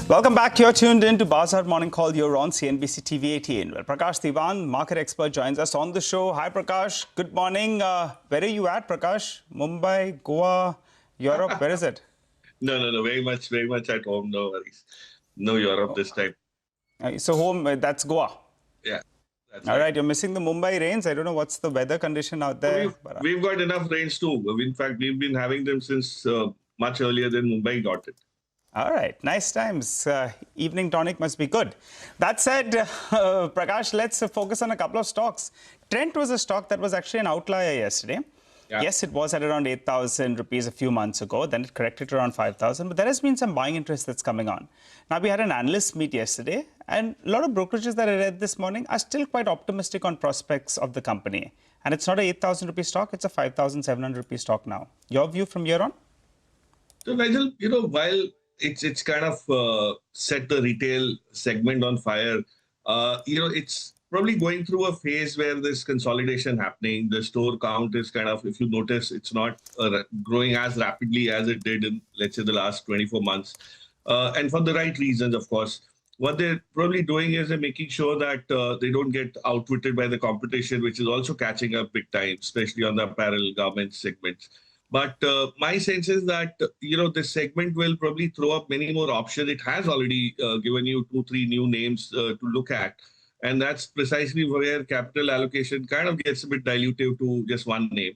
Welcome back. You're tuned in to Bazaar Morning Call. You're on CNBC-TV18. Well, Prakash Diwan, market expert, joins us on the show. Hi, Prakash. Good morning. Where are you at, Prakash? Mumbai, Goa, Europe? Where is it? No. Very much at home. No worries. No Europe this time. So home, that's Goa. Yeah, that's All right. You're missing the Mumbai rains. I don't know what's the weather condition out there. We've got enough rains too. In fact, we've been having them since much earlier than Mumbai got it. All right. Nice times. Evening tonic must be good. That said, Prakash, let's focus on a couple of stocks. Trent was a stock that was actually an outlier yesterday. Yeah. Yes, it was at around 8,000 rupees a few months ago. Then it corrected to around 5,000. But there has been some buying interest that's coming on. Now, we had an analyst meet yesterday. And a lot of brokerages that I read this morning are still quite optimistic on prospects of the company. And it's not a 8,000 rupee stock. It's a 5,700 rupee stock now. Your view from here on? So, Nigel, while it's kind of set the retail segment on fire, it's probably going through a phase where there's consolidation happening. The store count is kind of, if you notice, it's not growing as rapidly as it did in, let's say, the last 24 months. And for the right reasons, of course. What they're probably doing is they're making sure that they don't get outwitted by the competition, which is also catching up big time, especially on the apparel garment segments. But my sense is that, this segment will probably throw up many more options. It has already given you 2-3 new names to look at. And that's precisely where capital allocation kind of gets a bit dilutive to just one name.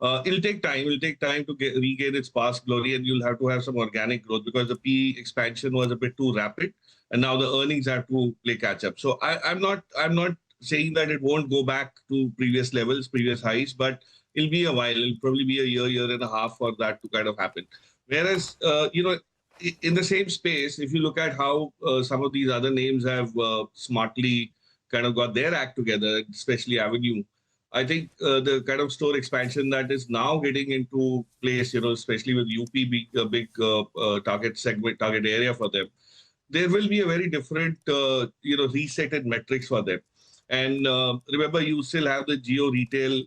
It'll take time. It'll take time to regain its past glory, and you'll have to have some organic growth because the PE expansion was a bit too rapid, and now the earnings have to play catch up. So I'm not saying that it won't go back to previous levels, previous highs, but it'll be a while. It'll probably be a year and a half for that to kind of happen. Whereas, in the same space, if you look at how some of these other names have smartly kind of got their act together, especially Avenue, I think the kind of store expansion that is now getting into place, especially with UP being a big target area for them, there will be a very different, resetted metrics for them. And remember, you still have the geo retail,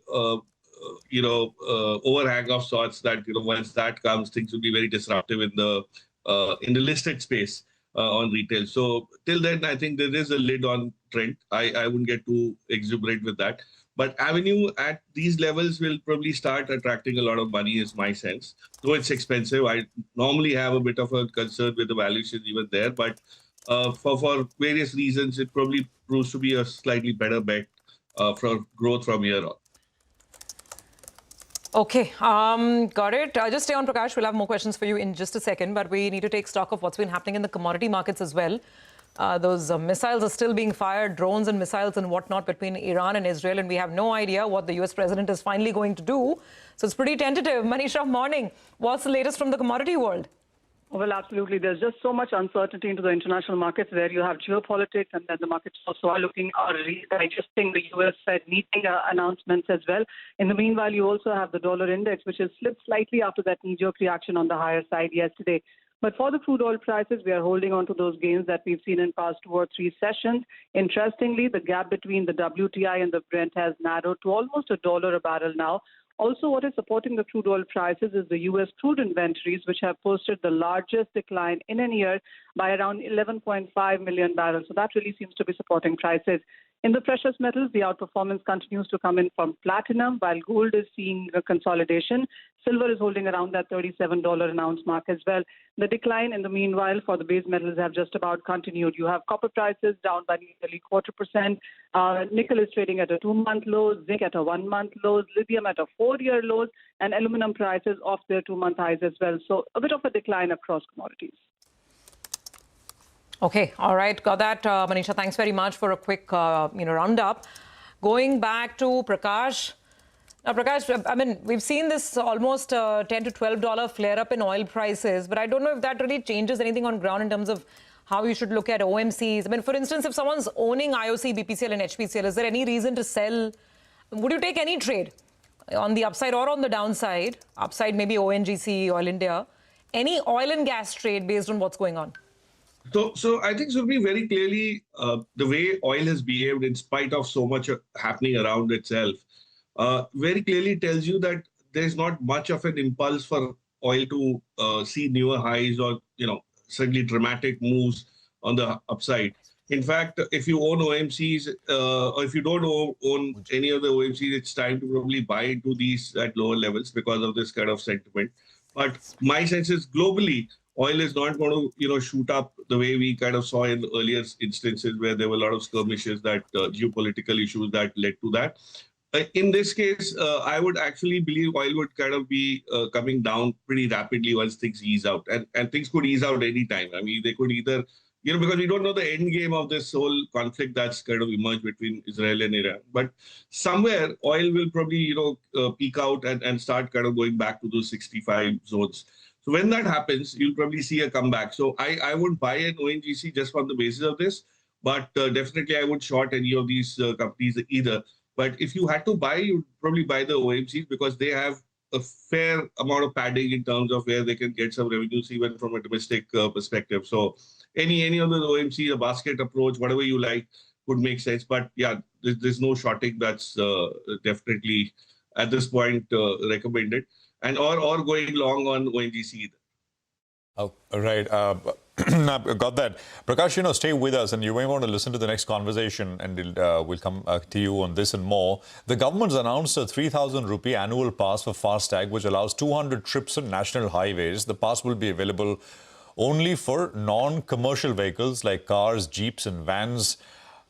overhang of sorts that, once that comes, things will be very disruptive in the listed space on retail. So till then, I think there is a lid on Trent. I wouldn't get too exuberant with that. But Avenue at these levels will probably start attracting a lot of money, is my sense. Though it's expensive, I normally have a bit of a concern with the valuation even there. But for various reasons, it probably proves to be a slightly better bet for growth from here on. Okay, got it. Just stay on, Prakash. We'll have more questions for you in just a second, but we need to take stock of what's been happening in the commodity markets as well. Those missiles are still being fired, drones and missiles and whatnot between Iran and Israel, and we have no idea what the US president is finally going to do. So it's pretty tentative. Manisha, morning. What's the latest from the commodity world? Well, absolutely. There's just so much uncertainty into the international markets where you have geopolitics, and then the markets also are digesting the US Fed meeting announcements as well. In the meanwhile, you also have the dollar index, which has slipped slightly after that knee-jerk reaction on the higher side yesterday. But for the crude oil prices, we are holding on to those gains that we've seen in past 2 or 3 sessions. Interestingly, the gap between the WTI and the Brent has narrowed to almost $1 a barrel now. Also, what is supporting the crude oil prices is the U.S. crude inventories, which have posted the largest decline in a year by around 11.5 million barrels. So that really seems to be supporting prices. In the precious metals, the outperformance continues to come in from platinum, while gold is seeing a consolidation. Silver is holding around that $37 an ounce mark as well. The decline in the meanwhile for the base metals have just about continued. You have copper prices down by nearly 0.25%. Nickel is trading at a 2-month low, zinc at a 1-month low, lithium at a 4-year low, and aluminum prices off their 2-month highs as well. So a bit of a decline across commodities. Okay, all right, got that. Manisha, thanks very much for a quick, roundup. Going back to Prakash. Now, Prakash, I mean, we've seen this almost $10 to $12 flare-up in oil prices, but I don't know if that really changes anything on ground in terms of how you should look at OMCs. I mean, for instance, if someone's owning IOC, BPCL and HPCL, is there any reason to sell? Would you take any trade on the upside or on the downside? Upside, maybe ONGC, Oil India. Any oil and gas trade based on what's going on? So I think it will be very clearly the way oil has behaved in spite of so much happening around itself, very clearly tells you that there's not much of an impulse for oil to see newer highs or, certainly dramatic moves on the upside. In fact, if you own OMCs, or if you don't own any of the OMCs, it's time to probably buy into these at lower levels because of this kind of sentiment. But my sense is globally, oil is not going to, shoot up the way we kind of saw in earlier instances where there were a lot of skirmishes, that geopolitical issues that led to that. In this case, I would actually believe oil would kind of be coming down pretty rapidly once things ease out. And things could ease out any time. I mean, they could either, because we don't know the end game of this whole conflict that's kind of emerged between Israel and Iran. But somewhere, oil will probably, peak out and start kind of going back to those 65 zones. So when that happens, you'll probably see a comeback. So I would buy an ONGC just on the basis of this. But definitely, I would short any of these companies either. But if you had to buy, you'd probably buy the OMCs because they have a fair amount of padding in terms of where they can get some revenues even from a domestic perspective. So any of the OMC, a basket approach, whatever you like, would make sense. But yeah, there's no shorting that's definitely at this point recommended, and or going long on ONGC either. Oh, right. Got that. Prakash, stay with us, and you may want to listen to the next conversation, and we'll come to you on this and more. The government's announced a 3,000 rupee annual pass for FASTag, which allows 200 trips on national highways. The pass will be available only for non-commercial vehicles like cars, jeeps and vans.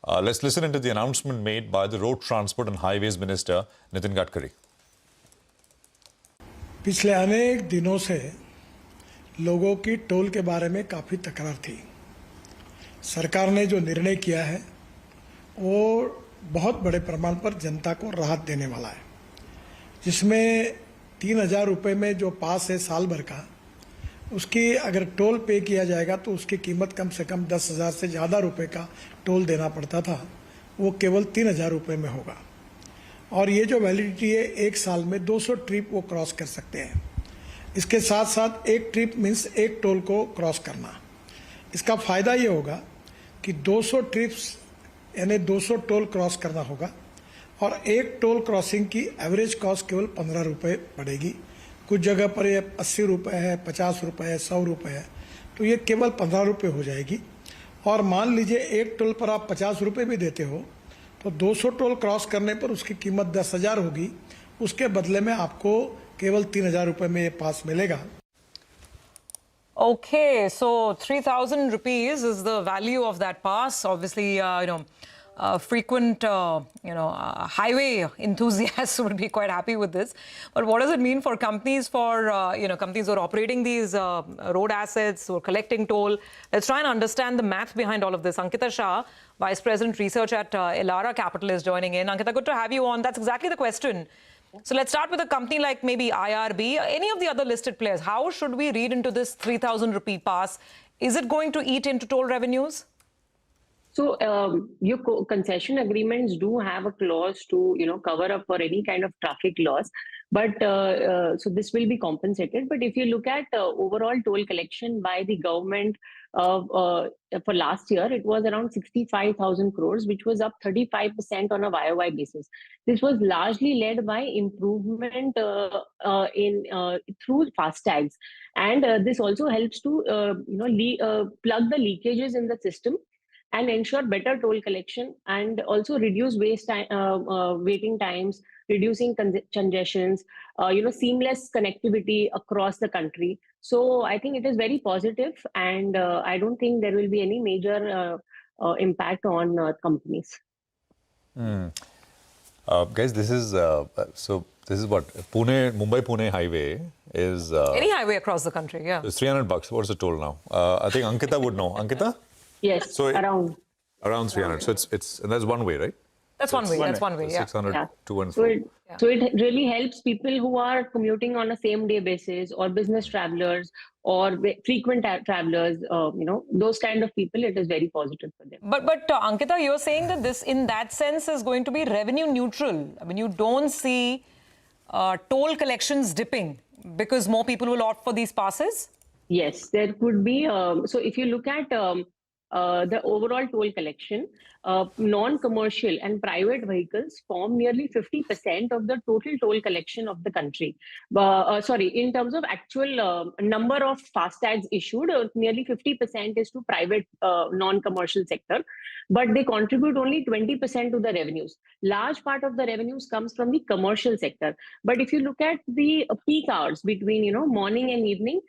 Let's listen into the announcement made by the Road Transport and Highways Minister, Nitin Gadkari. पिछले अनेक दिनों से लोगों की toll के बारे में काफ़ी तकरार थी। सरकार ने जो निर्णय किया है वो बहुत बड़े प्रमाण पर जनता को राहत देने वाला है, जिसमें 3,000 रुपये में जो पास है साल भर का, उसकी अगर टोल पे किया जाएगा तो उसकी कीमत कम से कम 10,000 से ज़्यादा रुपए का टोल देना पड़ता था, वो केवल 3,000 रुपये में होगा। और ये जो वैलिडिटी है, एक साल में 200 ट्रिप वो क्रॉस कर सकते हैं। इसके साथ साथ एक ट्रिप मीन्स एक टोल को क्रॉस करना। इसका फ़ायदा ये होगा कि 200 ट्रिप्स यानी 200 टोल क्रॉस करना होगा, और एक टोल क्रॉसिंग की एवरेज कॉस्ट केवल 15 रुपये पड़ेगी। कुछ जगह पर ये 80 रुपये है, 50 रुपये है, 100 रुपये है, तो ये केवल 15 रुपये हो जाएगी। और मान लीजिए एक टोल पर आप 50 रुपये भी देते हो तो 200 टोल क्रॉस करने पर उसकी कीमत 10,000 होगी, उसके बदले में आपको केवल 3,000 रुपये में ये पास मिलेगा। Okay, so 3,000 rupees is the value of that pass. Obviously, frequent, highway enthusiasts would be quite happy with this. But what does it mean for companies, companies who are operating these road assets or collecting toll? Let's try and understand the math behind all of this. Ankita Shah, Vice President Research at Elara Capital, is joining in. Ankita, good to have you on. That's exactly the question. So let's start with a company like maybe IRB, any of the other listed players. How should we read into this 3,000 rupee pass? Is it going to eat into toll revenues? So your concession agreements do have a clause to, cover up for any kind of traffic loss. But so this will be compensated. But if you look at overall toll collection by the government for last year, it was around 65,000 crores, which was up 35% on a YOY basis. This was largely led by improvement through FASTags. And this also helps to, plug the leakages in the system and ensure better toll collection, and also reduce waiting times, reducing congestions, seamless connectivity across the country. So I think it is very positive, and I don't think there will be any major impact on companies. Guys, this is what Mumbai-Pune highway is. Any highway across the country, yeah. It's $300. What's the toll now? I think Ankita would know. Ankita? Yes, so around 300. So it's and that's one way, right? That's one way. That's one way. Yeah. 600 to and fro. So it really helps people who are commuting on a same-day basis, or business travelers, or frequent travelers. Those kind of people. It is very positive for them. But Ankita, you're saying that this, in that sense, is going to be revenue neutral. I mean, you don't see toll collections dipping because more people will opt for these passes? Yes, there could be. So if you look at the overall toll collection, non-commercial and private vehicles form nearly 50% of the total toll collection of the country. In terms of actual number of FASTags issued, nearly 50% is to private non-commercial sector, but they contribute only 20% to the revenues. Large part of the revenues comes from the commercial sector. But if you look at the peak hours between morning and evening,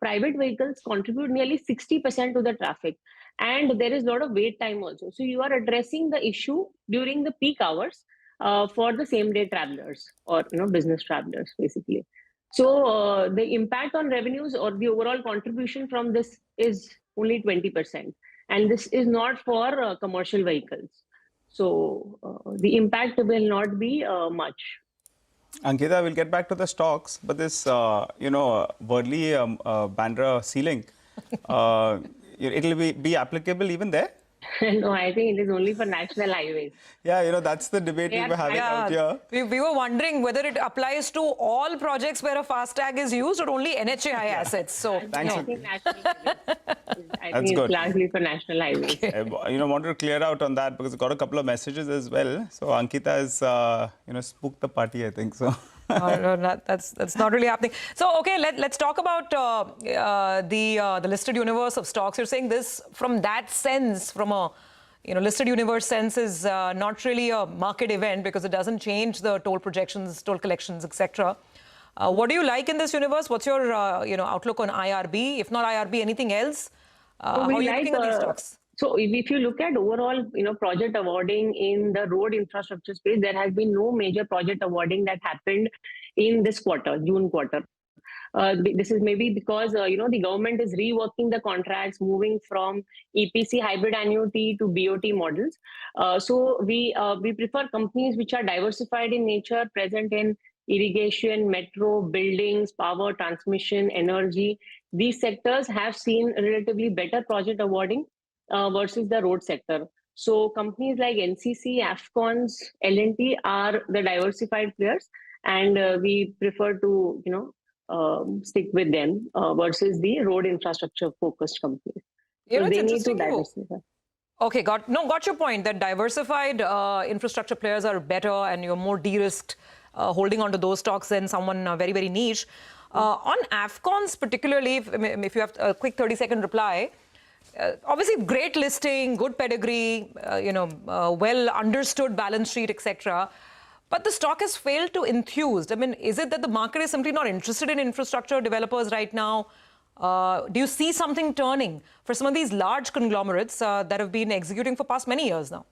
private vehicles contribute nearly 60% to the traffic, and there is a lot of wait time also. So you are addressing the issue during the peak hours for the same day travelers or business travelers basically. So the impact on revenues or the overall contribution from this is only 20%, and this is not for commercial vehicles. So the impact will not be much. Ankita, we'll get back to the stocks, but this, Worli Bandra ceiling, it'll be applicable even there? No, I think it is only for national highways. Yeah, that's the debate we were having out here. We were wondering whether it applies to all projects where a FASTag is used or only NHAI assets. So, Thanks. I think it's largely for national highways. Okay. I wanted to clear out on that because I got a couple of messages as well. So Ankita has, spooked the party, I think so. No, that's not really happening. So, okay, let's talk about the listed universe of stocks. You're saying this from that sense, from a listed universe sense, is not really a market event because it doesn't change the toll projections, toll collections, etc. What do you like in this universe? What's your outlook on IRB? If not IRB, anything else? How are you looking at these stocks? So if you look at overall, project awarding in the road infrastructure space, there has been no major project awarding that happened in this quarter, June quarter. This is maybe because, the government is reworking the contracts, moving from EPC hybrid annuity to BOT models. So we prefer companies which are diversified in nature, present in irrigation, metro, buildings, power, transmission, energy. These sectors have seen relatively better project awarding versus the road sector. So companies like NCC, Afcons, L&T are the diversified players, and we prefer to stick with them versus the road infrastructure focused companies. So they need to diversify. Okay, got your point that diversified infrastructure players are better and you're more de-risked holding on to those stocks than someone very, very niche. On Afcons particularly, if you have a quick 30-second reply, obviously great listing, good pedigree, well understood balance sheet, etc. But the stock has failed to enthuse. Is it that the market is simply not interested in infrastructure developers right now? Do you see something turning for some of these large conglomerates that have been executing for past many years now?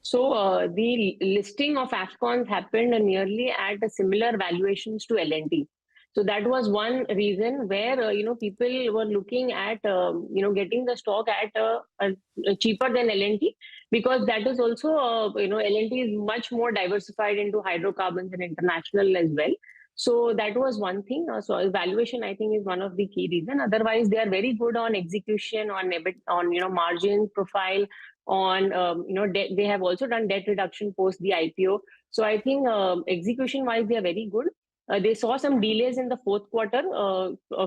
So the listing of Afcons happened nearly at a similar valuations to L&T. So that was one reason where people were looking at getting the stock at cheaper than L&T, because that is also L&T is much more diversified into hydrocarbons and international as well. So that was one thing. So valuation, I think, is one of the key reasons. Otherwise, they are very good on execution, on EBIT, on margin profile, on debt. They have also done debt reduction post the IPO. So I think execution wise, they are very good. They saw some delays in the fourth quarter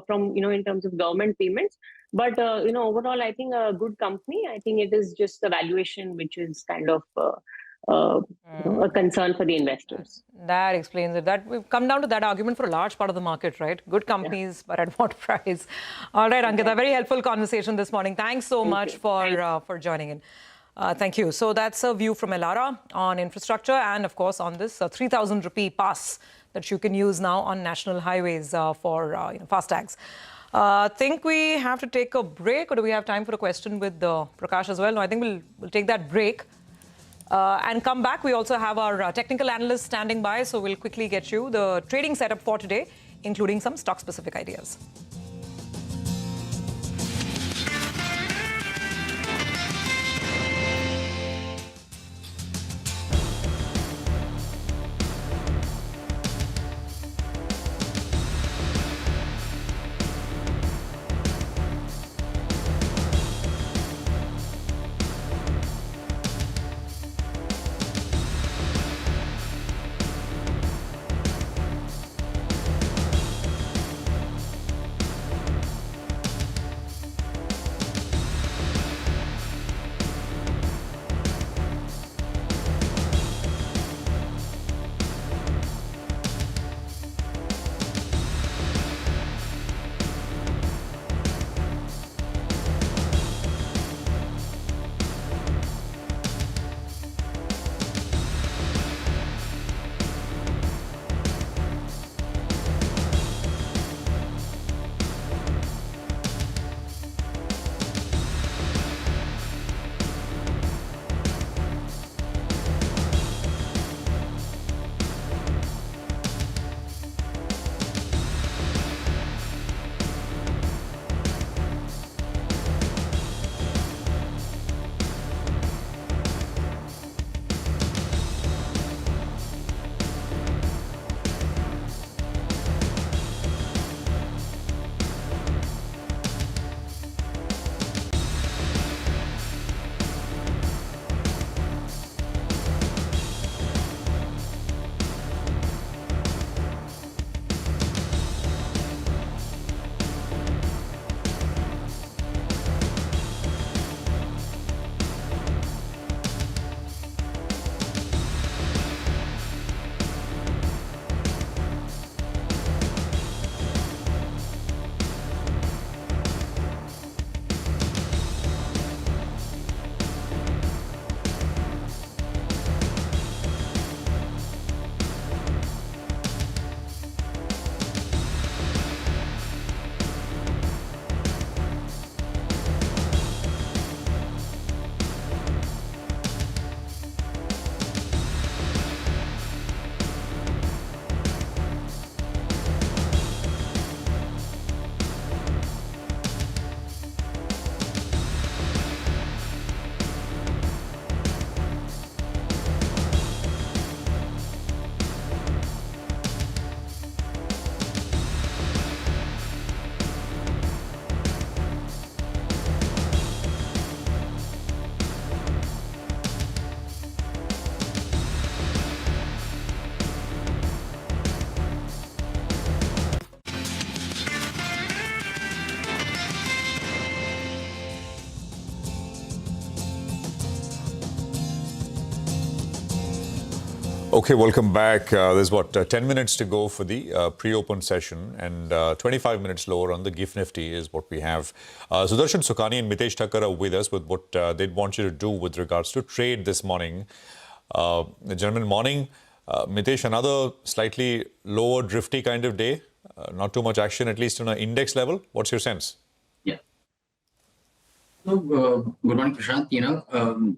from in terms of government payments, but overall, I think a good company. I think it is just the valuation which is kind of a concern for the investors. That explains it. That we've come down to that argument for a large part of the market, right? Good companies, but at what price? All right, Ankita, very helpful conversation this morning. Thanks so much for joining in. Thank you. So that's a view from Elara on infrastructure and, of course, on this 3,000 rupee pass that you can use now on national highways for FASTags. Think we have to take a break, or do we have time for a question with Prakash as well? No, I think we'll take that break and come back. We also have our technical analyst standing by, so we'll quickly get you the trading setup for today, including some stock-specific ideas. Okay, welcome back. There's 10 minutes to go for the pre-open session, and 25 minutes lower on the GIFT Nifty is what we have. Sudarshan Sukhani and Mitesh Thakkar are with us with what they'd want you to do with regards to trade this morning. Gentlemen, morning. Mitesh, another slightly lower, drifty kind of day. Not too much action, at least on an index level. What's your sense? Yeah. So, good morning, Prashant.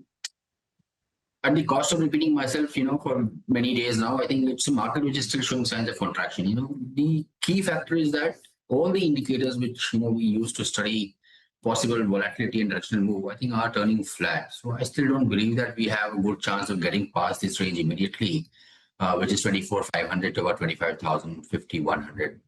At the cost of repeating myself, for many days now, I think it's a market which is still showing signs of contraction. The key factor is that all the indicators which, we use to study possible volatility and directional move, I think are turning flat. So I still don't believe that we have a good chance of getting past this range immediately, which is 24,500 to about 25,000, 5,100,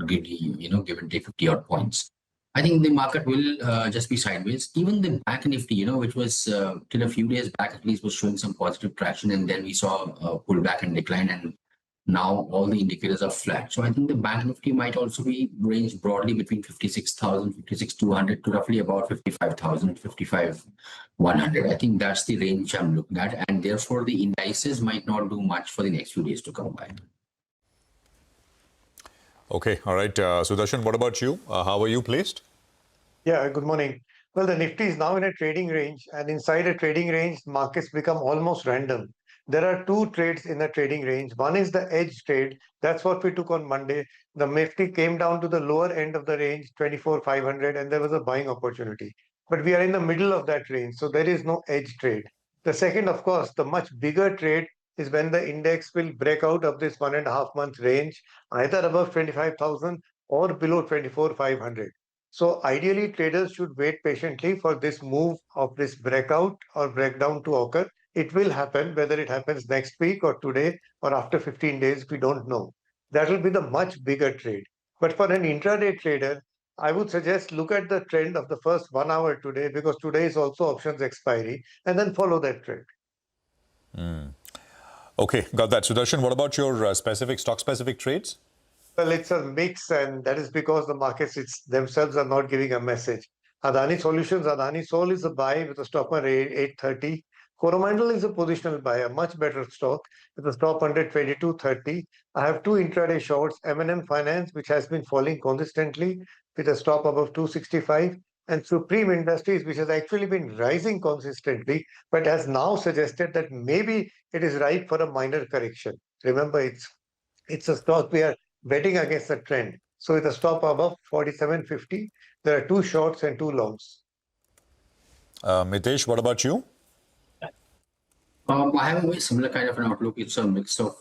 give and take 50 odd points. I think the market will just be sideways. Even the Bank Nifty, which was till a few days back at least was showing some positive traction, and then we saw a pullback and decline, and now all the indicators are flat. So I think the Bank Nifty might also be ranged broadly between 56,000, 56,200 to roughly about 55,000, 55,100. I think that's the range I'm looking at, and therefore the indices might not do much for the next few days to come by. Okay, all right. Sudarshan, what about you? How are you placed? Yeah, good morning. Well, the Nifty is now in a trading range, and inside a trading range, markets become almost random. There are two trades in a trading range. One is the edge trade. That's what we took on Monday. The Nifty came down to the lower end of the range, 24,500, and there was a buying opportunity. But we are in the middle of that range, so there is no edge trade. The second, of course, the much bigger trade is when the index will break out of this 1.5 month range, either above 25,000 or below 24,500. So ideally, traders should wait patiently for this move of this breakout or breakdown to occur. It will happen, whether it happens next week or today or after 15 days, we don't know. That will be the much bigger trade. But for an intraday trader, I would suggest look at the trend of the first 1 hour today, because today is also options expiry, and then follow that trend. Okay, got that. Sudarshan, what about your stock-specific trades? Well, it's a mix, and that is because the markets themselves are not giving a message. Adani Solutions, Adani Sol is a buy with a stop on 830. Coromandel is a positional buy, a much better stock with a stop under 22.30. I have two intraday shorts, M&M Finance, which has been falling consistently with a stop above 265, and Supreme Industries, which has actually been rising consistently, but has now suggested that maybe it is ripe for a minor correction. Remember, it's a stock we are betting against the trend. So with a stop above 47.50, there are two shorts and two longs. Mitesh, what about you? I have a very similar kind of an outlook. It's a mix of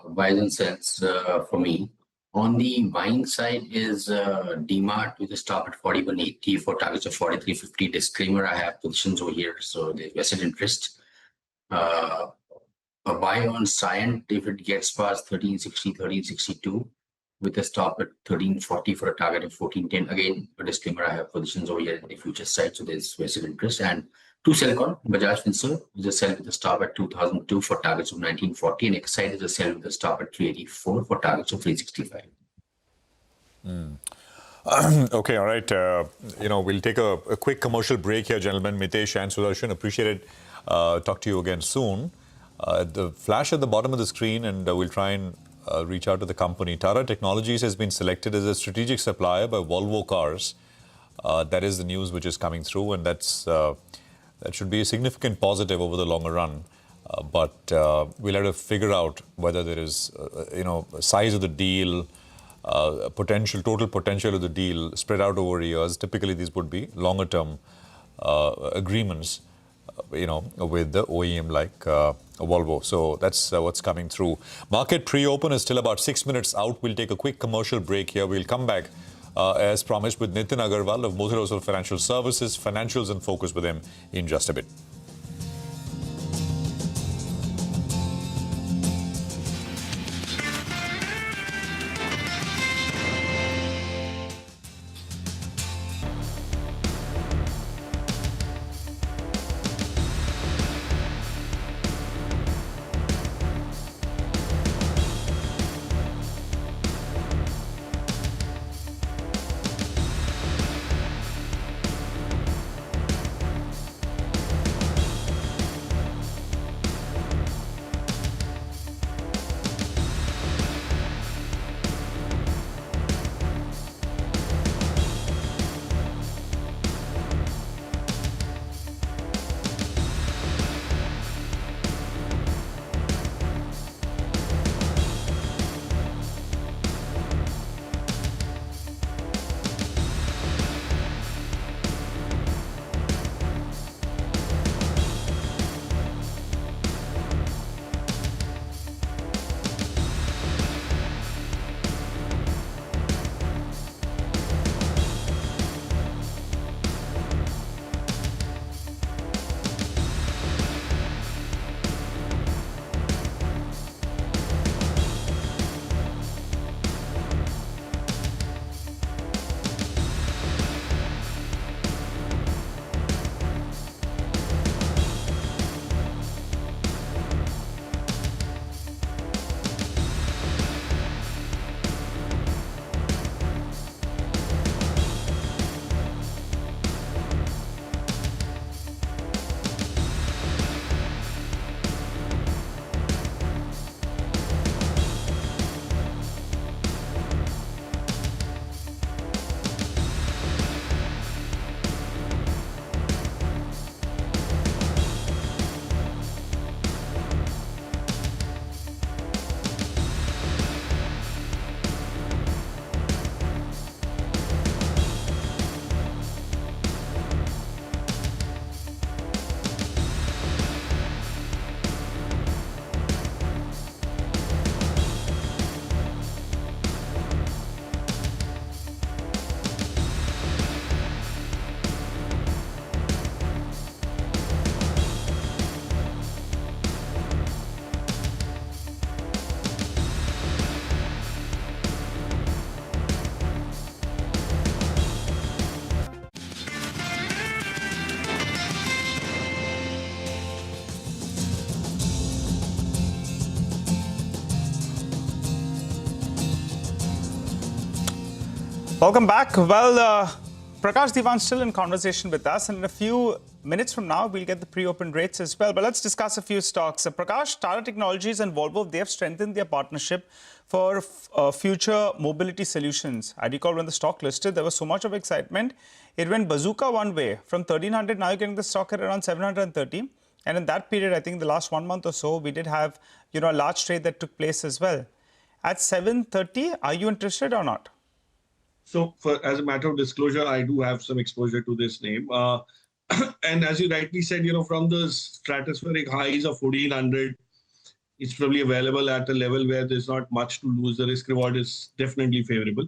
buys and sells for me. On the buying side is DMart with a stop at 41.80 for targets of 43.50. Disclaimer, I have positions over here, so there's vested interest. A buy on Cyient if it gets past 1360, 1362 with a stop at 1340 for a target of 1410. Again, a disclaimer, I have positions over here in the future side, so there's vested interest. And to Celcon, Bajaj Finserv is a sell with a stop at 2002 for targets of 1940, and Exide is a sell with a stop at 384 for targets of 365. Okay, all right. We'll take a quick commercial break here, gentlemen. Mitesh and Sudarshan, appreciate it. Talk to you again soon. The flash at the bottom of the screen, and we'll try and reach out to the company. Tata Technologies has been selected as a strategic supplier by Volvo Cars. That is the news which is coming through, and that should be a significant positive over the longer run. But we'll have to figure out whether there is, size of the deal, total potential of the deal spread out over years. Typically, these would be longer-term agreements, with the OEM like Volvo. So that's what's coming through. Market pre-open is still about 6 minutes out. We'll take a quick commercial break here. We'll come back, as promised, with Nitin Agarwal of Motilal Financial Services, Financials in Focus with him in just a bit. Welcome back. Well, Prakash Diwan still in conversation with us, and in a few minutes from now, we'll get the pre-open rates as well. But let's discuss a few stocks. Prakash, Tata Technologies and Volvo, they have strengthened their partnership for future mobility solutions. I recall when the stock listed, there was so much of excitement. It went bazooka one way. From 1,300, now you're getting the stock at around 730. And in that period, I think the last 1 month or so, we did have, a large trade that took place as well. At 730, are you interested or not? So, as a matter of disclosure, I do have some exposure to this name. And as you rightly said, from the stratospheric highs of 1,400, it's probably available at a level where there's not much to lose. The risk reward is definitely favorable.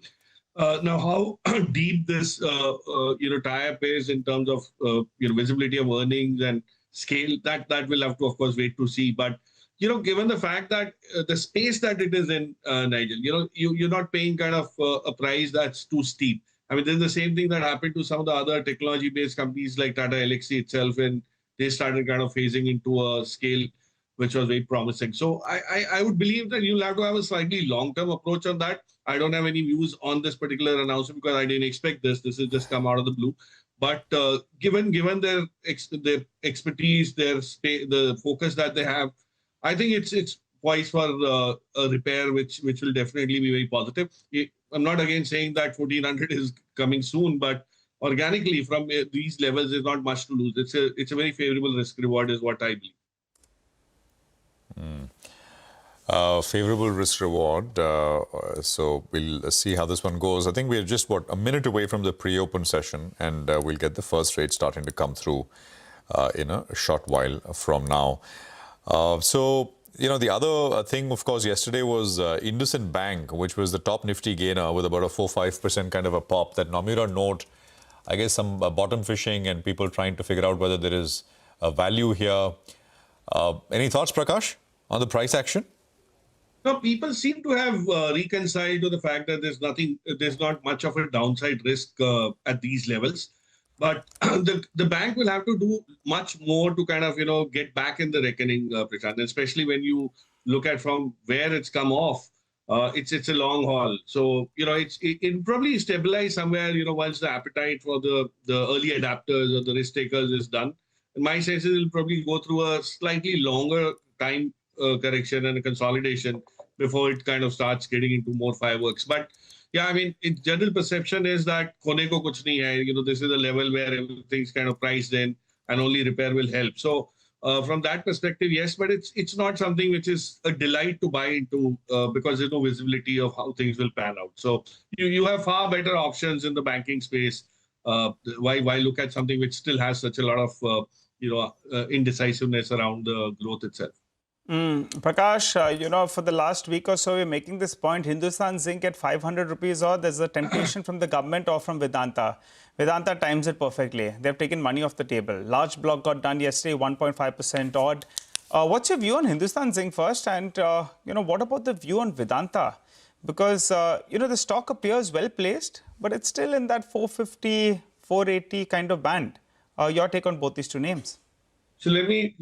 Now, how deep this tie-up is in terms of visibility of earnings and scale, that we'll have to, of course, wait to see. But given the fact that the space that it is in, Nigel, you're not paying kind of a price that's too steep. I mean, there's the same thing that happened to some of the other technology-based companies like Tata Elxsi itself, and they started kind of phasing into a scale which was very promising. So I would believe that you'll have to have a slightly long-term approach on that. I don't have any views on this particular announcement because I didn't expect this. This has just come out of the blue. But given their expertise, the focus that they have, I think it's poised for a repair, which will definitely be very positive. I'm not again saying that 1,400 is coming soon, but organically from these levels, there's not much to lose. It's a very favorable risk reward, is what I believe. Favorable risk reward. So we'll see how this one goes. I think we're just a minute away from the pre-open session, and we'll get the first rate starting to come through in a short while from now. So, the other thing, of course, yesterday was IndusInd Bank, which was the top Nifty gainer with about a 4-5% kind of a pop. That Nomura note, I guess some bottom fishing and people trying to figure out whether there is a value here. Any thoughts, Prakash, on the price action? No, people seem to have reconciled to the fact that there's not much of a downside risk at these levels. But the bank will have to do much more to kind of, get back in the reckoning, Prashant, especially when you look at from where it's come off. It's a long haul. So, it probably stabilize somewhere, once the appetite for the early adapters or the risk takers is done. In my sense, it will probably go through a slightly longer time correction and a consolidation before it kind of starts getting into more fireworks. But yeah, I mean, in general perception is that kone ko kuch nahi hai. This is a level where everything's kind of priced in and only repair will help. So from that perspective, yes, but it's not something which is a delight to buy into because there's no visibility of how things will pan out. So you have far better options in the banking space. Why look at something which still has such a lot of indecisiveness around the growth itself? Prakash, for the last week or so, we're making this point. Hindustan Zinc at 500 rupees odd. There's a temptation from the government or from Vedanta. Vedanta times it perfectly. They've taken money off the table. Large block got done yesterday, 1.5% odd. What's your view on Hindustan Zinc first? And, what about the view on Vedanta? Because, the stock appears well placed, but it's still in that 450, 480 kind of band. Your take on both these two names? So let me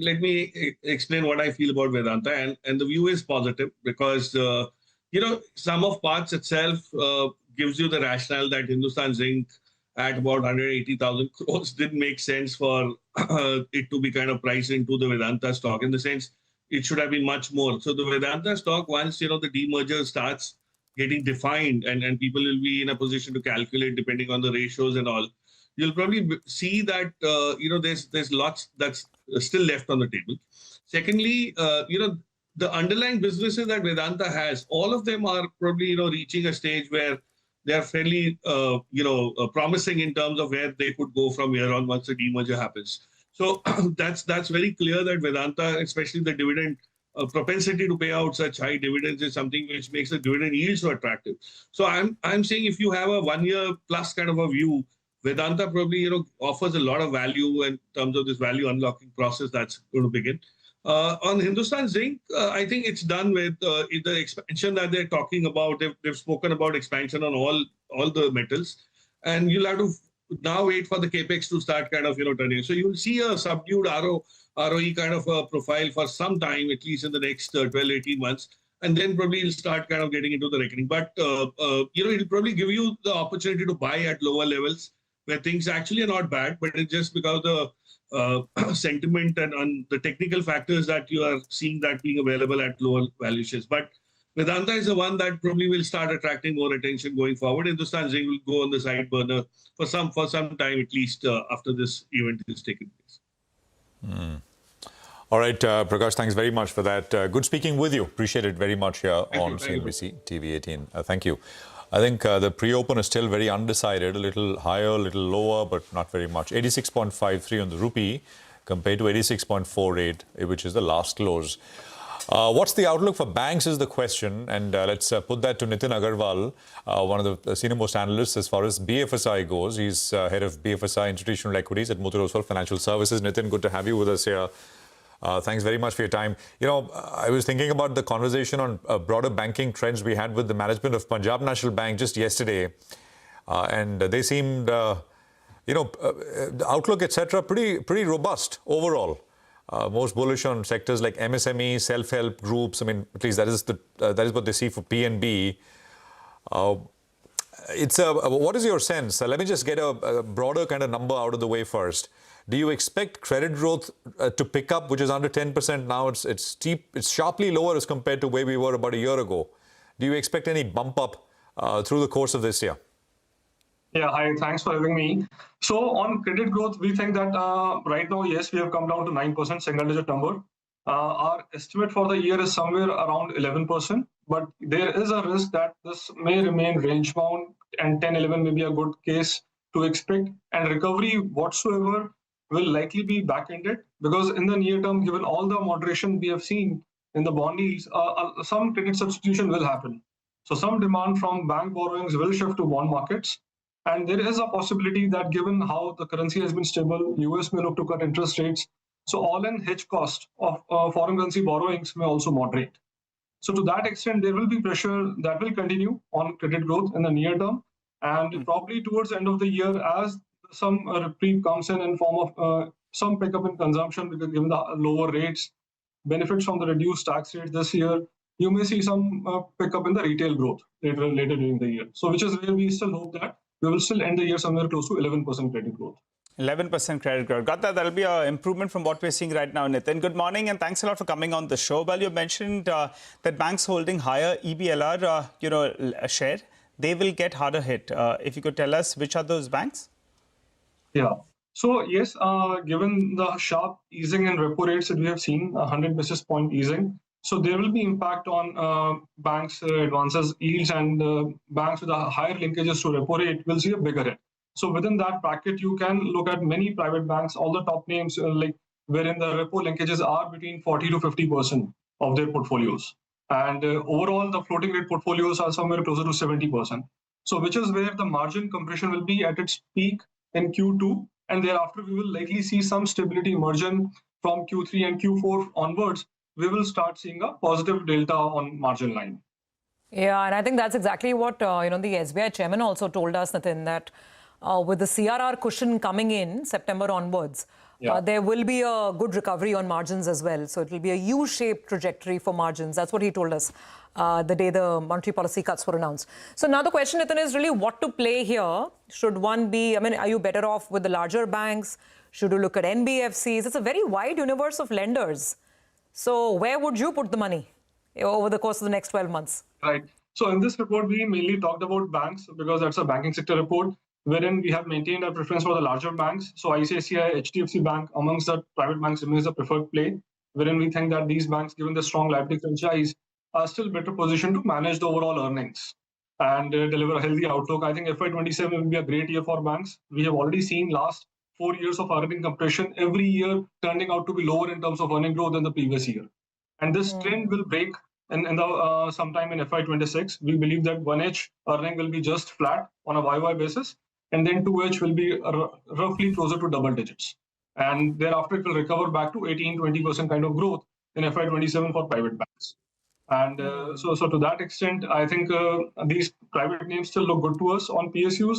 explain what I feel about Vedanta, and the view is positive because sum of parts itself gives you the rationale that Hindustan Zinc at about 180,000 crores didn't make sense for it to be kind of priced into the Vedanta stock. In the sense, it should have been much more. So the Vedanta stock, once the demerger starts getting defined and people will be in a position to calculate depending on the ratios and all, you'll probably see that there's lots that's still left on the table. Secondly, the underlying businesses that Vedanta has, all of them are probably reaching a stage where they are fairly promising in terms of where they could go from here on once the demerger happens. So that's very clear that Vedanta, especially the dividend propensity to pay out such high dividends, is something which makes the dividend yield so attractive. So I'm saying if you have a 1 year plus kind of a view, Vedanta probably offers a lot of value in terms of this value unlocking process that's going to begin. On Hindustan Zinc, I think it's done with the expansion that they're talking about. They've spoken about expansion on all the metals, and you'll have to now wait for the capex to start kind of turning. So you'll see a subdued ROE kind of a profile for some time, at least in the next 12-18 months. and then probably you'll start kind of getting into the reckoning. But, it'll probably give you the opportunity to buy at lower levels where things actually are not bad, but it's just because the sentiment and the technical factors that you are seeing that being available at lower valuations. But Vedanta is the one that probably will start attracting more attention going forward. Hindustan Zinc will go on the side burner for some time, at least after this event is taking place. All right, Prakash, thanks very much for that. Good speaking with you. Appreciate it very much here on CNBC-TV18. Thank you. I think the pre-open is still very undecided, a little higher, a little lower, but not very much. 86.53 on the rupee compared to 86.48, which is the last close. What's the outlook for banks is the question, and let's put that to Nitin Agarwal, one of the senior most analysts as far as BFSI goes. He's head of BFSI Institutional Equities at Motilal Oswal Financial Services. Nitin, good to have you with us here. Thanks very much for your time. You know, I was thinking about the conversation on broader banking trends we had with the management of Punjab National Bank just yesterday, and they seemed, the outlook, etc., pretty robust overall. Most bullish on sectors like MSME, self-help groups. I mean, at least that is what they see for PNB. What is your sense? Let me just get a broader kind of number out of the way first. Do you expect credit growth to pick up, which is under 10% now? It's sharply lower as compared to where we were about a year ago. Do you expect any bump up through the course of this year? Yeah, hi, thanks for having me. So on credit growth, we think that right now, yes, we have come down to 9%, single-digit number. Our estimate for the year is somewhere around 11%, but there is a risk that this may remain range-bound, and 10-11 may be a good case to expect. And recovery whatsoever will likely be back-ended, because in the near term, given all the moderation we have seen in the bond yields, some credit substitution will happen. So some demand from bank borrowings will shift to bond markets. And there is a possibility that given how the currency has been stable, US may look to cut interest rates. So all-in hedge cost of foreign currency borrowings may also moderate. So to that extent, there will be pressure that will continue on credit growth in the near term. And probably towards the end of the year, as some reprieve comes in form of some pickup in consumption, because given the lower rates, benefits from the reduced tax rate this year, you may see some pickup in the retail growth later during the year. So which is where we still hope that we will still end the year somewhere close to 11% credit growth. 11% credit growth. Got that. That'll be an improvement from what we're seeing right now, Nitin. Good morning, and thanks a lot for coming on the show. Well, you mentioned that banks holding higher EBLR, a share, they will get harder hit. If you could tell us which are those banks? Yeah. So yes, given the sharp easing in repo rates that we have seen, 100 basis point easing, so there will be impact on banks' advances yields, and banks with higher linkages to repo rate will see a bigger hit. So within that bracket, you can look at many private banks, all the top names, wherein the repo linkages are between 40 to 50% of their portfolios. And overall, the floating rate portfolios are somewhere closer to 70%. So which is where the margin compression will be at its peak in Q2. And thereafter, we will likely see some stability emerging from Q3 and Q4 onwards. We will start seeing a positive delta on margin line. Yeah, and I think that's exactly what the SBI chairman also told us, Nitin, that with the CRR cushion coming in September onwards, there will be a good recovery on margins as well. So it will be a U-shaped trajectory for margins. That's what he told us the day the monetary policy cuts were announced. So now the question, Nitin, is really what to play here. Should one be, are you better off with the larger banks? Should you look at NBFCs? It's a very wide universe of lenders. So where would you put the money over the course of the next 12 months? Right. So in this report, we mainly talked about banks because that's a banking sector report, wherein we have maintained our preference for the larger banks. So ICICI, HDFC Bank, amongst the private banks, remains the preferred play, wherein we think that these banks, given the strong liability franchise, are still better positioned to manage the overall earnings and deliver a healthy outlook. I think FY27 will be a great year for banks. We have already seen last 4 years of earning compression, every year turning out to be lower in terms of earning growth than the previous year. And this trend will break sometime in FY26. We believe that 1H earning will be just flat on a YY basis, and then 2H will be roughly closer to double digits. And thereafter, it will recover back to 18-20% kind of growth in FY27 for private banks. And so to that extent, I think these private names still look good to us on PSUs.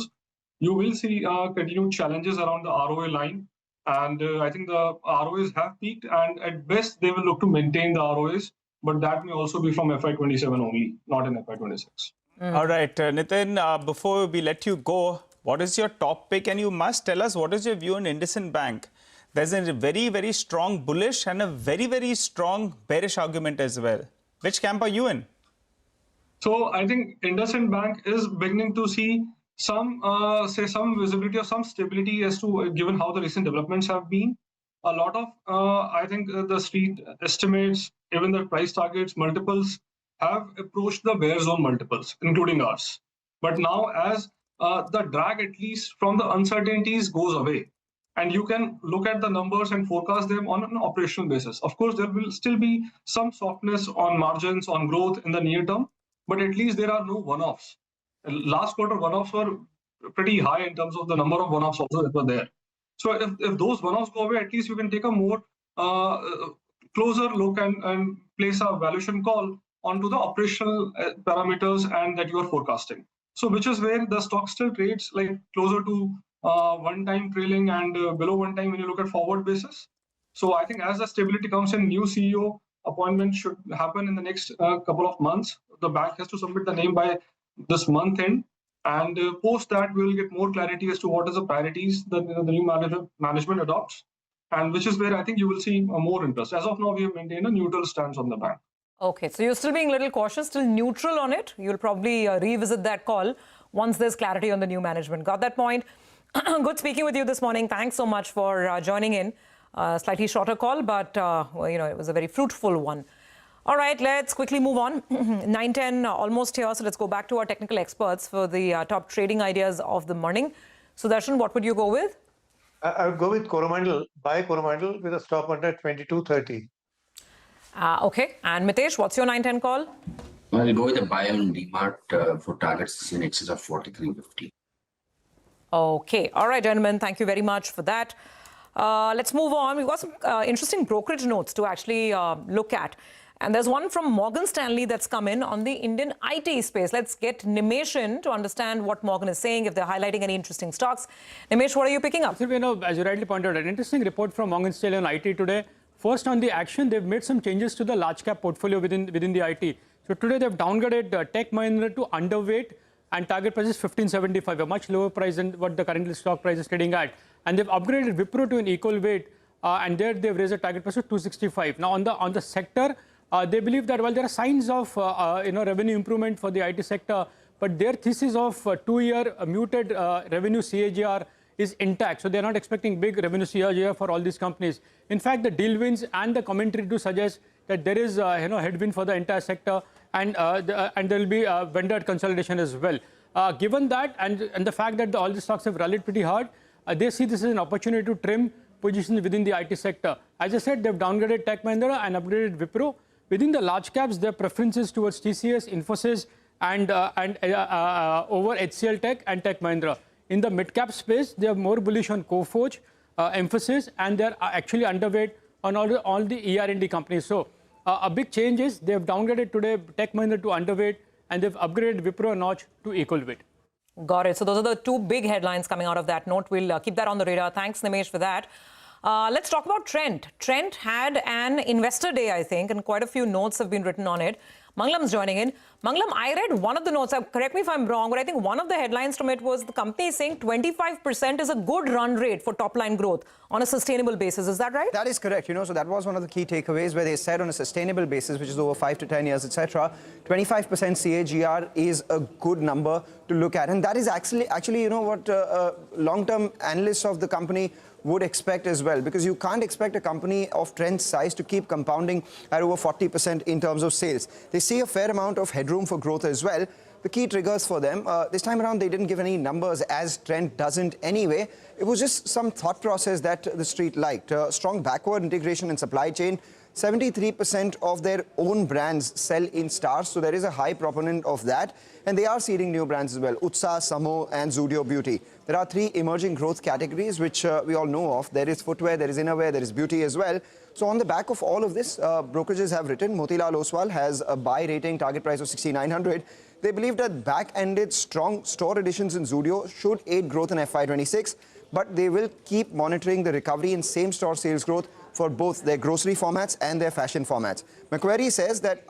You will see continued challenges around the ROA line. And I think the ROAs have peaked, and at best, they will look to maintain the ROAs but that may also be from FY27 only, not in FY26. All right, Nitin, before we let you go, what is your top pick? And you must tell us what is your view on IndusInd Bank. There's a very, very strong bullish and a very, very strong bearish argument as well. Which camp are you in? So I think IndusInd Bank is beginning to see some visibility or some stability as to given how the recent developments have been. A lot of I think the street estimates, even the price targets, multiples have approached the bear zone multiples, including ours. But now as the drag, at least from the uncertainties, goes away, and you can look at the numbers and forecast them on an operational basis. Of course, there will still be some softness on margins, on growth in the near term, but at least there are no one-offs. Last quarter one-offs were pretty high in terms of the number of one-offs also that were there. So if those one-offs go away, at least you can take a more closer look and place a valuation call onto the operational parameters and that you are forecasting. So which is where the stock still trades like closer to one-time trailing and below one-time when you look at forward basis. So I think as the stability comes in, new CEO appointment should happen in the next couple of months. The bank has to submit the name by this month end, and post that we will get more clarity as to what is the priorities that the new management adopts, and which is where I think you will see more interest. As of now, we have maintained a neutral stance on the bank. Okay, so you're still being a little cautious, still neutral on it. You'll probably revisit that call once there's clarity on the new management. Got that point? Good speaking with you this morning. Thanks so much for joining in. Slightly shorter call, but it was a very fruitful one. All right, let's quickly move on. 9:10 almost here, so let's go back to our technical experts for the top trading ideas of the morning. Sudarshan, what would you go with? I would go with Coromandel, buy Coromandel with a stop under 22.30. Okay, and Mitesh, what's your 9:10 call? I'll go with a buy on DMart for targets in excess of 43.50. Okay, all right, gentlemen, thank you very much for that. Let's move on. We've got some interesting brokerage notes to actually look at. And there's one from Morgan Stanley that's come in on the Indian IT space. Let's get Nimesh in to understand what Morgan is saying, if they're highlighting any interesting stocks. Nimesh, what are you picking up? So, as you rightly pointed out, an interesting report from Morgan Stanley on IT today. First, on the action, they've made some changes to the large cap portfolio within the IT. So today they've downgraded Tech Mahindra to underweight, and target price is 1575, a much lower price than what the current stock price is trading at. And they've upgraded Wipro to an equal weight, and there they've raised a target price of 265. Now on the sector, they believe that while there are signs of revenue improvement for the IT sector, but their thesis of 2-year muted revenue CAGR is intact. So they're not expecting big revenue CAGR for all these companies. In fact, the deal wins and the commentary do suggest that there is headwind for the entire sector, and there will be vendor consolidation as well. Given that and the fact that all the stocks have rallied pretty hard, they see this as an opportunity to trim positions within the IT sector. As I said, they've downgraded Tech Mahindra and upgraded Wipro. Within the large caps, their preferences towards TCS, Infosys, and over HCL Tech and Tech Mahindra. In the mid-cap space, they are more bullish on Coforge, Emphasis, and they're actually underweight on all the ER&D companies. So a big change is they've downgraded today Tech Mahindra to underweight, and they've upgraded Wipro a notch to equal weight. Got it. So those are the two big headlines coming out of that note. We'll keep that on the radar. Thanks, Nimesh, for that. Let's talk about Trent. Trent had an investor day, I think, and quite a few notes have been written on it. Mangalam's joining in. Mangalam, I read one of the notes, correct me if I'm wrong, but I think one of the headlines from it was the company saying 25% is a good run rate for top-line growth on a sustainable basis. Is that right? That is correct. So that was one of the key takeaways where they said on a sustainable basis, which is over 5 to 10 years, etc., 25% CAGR is a good number to look at. And that is actually what long-term analysts of the company would expect as well, because you can't expect a company of Trent's size to keep compounding at over 40% in terms of sales. They see a fair amount of headroom for growth as well. The key triggers for them, this time around they didn't give any numbers, as Trent doesn't anyway. It was just some thought process that the street liked. Strong backward integration in supply chain. 73% of their own brands sell in stars, so there is a high proponent of that. And they are seeding new brands as well, Utsa, Samo and Zudio Beauty. There are 3 emerging growth categories which we all know of. There is footwear, there is innerwear, there is beauty as well. So on the back of all of this, brokerages have written, Motilal Oswal has a buy rating, target price of 6,900. They believe that back-ended strong store additions in Zudio should aid growth in FY26, but they will keep monitoring the recovery in same-store sales growth for both their grocery formats and their fashion formats. Macquarie says that,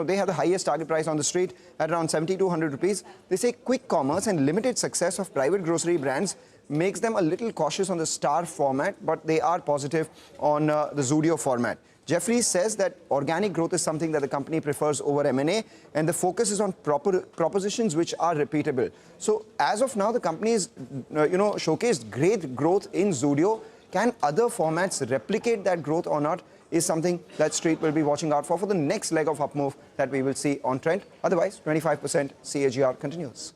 they have the highest target price on the street at around 7,200 rupees. They say quick commerce and limited success of private grocery brands makes them a little cautious on the Star format, but they are positive on the Zudio format. Jeffries says that organic growth is something that the company prefers over M&A, and the focus is on propositions which are repeatable. So as of now, the company is, showcased great growth in Zudio. Can other formats replicate that growth or not is something that Street will be watching out for the next leg of up move that we will see on Trent. Otherwise, 25% CAGR continues.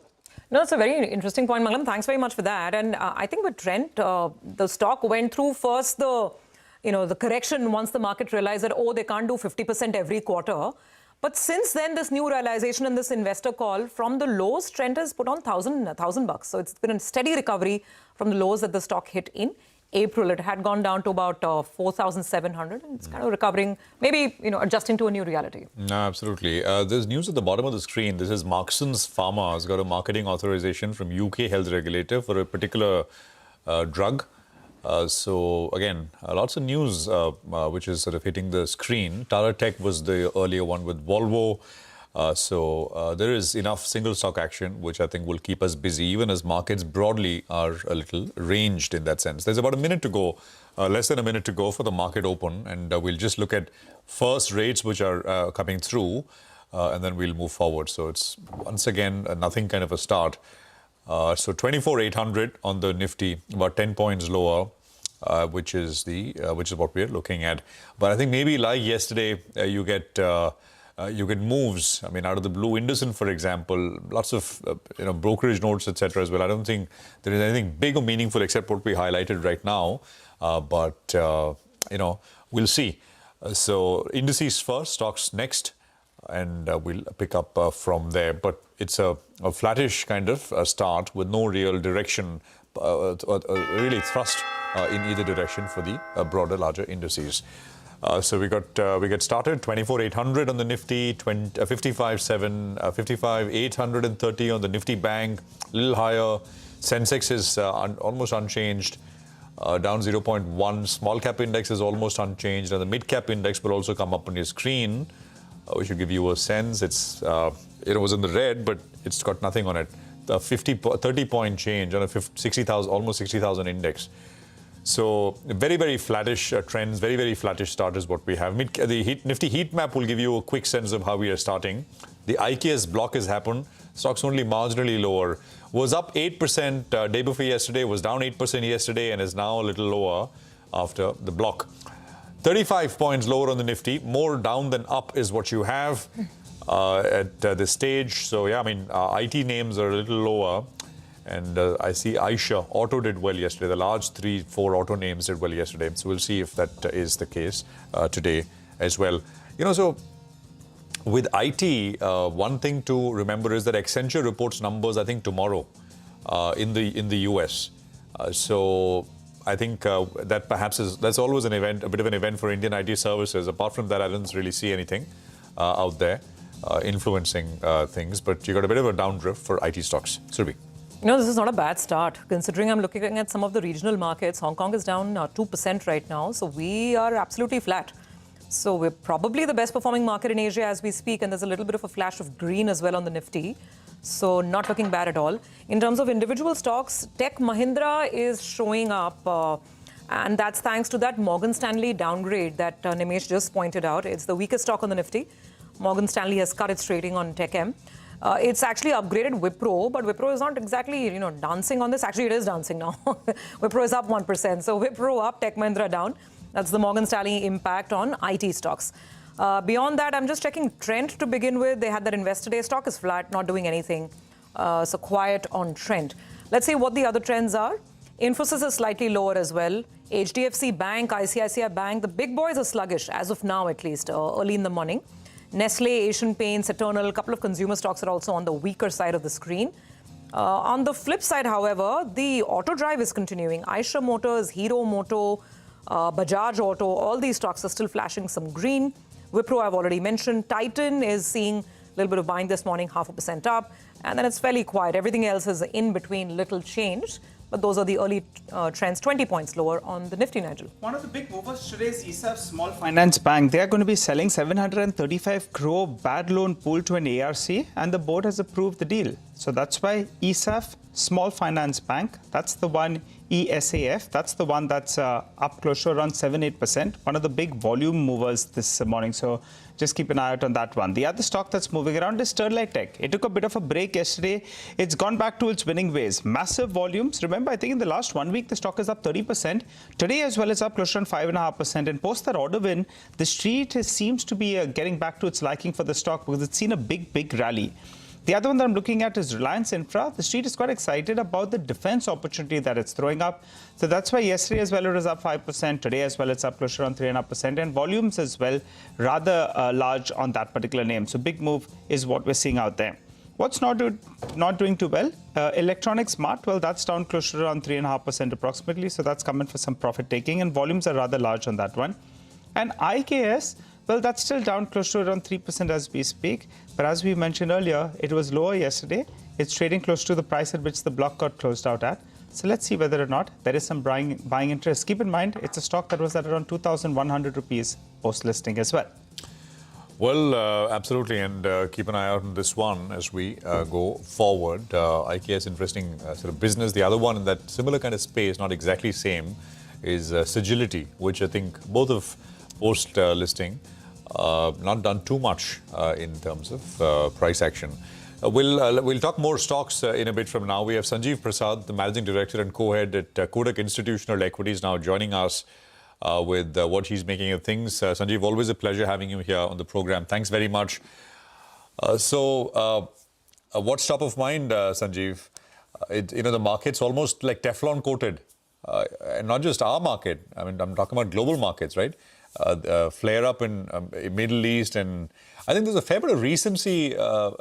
No, it's a very interesting point, Mangalam. Thanks very much for that. And I think with Trent, the stock went through first the correction once the market realized that, they can't do 50% every quarter. But since then, this new realization and this investor call from the lows, Trent has put on $1,000. So it's been a steady recovery from the lows that the stock hit in April. It had gone down to about 4,700, and it's kind of recovering, maybe adjusting to a new reality. No, absolutely. There's news at the bottom of the screen. This is Markson's Pharma has got a marketing authorization from UK health regulator for a particular drug. So again, lots of news which is sort of hitting the screen. Tata Tech was the earlier one with Volvo. So there is enough single stock action, which I think will keep us busy, even as markets broadly are a little ranged in that sense. There's about a minute to go, less than a minute to go for the market open. And we'll just look at first rates which are coming through, and then we'll move forward. So it's once again, nothing kind of a start. So 24,800 on the Nifty, about 10 points lower, which is what we're looking at. But I think maybe like yesterday, you get moves. I mean, out of the blue, Indices, for example, lots of brokerage notes, etc. as well. I don't think there is anything big or meaningful except what we highlighted right now. But we'll see. So indices first, stocks next, and we'll pick up from there. But it's a flattish kind of start with no real direction, really thrust in either direction for the broader, larger indices. So we get started 24,800 on the Nifty, 55,830 on the Nifty Bank, a little higher. Sensex is almost unchanged, down 0.1. Small cap index is almost unchanged, and the mid cap index will also come up on your screen. We should give you a sense. It's it was in the red, but it's got nothing on it. The 30 point change on a 60,000, almost 60,000 index. So very, very flattish trends, very, very flattish start is what we have. The Nifty heat map will give you a quick sense of how we are starting. The IKS block has happened. Stocks only marginally lower. Was up 8% day before yesterday, was down 8% yesterday, and is now a little lower after the block. 35 points lower on the Nifty. More down than up is what you have at this stage. So yeah, I mean, IT names are a little lower. And I see Aisha Auto did well yesterday. The large 3-4 auto names did well yesterday. So we'll see if that is the case today as well. So with IT, one thing to remember is that Accenture reports numbers, I think, tomorrow in the US. So I think that perhaps that's always an event, a bit of an event for Indian IT services. Apart from that, I didn't really see anything out there influencing things. But you got a bit of a downdrift for IT stocks. Surabhi. This is not a bad start, considering I'm looking at some of the regional markets. Hong Kong is down 2% right now, so we are absolutely flat. So we're probably the best performing market in Asia as we speak, and there's a little bit of a flash of green as well on the Nifty. So not looking bad at all. In terms of individual stocks, Tech Mahindra is showing up, and that's thanks to that Morgan Stanley downgrade that Nimesh just pointed out. It's the weakest stock on the Nifty. Morgan Stanley has cut its rating on Tech M. It's actually upgraded Wipro, but Wipro is not exactly, dancing on this. Actually, it is dancing now. Wipro is up 1%. So Wipro up, Tech Mahindra down. That's the Morgan Stanley impact on IT stocks. Beyond that, I'm just checking Trent to begin with. They had that investor day. Stock is flat, not doing anything. So quiet on Trent. Let's see what the other trends are. Infosys is slightly lower as well. HDFC Bank, ICICI Bank, the big boys are sluggish, as of now at least, early in the morning. Nestle, Asian Paints, Eternal, a couple of consumer stocks are also on the weaker side of the screen. On the flip side, however, the auto drive is continuing. Eicher Motors, Hero Moto, Bajaj Auto, all these stocks are still flashing some green. Wipro, I've already mentioned. Titan is seeing a little bit of buying this morning, 0.5% up. And then it's fairly quiet. Everything else is in between, little change. But those are the early trends, 20 points lower on the Nifty, Nigel. One of the big movers today is ESAF Small Finance Bank. They are going to be selling 735 crore bad loan pool to an ARC, and the board has approved the deal. So that's why ESAF Small Finance Bank, that's the one, ESAF, that's the one that's up close to around 7-8%. One of the big volume movers this morning. So just keep an eye out on that one. The other stock that's moving around is Sterlite Tech. It took a bit of a break yesterday. It's gone back to its winning ways. Massive volumes. Remember, I think in the last 1 week, the stock is up 30%. Today as well, it's up close to 5.5%. And post that order win, the street seems to be getting back to its liking for the stock because it's seen a big rally. The other one that I'm looking at is Reliance Infra. The street is quite excited about the defense opportunity that it's throwing up. So that's why yesterday as well it was up 5%. Today as well it's up close to around 3.5%. And volumes as well rather large on that particular name. So big move is what we're seeing out there. What's not doing too well? Electronics Smart, well, that's down close to around 3.5% approximately. So that's coming for some profit taking. And volumes are rather large on that one. And IKS, well, that's still down close to around 3% as we speak. But as we mentioned earlier, it was lower yesterday. It's trading close to the price at which the block got closed out at. So let's see whether or not there is some buying interest. Keep in mind, it's a stock that was at around 2,100 rupees post-listing as well. Well, absolutely. And keep an eye out on this one as we go forward. IKS, interesting sort of business. The other one in that similar kind of space, not exactly same, is Sagility, which I think both of post-listing not done too much in terms of price action. We'll talk more stocks in a bit from now. We have Sanjeev Prasad, the Managing Director and Co-Head at Kotak Institutional Equities, now joining us with what he's making of things. Sanjeev, always a pleasure having you here on the program. Thanks very much. So what's top of mind, Sanjeev? The market's almost like Teflon coated. And not just our market. I mean, I'm talking about global markets, right? Flare up in Middle East, and I think there's a fair bit of recency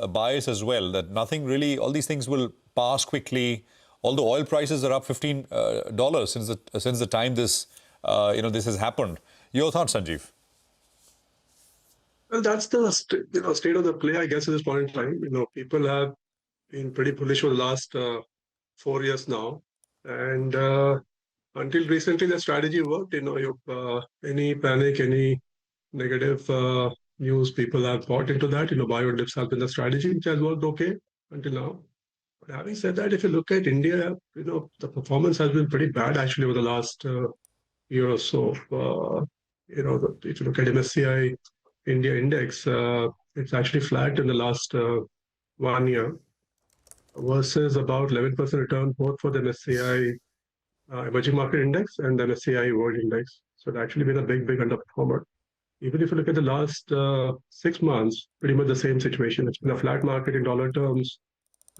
bias as well, that nothing really, all these things will pass quickly. All the oil prices are up $15 since the time this this has happened. Your thoughts, Sanjeev? Well, that's the state of the play, I guess, at this point in time. People have been pretty bullish for the last 4 years now, and until recently, the strategy worked. Any panic, any negative news, people have bought into that. Buy or dips have been the strategy, which has worked okay until now. But having said that, if you look at India, the performance has been pretty bad actually over the last year or so. If you look at MSCI India index, it's actually flat in the last 1 year versus about 11% return both for the MSCI Emerging Market Index and the MSCI World Index. So it's actually been a big underperformer. Even if you look at the last 6 months, pretty much the same situation. It's been a flat market in dollar terms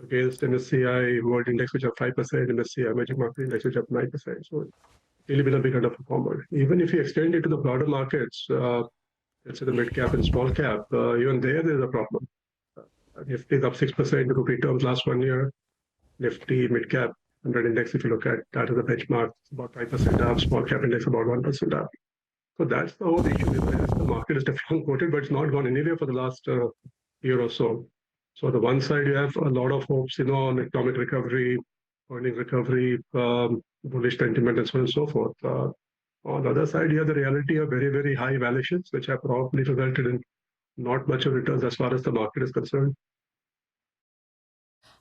against MSCI World Index, which are 5%, MSCI Emerging Market Index, which are 9%. So it's really been a big underperformer. Even if you extend it to the broader markets, let's say the mid cap and small cap, even there's a problem. Nifty is up 6% in rupee terms last 1 year. Nifty mid cap 100 index, if you look at that as a benchmark, it's about 5% up. Small cap index about 1% up. So that's the whole issue. The market is definitely quoted, but it's not gone anywhere for the last year or so. So on the one side, you have a lot of hopes, on economic recovery, earnings recovery, bullish sentiment, and so on and so forth. On the other side, you have the reality of very high valuations, which have probably resulted in not much of returns as far as the market is concerned.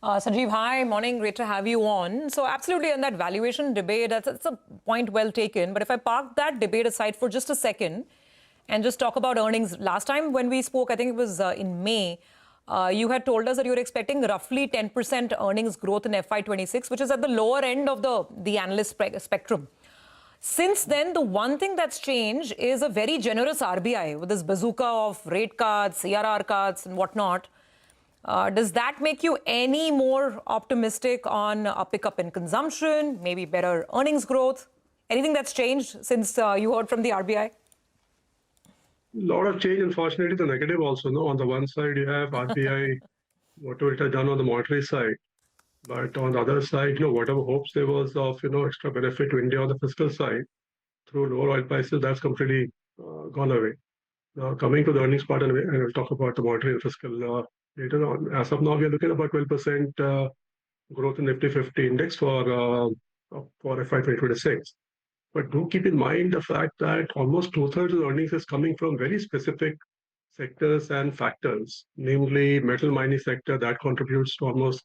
Sanjeev, hi, morning, great to have you on. So absolutely on that valuation debate, that's a point well taken. But if I park that debate aside for just a second and just talk about earnings. Last time when we spoke, I think it was in May, you had told us that you were expecting roughly 10% earnings growth in FY26, which is at the lower end of the analyst spectrum. Since then, the one thing that's changed is a very generous RBI with this bazooka of rate cuts, CRR cuts and whatnot. Does that make you any more optimistic on a pickup in consumption, maybe better earnings growth? Anything that's changed since you heard from the RBI? A lot of change, unfortunately, the negative also. No, on the one side, you have RBI, whatever it has done on the monetary side. But on the other side, whatever hopes there was of, extra benefit to India on the fiscal side through lower oil prices, that's completely gone away. Now, coming to the earnings part, and we'll talk about the monetary and fiscal later on. As of now, we are looking at about 12% growth in Nifty 50 index for for FY 2026. But do keep in mind the fact that almost two-thirds of the earnings is coming from very specific sectors and factors, namely metal mining sector that contributes to almost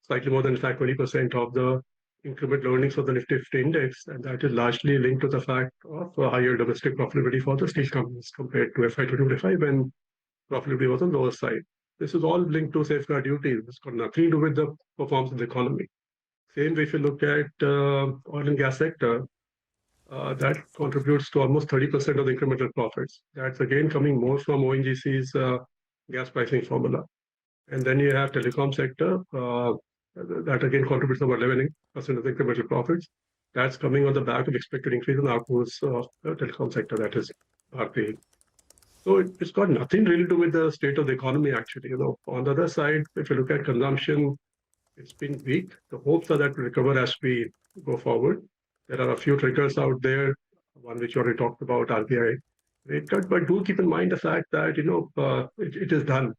slightly more than, in fact, 20% of the incremental earnings of the Nifty 50 index, and that is largely linked to the fact of higher domestic profitability for the steel companies compared to FY 2025 when profitability was on the lower side. This is all linked to safeguard duties. It's got nothing to do with the performance of the economy. Same way, if you look at oil and gas sector, that contributes to almost 30% of the incremental profits. That's again coming more from ONGC's gas pricing formula. And then you have telecom sector, that again contributes about 11% of the incremental profits. That's coming on the back of expected increase in outputs of the telecom sector, that is RP. So it's got nothing really to do with the state of the economy, actually. On the other side, if you look at consumption, it's been weak. The hopes are that will recover as we go forward. There are a few triggers out there, one which you already talked about, RBI rate cut. But do keep in mind the fact that it is done.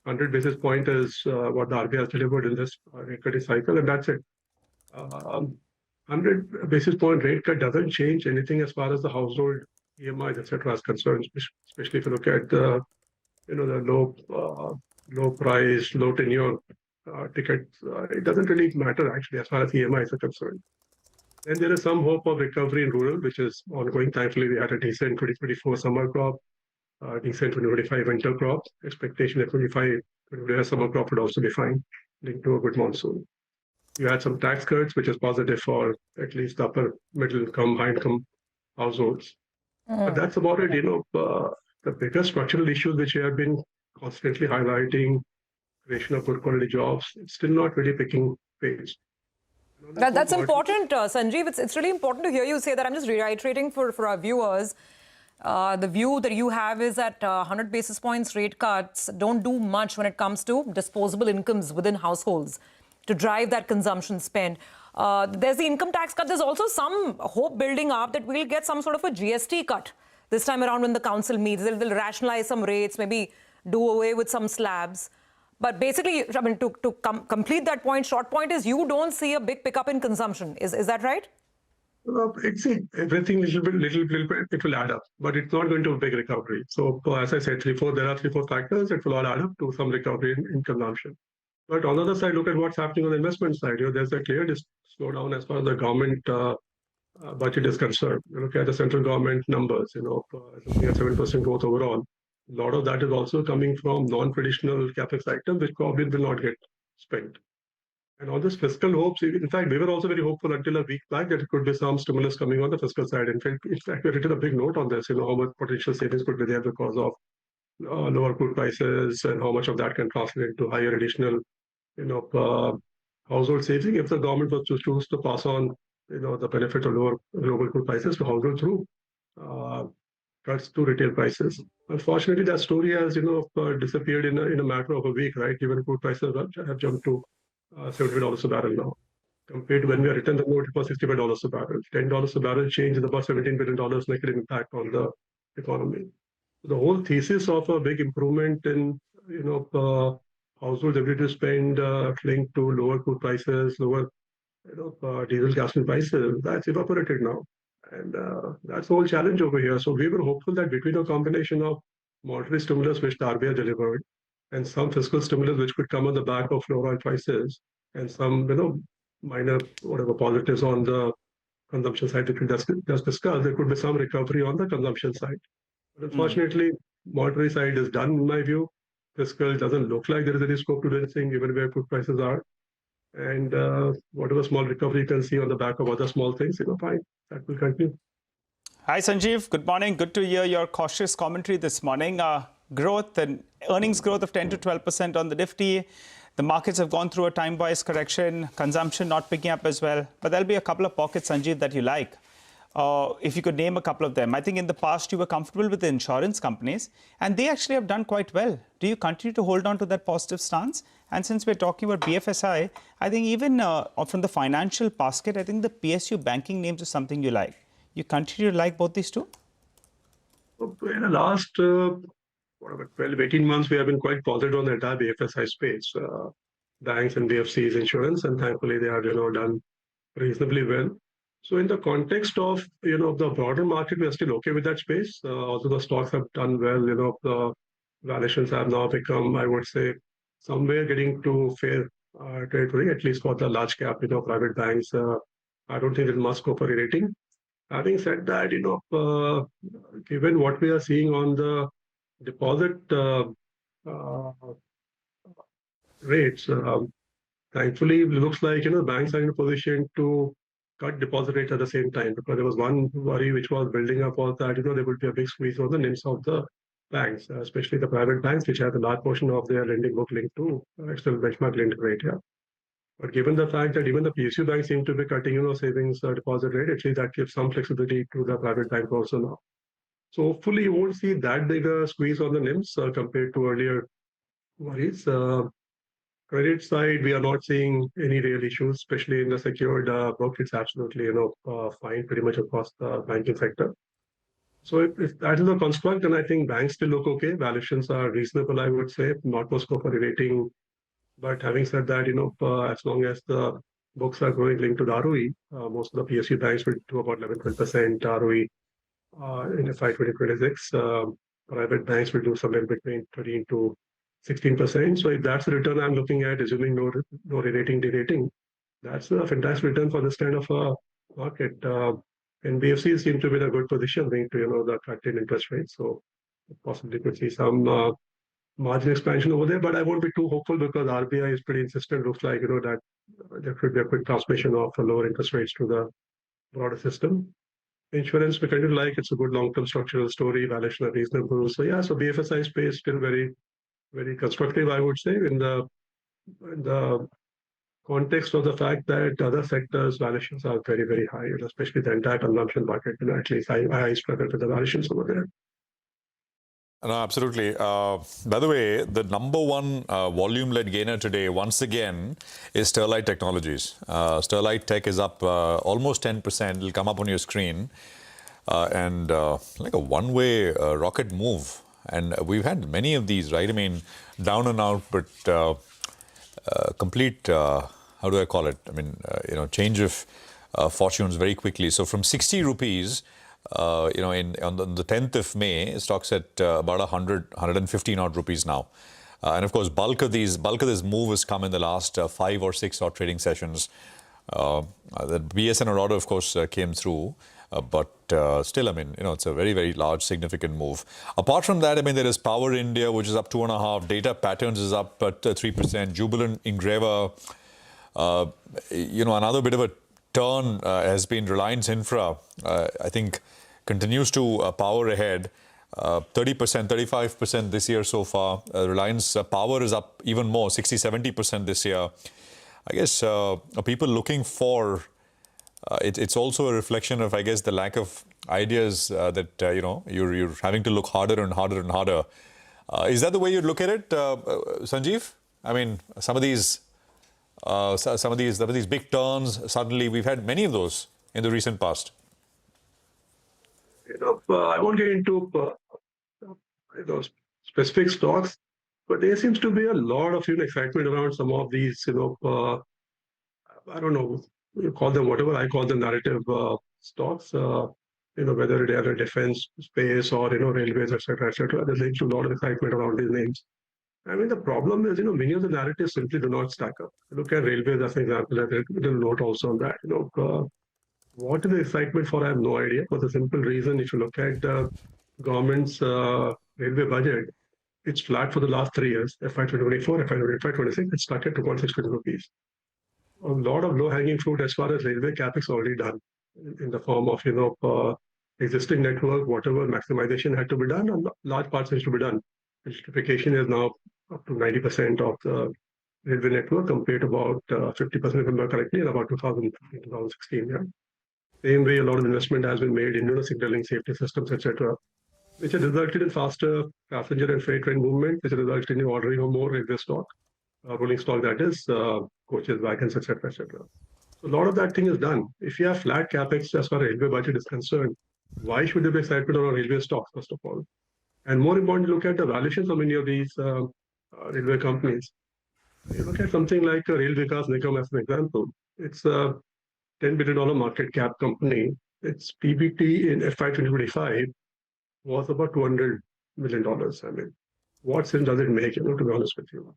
100 basis point is what the RBI has delivered in this rate cutting cycle, and that's it. 100 basis point rate cut doesn't change anything as far as the household EMIs, etc. is concerned, especially if you look at the low price, low tenure tickets. It doesn't really matter actually as far as EMIs are concerned. Then there is some hope of recovery in rural, which is ongoing. Thankfully, we had a decent 2024 summer crop, decent 2025 winter crop. Expectation that 2025 summer crop would also be fine, linked to a good monsoon. You had some tax cuts, which is positive for at least upper middle income, high income households. But that's about it. The bigger structural issues which we have been constantly highlighting, creation of good quality jobs, it's still not really picking pace. That's important, Sanjeev. It's really important to hear you say that. I'm just reiterating for our viewers. The view that you have is that 100 basis points rate cuts don't do much when it comes to disposable incomes within households to drive that consumption spend. There's the income tax cut. There's also some hope building up that we'll get some sort of a GST cut this time around when the council meets. They'll rationalize some rates, maybe do away with some slabs. But basically, I mean, to complete that point, short point is you don't see a big pickup in consumption. Is that right? Everything little bit, it will add up, but it's not going to a big recovery. So as I said, there are three, four factors that will all add up to some recovery in consumption. But on the other side, look at what's happening on the investment side. There's a clear slowdown as far as the government budget is concerned. You look at the central government numbers, looking at 7% growth overall. A lot of that is also coming from non-traditional capex items, which probably will not get spent. And all this fiscal hopes, in fact, we were also very hopeful until a week back that there could be some stimulus coming on the fiscal side. In fact, we written a big note on this, how much potential savings could be there because of lower crude prices and how much of that can translate into higher additional, household saving if the government was to choose to pass on, the benefit of lower global crude prices to household through cuts to retail prices. Unfortunately, that story has, disappeared in a matter of a week, right? Given crude prices have jumped to $70 a barrel now. Compared to when we written the note, it was $65 a barrel. $10 a barrel change is about $17 billion negative impact on the economy. The whole thesis of a big improvement in, households' ability to spend linked to lower crude prices, lower, diesel gasoline prices, that's evaporated now. And that's the whole challenge over here. So we were hopeful that between a combination of monetary stimulus, which the RBI delivered, and some fiscal stimulus, which could come on the back of lower oil prices, and some, minor, positives on the consumption side, which we just discussed, there could be some recovery on the consumption side. But unfortunately, monetary side is done, in my view. Fiscal doesn't look like there is any scope to do anything, given where crude prices are. And whatever small recovery you can see on the back of other small things, fine, that will continue. Hi, Sanjeev. Good morning. Good to hear your cautious commentary this morning. Growth and earnings growth of 10 to 12% on the Nifty. The markets have gone through a time-wise correction, consumption not picking up as well. But there'll be a couple of pockets, Sanjeev, that you like. If you could name a couple of them. I think in the past you were comfortable with the insurance companies, and they actually have done quite well. Do you continue to hold on to that positive stance? And since we're talking about BFSI, I think even from the financial basket, I think the PSU banking names is something you like. You continue to like both these two? In the last 12, 18 months, we have been quite positive on the entire BFSI space. Banks and BFCs, insurance, and thankfully they have done reasonably well. So in the context of, the broader market, we are still okay with that space. Also, the stocks have done well. The valuations have now become, I would say, somewhere getting to fair territory, at least for the large cap, private banks. I don't think there's much scope for re-rating. Having said that, given what we are seeing on the deposit uh, rates, thankfully, it looks like banks are in a position to cut deposit rates at the same time, because there was one worry which was building up was that there would be a big squeeze on the NIMs of the banks, especially the private banks, which have a large portion of their lending book linked to external benchmark linked rate. Yeah. But given the fact that even the PSU banks seem to be cutting, savings deposit rate, at least that gives some flexibility to the private bank also now. So hopefully you won't see that big a squeeze on the NIMs compared to earlier worries. Credit side, we are not seeing any real issues, especially in the secured book. It's absolutely, fine pretty much across the banking sector. So if that is a construct, then I think banks still look okay. Valuations are reasonable, I would say, not much scope for re-rating. But having said that, as long as the books are growing linked to the ROE, most of the PSU banks will do about 11-12% ROE in FY 2026. Private banks will do somewhere between 13 to 16%. So if that's the return I'm looking at, assuming no re-rating, de-rating, that's a fantastic return for this kind of a market. NBFCs seem to be in a good position linked to the attractive interest rates. So possibly could see some margin expansion over there, but I won't be too hopeful because RBI is pretty insistent. Looks like that there could be a quick transmission of lower interest rates to the broader system. Insurance, we kind of like it's a good long-term structural story. Valuation are reasonable. So yeah, so BFSI space still very, very constructive, I would say, in the context of the fact that other sectors' valuations are very, very high, especially the entire consumption market. At least I struggle with the valuations over there. No, absolutely. By the way, the number one volume-led gainer today, once again, is Sterlite Technologies. Sterlite Tech is up almost 10%. It'll come up on your screen. And like a one-way rocket move. And we've had many of these, right? I mean, down and out, but complete, how do I call it? I mean, change of fortunes very quickly. So from 60 rupees, on the 10th of May, stock's at about 115 odd rupees now. And of course, bulk of this move has come in the last 5 or 6 odd trading sessions. The BSNR order, of course, came through. But still, I mean, it's a very, very large, significant move. Apart from that, I mean, there is Power India, which is up 2.5%. Data Patterns is up at 3%. Jubilant Ingreva, another bit of a turn has been Reliance Infra. I think continues to power ahead. 30%, 35% this year so far. Reliance Power is up even more, 60-70% this year. I guess people looking for... it's also a reflection of, I guess, the lack of ideas that, you're having to look harder and harder and harder. Is that the way you'd look at it, Sanjeev? I mean, some of these big turns, suddenly we've had many of those in the recent past. I won't get into specific stocks, but there seems to be a lot of excitement around some of these, I don't know, you call them whatever, I call them narrative stocks, whether they are a defense space or, railways, etc., etc. There's a lot of excitement around these names. I mean, the problem is, many of the narratives simply do not stack up. Look at railways as an example. I did a note also on that. What is the excitement for? I have no idea. For the simple reason, if you look at the government's railway budget, it's flat for the last 3 years. FY 2024, FY 2025-26, it's stuck at 2.6 trillion rupees. A lot of low-hanging fruit as far as railway capex already done in the form of existing network, whatever maximization had to be done, and large parts has to be done. Electrification is now up to 90% of the railway network compared to about 50%, if I remember correctly, in about 2015, 2016. Yeah. Same way, a lot of investment has been made in signaling safety systems, etc., which has resulted in faster passenger and freight train movement, which has resulted in ordering of more railway stock, rolling stock, that is, coaches, wagons, etc., etc. So a lot of that thing is done. If you have flat capex as far as railway budget is concerned, why should there be excitement around railway stocks, first of all? And more importantly, look at the valuations of many of these railway companies. You look at something like Rail Vikas Nigam as an example. It's $10 billion market cap company. Its PBT in FY 2025 was about $200 million. I mean, what sense does it make, to be honest with you?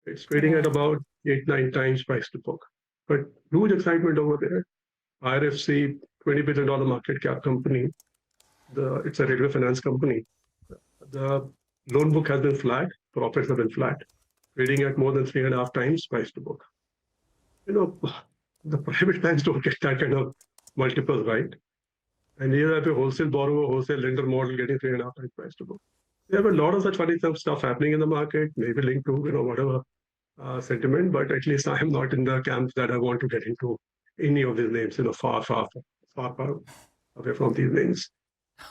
It's trading at about 8-9 times price to book. But huge excitement over there. IRFC, $20 billion market cap company. It's a regular finance company. The loan book has been flat. Profits have been flat. Trading at more than 3.5 times price to book. The private banks don't get that kind of multiples, right? And here have a wholesale borrower, wholesale lender model getting 3.5 times price to book. There have a lot of such funny stuff happening in the market, maybe linked to whatever sentiment, but at least I am not in the camps that I want to get into any of these names, far away from these names.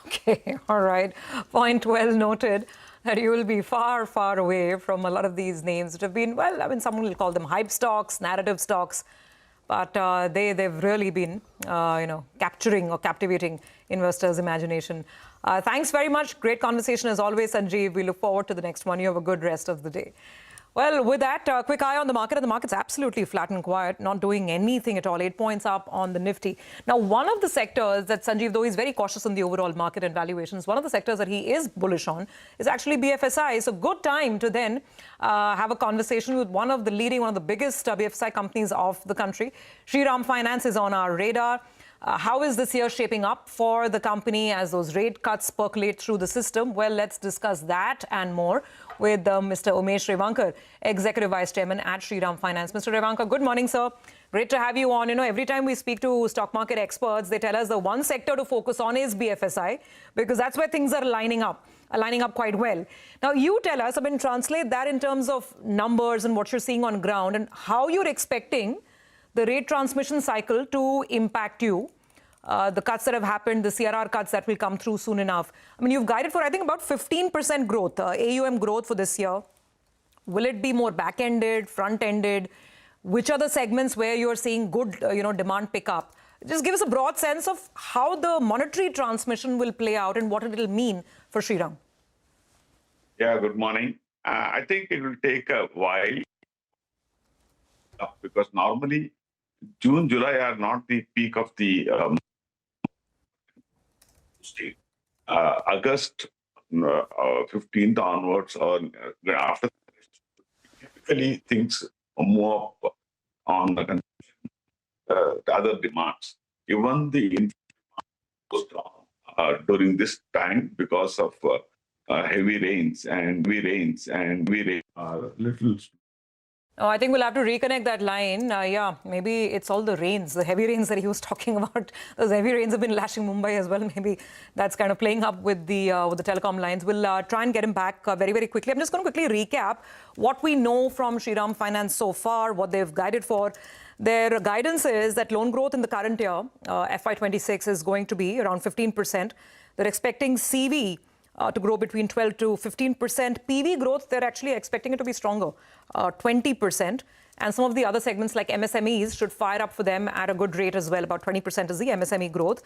Okay, all right. Point well noted that you will be far, far away from a lot of these names that have been, well, I mean, someone will call them hype stocks, narrative stocks, but they've really been, capturing or captivating investors' imagination. Thanks very much. Great conversation as always, Sanjeev. We look forward to the next one. You have a good rest of the day. Well, with that, quick eye on the market. And the market's absolutely flat and quiet, not doing anything at all. 8 points up on the Nifty. Now, one of the sectors that Sanjeev, though he's very cautious on the overall market and valuations, one of the sectors that he is bullish on is actually BFSI. So good time to then have a conversation with one of the biggest BFSI companies of the country. Shriram Finance is on our radar. How is this year shaping up for the company as those rate cuts percolate through the system? Well, let's discuss that and more with Mr. Umesh Revankar, Executive Vice Chairman at Shriram Finance. Mr. Revankar, good morning, sir. Great to have you on. Every time we speak to stock market experts, they tell us the one sector to focus on is BFSI because that's where things are lining up quite well. Now, you tell us, translate that in terms of numbers and what you're seeing on ground and how you're expecting the rate transmission cycle to impact you. The cuts that have happened, the CRR cuts that will come through soon enough. You've guided for, I think, about 15% growth, AUM growth for this year. Will it be more back-ended, front-ended? Which are the segments where you're seeing good, demand pick up? Just give us a broad sense of how the monetary transmission will play out and what it will mean for Shriram. Yeah, good morning. I think it will take a while because normally June, July are not the peak of the state. August 15th onwards or after, typically things move up on the other demands. Even the inflation goes down during this time because of heavy rains and we are little. Oh, I think we'll have to reconnect that line. Maybe it's all the rains, the heavy rains that he was talking about. Those heavy rains have been lashing Mumbai as well. Maybe that's kind of playing up with the telecom lines. We'll try and get him back very, very quickly. I'm just going to quickly recap what we know from Shriram Finance so far, what they've guided for. Their guidance is that loan growth in the current year, FY26, is going to be around 15%. They're expecting CV to grow between 12 to 15%. PV growth, they're actually expecting it to be stronger, 20%. And some of the other segments like MSMEs should fire up for them at a good rate as well. About 20% is the MSME growth.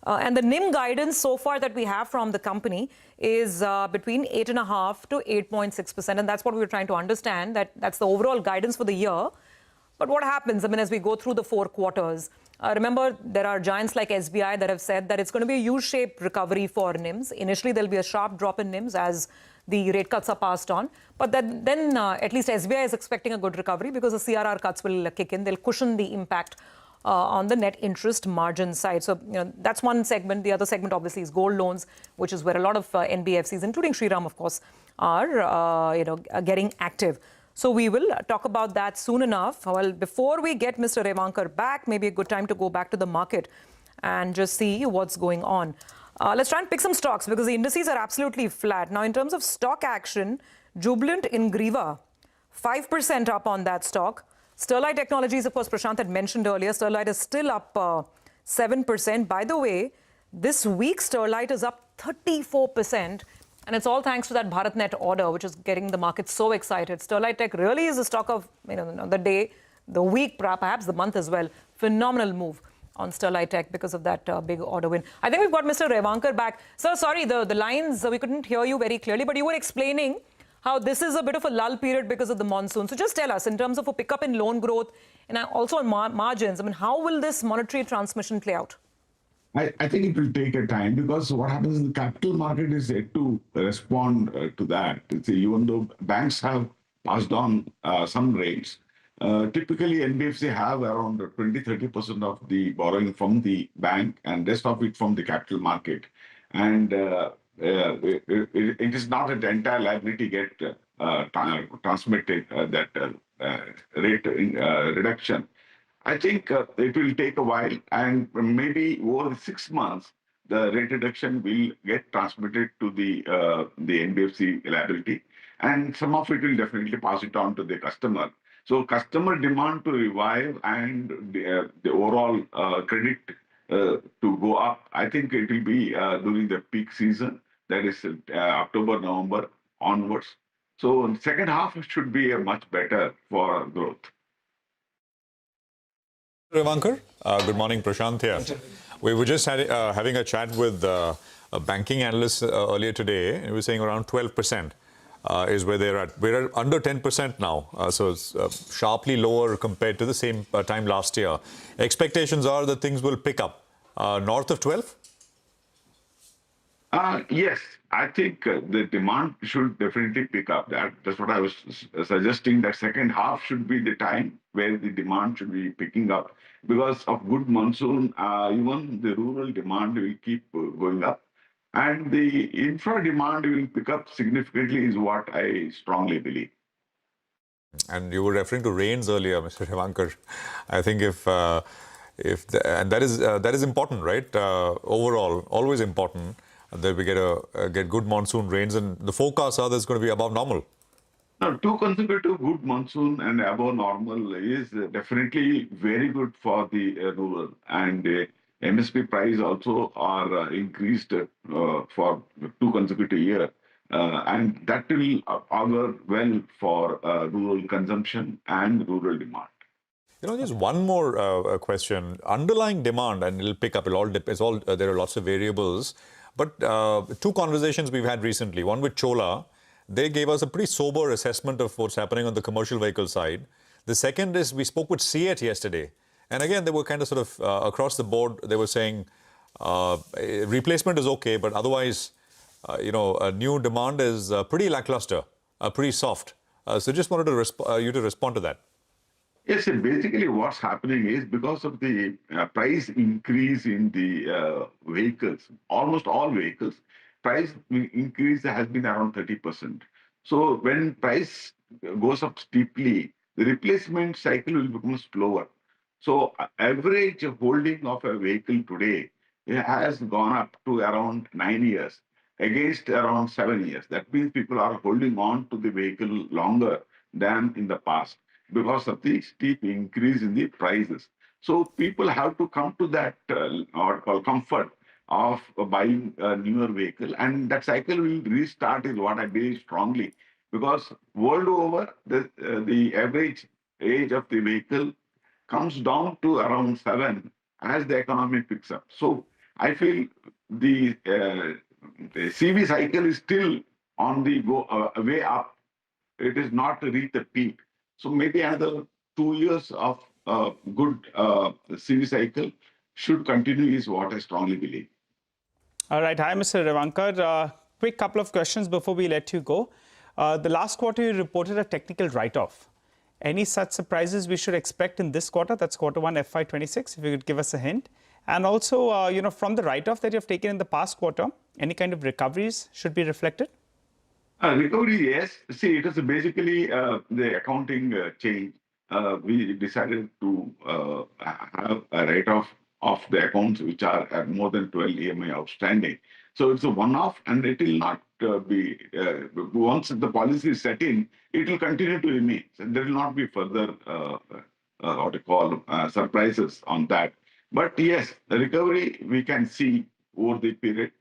And the NIM guidance so far that we have from the company is between 8.5 to 8.6%. And that's what we were trying to understand, that's the overall guidance for the year. But what happens, as we go through the 4 quarters? Remember, there are giants like SBI that have said that it's going to be a U-shaped recovery for NIMs. Initially, there'll be a sharp drop in NIMs as the rate cuts are passed on. But then at least SBI is expecting a good recovery because the CRR cuts will kick in. They'll cushion the impact on the net interest margin side. So, that's one segment. The other segment, obviously, is gold loans, which is where a lot of NBFCs, including Shriram, of course, are getting active. So we will talk about that soon enough. Well, before we get Mr. Revankar back, maybe a good time to go back to the market and just see what's going on. Let's try and pick some stocks because the indices are absolutely flat. Now, in terms of stock action, Jubilant in Griva, 5% up on that stock. Sterlite Technologies, of course, Prashant had mentioned earlier, Sterlite is still up 7%. By the way, this week, Sterlite is up 34%. And it's all thanks to that BharatNet order, which is getting the market so excited. Sterlite Tech really is a stock of the day, the week, perhaps the month as well. Phenomenal move on Sterlite Tech because of that big order win. I think we've got Mr. Revankar back. Sir, sorry, the lines, we couldn't hear you very clearly, but you were explaining how this is a bit of a lull period because of the monsoon. So just tell us, in terms of a pickup in loan growth and also on margins, I mean, how will this monetary transmission play out? I think it will take a time because what happens in the capital market is yet to respond to that. Even though banks have passed on some rates, typically NBFC have around 20-30% of the borrowing from the bank and rest of it from the capital market. And it is not an entire liability get transmitted that rate reduction. I think it will take a while, and maybe over 6 months, the rate reduction will get transmitted to the NBFC liability, and some of it will definitely pass it on to the customer. So customer demand to revive and the overall credit to go up, I think it will be during the peak season, that is October, November onwards. So the second half should be much better for growth. Revankar, good morning, Prashant here. We were just having a chat with a banking analyst earlier today, and he was saying around 12% is where they're at. We're at under 10% now, so it's sharply lower compared to the same time last year. Expectations are that things will pick up north of 12? Yes, I think the demand should definitely pick up. That's what I was suggesting, that second half should be the time where the demand should be picking up. Because of good monsoon, even the rural demand will keep going up. And the infra demand will pick up significantly is what I strongly believe. And you were referring to rains earlier, Mr. Revankar. I think and that is important, right? Overall, always important that we get good monsoon rains, and the forecasts are that it's going to be above normal. Now, 2 consecutive good monsoon and above normal is definitely very good for the rural, and MSP price also are increased for 2 consecutive years, and that will augur well for rural consumption and rural demand. Just one more question. Underlying demand, and it'll pick up. It all depends. There are lots of variables. But 2 conversations we've had recently, one with Chola, they gave us a pretty sober assessment of what's happening on the commercial vehicle side. The second is we spoke with CEAT yesterday. And again, they were kind of sort of across the board, they were saying replacement is okay, but otherwise, a new demand is pretty lackluster, pretty soft. So just wanted you to respond to that. Yes, basically what's happening is because of the price increase in the vehicles, almost all vehicles, price increase has been around 30%. So when price goes up steeply, the replacement cycle will become slower. So average holding of a vehicle today has gone up to around 9 years against around 7 years. That means people are holding on to the vehicle longer than in the past, because of the steep increase in the prices. So people have to come to that comfort of buying a newer vehicle, and that cycle will restart is what I believe strongly, because world over, the average age of the vehicle comes down to around 7 as the economy picks up. So I feel the CV cycle is still on the way up. It is not reached the peak. So maybe another 2 years of good CV cycle should continue is what I strongly believe. All right. Hi, Mr. Revankar. Quick couple of questions before we let you go. The last quarter, you reported a technical write-off. Any such surprises we should expect in this quarter? That's quarter 1 FY26, if you could give us a hint. And also, from the write-off that you've taken in the past quarter, any kind of recoveries should be reflected? Recovery, yes. See, it is basically the accounting change. We decided to have a write-off of the accounts which are at more than 12 EMI outstanding. So it's a one-off, and it will not be, once the policy is set in, it will continue to remain. So there will not be further, surprises on that. But yes, the recovery we can see over the period.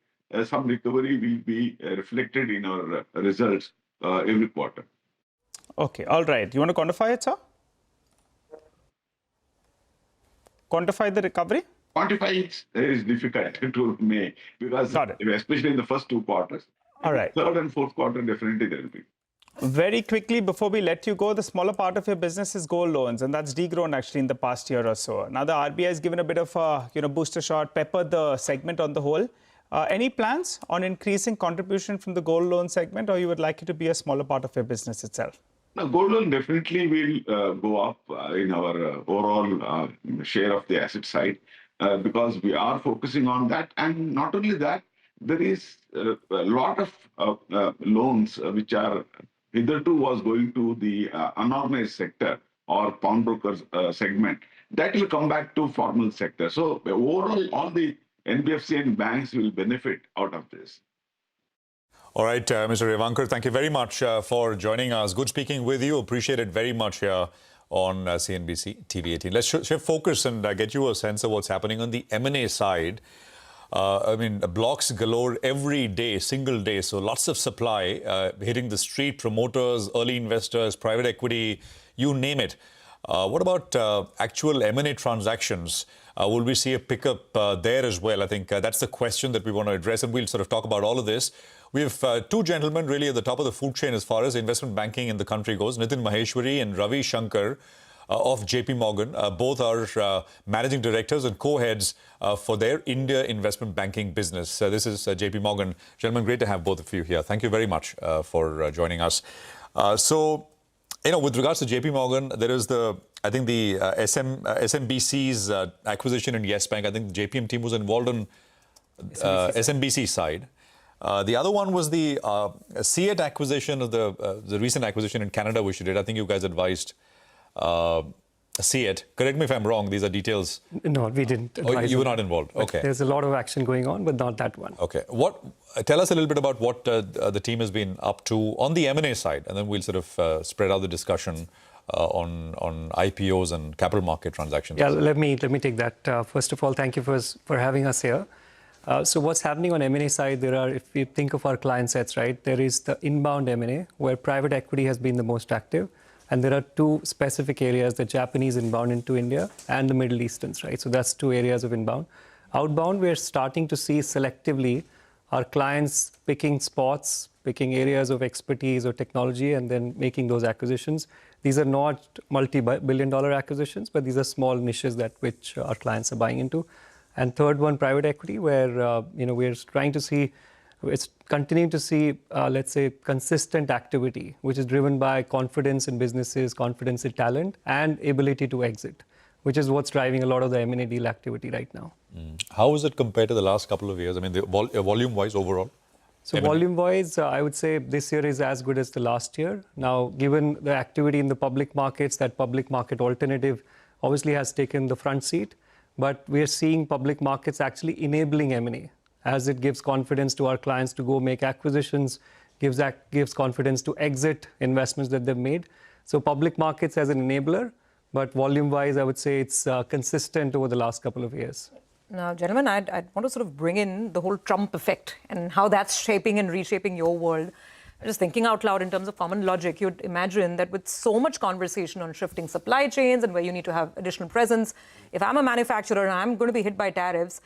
Some recovery will be reflected in our results every quarter. Okay, all right. You want to quantify it, sir? Quantify the recovery? Quantify it is difficult to make, because especially in the first 2 quarters. All right. Third and fourth quarter, definitely there will be. Very quickly, before we let you go, the smaller part of your business is gold loans, and that's degrown actually in the past year or so. Now, the RBI has given a bit of a booster shot, peppered the segment on the whole. Any plans on increasing contribution from the gold loan segment, or you would like it to be a smaller part of your business itself? Now, gold loan definitely will go up in our overall share of the asset side because we are focusing on that. And not only that, there is a lot of loans which are hitherto was going to the unorganized sector or pawnbrokers segment. That will come back to formal sector. So overall, all the NBFC and banks will benefit out of this. All right, Mr. Revankar, thank you very much for joining us. Good speaking with you. Appreciate it very much here on CNBC-TV18. Let's shift focus and get you a sense of what's happening on the M&A side. I mean, blocks galore every day, single day. So lots of supply hitting the street, promoters, early investors, private equity, you name it. What about actual M&A transactions? Will we see a pickup there as well? I think that's the question that we want to address, and we'll sort of talk about all of this. We have two gentlemen really at the top of the food chain as far as investment banking in the country goes, Nitin Maheshwari and Ravi Shankar of JP Morgan. Both are managing directors and co-heads for their India investment banking business. This is JP Morgan. Gentlemen, great to have both of you here. Thank you very much for joining us. So, with regards to JP Morgan, there is I think the SMBC's acquisition in Yes Bank. I think the JPM team was involved on SMBC side. The other one was the CEAT acquisition of the recent acquisition in Canada, which you did. I think you guys advised CEAT. Correct me if I'm wrong. These are details. No, we didn't advise. Oh, you were not involved. Okay. There's a lot of action going on, but not that one. Okay. Tell us a little bit about what the team has been up to on the M&A side, and then we'll sort of spread out the discussion on IPOs and capital market transactions. Yeah, let me take that. First of all, thank you for having us here. So what's happening on M&A side, if you think of our client sets, right, there is the inbound M&A where private equity has been the most active. And there are two specific areas, the Japanese inbound into India and the Middle Easterns, right? So that's two areas of inbound. Outbound, we're starting to see selectively our clients picking spots, picking areas of expertise or technology, and then making those acquisitions. These are not multi-billion-dollar acquisitions, but these are small niches which our clients are buying into. And third one, private equity, where we're trying to see, it's continuing to see, let's say, consistent activity, which is driven by confidence in businesses, confidence in talent, and ability to exit, which is what's driving a lot of the M&A deal activity right now. How is it compared to the last couple of years? I mean, volume-wise overall? So volume-wise, I would say this year is as good as the last year. Now, given the activity in the public markets, that public market alternative obviously has taken the front seat. But we're seeing public markets actually enabling M&A as it gives confidence to our clients to go make acquisitions, gives confidence to exit investments that they've made. So public markets as an enabler, but volume-wise, I would say it's consistent over the last couple of years. Now, gentlemen, I'd want to sort of bring in the whole Trump effect and how that's shaping and reshaping your world. Just thinking out loud in terms of common logic, you'd imagine that with so much conversation on shifting supply chains and where you need to have additional presence, if I'm a manufacturer and I'm going to be hit by tariffs,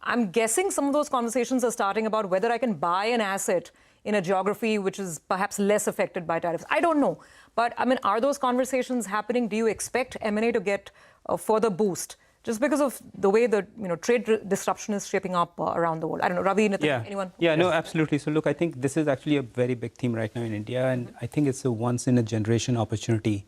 I'm guessing some of those conversations are starting about whether I can buy an asset in a geography which is perhaps less affected by tariffs. I don't know. But, I mean, are those conversations happening? Do you expect M&A to get a further boost just because of the way the trade disruption is shaping up around the world? I don't know, Ravi, Nitin, anyone? Yeah, no, absolutely. So look, I think this is actually a very big theme right now in India, and I think it's a once-in-a-generation opportunity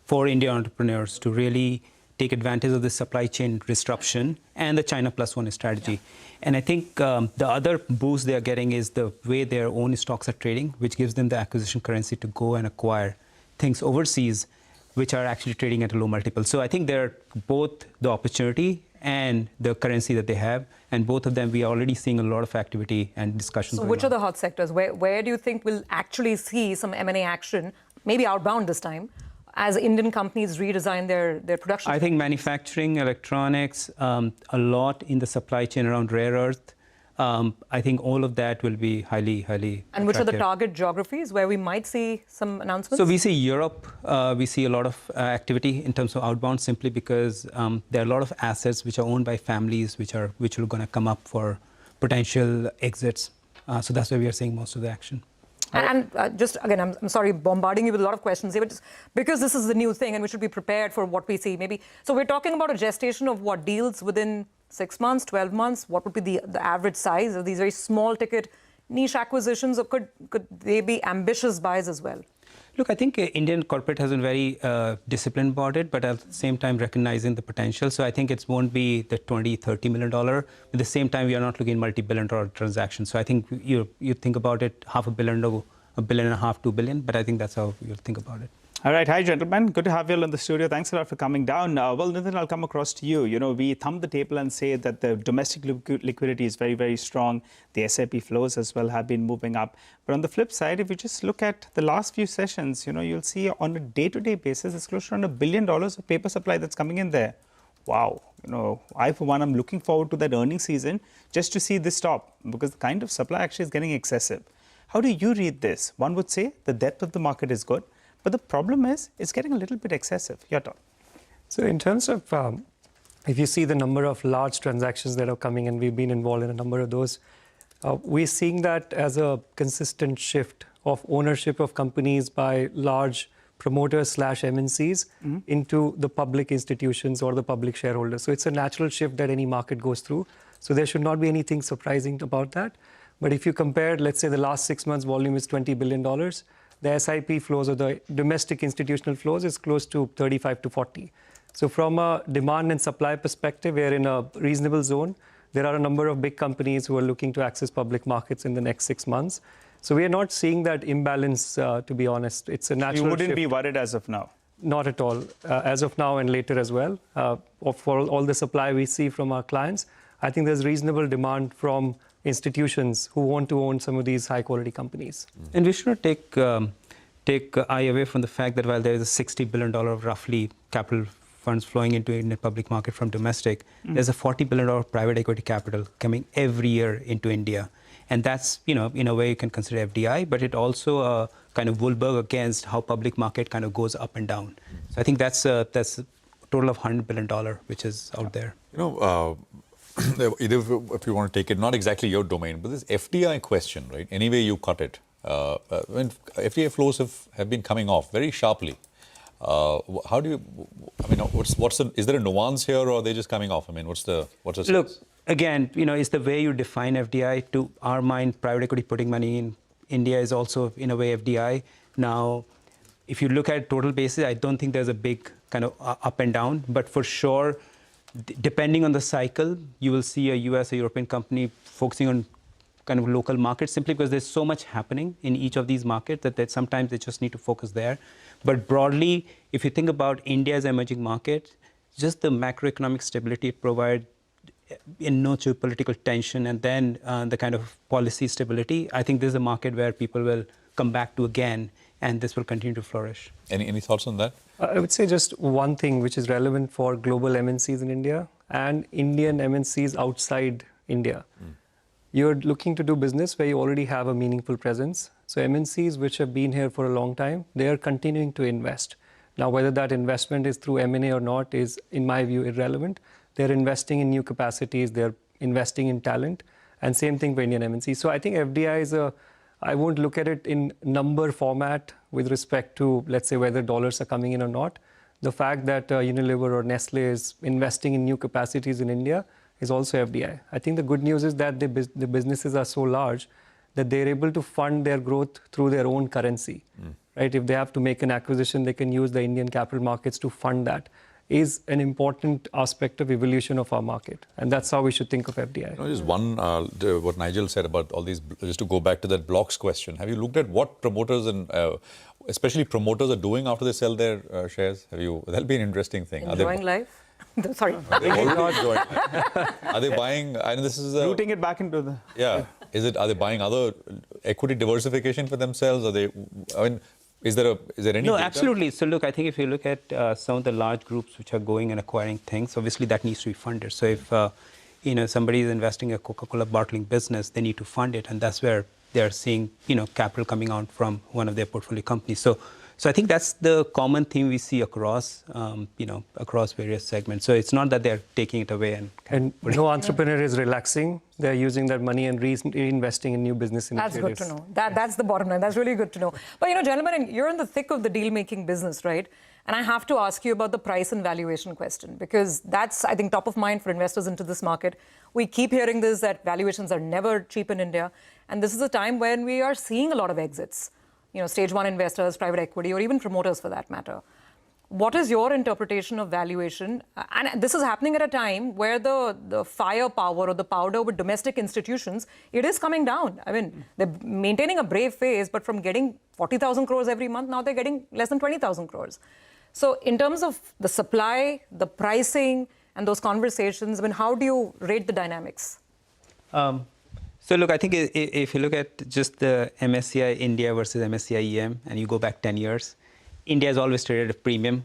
for Indian entrepreneurs to really take advantage of the supply chain disruption and the China Plus One strategy. Yeah. And I think the other boost they're getting is the way their own stocks are trading, which gives them the acquisition currency to go and acquire things overseas, which are actually trading at a low multiple. So I think they're both the opportunity and the currency that they have, and both of them we are already seeing a lot of activity and discussions. So which are the hot sectors? Where do you think we'll actually see some M&A action, maybe outbound this time, as Indian companies redesign their production? I think manufacturing, electronics, a lot in the supply chain around rare earth. I think all of that will be highly And which attractive. are the target geographies where we might see some announcements? So we see Europe, we see a lot of activity in terms of outbound, simply because there are a lot of assets which are owned by families which are going to come up for potential exits. So that's where we are seeing most of the action. And just again, I'm sorry, bombarding you with a lot of questions here, but just because this is the new thing and we should be prepared for what we see, maybe. So we're talking about a gestation of what deals within 6 months, 12 months. What would be the average size of these very small ticket niche acquisitions, or could they be ambitious buys as well? Look, I think Indian corporate has been very disciplined about it, but at the same time recognizing the potential. So I think it won't be the $20, $30 million. At the same time, we are not looking at multi-billion-dollar transactions. So I think you think about it, $500 million to $1.5 billion, $2 billion. But I think that's how you think about it. All right. Hi, gentlemen. Good to have you all in the studio. Thanks a lot for coming down. Well, Nitin, I'll come across to you. You know, we thumb the table and say that the domestic liquidity is very, very strong. The SIP flows as well have been moving up. But on the flip side, if you just look at the last few sessions, you know, you'll see on a day-to-day basis, it's close to around $1 billion of paper supply that's coming in there. Wow. You know, I, for one, I'm looking forward to that earnings season just to see this stop, because the kind of supply actually is getting excessive. How do you read this? One would say the depth of the market is good, but the problem is it's getting a little bit excessive. Your turn. So in terms of, if you see the number of large transactions that are coming, and we've been involved in a number of those, we're seeing that as a consistent shift of ownership of companies by large promoters / MNCs into the public institutions or the public shareholders. So it's a natural shift that any market goes through. So there should not be anything surprising about that. But if you compare, let's say the last 6 months volume is $20 billion, the SIP flows or the domestic institutional flows is close to 35 to 40. So from a demand and supply perspective, we're in a reasonable zone. There are a number of big companies who are looking to access public markets in the next 6 months. So we are not seeing that imbalance, to be honest. It's a natural You wouldn't shift. be worried as of now? Not at all. As of now and later as well. For all the supply we see from our clients, I think there's reasonable demand from institutions who want to own some of these high-quality companies. And we should not take eye away from the fact that while there is a $60 billion roughly capital funds flowing into Indian public market from domestic, there's a $40 billion private equity capital coming every year into India. And that's, you know, in a way you can consider FDI, but it also kind of bulwark against how public market kind of goes up and down. So I think that's a total of $100 billion, which is out there. You know, either if you want to take it, not exactly your domain, but this FDI question, right? Anyway you cut it. When FDI flows have been coming off very sharply. How do you, I mean, is there a nuance here, or are they just coming off? I mean, what's the sense? Look, again, you know, it's the way you define FDI. To our mind, private equity putting money in India is also, in a way, FDI. Now, if you look at total basis, I don't think there's a big kind of up and down, but for sure, depending on the cycle, you will see a US or European company focusing on kind of local markets, simply because there's so much happening in each of these markets that sometimes they just need to focus there. But broadly, if you think about India's emerging market, just the macroeconomic stability it provides in no geopolitical tension, and then the kind of policy stability, I think this is a market where people will come back to again, and this will continue to flourish. Any thoughts on that? I would say just one thing which is relevant for global MNCs in India and Indian MNCs outside India. You're looking to do business where you already have a meaningful presence. So MNCs which have been here for a long time, they are continuing to invest. Now, whether that investment is through M&A or not is, in my view, irrelevant. They're investing in new capacities, they're investing in talent, and same thing for Indian MNCs. So I think FDI is I won't look at it in number format with respect to, let's say, whether dollars are coming in or not. The fact that Unilever or Nestle is investing in new capacities in India is also FDI. I think the good news is that the businesses are so large that they're able to fund their growth through their own currency. Right? If they have to make an acquisition, they can use the Indian capital markets to fund that. Is an important aspect of evolution of our market. And that's how we should think of FDI. You know, just one, what Nigel said about all these, just to go back to that blocks question. Have you looked at what promoters and especially promoters are doing after they sell their shares? That'll be an interesting thing. Enjoying life? Sorry. Are they already enjoying life? Are they buying, I know this is rooting it back into the... Yeah. Are they buying other equity diversification for themselves? Are they, I mean, is there any No, data? absolutely. So look, I think if you look at some of the large groups which are going and acquiring things, obviously that needs to be funded. So if somebody is investing in a Coca-Cola bottling business, they need to fund it, and that's where they are seeing capital coming out from one of their portfolio companies. So So I think that's the common theme we see across, across various segments. So it's not that they're taking it away and no entrepreneur is relaxing. They're using that money and reinvesting in new business initiatives. That's good to know. That's the bottom line. That's really good to know. But, gentlemen, you're in the thick of the deal-making business, right? And I have to ask you about the price and valuation question, because that's, I think, top of mind for investors into this market. We keep hearing this, that valuations are never cheap in India. And this is a time when we are seeing a lot of exits. Stage one investors, private equity, or even promoters for that matter. What is your interpretation of valuation? And this is happening at a time where the firepower or the powder with domestic institutions, it is coming down. I mean, they're maintaining a brave face, but from getting 40,000 crores every month, now they're getting less than 20,000 crores. So in terms of the supply, the pricing, and those conversations, I mean, how do you rate the dynamics? So look, I think if you look at just the MSCI India versus MSCI EM, and you go back 10 years, India has always traded at a premium,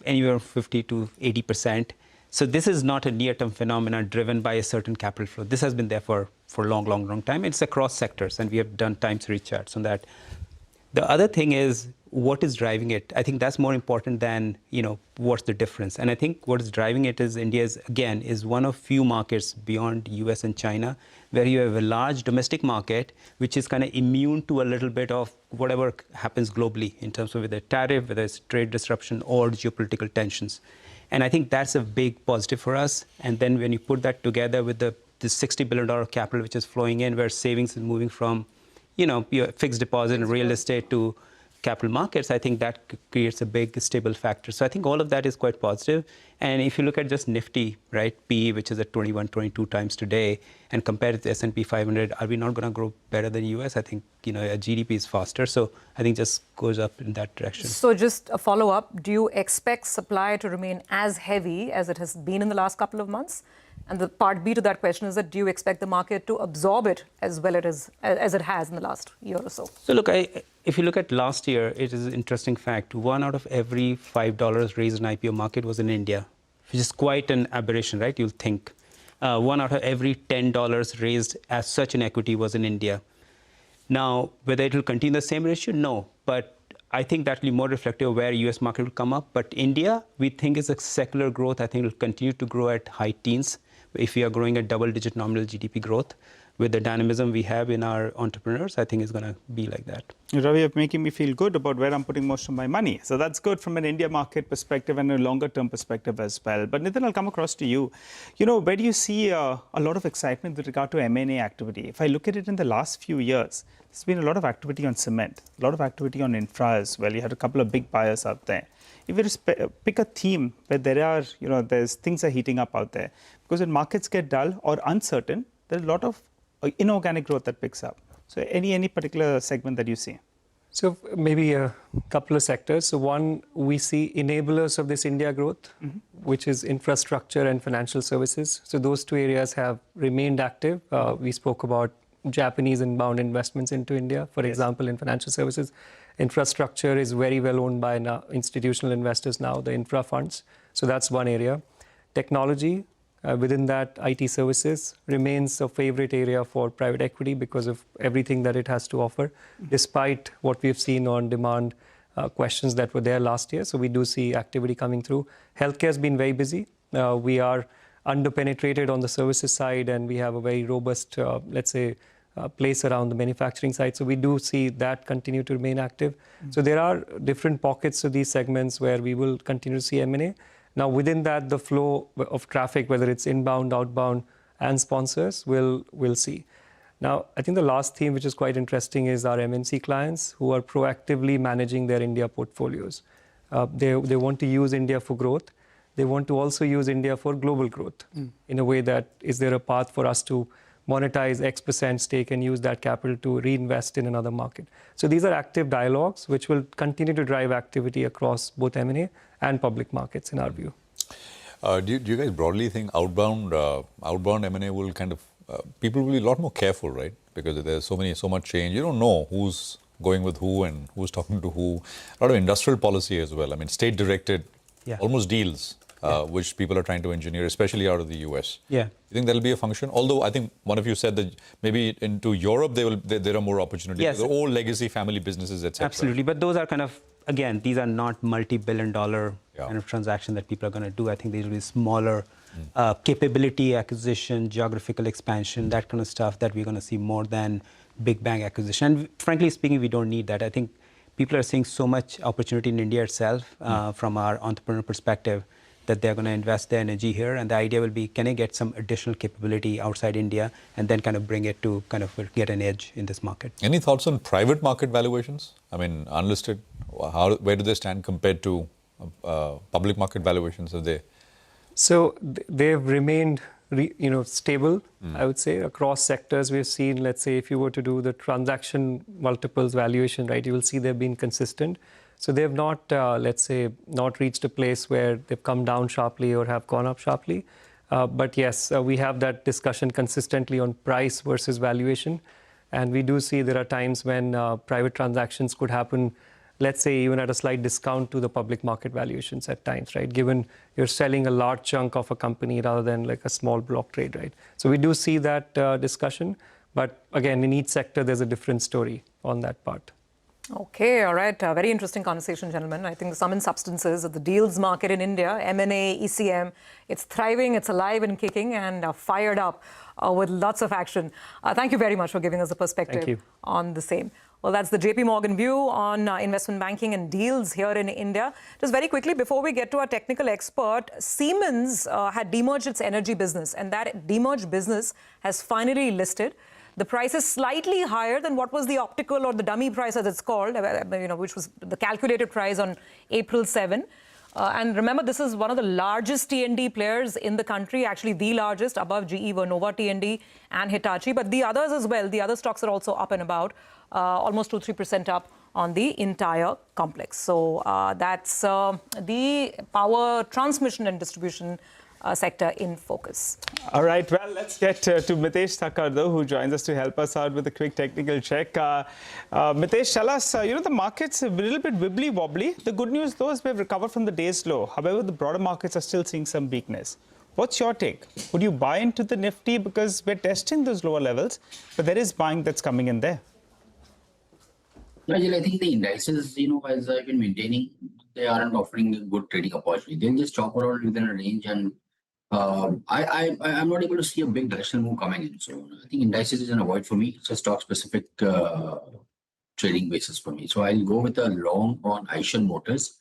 anywhere from 50 to 80%. So this is not a near-term phenomenon driven by a certain capital flow. This has been there for a long time. It's across sectors, and we have done time series charts on that. The other thing is, what is driving it? I think that's more important than, what's the difference. And I think what is driving it is India is one of few markets beyond US and China where you have a large domestic market, which is kind of immune to a little bit of whatever happens globally in terms of whether tariff, whether it's trade disruption or geopolitical tensions. And I think that's a big positive for us. And then when you put that together with the $60 billion capital which is flowing in, where savings is moving from, your fixed deposit and real estate to capital markets, I think that creates a big stable factor. So I think all of that is quite positive. And if you look at just Nifty, right, PE, which is at 21, 22 times today, and compare it to S&P 500, are we not going to grow better than US? I think, a GDP is faster. So I think just goes up in that direction. So just a follow-up, do you expect supply to remain as heavy as it has been in the last couple of months? And the part B to that question is that do you expect the market to absorb it as well as it has in the last year or so? So look, if you look at last year, it is an interesting fact. 1 out of every $5 raised in IPO market was in India, which is quite an aberration, right? You'll think. 1 out of every $10 raised as such an equity was in India. Now, whether it will continue the same ratio, no. But I think that will be more reflective of where US market will come up. But India, we think is a secular growth. I think it will continue to grow at high teens. If we are growing at double-digit nominal GDP growth, with the dynamism we have in our entrepreneurs, I think it's going to be like that. Ravi, you're making me feel good about where I'm putting most of my money. So that's good from an India market perspective and a longer-term perspective as well. But Nitin, I'll come across to you. Where do you see a lot of excitement with regard to M&A activity? If I look at it in the last few years, there's been a lot of activity on cement, a lot of activity on infra as well. You had a couple of big buyers out there. If you pick a theme where there are, there's things are heating up out there, because when markets get dull or uncertain, there's a lot of inorganic growth that picks up. So any particular segment that you see? So maybe a couple of sectors. So one, we see enablers of this India growth, which is infrastructure and financial services. So those two areas have remained active. We spoke about Japanese inbound investments into India, for example, in financial services. Infrastructure is very well owned by institutional investors now, the infra funds. So that's one area. Technology, within that, IT services remains a favorite area for private equity because of everything that it has to offer, despite what we've seen on demand questions that were there last year. So we do see activity coming through. Healthcare has been very busy. We are underpenetrated on the services side, and we have a very robust, place around the manufacturing side. So we do see that continue to remain active. So there are different pockets of these segments where we will continue to see M&A. Now, within that, the flow of traffic, whether it's inbound, outbound, and sponsors, we'll see. Now, I think the last theme, which is quite interesting, is our MNC clients who are proactively managing their India portfolios. They want to use India for growth. They want to also use India for global growth in a way that, is there a path for us to monetize X% stake and use that capital to reinvest in another market? So these are active dialogues which will continue to drive activity across both M&A and public markets in our view. Do you guys broadly think outbound M&A will kind of, people will be a lot more careful, right? Because there's so much change. You don't know who's going with who and who's talking to who. A lot of industrial policy as well. I mean, state-directed, almost deals. which people are trying to engineer, especially out of the US. Yeah. You think that'll be a function? Although I think one of you said that maybe into Europe there are more opportunities. Yes. The old legacy family businesses, etc. Absolutely, but those are kind of, again, these are not multi-billion-dollar kind of transaction that people are going to do. I think these will be smaller capability acquisition, geographical expansion, that kind of stuff that we're going to see more than big bang acquisition. And frankly speaking, we don't need that. I think people are seeing so much opportunity in India itself from our entrepreneur perspective that they're going to invest their energy here. And the idea will be, can I get some additional capability outside India and then kind of bring it to kind of get an edge in this market? Any thoughts on private market valuations? I mean, unlisted, where do they stand compared to public market valuations? Are they? So they've remained, stable, I would say, across sectors. We've seen, let's say, if you were to do the transaction multiples valuation, right, you will see they've been consistent. So they have not, let's say, not reached a place where they've come down sharply or have gone up sharply. But yes, we have that discussion consistently on price versus valuation. And we do see there are times when private transactions could happen, let's say, even at a slight discount to the public market valuations at times, right? Given you're selling a large chunk of a company rather than like a small block trade, right? So we do see that discussion. But again, in each sector, there's a different story on that part. Okay, all right. Very interesting conversation, gentlemen. I think the sum and substance is that the deals market in India, M&A, ECM, it's thriving, it's alive and kicking and fired up with lots of action. Thank you very much for giving us a perspective on the same. Well, that's the JP Morgan view on investment banking and deals here in India. Just very quickly, before we get to our technical expert, Siemens had demerged its energy business, and that demerged business has finally listed. The price is slightly higher than what was the optical or the dummy price, as it's called, which was the calculated price on April 7. And remember, this is one of the largest T&D players in the country, actually the largest, above GE, Vernova T&D and Hitachi. But the others as well, the other stocks are also up and about, almost 2-3% up on the entire complex. So that's the power transmission and distribution sector in focus. All right, well, let's get to Mitesh Thakkar, though, who joins us to help us out with a quick technical check. Mitesh, tell us, the market's a little bit wibbly-wobbly. The good news, though, is we've recovered from the day's low. However, the broader markets are still seeing some weakness. What's your take? Would you buy into the Nifty? Because we're testing those lower levels, but there is buying that's coming in there. Nigel, I think the indices, as I've been maintaining, they aren't offering a good trading opportunity. They'll just chop around within a range, and I'm not able to see a big directional move coming in. So I think indices is an avoid for me. It's a stock-specific trading basis for me. So I'll go with a long on Eicher Motors.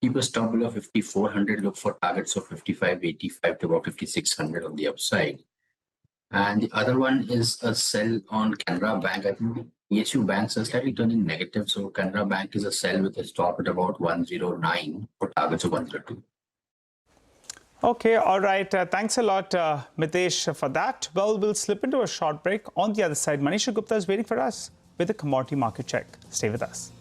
Keep a stop below 5,400. Look for targets of 5,585 to about 5,600 on the upside. And the other one is a sell on Canara Bank. I think PSU banks are slightly turning negative. So Canara Bank is a sell with a stop at about 109 for targets of 102. Okay, all right. Thanks a lot, Mitesh, for that. Well, we'll slip into a short break. On the other side, Manisha Gupta is waiting for us with a commodity market check. Stay with us.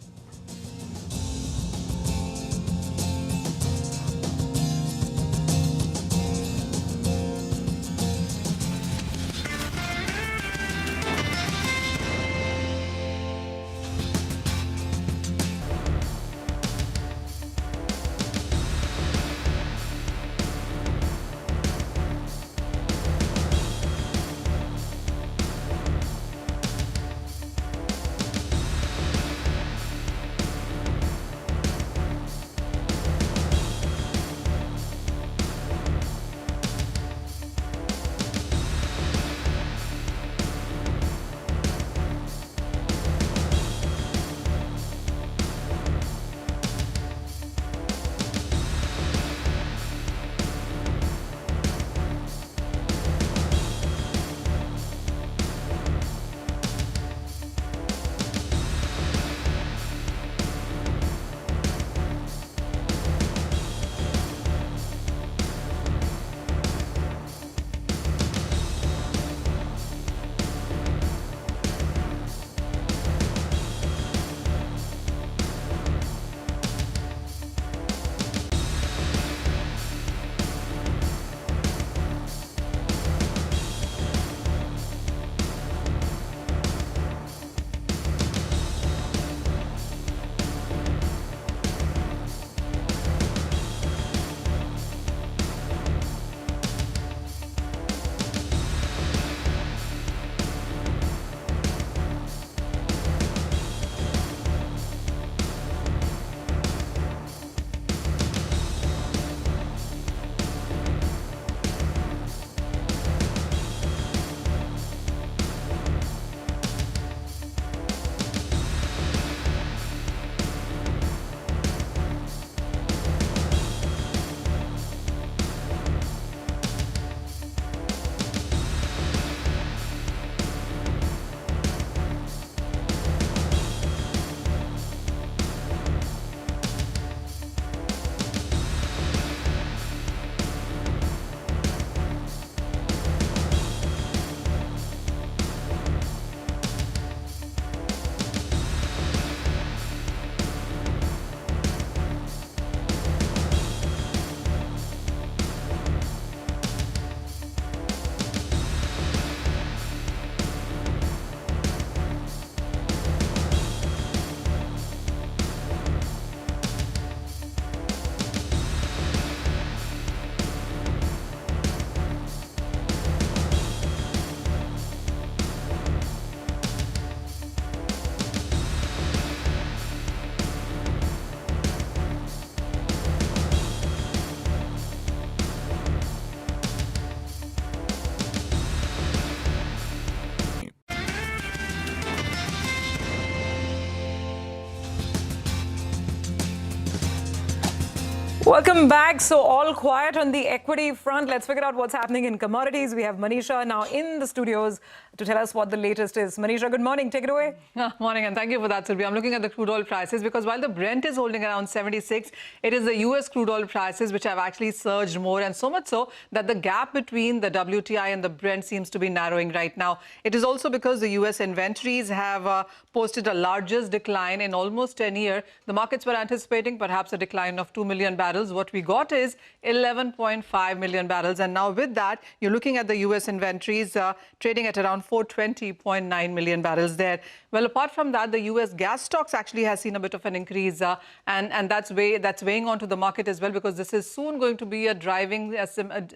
Welcome back. So all quiet on the equity front. Let's figure out what's happening in commodities. We have Manisha now in the studios to tell us what the latest is. Manisha, good morning. Take it away. Morning, and thank you for that, Sylvia. I'm looking at the crude oil prices because while the Brent is holding around 76, it is the US crude oil prices which have actually surged more, and so much so that the gap between the WTI and the Brent seems to be narrowing right now. It is also because the US inventories have posted the largest decline in almost 10 years. The markets were anticipating perhaps a decline of 2 million barrels. What we got is 11.5 million barrels. And now with that, you're looking at the US inventories trading at around 420.9 million barrels there. Well, apart from that, the US gas stocks actually has seen a bit of an increase, and that's weighing onto the market as well, because this is soon going to be a driving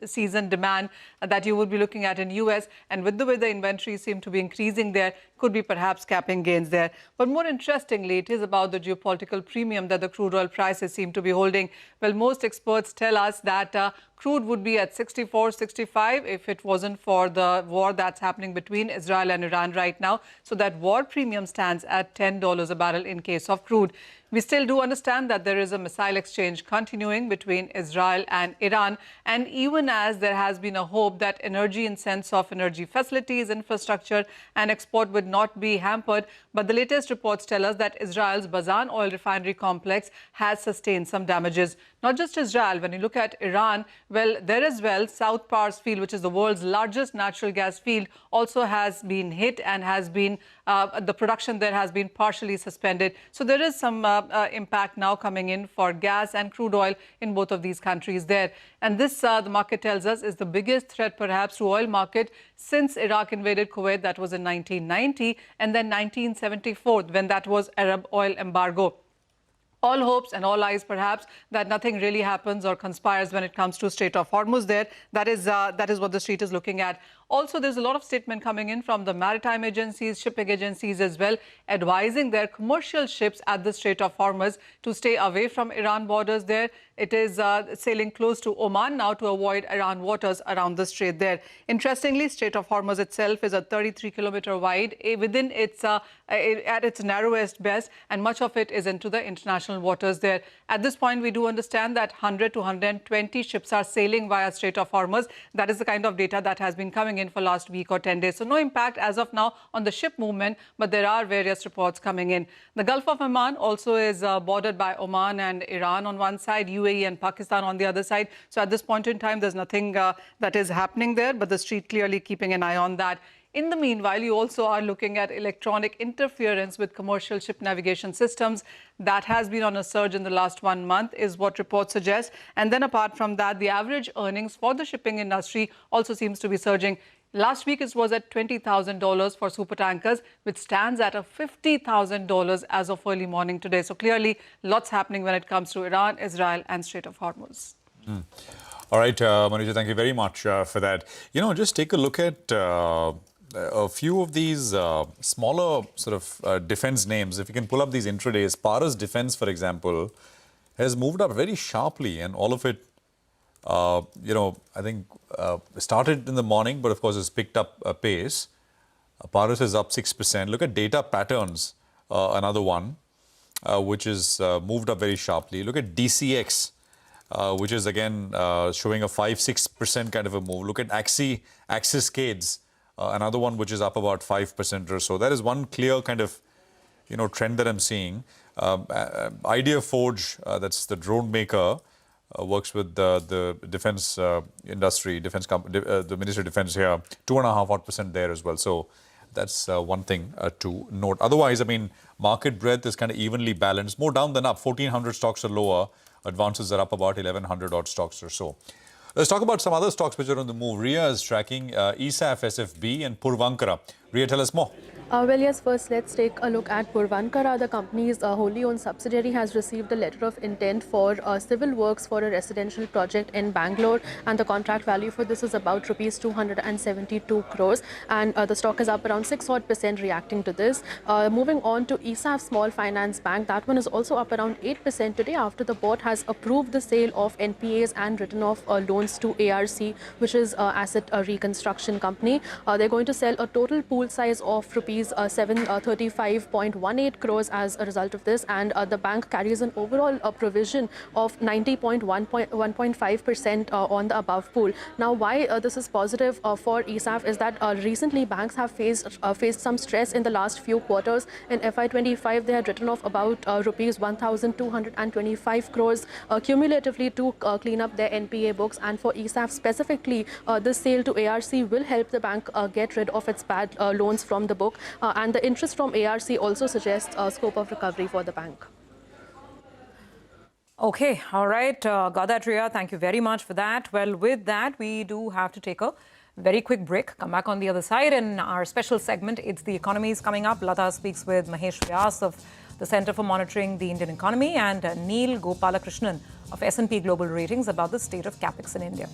season demand that you will be looking at in US. And with the way the inventories seem to be increasing there, could be perhaps capping gains there. But more interestingly, it is about the geopolitical premium that the crude oil prices seem to be holding. Well, most experts tell us that crude would be at 64, 65 if it wasn't for the war that's happening between Israel and Iran right now. So that war premium stands at $10 a barrel in case of crude. We still do understand that there is a missile exchange continuing between Israel and Iran. And even as there has been a hope that energy in sense of energy facilities, infrastructure and export would not be hampered, but the latest reports tell us that Israel's Bazan oil refinery complex has sustained some damages. Not just Israel, when you look at Iran, well, there as well, South Pars field, which is the world's largest natural gas field, also has been hit and has been, the production there has been partially suspended. So there is some impact now coming in for gas and crude oil in both of these countries there. And this, the market tells us, is the biggest threat perhaps to oil market since Iraq invaded Kuwait. That was in 1990, and then 1974 when that was Arab oil embargo. All hopes and all eyes perhaps that nothing really happens or conspires when it comes to Strait of Hormuz there. That is what the street is looking at. Also, there's a lot of statement coming in from the maritime agencies, shipping agencies as well, advising their commercial ships at the Strait of Hormuz to stay away from Iran borders there. It is sailing close to Oman now to avoid Iran waters around the strait there. Interestingly, Strait of Hormuz itself is a 33-kilometer wide within its at its narrowest best, and much of it is into the international waters there. At this point, we do understand that 100 to 120 ships are sailing via Strait of Hormuz. That is the kind of data that has been coming in for last week or 10 days. So no impact as of now on the ship movement, but there are various reports coming in. The Gulf of Oman also is bordered by Oman and Iran on one side, UAE and Pakistan on the other side. So at this point in time, there's nothing that is happening there, but the street clearly keeping an eye on that. In the meanwhile, you also are looking at electronic interference with commercial ship navigation systems. That has been on a surge in the last 1 month, is what reports suggest. And then apart from that, the average earnings for the shipping industry also seems to be surging. Last week, it was at $20,000 for supertankers, which stands at $50,000 as of early morning today. So clearly, lots happening when it comes to Iran, Israel and Strait of Hormuz. All right, Manisha, thank you very much for that. You know, just take a look at a few of these smaller sort of defense names. If you can pull up these intradays, Paras Defense, for example, has moved up very sharply, and all of it, you know, I think started in the morning, but of course has picked up a pace. Paras is up 6%. Look at Data Patterns, another one, which is moved up very sharply. Look at DCX, which is again showing a 5-6% kind of a move. Look at Axis Cades, another one which is up about 5% or so. That is one clear kind of, you know, trend that I'm seeing. Idea Forge, that's the drone maker, works with the defense industry, the Ministry of Defense here, 2.5% there as well. So that's one thing to note. Otherwise, I mean, market breadth is kind of evenly balanced, more down than up. 1,400 stocks are lower. Advances are up about 1,100 odd stocks or so. Let's talk about some other stocks which are on the move. Ria is tracking ESAF, SFB and Purvankara. Ria, tell us more. Well, yes, first let's take a look at Purvankara. The company's wholly owned subsidiary has received a letter of intent for civil works for a residential project in Bangalore, and the contract value for this is about rupees 272 crores, and the stock is up around 6% reacting to this. Moving on to ESAF Small Finance Bank, that one is also up around 8% today after the board has approved the sale of NPAs and written off loans to ARC, which is Asset Reconstruction Company. They're going to sell a total pool size of rupees rupees 735.18 crores as a result of this, and the bank carries an overall provision of 90.1.5% on the above pool. Now, why this is positive for ESAF is that recently banks have faced some stress in the last few quarters. In FY25, they had written off about rupees 1,225 crores cumulatively to clean up their NPA books. And for ESAF specifically, this sale to ARC will help the bank get rid of its bad loans from the book. And the interest from ARC also suggests a scope of recovery for the bank. Okay, all right. Got that, Riya. Thank you very much for that. Well, with that, we do have to take a very quick break. Come back on the other side in our special segment. It's the economy is coming up. Lata speaks with Mahesh Vyas of the Center for Monitoring the Indian Economy and Neil Gopalakrishnan of S&P Global Ratings about the state of capex in India.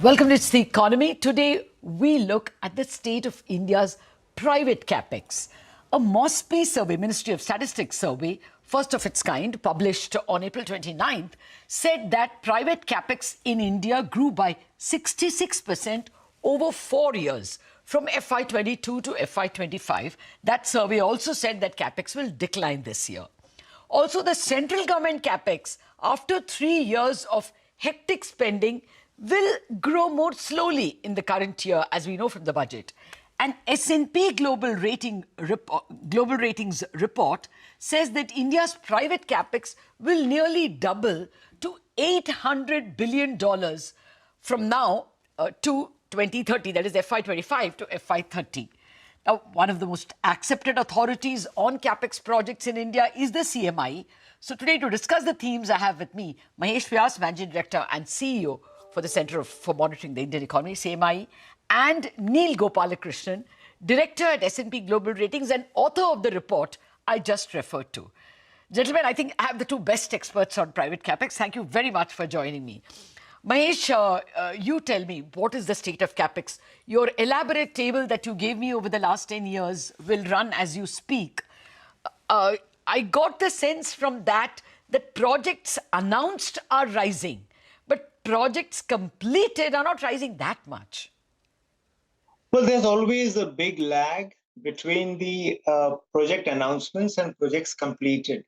Welcome to It's the Economy. Today, we look at the state of India's private capex. A MOSPI survey, Ministry of Statistics survey, first of its kind, published on April 29th, said that private capex in India grew by 66% over 4 years, from FY22 to FY25. That survey also said that capex will decline this year. Also, the central government capex, after 3 years of hectic spending, will grow more slowly in the current year, as we know from the budget. An S&P Global Ratings report says that India's private capex will nearly double to $800 billion from now to 2030, that is FY25 to FY30. Now, one of the most accepted authorities on capex projects in India is the CMI. So today, to discuss the themes, I have with me Mahesh Vyas, Managing Director and CEO for the Center for Monitoring the Indian Economy, CMI, and Neil Gopalakrishnan, director at S&P Global Ratings and author of the report I just referred to. Gentlemen, I think I have the two best experts on private capex. Thank you very much for joining me. Mahesh, you tell me, what is the state of capex? Your elaborate table that you gave me over the last 10 years will run as you speak. I got the sense from that projects announced are rising, but projects completed are not rising that much. Well, there's always a big lag between the project announcements and projects completed.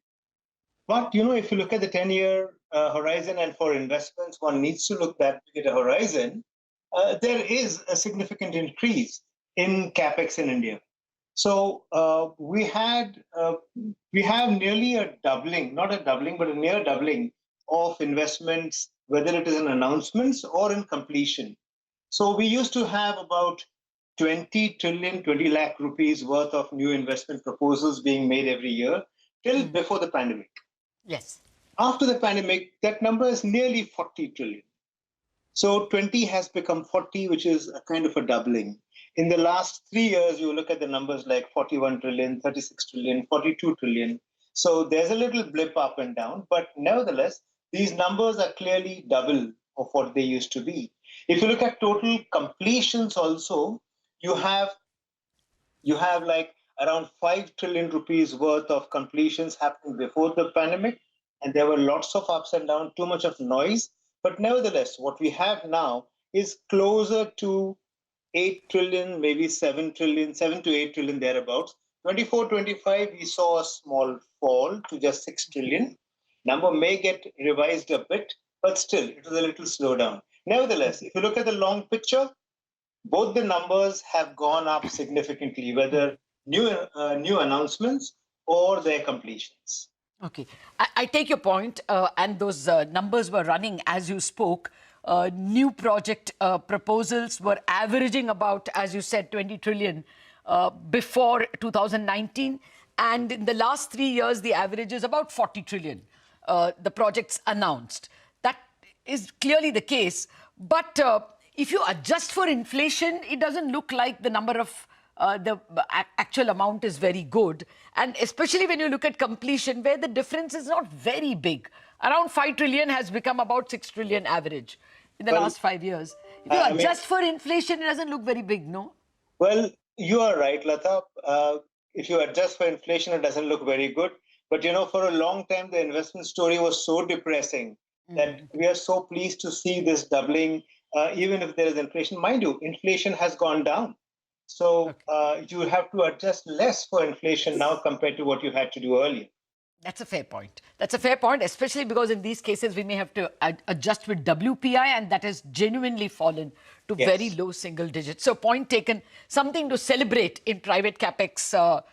But, if you look at the 10-year horizon, and for investments, one needs to look that big at a horizon, there is a significant increase in capex in India. So we have nearly a doubling, not a doubling, but a near doubling of investments, whether it is in announcements or in completion. So we used to have about 20 lakh rupees worth of new investment proposals being made every year till before the pandemic. Yes. After the pandemic, that number is nearly 40 trillion. So 20 has become 40, which is a kind of a doubling. In the last 3 years, you look at the numbers like 41 trillion, 36 trillion, 42 trillion. So there's a little blip up and down, but nevertheless, these numbers are clearly double of what they used to be. If you look at total completions also, you have like around 5 trillion rupees worth of completions happening before the pandemic. And there were lots of ups and downs, too much of noise. But nevertheless, what we have now is closer to 8 trillion, maybe 7 trillion, 7 to 8 trillion thereabouts. 24-25, we saw a small fall to just 6 trillion. Number may get revised a bit, but still, it was a little slowdown. Nevertheless, if you look at the long picture, both the numbers have gone up significantly, whether new announcements or their completions. Okay, I take your point, and those numbers were running as you spoke. New project proposals were averaging about, as you said, 20 trillion before 2019. And in the last 3 years, the average is about 40 trillion, the projects announced. That is clearly the case. But if you adjust for inflation, it doesn't look like the number of the actual amount is very good. And especially when you look at completion, where the difference is not very big. Around 5 trillion has become about 6 trillion average in the last 5 years. If you adjust for inflation, it doesn't look very big, no? Well, you are right, Lata. If you adjust for inflation, it doesn't look very good. But, for a long time, the investment story was so depressing that we are so pleased to see this doubling, even if there is inflation. Mind you, inflation has gone down. So you have to adjust less for inflation now compared to what you had to do earlier. That's a fair point. That's a fair point, especially because in these cases, we may have to adjust with WPI, and that has genuinely fallen to very low single digits. So point taken, something to celebrate in private capex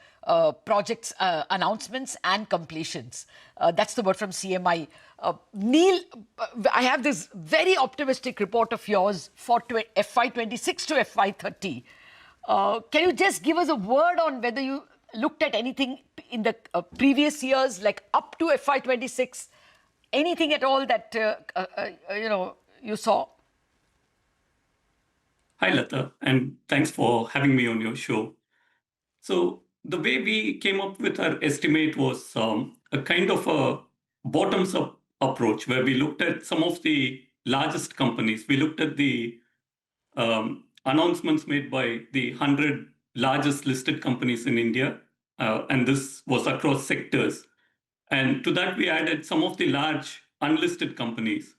projects, announcements and completions. That's the word from CMI. Neil, I have this very optimistic report of yours for FY26 to FY30. Can you just give us a word on whether you looked at anything in the previous years, like up to FY26, anything at all that, you saw? Hi, Lata, and thanks for having me on your show. So the way we came up with our estimate was a kind of a bottoms-up approach, where we looked at some of the largest companies. We looked at the announcements made by the 100 largest listed companies in India, and this was across sectors. And to that, we added some of the large unlisted companies,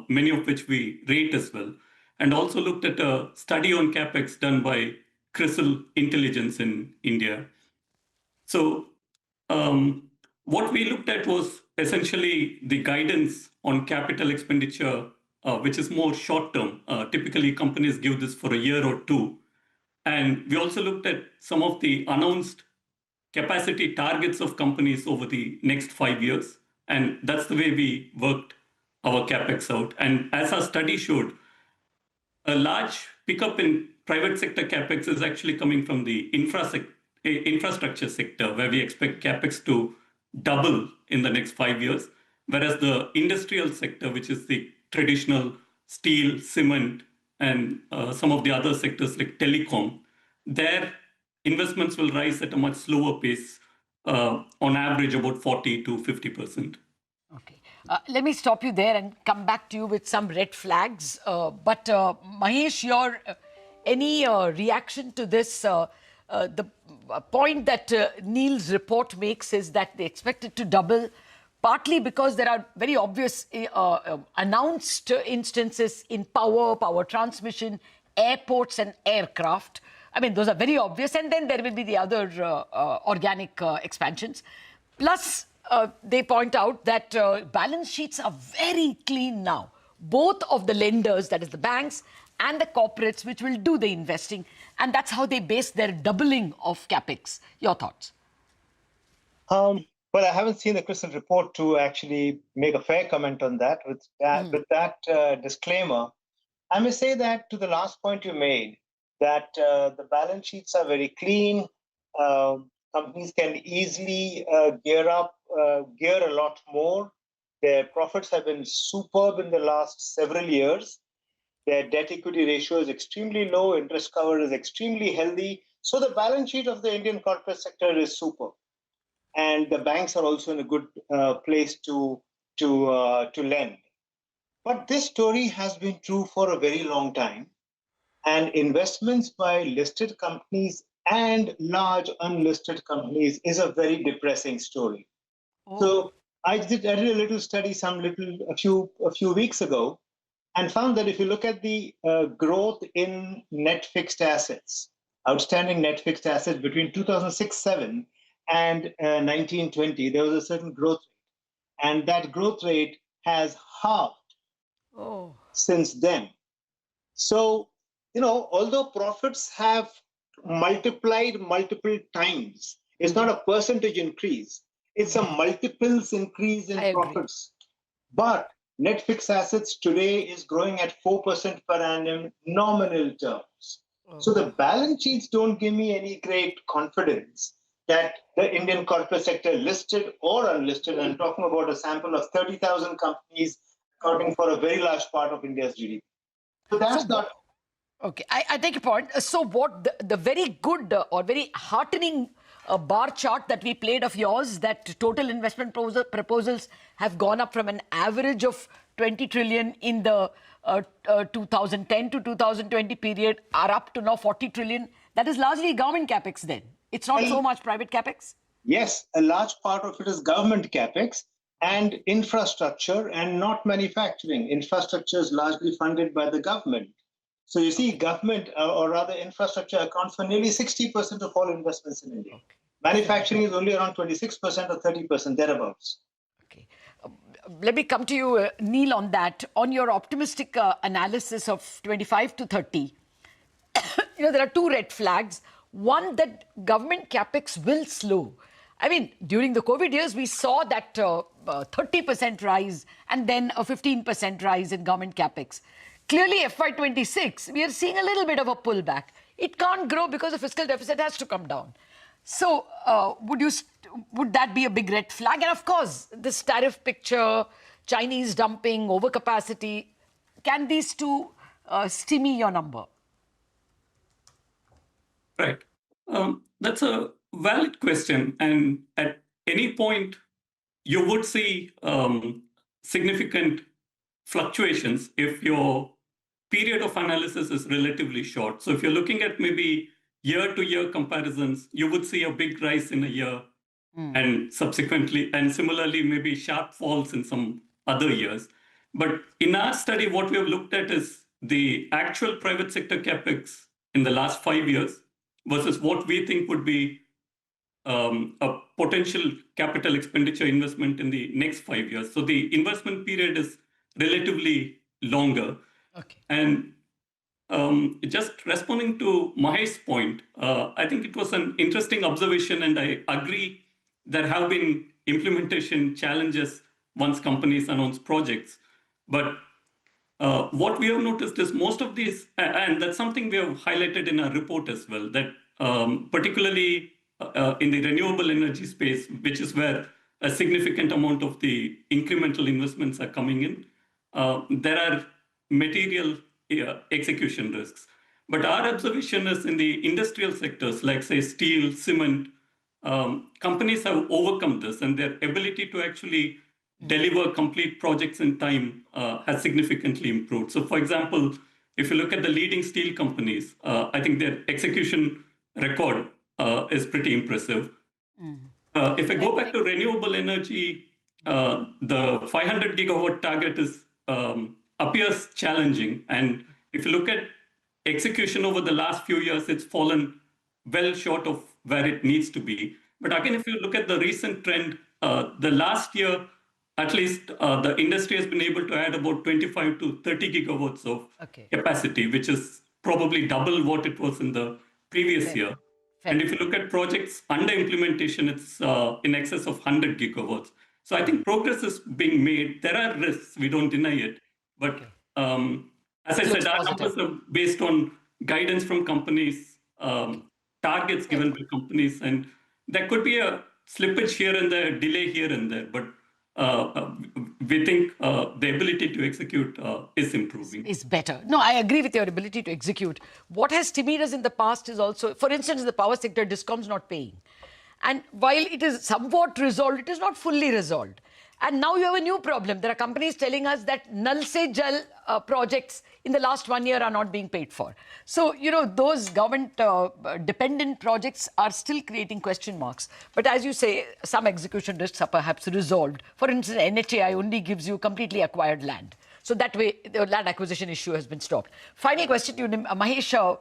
many of which we rate as well, and also looked at a study on capex done by CRISIL Intelligence in India. So what we looked at was essentially the guidance on capital expenditure, which is more short-term. Typically, companies give this for a year or two. And we also looked at some of the announced capacity targets of companies over the next 5 years. And that's the way we worked our capex out. And as our study showed, a large pickup in private sector capex is actually coming from the infrastructure sector, where we expect capex to double in the next 5 years. Whereas the industrial sector, which is the traditional steel, cement, and some of the other sectors like telecom, there investments will rise at a much slower pace, on average about 40 to 50%. Okay. Let me stop you there and come back to you with some red flags. But Mahesh, your any reaction to this? The point that Neil's report makes is that they expect it to double, partly because there are very obvious announced instances in power transmission, airports and aircraft. I mean, those are very obvious. And then there will be the other organic expansions. Plus, they point out that balance sheets are very clean now, both of the lenders, that is the banks, and the corporates which will do the investing. And that's how they base their doubling of capex. Your thoughts? Well, I haven't seen the Crystal report to actually make a fair comment on that. With that disclaimer, I may say that to the last point you made, that the balance sheets are very clean. Companies can easily gear a lot more. Their profits have been superb in the last several years. Their debt equity ratio is extremely low. Interest cover is extremely healthy. So the balance sheet of the Indian corporate sector is super. And the banks are also in a good place to lend. But this story has been true for a very long time. And investments by listed companies and large unlisted companies is a very depressing story. Oh. So I did a little study a few weeks ago, and found that if you look at the growth in net fixed assets, outstanding net fixed assets between 2006-07 and 19-20, there was a certain growth rate, and that growth rate has halved since then. So, although profits have multiplied multiple times, it's not a percentage increase, it's a multiples increase in profits. But net fixed assets today is growing at 4% per annum nominal terms. So the balance sheets don't give me any great confidence that the Indian corporate sector, listed or unlisted, I'm talking about a sample of 30,000 companies accounting for a very large part of India's GDP. So that's not... Okay, I take your point. So what the very good or very heartening bar chart that we played of yours, that total investment proposals have gone up from an average of 20 trillion in the 2010 to 2020 period are up to now 40 trillion. That is largely government capex then. It's not so much private capex? Yes, a large part of it is government capex and infrastructure and not manufacturing. Infrastructure is largely funded by the government. So you see, government or rather infrastructure accounts for nearly 60% of all investments in India. Manufacturing is only around 26% or 30%, thereabouts. Okay. Let me come to you, Neil, on that. On your optimistic analysis of 25 to 30, there are two red flags. One, that government capex will slow. I mean, during the COVID years, we saw that 30% rise and then a 15% rise in government capex. Clearly, FY26, we are seeing a little bit of a pullback. It can't grow because the fiscal deficit has to come down. So would that be a big red flag? And of course, this tariff picture, Chinese dumping, overcapacity, can these two stymie your number? Right. That's a valid question. And at any point, you would see significant fluctuations if your period of analysis is relatively short. So if you're looking at maybe year-to-year comparisons, you would see a big rise in a year and subsequently, and similarly, maybe sharp falls in some other years. But in our study, what we have looked at is the actual private sector capex in the last 5 years versus what we think would be a potential capital expenditure investment in the next 5 years. So the investment period is relatively longer. Okay. And just responding to Mahesh's point, I think it was an interesting observation, and I agree there have been implementation challenges once companies announce projects. But what we have noticed is most of these, and that's something we have highlighted in our report as well, that particularly in the renewable energy space, which is where a significant amount of the incremental investments are coming in, there are material execution risks. But our observation is in the industrial sectors, like say steel, cement, companies have overcome this, and their ability to actually deliver complete projects in time has significantly improved. So, for example, if you look at the leading steel companies, I think their execution record is pretty impressive. If I go back to renewable energy, the 500 gigawatt target appears challenging. And if you look at execution over the last few years, it's fallen well short of where it needs to be. But again, if you look at the recent trend, the last year, at least the industry has been able to add about 25 to 30 gigawatts of capacity, which is probably double what it was in the previous year. And if you look at projects under implementation, it's in excess of 100 gigawatts. So I think progress is being made. There are risks, we don't deny it. But as I said, our numbers are based on guidance from companies, targets given by companies, and there could be a slippage here and there, delay here and there. But we think the ability to execute is improving. Is better. No, I agree with your ability to execute. What has stymied us in the past is also, for instance, in the power sector, DISCOM's not paying. And while it is somewhat resolved, it is not fully resolved. And now you have a new problem. There are companies telling us that Nal Se Jal projects in the last 1 year are not being paid for. So, you know, those government-dependent projects are still creating question marks. But as you say, some execution risks are perhaps resolved. For instance, NHAI only gives you completely acquired land. So that way, the land acquisition issue has been stopped. Final question to you, Mahesh.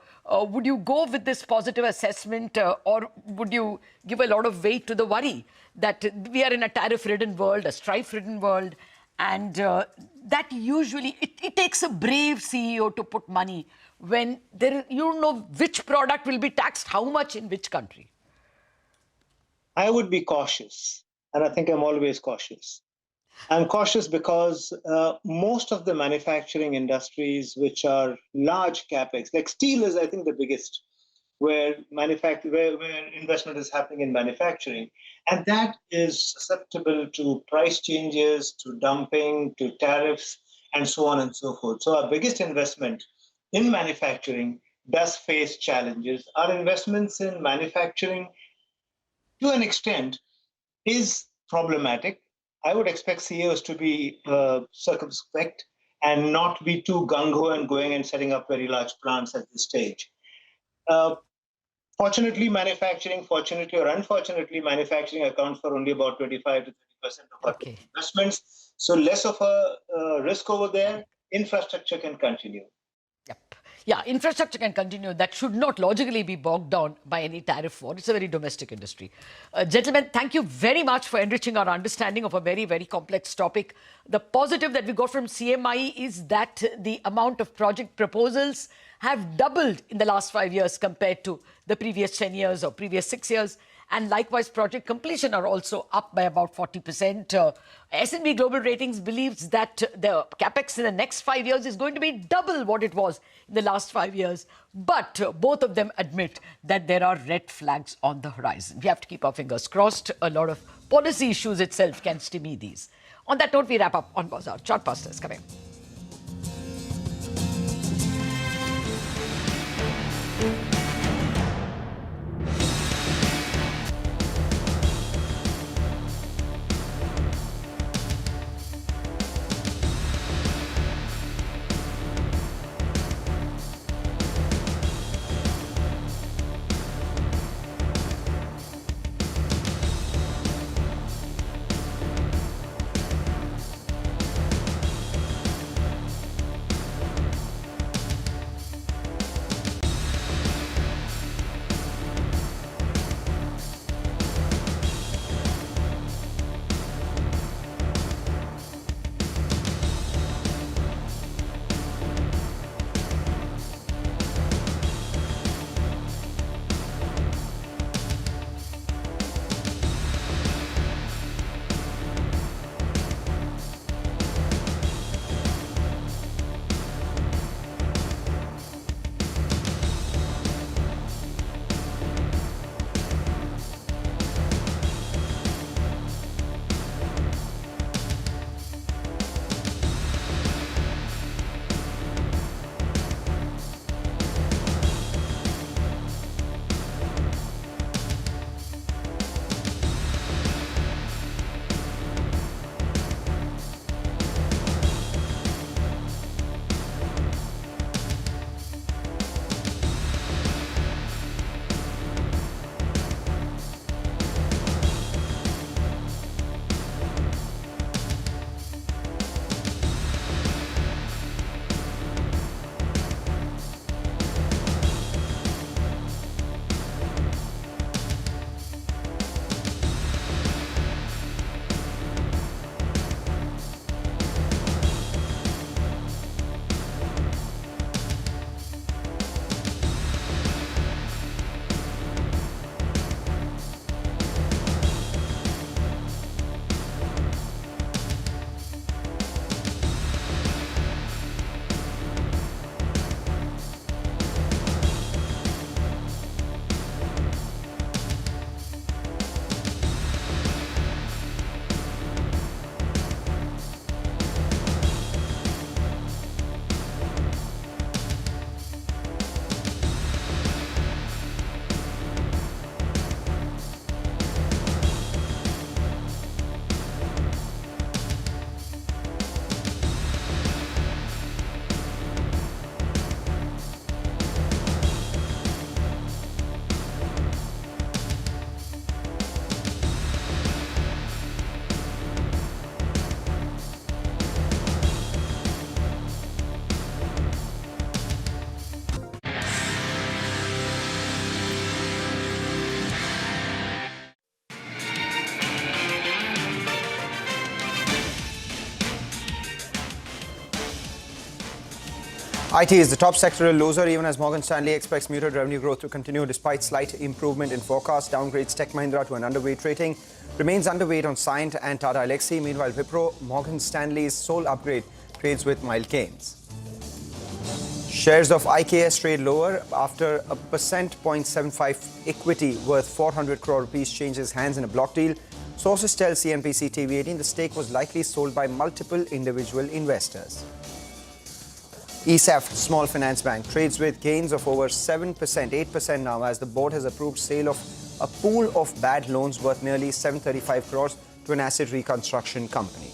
Would you go with this positive assessment or would you give a lot of weight to the worry that we are in a tariff-ridden world, a strife-ridden world, and that usually, it takes a brave CEO to put money when you don't know which product will be taxed how much in which country? I would be cautious, and I think I'm always cautious. I'm cautious because most of the manufacturing industries, which are large capex, like steel is, I think, the biggest, where investment is happening in manufacturing, and that is susceptible to price changes, to dumping, to tariffs, and so on and so forth. So our biggest investment in manufacturing does face challenges. Our investments in manufacturing, to an extent, is problematic. I would expect CEOs to be circumspect and not be too gung-ho and going and setting up very large plants at this stage. Fortunately, fortunately or unfortunately, manufacturing accounts for only about 25 to 30% of our investments. So less of a risk over there. Infrastructure can continue. Yeah, infrastructure can continue. That should not logically be bogged down by any tariff war. It's a very domestic industry. Gentlemen, thank you very much for enriching our understanding of a very, very complex topic. The positive that we got from CMI is that the amount of project proposals have doubled in the last 5 years compared to the previous 10 years or previous 6 years. And likewise, project completion are also up by about 40%. S&P Global Ratings believes that the capex in the next 5 years is going to be double what it was in the last 5 years. But both of them admit that there are red flags on the horizon. We have to keep our fingers crossed. A lot of policy issues itself can stymie these. On that note, we wrap up on Bazaar. Chartbusters coming. IT is the top sectoral loser, even as Morgan Stanley expects muted revenue growth to continue despite slight improvement in forecast. Downgrades Tech Mahindra to an underweight rating. Remains underweight on Cyient and Tata Elxsi. Meanwhile, Wipro, Morgan Stanley's sole upgrade, trades with mild gains. Shares of IKS trade lower after a 0.75% equity worth 400 crore rupees changes hands in a block deal. Sources tell CNBC-TV18 the stake was likely sold by multiple individual investors. ESAF, small finance bank, trades with gains of over 7%, 8% now, as the board has approved sale of a pool of bad loans worth nearly 735 crores to an asset reconstruction company.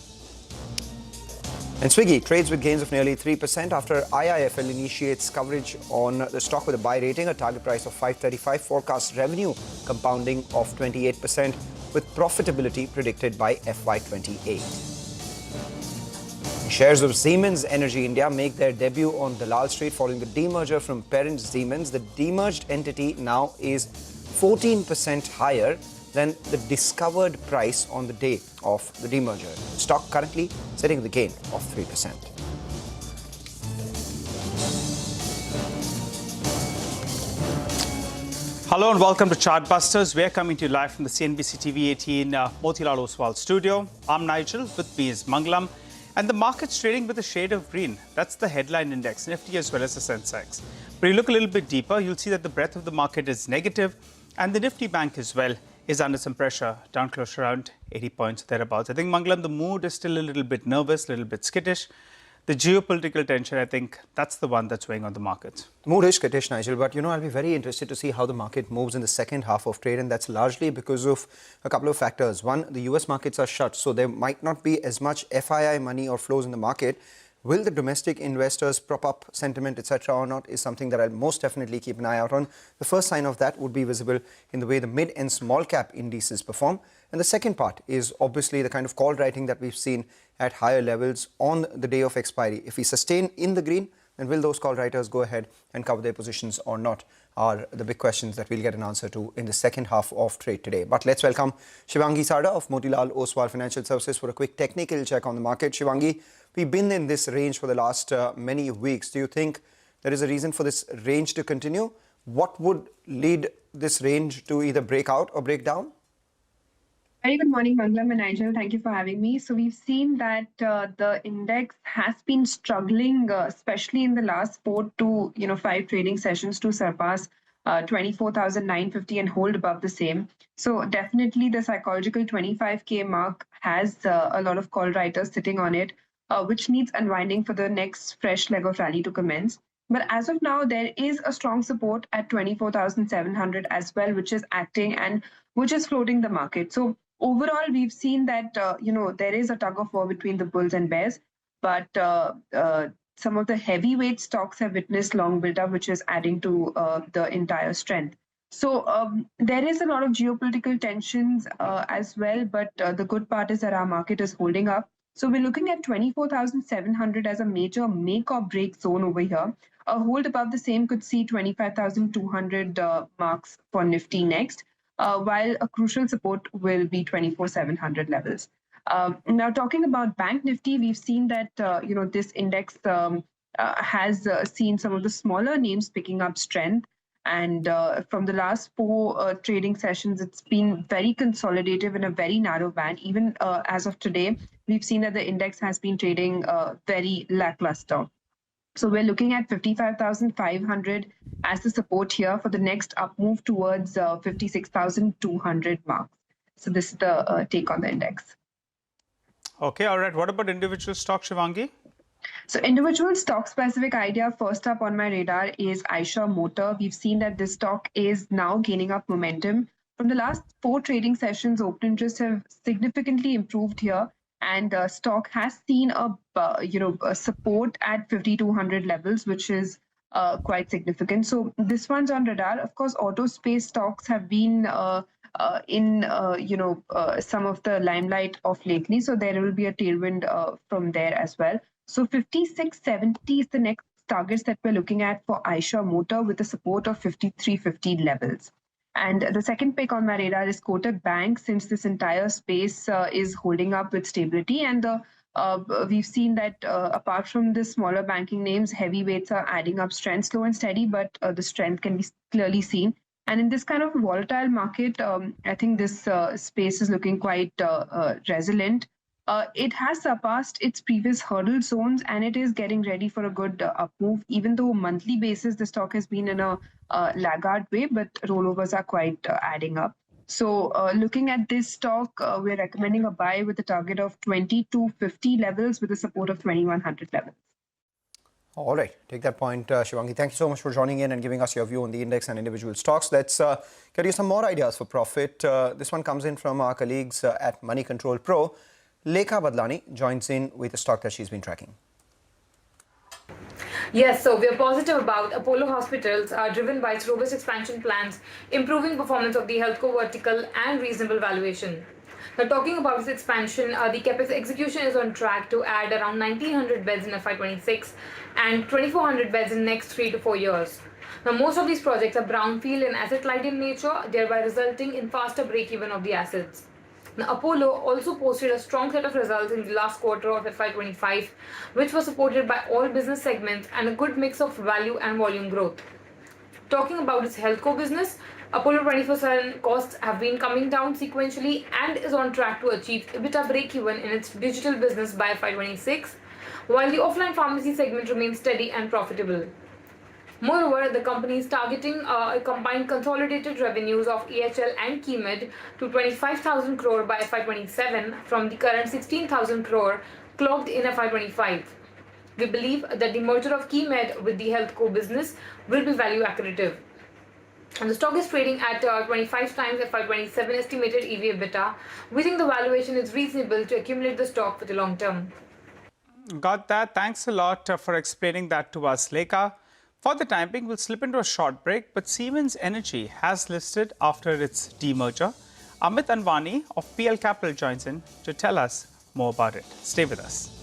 And Swiggy trades with gains of nearly 3% after IIFL initiates coverage on the stock with a buy rating, a target price of 535, forecast revenue compounding of 28%, with profitability predicted by FY28. Shares of Siemens Energy India make their debut on Dalal Street following the demerger from parent Siemens. The demerged entity now is 14% higher than the discovered price on the day of the demerger. Stock currently sitting with a gain of 3%. Hello and welcome to Chartbusters. We're coming to you live from the CNBC-TV18 Motilal Oswal studio. I'm Nigel, with me is Mangalam. And the market's trading with a shade of green. That's the headline index, Nifty as well as the Sensex. But you look a little bit deeper, you'll see that the breadth of the market is negative, and the Nifty bank as well is under some pressure, down close to around 80 points thereabouts. I think, Mangalam, the mood is still a little bit nervous, a little bit skittish. The geopolitical tension, I think that's the one that's weighing on the markets. The mood is skittish, Nigel, but I'll be very interested to see how the market moves in the second half of trade, and that's largely because of a couple of factors. One, the US markets are shut, so there might not be as much FII money or flows in the market. Will the domestic investors prop up sentiment, etc. or not, is something that I'll most definitely keep an eye out on. The first sign of that would be visible in the way the mid and small cap indices perform. And the second part is obviously the kind of call writing that we've seen at higher levels on the day of expiry. If we sustain in the green, then will those call writers go ahead and cover their positions or not, are the big questions that we'll get an answer to in the second half of trade today. But let's welcome Shivangi Sarda of Motilal Oswal Financial Services for a quick technical check on the market. Shivangi, we've been in this range for the last many weeks. Do you think there is a reason for this range to continue? What would lead this range to either break out or break down? Very good morning, Mangalam and Nigel. Thank you for having me. So we've seen that the index has been struggling, especially in the last 4 to 5 trading sessions, to surpass 24,950 and hold above the same. So definitely the psychological 25K mark has a lot of call writers sitting on it, which needs unwinding for the next fresh leg of rally to commence. But as of now, there is a strong support at 24,700 as well, which is acting and which is floating the market. So overall, we've seen that, there is a tug of war between the bulls and bears, but some of the heavyweight stocks have witnessed long build-up, which is adding to the entire strength. So there is a lot of geopolitical tensions as well, but the good part is that our market is holding up. So we're looking at 24,700 as a major make or break zone over here. A hold above the same could see 25,200 marks for Nifty next, while a crucial support will be 24,700 levels. Now, talking about Bank Nifty, we've seen that this index has seen some of the smaller names picking up strength. And from the last 4 trading sessions, it's been very consolidative in a very narrow band. Even as of today, we've seen that the index has been trading very lackluster. So we're looking at 55,500 as the support here for the next up move towards 56,200 marks. So this is the take on the index. Okay, all right. What about individual stocks, Shivangi? So individual stock-specific idea, first up on my radar is Eicher Motor. We've seen that this stock is now gaining up momentum. From the last 4 trading sessions, open interest have significantly improved here. And stock has seen a support at 5,200 levels, which is quite significant. So this one's on radar. Of course, auto space stocks have been in some of the limelight of lately. So there will be a tailwind from there as well. So 5670 is the next targets that we're looking at for Eicher Motor, with a support of 5350 levels. And the second pick on my radar is Kotak Bank, since this entire space is holding up with stability, and the we've seen that apart from the smaller banking names, heavyweights are adding up strength, slow and steady, but the strength can be clearly seen. And in this kind of volatile market, I think this space is looking quite resilient. It has surpassed its previous hurdle zones and it is getting ready for a good up move. Even though monthly basis, the stock has been in a laggard way, but rollovers are quite adding up. So looking at this stock, we're recommending a buy with a target of 2250 levels with a support of 2100 levels. All right, take that point, Shivangi. Thank you so much for joining in and giving us your view on the index and individual stocks. Let's get you some more ideas for profit. This one comes in from our colleagues at Money Control Pro. Lekha Badlani joins in with a stock that she's been tracking. Yes, so we are positive about Apollo Hospitals, driven by its robust expansion plans, improving performance of the healthcare vertical and reasonable valuation. Now, talking about this expansion, the capex execution is on track to add around 1,900 beds in FY26 and 2,400 beds in next 3 to 4 years. Now, most of these projects are brownfield and asset-light in nature, thereby resulting in faster break-even of the assets. Now, Apollo also posted a strong set of results in the last quarter of FY25, which was supported by all business segments and a good mix of value and volume growth. Talking about its healthcare business, Apollo 24/7 costs have been coming down sequentially and is on track to achieve EBITDA break-even in its digital business by FY26, while the offline pharmacy segment remains steady and profitable. Moreover, the company is targeting a combined consolidated revenues of EHL and KeyMed to 25,000 crore by FY27 from the current 16,000 crore clocked in FY25. We believe that the merger of KeyMed with the healthcare business will be value accretive. And the stock is trading at 25 times FY27 estimated EV/EBITDA. We think the valuation is reasonable to accumulate the stock for the long term. Got that. Thanks a lot for explaining that to us, Lekha. For the time being, we'll slip into a short break, but Siemens Energy has listed after its demerger. Amit Anwani of PL Capital joins in to tell us more about it. Stay with us.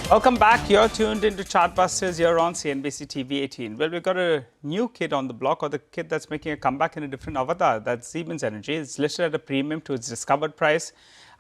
Welcome back. You're tuned into Chartbusters here on CNBC TV18. Well, we've got a new kid on the block, or the kid that's making a comeback in a different avatar. That's Siemens Energy. It's listed at a premium to its discovered price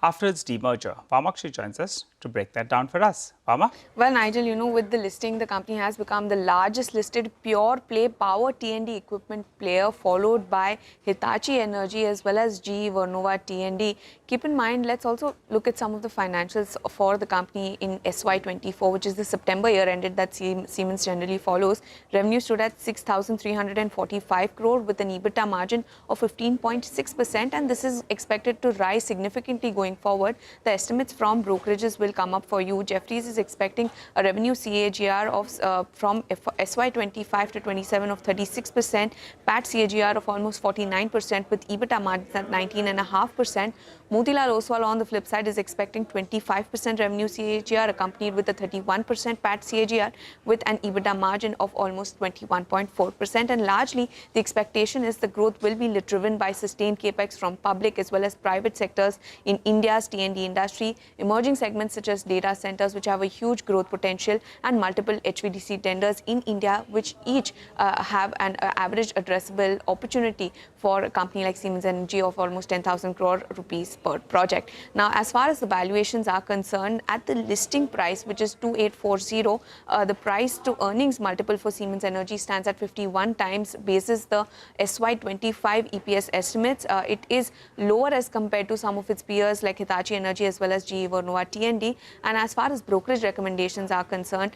after its demerger. Vamakshi joins us to break that down for us. Vama? Well, Nigel, with the listing, the company has become the largest listed pure play power T&D equipment player, followed by Hitachi Energy as well as GE Vernova T&D. Keep in mind, let's also look at some of the financials for the company in SY24, which is the September year ended that Siemens generally follows. Revenue stood at 6,345 crore with an EBITDA margin of 15.6%, and this is expected to rise significantly going forward. The estimates from brokerages will come up for you. Jefferies is expecting a revenue CAGR of from SY25 to 27 of 36%, PAT CAGR of almost 49% with EBITDA margins at 19.5%. Motilal Oswal on the flip side is expecting 25% revenue CAGR accompanied with a 31% PAT CAGR with an EBITDA margin of almost 21.4%. And largely the expectation is the growth will be driven by sustained capex from public as well as private sectors in India's T&D industry, emerging segments such as data centers, which have a huge growth potential, and multiple HVDC tenders in India, which each have an average addressable opportunity for a company like Siemens Energy of almost 10,000 crore rupees per project. Now, as far as the valuations are concerned, at the listing price, which is 2840, the price to earnings multiple for Siemens Energy stands at 51 times basis the SY25 EPS estimates. It is lower as compared to some of its peers like Hitachi Energy as well as GE Vernova T&D. And as far as brokerage recommendations are concerned,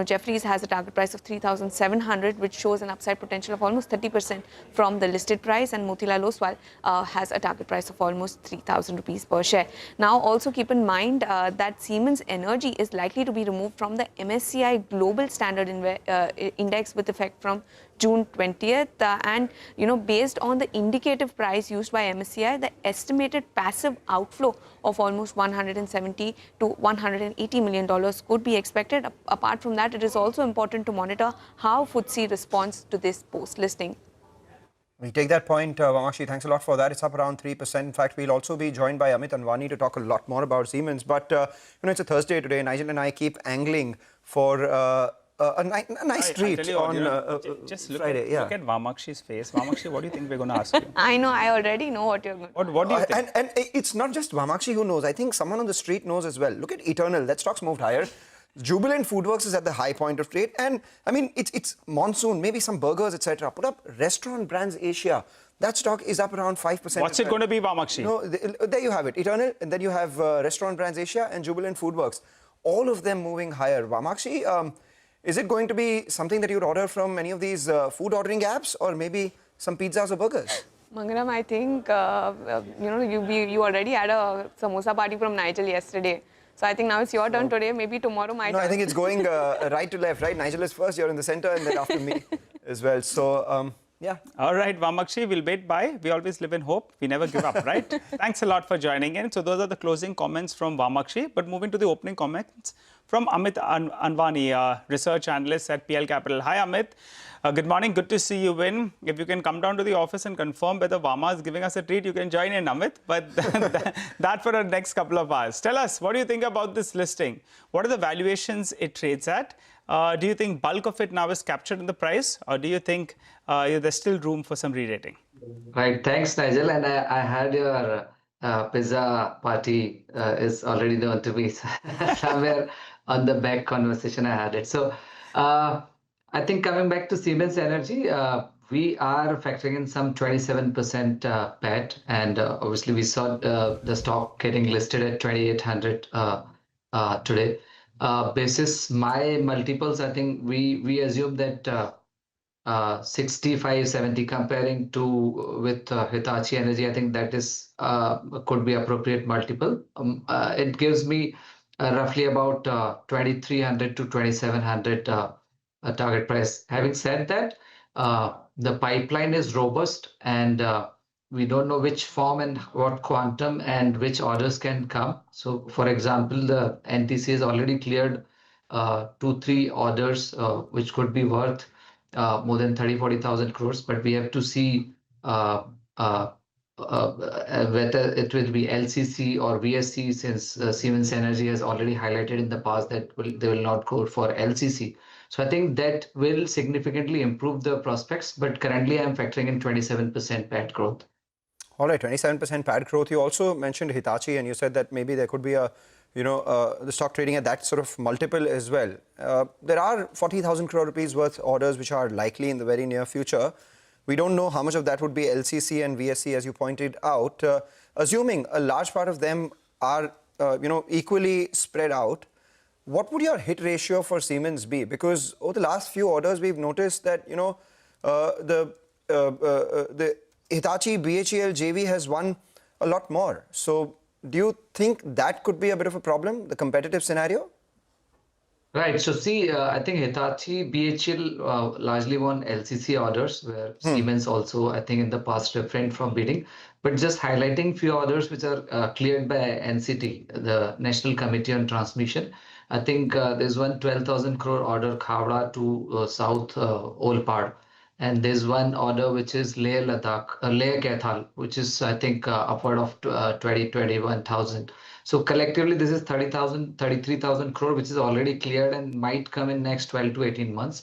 Jefferies has a target price of 3,700, which shows an upside potential of almost 30% from the listed price, and Motilal Oswal has a target price of almost 3,000 rupees per share. Now, also keep in mind that Siemens Energy is likely to be removed from the MSCI Global Standard Index with effect from June 20th, and based on the indicative price used by MSCI, the estimated passive outflow of almost $170 to $180 million could be expected. Apart from that, it is also important to monitor how FTSE responds to this post-listing. We take that point, Vamakshi. Thanks a lot for that. It's up around 3%. In fact, we'll also be joined by Amit Anwani to talk a lot more about Siemens. But it's a Thursday today. Nigel and I keep angling for a nice treat on just look Friday. Look at Vamakshi's face. Vamakshi, what do you think we're going to ask you? I know. I already know what you're going to What do you think? And it's not just Vamakshi who knows. I think someone on the street knows as well. Look at Eternal. That stock's moved higher. Jubilant Foodworks is at the high point of trade, and I mean it's monsoon, maybe some burgers, etc. Put up Restaurant Brands Asia. That stock is up around 5%. What's it going to be, Vamakshi? No, there you have it. Eternal, and then you have Restaurant Brands Asia and Jubilant Foodworks. All of them moving higher. Vamakshi, is it going to be something that you'd order from any of these food ordering apps, or maybe some pizzas or burgers? Mangaram, I think you already had a samosa party from Nigel yesterday. So I think now it's your turn today. Maybe tomorrow my turn. No, I think it's going right to left, right? Nigel is first, you're in the center, and then after me as well. So, yeah. All right, Vamakshi, we'll wait by. We always live in hope. We never give up, right? Thanks a lot for joining in. So those are the closing comments from Vamakshi. But moving to the opening comments from Amit Anwani, research analyst at PL Capital. Hi, Amit. Good morning. Good to see you win. If you can come down to the office and confirm whether Vama is giving us a treat, you can join in, Amit. But that for the next couple of hours. Tell us, what do you think about this listing? What are the valuations it trades at? Do you think bulk of it now is captured in the price? Or do you think there's still room for some re-rating? Right. Thanks, Nigel. And I had your pizza party is already known to me. Somewhere on the back conversation I had it. So I think coming back to Siemens Energy, we are factoring in some 27% PAT, and obviously we saw the stock getting listed at 2,800 today. Basis my multiples, I think we assume that 65, 70 comparing to with Hitachi Energy, I think that is could be appropriate multiple. It gives me roughly about 2,300 to 2,700 target price. Having said that, the pipeline is robust, and we don't know which form and what quantum and which orders can come. So, for example, the NTC has already cleared 2-3 orders, which could be worth more than 30,000-40,000 crores. But we have to see whether it will be LCC or VSC, since Siemens Energy has already highlighted in the past that they will not go for LCC. So I think that will significantly improve the prospects. But currently, I'm factoring in 27% PAT growth. All right, 27% PAT growth. You also mentioned Hitachi, and you said that maybe there could be a, the stock trading at that sort of multiple as well. There are 40,000 crore rupees worth orders which are likely in the very near future. We don't know how much of that would be LCC and VSC, as you pointed out. Assuming a large part of them are, equally spread out, what would your hit ratio for Siemens be? Because over the last few orders, we've noticed that, the Hitachi BHEL JV has won a lot more. So do you think that could be a bit of a problem, the competitive scenario? Right. So see, I think Hitachi BHEL largely won LCC orders, where Siemens also, I think, in the past refrained from bidding. But just highlighting few orders which are cleared by NCT, the National Committee on Transmission. I think there's one 12,000 crore order Khavda to South Olpad. And there's one order which is Leh Kaithal, which is, I think, upward of 21,000. So collectively, this is 33,000 crore, which is already cleared and might come in next 12 to 18 months.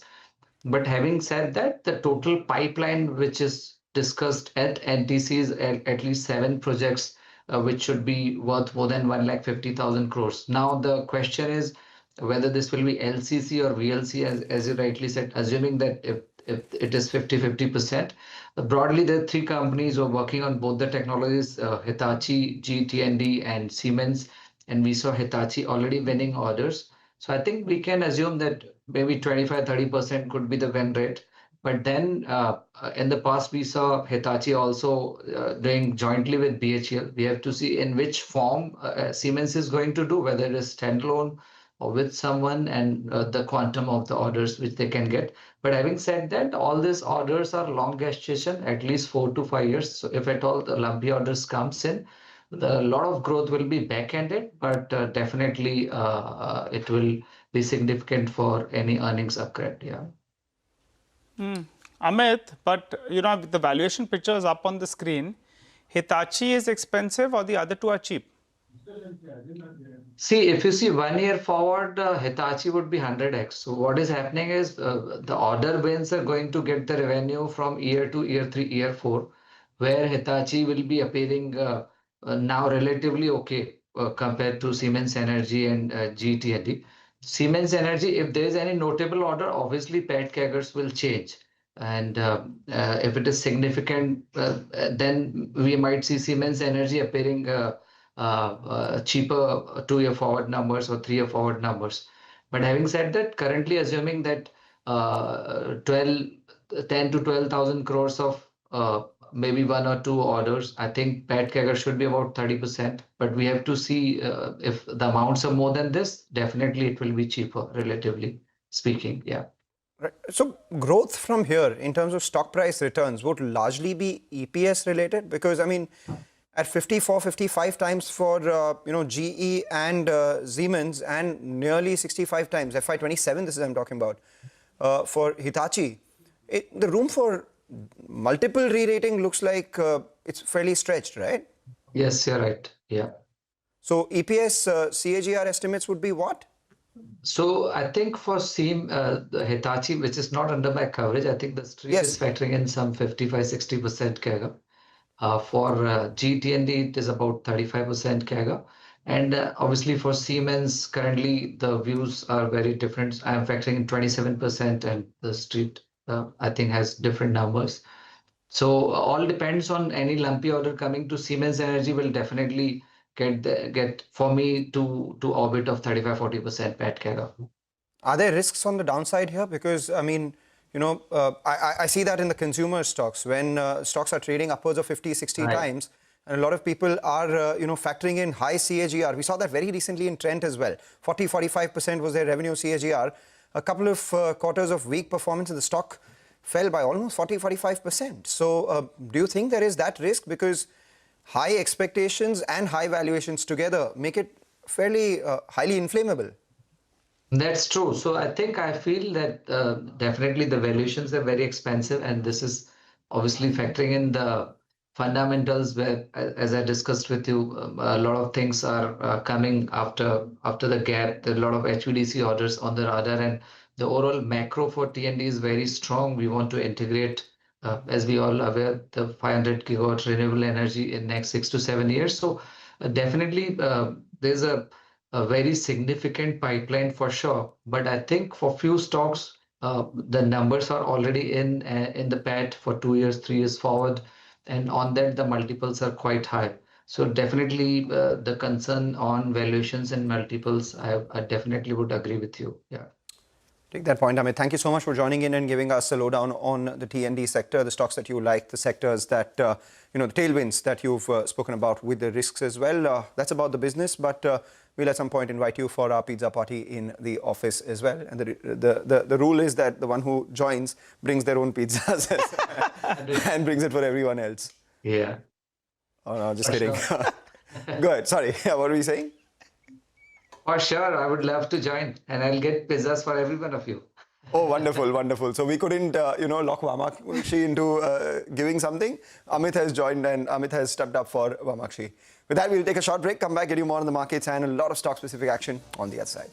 But having said that, the total pipeline, which is discussed at indices, at least 7 projects, which should be worth more than 1,50,000 crores. Now, the question is whether this will be LCC or VLC, as you rightly said, assuming that if it is 50-50%. Broadly, there are 3 companies who are working on both the technologies, Hitachi, GT&D, and Siemens. And we saw Hitachi already winning orders. So I think we can assume that maybe 25-30% could be the win rate. But then in the past, we saw Hitachi also doing jointly with BHEL. We have to see in which form Siemens is going to do, whether it is standalone or with someone, and the quantum of the orders which they can get. But having said that, all these orders are long gestation, at least 4 to 5 years. So if at all the lumpy orders comes in, a lot of growth will be back-ended, but definitely it will be significant for any earnings upgrade. Yeah. Amit, but the valuation picture is up on the screen. Hitachi is expensive or the other two are cheap? See, if you see 1 year forward, Hitachi would be 100x. So what is happening is the order wins are going to get the revenue from year 2, year 3, year 4, where Hitachi will be appearing now relatively okay compared to Siemens Energy and GT&D. Siemens Energy, if there is any notable order, obviously PAT CAGRs will change. And if it is significant, then we might see Siemens Energy appearing cheaper 2-year forward numbers or 3-year forward numbers. But having said that, currently assuming that 10 to 12,000 crores of maybe 1 or 2 orders, I think PAT CAGR should be about 30%. But we have to see if the amounts are more than this, definitely it will be cheaper, relatively speaking. Yeah. Right. So growth from here in terms of stock price returns would largely be EPS related, because I mean, at 54, 55 times for GE and Siemens, and nearly 65 times, FY27, this is I'm talking about, for Hitachi, the room for multiple re-rating looks like it's fairly stretched, right? Yes, you're right. Yeah. So EPS CAGR estimates would be what? So I think for the Hitachi, which is not under my coverage, I think the street is factoring in some 55-60% CAGR. For GT&D, it is about 35% CAGR. And obviously for Siemens, currently the views are very different. I am factoring in 27%, and the street, I think, has different numbers. So all depends on any lumpy order coming to Siemens Energy will definitely get for me to orbit of 35-40% PAT CAGR. Are there risks on the downside here? Because I mean, I see that in the consumer stocks, when stocks are trading upwards of 50-60 times, and a lot of people are factoring in high CAGR. We saw that very recently in Trent as well. 40-45% was their revenue CAGR. A couple of quarters of weak performance in the stock fell by almost 40-45%. So do you think there is that risk? Because high expectations and high valuations together make it fairly highly inflammable. That's true. So I feel that definitely the valuations are very expensive, and this is obviously factoring in the fundamentals where, as I discussed with you, a lot of things are coming after the gap. There are a lot of HVDC orders on the radar, and the overall macro for T&D is very strong. We want to integrate, as we all aware, the 500 gigawatt renewable energy in next 6 to 7 years. So definitely there's a very significant pipeline for sure. But I think for few stocks, the numbers are already in the pad for 2 years, 3 years forward. And on that, the multiples are quite high. So definitely the concern on valuations and multiples, I definitely would agree with you. Yeah. Take that point, Amit. Thank you so much for joining in and giving us a lowdown on the T&D sector, the stocks that you like, the sectors that, the tailwinds that you've spoken about with the risks as well. That's about the business, but we'll at some point invite you for our pizza party in the office as well. And the rule is that the one who joins brings their own pizzas and brings it for everyone else. Yeah. Oh, no, just For kidding. sure. Go ahead. Sorry. What were you saying? For sure, I would love to join, and I'll get pizzas for every one of you. Oh, wonderful, wonderful. So we couldn't, lock Vamakshi into giving something. Amit has joined and Amit has stepped up for Vamakshi. With that, we'll take a short break, come back, get you more on the markets and a lot of stock-specific action on the other side.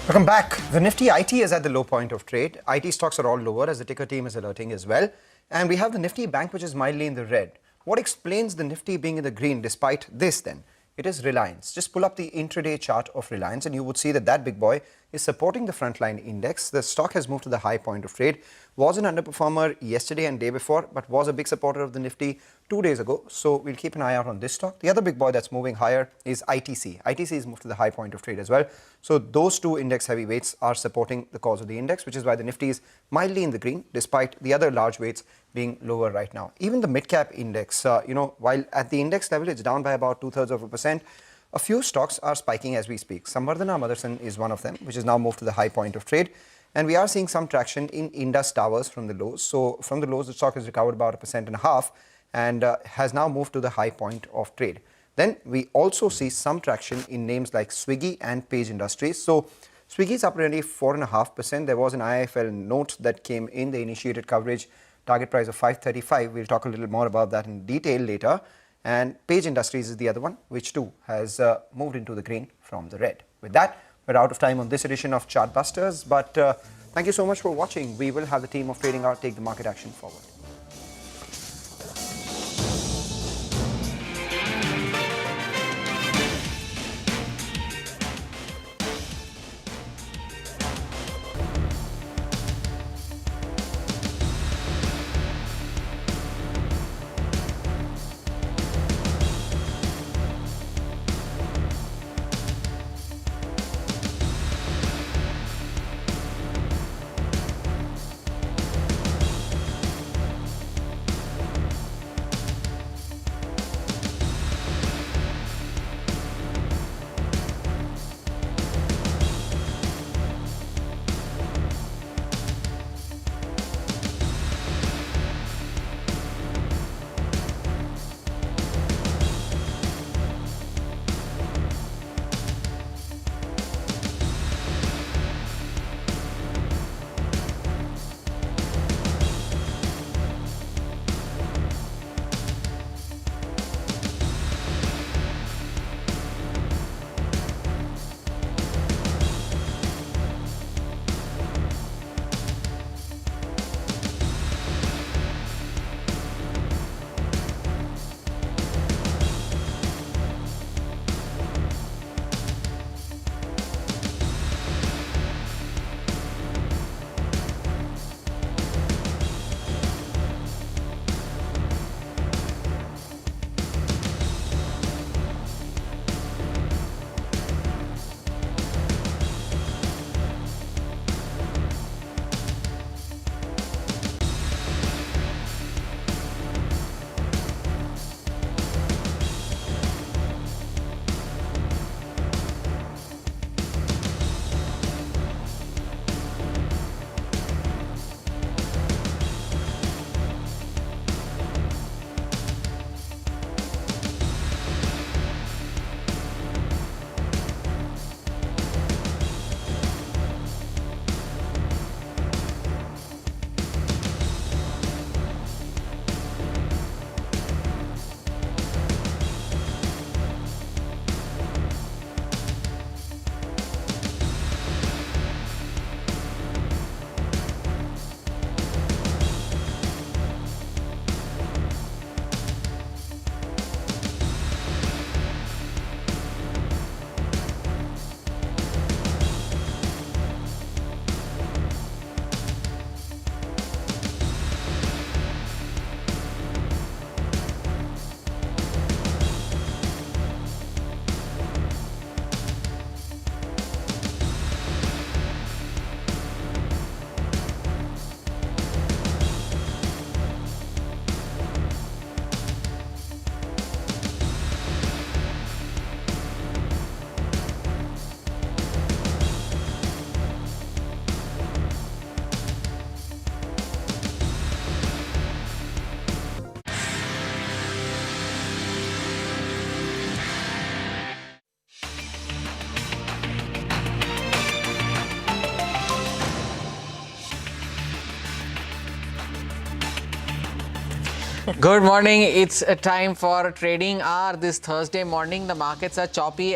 Welcome back. The Nifty IT is at the low point of trade. IT stocks are all lower as the ticker team is alerting as well. And we have the Nifty Bank, which is mildly in the red. What explains the Nifty being in the green despite this then? It is Reliance. Just pull up the intraday chart of Reliance and you would see that that big boy is supporting the frontline index. The stock has moved to the high point of trade. Was an underperformer yesterday and day before, but was a big supporter of the Nifty 2 days ago. So we'll keep an eye out on this stock. The other big boy that's moving higher is ITC. ITC has moved to the high point of trade as well. So those two index heavyweights are supporting the cause of the index, which is why the Nifty is mildly in the green, despite the other large weights being lower right now. Even the mid-cap index, while at the index level it's down by about 2/3%, a few stocks are spiking as we speak. Samvardhana Motherson is one of them, which has now moved to the high point of trade. And we are seeing some traction in Indus Towers from the lows. So from the lows, the stock has recovered about 1.5% and has now moved to the high point of trade. Then we also see some traction in names like Swiggy and Page Industries. So Swiggy is up nearly 4.5%. There was an IIFL note that came in, the initiated coverage target price of 535. We'll talk a little more about that in detail later. And Page Industries is the other one, which too has moved into the green from the red. With that, we're out of time on this edition of Chartbusters, but thank you so much for watching. We will have the team of Trading Hour take the market action forward. Good morning. It's a time for trading hour this Thursday morning. The markets are choppy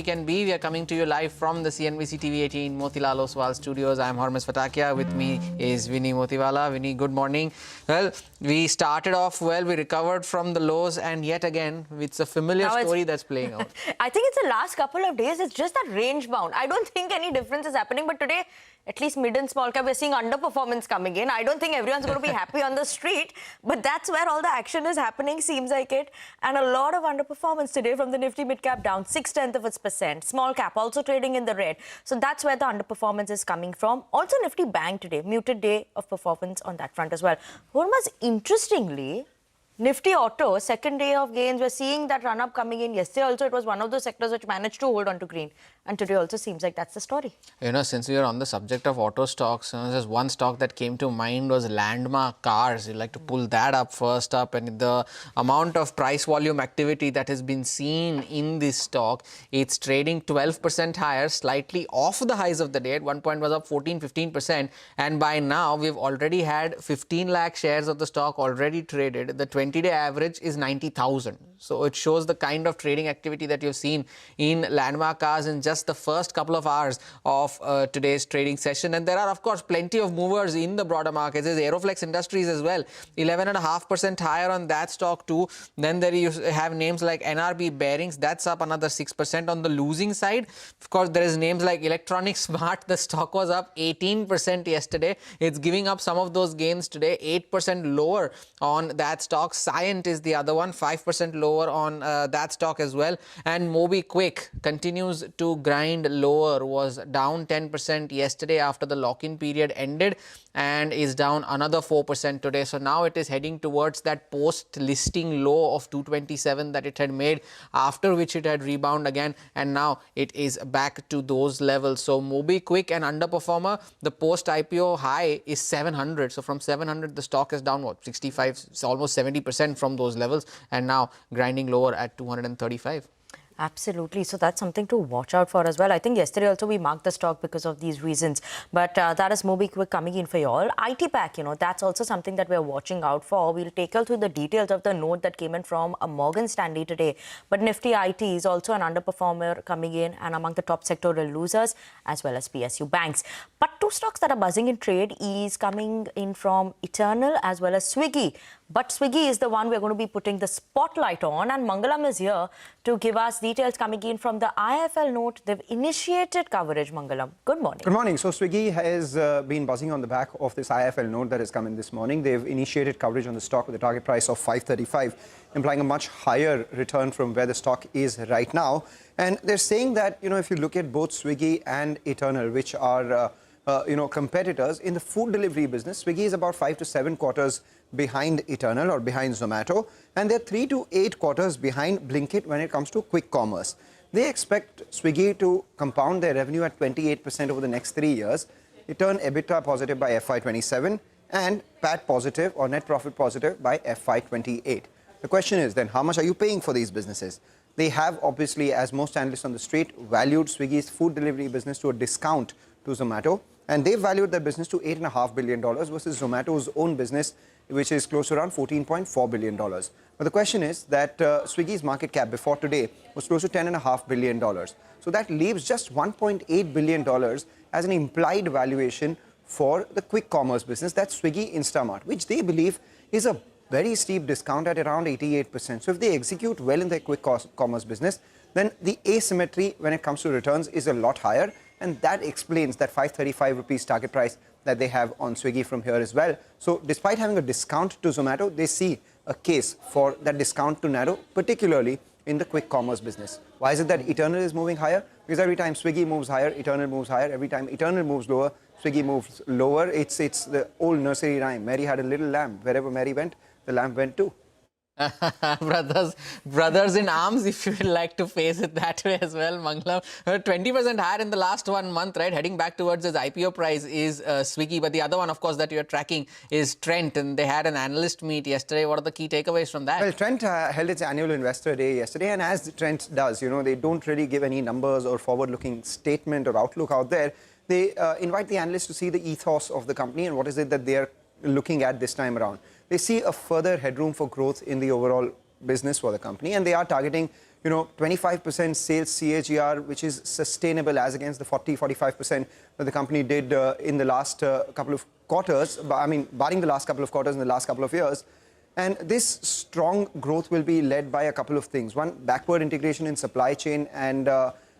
can be. We are coming to you live from the CNBC-TV18 Motilal Oswal studios. I'm Hormuz Fatakia. With me is Vinny Motiwala. Vinny, good morning. Well, we started off well. We recovered from the lows, and yet again, it's a familiar story that's playing out. I think it's the last couple of days. It's just that range bound. I don't think any difference is happening. But today, at least mid and small cap, we're seeing underperformance coming in. I don't think everyone's going to be happy on the street, but that's where all the action is happening, seems like it. And a lot of underperformance today from the Nifty mid cap down 0.6%. Small cap also trading in the red. So that's where the underperformance is coming from. Also Nifty Bank today, muted day of performance on that front as well. Hormuz, interestingly, Nifty Auto, second day of gains, we're seeing that run-up coming in. Yesterday also, it was one of those sectors which managed to hold on to green. And today also seems like that's the story. You know, since we are on the subject of auto stocks, there's one stock that came to mind was Landmark Cars. You'd like to pull that up first up. And the amount of price volume activity that has been seen in this stock, it's trading 12% higher, slightly off the highs of the day. At one point was up 14-15%. And by now, we've already had 15 lakh shares of the stock already traded. The 20-day average is 90,000. So it shows the kind of trading activity that you've seen in Landmark Cars in just the first couple of hours of today's trading session. And there are, of course, plenty of movers in the broader markets. There's Aeroflex Industries as well, 11.5% higher on that stock too. Then there you have names like NRB Bearings, that's up another 6%. On the losing side, of course, there is names like Electronic Smart. The stock was up 18% yesterday. It's giving up some of those gains today, 8% lower on that stock. Cyient is the other one, 5% lower on that stock as well. And MobiKwik continues to grind lower, was down 10% yesterday after the lock-in period ended and is down another 4% today. So now it is heading towards that post-listing low of 227 that it had made, after which it had rebounded again, and now it is back to those levels. So MobiKwik, an underperformer, the post-IPO high is 700. So from 700, the stock is down, what, 65, almost 70% from those levels, and now grinding lower at 235. Absolutely. So that's something to watch out for as well. I think yesterday also we marked the stock because of these reasons. But that is MobiKwik coming in for you all. IT Pack, that's also something that we're watching out for. We'll take you through the details of the note that came in from Morgan Stanley today. But Nifty IT is also an underperformer coming in and among the top sectoral losers, as well as PSU banks. But two stocks that are buzzing in trade is coming in from Eternal as well as Swiggy. But Swiggy is the one we're going to be putting the spotlight on, and Mangalam is here to give us details coming in from the IFL note. They've initiated coverage. Mangalam, good morning. Good morning. So Swiggy has been buzzing on the back of this IFL note that has come in this morning. They've initiated coverage on the stock with a target price of 535, implying a much higher return from where the stock is right now. And they're saying that, if you look at both Swiggy and Eternal, which are competitors in the food delivery business, Swiggy is about 5 to 7 quarters behind Eternal or behind Zomato, and they're 3 to 8 quarters behind Blinkit when it comes to quick commerce. They expect Swiggy to compound their revenue at 28% over the next 3 years, turn EBITDA positive by FY27, and PAT positive or net profit positive by FY28. The question is then, how much are you paying for these businesses? They have obviously, as most analysts on the street, valued Swiggy's food delivery business to a discount to Zomato, and they valued their business to $8.5 billion versus Zomato's own business, which is close to around $14.4 billion. But the question is that Swiggy's market cap before today was close to $10.5 billion. So that leaves just $1.8 billion as an implied valuation for the quick commerce business, that's Swiggy Instamart, which they believe is a very steep discount at around 88%. So if they execute well in their quick commerce business, then the asymmetry when it comes to returns is a lot higher. And that explains that 535 rupees target price that they have on Swiggy from here as well. So despite having a discount to Zomato, they see a case for that discount to narrow, particularly in the quick commerce business. Why is it that Eternal is moving higher? Because every time Swiggy moves higher, Eternal moves higher. Every time Eternal moves lower, Swiggy moves lower. It's the old nursery rhyme. Mary had a little lamb. Wherever Mary went, the lamb went too. brothers in arms, if you would like to face it that way as well, Mangalam. 20% higher in the last 1 month, right? Heading back towards its IPO price is Swiggy. But the other one, of course, that you're tracking is Trent. And they had an analyst meet yesterday. What are the key takeaways from that? Well, Trent held its annual investor day yesterday. And as Trent does, they don't really give any numbers or forward-looking statement or outlook out there. They invite the analysts to see the ethos of the company and what is it that they're looking at this time around. they see a further headroom for growth in the overall business for the company, and they are targeting 25% sales CAGR, which is sustainable as against the 40-45% that the company did in the last couple of quarters. I mean, barring the last couple of quarters in the last couple of years. And this strong growth will be led by a couple of things. One, backward integration in supply chain and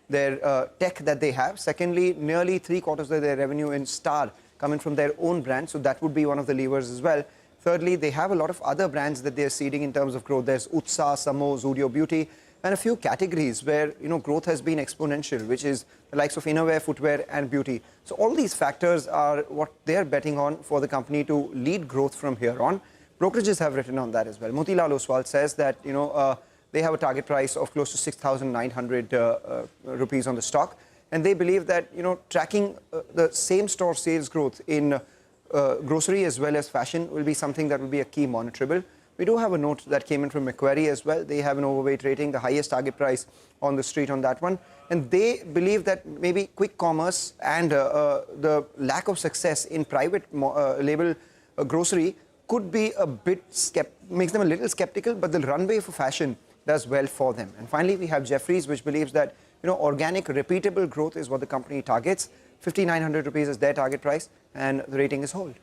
their tech that they have. Secondly, nearly 3/4 of their revenue in Star coming from their own brand. So that would be one of the levers as well. Thirdly, they have a lot of other brands that they're seeding in terms of growth. There's Utsa, Samo, Zudio Beauty, and a few categories where growth has been exponential, which is the likes of innerwear, footwear, and beauty. So all these factors are what they're betting on for the company to lead growth from here on. Brokerages have written on that as well. Motilal Oswal says that they have a target price of close to 6,900 rupees on the stock, and they believe that tracking the same store sales growth in grocery as well as fashion will be something that will be a key monitorable. We do have a note that came in from Macquarie as well. They have an overweight rating, the highest target price on the street on that one. And they believe that maybe quick commerce and the lack of success in private label grocery could be a bit, makes them a little skeptical, but the runway for fashion does well for them. And finally, we have Jefferies, which believes that organic, repeatable growth is what the company targets. 5,900 rupees is their target price, and the rating is hold.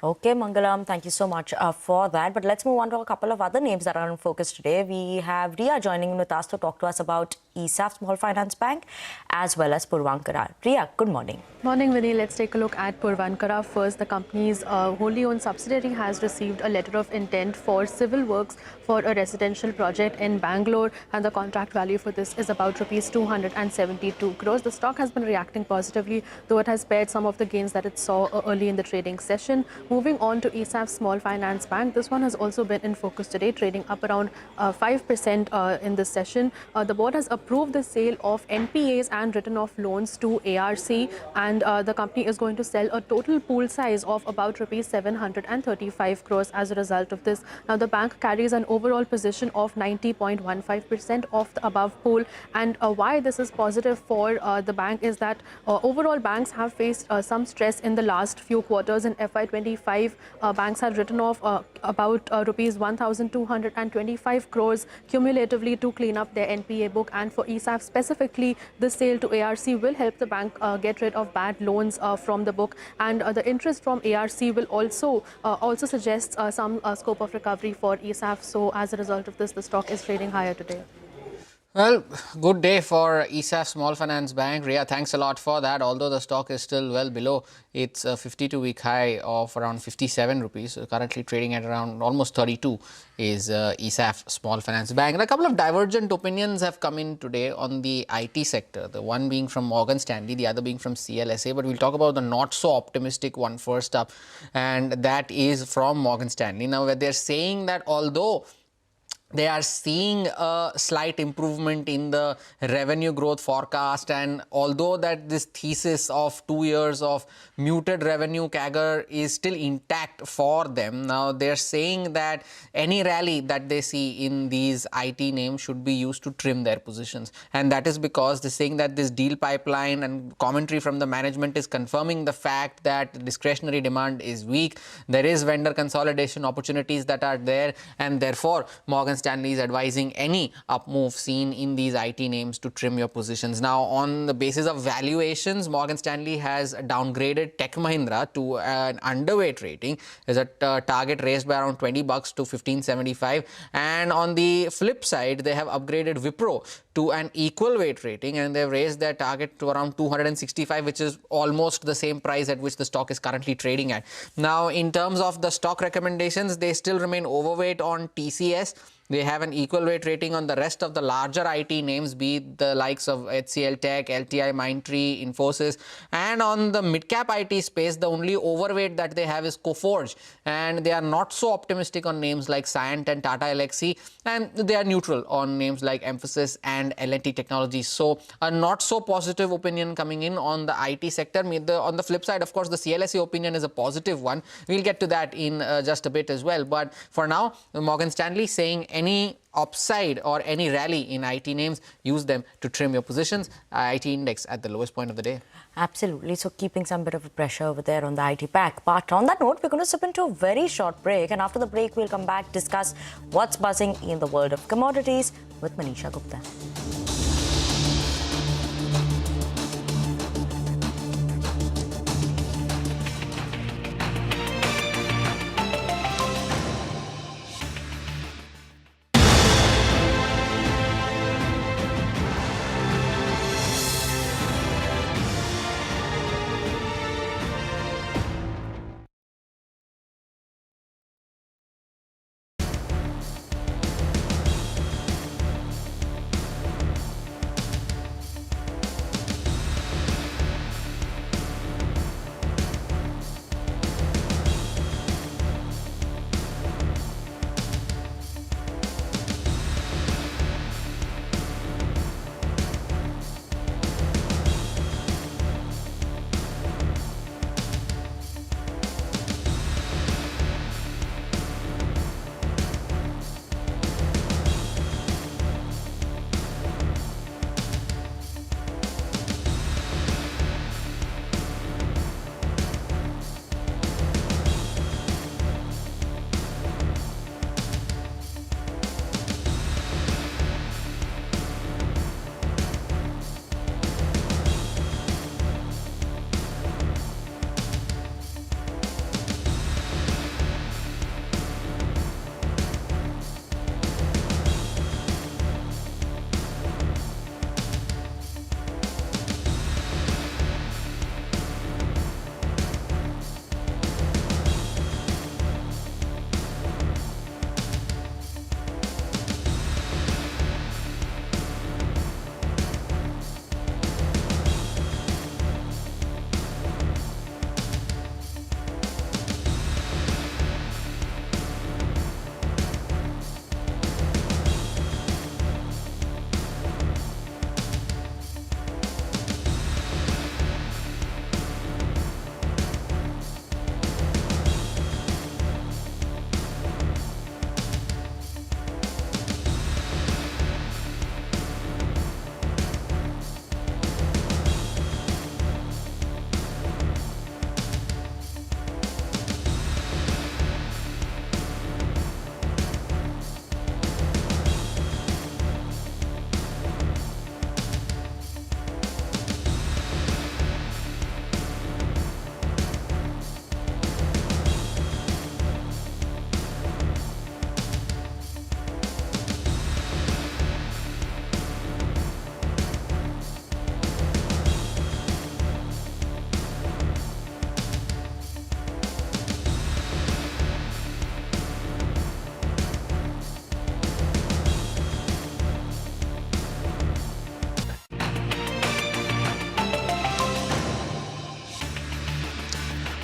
Okay, Mangalam, thank you so much for that. But let's move on to a couple of other names that are in focus today. We have Ria joining in with us to talk to us about ESAF Small Finance Bank as well as Puravankara. Ria, good morning. Morning, Vinny. Let's take a look at Puravankara first. The company's wholly owned subsidiary has received a letter of intent for civil works for a residential project in Bangalore, and the contract value for this is about rupees 272 crores. The stock has been reacting positively, though it has spared some of the gains that it saw early in the trading session. Moving on to ESAF Small Finance Bank, this one has also been in focus today, trading up around 5% in this session. The board has approved the sale of NPAs and written-off loans to ARC, and the company is going to sell a total pool size of about rupees 735 crores as a result of this. Now, the bank carries an overall position of 90.15% of the above pool, and why this is positive for the bank is that overall banks have faced some stress in the last few quarters. In FY25, banks had written off about rupees 1,225 crores cumulatively to clean up their NPA book, and for ESAF specifically, the sale to ARC will help the bank get rid of bad loans from the book, and the interest from ARC will also suggest some scope of recovery for ESAF. So as a result of this, the stock is trading higher today. Well, good day for ESAF Small Finance Bank. Ria, thanks a lot for that. Although the stock is still well below its 52-week high of around 57 rupees, currently trading at around almost 32 is ESAF Small Finance Bank. And a couple of divergent opinions have come in today on the IT sector, the one being from Morgan Stanley, the other being from CLSA. But we'll talk about the not so optimistic one first up, and that is from Morgan Stanley. Now, where they're saying that although they are seeing a slight improvement in the revenue growth forecast, and although that this thesis of 2 years of muted revenue CAGR is still intact for them, now they're saying that any rally that they see in these IT names should be used to trim their positions. And that is because they're saying that this deal pipeline and commentary from the management is confirming the fact that discretionary demand is weak. There is vendor consolidation opportunities that are there, and therefore Morgan Stanley is advising any up move seen in these IT names to trim your positions. Now, on the basis of valuations, Morgan Stanley has downgraded Tech Mahindra to an underweight rating. There's a target raised by around $20 to 1575, and on the flip side, they have upgraded Wipro to an equal weight rating, and they've raised their target to around 265, which is almost the same price at which the stock is currently trading at. Now, in terms of the stock recommendations, they still remain overweight on TCS. They have an equal weight rating on the rest of the larger IT names, be it the likes of HCL Tech, LTI, Mindtree, Infosys. And on the mid-cap IT space, the only overweight that they have is Coforge. And they are not so optimistic on names like Cyient and Tata Elxsi. And they are neutral on names like Mphasis and L&T Technologies. So a not so positive opinion coming in on the IT sector. On the flip side, of course, the CLSA opinion is a positive one. We'll get to that in just a bit as well. But for now, Morgan Stanley saying any upside or any rally in IT names, use them to trim your positions. IT index at the lowest point of the day. Absolutely. So keeping some bit of a pressure over there on the IT pack. But on that note, we're going to slip into a very short break. And after the break, we'll come back, discuss what's buzzing in the world of commodities with Manisha Gupta.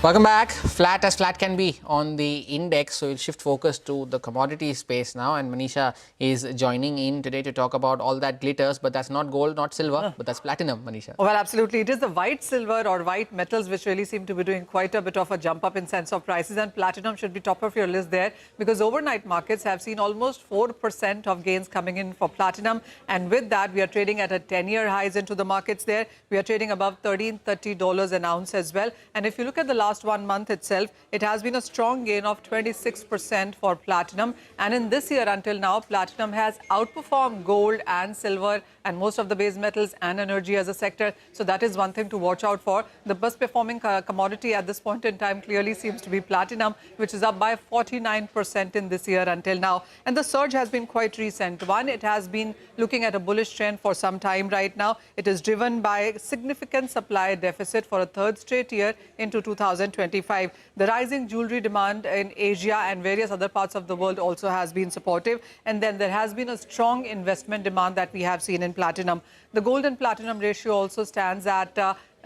Welcome back. Flat as flat can be on the index. So we'll shift focus to the commodity space now. And Manisha is joining in today to talk about all that glitters. But that's not gold, not silver, but that's platinum, Manisha. Well, absolutely. It is the white silver or white metals which really seem to be doing quite a bit of a jump up in sense of prices. And platinum should be top of your list there because overnight markets have seen almost 4% of gains coming in for platinum. And with that, we are trading at a 10-year highs into the markets there. We are trading above $1,330 an ounce as well. And if you look at the last 1 month itself, it has been a strong gain of 26% for platinum. And in this year until now, platinum has outperformed gold and silver and most of the base metals and energy as a sector. So that is one thing to watch out for. The best performing commodity at this point in time clearly seems to be platinum, which is up by 49% in this year until now. And the surge has been quite recent. One, it has been looking at a bullish trend for some time right now. It is driven by significant supply deficit for a third straight year into 2025. The rising jewelry demand in Asia and various other parts of the world also has been supportive. And then there has been a strong investment demand that we have seen in platinum. The gold and platinum ratio also stands at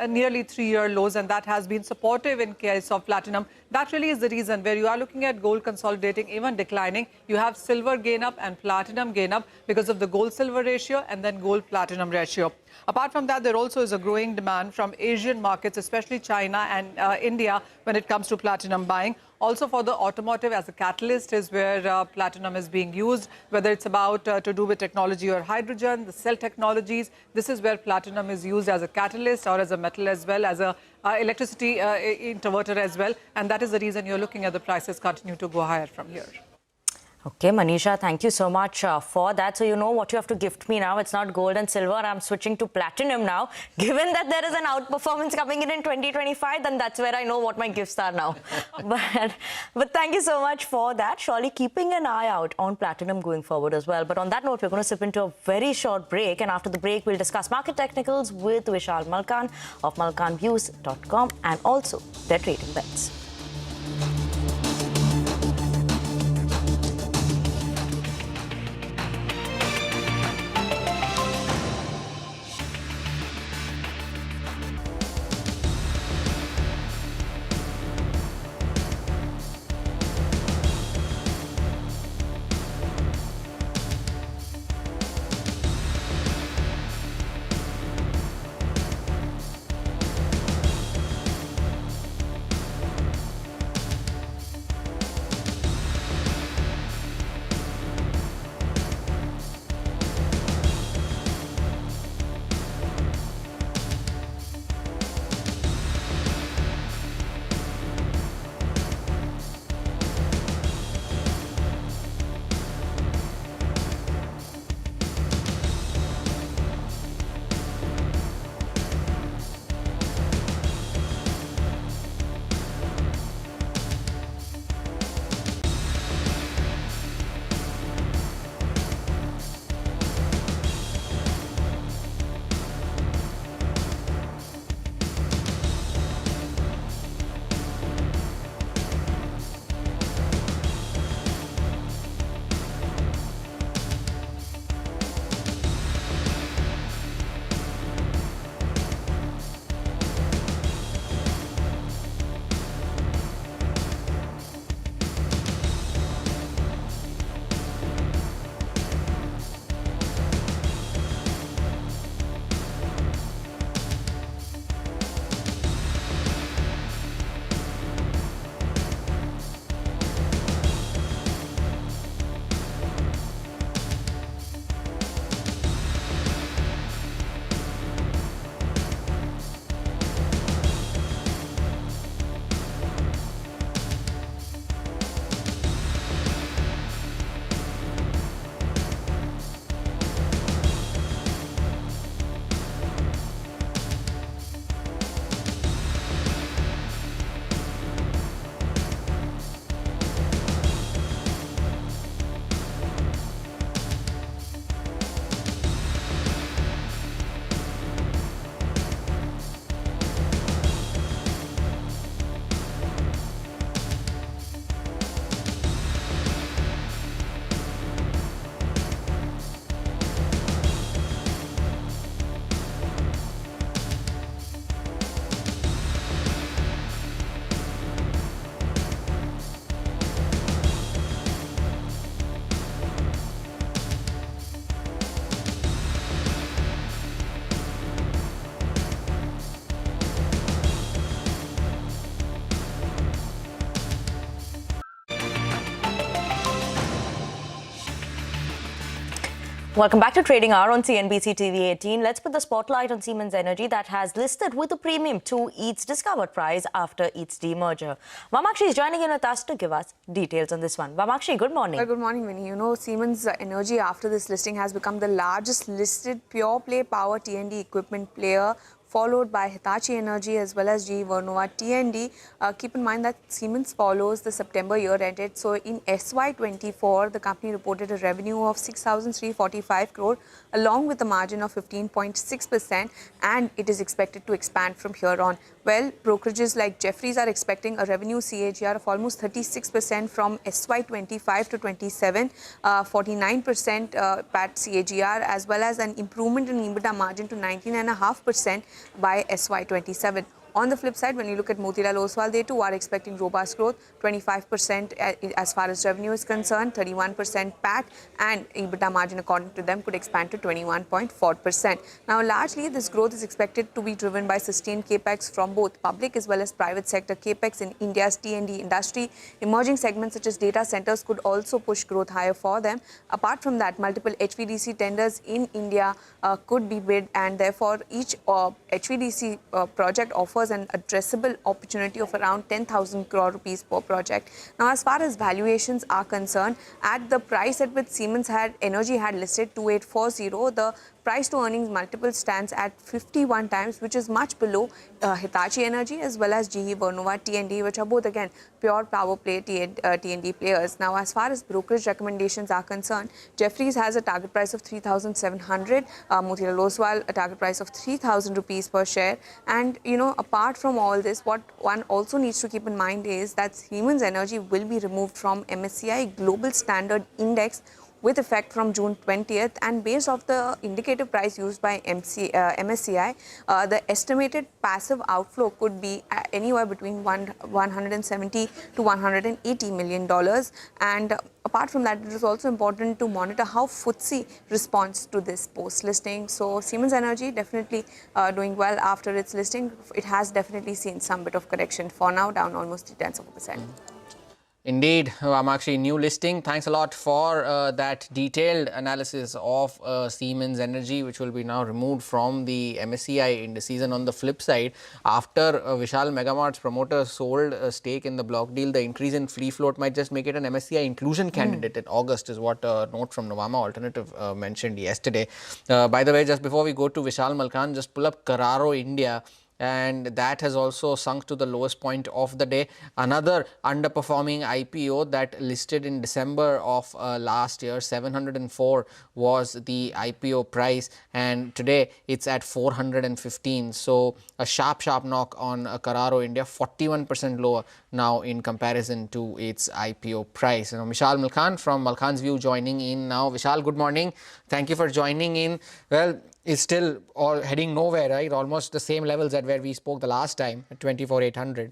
nearly 3-year lows, and that has been supportive in case of platinum. That really is the reason where you are looking at gold consolidating, even declining. You have silver gain up and platinum gain up because of the gold-silver ratio and then gold-platinum ratio. Apart from that, there also is a growing demand from Asian markets, especially China and India, when it comes to platinum buying. Also for the automotive as a catalyst is where platinum is being used, whether it's about to do with technology or hydrogen, the cell technologies. This is where platinum is used as a catalyst or as a metal as well, as a electricity inverter as well. And that is the reason you're looking at the prices continue to go higher from here. Okay, Manisha, thank you so much for that. So you know what you have to gift me now. It's not gold and silver. I'm switching to platinum now. Given that there is an outperformance coming in 2025, then that's where I know what my gifts are now. but thank you so much for that. Surely keeping an eye out on platinum going forward as well. But on that note, we're going to slip into a very short break. And after the break, we'll discuss market technicals with Vishal Malkan of malkanviews.com and also their trading bets. Welcome back to Trading Hour on CNBC-TV18. Let's put the spotlight on Siemens Energy that has listed with a premium to its discovered price after its demerger. Vamakshi is joining in with us to give us details on this one. Vamakshi, good morning. Well, good morning, Vinny. You know, Siemens Energy after this listing has become the largest listed pure-play power T&D equipment player, followed by Hitachi Energy as well as GE Vernova T&D. Keep in mind that Siemens follows the September year ended. So in SY24, the company reported a revenue of 6,345 crore along with a margin of 15.6%, and it is expected to expand from here on. Well, brokerages like Jefferies are expecting a revenue CAGR of almost 36% from SY25 to 27, 49% PAT CAGR, as well as an improvement in EBITDA margin to 19.5% by SY27. On the flip side, when you look at Motilal Oswal, they too are expecting robust growth, 25% as far as revenue is concerned, 31% PAT, and EBITDA margin according to them could expand to 21.4%. Now, largely this growth is expected to be driven by sustained capex from both public as well as private sector capex in India's T&D industry. Emerging segments such as data centers could also push growth higher for them. Apart from that, multiple HVDC tenders in India could be bid, and therefore each HVDC project offers an addressable opportunity of around 10,000 crore rupees per project. Now, as far as valuations are concerned, at the price at which Siemens Energy had listed 2840, the price to earnings multiple stands at 51 times, which is much below Hitachi Energy as well as GE Vernova T&D, which are both again pure power play T&D players. Now, as far as brokerage recommendations are concerned, Jefferies has a target price of 3,700, Motilal Oswal a target price of 3,000 rupees per share. And apart from all this, what one also needs to keep in mind is that Siemens Energy will be removed from MSCI Global Standard Index with effect from June 20th, and based off the indicative price used by MSCI, the estimated passive outflow could be anywhere between $170 to $180 million. And apart from that, it is also important to monitor how FTSE responds to this post-listing. So Siemens Energy definitely doing well after its listing. It has definitely seen some bit of correction for now, down almost 0.3%. Indeed, Amakshi, new listing. Thanks a lot for that detailed analysis of Siemens Energy, which will be now removed from the MSCI indices. And on the flip side, after Vishal Megamart's promoter sold a stake in the block deal, the increase in free float might just make it an MSCI inclusion candidate in August, is what a note from Nuvama Alternative mentioned yesterday. By the way, just before we go to Vishal Malkan, just pull up Carraro India, and that has also sunk to the lowest point of the day. Another underperforming IPO that listed in December of last year, 704 was the IPO price, and today it's at 415. So a sharp knock on Carraro India, 41% lower now in comparison to its IPO price. Vishal Malkan from Malkan's View joining in now. Vishal, good morning. Thank you for joining in. Well, it's still all heading nowhere, right? Almost the same levels at where we spoke the last time, at 24,800.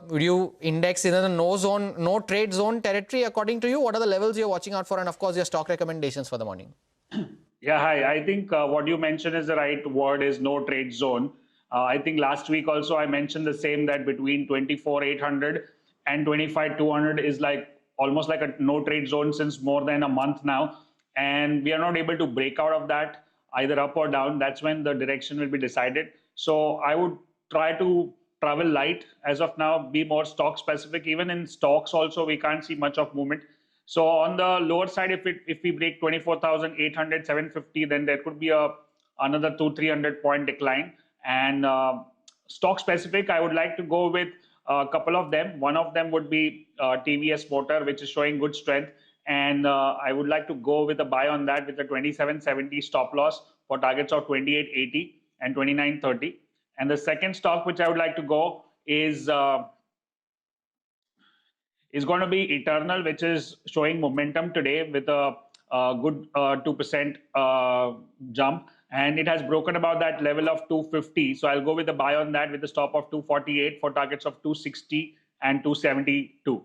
Would you index in the no trade zone territory according to you? What are the levels you're watching out for, and of course your stock recommendations for the morning? Yeah, hi. I think what you mentioned is the right word, is no trade zone. I think last week also I mentioned the same, that between 24,800 and 25,200 is almost like a no trade zone since more than a month now, and we are not able to break out of that either up or down. That's when the direction will be decided. So I would try to travel light as of now, be more stock specific. Even in stocks also, we can't see much of movement. So on the lower side, if we break 24,800, 750, then there could be another 200-300 point decline. And stock specific, I would like to go with a couple of them. One of them would be TVS Motor, which is showing good strength. And I would like to go with a buy on that with a 2770 stop loss for targets of 2880 and 2930. And the second stock which I would like to go is going to be Eternal, which is showing momentum today with a good 2% jump. And it has broken about that level of 250. So I'll go with a buy on that with a stop of 248 for targets of 260 and 272.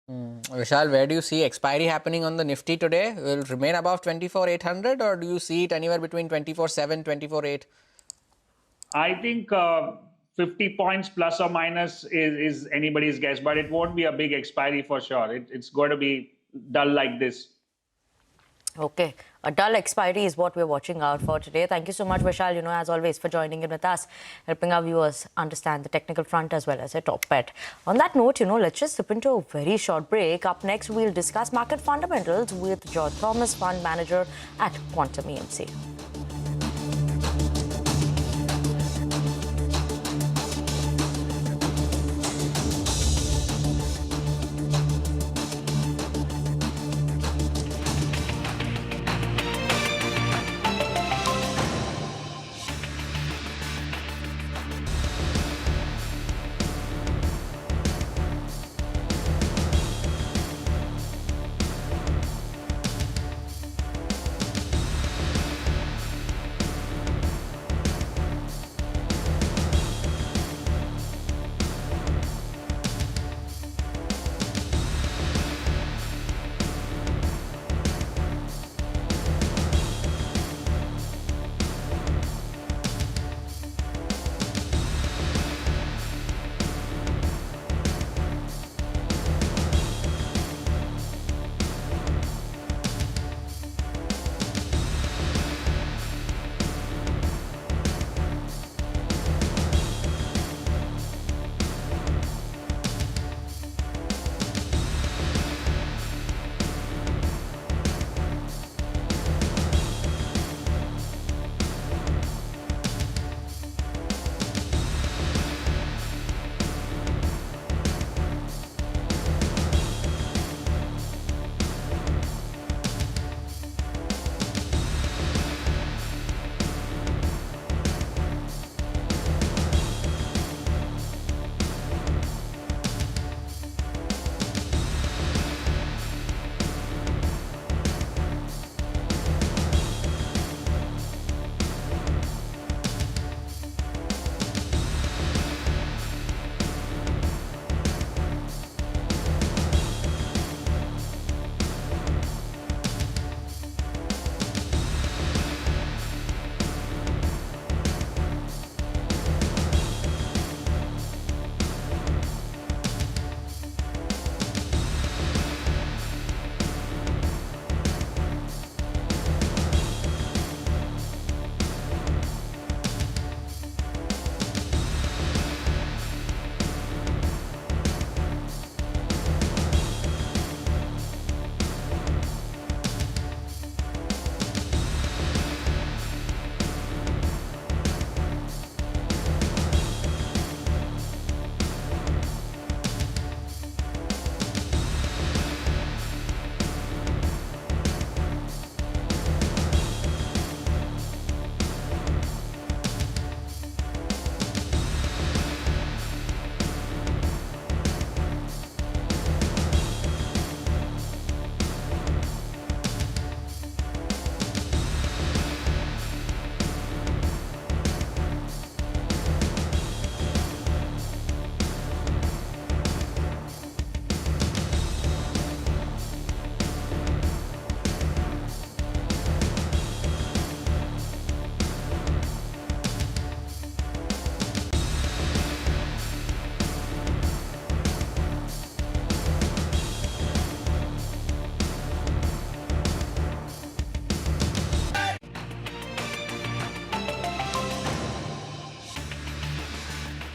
Vishal, where do you see expiry happening on the Nifty today? Will it remain above 24,800, or do you see it anywhere between 24,700, 24,800? I think 50 points plus or minus is anybody's guess, but it won't be a big expiry for sure. It's going to be dull like this. Okay, a dull expiry is what we're watching out for today. Thank you so much, Vishal, as always, for joining in with us, helping our viewers understand the technical front as well as a top bet. On that note, let's just slip into a very short break. Up next, we'll discuss market fundamentals with George Thomas, fund manager at Quantum EMC.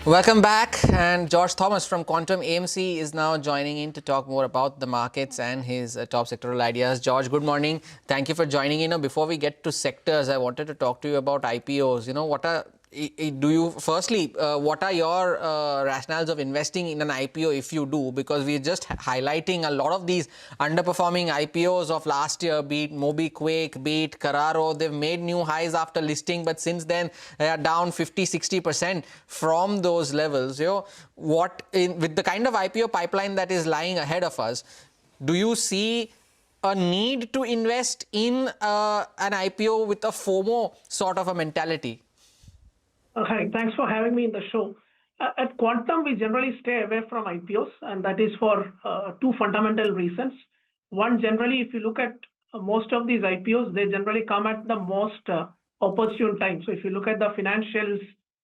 Welcome back, and George Thomas from Quantum AMC is now joining in to talk more about the markets and his top sectoral ideas. George, good morning. Thank you for joining in. Before we get to sectors, I wanted to talk to you about IPOs. You know, what are what are your rationales of investing in an IPO if you do? Because we're just highlighting a lot of these underperforming IPOs of last year, be it MobiKwik, be it Carraro. They've made new highs after listing, but since then they are down 50-60% from those levels. You know, with the kind of IPO pipeline that is lying ahead of us, do you see a need to invest in an IPO with a FOMO sort of a mentality? Hi, thanks for having me in the show. At Quantum, we generally stay away from IPOs, and that is for two fundamental reasons. One, generally, if you look at most of these IPOs, they generally come at the most opportune time. So if you look at the financials,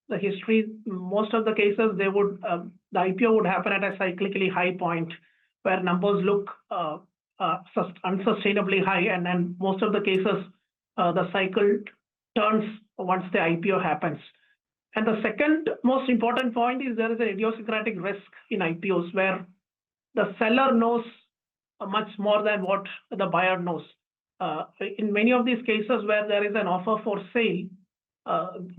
the history, most of the cases, the IPO would happen at a cyclically high point where numbers look unsustainably high, and then most of the cases, the cycle turns once the IPO happens. And the second most important point is there is an idiosyncratic risk in IPOs where the seller knows much more than what the buyer knows. In many of these cases where there is an offer for sale,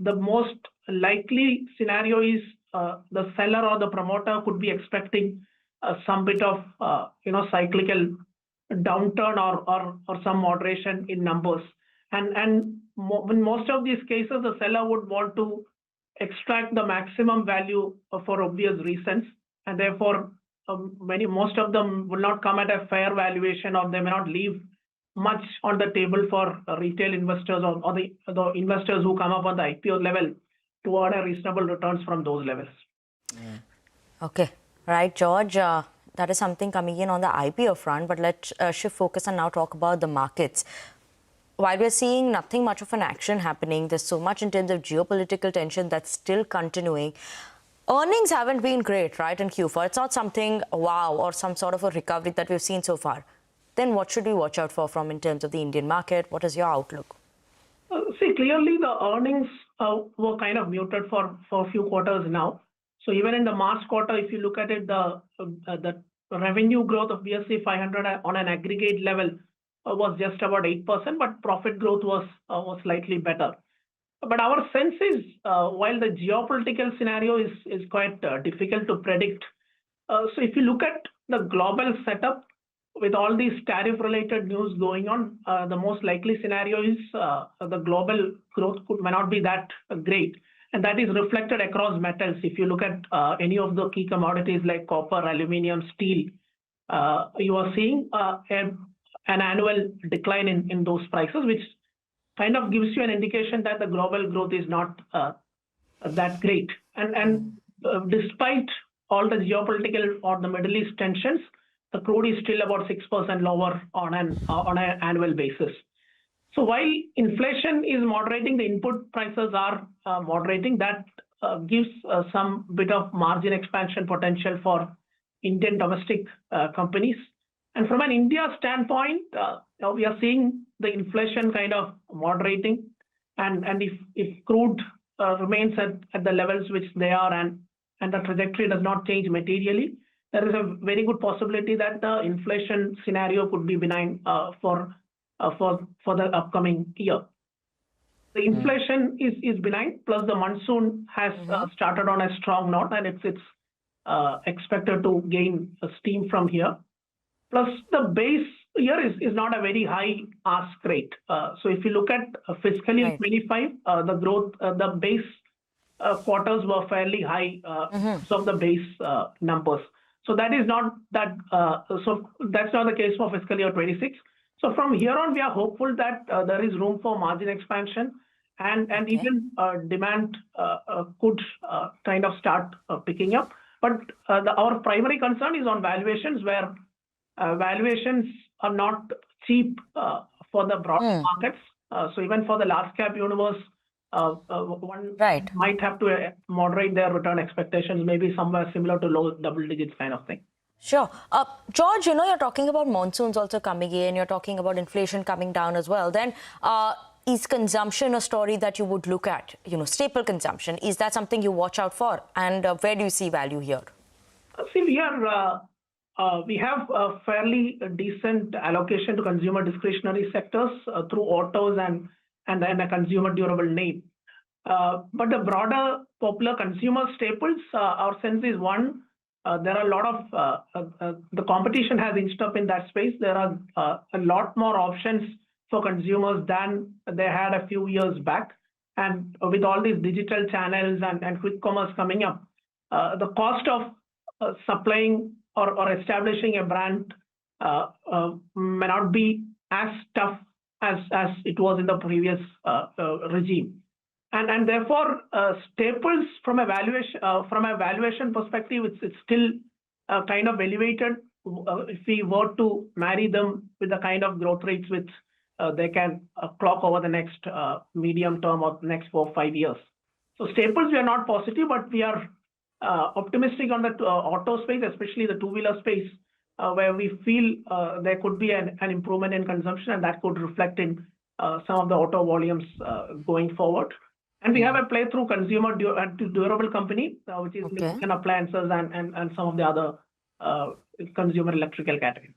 the most likely scenario is the seller or the promoter could be expecting some bit of cyclical downturn or some moderation in numbers. And in most of these cases, the seller would want to extract the maximum value for obvious reasons, and therefore most of them will not come at a fair valuation, or they may not leave much on the table for retail investors or the investors who come up on the IPO level to earn a reasonable returns from those levels. Okay, right, George. That is something coming in on the IPO front, but let's shift focus and now talk about the markets. While we're seeing nothing much of an action happening, there's so much in terms of geopolitical tension that's still continuing. Earnings haven't been great, right, in Q4. It's not something wow or some sort of a recovery that we've seen so far. Then what should we watch out for from in terms of the Indian market? What is your outlook? See, clearly the earnings were kind of muted for a few quarters now. So even in the March quarter, if you look at it, the revenue growth of BSE 500 on an aggregate level was just about 8%, but profit growth was slightly better. But our sense is, while the geopolitical scenario is quite difficult to predict, so if you look at the global setup with all these tariff-related news going on, the most likely scenario is the global growth may not be that great. And that is reflected across metals. If you look at any of the key commodities like copper, aluminium, steel, you are seeing an annual decline in those prices, which kind of gives you an indication that the global growth is not that great. And despite all the geopolitical or the Middle East tensions, the crude is still about 6% lower on an annual basis. So while inflation is moderating, the input prices are moderating. That gives some bit of margin expansion potential for Indian domestic companies. And from an India standpoint, we are seeing the inflation kind of moderating. And if crude remains at the levels which they are and the trajectory does not change materially, there is a very good possibility that the inflation scenario could be benign for the upcoming year. The inflation is benign, plus the monsoon has started on a strong note, and it's expected to gain steam from here. Plus, the base year is not a very high ask rate. So if you look at fiscal year 25, the growth, the base quarters were fairly high, some of the base numbers. So that is not that. So that's not the case for fiscal year 26. So from here on, we are hopeful that there is room for margin expansion, and even demand could kind of start picking up. But our primary concern is on valuations, where valuations are not cheap for the broad markets. So even for the large cap universe, one might have to moderate their return expectations, maybe somewhere similar to low double digits kind of thing. Sure. George, you're talking about monsoons also coming in, you're talking about inflation coming down as well. Then is consumption a story that you would look at? Staple consumption, is that something you watch out for? And where do you see value here? See, we have a fairly decent allocation to consumer discretionary sectors through autos and then a consumer durable name. But the broader popular consumer staples, our sense is one, there are a lot of, the competition has inched up in that space. There are a lot more options for consumers than they had a few years back. And with all these digital channels and quick commerce coming up, the cost of supplying or establishing a brand may not be as tough as it was in the previous regime. And therefore, staples from a valuation perspective, it's still kind of elevated if we were to marry them with the kind of growth rates which they can clock over the next medium term or next 4 or 5 years. So staples, we are not positive, but we are optimistic on the auto space, especially the two-wheeler space, where we feel there could be an improvement in consumption, and that could reflect in some of the auto volumes going forward. And we have a play through consumer durable company, which is kitchen appliances and some of the other consumer electrical category.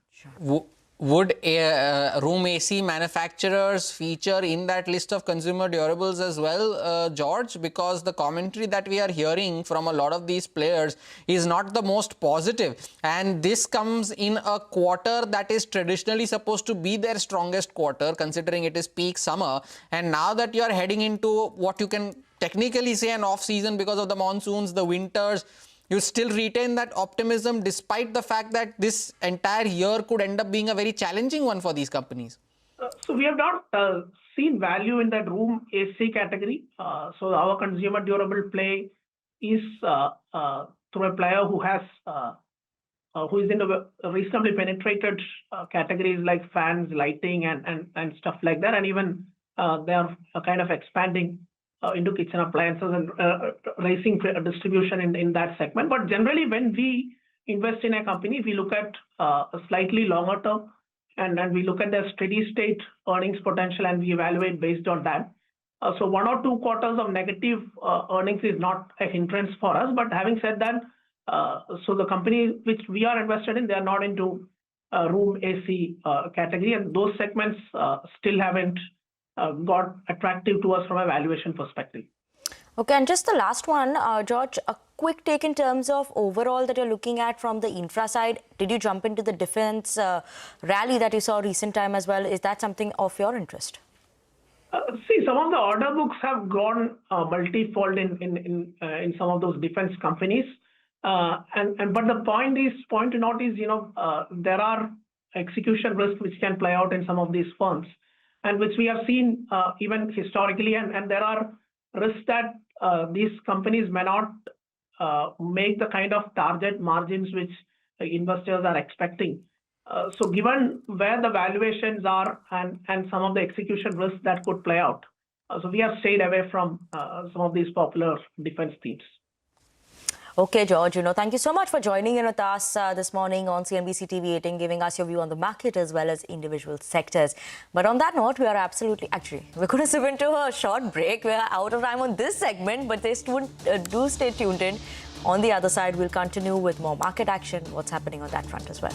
Would room AC manufacturers feature in that list of consumer durables as well, George? Because the commentary that we are hearing from a lot of these players is not the most positive. And this comes in a quarter that is traditionally supposed to be their strongest quarter, considering it is peak summer. And now that you are heading into what you can technically say an off-season because of the monsoons, the winters, you still retain that optimism despite the fact that this entire year could end up being a very challenging one for these companies. So we have not seen value in that room AC category. So our consumer durable play is through a player who has who is in the reasonably penetrated categories like fans, lighting, and stuff like that. And even they are kind of expanding into kitchen appliances and raising distribution in that segment. But generally, when we invest in a company, we look at a slightly longer term and we look at their steady state earnings potential and we evaluate based on that. So 1 or 2 quarters of negative earnings is not a hindrance for us. But having said that, so the company which we are invested in, they are not into room AC category, and those segments still haven't got attractive to us from a valuation perspective. Okay, and just the last one, George, a quick take in terms of overall that you're looking at from the infra side. Did you jump into the defense rally that you saw recent time as well? Is that something of your interest? See, some of the order books have gone multi-fold in some of those defense companies. But the point to note is, there are execution risks which can play out in some of these firms, and which we have seen even historically, and there are risks that these companies may not make the kind of target margins which investors are expecting. So given where the valuations are and some of the execution risks that could play out, so we have stayed away from some of these popular defense themes. Okay, George, thank you so much for joining in with us this morning on CNBC-TV18, giving us your view on the market as well as individual sectors. But on that note, we are we're going to slip into a short break. We're out of time on this segment, but do stay tuned in. On the other side, we'll continue with more market action, what's happening on that front as well.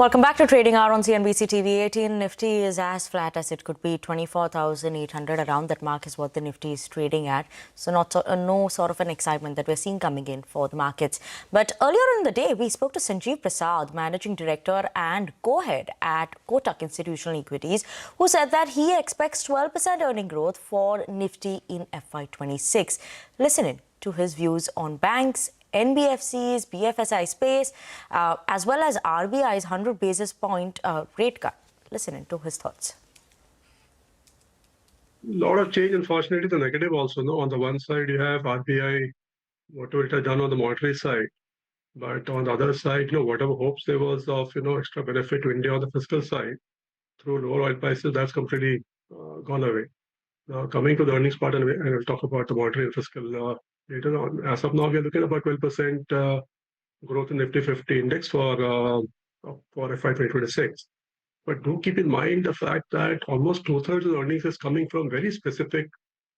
Welcome back to Trading Hour on CNBC-TV18. Nifty is as flat as it could be, 24,800. Around that mark is what the Nifty is trading at. So no sort of an excitement that we're seeing coming in for the markets. But earlier in the day, we spoke to Sanjeev Prasad, Managing Director and Co-Head at Kotak Institutional Equities, who said that he expects 12% earning growth for Nifty in FY26. Listen in to his views on banks, NBFCs, BFSI space, as well as RBI's 100 basis point rate cut. Listen in to his thoughts. A lot of change, unfortunately, the negative also. No, on the one side, you have RBI, whatever it has done on the monetary side. But on the other side, whatever hopes there was of, extra benefit to India on the fiscal side through lower oil prices, that's completely gone away. Now, coming to the earnings part, and we'll talk about the monetary and fiscal later on. As of now, we are looking at about 12% growth in Nifty 50 index for FY 2026. But do keep in mind the fact that almost 2/3 of the earnings is coming from very specific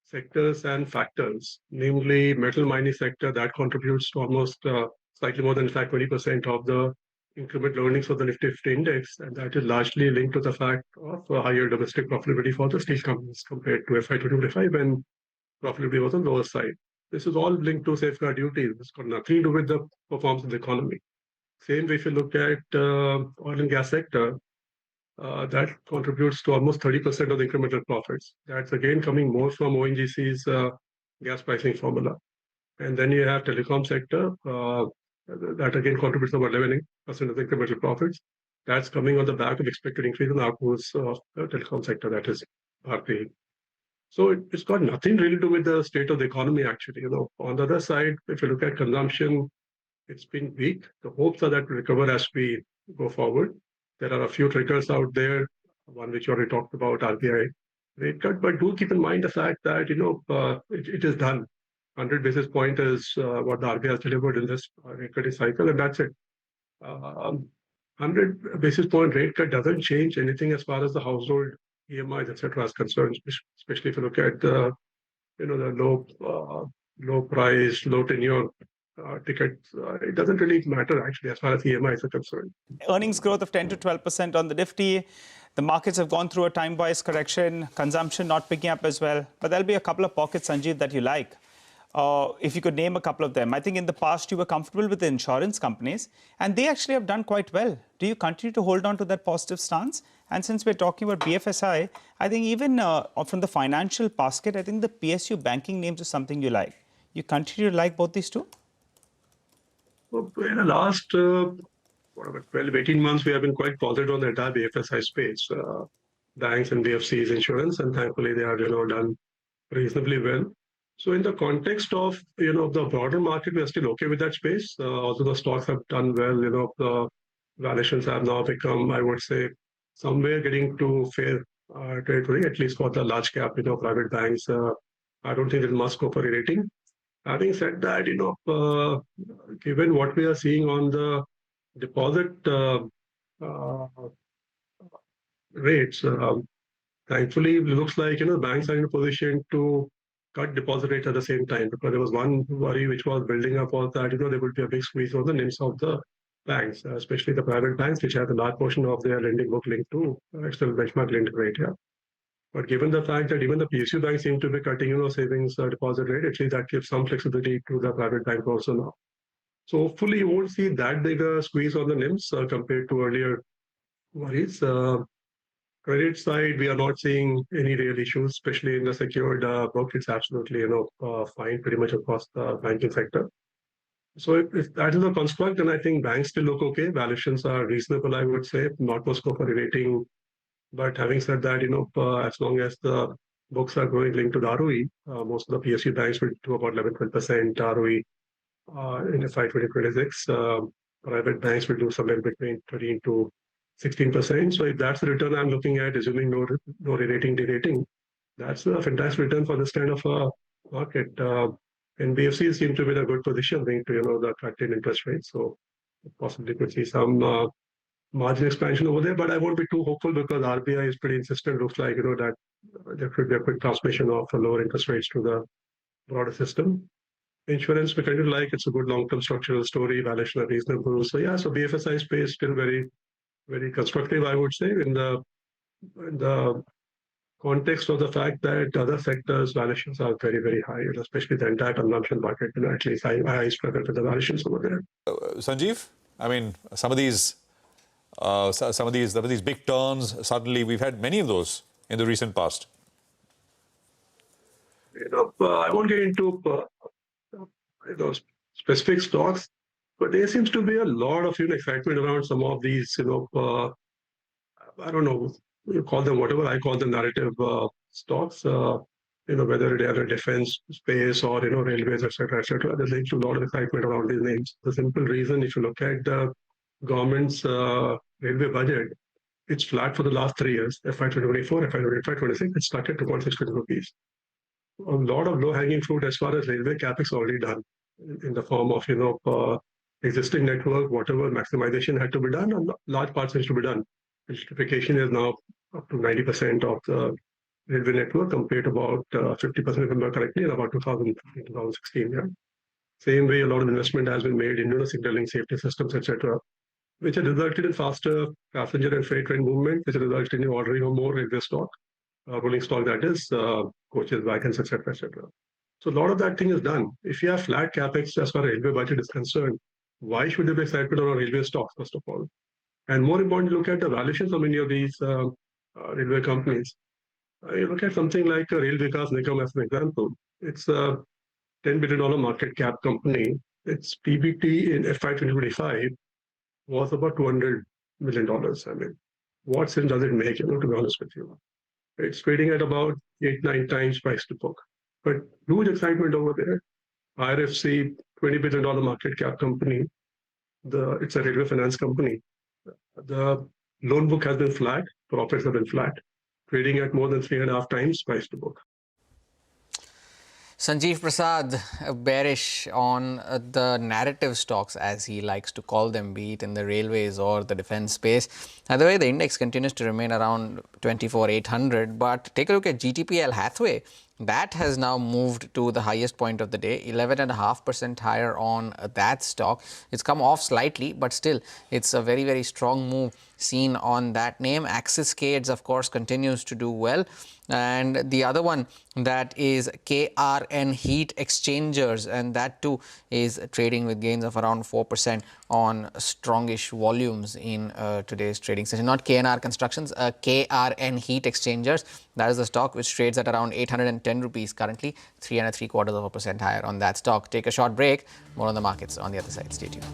sectors and factors, namely metal mining sector that contributes to almost slightly more than 20% of the incremental earnings for the Nifty 50 index, and that is largely linked to the fact of higher domestic profitability for the steel companies compared to FY 2025 when profitability was on the lower side. This is all linked to safeguard duties. It's got nothing to do with the performance of the economy. Same way if you look at oil and gas sector, that contributes to almost 30% of the incremental profits. That's again coming more from ONGC's gas pricing formula. And then you have telecom sector, that again contributes about 11% of the incremental profits. That's coming on the back of expected increase in outputs of the telecom sector, that is Bharti. So it's got nothing really to do with the state of the economy, actually. On the other side, if you look at consumption, it's been weak. The hopes are that it will recover as we go forward. There are a few triggers out there, one which you already talked about, RBI rate cut. But do keep in mind the fact that, it is done. 100 basis point is what the RBI has delivered in this rate cutting cycle, and that's it. 100 basis point rate cut doesn't change anything as far as the household EMIs, etc. is concerned, especially if you look at the low price, low tenure tickets. It doesn't really matter actually as far as EMIs are concerned. Earnings growth of 10 to 12% on the Nifty. The markets have gone through a time-wise correction, consumption not picking up as well. But there'll be a couple of pockets, Sanjeev, that you like. If you could name a couple of them. I think in the past you were comfortable with the insurance companies, and they actually have done quite well. Do you continue to hold on to that positive stance? And since we're talking about BFSI, I think even from the financial basket, I think the PSU banking names is something you like. You continue to like both these two? Well, in the last 12, 18 months, we have been quite positive on the entire BFSI space. Banks and BFCs, insurance, and thankfully they are done reasonably well. So in the context of the broader market, we are still okay with that space. Also, the stocks have done well. The valuations have now become, I would say, somewhere getting to fair territory, at least for the large cap, private banks. I don't think there's much scope for re-rating. Having said that, given what we are seeing on the deposit rates, thankfully, it looks like banks are in a position to cut deposit rates at the same time, because there was one worry which was building up was that there would be a big squeeze on the NIMs of the banks, especially the private banks, which have a large portion of their lending book linked to external benchmark linked rate. Yeah. But given the fact that even the PSU banks seem to be cutting savings deposit rate, at least that gives some flexibility to the private bank also now. So hopefully you won't see that big a squeeze on the NIMs compared to earlier worries. Credit side, we are not seeing any real issues, especially in the secured book. It's absolutely fine pretty much across the banking sector. So if that is a construct, then I think banks still look okay. Valuations are reasonable, I would say, not much scope for re-rating. But having said that, as long as the books are growing linked to the ROE, most of the PSU banks will do about 11-12% ROE in FY 2026. Private banks will do somewhere between 13 to 16%. So if that's the return I'm looking at, assuming no re-rating, de-rating, that's a fantastic return for this kind of a market. NBFCs seem to be in a good position linked to the attractive interest rates. So possibly could see some margin expansion over there, but I won't be too hopeful because RBI is pretty insistent. Looks like that there could be a quick transmission of lower interest rates to the broader system. Insurance, we kind of like it's a good long-term structural story. Valuation are reasonable. So yeah, so BFSI space still very very constructive, I would say, in the context of the fact that other sectors' valuations are very, very high, especially the entire consumption market. At least I struggle with the valuations over there. Sanjeev, I mean, some of these big turns, suddenly we've had many of those in the recent past. I won't get into those specific stocks, but there seems to be a lot of excitement around some of these. I don't know, you call them whatever, I call them narrative stocks. Whether they are a defense space or railways, etc., etc. There's a lot of excitement around these names. The simple reason, if you look at the government's railway budget, it's flat for the last 3 years. FY24, FY26, it's stuck at 2.6 trillion rupees. A lot of low-hanging fruit as far as railway capex already done in the form of existing network, whatever maximization had to be done, and large parts has to be done. Electrification is now up to 90% of the railway network compared to about 50%, if I remember correctly, in about 2015, 2016. Yeah. Same way, a lot of investment has been made in signaling, safety systems, etc., which has resulted in faster passenger and freight train movement, which has resulted in ordering of more railway stock, rolling stock, that is, coaches, wagons, etc., etc. So a lot of that thing is done. If you have flat capex as far as railway budget is concerned, why should there be excitement around railway stocks, first of all? And more importantly, look at the valuations of many of these railway companies. You look at something like Rail Vikas Nigam as an example. It's a $10 billion market cap company. Its PBT in FY 2025 was about $200 million. I mean, what sense does it make, to be honest with you? It's trading at about 8-9 times price to book. But huge excitement over there. IRFC, $20 billion market cap company. It's a railway finance company. The loan book has been flat, profits have been flat, trading at more than 3.5 times price to book. Sanjeev Prasad, bearish on the narrative stocks, as he likes to call them, be it in the railways or the defense space. Either way, the index continues to remain around 24,800. But take a look at GTPL Hathway. That has now moved to the highest point of the day, 11.5% higher on that stock. It's come off slightly, but still, it's a very, very strong move seen on that name. Axis Cades, of course, continues to do well. And the other one, that is KRN Heat Exchangers, and that too is trading with gains of around 4% on strongish volumes in today's trading session. Not KNR Constructions, KRN Heat Exchangers. That is the stock which trades at around 810 rupees currently, 3.75% higher on that stock. Take a short break. More on the markets on the other side. Stay tuned.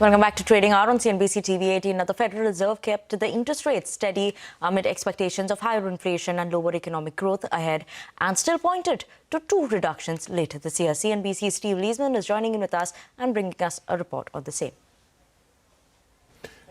Welcome back to Trading Hour on CNBC-TV18. Now, the Federal Reserve kept the interest rates steady amid expectations of higher inflation and lower economic growth ahead, and still pointed to 2 reductions later this year. CNBC's Steve Leisman is joining in with us and bringing us a report on the same.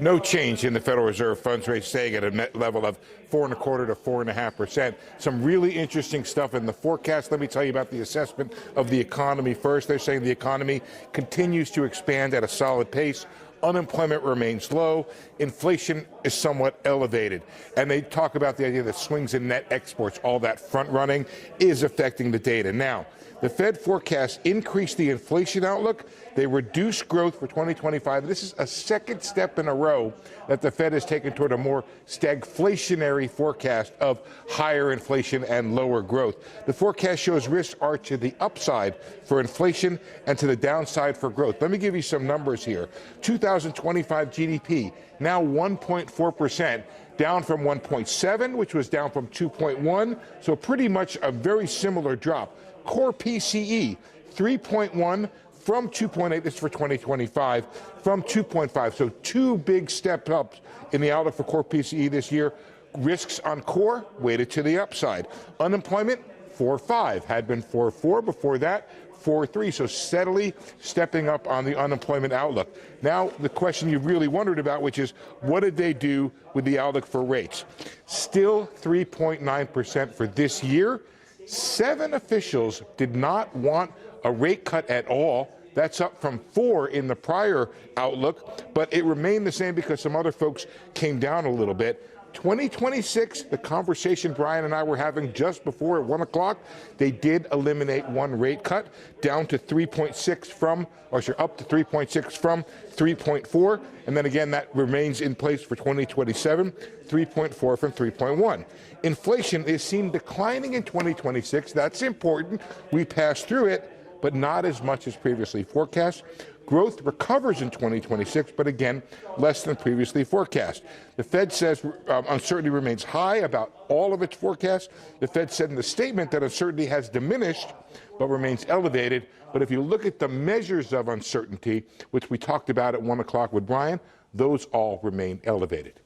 No change in the Federal Reserve funds rate, staying at a net level of 4.25% to 4.5%. Some really interesting stuff in the forecast. Let me tell you about the assessment of the economy first. They're saying the economy continues to expand at a solid pace. Unemployment remains low. Inflation is somewhat elevated. And they talk about the idea that swings in net exports, all that front running, is affecting the data. Now, the Fed forecasts increase the inflation outlook. They reduce growth for 2025. This is a second step in a row that the Fed has taken toward a more stagflationary forecast of higher inflation and lower growth. The forecast shows risks are to the upside for inflation and to the downside for growth. Let me give you some numbers here. 2025 GDP, now 1.4%. Down from 1.7, which was down from 2.1, so pretty much a very similar drop. Core PCE, 3.1 from 2.8, this is for 2025, from 2.5. So 2 big step ups in the outlook for core PCE this year. Risks on core weighted to the upside. Unemployment, 4.5, had been 4.4 before that. 4.3, so steadily stepping up on the unemployment outlook. Now, the question you really wondered about, which is, what did they do with the outlook for rates? Still 3.9% for this year. 7 officials did not want a rate cut at all. That's up from 4 in the prior outlook, but it remained the same because some other folks came down a little bit. 2026, the conversation Brian and I were having just before at 1 o'clock, they did eliminate 1 rate cut down to 3.6 from, or sorry, up to 3.6 from 3.4. And then again, that remains in place for 2027, 3.4 from 3.1. Inflation is seen declining in 2026. That's important. We passed through it, but not as much as previously forecast. Growth recovers in 2026, but again, less than previously forecast. The Fed says uncertainty remains high about all of its forecasts. The Fed said in the statement that uncertainty has diminished, but remains elevated. But if you look at the measures of uncertainty, which we talked about at 1 o'clock with Brian, those all remain elevated.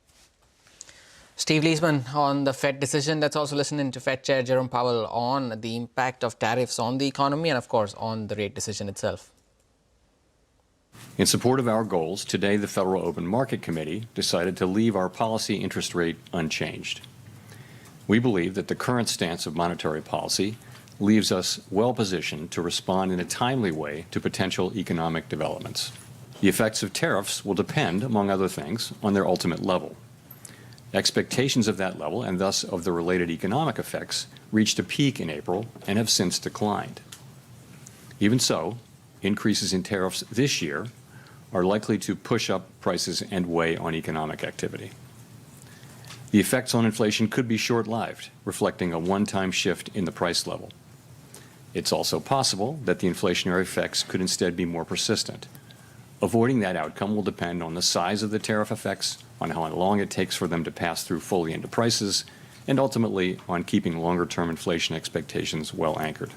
Steve Leisman on the Fed decision. Let's also listen into Fed Chair Jerome Powell on the impact of tariffs on the economy and, of course, on the rate decision itself. In support of our goals, today the Federal Open Market Committee decided to leave our policy interest rate unchanged. We believe that the current stance of monetary policy leaves us well positioned to respond in a timely way to potential economic developments. The effects of tariffs will depend, among other things, on their ultimate level. Expectations of that level, and thus of the related economic effects, reached a peak in April and have since declined. Even so, increases in tariffs this year are likely to push up prices and weigh on economic activity. The effects on inflation could be short-lived, reflecting a one-time shift in the price level. It's also possible that the inflationary effects could instead be more persistent. Avoiding that outcome will depend on the size of the tariff effects, on how long it takes for them to pass through fully into prices, and ultimately on keeping longer-term inflation expectations well anchored.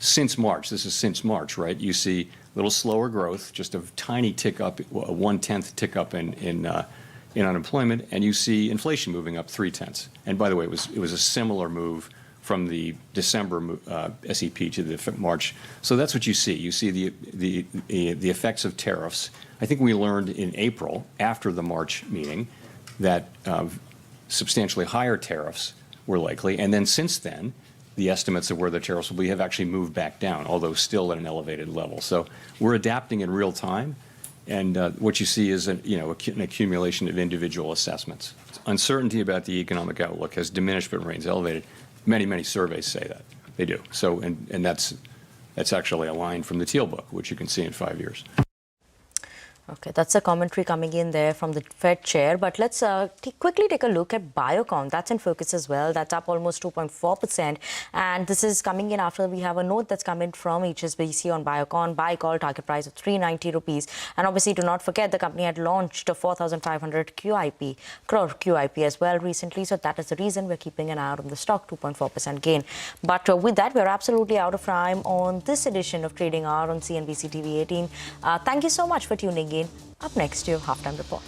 Since March, this is since March, right? You see a little slower growth, just a tiny tick up, a 1/10 tick up in unemployment, and you see inflation moving up 0.3. And by the way, it was a similar move from the December SEP to the March. So that's what you see. You see the effects of tariffs. I think we learned in April, after the March meeting, that substantially higher tariffs were likely, and then since then, the estimates of where the tariffs will be have actually moved back down, although still at an elevated level. So we're adapting in real time, and what you see is an accumulation of individual assessments. Uncertainty about the economic outlook has diminished but remains elevated. Many surveys say that. They do. So, and that's actually a line from the Teal book, which you can see in 5 years. Okay, that's a commentary coming in there from the Fed chair. But let's quickly take a look at Biocon. That's in focus as well. That's up almost 2.4%. And this is coming in after we have a note that's come in from HSBC on Biocon. Buy call target price of 390 rupees. And obviously, do not forget, the company had launched a 4,500 crore QIP as well recently. So that is the reason we're keeping an eye out on the stock, 2.4% gain. But with that, we're absolutely out of time on this edition of Trading Hour on CNBC TV18. Thank you so much for tuning in. Up next, your halftime report.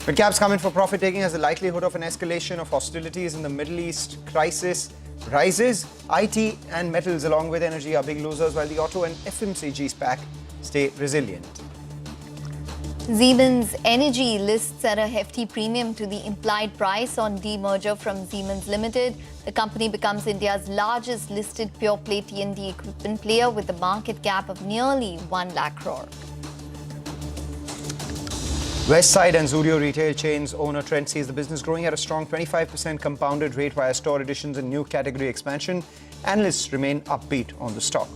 But caps come in for profit taking as the likelihood of an escalation of hostilities in the Middle East crisis rises. IT and metals along with energy are big losers, while the auto and FMCG SPAC stay resilient. Siemens Energy lists at a hefty premium to the implied price on demerger from Siemens Limited. The company becomes India's largest listed pure-play T&D equipment player with a market cap of nearly 1 lakh crore. Westside and Zudio retail chains owner Trent sees the business growing at a strong 25% compounded rate via store additions and new category expansion. analysts remain upbeat on the stock.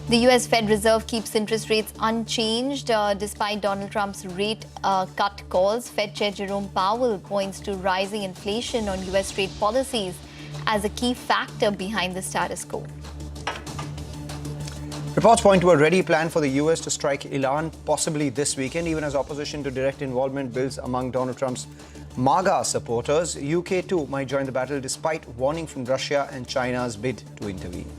The US Fed Reserve keeps interest rates unchanged despite Donald Trump's rate cut calls. Fed Chair Jerome Powell points to rising inflation on US trade policies as a key factor behind the status quo. Reports point to a ready plan for the US to strike Iran possibly this weekend, even as opposition to direct involvement builds among Donald Trump's MAGA supporters. UK too might join the battle despite warning from Russia and China's bid to intervene.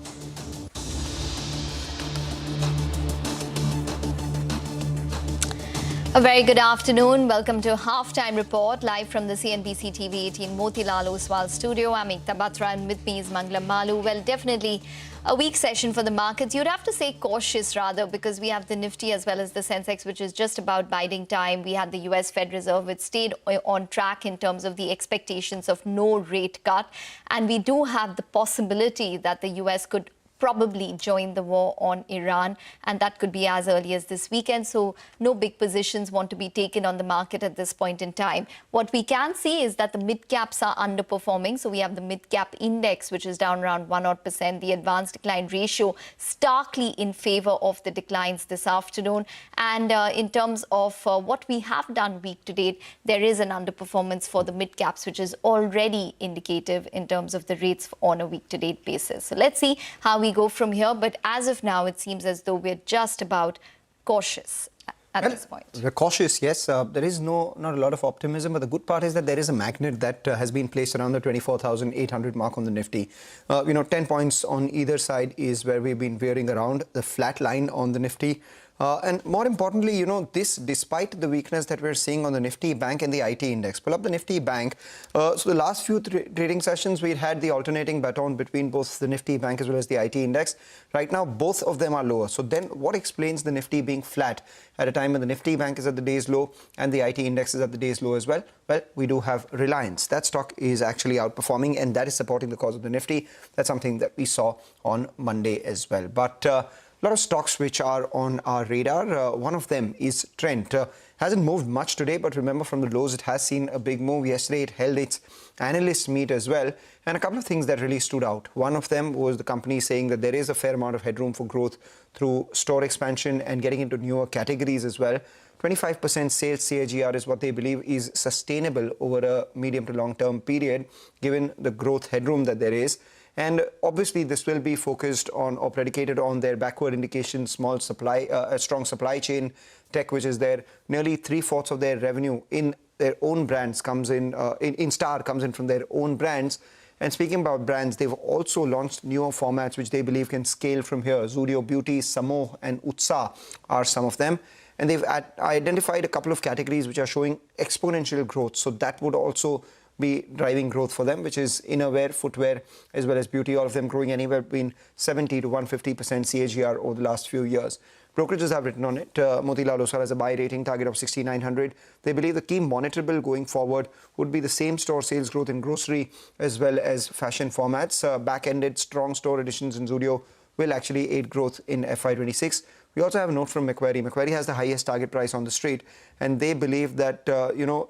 A very good afternoon. Welcome to Halftime Report, live from the CNBC-TV18 Motilal Oswal studio. I'm Ekta Batra and with me is Mangalam Malu. Well, definitely a weak session for the markets. You'd have to say cautious rather, because we have the Nifty as well as the Sensex, which is just about biding time. We had the US Fed Reserve, which stayed on track in terms of the expectations of no rate cut. And we do have the possibility that the US could probably join the war on Iran, and that could be as early as this weekend. So no big positions want to be taken on the market at this point in time. What we can see is that the mid caps are underperforming. So we have the mid cap index, which is down around 1%. The advanced decline ratio starkly in favor of the declines this afternoon. And in terms of what we have done week to date, there is an underperformance for the mid caps, which is already indicative in terms of the rates on a week to date basis. So let's see how we go from here, but as of now, it seems as though we're just about cautious at this point. We're cautious, yes. There is not a lot of optimism, but the good part is that there is a magnet that has been placed around the 24,800 mark on the Nifty. 10 points on either side is where we've been veering around, the flat line on the Nifty. And more importantly, this despite the weakness that we're seeing on the Nifty Bank and the IT index. Pull up the Nifty Bank. So the last few trading sessions, we had the alternating baton between both the Nifty Bank as well as the IT index. Right now, both of them are lower. So then what explains the Nifty being flat at a time when the Nifty Bank is at the day's low and the IT index is at the day's low as well? Well, we do have Reliance. That stock is actually outperforming, and that is supporting the cause of the Nifty. That's something that we saw on Monday as well. But a lot of stocks which are on our radar. One of them is Trent. Hasn't moved much today, but remember from the lows, it has seen a big move. Yesterday, it held its analyst meet as well. And a couple of things that really stood out. One of them was the company saying that there is a fair amount of headroom for growth through store expansion and getting into newer categories as well. 25% sales CAGR is what they believe is sustainable over a medium to long-term period, given the growth headroom that there is. And obviously, this will be focused on or predicated on their backward integration, strong supply chain tech, which is there. Nearly 3/4 of their revenue in their own brands comes in Star comes in from their own brands. And speaking about brands, they've also launched newer formats which they believe can scale from here. Zudio Beauty, Samo, and Utsa are some of them. And they've identified a couple of categories which are showing exponential growth. So that would also be driving growth for them, which is innerwear, footwear, as well as beauty, all of them growing anywhere between 70 to 150% CAGR over the last few years. Brokerages have written on it. Motilal Oswal has a buy rating target of 6,900. They believe the key monitorable going forward would be the same store sales growth in grocery as well as fashion formats. Back-ended strong store additions in Zudio will actually aid growth in FY26. We also have a note from Macquarie. Macquarie has the highest target price on the street, and they believe that,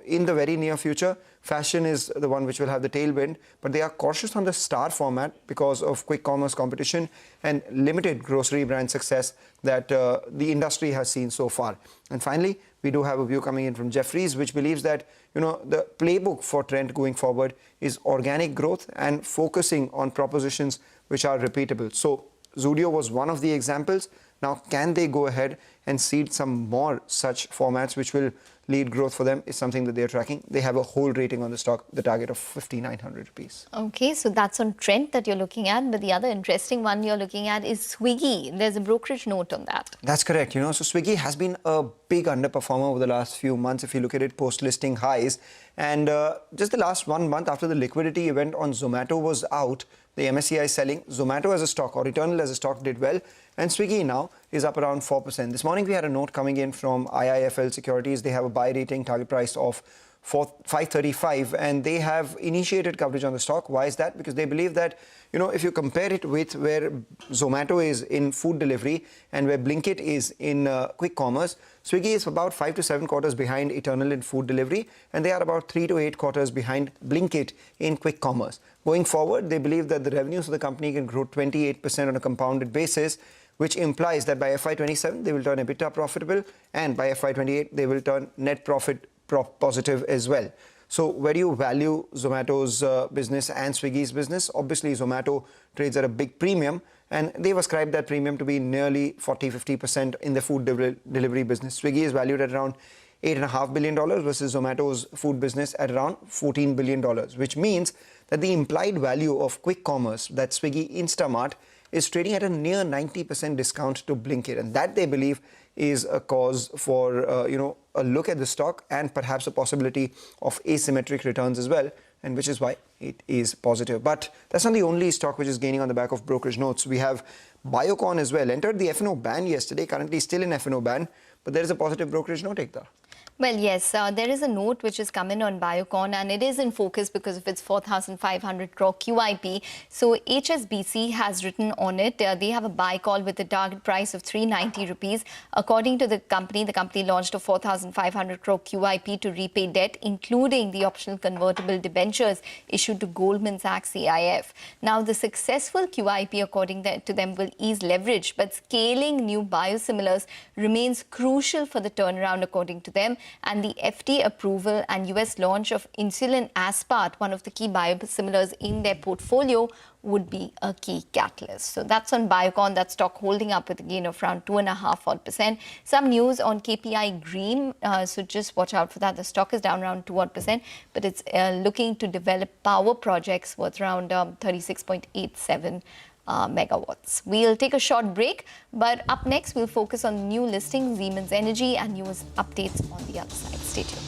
in the very near future, fashion is the one which will have the tailwind, but they are cautious on the Star format because of quick commerce competition and limited grocery brand success that the industry has seen so far. And finally, we do have a view coming in from Jefferies, which believes that, the playbook for Trent going forward is organic growth and focusing on propositions which are repeatable. So Zudio was one of the examples. Now, can they go ahead and seed some more such formats which will lead growth for them is something that they're tracking. They have a hold rating on the stock, the target of 5,900 rupees. Okay, so that's on Trent that you're looking at. But the other interesting one you're looking at is Swiggy. There's a brokerage note on that. That's correct. So Swiggy has been a big underperformer over the last few months, if you look at it post-listing highs. And just the last 1 month after the liquidity event on Zomato was out, the MSCI selling Zomato as a stock or Returnal as a stock did well. And Swiggy now is up around 4%. This morning we had a note coming in from IIFL Securities. They have a buy rating target price of 535, and they have initiated coverage on the stock. Why is that? Because they believe that, if you compare it with where Zomato is in food delivery and where Blinkit is in quick commerce, Swiggy is about 5 to 7 quarters behind Eternal in food delivery, and they are about 3 to 8 quarters behind Blinkit in quick commerce. Going forward, they believe that the revenues of the company can grow 28% on a compounded basis, which implies that by FY27 they will turn EBITDA profitable, and by FY28 they will turn net profit positive as well. So where do you value Zomato's business and Swiggy's business? Obviously, Zomato trades at a big premium, and they've ascribed that premium to be nearly 40-50% in the food delivery business. Swiggy is valued at around $8.5 billion versus Zomato's food business at around $14 billion, which means that the implied value of quick commerce, that Swiggy Instamart, is trading at a near 90% discount to Blinkit, and that they believe is a cause for a look at the stock and perhaps a possibility of asymmetric returns as well, and which is why it is positive. But that's not the only stock which is gaining on the back of brokerage notes. We have Biocon as well, entered the F&O ban yesterday, currently still in F&O ban, but there is a positive brokerage note, Ekta. Well, yes, there is a note which has come in on Biocon, and it is in focus because of its 4,500 crore QIP. So HSBC has written on it. They have a buy call with a target price of 390 rupees. According to the company launched a 4,500 crore QIP to repay debt, including the optional convertible debentures issued to Goldman Sachs CIF. Now, the successful QIP, according to them, will ease leverage, but scaling new biosimilars remains crucial for the turnaround, according to them. And the FD approval and US launch of insulin aspart, one of the key biosimilars in their portfolio, would be a key catalyst. So that's on Biocon. That stock holding up with a gain of around 2.5%. Some news on KPI Green, so just watch out for that. The stock is down around 2%, but it's looking to develop power projects worth around 36.87 megawatts. We'll take a short break, but up next we'll focus on new listings, Siemens Energy, and news updates on the other side. Stay tuned.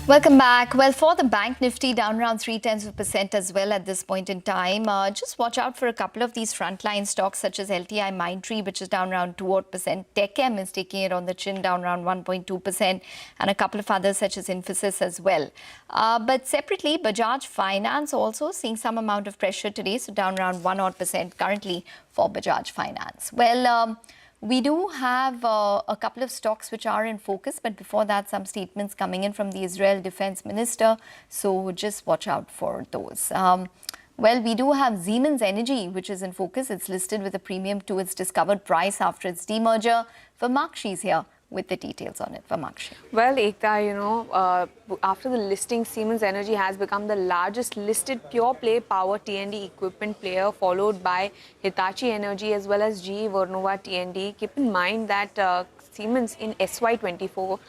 Welcome back. Well, for the bank Nifty, down around 0.3% as well at this point in time. Just watch out for a couple of these frontline stocks such as LTI Mindtree, which is down around 2%. TechM is taking it on the chin, down around 1.2%, and a couple of others such as Infosys as well. But separately, Bajaj Finance also seeing some amount of pressure today, so down around 1% currently for Bajaj Finance. Well, we do have a couple of stocks which are in focus, but before that, some statements coming in from the Israel Defense Minister, so just watch out for those. Well, we do have Siemens Energy, which is in focus. It's listed with a premium to its discovered price after its demerger. Vamakshi is here with the details on it. Vamakshi. Well, Ekta, after the listing, Siemens Energy has become the largest listed pure play power T&D equipment player, followed by Hitachi Energy as well as GE Vernova T&D. Keep in mind that Siemens in SY24,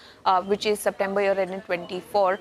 which is September year ending 24,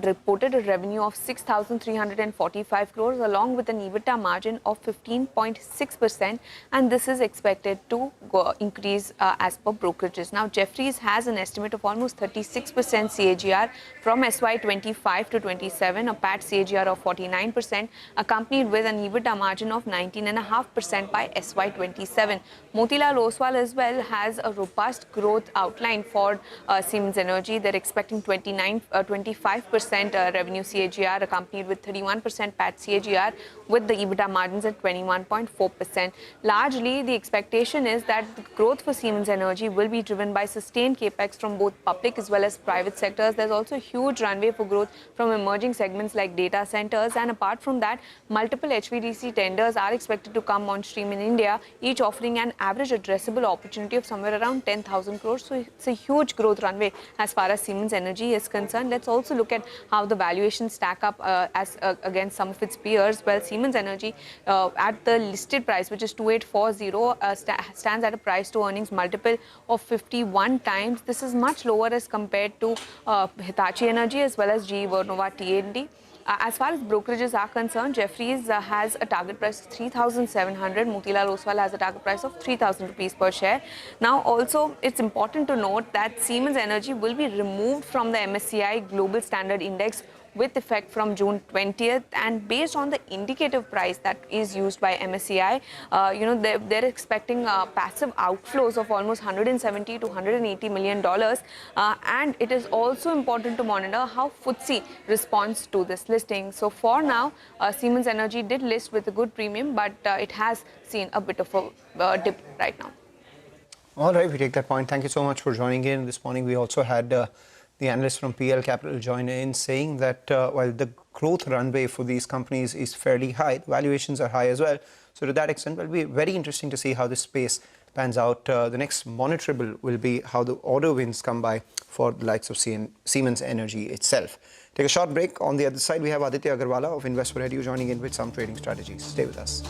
reported a revenue of 6,345 crores along with an EBITDA margin of 15.6%, and this is expected to increase as per brokerages. Now, Jefferies has an estimate of almost 36% CAGR from SY25 to 27, a PAT CAGR of 49%, accompanied with an EBITDA margin of 19.5% by SY27. Motilal Oswal as well has a robust growth outline for Siemens Energy. They're expecting 25% revenue CAGR, accompanied with 31% PAT CAGR, with the EBITDA margins at 21.4%. Largely, the expectation is that the growth for Siemens Energy will be driven by sustained capex from both public as well as private sectors. There's also a huge runway for growth from emerging segments like data centers, and apart from that, multiple HVDC tenders are expected to come on stream in India, each offering an average addressable opportunity of somewhere around 10,000 crores. So it's a huge growth runway as far as Siemens Energy is concerned. Let's also look at how the valuations stack up against some of its peers. Well, Siemens Energy at the listed price, which is 2840, stands at a price to earnings multiple of 51 times. This is much lower as compared to Hitachi Energy as well as GE Vernova T&D. As far as brokerages are concerned, Jefferies has a target price of 3,700. Motilal Oswal has a target price of 3,000 rupees per share. Now, also, it's important to note that Siemens Energy will be removed from the MSCI Global Standard Index with effect from June 20th, and based on the indicative price that is used by MSCI, they're expecting passive outflows of almost $170 to $180 million, and it is also important to monitor how FTSE responds to this listing. So for now, Siemens Energy did list with a good premium, but it has seen a bit of a dip right now. All right, we take that point. Thank you so much for joining in this morning. We also had the analyst from PL Capital join in, saying that while the growth runway for these companies is fairly high, valuations are high as well. So to that extent, it will be very interesting to see how this space pans out. The next monitorable will be how the order wins come by for the likes of Siemens Energy itself. Take a short break. On the other side, we have Aditya Agarwala of InvestForEdu joining in with some trading strategies. Stay with us.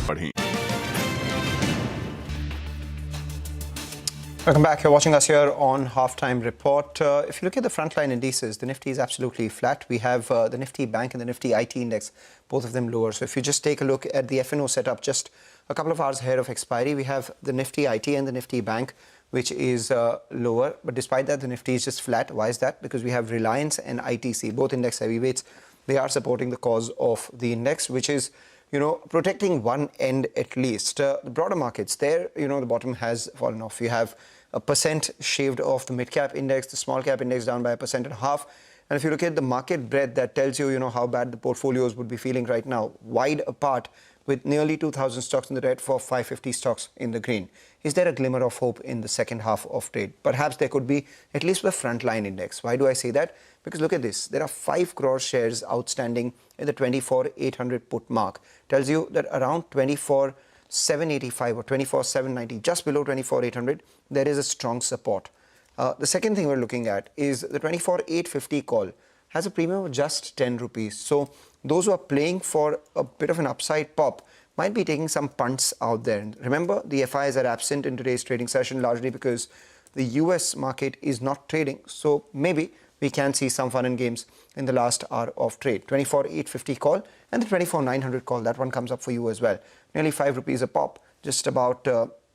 Welcome back. You're watching us here on Halftime Report. If you look at the frontline indices, the Nifty is absolutely flat. We have the Nifty Bank and the Nifty IT index, both of them lower. So if you just take a look at the FNO setup, just a couple of hours ahead of expiry, we have the Nifty IT and the Nifty Bank, which is lower. But despite that, the Nifty is just flat. Why is that? Because we have Reliance and ITC, both index heavyweights. They are supporting the cause of the index, which is, protecting one end at least. The broader markets, there, the bottom has fallen off. You have 1% shaved off the mid-cap index, the small-cap index down by 1.5%. And if you look at the market breadth, that tells you, how bad the portfolios would be feeling right now. Wide apart, with nearly 2,000 stocks in the red for 550 stocks in the green. Is there a glimmer of hope in the second half of trade? Perhaps there could be, at least for the frontline index. Why do I say that? Because look at this. There are 5 crore shares outstanding in the 24,800 put mark. Tells you that around 24,785 or 24,790, just below 24,800, there is a strong support. The second thing we're looking at is the 24,850 call has a premium of just 10 rupees. So those who are playing for a bit of an upside pop might be taking some punts out there. And remember, the FIs are absent in today's trading session largely because the US market is not trading. So maybe we can see some fun and games in the last hour of trade. 24,850 call and the 24,900 call, that one comes up for you as well. Nearly 5 rupees a pop, just about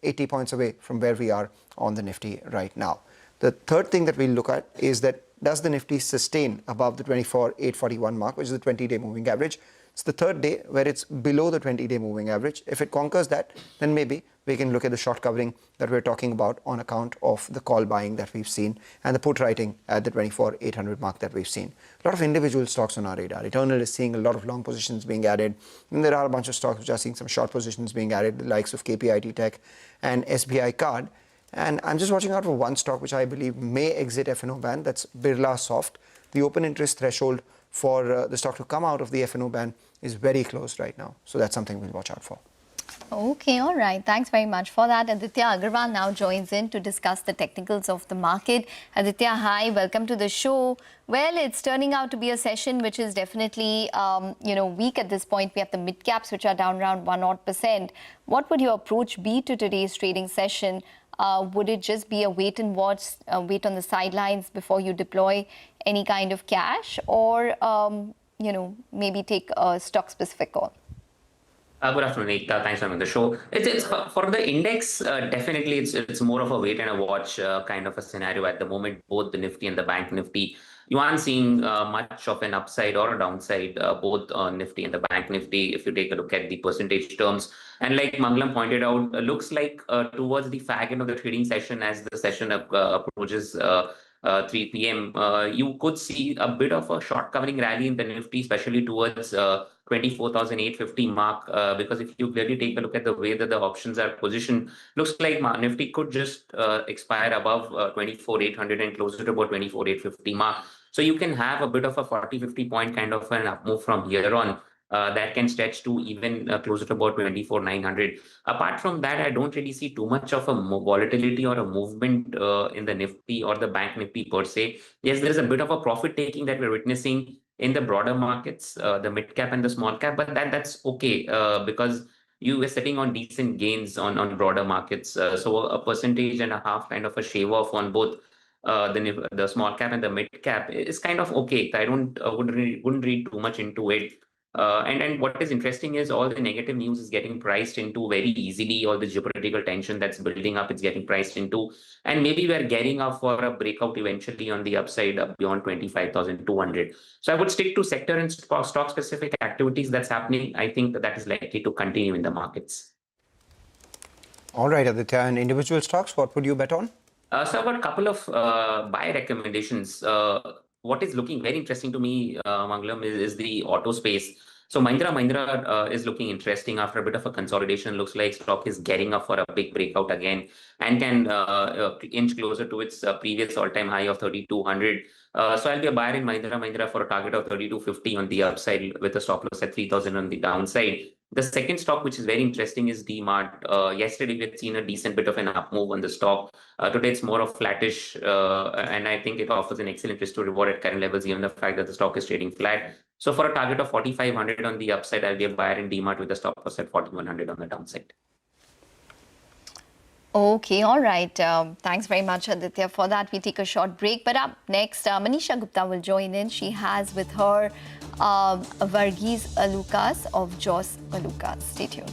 80 points away from where we are on the Nifty right now. The third thing that we'll look at is that does the Nifty sustain above the 24,841 mark, which is the 20-day moving average? It's the third day where it's below the 20-day moving average. If it conquers that, then maybe we can look at the short covering that we're talking about on account of the call buying that we've seen and the put writing at the 24,800 mark that we've seen. A lot of individual stocks on our radar. Eternal is seeing a lot of long positions being added. And there are a bunch of stocks which are seeing some short positions being added, the likes of KPIT Tech and SBI Card. And I'm just watching out for one stock which I believe may exit FNO ban. That's Birla Soft. The open interest threshold for the stock to come out of the FNO ban is very close right now. So that's something we'll watch out for. Okay, all right. Thanks very much for that. Aditya Agarwal now joins in to discuss the technicals of the market. Aditya, hi. Welcome to the show. Well, it's turning out to be a session which is definitely, weak at this point. We have the mid caps which are down around 1%. What would your approach be to today's trading session? Would it just be a wait and watch, wait on the sidelines before you deploy any kind of cash, or maybe take a stock-specific call? Good afternoon, Ekta. Thanks for having the show. It's for the index, definitely it's more of a wait and a watch kind of a scenario at the moment. Both the Nifty and the Bank Nifty, you aren't seeing much of an upside or a downside, both on Nifty and the Bank Nifty, if you take a look at the percentage terms. And like Mangalam pointed out, looks like towards the fag end of the trading session, as the session approaches 3 p.m., you could see a bit of a short covering rally in the Nifty, especially towards 24,850 mark, because if you clearly take a look at the way that the options are positioned, looks like Nifty could just expire above 24,800 and closer to about 24,850 mark. So you can have a bit of a 40-50 point kind of an up move from here on. That can stretch to even closer to about 24,900. Apart from that, I don't really see too much of a volatility or a movement in the Nifty or the Bank Nifty per se. Yes, there is a bit of a profit taking that we're witnessing in the broader markets, the mid cap and the small cap, but that's okay because you are sitting on decent gains on broader markets. So 1.5% kind of a shave off on both the small cap and the mid cap is kind of okay. I wouldn't read too much into it. And what is interesting is all the negative news is getting priced into very easily. All the geopolitical tension that's building up, it's getting priced into. And maybe we're getting up for a breakout eventually on the upside beyond 25,200. So I would stick to sector and stock-specific activities that's happening. I think that is likely to continue in the markets. All right, Aditya. And individual stocks, what would you bet on? So I've got a couple of buy recommendations. What is looking very interesting to me, Mangalam, is the auto space. So Mahindra is looking interesting after a bit of a consolidation. Looks like stock is getting up for a big breakout again and can inch closer to its previous all-time high of 3,200. So I'll be a buyer in Mahindra for a target of 3,250 on the upside with a stop loss at 3,000 on the downside. The second stock, which is very interesting, is D-Mart. Yesterday, we had seen a decent bit of an up move on the stock. Today, it's more of flattish, and I think it offers an excellent risk to reward at current levels, given the fact that the stock is trading flat. So for a target of 4,500 on the upside, I'll be a buyer in D-Mart with a stop loss at 4,100 on the downside. Okay, all right. Thanks very much, Aditya, for that. We take a short break. But up next, Manisha Gupta will join in. She has with her Varghese Alukas of Jos Alukas. Stay tuned.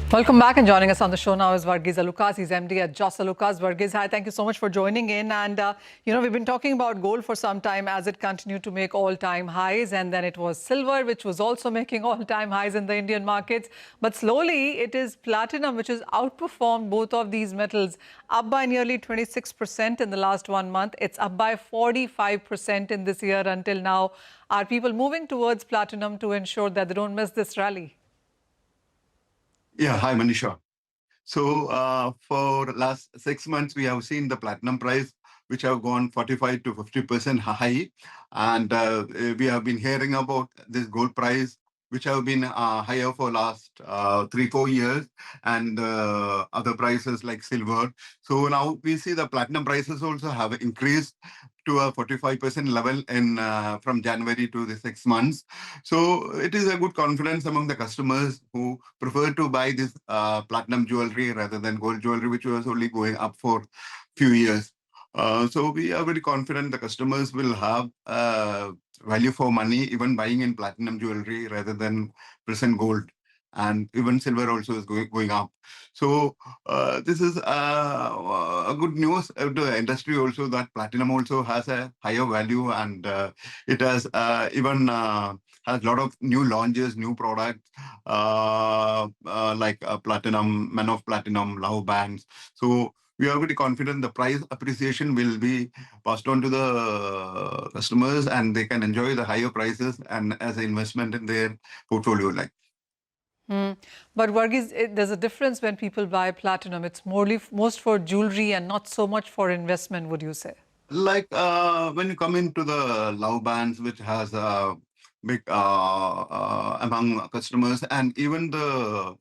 Welcome back, and joining us on the show now is Varghese Alukas. He's MD at Joss Alukas. Varghese, hi, thank you so much for joining in. And, we've been talking about gold for some time as it continued to make all-time highs. And then it was silver, which was also making all-time highs in the Indian markets. But slowly, it is platinum, which has outperformed both of these metals, up by nearly 26% in the last 1 month. It's up by 45% in this year until now. Are people moving towards platinum to ensure that they don't miss this rally? Yeah, hi, Manisha. So for last 6 months, we have seen the platinum price, which have gone 45 to 50% high. And we have been hearing about this gold price, which have been higher for last 3-4 years, and other prices like silver. So now we see the platinum prices also have increased to a 45% level in from January to the 6 months. So it is a good confidence among the customers who prefer to buy this platinum jewelry rather than gold jewelry, which was only going up for few years. So we are very confident the customers will have value for money, even buying in platinum jewelry rather than present gold. And even silver also is going up. So this is a good news to the industry also, that platinum also has a higher value, and it has even has a lot of new launches, new products like platinum, man of platinum, love bands. So we are very confident the price appreciation will be passed on to the customers, and they can enjoy the higher prices and as an investment in their portfolio. But Varghese, there's a difference when people buy platinum. It's most for jewelry and not so much for investment, would you say? Like when you come into the love bands, which has a big among customers, and even the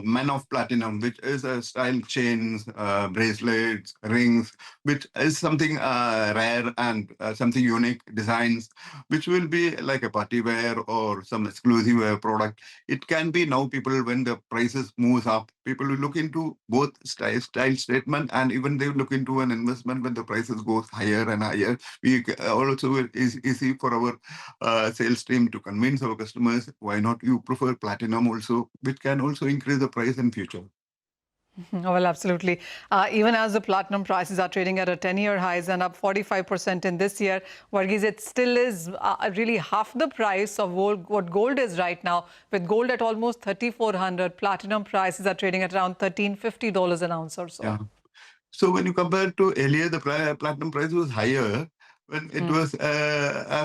man of platinum, which is a style chains, bracelets, rings, which is something rare and something unique designs, which will be like a party wear or some exclusive wear product. It can be now people, when the prices moves up, people will look into both style statement, and even they look into an investment when the prices goes higher and higher. We also is easy for our sales team to convince our customers, why not you prefer platinum also, which can also increase the price in future. Well, absolutely. Even as the platinum prices are trading at a 10-year highs and up 45% in this year, Varghese, it still is really half the price of what gold is right now. With gold at almost 3,400, platinum prices are trading at around $1,350 an ounce or so. Yeah. So when you compare to earlier, the platinum price was higher. When it was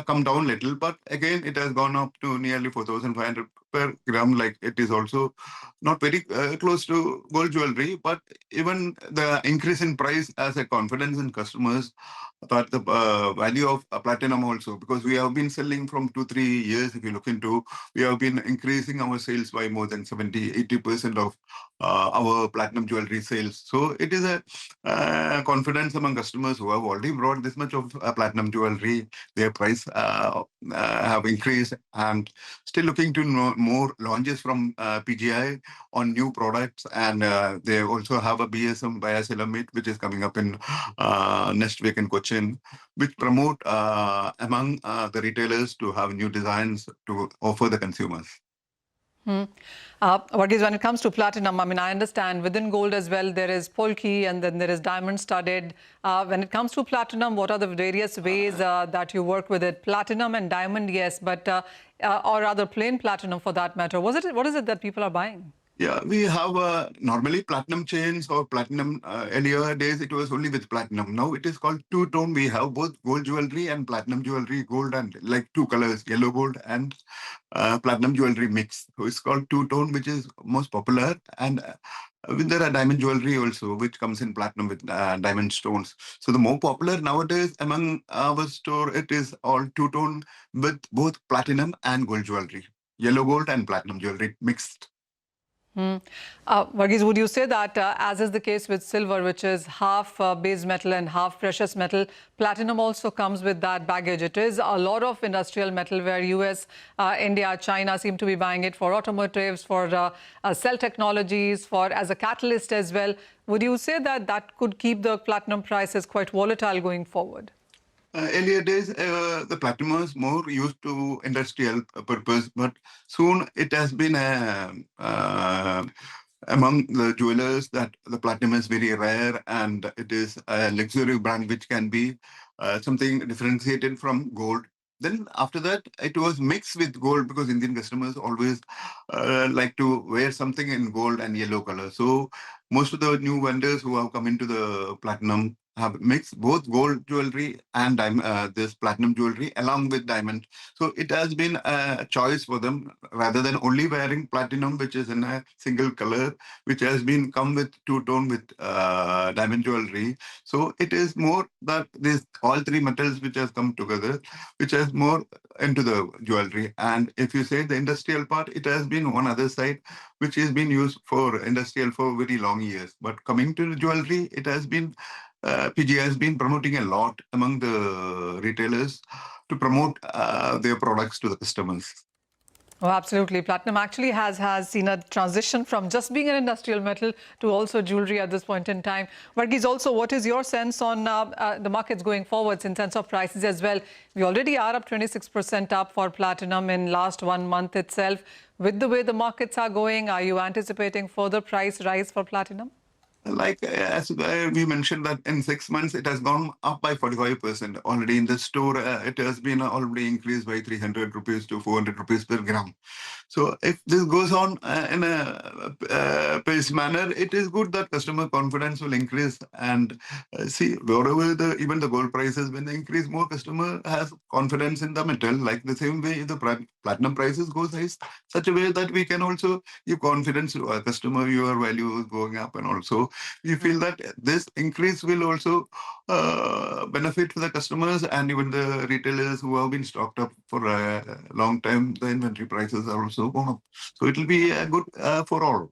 come down a little, but again it has gone up to nearly 4,500 per gram. Like, it is also not very close to gold jewelry, but even the increase in price as a confidence in customers that the value of platinum also, because we have been selling from 2-3 years. If you look into, we have been increasing our sales by more than 70-80% of our platinum jewelry sales. So it is a confidence among customers who have already brought this much of platinum jewelry. Their price have increased, and still looking to know more launches from PGI on new products. And they also have a BSM Biocell meet, which is coming up in next week in Cochin, which promote among the retailers to have new designs to offer the consumers. Varghese, when it comes to platinum, I mean, I understand within gold as well, there is polki and then there is diamond studded. When it comes to platinum, what are the various ways that you work with it? Platinum and diamond, yes, but or rather plain platinum for that matter. What is it that people are buying? Yeah, we have normally platinum chains or platinum. Earlier days, it was only with platinum. Now it is called two-tone. We have both gold jewelry and platinum jewelry, gold and like two colors, yellow gold and platinum jewelry mix. So it's called two-tone, which is most popular. And there are diamond jewelry also, which comes in platinum with diamond stones. So the more popular nowadays among our store, it is all two-tone with both platinum and gold jewelry, yellow gold and platinum jewelry mixed. Varghese, would you say that, as is the case with silver, which is half base metal and half precious metal, platinum also comes with that baggage? It is a lot of industrial metal where US, India, China seem to be buying it for automotives, for cell technologies, for as a catalyst as well. Would you say that that could keep the platinum prices quite volatile going forward? Earlier days, the platinum was more used to industrial purpose, but soon it has been among the jewelers that the platinum is very rare and it is a luxury brand which can be something differentiated from gold. Then after that, it was mixed with gold because Indian customers always like to wear something in gold and yellow color. So most of the new vendors who have come into the platinum have mixed both gold jewelry and this platinum jewelry along with diamond. So it has been a choice for them rather than only wearing platinum, which is in a single color, which has been come with two-tone with diamond jewelry. So it is more that this all three metals which has come together, which has more into the jewelry. And if you say the industrial part, it has been one other side which has been used for industrial for very long years. But coming to the jewelry, it has been PG has been promoting a lot among the retailers to promote their products to the customers. Oh, absolutely. Platinum actually has seen a transition from just being an industrial metal to also jewelry at this point in time. Varghese, also, what is your sense on the markets going forwards in terms of prices as well? We already are up 26% up for platinum in last 1 month itself. With the way the markets are going, are you anticipating further price rise for platinum? Like as we mentioned that in 6 months, it has gone up by 45%. Already in the store, it has been already increased by 300 rupees to 400 rupees per gram. So if this goes on in a paced manner, it is good that customer confidence will increase. And see, wherever even the gold prices, when they increase, more customer has confidence in the metal. Like the same way, if the platinum prices goes high, such a way that we can also give confidence to our customer, your value is going up. And also, we feel that this increase will also benefit the customers and even the retailers who have been stocked up for a long time. The inventory prices are also gone up. So it will be good for all.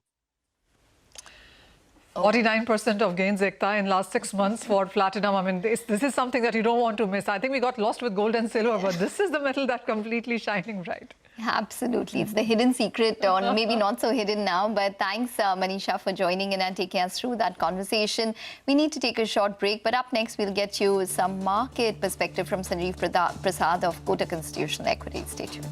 49% of gains, Ekta, in last 6 months for platinum. I mean, this is something that you don't want to miss. I think we got lost with gold and silver, but this is the metal that's completely shining bright. Absolutely. It's the hidden secret, or maybe not so hidden now. But thanks, Manisha, for joining in and taking us through that conversation. We need to take a short break, but up next, we'll get you some market perspective from Sanjeev Prasad of Kotak Institutional Equities. Stay tuned.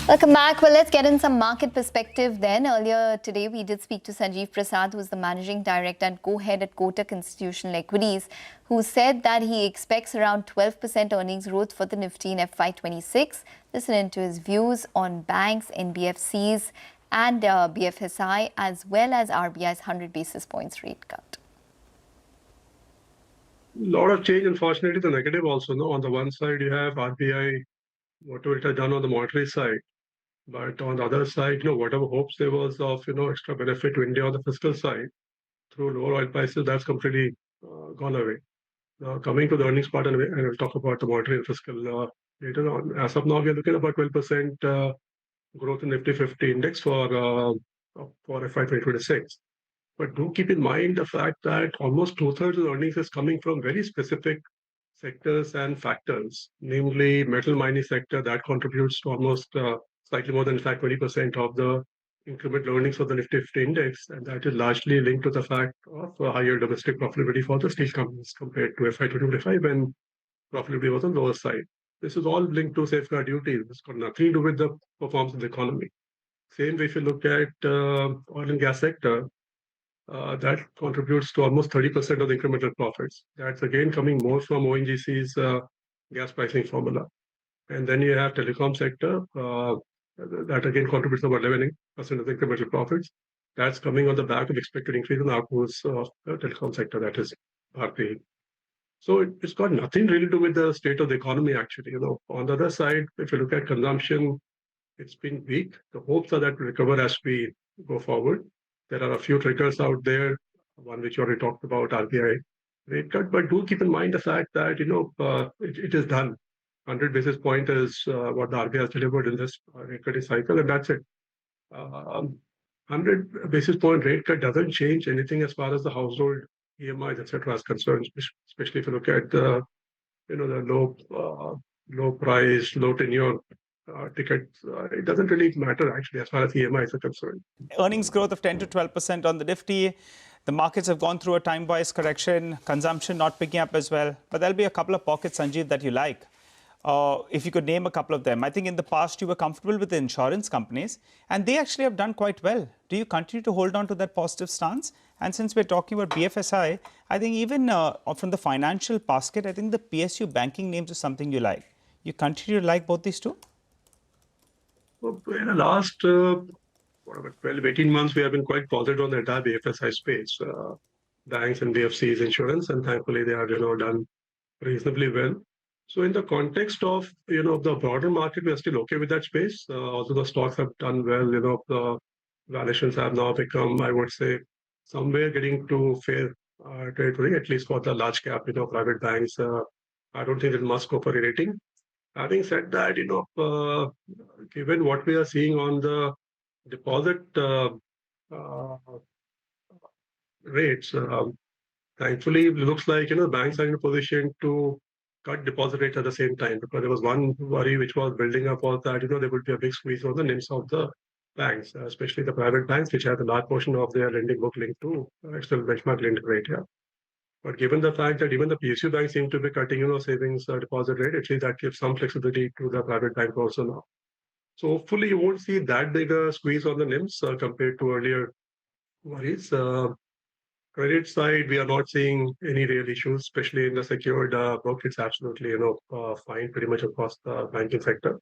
Welcome back. Well, let's get in some market perspective then. Earlier today, we did speak to Sanjeev Prasad, who is the Managing Director and Co-Head at Kotak Institutional Equities, who said that he expects around 12% earnings growth for the Nifty in FY26. Listen into his views on banks, NBFCs and BFSI, as well as RBI's 100 basis points rate cut. A lot of change, unfortunately, the negative also. No, on the one side, you have RBI, whatever it has done on the monetary side. But on the other side, whatever hopes there was of, extra benefit to India on the fiscal side through lower oil prices, that's completely gone away. Now, coming to the earnings part, and we'll talk about the monetary and fiscal later on. As of now, we are looking at about 12% growth in Nifty 50 index for FY 2026. But do keep in mind the fact that almost 2/3 of the earnings is coming from very specific sectors and factors, namely metal mining sector that contributes to almost slightly more than 20% of the incremental earnings for the Nifty 50 index, and that is largely linked to the fact of higher domestic profitability for the steel companies compared to FY 2025 when profitability was on the lower side. This is all linked to safeguard duties. It's got nothing to do with the performance of the economy. Same way, if you look at oil and gas sector, that contributes to almost 30% of the incremental profits. That's again coming more from ONGC's gas pricing formula. And then you have telecom sector, that again contributes about 11% of the incremental profits. That's coming on the back of expected increase in outputs of the telecom sector, that is RP. So it's got nothing really to do with the state of the economy, actually. On the other side, if you look at consumption, it's been weak. The hopes are that it will recover as we go forward. There are a few triggers out there, one which you already talked about, RBI rate cut. But do keep in mind the fact that, it is done. 100 basis point is what the RBI has delivered in this rate cutting cycle, and that's it. 100 basis point rate cut doesn't change anything as far as the household EMIs, etc. is concerned, especially if you look at the low price, low tenure tickets. It doesn't really matter actually as far as EMIs are concerned. Earnings growth of 10 to 12% on the Nifty. The markets have gone through a time-wise correction, consumption not picking up as well. But there'll be a couple of pockets, Sanjeev, that you like. If you could name a couple of them. I think in the past you were comfortable with the insurance companies, and they actually have done quite well. Do you continue to hold on to that positive stance? And since we're talking about BFSI, I think even from the financial basket, I think the PSU banking names is something you like. You continue to like both these two? Well, in the last 12, 18 months, we have been quite positive on the entire BFSI space. Banks and BFCs, insurance, and thankfully they are done reasonably well. So in the context of the broader market, we are still okay with that space. Also, the stocks have done well. The valuations have now become, I would say, somewhere getting to fair territory, at least for the large cap, private banks. I don't think there's much scope for re-rating. Having said that, given what we are seeing on the deposit rates, thankfully, it looks like banks are in a position to cut deposit rates at the same time, because there was one worry which was building up was that there would be a big squeeze on the NIMs of the banks, especially the private banks, which have a large portion of their lending book linked to external benchmark linked rate. Yeah. But given the fact that even the PSU banks seem to be cutting savings deposit rate, at least that gives some flexibility to the private bank also now. So hopefully you won't see that big a squeeze on the NIMs compared to earlier worries. Credit side, we are not seeing any real issues, especially in the secured book. It's absolutely fine pretty much across the banking sector.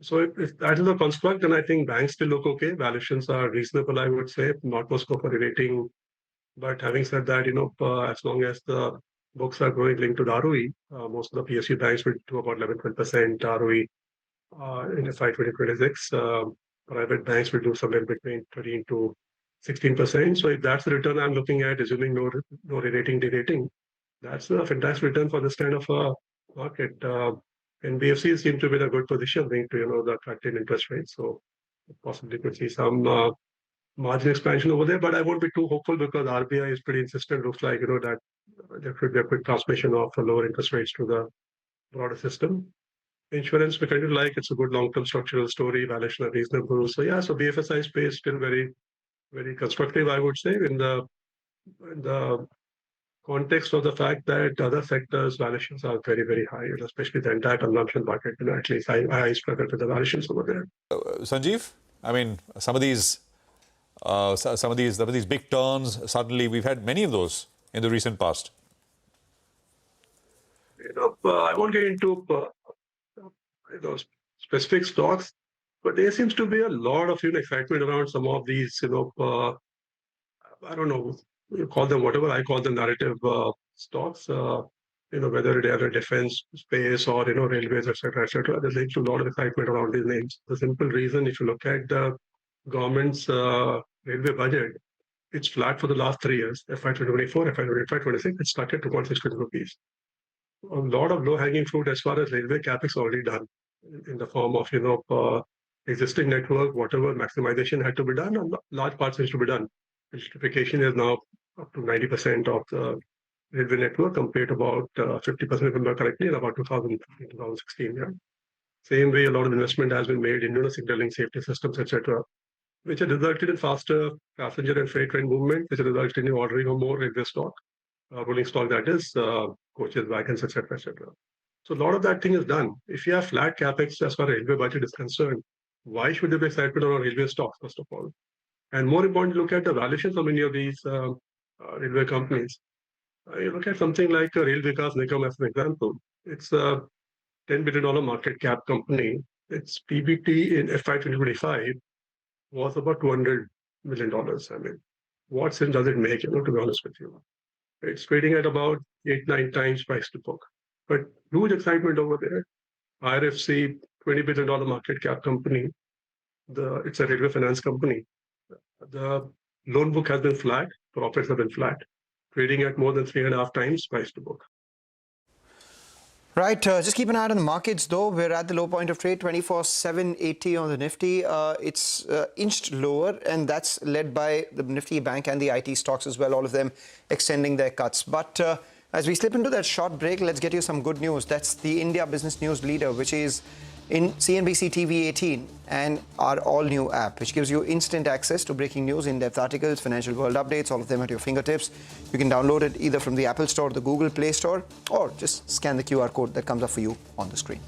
So if that is a construct, then I think banks still look okay. Valuations are reasonable, I would say, not much scope for rating. But having said that, as long as the books are growing linked to the ROE, most of the PSU banks will do about 11-12% ROE in FY 2026. Private banks will do somewhere between 13 to 16%. So if that's the return I'm looking at, assuming no re-rating, de-rating, that's a fantastic return for this kind of a market. NBFCs seem to be in a good position linked to the attractive interest rates. So possibly could see some margin expansion over there, but I won't be too hopeful because RBI is pretty insistent. Looks like that there could be a quick transmission of lower interest rates to the broader system. Insurance, we kind of like it's a good long-term structural story. Valuation are reasonable. So yeah, so BFSI space still very, very constructive, I would say, in the context of the fact that other sectors' valuations are very, very high, especially the entire consumption bucket. At least I struggle with the valuations over there. Sanjeev, I mean, some of these big turns, suddenly we've had many of those in the recent past. I won't get into specific stocks, but there seems to be a lot of excitement around some of these. I don't know, you call them whatever I call them narrative stocks. Whether they are a defense space or railways, etc., etc. There seems to be a lot of excitement around these names. The simple reason, if you look at the government's railway budget, it's flat for the last 3 years. FY24, FY25-26, it's stuck at 2.6 trillion rupees. A lot of low-hanging fruit as far as railway capex already done in the form of existing network, whatever maximization had to be done, and large parts has to be done. Electrification is now up to 90% of the railway network compared to about 50%, if I remember correctly, in about 2015, 2016. Yeah. Same way, a lot of investment has been made in signaling, safety systems, etc., which have resulted in faster passenger and freight train movement, which has resulted in ordering of more railway stock, rolling stock, that is, coaches, wagons, etc., etc. So a lot of that thing is done. If you have flat capex as far as railway budget is concerned, why should there be excitement around railway stocks, first of all? And more importantly, look at the valuations of many of these railway companies. You look at something like Rail Vikas Nigam as an example. It's a $10 billion market cap company. Its PBT in FY 2025 was about $200 million. I mean, what sense does it make, to be honest with you? It's trading at about 8-9 times price to book. But huge excitement over there. IRFC, $20 billion market cap company. It's a railway finance company. The loan book has been flat, profits have been flat, trading at more than 3.5 times price to book. Right, just keep an eye on the markets though. We're at the low point of trade, 24,780 on the Nifty. It's inched lower, and that's led by the Nifty Bank and the IT stocks as well, all of them extending their cuts. But as we slip into that short break, let's get you some good news. That's the India Business News Leader, which is in CNBC-TV18 and our all-new app, which gives you instant access to breaking news, in-depth articles, financial world updates, all of them at your fingertips. You can download it either from the Apple Store or the Google Play Store, or just scan the QR code that comes up for you on the screen.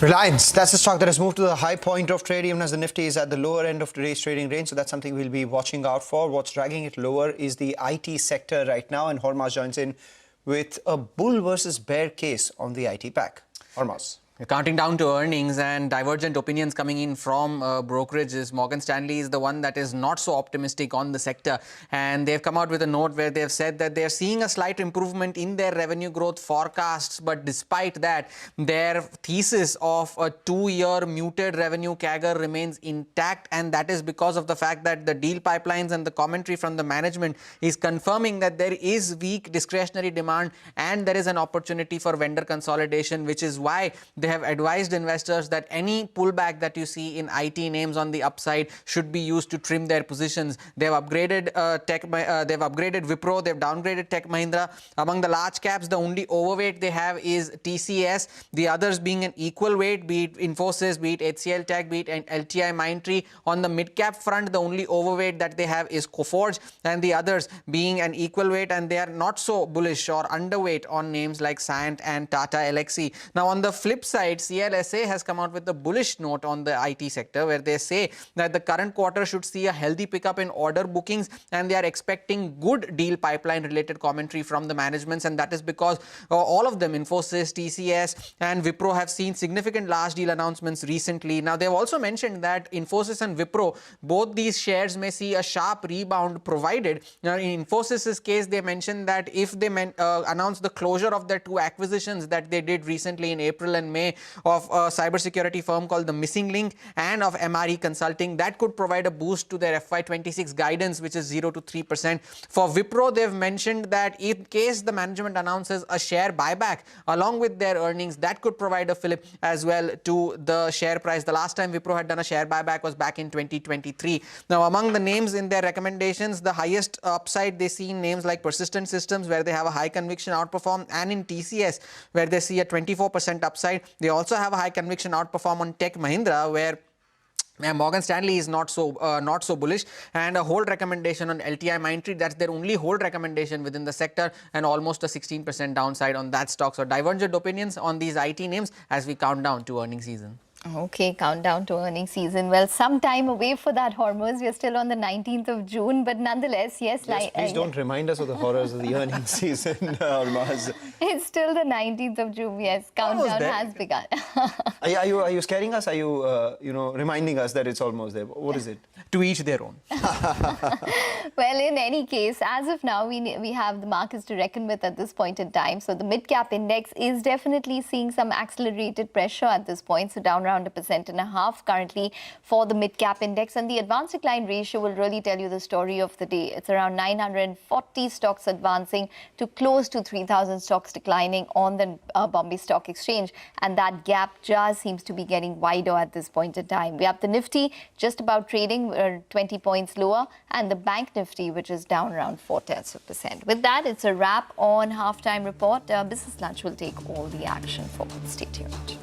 Reliance, that's a stock that has moved to the high point of trade, even as the Nifty is at the lower end of today's trading range. So that's something we'll be watching out for. What's dragging it lower is the IT sector right now. And Hormaz joins in with a bull versus bear case on the IT pack. Hormaz. We're counting down to earnings, and divergent opinions coming in from brokerages. Morgan Stanley is the one that is not so optimistic on the sector, and they've come out with a note where they've said that they're seeing a slight improvement in their revenue growth forecasts, but despite that, their thesis of a 2-year muted revenue CAGR remains intact, and that is because of the fact that the deal pipelines and the commentary from the management is confirming that there is weak discretionary demand and there is an opportunity for vendor consolidation, which is why they have advised investors that any pullback that you see in IT names on the upside should be used to trim their positions. They've upgraded they've upgraded Wipro, they've downgraded Tech Mahindra. Among the large caps, the only overweight they have is TCS. The others being an equal weight, be it Infosys, be it HCL Tech, be it LTI Mindtree. On the mid cap front, the only overweight that they have is Coforge, and the others being an equal weight, and they are not so bullish or underweight on names like Cyient and Tata Elxsi. Now, on the flip side, CLSA has come out with a bullish note on the IT sector, where they say that the current quarter should see a healthy pickup in order bookings, and they are expecting good deal pipeline related commentary from the managements, and that is because all of them, Infosys, TCS and Wipro, have seen significant large deal announcements recently. Now, they've also mentioned that Infosys and Wipro, both these shares may see a sharp rebound, provided, now in Infosys' case, they mentioned that if they announce the closure of their 2 acquisitions that they did recently in April and May of a cybersecurity firm called the Missing Link and of MRE Consulting, that could provide a boost to their FY26 guidance, which is 0 to 3%. For Wipro, they've mentioned that in case the management announces a share buyback along with their earnings, that could provide a fillip as well to the share price. The last time Wipro had done a share buyback was back in 2023. Now, among the names in their recommendations, the highest upside they see in names like Persistent Systems, where they have a high conviction outperform, and in TCS, where they see a 24% upside. They also have a high conviction outperform on Tech Mahindra, where Morgan Stanley is not so bullish, and a hold recommendation on LTI Mindtree. That's their only hold recommendation within the sector, and almost a 16% downside on that stock. So divergent opinions on these IT names as we count down to earnings season. Okay, countdown to earnings season. Well, some time away for that, Hormuz. We're still on the 19th of June, but nonetheless, yes. Please don't remind us of the horrors of the earnings season, Hormuz. It's still the 19th of June, yes. Countdown has begun. Are you scaring us? Are you, reminding us that it's almost there? What is it? To each their own. Well, in any case, as of now, we have the markets to reckon with at this point in time. So the mid-cap index is definitely seeing some accelerated pressure at this point. So down around 1.5% currently for the mid-cap index. And the advance decline ratio will really tell you the story of the day. It's around 940 stocks advancing to close to 3,000 stocks declining on the Bombay Stock Exchange. And that gap just seems to be getting wider at this point in time. We have the Nifty just about trading 20 points lower, and the Bank Nifty, which is down around 0.4%. With that, it's a wrap on Halftime Report. Business Lunch will take all the action forward. Stay tuned.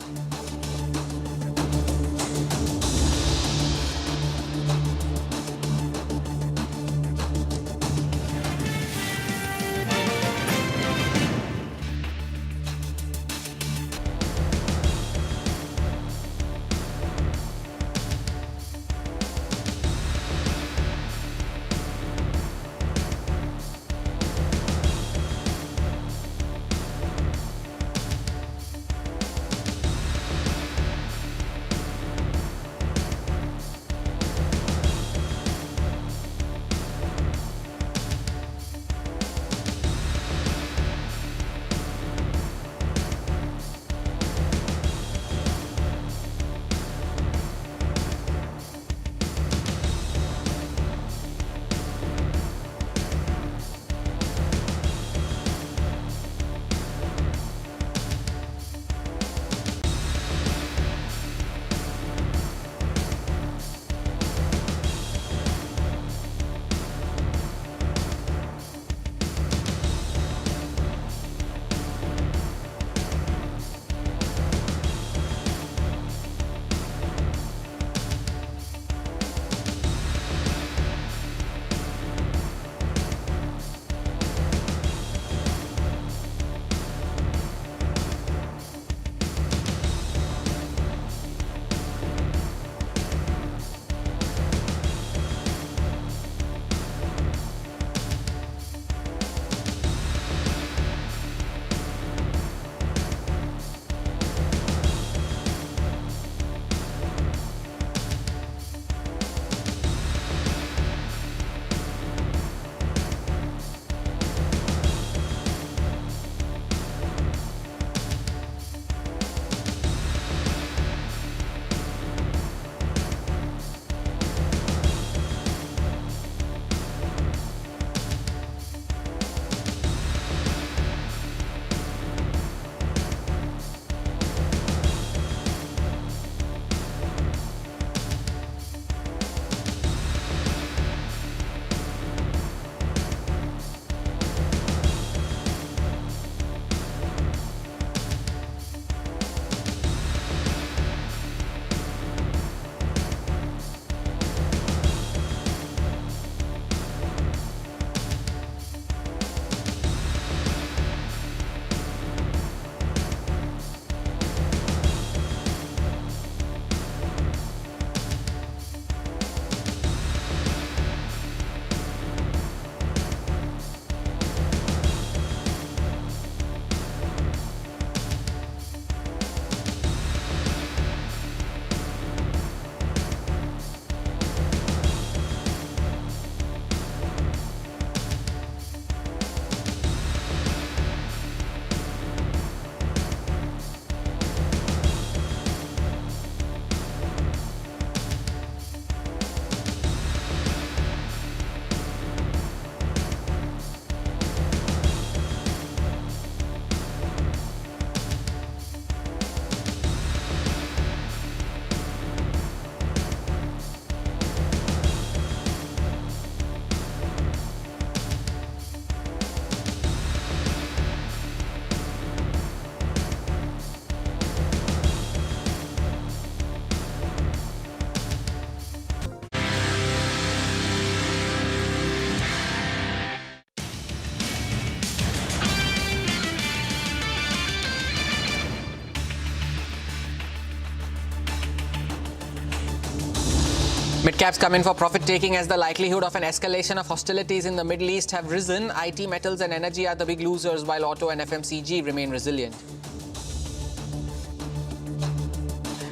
Mid-caps come in for profit-taking as the likelihood of an escalation of hostilities in the Middle East have risen. IT, metals and energy are the big losers, while auto and FMCG remain resilient.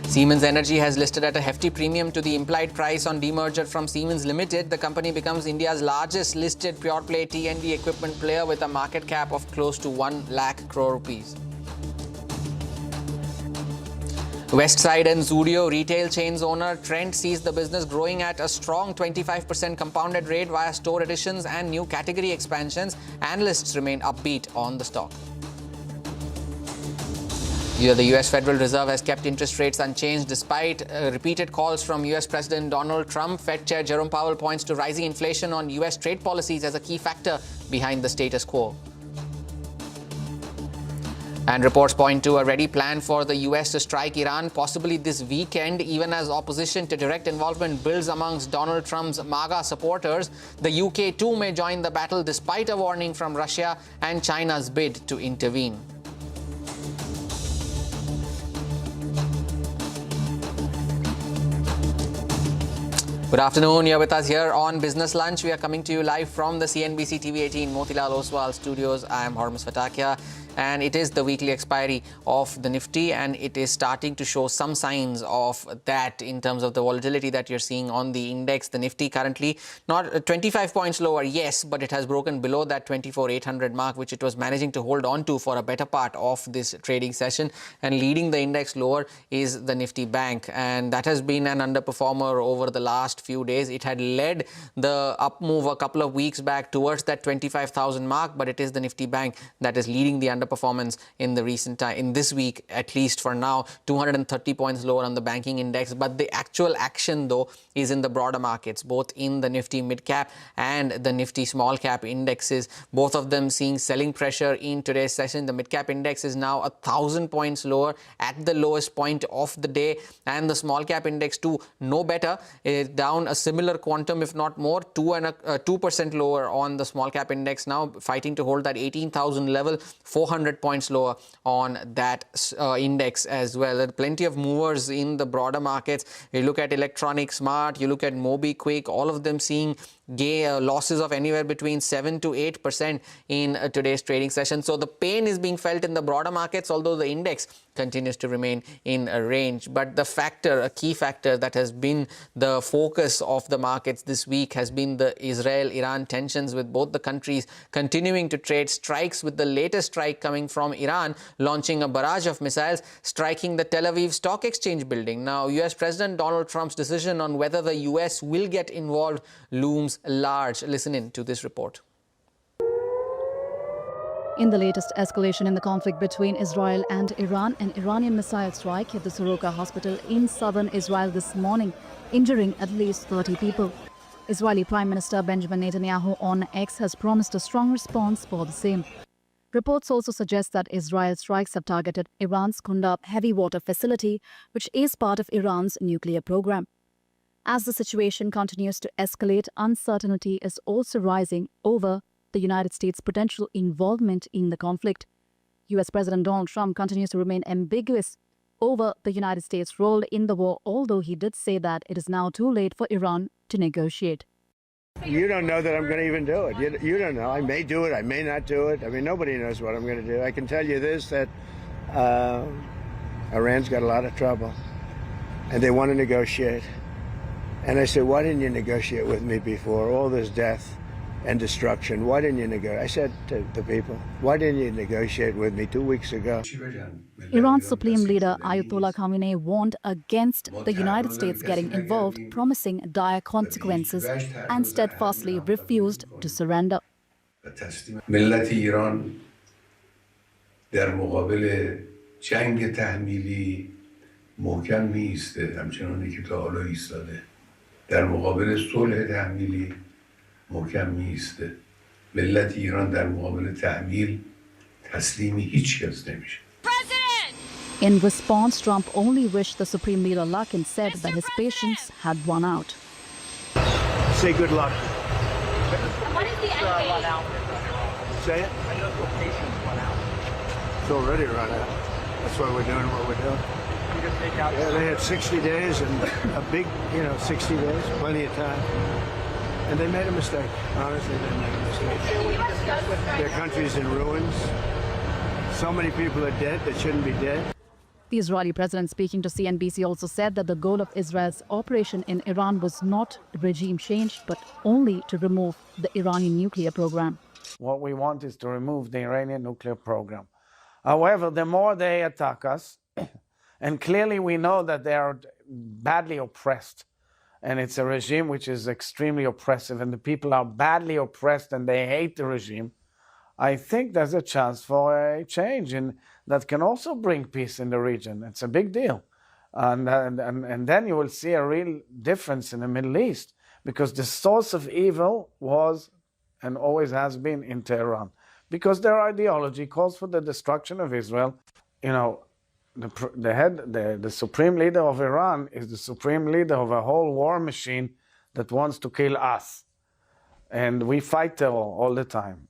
Siemens Energy has listed at a hefty premium to the implied price on demerger from Siemens Limited. The company becomes India's largest listed pure-play T&D equipment player with a market cap of close to 1 lakh crore rupees. Westside and Zudio retail chains owner Trent sees the business growing at a strong 25% compounded rate via store additions and new category expansions. Analysts remain upbeat on the stock. The US Federal Reserve has kept interest rates unchanged despite repeated calls from US President Donald Trump. Fed Chair Jerome Powell points to rising inflation on US trade policies as a key factor behind the status quo. And reports point to a ready plan for the US to strike Iran possibly this weekend, even as opposition to direct involvement builds amongst Donald Trump's MAGA supporters. The UK too may join the battle despite a warning from Russia and China's bid to intervene. Good afternoon. You're with us here on Business Lunch. We are coming to you live from the CNBC-TV18 Motilal Oswal studios. I am Hormus Fatakia. And it is the weekly expiry of the Nifty, and it is starting to show some signs of that in terms of the volatility that you're seeing on the index. The Nifty currently not 25 points lower, yes, but it has broken below that 24,800 mark, which it was managing to hold on to for a better part of this trading session. And leading the index lower is the Nifty Bank, and that has been an underperformer over the last few days. It had led the up move a couple of weeks back towards that 25,000 mark, but it is the Nifty Bank that is leading the underperformance in the recent time, in this week, at least for now. 230 points lower on the banking index, but the actual action though is in the broader markets, both in the Nifty mid cap and the Nifty small cap indexes, both of them seeing selling pressure in today's session. The mid cap index is now 1,000 points lower at the lowest point of the day, and the small cap index too no better, down a similar quantum if not more, 2% lower on the small cap index, now fighting to hold that 18,000 level, 400 points lower on that index as well. There are plenty of movers in the broader markets. You look at Electronic Smart, you look at MobiKwik, all of them seeing losses of anywhere between 7 to 8% in today's trading session. So the pain is being felt in the broader markets, although the index continues to remain in a range. But the factor, a key factor that has been the focus of the markets this week has been the Israel-Iran tensions, with both the countries continuing to trade strikes, with the latest strike coming from Iran launching a barrage of missiles striking the Tel Aviv Stock Exchange building. Now, US President Donald Trump's decision on whether the US will get involved looms large. Listen in to this report. In the latest escalation in the conflict between Israel and Iran, an Iranian missile strike hit the Soroka hospital in southern Israel this morning, injuring at least 30 people. Israeli Prime Minister Benjamin Netanyahu on X has promised a strong response for the same. Reports also suggest that Israel strikes have targeted Iran's Kunda heavy water facility, which is part of Iran's nuclear program. As the situation continues to escalate, uncertainty is also rising over the United States' potential involvement in the conflict. US President Donald Trump continues to remain ambiguous over the United States' role in the war, although he did say that it is now too late for Iran to negotiate. You don't know that I'm going to even do it. You don't know. I may do it. I may not do it. I mean, nobody knows what I'm going to do. I can tell you this, that Iran's got a lot of trouble, and they want to negotiate. And I said, why didn't you negotiate with me before? All this death and destruction. Why didn't you negotiate? I said to the people, why didn't you negotiate with me 2 weeks ago? Iran's Supreme Leader Ayatollah Khamenei warned against the United States getting involved, promising dire consequences, and steadfastly refused to surrender. ملت ایران در مقابل جنگ تحمیلی محکم می‌ایسته، همچنانی که تا حالا ایستاده. در مقابل صلح تحمیلی محکم می‌ایسته. ملت ایران در مقابل تحمیل تسلیم هیچ کس نمیشه. In response, Trump only wished the Supreme Leader luck and said that his patience had run out. Say good luck. What is the end game? Say it. I know your patience run out. It's already run out. That's why we're doing what we're doing. Yeah, they had 60 days and a big, 60 days, plenty of time. And they made a mistake. Honestly, they made a mistake. Their country's in ruins. So many people are dead that shouldn't be dead. The Israeli president, speaking to CNBC, also said that the goal of Israel's operation in Iran was not regime change, but only to remove the Iranian nuclear program. What we want is to remove the Iranian nuclear program. However, the more they attack us, and clearly we know that they are badly oppressed, and it's a regime which is extremely oppressive, and the people are badly oppressed and they hate the regime, I think there's a chance for a change that can also bring peace in the region. It's a big deal. And then you will see a real difference in the Middle East, because the source of evil was and always has been in Tehran, because their ideology calls for the destruction of Israel. The supreme leader of Iran is the supreme leader of a whole war machine that wants to kill us. And we fight terror all the time.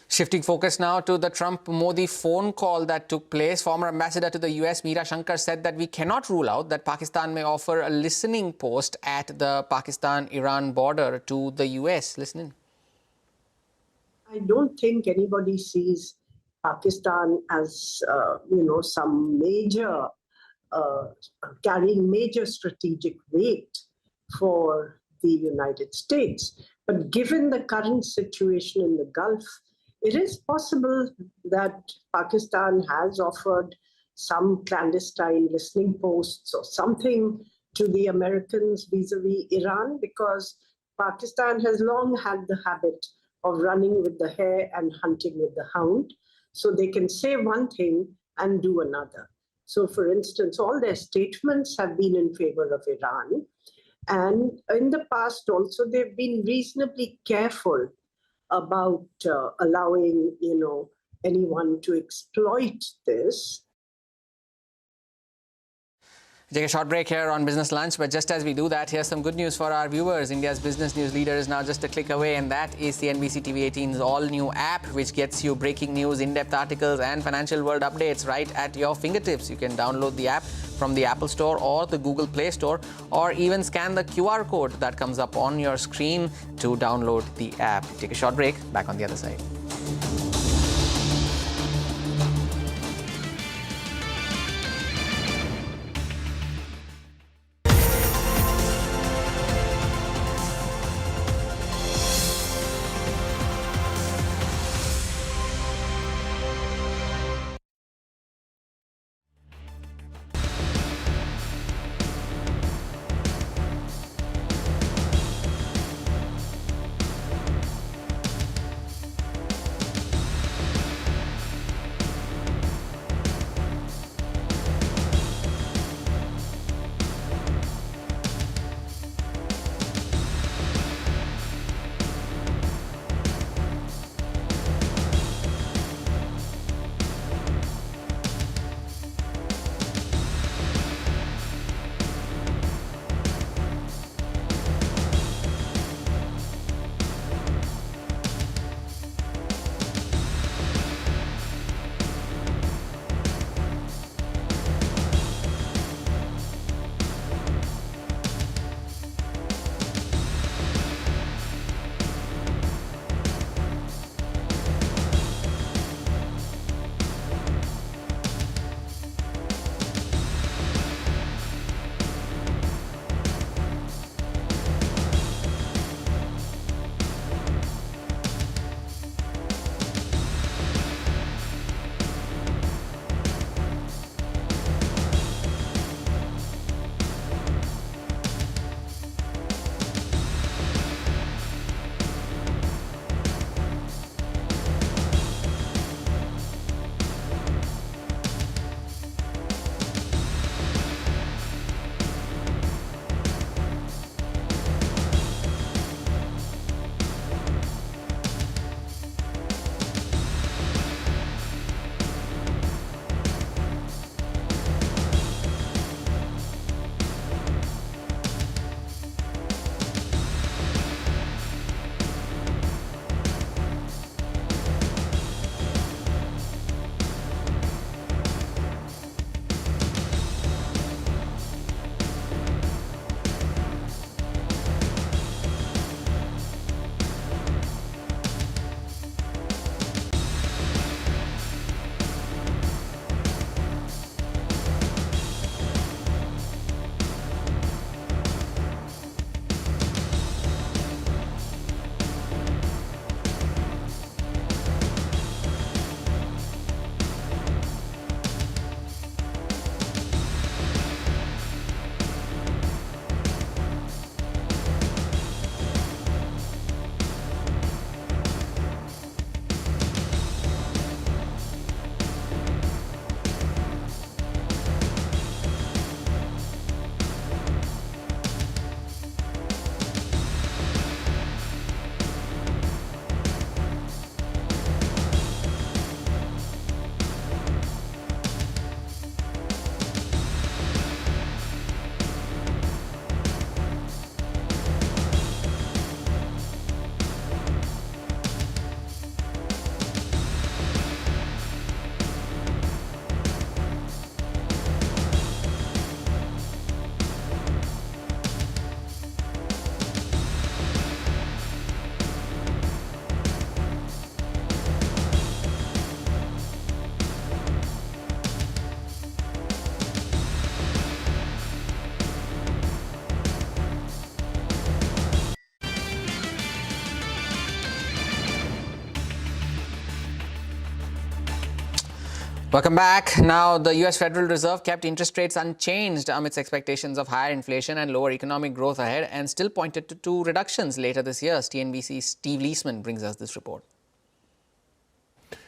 Shifting focus now to the Trump-Modi phone call that took place. Former ambassador to the US, Meera Shankar, said that we cannot rule out that Pakistan may offer a listening post at the Pakistan-Iran border to the US. Listen in. I don't think anybody sees Pakistan as, some major, carrying major strategic weight for the United States. But given the current situation in the Gulf, it is possible that Pakistan has offered some clandestine listening posts or something to the Americans vis-a-vis Iran, because Pakistan has long had the habit of running with the hare and hunting with the hound. So they can say one thing and do another. So for instance, all their statements have been in favor of Iran. And in the past also, they've been reasonably careful about allowing, anyone to exploit this. Take a short break here on Business Lunch, but just as we do that, here's some good news for our viewers. India's business news leader is now just a click away, and that is CNBC-TV18's all-new app, which gets you breaking news, in-depth articles, and financial world updates right at your fingertips. You can download the app from the Apple Store or the Google Play Store, or even scan the QR code that comes up on your screen to download the app. Take a short break, back on the other side. Welcome back. Now, the U.S. Federal Reserve kept interest rates unchanged amidst expectations of higher inflation and lower economic growth ahead, and still pointed to 2 reductions later this year. CNBC's Steve Leisman brings us this report.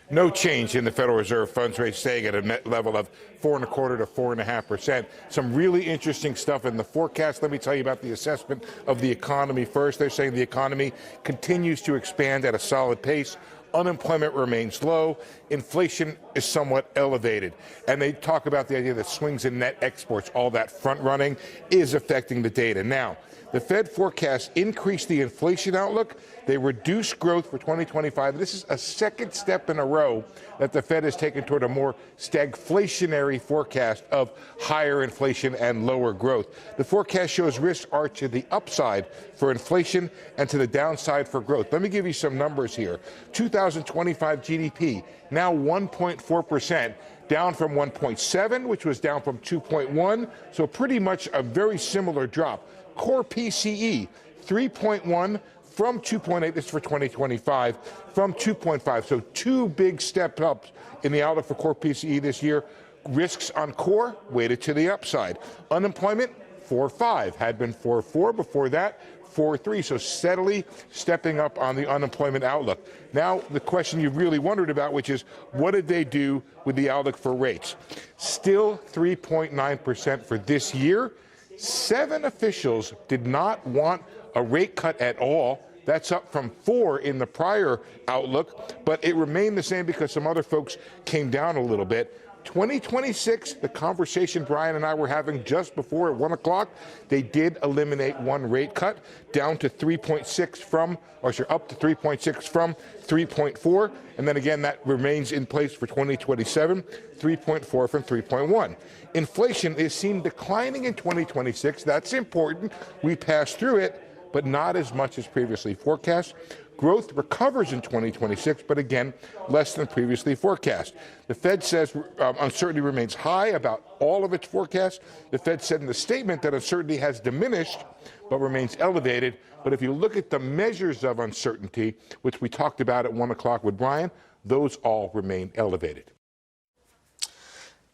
No change in the Federal Reserve funds rate, staying at a net level of 4.25% to 4.5%. Some really interesting stuff in the forecast. Let me tell you about the assessment of the economy first. They're saying the economy continues to expand at a solid pace. Unemployment remains low. Inflation is somewhat elevated. And they talk about the idea that swings in net exports, all that front running, is affecting the data. Now, the Fed forecasts increase the inflation outlook. They reduce growth for 2025. This is a second step in a row that the Fed has taken toward a more stagflationary forecast of higher inflation and lower growth. The forecast shows risks are to the upside for inflation and to the downside for growth. Let me give you some numbers here. 2025 GDP, now 1.4%. Down from 1.7, which was down from 2.1, so pretty much a very similar drop. Core PCE, 3.1 from 2.8, this is for 2025, from 2.5. So 2 big step ups in the outlook for core PCE this year. Risks on core weighted to the upside. Unemployment, 4.5, had been 4.4 before that. 4.3, so steadily stepping up on the unemployment outlook. Now, the question you really wondered about, which is, what did they do with the outlook for rates? Still 3.9% for this year. 7 officials did not want a rate cut at all. That's up from 4 in the prior outlook, but it remained the same because some other folks came down a little bit. 2026, the conversation Brian and I were having just before at 1 o'clock, they did eliminate 1 rate cut down to 3.6 from, or sorry, up to 3.6 from 3.4. And then again, that remains in place for 2027, 3.4 from 3.1. Inflation is seen declining in 2026. That's important. We passed through it, but not as much as previously forecast. Growth recovers in 2026, but again, less than previously forecast. The Fed says uncertainty remains high about all of its forecasts. The Fed said in the statement that uncertainty has diminished, but remains elevated. But if you look at the measures of uncertainty, which we talked about at 1 o'clock with Brian, those all remain elevated.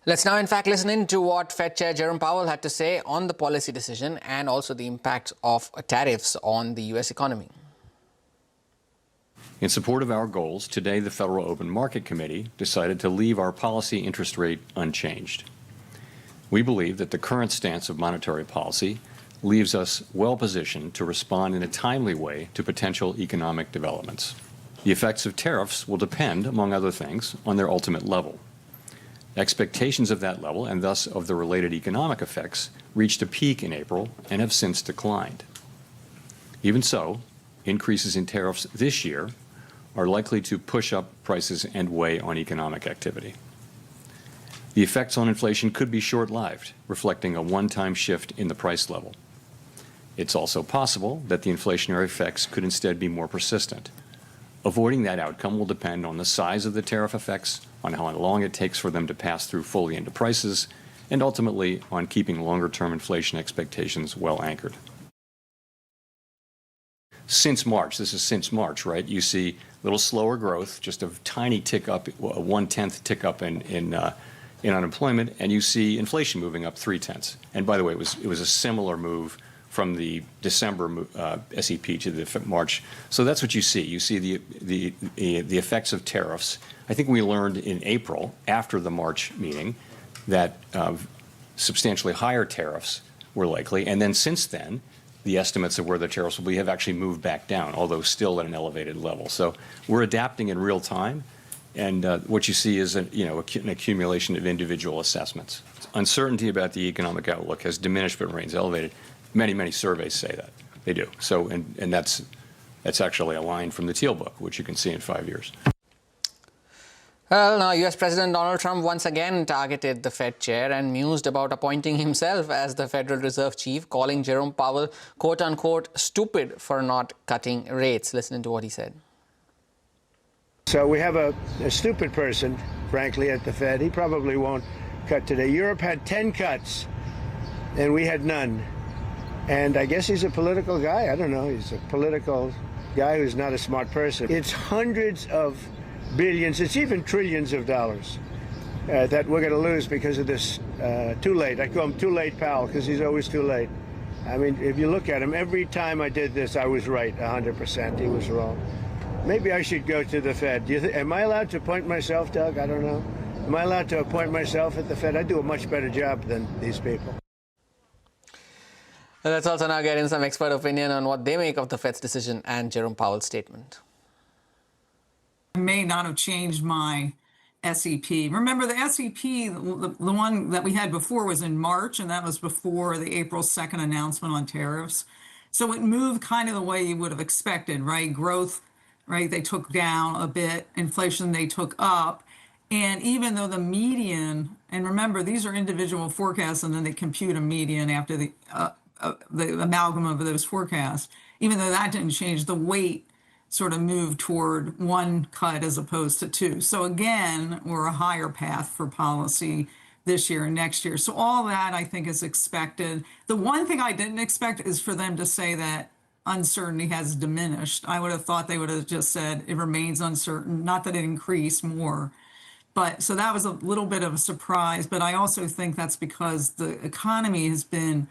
Let's now, in fact, listen in to what Fed Chair Jerome Powell had to say on the policy decision and also the impact of tariffs on the U.S. economy. In support of our goals, today the Federal Open Market Committee decided to leave our policy interest rate unchanged. We believe that the current stance of monetary policy leaves us well positioned to respond in a timely way to potential economic developments. The effects of tariffs will depend, among other things, on their ultimate level. Expectations of that level, and thus of the related economic effects, reached a peak in April and have since declined. Even so, increases in tariffs this year are likely to push up prices and weigh on economic activity. The effects on inflation could be short-lived, reflecting a one-time shift in the price level. It's also possible that the inflationary effects could instead be more persistent. Avoiding that outcome will depend on the size of the tariff effects, on how long it takes for them to pass through fully into prices, and ultimately on keeping longer-term inflation expectations well anchored. Since March, this is since March, right? You see a little slower growth, just a tiny tick up, a 1/10 tick up in unemployment, and you see inflation moving up 0.3. And by the way, it was a similar move from the December SEP to the March. So that's what you see. You see the effects of tariffs. I think we learned in April, after the March meeting, that substantially higher tariffs were likely, and then since then, the estimates of where the tariffs will be have actually moved back down, although still at an elevated level. So we're adapting in real time, and what you see is an accumulation of individual assessments. Uncertainty about the economic outlook has diminished but remains elevated. Many surveys say that. They do. So, and that's actually a line from the Teal book, which you can see in 5 years. Well, now U.S. President Donald Trump once again targeted the Fed chair and mused about appointing himself as the Federal Reserve chief, calling Jerome Powell, quote-unquote, stupid for not cutting rates. Listen to what he said. So we have a stupid person, frankly, at the Fed. He probably won't cut today. Europe had 10 cuts, and we had none. And I guess he's a political guy. I don't know. He's a political guy who's not a smart person. It's hundreds of billions, it's even trillions of dollars. that we're going to lose because of this too late. I call him Too Late Pal because he's always too late. I mean, if you look at him, every time I did this, I was right 100%. He was wrong. Maybe I should go to the Fed. Am I allowed to appoint myself, Doug? I don't know. Am I allowed to appoint myself at the Fed? I do a much better job than these people. Let's also now get in some expert opinion on what they make of the Fed's decision and Jerome Powell's statement. I may not have changed my SEP. Remember, the SEP, the one that we had before was in March, and that was before the April 2nd announcement on tariffs. So it moved kind of the way you would have expected, right? Growth, right? They took down a bit. Inflation, they took up. And even though the median, and remember, these are individual forecasts, and then they compute a median after the amalgam of those forecasts, even though that didn't change, the weight sort of moved toward one cut as opposed to two. So again, we're a higher path for policy this year and next year. So all that I think is expected. The one thing I didn't expect is for them to say that uncertainty has diminished. I would have thought they would have just said it remains uncertain, not that it increased more. But so that was a little bit of a surprise. But I also think that's because the economy has been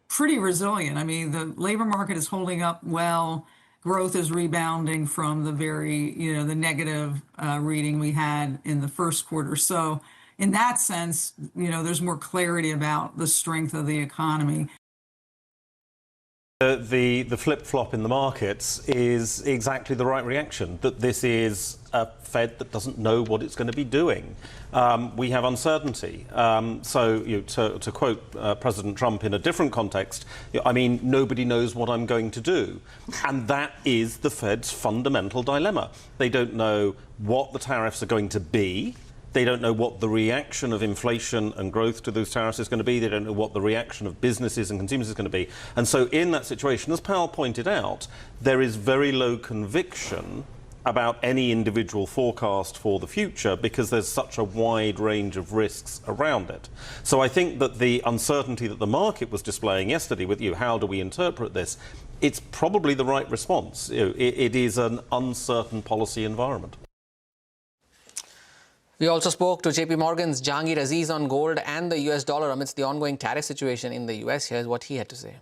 pretty resilient. I mean, the labor market is holding up well. Growth is rebounding from the very, the negative reading we had in the first quarter. So in that sense, there's more clarity about the strength of the economy. The flip-flop in the markets is exactly the right reaction, that this is a Fed that doesn't know what it's going to be doing. We have uncertainty. To quote President Trump in a different context, I mean, nobody knows what I'm going to do. And that is the Fed's fundamental dilemma. They don't know what the tariffs are going to be. They don't know what the reaction of inflation and growth to those tariffs is going to be. They don't know what the reaction of businesses and consumers is going to be. And so in that situation, as Powell pointed out, there is very low conviction about any individual forecast for the future because there's such a wide range of risks around it. So I think that the uncertainty that the market was displaying yesterday with how do we interpret this, it's probably the right response. It is an uncertain policy environment. We also spoke to JP Morgan's Jahangir Aziz on gold and the US dollar amidst the ongoing tariff situation in the US. Here's what he had to say.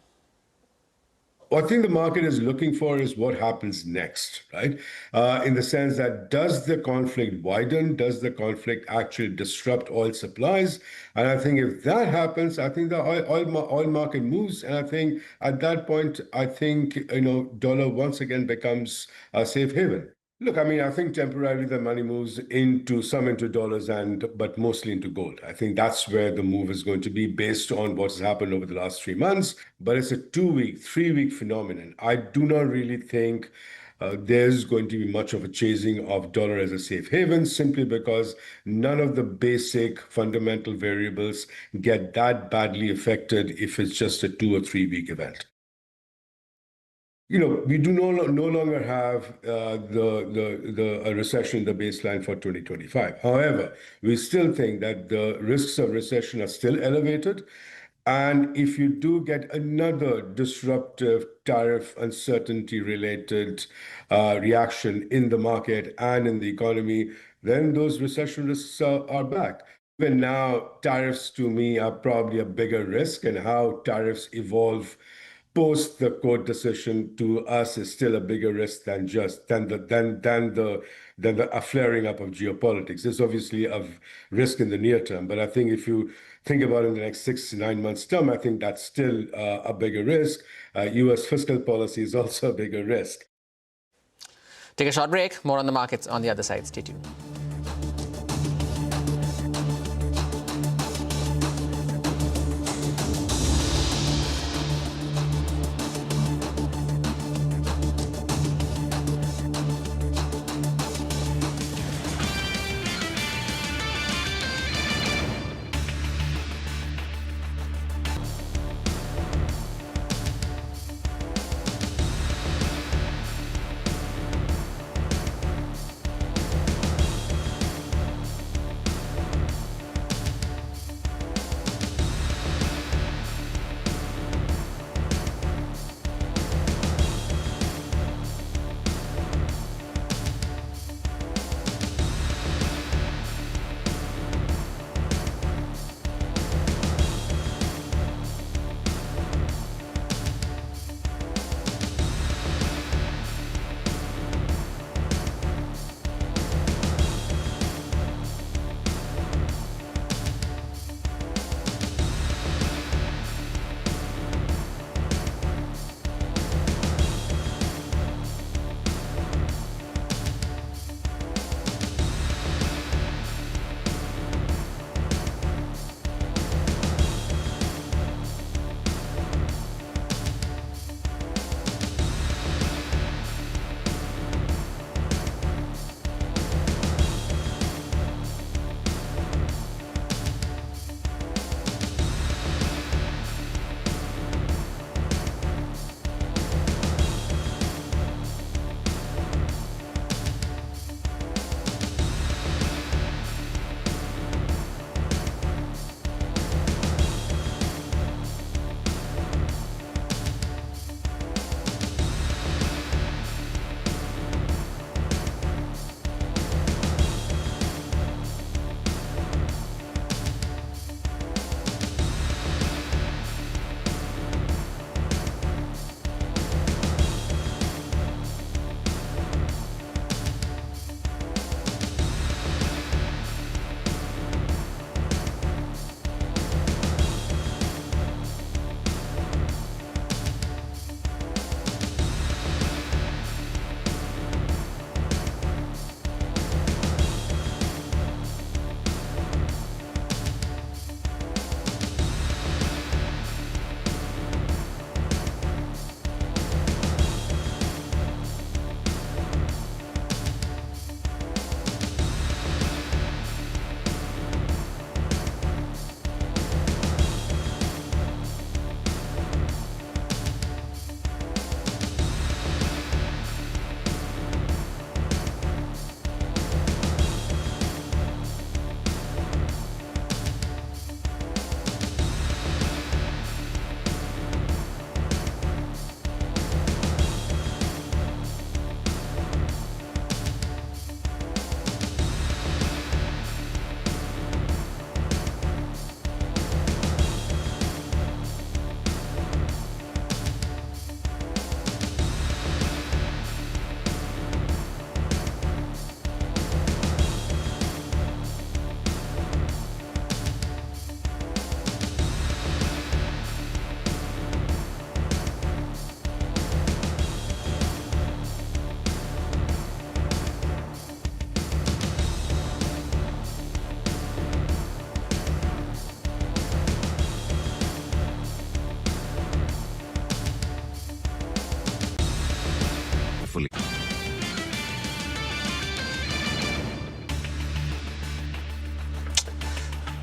What I think the market is looking for is what happens next, right? In the sense that does the conflict widen? Does the conflict actually disrupt oil supplies? And I think if that happens, I think the oil market moves. And I think at that point, I think, dollar once again becomes a safe haven. Look, I mean, I think temporarily the money moves into dollars but mostly into gold. I think that's where the move is going to be based on what's happened over the last 3 months. But it's a 2-week, 3-week phenomenon. I do not really think there's going to be much of a chasing of dollar as a safe haven simply because none of the basic fundamental variables get that badly affected if it's just a 2 or 3 week event. We do no longer have a recession, the baseline for 2025. However, we still think that the risks of recession are still elevated. And if you do get another disruptive tariff uncertainty related reaction in the market and in the economy, then those recession risks are back. Even now, tariffs to me are probably a bigger risk, and how tariffs evolve post the court decision to us is still a bigger risk than a flaring up of geopolitics. There's obviously a risk in the near term, but I think if you think about it in the next 6 to 9 months term, I think that's still a bigger risk. U.S. fiscal policy is also a bigger risk. Take a short break. More on the markets on the other side. Stay tuned.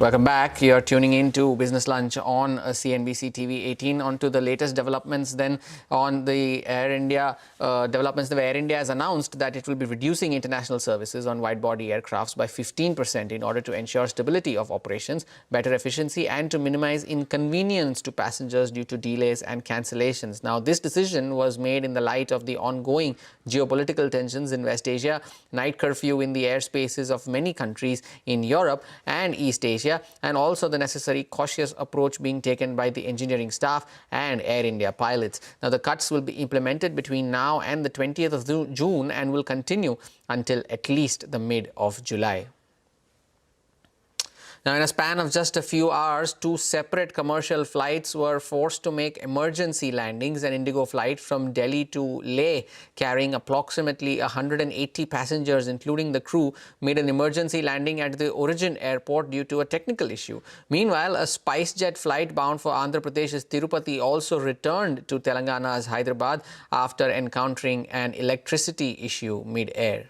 Welcome back. You're tuning in to Business Lunch on CNBC-TV18. On to the latest developments then on the Air India developments. The Air India has announced that it will be reducing international services on wide-body aircrafts by 15% in order to ensure stability of operations, better efficiency and to minimize inconvenience to passengers due to delays and cancellations. Now, this decision was made in the light of the ongoing geopolitical tensions in West Asia, night curfew in the airspaces of many countries in Europe and East Asia, and also the necessary cautious approach being taken by the engineering staff and Air India pilots. Now, the cuts will be implemented between now and the 20th of June and will continue until at least the mid of July. Now, in a span of just a few hours, 2 separate commercial flights were forced to make emergency landings. An Indigo flight from Delhi to Leh carrying approximately 180 passengers, including the crew, made an emergency landing at the origin airport due to a technical issue. Meanwhile, a SpiceJet flight bound for Andhra Pradesh's Tirupati also returned to Telangana's Hyderabad after encountering an electricity issue mid-air.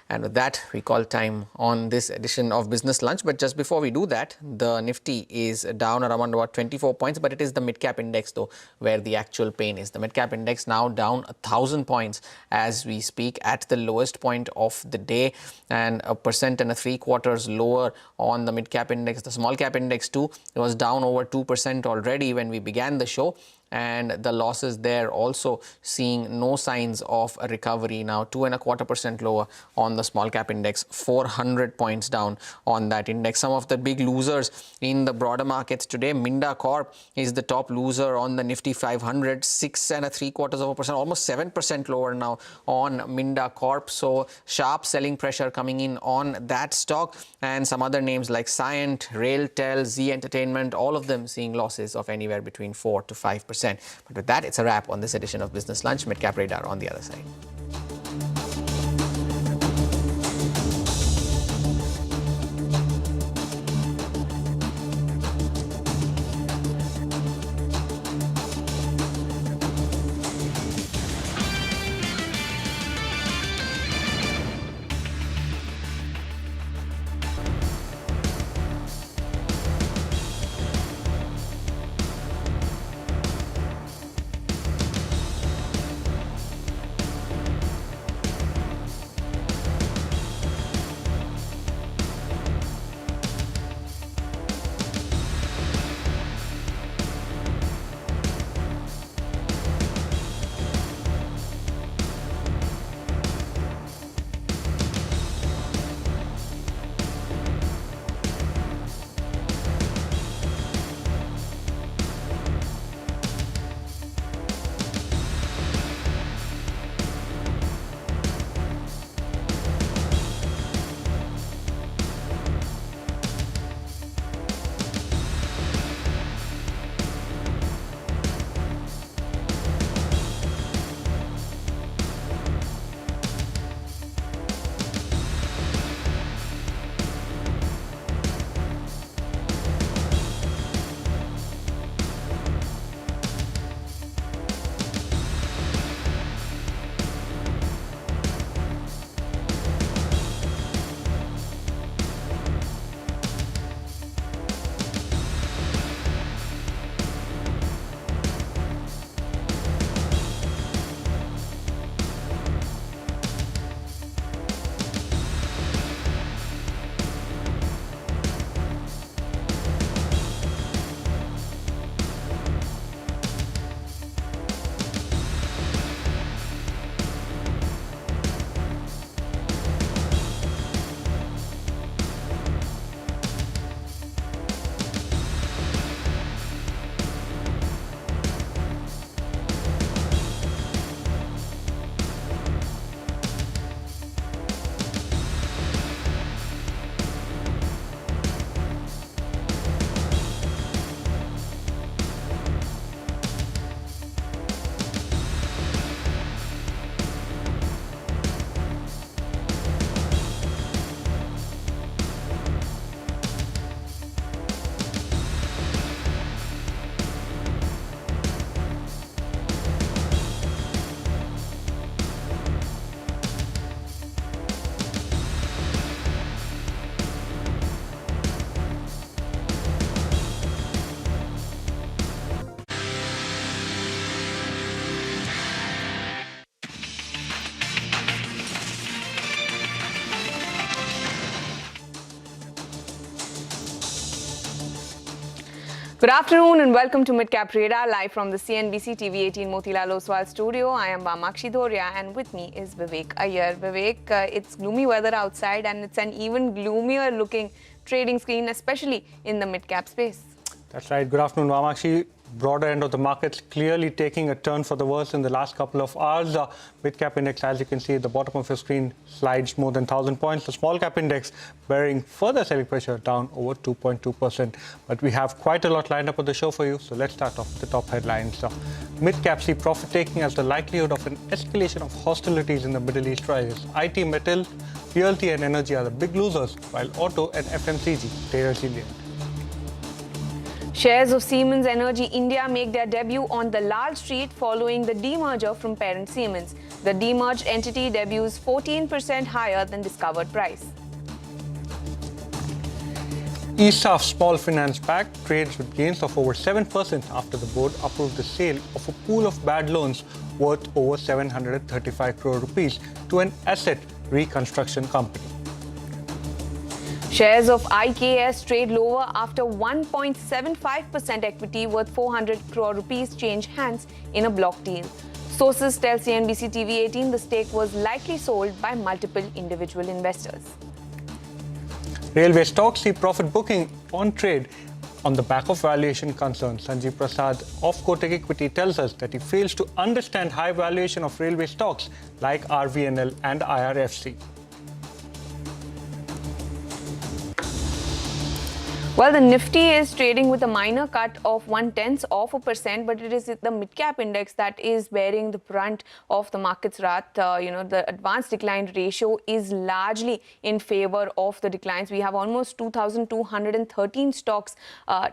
And with that, we call time on this edition of Business Lunch. But just before we do that, the Nifty is down around about 24 points. But it is the mid-cap index, though, where the actual pain is. The mid-cap index now down 1,000 points as we speak, at the lowest point of the day, and 1.75% lower on the mid-cap index. The small-cap index, too, it was down over 2% already when we began the show. And the losses there also seeing no signs of a recovery now, 2.25% lower on the small cap index, 400 points down on that index. Some of the big losers in the broader markets today, Minda Corp is the top loser on the Nifty 500, 6.75%, almost 7% lower now on Minda Corp. So sharp selling pressure coming in on that stock, and some other names like Cyient, Railtel, Z Entertainment, all of them seeing losses of anywhere between 4 to 5%. But with that, it's a wrap on this edition of Business Lunch. Midcap Radar on the other side. Good afternoon and welcome to Midcap Radar, live from the CNBC-TV18 Motilal Oswal studio. I am Vamakshi Doria and with me is Vivek Iyer. Vivek, it's gloomy weather outside and it's an even gloomier looking trading screen, especially in the midcap space. That's right. Good afternoon, Vamakshi. Broader end of the markets clearly taking a turn for the worse in the last couple of hours. Mid-cap index, as you can see at the bottom of your screen, slides more than 1,000 points. The small-cap index bearing further selling pressure, down over 2.2%. But we have quite a lot lined up on the show for you, so let's start off with the top headlines. Mid-cap see profit-taking as the likelihood of an escalation of hostilities in the Middle East rises. IT, metal, realty and energy are the big losers, while auto and FMCG stay resilient. Shares of Siemens Energy India make their debut on the Lal Street following the demerger from parent Siemens. The demerged entity debuts 14% higher than discovered price. ESAF Small Finance Bank trades with gains of over 7% after the board approved the sale of a pool of bad loans worth over 735 crore rupees to an asset reconstruction company. Shares of IKS trade lower after 1.75% equity worth 400 crore rupees change hands in a block deal. Sources tell CNBC-TV18 the stake was likely sold by multiple individual investors. Railway stocks see profit booking on trade on the back of valuation concerns. Sanjeev Prasad of Kotak Equity tells us that he fails to understand high valuation of railway stocks like RVNL and IRFC. Well, the Nifty is trading with a minor cut of 0.1%, but it is the mid-cap index that is bearing the brunt of the market's wrath. The advanced decline ratio is largely in favor of the declines. We have almost 2,213 stocks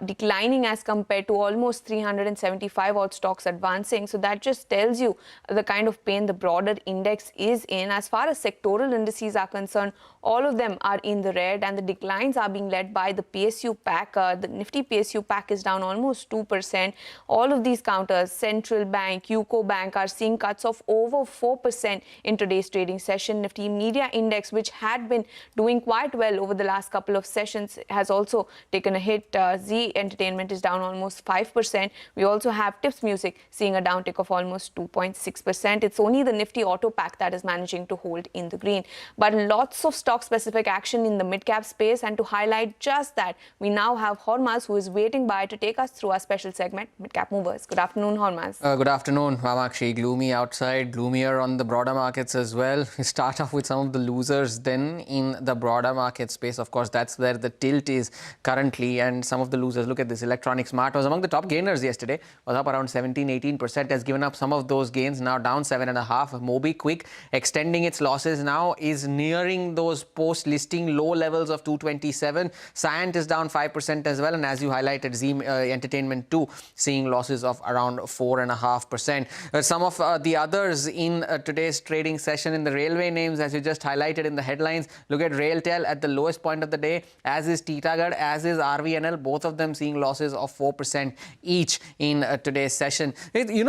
declining as compared to almost 375 odd stocks advancing. So that just tells you the kind of pain the broader index is in. As far as sectoral indices are concerned, all of them are in the red, and the declines are being led by the PSU pack. The Nifty PSU pack is down almost 2%. All of these counters, Central Bank, UCO Bank, are seeing cuts of over 4% in today's trading session. Nifty Media Index, which had been doing quite well over the last couple of sessions, has also taken a hit. Z Entertainment is down almost 5%. We also have Tips Music seeing a downtick of almost 2.6%. It's only the Nifty Auto pack that is managing to hold in the green. But lots of stock-specific action in the mid-cap space, and to highlight just that, we now have Hormaz, who is waiting by to take us through our special segment, Mid-Cap Movers. Good afternoon, Hormaz. Good afternoon, Vamakshi. Gloomy outside, gloomier on the broader markets as well. We start off with some of the losers then in the broader market space. Of course, that's where the tilt is currently, and some of the losers. Look at this. Electronic Smart was among the top gainers yesterday, was up around 17-18%, has given up some of those gains, now down 7.5%. MobiKwik extending its losses now, is nearing those post-listing low levels of 227. Cyient is down 5% as well, and as you highlighted, Z Entertainment too seeing losses of around 4.5%. Some of the others in today's trading session in the railway names, as you just highlighted in the headlines, look at RailTel at the lowest point of the day, as is Titagarh, as is RVNL, both of them seeing losses of 4% each in today's session.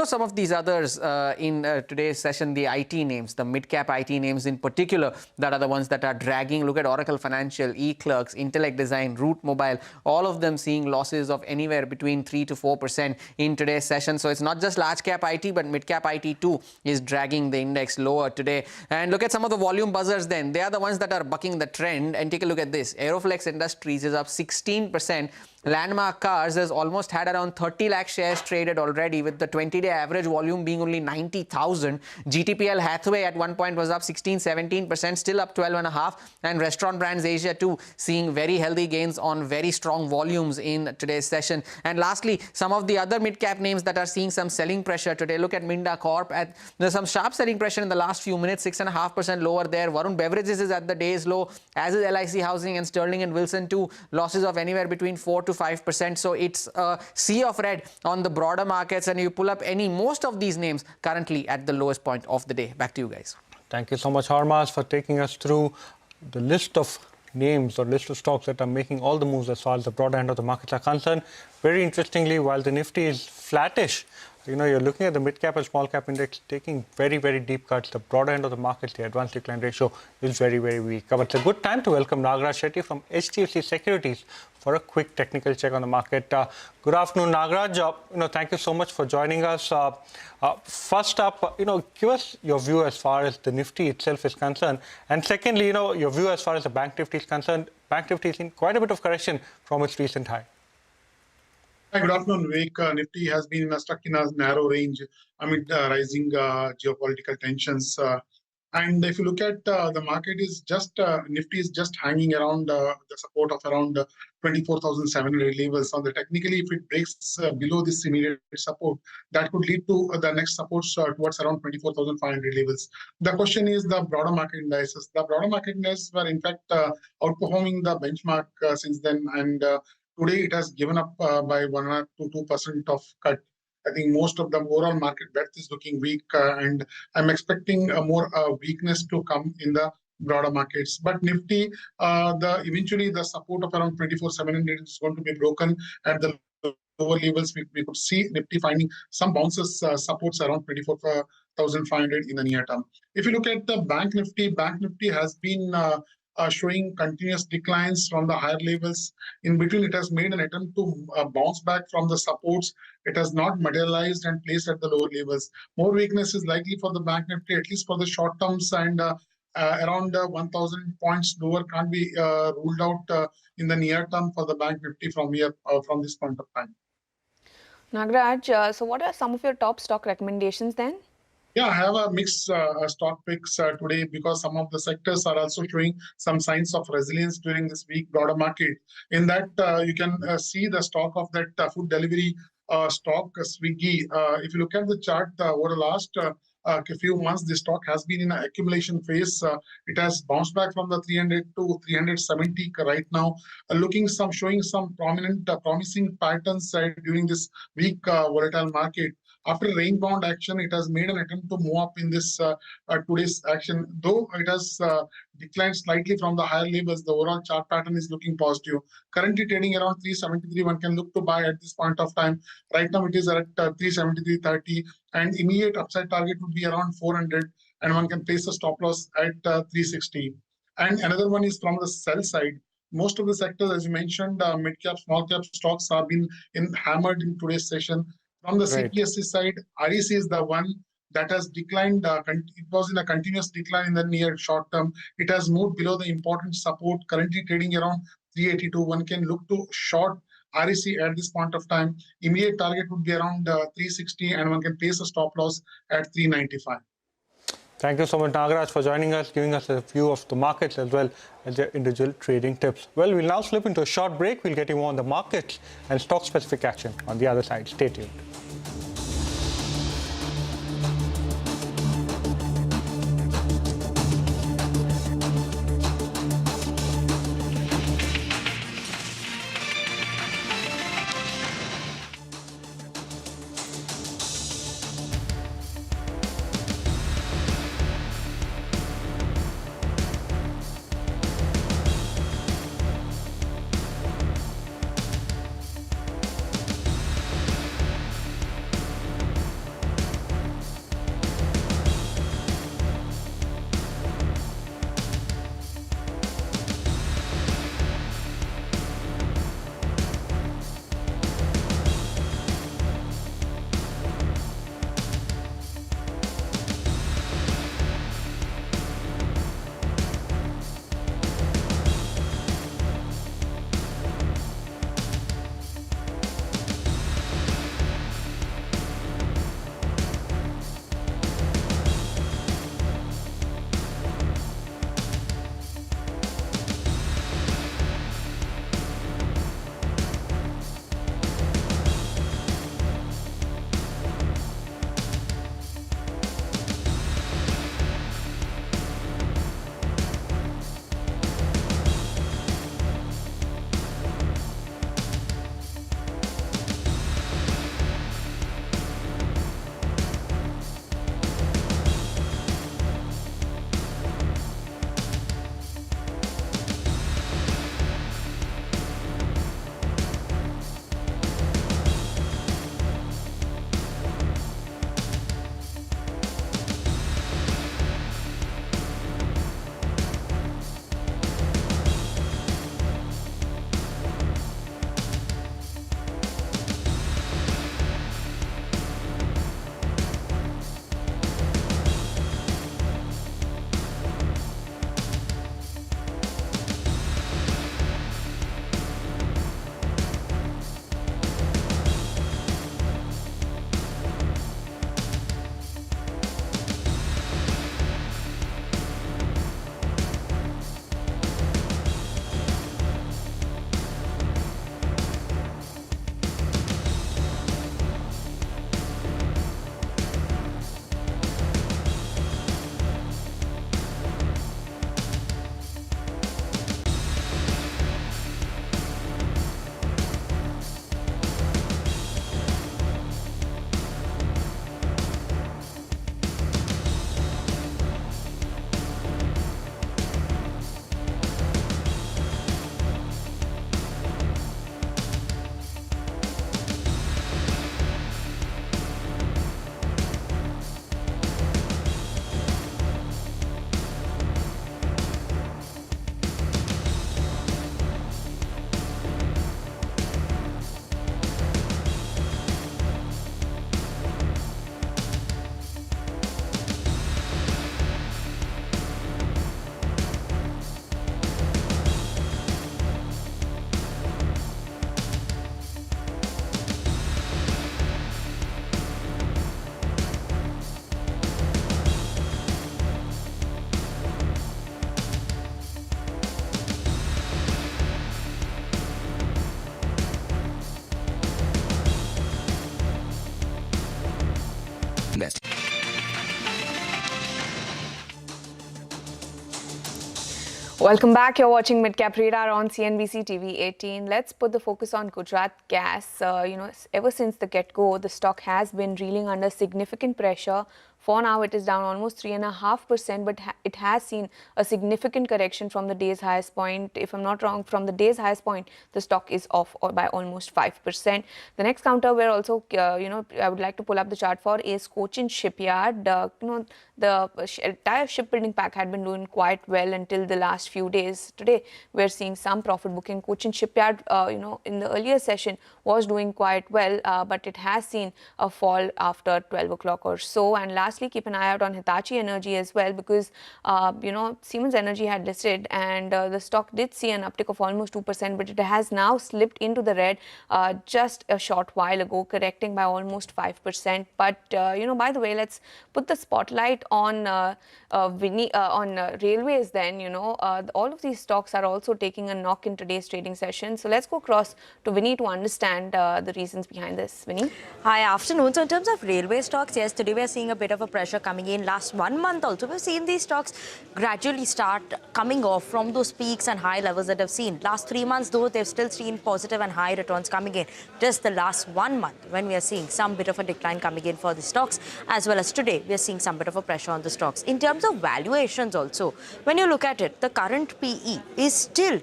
Some of these others in today's session, the IT names, the mid-cap IT names in particular, that are the ones that are dragging. Look at Oracle Financial, eClerx, Intellect Design, Root Mobile, all of them seeing losses of anywhere between 3 to 4% in today's session. So it's not just large cap IT, but mid cap IT too is dragging the index lower today. And look at some of the volume buzzers then. They are the ones that are bucking the trend. And take a look at this. Aeroflex Industries is up 16%. Landmark Cars has almost had around 30 lakh shares traded already, with the 20-day average volume being only 90,000. GTPL Hathway at one point was up 16-17%, still up 12.5%. And Restaurant Brands Asia too seeing very healthy gains on very strong volumes in today's session. And lastly, some of the other mid-cap names that are seeing some selling pressure today. Look at Minda Corp. There's some sharp selling pressure in the last few minutes, 6.5% lower there. Varun Beverages is at the day's low, as is LIC Housing and Sterling and Wilson too. Losses of anywhere between 4 to 5%. So it's a sea of red on the broader markets, and you pull up most of these names currently at the lowest point of the day. Back to you guys. Thank you so much, Hormaz, for taking us through the list of names or list of stocks that are making all the moves as far as the broader end of the markets are concerned. Very interestingly, while the Nifty is flattish, You're looking at the mid-cap and small-cap index taking very, very deep cuts. The broader end of the market, the advanced decline ratio is very, very weak. But it's a good time to welcome Nagaraj Shetty from HDFC Securities for a quick technical check on the market. Good afternoon, Nagaraj. Thank you so much for joining us. First up, give us your view as far as the Nifty itself is concerned. And secondly, your view as far as the Bank Nifty is concerned. Bank Nifty is in quite a bit of correction from its recent high. Hi, good afternoon, Vivek. Nifty has been stuck in a narrow range amid rising geopolitical tensions. And if you look at the market, is just Nifty is just hanging around the support of around 24,700 levels. So technically, if it breaks below this immediate support, that could lead to the next supports towards around 24,500 levels. The question is the broader market indices. The broader market indices were in fact outperforming the benchmark since then, and today it has given up by 1 to 2% of cut. I think most of the overall market breadth is looking weak, and I'm expecting more weakness to come in the broader markets. But Nifty, eventually the support of around 24,700 is going to be broken at the lower levels. We could see Nifty finding some bounces, supports around 24,500 in the near term. If you look at the Bank Nifty has been showing continuous declines from the higher levels. In between, it has made an attempt to bounce back from the supports. It has not materialized and placed at the lower levels. More weakness is likely for the Bank Nifty, at least for the short terms, and around 1,000 points lower can't be ruled out in the near term for the Bank Nifty from this point of time. Nagaraj, so what are some of your top stock recommendations then? Yeah, I have a mixed stock picks today because some of the sectors are also showing some signs of resilience during this weak broader market. In that, you can see the stock of that food delivery stock, Swiggy. If you look at the chart over the last few months, the stock has been in an accumulation phase. It has bounced back from the 300 to 370 right now, showing some promising patterns during this weak volatile market. After range-bound action, it has made an attempt to move up in this today's action. Though it has declined slightly from the higher levels, the overall chart pattern is looking positive. Currently trading around 373, one can look to buy at this point of time. Right now it is at 373.30, and immediate upside target would be around 400, and one can place a stop loss at 360. And another one is from the sell side. Most of the sectors, as you mentioned, mid-cap, small-cap stocks have been hammered in today's session. From the CPSE side, REC is the one that has declined. It was in a continuous decline in the near short term. It has moved below the important support, currently trading around 382. One can look to short REC at this point of time. Immediate target would be around 360, and one can place a stop loss at 395. Thank you so much, Nagaraj, for joining us, giving us a view of the markets as well as their individual trading tips. Well, we'll now slip into a short break. We'll get you more on the markets and stock-specific action on the other side. Stay tuned. Welcome back. You're watching Midcap Radar on CNBC-TV18. Let's put the focus on Gujarat Gas. Ever since the get-go, the stock has been reeling under significant pressure. For now, it is down almost 3.5%, but it has seen a significant correction from the day's highest point. If I'm not wrong, from the day's highest point, the stock is off by almost 5%. The next counter we're also, I would like to pull up the chart for is Cochin Shipyard. The entire shipbuilding pack had been doing quite well until the last few days. Today, we're seeing some profit booking. Cochin Shipyard, in the earlier session was doing quite well, but it has seen a fall after 12 o'clock or so. And lastly, keep an eye out on Hitachi Energy as well, because Siemens Energy had listed and the stock did see an uptick of almost 2%, but it has now slipped into the red just a short while ago, correcting by almost 5%. But by the way, let's put the spotlight on railways. Then all of these stocks are also taking a knock in today's trading session. So let's go across to Vinny to understand the reasons behind this. Vinny. Hi, afternoon. So in terms of railway stocks, yes, today we are seeing a bit of a pressure coming in. Last 1 month also, we've seen these stocks gradually start coming off from those peaks and high levels that I've seen. Last 3 months, though, they've still seen positive and high returns coming in. Just the last 1 month, when we are seeing some bit of a decline coming in for the stocks, as well as today, we are seeing some bit of a pressure on the stocks. In terms of valuations also, when you look at it, the current PE is still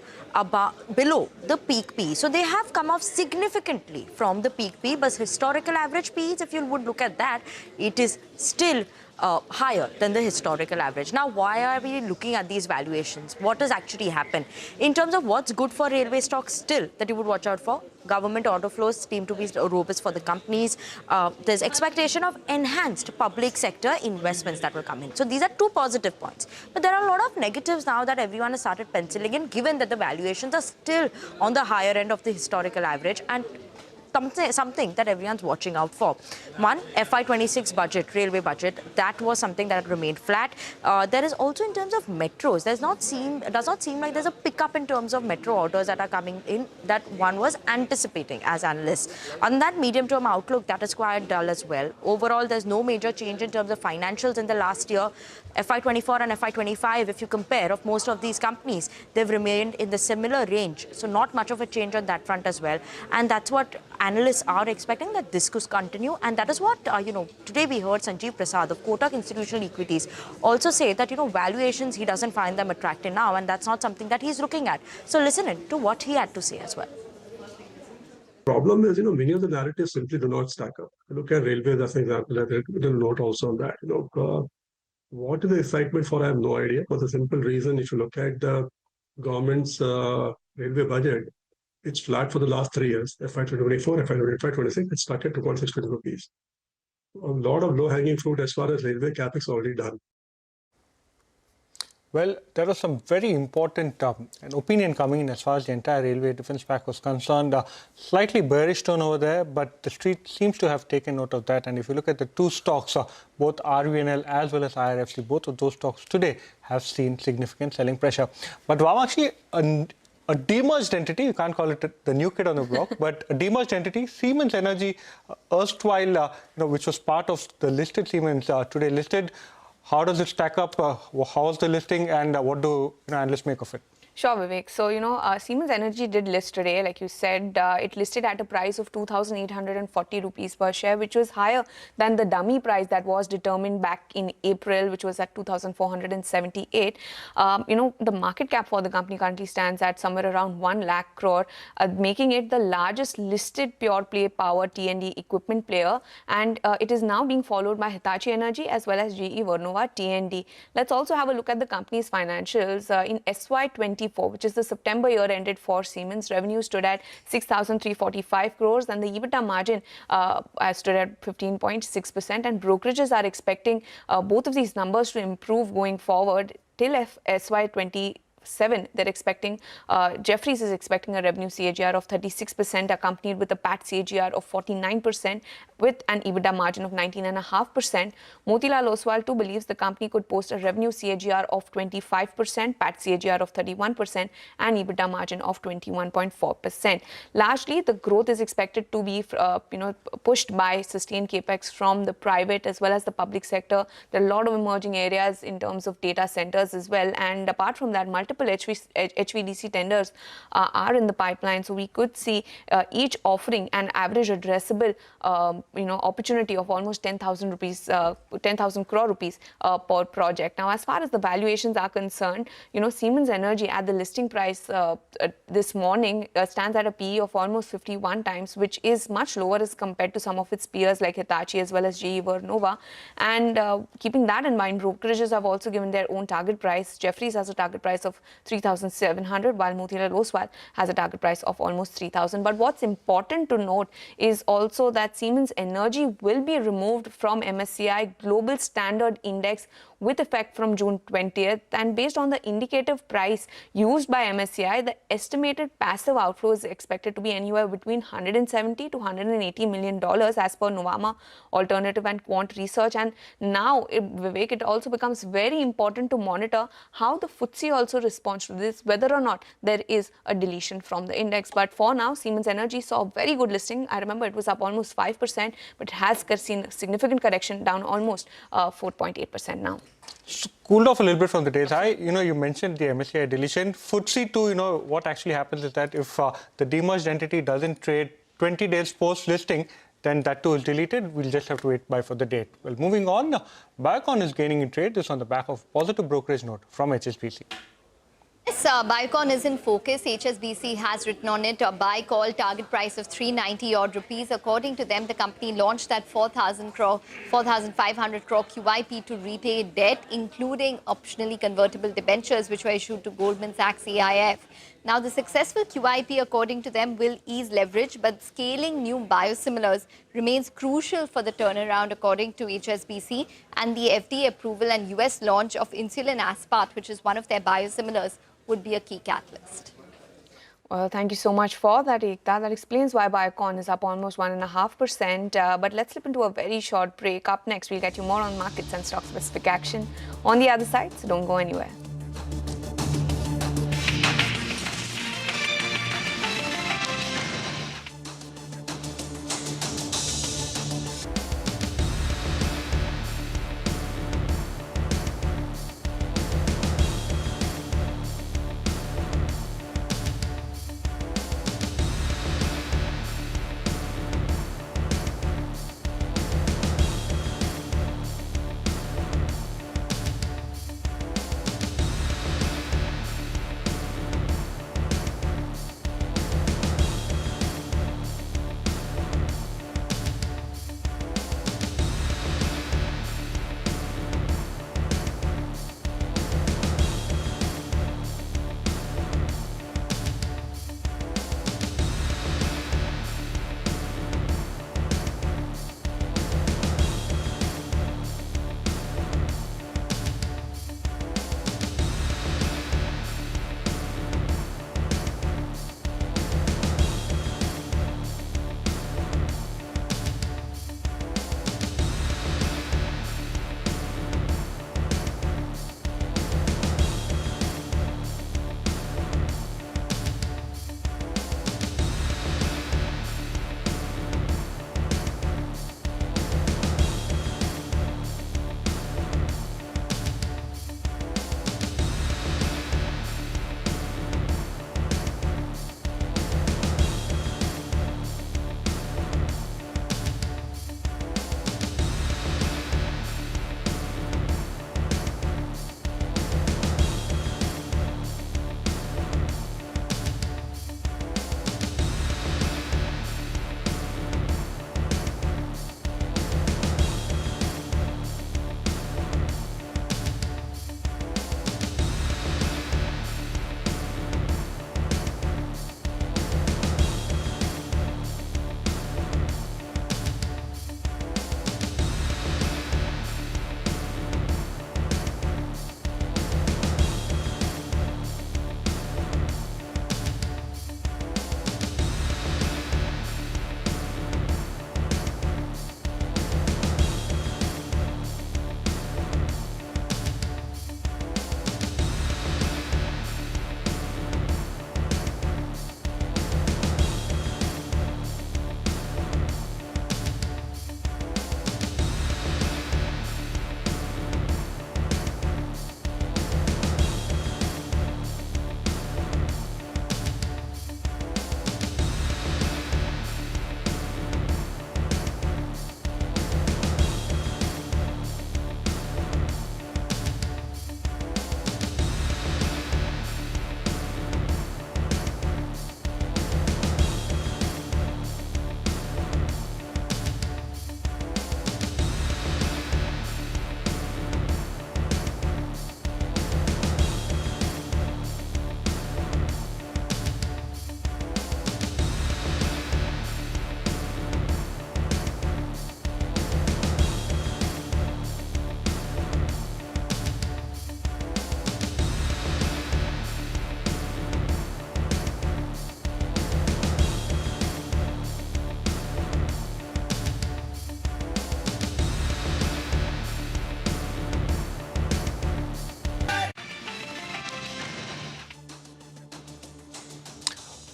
below the peak PE. So they have come off significantly from the peak PE, but historical average PEs, if you would look at that, it is still higher than the historical average. Now, why are we looking at these valuations? What has actually happened? In terms of what's good for railway stocks still that you would watch out for, government order flows seem to be robust for the companies. There's expectation of enhanced public sector investments that will come in. So these are two positive points. But there are a lot of negatives now that everyone has started penciling in, given that the valuations are still on the higher end of the historical average, and something that everyone's watching out for. One, FY26 budget, railway budget, that was something that remained flat. There is also in terms of metros, does not seem like there's a pickup in terms of metro orders that are coming in that one was anticipating as analysts. On that medium-term outlook, that is quite dull as well. Overall, there's no major change in terms of financials in the last year. FY24 and FY25, if you compare of most of these companies, they've remained in the similar range. So not much of a change on that front as well. And that's what analysts are expecting, that this could continue. And that is what, today we heard Sanjeev Prasad of Kotak Institutional Equities also say that, valuations, he doesn't find them attractive now. And that's not something that he's looking at. So listen in to what he had to say as well. Problem is, many of the narratives simply do not stack up. Look at railways as an example. I did a note also on that. What is the excitement for? I have no idea. For the simple reason, if you look at the government's railway budget, it's flat for the last 3 years. FY24, FY26, it's stuck at 2.6 trillion rupees. A lot of low-hanging fruit as far as railway capex already done. Well, there was some very important an opinion coming in as far as the entire railway defence pack was concerned. Slightly bearish tone over there, but the street seems to have taken note of that. And if you look at the two stocks, both RVNL as well as IRFC, both of those stocks today have seen significant selling pressure. But Vamashji, a demerged entity, you can't call it the new kid on the block, but a demerged entity, Siemens Energy, erstwhile, which was part of the listed Siemens, today listed. How does it stack up? How was the listing, and what do analysts make of it? Sure, Vivek. So, Siemens Energy did list today, like you said. It listed at a price of 2,840 rupees per share, which was higher than the dummy price that was determined back in April, which was at 2,478. The market cap for the company currently stands at somewhere around 1 lakh crore, making it the largest listed pure play power T&D equipment player. And it is now being followed by Hitachi Energy as well as GE Vernova T&D. Let's also have a look at the company's financials. In SY24, which is the September year ended for Siemens, revenue stood at 6,345 crores and the EBITDA margin stood at 15.6%, and brokerages are expecting both of these numbers to improve going forward till SY27. They're expecting, Jefferies is expecting a revenue CAGR of 36%, accompanied with a PAT CAGR of 49%, with an EBITDA margin of 19.5%. Motilal Oswal too believes the company could post a revenue CAGR of 25%, PAT CAGR of 31%, and EBITDA margin of 21.4%. Largely, the growth is expected to be, pushed by sustained capex from the private as well as the public sector. There are a lot of emerging areas in terms of data centers as well, and apart from that, multiple multiple HVDC tenders are in the pipeline. So we could see each offering an average addressable opportunity of almost 10,000 crore rupees per project. Now, as far as the valuations are concerned, Siemens Energy at the listing price this morning stands at a PE of almost 51 times, which is much lower as compared to some of its peers like Hitachi as well as GE Vernova. And keeping that in mind, brokerages have also given their own target price. Jefferies has a target price of 3,700, while Motilal Oswal has a target price of almost 3,000. But what's important to note is also that Siemens Energy will be removed from MSCI Global Standard Index with effect from June 20th. And based on the indicative price used by MSCI, the estimated passive outflow is expected to be anywhere between 170 to 180 million dollars as per Nuvama Alternative and Quant Research. And now, Vivek, it also becomes very important to monitor how the FTSE also responds to this, whether or not there is a deletion from the index. But for now, Siemens Energy saw a very good listing. I remember it was up almost 5%, but it has seen a significant correction down almost 4.8% now. Cooled off a little bit from the day's high. You mentioned the MSCI deletion. FTSE too, what actually happens is that if the demerged entity doesn't trade 20 days post-listing, then that too is deleted. We'll just have to wait for the date. Well, moving on, Biocon is gaining in trade. This on the back of positive brokerage note from HSBC. Yes, Biocon is in focus. HSBC has written on it a buy call, target price of 390 odd rupees. According to them, the company launched that 4,500 crore QIP to repay debt, including optionally convertible debentures, which were issued to Goldman Sachs AIF. Now, the successful QIP, according to them, will ease leverage, but scaling new biosimilars remains crucial for the turnaround, according to HSBC. And the FDA approval and US launch of insulin aspart, which is one of their biosimilars, would be a key catalyst. Well, thank you so much for that, Ekta. That explains why Biocon is up almost 1.5%. But let's slip into a very short break. Up next, we'll get you more on markets and stock-specific action on the other side, so don't go anywhere.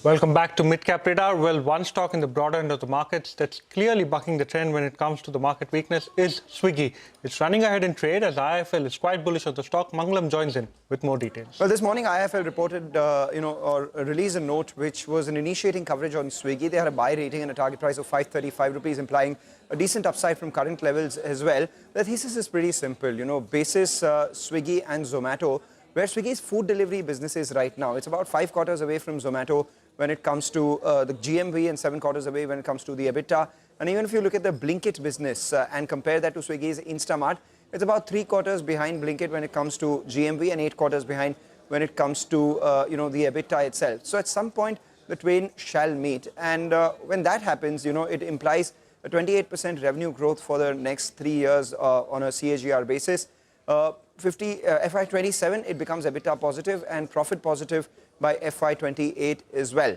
Welcome back to Midcap Radar. Well, one stock in the broader end of the markets that's clearly bucking the trend when it comes to the market weakness is Swiggy. It's running ahead in trade as IIFL is quite bullish on the stock. Mangalam joins in with more details. Well, this morning IIFL reported, or released a note which was an initiating coverage on Swiggy. They had a buy rating and a target price of 535 rupees, implying a decent upside from current levels as well. The thesis is pretty simple, basis Swiggy and Zomato, where Swiggy's food delivery business is right now. It's about 5 quarters away from Zomato when it comes to the GMV and 7 quarters away when it comes to the EBITDA. And even if you look at the Blinkit business and compare that to Swiggy's Instamart, it's about 3 quarters behind Blinkit when it comes to GMV and 8 quarters behind when it comes to the EBITDA itself. So at some point, the twain shall meet. And when that happens, it implies a 28% revenue growth for the next 3 years on a CAGR basis. FY27, it becomes EBITDA positive and profit positive by FY28 as well.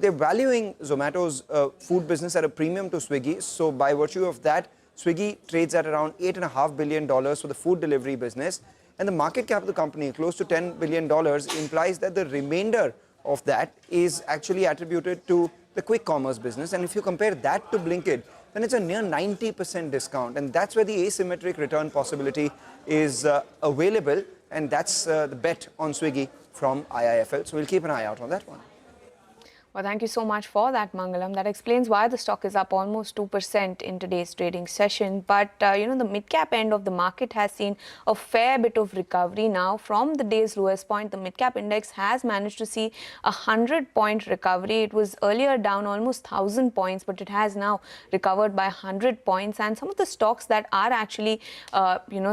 They're valuing Zomato's food business at a premium to Swiggy. So by virtue of that, Swiggy trades at around $8.5 billion for the food delivery business. And the market cap of the company, close to $10 billion, implies that the remainder of that is actually attributed to the quick commerce business. And if you compare that to Blinkit, then it's a near 90% discount. And that's where the asymmetric return possibility is available. And that's the bet on Swiggy from IIFL. So we'll keep an eye out on that one. Well, thank you so much for that, Mangalam. That explains why the stock is up almost 2% in today's trading session. But, the mid-cap end of the market has seen a fair bit of recovery now. From the day's lowest point, the mid-cap index has managed to see a 100-point recovery. It was earlier down almost 1,000 points, but it has now recovered by 100 points. And some of the stocks that are actually,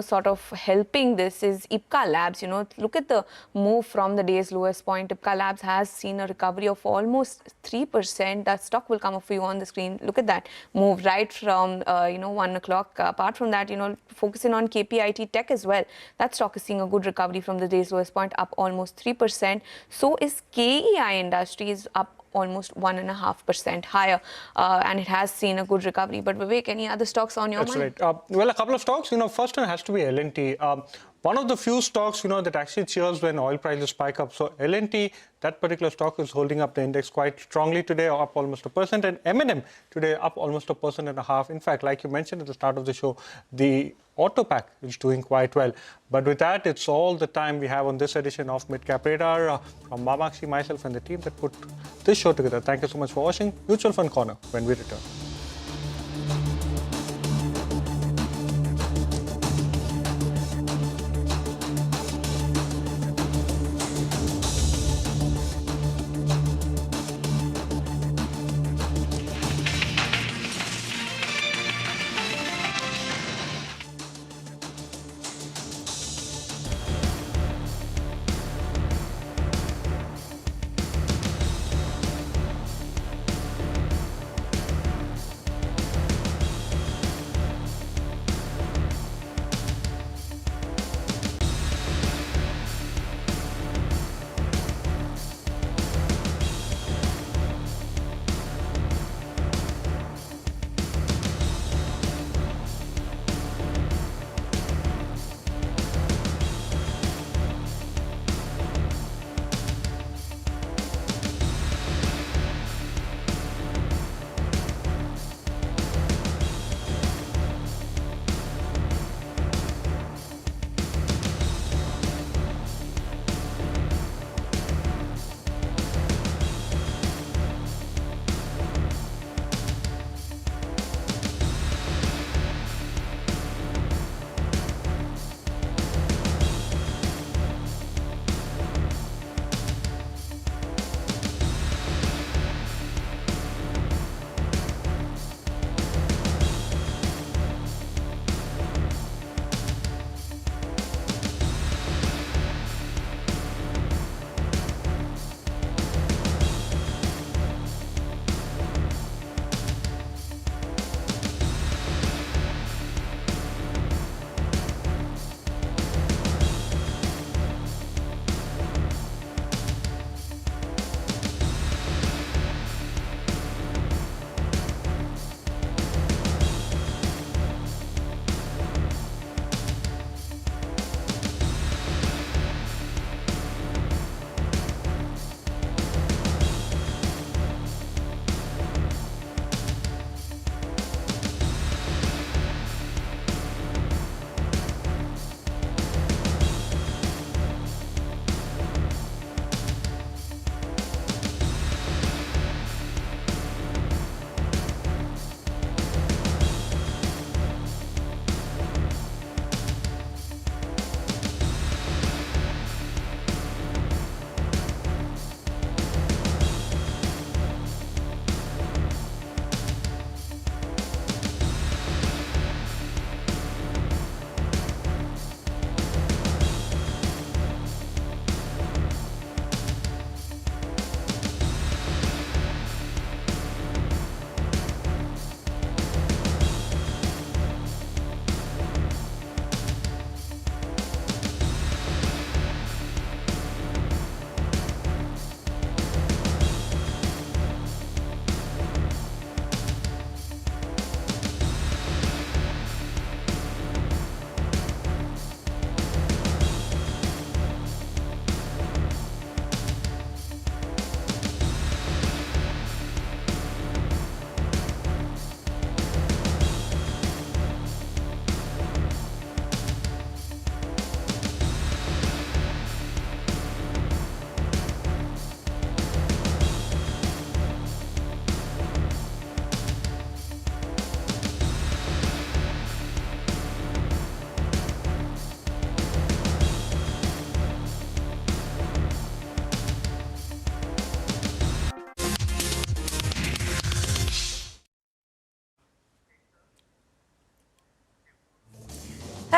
sort of helping this is Ipca Labs. Look at the move from the day's lowest point. Ipca Labs has seen a recovery of almost 3%. That stock will come up for you on the screen. Look at that move right from 1 o'clock. Apart from that, focusing on KPIT Tech as well. That stock is seeing a good recovery from the day's lowest point, up almost 3%. So is KEI Industries, up almost 1.5% higher, and it has seen a good recovery. But Vivek, any other stocks on your mind? That's right. Well, a couple of stocks. First one has to be L&T. One of the few stocks, that actually cheers when oil prices spike up. So L&T, that particular stock is holding up the index quite strongly today, up almost 1%. And M&M today up almost 1.5%. In fact, like you mentioned at the start of the show, the Auto Pack is doing quite well. But with that, it's all the time we have on this edition of Midcap Radar. From Mamakshi, myself and the team that put this show together. Thank you so much for watching. Mutual Fund Corner when we return.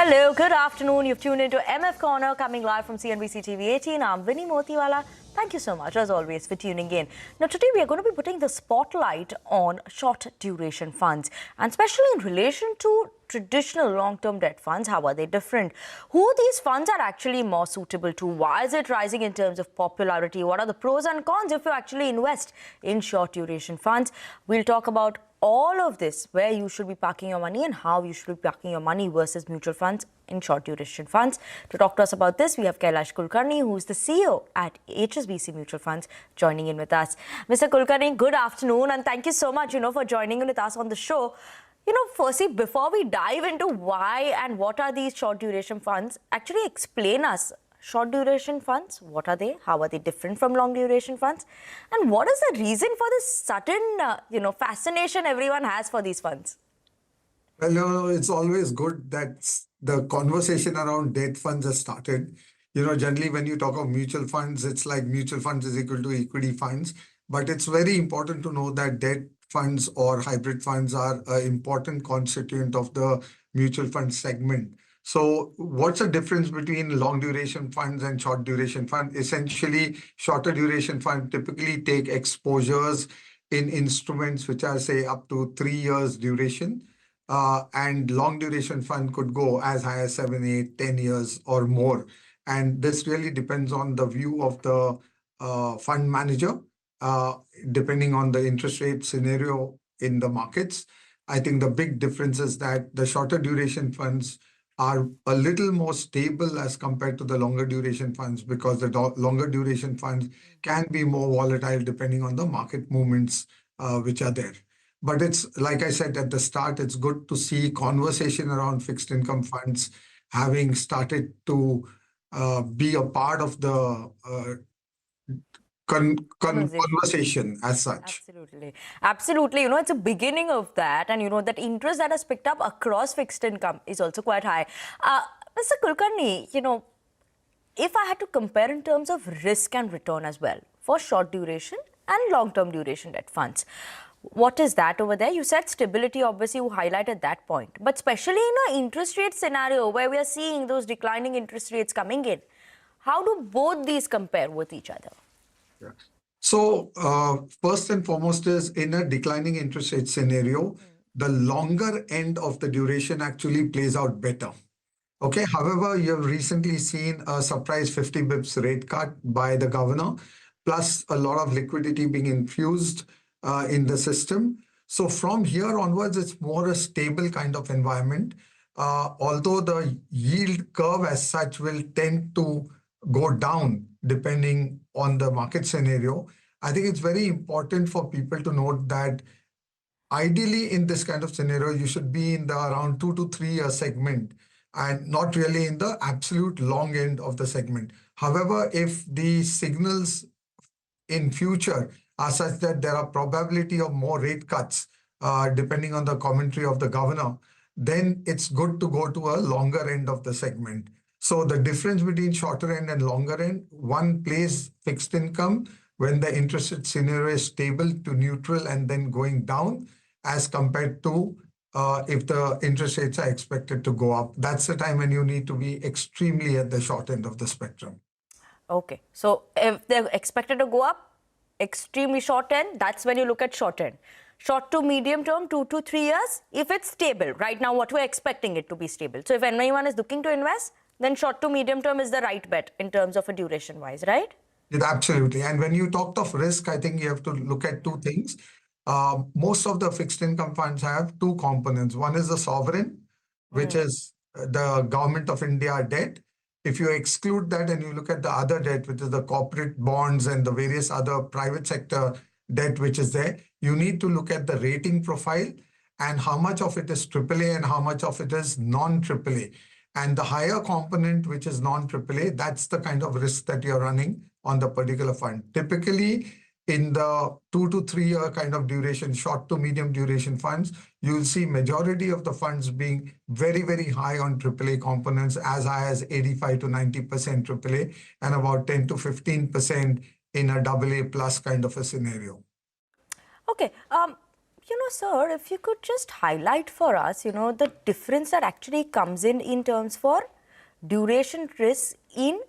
Hello, good afternoon. You've tuned into MF Corner, coming live from CNBC-TV18. I'm Vinny Motiwala. Thank you so much, as always, for tuning in. Now, today we are going to be putting the spotlight on short duration funds, and especially in relation to traditional long-term debt funds. How are they different? Who these funds are actually more suitable to? Why is it rising in terms of popularity? What are the pros and cons if you actually invest in short duration funds? We'll talk about all of this, where you should be parking your money and how you should be parking your money versus mutual funds in short duration funds. To talk to us about this, we have Kailash Kulkarni, who is the CEO at HSBC Mutual Funds, joining in with us. Mr. Kulkarni, good afternoon, and thank you so much, for joining in with us on the show. Firstly, before we dive into why and what are these short duration funds, actually explain us. Short duration funds, what are they? How are they different from long duration funds? And what is the reason for this sudden, fascination everyone has for these funds? Well, it's always good that the conversation around debt funds has started. Generally when you talk of mutual funds, it's like mutual funds is equal to equity funds. But it's very important to know that debt funds or hybrid funds are an important constituent of the mutual fund segment. So what's the difference between long duration funds and short duration funds? Essentially, shorter duration funds typically take exposures in instruments which are, say, up to 3 years duration. And long duration fund could go as high as 7, 8, 10 years or more. And this really depends on the view of the fund manager, depending on the interest rate scenario in the markets. I think the big difference is that the shorter duration funds are a little more stable as compared to the longer duration funds, because the longer duration funds can be more volatile depending on the market movements which are there. But it's, like I said at the start, it's good to see conversation around fixed income funds having started to be a part of the conversation as such. Absolutely. It's a beginning of that. And, that interest that has picked up across fixed income is also quite high. Mr. Kulkarni, if I had to compare in terms of risk and return as well for short duration and long-term duration debt funds, what is that over there? You said stability, obviously, you highlighted that point. But especially in an interest rate scenario where we are seeing those declining interest rates coming in, how do both these compare with each other? So first and foremost is, in a declining interest rate scenario, the longer end of the duration actually plays out better. Okay. However, you have recently seen a surprise 50 bips rate cut by the governor, plus a lot of liquidity being infused in the system. So from here onwards, it's more a stable kind of environment. Although the yield curve as such will tend to go down depending on the market scenario, I think it's very important for people to note that ideally in this kind of scenario, you should be in the around 2 to 3 year segment and not really in the absolute long end of the segment. However, if the signals in future are such that there are probability of more rate cuts, depending on the commentary of the governor, then it's good to go to a longer end of the segment. So the difference between shorter end and longer end, one plays fixed income when the interest rate scenario is stable to neutral and then going down, as compared to if the interest rates are expected to go up. That's the time when you need to be extremely at the short end of the spectrum. Okay. So if they're expected to go up, extremely short end, that's when you look at short end. Short to medium term, 2 to 3 years, if it's stable. Right now, what we're expecting it to be stable. So if anyone is looking to invest, then short to medium term is the right bet in terms of a duration wise, right? Absolutely. And when you talked of risk, I think you have to look at two things. Most of the fixed income funds have two components. One is the sovereign, which is the government of India debt. If you exclude that and you look at the other debt, which is the corporate bonds and the various other private sector debt which is there, you need to look at the rating profile and how much of it is AAA and how much of it is non-AAA. And the higher component, which is non-AAA, that's the kind of risk that you're running on the particular fund. Typically, in the 2 to 3 year kind of duration, short to medium duration funds, you'll see majority of the funds being very, very high on AAA components, as high as 85 to 90% AAA and about 10 to 15% in a AA plus kind of a scenario. Okay. Sir, if you could just highlight for us, the difference that actually comes in terms for duration risk in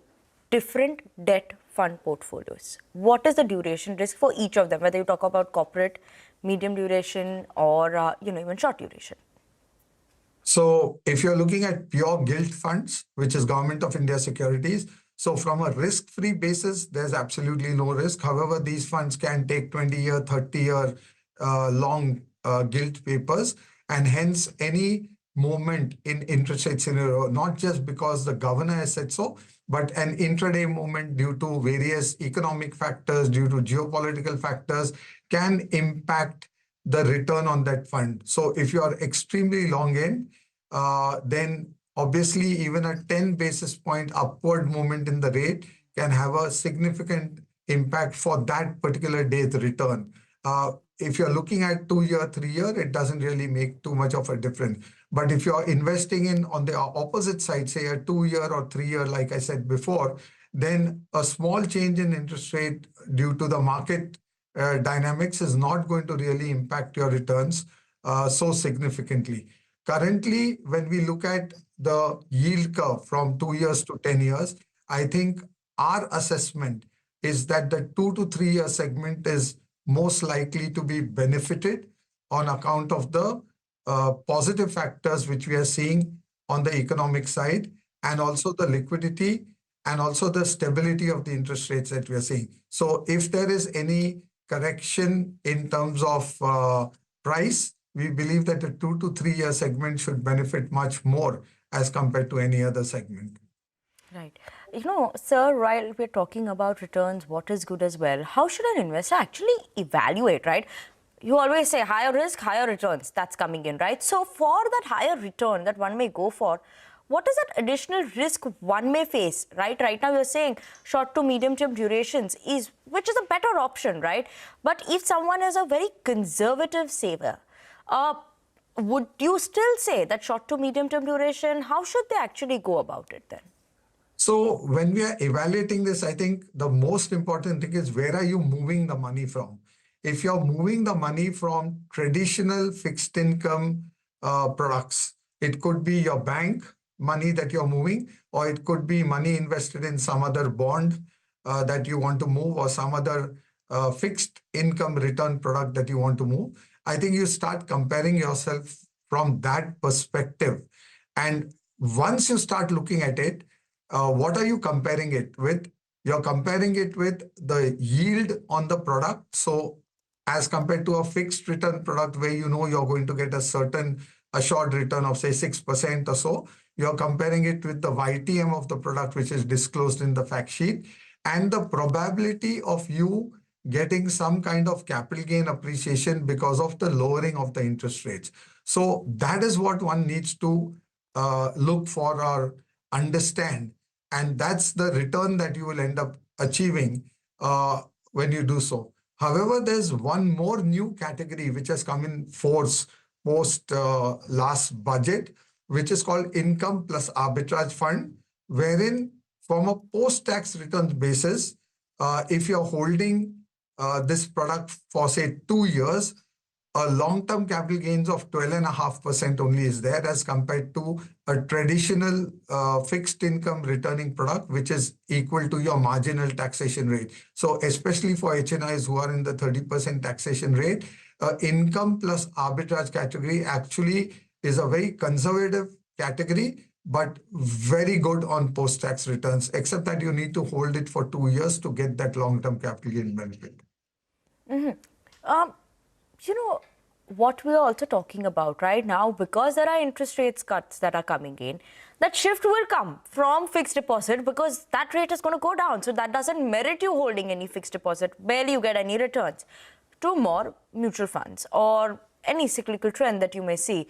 different debt fund portfolios. What is the duration risk for each of them, whether you talk about corporate, medium duration, or even short duration? So if you're looking at pure gilt funds, which is Government of India securities, so from a risk-free basis, there's absolutely no risk. However, these funds can take 20-year, 30-year long gilt papers, and hence any movement in interest rate scenario, not just because the governor has said so, but an intraday movement due to various economic factors, due to geopolitical factors, can impact the return on that fund. So if you are extremely long in, then obviously even a 10 basis point upward movement in the rate can have a significant impact for that particular day's return. If you're looking at 2-year, 3-year, it doesn't really make too much of a difference. But if you're investing in on the opposite side, say a 2-year or 3-year, like I said before, then a small change in interest rate due to the market dynamics is not going to really impact your returns so significantly. Currently, when we look at the yield curve from 2 years to 10 years, I think our assessment is that the 2 to 3 year segment is most likely to be benefited on account of the positive factors which we are seeing on the economic side, and also the liquidity and also the stability of the interest rates that we are seeing. So if there is any correction in terms of price, we believe that the 2 to 3 year segment should benefit much more as compared to any other segment. Right. Sir, while we're talking about returns, what is good as well, how should an investor actually evaluate, right? You always say higher risk, higher returns, that's coming in, right? So for that higher return that one may go for, what is that additional risk one may face, right? Right now you're saying short to medium term durations which is a better option, right? But if someone is a very conservative saver, would you still say that short to medium term duration, how should they actually go about it then? So when we are evaluating this, I think the most important thing is where are you moving the money from? If you're moving the money from traditional fixed income products, it could be your bank money that you're moving, or it could be money invested in some other bond that you want to move, or some other fixed income return product that you want to move. I think you start comparing yourself from that perspective. And once you start looking at it, what are you comparing it with? You're comparing it with the yield on the product. So as compared to a fixed return product where you know you're going to get a short return of say 6% or so, you're comparing it with the YTM of the product, which is disclosed in the fact sheet, and the probability of you getting some kind of capital gain appreciation because of the lowering of the interest rates. So that is what one needs to look for or understand. And that's the return that you will end up achieving when you do so. However, there's one more new category which has come in force post last budget, which is called income plus arbitrage fund, wherein from a post-tax returns basis, if you're holding this product for say 2 years, a long-term capital gains of 12.5% only is there as compared to a traditional fixed income returning product, which is equal to your marginal taxation rate. So especially for HNIs who are in the 30% taxation rate, income plus arbitrage category actually is a very conservative category, but very good on post-tax returns, except that you need to hold it for 2 years to get that long-term capital gain benefit. What we're also talking about right now, because there are interest rates cuts that are coming in, that shift will come from fixed deposit because that rate is going to go down. So that doesn't merit you holding any fixed deposit, barely you get any returns, to more mutual funds or any cyclical trend that you may see.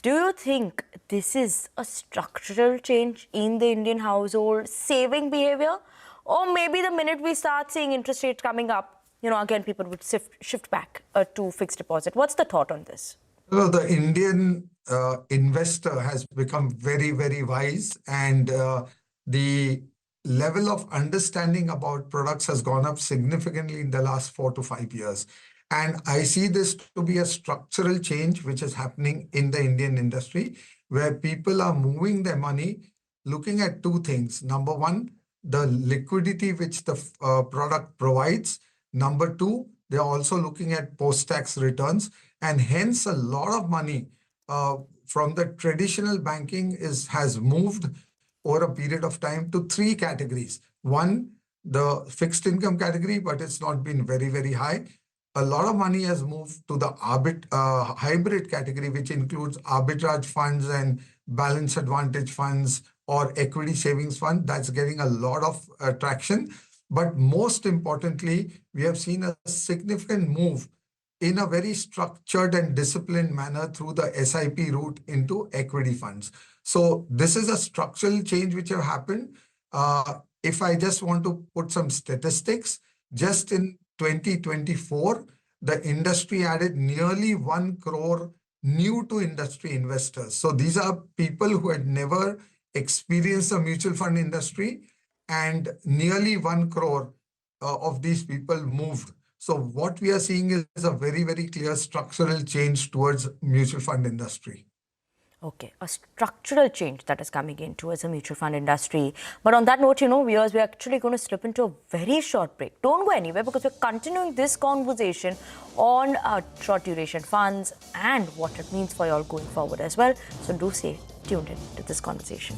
Do you think this is a structural change in the Indian household saving behavior? Or maybe the minute we start seeing interest rates coming up, again, people would shift back to fixed deposit. What's the thought on this? Well, the Indian investor has become very, very wise, and the level of understanding about products has gone up significantly in the last 4 to 5 years. And I see this to be a structural change which is happening in the Indian industry, where people are moving their money looking at two things. Number one, the liquidity which the product provides. Number two, they're also looking at post-tax returns. And hence, a lot of money from the traditional banking has moved over a period of time to three categories. One, the fixed income category, but it's not been very, very high. A lot of money has moved to the hybrid category, which includes arbitrage funds and balance advantage funds or equity savings fund. That's getting a lot of traction. But most importantly, we have seen a significant move in a very structured and disciplined manner through the SIP route into equity funds. So this is a structural change which have happened. If I just want to put some statistics, just in 2024, the industry added nearly 1 crore new to industry investors. So these are people who had never experienced the mutual fund industry, and nearly 1 crore of these people moved. So what we are seeing is a very, very clear structural change towards mutual fund industry. Okay, a structural change that is coming in towards the mutual fund industry. But on that note, viewers, we're actually going to slip into a very short break. Don't go anywhere, because we're continuing this conversation on short duration funds and what it means for you all going forward as well. So do stay tuned in to this conversation.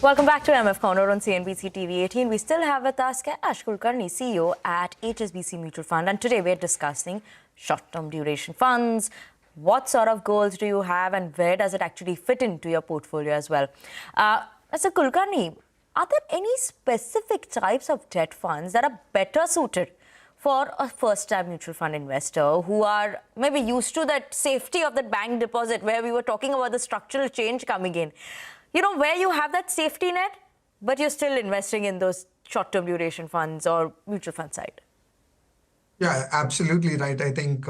Welcome back to MF Corner on CNBC-TV18. We still have with us Ash Kulkarni, CEO at HSBC Mutual Fund. And today we're discussing short-term duration funds. What sort of goals do you have and where does it actually fit into your portfolio as well? Mr. Kulkarni, are there any specific types of debt funds that are better suited for a first-time mutual fund investor who are maybe used to that safety of that bank deposit where we were talking about the structural change coming in? You know, where you have that safety net, but you're still investing in those short-term duration funds or mutual fund side. Yeah, absolutely right. I think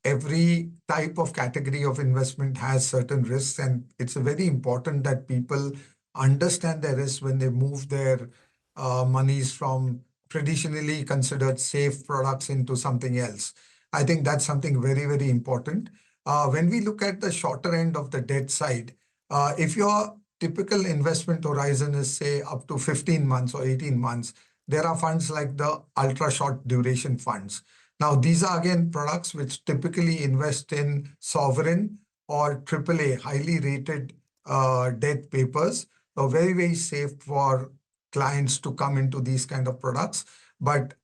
every type of category of investment has certain risks, and it's very important that people understand their risks when they move their monies from traditionally considered safe products into something else. I think that's something very, very important. When we look at the shorter end of the debt side, if your typical investment horizon is, say, up to 15 months or 18 months, there are funds like the ultra short duration funds. Now, these are again products which typically invest in sovereign or AAA, highly rated debt papers. So very, very safe for clients to come into these kind of products. But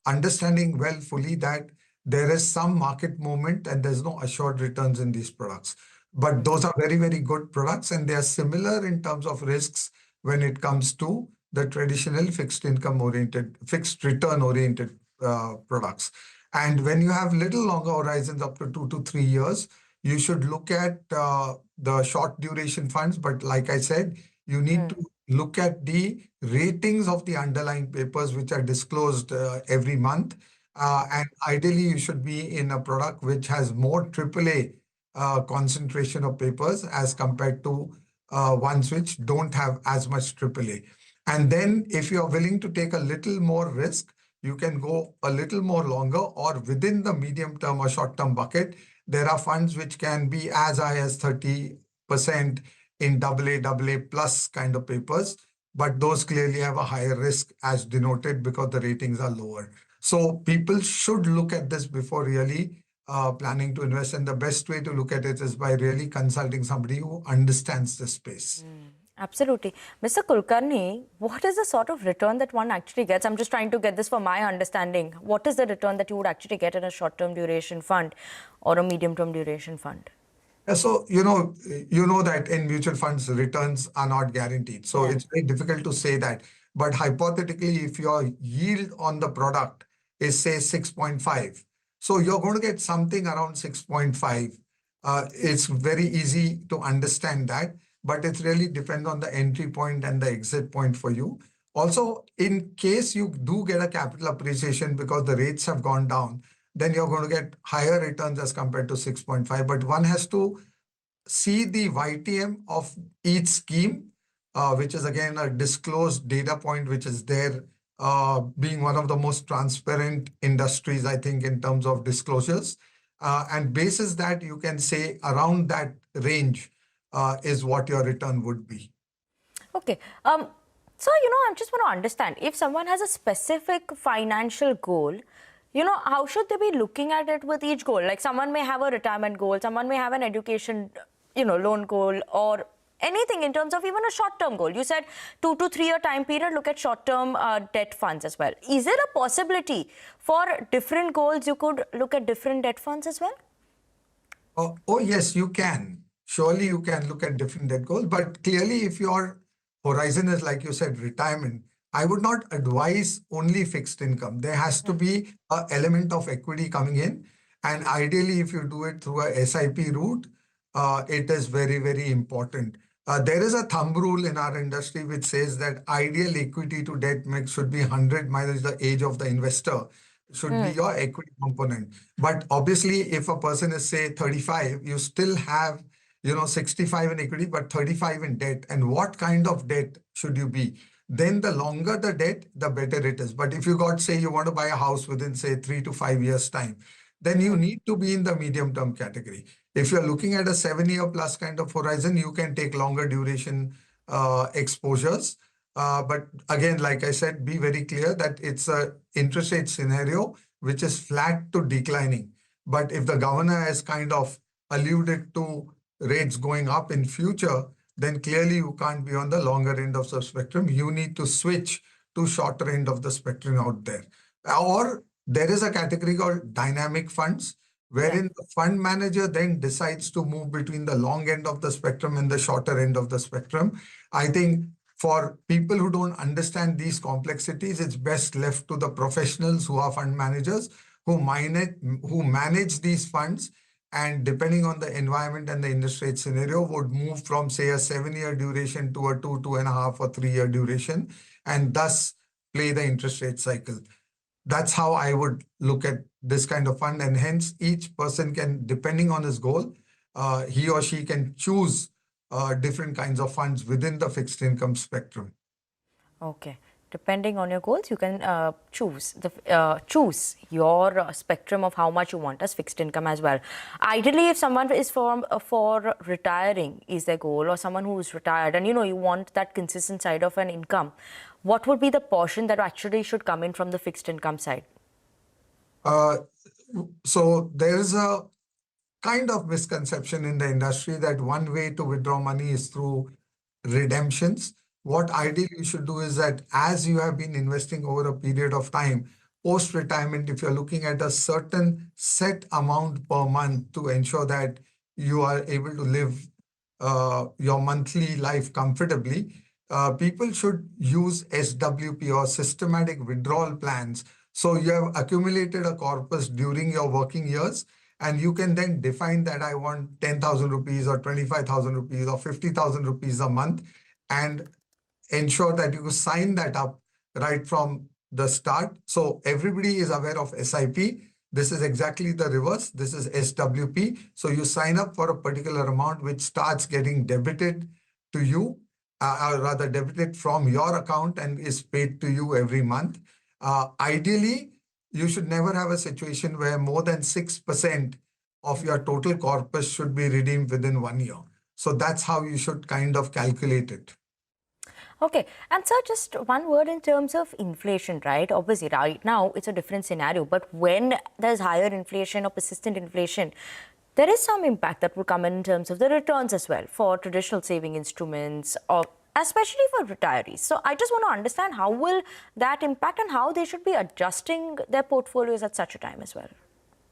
understanding well fully that there is some market movement and there's no assured returns in these products. But those are very, very good products, and they are similar in terms of risks when it comes to the traditional fixed return oriented products. And when you have little longer horizons up to 2 to 3 years, you should look at the short duration funds. But like I said, you need to look at the ratings of the underlying papers, which are disclosed every month. And ideally, you should be in a product which has more AAA concentration of papers as compared to ones which don't have as much AAA. And then if you're willing to take a little more risk, you can go a little more longer, or within the medium term or short term bucket, there are funds which can be as high as 30% in AA plus kind of papers. But those clearly have a higher risk as denoted because the ratings are lower. So people should look at this before really planning to invest, and the best way to look at it is by really consulting somebody who understands the space. Absolutely. Mr. Kulkarni, what is the sort of return that one actually gets? I'm just trying to get this for my understanding. What is the return that you would actually get in a short-term duration fund or a medium-term duration fund? So, you know that in mutual funds, returns are not guaranteed. So it's very difficult to say that. But hypothetically, if your yield on the product is, say, 6.5, so you're going to get something around 6.5. It's very easy to understand that, but it really depends on the entry point and the exit point for you. Also, in case you do get a capital appreciation because the rates have gone down, then you're going to get higher returns as compared to 6.5. But one has to see the YTM of each scheme, which is again a disclosed data point, which is there, being one of the most transparent industries, I think, in terms of disclosures. And basis that, you can say around that range is what your return would be. Okay. So, I just want to understand, if someone has a specific financial goal, how should they be looking at it with each goal? Like someone may have a retirement goal, someone may have an education, loan goal, or anything in terms of even a short-term goal. You said 2 to 3 year time period, look at short-term debt funds as well. Is there a possibility for different goals you could look at different debt funds as well? Oh yes, you can. Surely you can look at different debt goals. But clearly, if your horizon is, like you said, retirement, I would not advise only fixed income. There has to be an element of equity coming in. And ideally, if you do it through a SIP route, it is very, very important. There is a thumb rule in our industry which says that ideal equity to debt mix should be 100 minus the age of the investor, should be your equity component. But obviously, if a person is, say, 35, you still have 65 in equity, but 35 in debt. And what kind of debt should you be? Then the longer the debt, the better it is. But if you got, say, you want to buy a house within, say, 3 to 5 years' time, then you need to be in the medium-term category. If you're looking at a 7-year plus kind of horizon, you can take longer duration exposures. But again, like I said, be very clear that it's an interest rate scenario which is flat to declining. But if the governor has kind of alluded to rates going up in future, then clearly you can't be on the longer end of the spectrum. You need to switch to shorter end of the spectrum out there. Or there is a category called dynamic funds, wherein the fund manager then decides to move between the long end of the spectrum and the shorter end of the spectrum. I think for people who don't understand these complexities, it's best left to the professionals who are fund managers who manage these funds, and depending on the environment and the interest rate scenario, would move from, say, a 7-year duration to a 2.5 or 3-year duration, and thus play the interest rate cycle. That's how I would look at this kind of fund, and hence each person can, depending on his goal, he or she can choose different kinds of funds within the fixed income spectrum. Okay. Depending on your goals, you can choose your spectrum of how much you want as fixed income as well. Ideally, if someone is for retiring is their goal, or someone who is retired and you want that consistent side of an income, what would be the portion that actually should come in from the fixed income side? So there is a kind of misconception in the industry that one way to withdraw money is through redemptions. What ideally you should do is that as you have been investing over a period of time, post-retirement, if you're looking at a certain set amount per month to ensure that you are able to live your monthly life comfortably, people should use SWP or systematic withdrawal plans. So you have accumulated a corpus during your working years, and you can then define that I want 10,000 rupees or 25,000 rupees or 50,000 rupees a month, and ensure that you sign that up right from the start. So everybody is aware of SIP. This is exactly the reverse. This is SWP. So you sign up for a particular amount which starts getting debited to you, or rather debited from your account and is paid to you every month. Ideally, you should never have a situation where more than 6% of your total corpus should be redeemed within 1 year. So that's how you should kind of calculate it. Okay. And sir, just one word in terms of inflation, right? Obviously, right now, it's a different scenario. But when there's higher inflation or persistent inflation, there is some impact that will come in terms of the returns as well for traditional saving instruments, or especially for retirees. So I just want to understand how will that impact and how they should be adjusting their portfolios at such a time as well.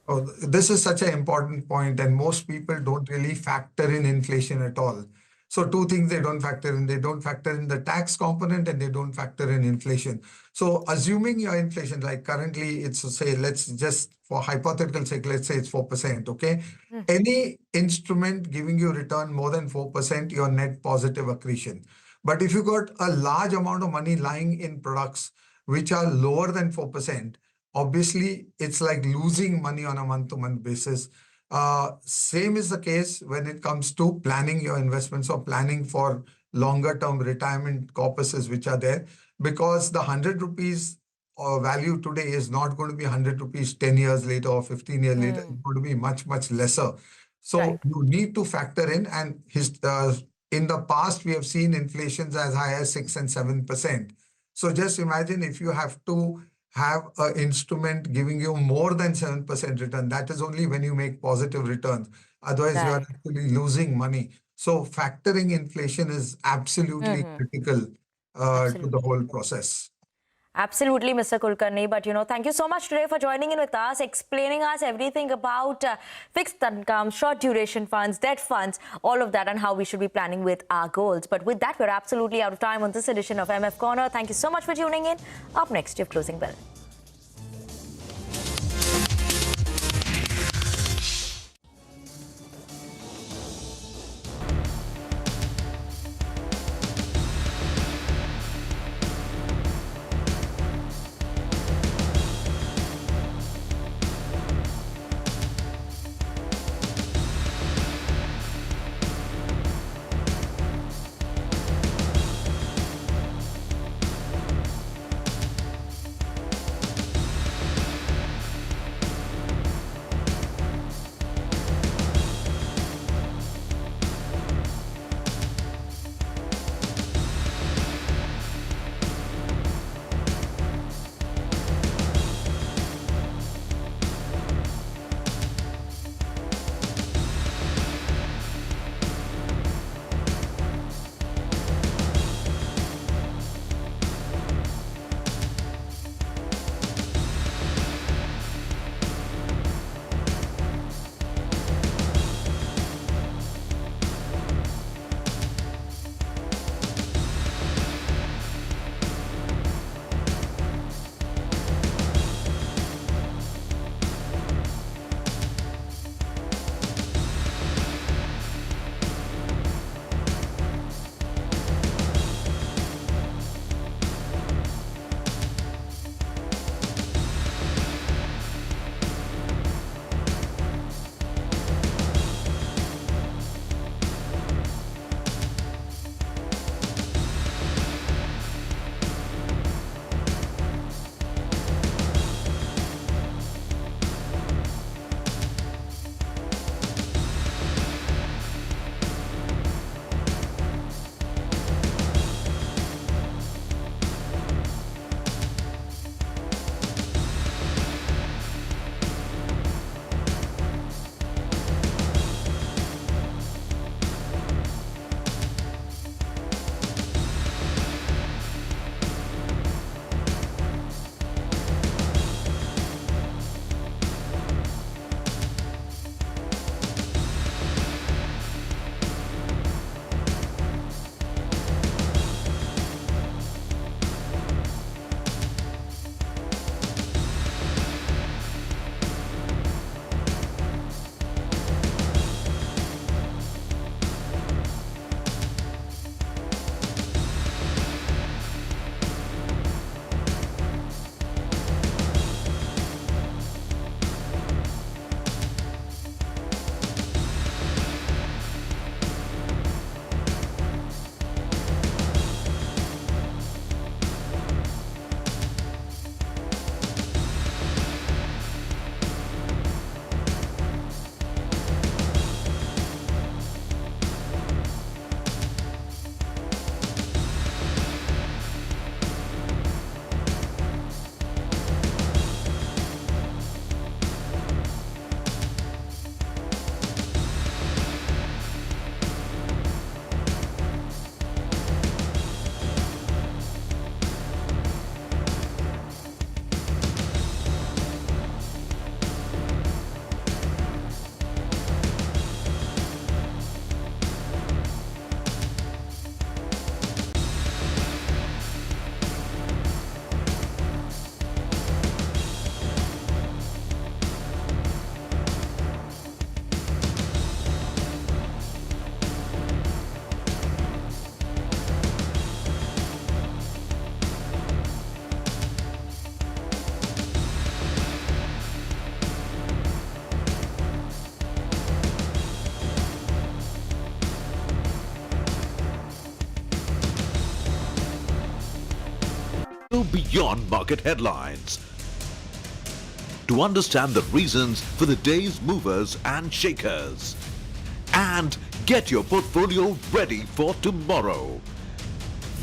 Oh, this is such an important point, and most people don't really factor in inflation at all. So two things they don't factor in. They don't factor in the tax component, and they don't factor in inflation. So assuming your inflation, like currently it's, say, let's just for hypothetical sake, let's say it's 4%, okay? Any instrument giving you return more than 4%, your net positive accretion. But if you got a large amount of money lying in products which are lower than 4%, obviously it's like losing money on a month-to-month basis. Same is the case when it comes to planning your investments or planning for longer term retirement corpuses which are there, because the 100 rupees value today is not going to be 100 rupees 10 years later or 15 years later. It's going to be much, much lesser. So you need to factor in, and in the past we have seen inflations as high as 6 and 7%. So just imagine if you have to have an instrument giving you more than 7% return. That is only when you make positive returns. Otherwise, you are actually losing money. So factoring inflation is absolutely critical to the whole process. Absolutely, Mr. Kulkarni. But, thank you so much today for joining in with us, explaining us everything about fixed income, short duration funds, debt funds, all of that, and how we should be planning with our goals. But with that, we're absolutely out of time on this edition of MF Corner. Thank you so much for tuning in. Up next, your closing bell. beyond market headlines. To understand the reasons for the day's movers and shakers. And get your portfolio ready for tomorrow.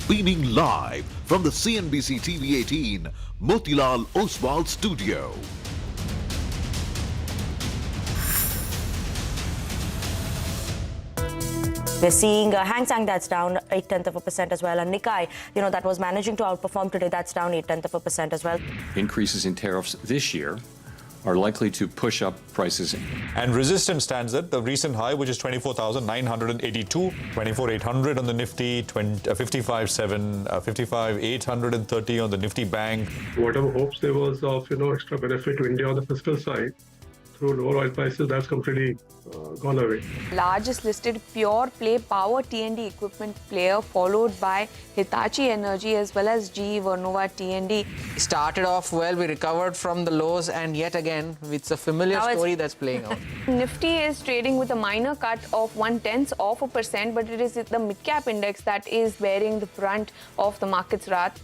Beaming live from the CNBC-TV18 Motilal Oswal studio. We're seeing Hang Seng that's down 0.8% as well, and Nikkei, that was managing to outperform today, that's down 0.8% as well. Increases in tariffs this year are likely to push up prices. And resistance stands at the recent high, which is 24,982, 24,800 on the Nifty, 55,830 on the Nifty Bank. Whatever hopes there was of extra benefit to India on the fiscal side through lower oil prices, that's completely gone away. Largest listed pure play power T&D equipment player, followed by Hitachi Energy as well as GE Vernova T&D. Started off well, we recovered from the lows, and yet again, it's a familiar story that's playing out. Nifty is trading with a minor cut of 0.1%, but it is the mid-cap index that is bearing the brunt of the market's wrath.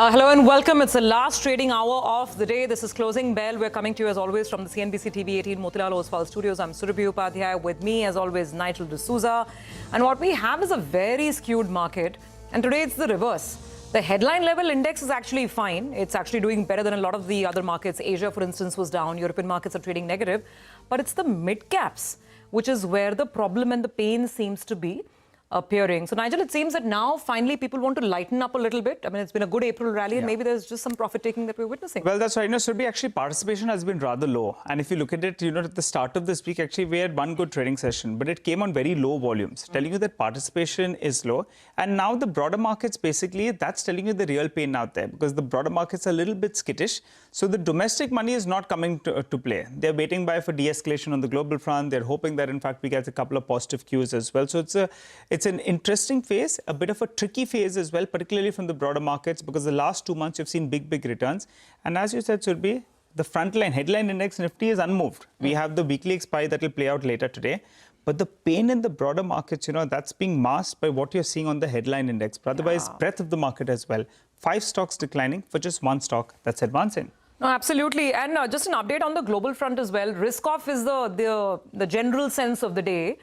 Hello and welcome. It's the last trading hour of the day. This is Closing Bell. We're coming to you as always from the CNBC-TV18 Motilal Oswal studios. I'm Surabhi Upadhyay. With me as always, Nigel D'Souza. And what we have is a very skewed market. And today it's the reverse. The headline level index is actually fine. It's actually doing better than a lot of the other markets. Asia, for instance, was down. European markets are trading negative. But it's the mid-caps, which is where the problem and the pain seems to be appearing. So, Nigel, it seems that now finally people want to lighten up a little bit. I mean, it's been a good April rally and maybe there's just some profit taking that we're witnessing. Well, that's right. Surabhi, actually participation has been rather low. And if you look at it, at the start of this week, actually we had one good trading session, but it came on very low volumes, telling you that participation is low. And now the broader markets, basically, that's telling you the real pain out there, because the broader markets are a little bit skittish. So the domestic money is not coming to play. They're waiting by for de-escalation on the global front. They're hoping that, in fact, we get a couple of positive cues as well. So it's an interesting phase, a bit of a tricky phase as well, particularly from the broader markets, because the last 2 months you've seen big returns. And as you said, Surabhi, the frontline headline index Nifty is unmoved. We have the weekly expiry that will play out later today. But the pain in the broader markets, that's being masked by what you're seeing on the headline index. But otherwise, breadth of the market as well. 5 stocks declining for just 1 stock that's advancing. No, absolutely. And just an update on the global front as well. Risk-off is the general sense of the day.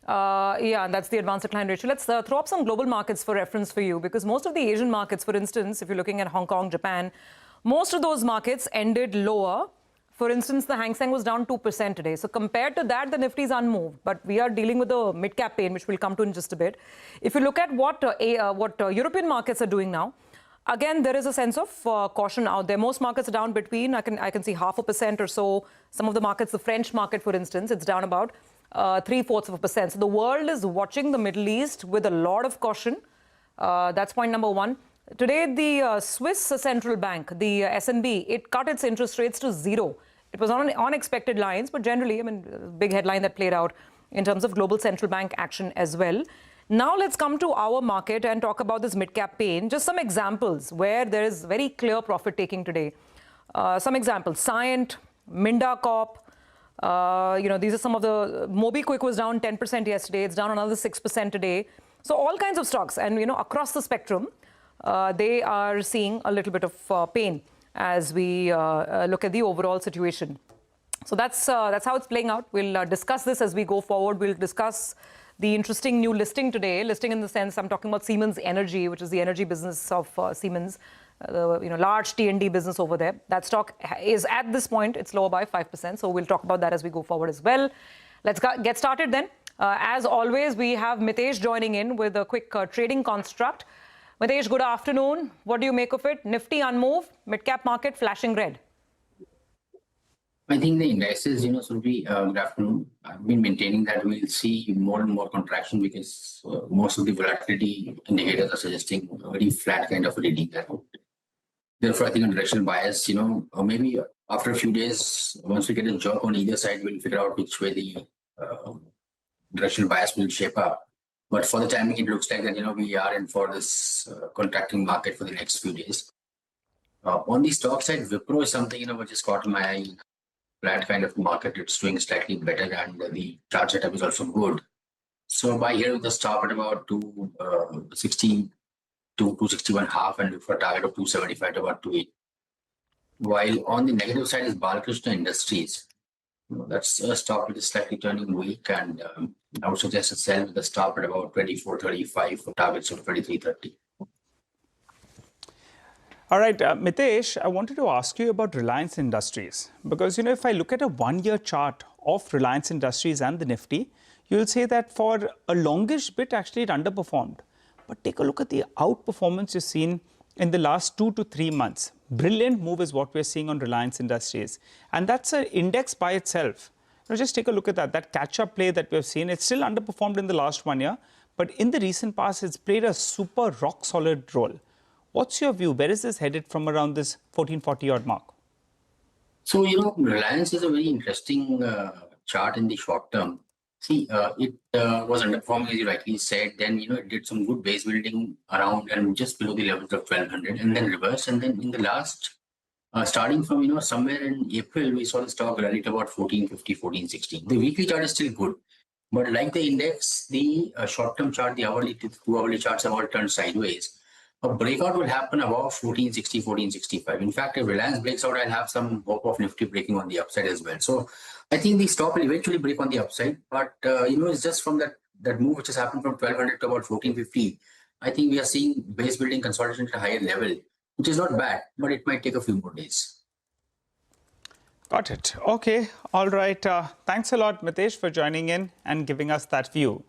And that's the advanced decline ratio. Let's throw up some global markets for reference for you, because most of the Asian markets, for instance, if you're looking at Hong Kong, Japan, most of those markets ended lower. For instance, the Hang Seng was down 2% today. So compared to that, the Nifty is unmoved. But we are dealing with the mid-cap pain, which we'll come to in just a bit. If you look at what European markets are doing now, again, there is a sense of caution out there. Most markets are down between, I can see 0.5% or so. Some of the markets, the French market, for instance, it's down about 0.75%. So the world is watching the Middle East with a lot of caution. That's point number one. Today, the Swiss central bank, the SNB, it cut its interest rates to 0. It was on unexpected lines, but generally, big headline that played out in terms of global central bank action as well. Now let's come to our market and talk about this mid-cap pain. Just some examples where there is very clear profit taking today. Some examples: Cyient, Minda Corp. These are some of the. MobiKwik was down 10% yesterday. It's down another 6% today. So all kinds of stocks, and across the spectrum, they are seeing a little bit of pain as we look at the overall situation. So that's how it's playing out. We'll discuss this as we go forward. We'll discuss the interesting new listing today. Listing in the sense I'm talking about Siemens Energy, which is the energy business of Siemens, large T&D business over there. That stock is at this point, it's lower by 5%. So we'll talk about that as we go forward as well. Let's get started then. As always, we have Mitesh joining in with a quick trading construct. Mitesh, good afternoon. What do you make of it? Nifty unmoved, mid-cap market flashing red. I think the indices, Surabhi, good afternoon. I've been maintaining that we'll see more and more contraction because most of the volatility indicators are suggesting a very flat kind of reading. Therefore, I think a directional bias, or maybe after a few days, once we get a jump on either side, we'll figure out which way the directional bias will shape up. But for the timing, it looks like that, we are in for this contracting market for the next few days. On the stock side, Wipro is something, which has caught my eye. Flat kind of market, it's doing slightly better, and the chart setup is also good. So buy here with a stop at about 260 to 261.5 and for a target of 275 to about 28. While on the negative side is Balakrishna Industries. That's a stop which is slightly turning weak, and I would suggest a sell with a stop at about 24.35 for targets of 23.30. All right, Mitesh, I wanted to ask you about Reliance Industries because, if I look at a one-year chart of Reliance Industries and the Nifty, you'll say that for a longish bit, actually, it underperformed. But take a look at the outperformance you've seen in the last 2 to 3 months. Brilliant move is what we're seeing on Reliance Industries. And that's an index by itself. Just take a look at that. That catch-up play that we've seen, it's still underperformed in the last 1 year. But in the recent past, it's played a super rock-solid role. What's your view? Where is this headed from around this 1440 odd mark? So, Reliance is a very interesting chart in the short term. See, it was underperforming, as you rightly said. Then, it did some good base building around and just below the levels of 1200 and then reversed. And then in the last, starting from, somewhere in April, we saw the stock rally to about 1450, 1416. The weekly chart is still good. But like the index, the short-term chart, the hourly to 2 hourly charts have all turned sideways. A breakout will happen above 1460, 1465. In fact, if Reliance breaks out, I'll have some hope of Nifty breaking on the upside as well. So I think the stock will eventually break on the upside. But, it's just from that move which has happened from 1200 to about 1450. I think we are seeing base building consolidation at a higher level, which is not bad, but it might take a few more days. Got it. Okay. All right. Thanks a lot, Mitesh, for joining in and giving us that view.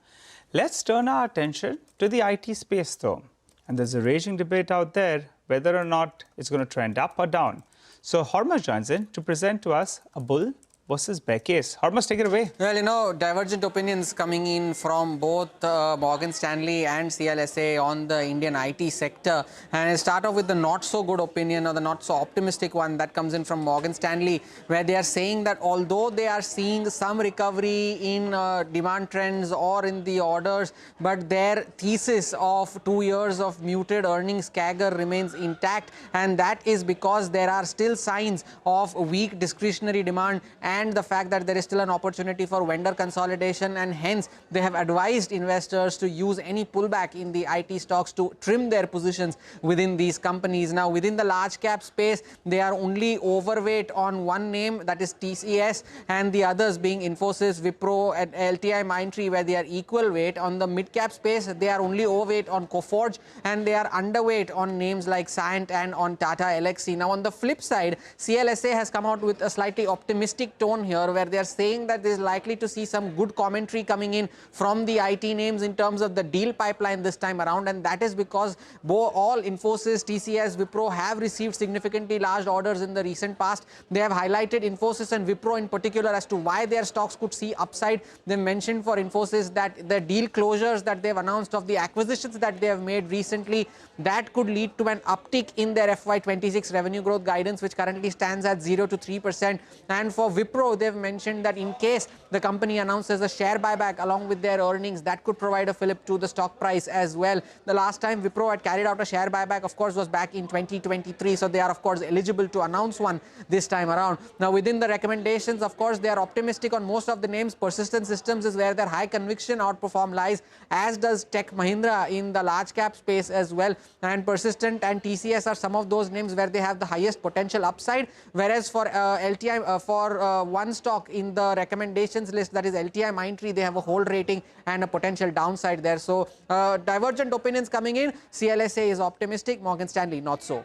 Let's turn our attention to the IT space, though. And there's a raging debate out there whether or not it's going to trend up or down. So Hormuz joins in to present to us a bull versus bear case. Hormuz, take it away. Well, divergent opinions coming in from both Morgan Stanley and CLSA on the Indian IT sector. And I'll start off with the not so good opinion or the not so optimistic one that comes in from Morgan Stanley, where they are saying that although they are seeing some recovery in demand trends or in the orders, but their thesis of 2 years of muted earnings CAGR remains intact. And that is because there are still signs of weak discretionary demand and the fact that there is still an opportunity for vendor consolidation, and hence they have advised investors to use any pullback in the IT stocks to trim their positions within these companies. Now, within the large cap space, they are only overweight on one name, that is TCS, and the others being Infosys, Wipro and LTI Mindtree, where they are equal weight. On the mid cap space, they are only overweight on Coforge, and they are underweight on names like Cyient and on Tata Elxsi. Now, on the flip side, CLSA has come out with a slightly optimistic tone here, where they are saying that there is likely to see some good commentary coming in from the IT names in terms of the deal pipeline this time around, and that is because all Infosys, TCS, Wipro have received significantly large orders in the recent past. They have highlighted Infosys and Wipro in particular as to why their stocks could see upside. They mentioned for Infosys that the deal closures that they have announced of the acquisitions that they have made recently, that could lead to an uptick in their FY26 revenue growth guidance, which currently stands at 0 to 3%. And for Wipro, they've mentioned that in case the company announces a share buyback along with their earnings, that could provide a fillip to the stock price as well. The last time Wipro had carried out a share buyback, of course, was back in 2023. So they are, of course, eligible to announce one this time around. Now, within the recommendations, of course, they are optimistic on most of the names. Persistent Systems is where their high conviction outperform lies, as does Tech Mahindra in the large cap space as well. And Persistent and TCS are some of those names where they have the highest potential upside. Whereas for LTI, one stock in the recommendations list, that is LTI Mindtree, they have a hold rating and a potential downside there. So divergent opinions coming in. CLSA is optimistic, Morgan Stanley not so.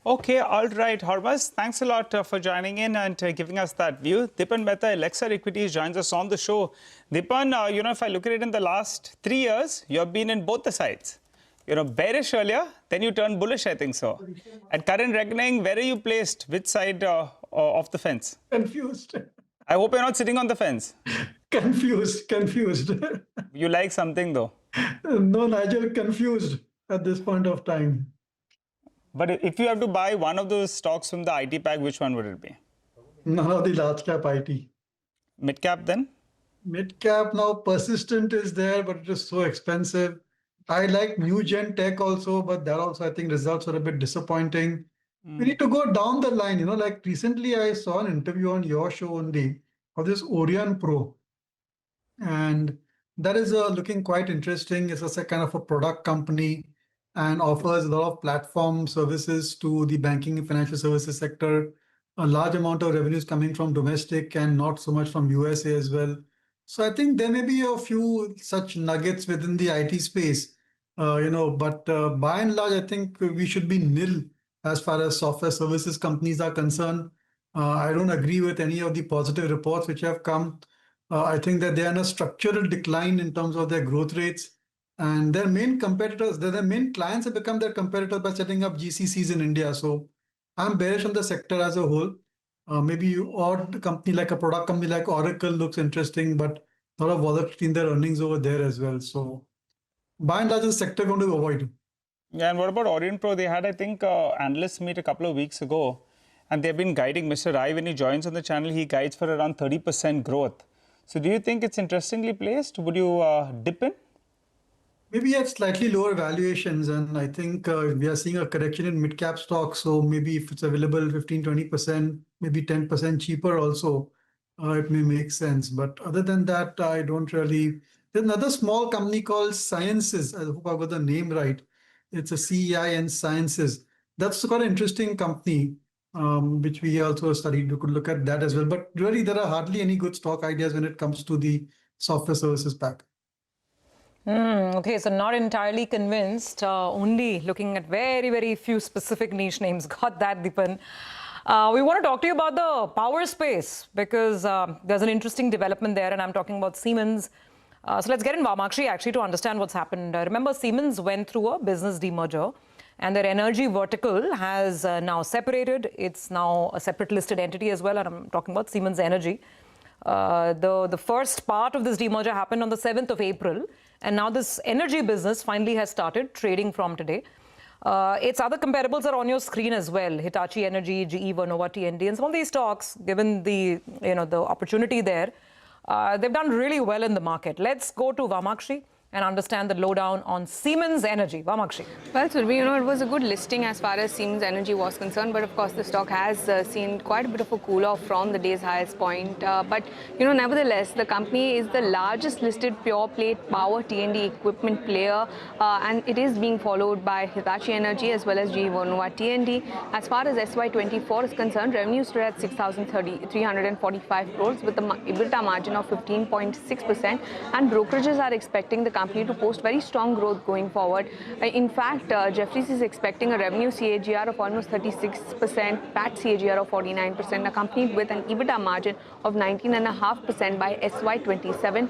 Okay, all right, Hormuz, thanks a lot for joining in and giving us that view. Dipan Mehta, Elixir Equities, joins us on the show. Dipan, if I look at it in the last 3 years, you have been in both the sides. Bearish earlier, then you turned bullish, I think so. At current reckoning, where are you placed? Which side of the fence? Confused. I hope you're not sitting on the fence. Confused. You like something, though? No, Nigel, confused at this point of time. But if you have to buy one of those stocks from the IT pack, which one would it be? None of the large cap IT. Mid cap then? Mid cap now, Persistent is there, but it is so expensive. I like new gen tech also, but that also I think results are a bit disappointing. We need to go down the line, like recently I saw an interview on your show only of this Orion Pro. And that is looking quite interesting. It's a kind of a product company and offers a lot of platform services to the banking and financial services sector. A large amount of revenues coming from domestic and not so much from USA as well. So I think there may be a few such nuggets within the IT space, but by and large, I think we should be nil as far as software services companies are concerned. I don't agree with any of the positive reports which have come. I think that they are in a structural decline in terms of their growth rates. And their main competitors, their main clients have become their competitors by setting up GCCs in India. So I'm bearish on the sector as a whole. Maybe odd company like a product company like Oracle looks interesting, but a lot of volatility in their earnings over there as well. So by and large, the sector going to avoid. Yeah, and what about Orient Pro? They had, I think, analysts meet a couple of weeks ago, and they've been guiding Mr. Rai. When he joins on the channel, he guides for around 30% growth. So do you think it's interestingly placed? Would you dip in? Maybe at slightly lower valuations, and I think we are seeing a correction in mid-cap stocks. So maybe if it's available 15-20%, maybe 10% cheaper also, it may make sense. But other than that, I don't really. There's another small company called Sciences. I hope I got the name right. It's a CEIN Sciences. That's quite an interesting company, which we also studied. We could look at that as well. But really, there are hardly any good stock ideas when it comes to the software services pack. Okay, so not entirely convinced, only looking at very, very few specific niche names. Got that, Deepan. We want to talk to you about the power space because there's an interesting development there, and I'm talking about Siemens. So let's get in Vamakshi actually to understand what's happened. Remember, Siemens went through a business demerger, and their energy vertical has now separated. It's now a separate listed entity as well, and I'm talking about Siemens Energy. The first part of this demerger happened on the 7th of April. And now this energy business finally has started trading from today. Its other comparables are on your screen as well. Hitachi Energy, GE Vernova, TND, and some of these stocks, given the opportunity there, they've done really well in the market. Let's go to Vamakshi and understand the lowdown on Siemens Energy. Vamakshi. Well, Surabhi, it was a good listing as far as Siemens Energy was concerned, but of course the stock has seen quite a bit of a cool-off from the day's highest point. But nevertheless, the company is the largest listed pure-play power T&D equipment player, and it is being followed by Hitachi Energy as well as GE Vernova T&D. As far as SY24 is concerned, revenues stood at 6,345 crores with the EBITDA margin of 15.6%, and brokerages are expecting the company to post very strong growth going forward. In fact, Jefferies is expecting a revenue CAGR of almost 36%, PAT CAGR of 49%, accompanied with an EBITDA margin of 19.5% by SY27.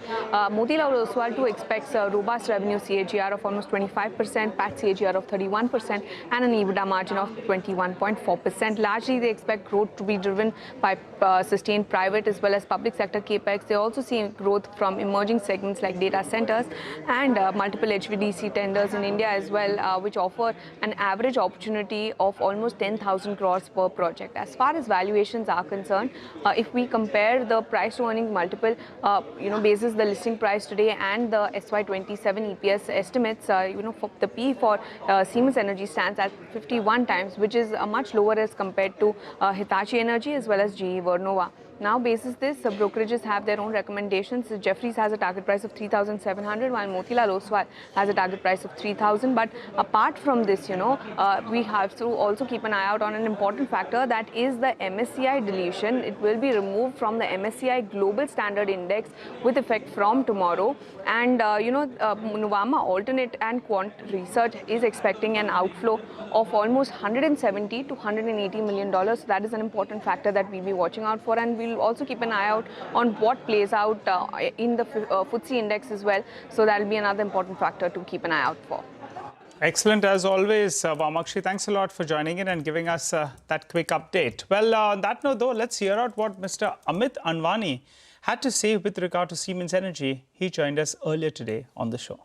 Motilal Oswal too expects a robust revenue CAGR of almost 25%, PAT CAGR of 31%, and an EBITDA margin of 21.4%. Largely, they expect growth to be driven by sustained private as well as public sector capex. They also see growth from emerging segments like data centers and multiple HVDC tenders in India as well, which offer an average opportunity of almost 10,000 crores per project. As far as valuations are concerned, if we compare the price to earnings multiple, basis the listing price today and the SY27 EPS estimates, for the P for Siemens Energy stands at 51 times, which is much lower as compared to Hitachi Energy as well as GE Vernova. Now, basis this, brokerages have their own recommendations. Jefferies has a target price of 3,700, while Motilal Oswal has a target price of 3,000. But apart from this, we have to also keep an eye out on an important factor, that is the MSCI deletion. It will be removed from the MSCI Global Standard Index with effect from tomorrow. And, Nuvama Alternate and Quant Research is expecting an outflow of almost $170 to $180 million. So that is an important factor that we'll be watching out for. And we'll also keep an eye out on what plays out in the FTSE index as well. So that will be another important factor to keep an eye out for. Excellent as always, Vamakshi. Thanks a lot for joining in and giving us that quick update. Well, on that note, though, let's hear out what Mr. Amit Anwani had to say with regard to Siemens Energy. He joined us earlier today on the show.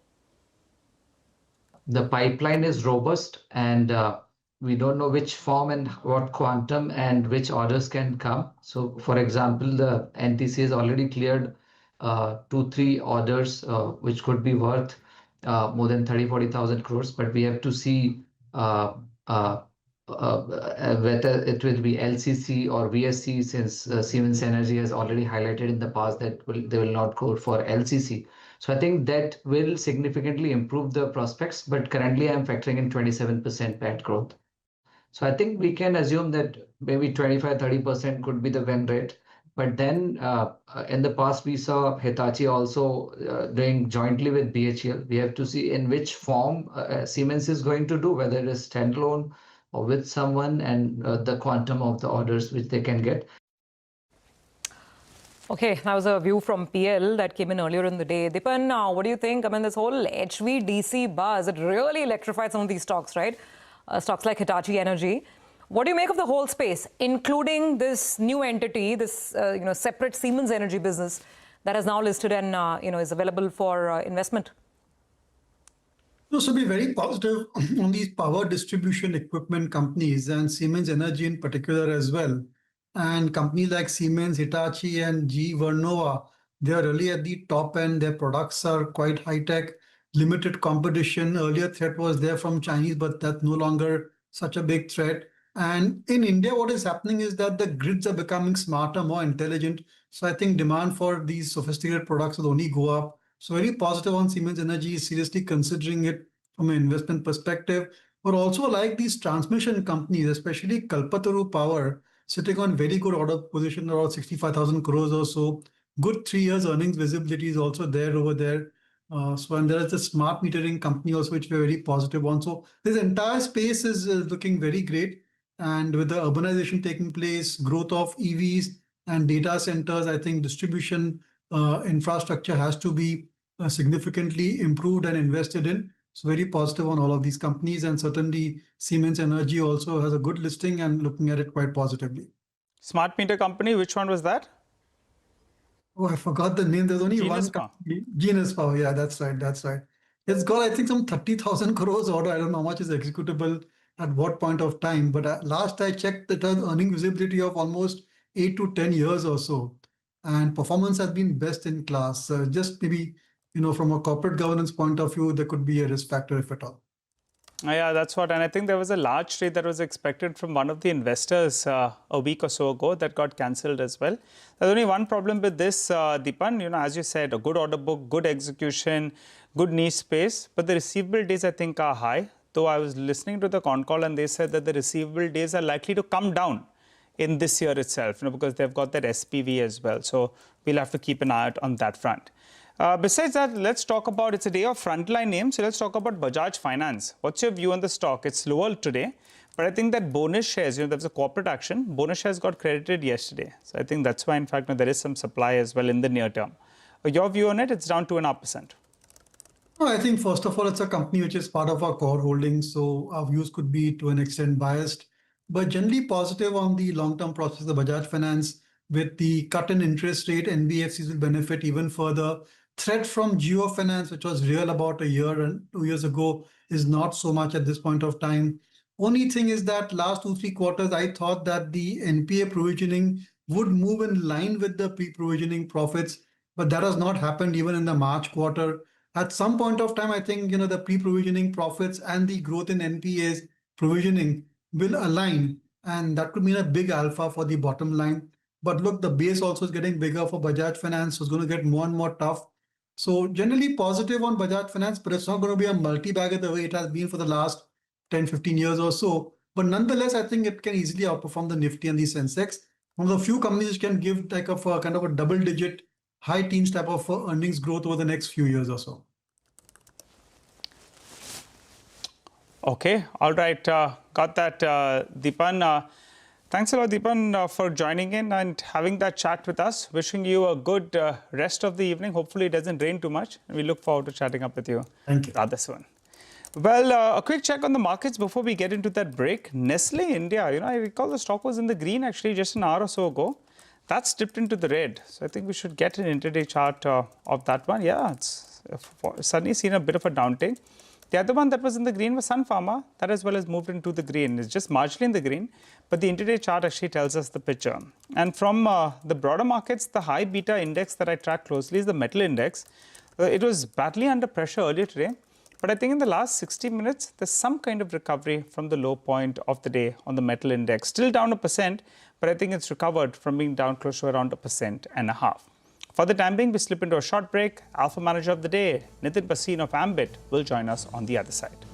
The pipeline is robust, and we don't know which form and what quantum and which orders can come. So, for example, the NTC has already cleared 2-3 orders, which could be worth more than 30,000-40,000 crores. But we have to see whether it will be LCC or VSC, since Siemens Energy has already highlighted in the past that they will not go for LCC. So I think that will significantly improve the prospects, but currently I'm factoring in 27% PAT growth. So I think we can assume that maybe 25-30% could be the win rate. But then in the past, we saw Hitachi also doing jointly with BHEL. We have to see in which form Siemens is going to do, whether it is standalone or with someone, and the quantum of the orders which they can get. Okay, that was a view from PL that came in earlier in the day. Dipan, what do you think? I mean, this whole HVDC buzz, it really electrified some of these stocks, right? Stocks like Hitachi Energy. What do you make of the whole space, including this new entity, this separate Siemens Energy business that has now listed and is available for investment? So be very positive on these power distribution equipment companies and Siemens Energy in particular as well. And companies like Siemens, Hitachi, and GE Vernova, they are really at the top end. Their products are quite high tech, limited competition. Earlier threat was there from Chinese, but that's no longer such a big threat. And in India, what is happening is that the grids are becoming smarter, more intelligent. So I think demand for these sophisticated products will only go up. So very positive on Siemens Energy, seriously considering it from an investment perspective. But also like these transmission companies, especially Kalpataru Power, sitting on very good order position, around 65,000 crores or so. Good 3 years earnings visibility is also there over there. And there is a smart metering company also, which we're very positive on. So this entire space is looking very great. And with the urbanization taking place, growth of EVs and data centers, I think distribution infrastructure has to be significantly improved and invested in. So very positive on all of these companies, and certainly Siemens Energy also has a good listing and looking at it quite positively. Smart meter company, which one was that? Oh, I forgot the name. There's only Genus one company. Genus Power. Yeah, that's right. That's right. It's got, I think, some 30,000 crores order. I don't know how much is executable at what point of time. But last I checked, it has earning visibility of almost 8 to 10 years or so. And performance has been best in class. Just maybe, from a corporate governance point of view, there could be a risk factor, if at all. Yeah, that's what. And I think there was a large trade that was expected from one of the investors a week or so ago that got cancelled as well. There's only one problem with this, Dipan. As you said, a good order book, good execution, good niche space. But the receivable days, I think, are high. Though I was listening to the con call and they said that the receivable days are likely to come down in this year itself, because they've got that SPV as well. So we'll have to keep an eye out on that front. Besides that, let's talk about, it's a day of frontline names. So let's talk about Bajaj Finance. What's your view on the stock? It's lower today, but I think that bonus shares, there was a corporate action. Bonus shares got credited yesterday. So I think that's why, in fact, there is some supply as well in the near term. Your view on it, it's down 2.5%. Well, I think, first of all, it's a company which is part of our core holdings. So our views could be to an extent biased, but generally positive on the long-term process of Bajaj Finance. With the cut in interest rate, NBFCs will benefit even further. Threat from Geo Finance, which was real about a year and 2 years ago, is not so much at this point of time. Only thing is that last 2-3 quarters, I thought that the NPA provisioning would move in line with the pre-provisioning profits, but that has not happened even in the March quarter. At some point of time, I think the pre-provisioning profits and the growth in NPAs provisioning will align, and that could mean a big alpha for the bottom line. But look, the base also is getting bigger for Bajaj Finance, so it's going to get more and more tough. So generally positive on Bajaj Finance, but it's not going to be a multi-bagger the way it has been for the last 10-15 years or so. But nonetheless, I think it can easily outperform the Nifty and the Sensex. One of the few companies which can give like a kind of a double-digit, high teens type of earnings growth over the next few years or so. Okay, all right, got that, Dipan. Thanks a lot, Dipan, for joining in and having that chat with us. Wishing you a good rest of the evening. Hopefully it doesn't rain too much. And we look forward to chatting up with you. Thank you. This one. Well, a quick check on the markets before we get into that break. Nestle India, I recall the stock was in the green actually just an hour or so ago. That's dipped into the red. So I think we should get an intraday chart of that one. Yeah, it's suddenly seen a bit of a downtick. The other one that was in the green was Sun Pharma. That as well has moved into the green. It's just marginally in the green, but the intraday chart actually tells us the picture. And from the broader markets, the high beta index that I track closely is the metal index. It was badly under pressure earlier today. But I think in the last 60 minutes, there's some kind of recovery from the low point of the day on the metal index. Still down 1%, but I think it's recovered from being down close to around 1.5%. For the time being, we slip into a short break. Alpha Manager of the Day, Nitin Bhasin of Ambit, will join us on the other side.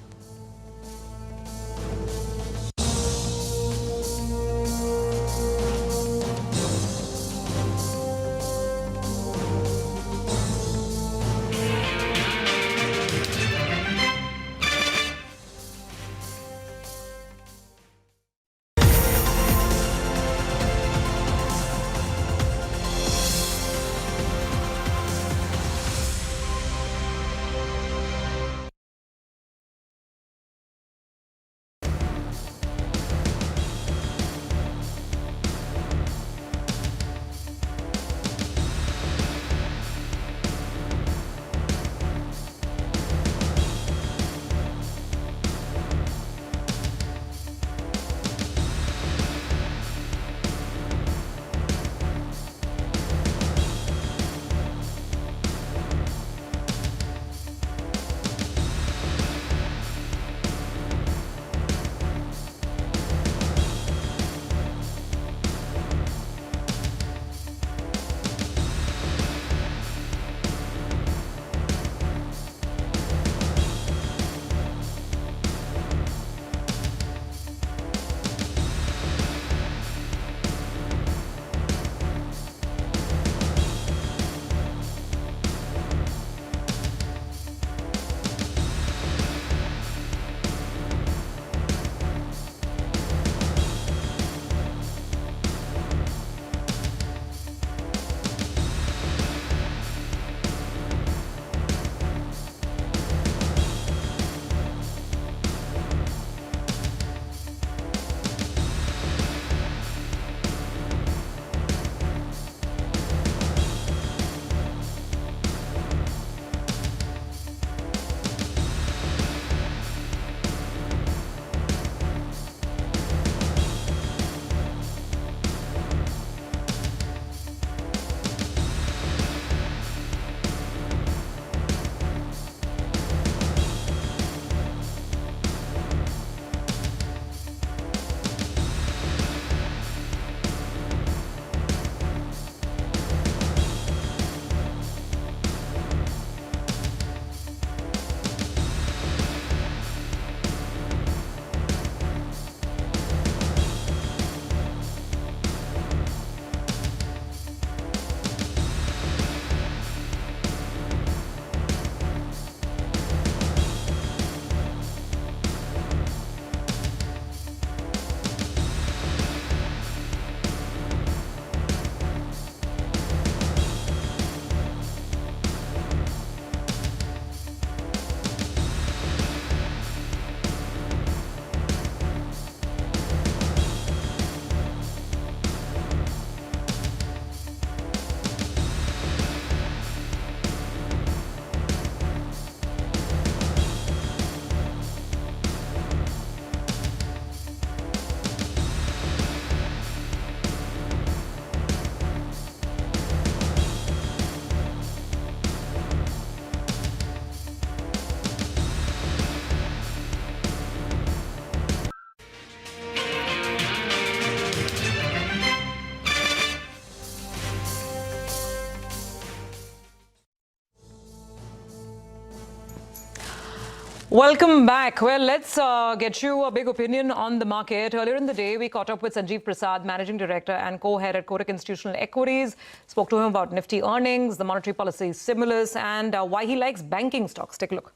Welcome back. Well, let's get you a big opinion on the market. Earlier in the day, we caught up with Sanjeev Prasad, Managing Director and Co-Head at Kotak Institutional Equities. Spoke to him about Nifty earnings, the monetary policy stimulus, and why he likes banking stocks. Take a look.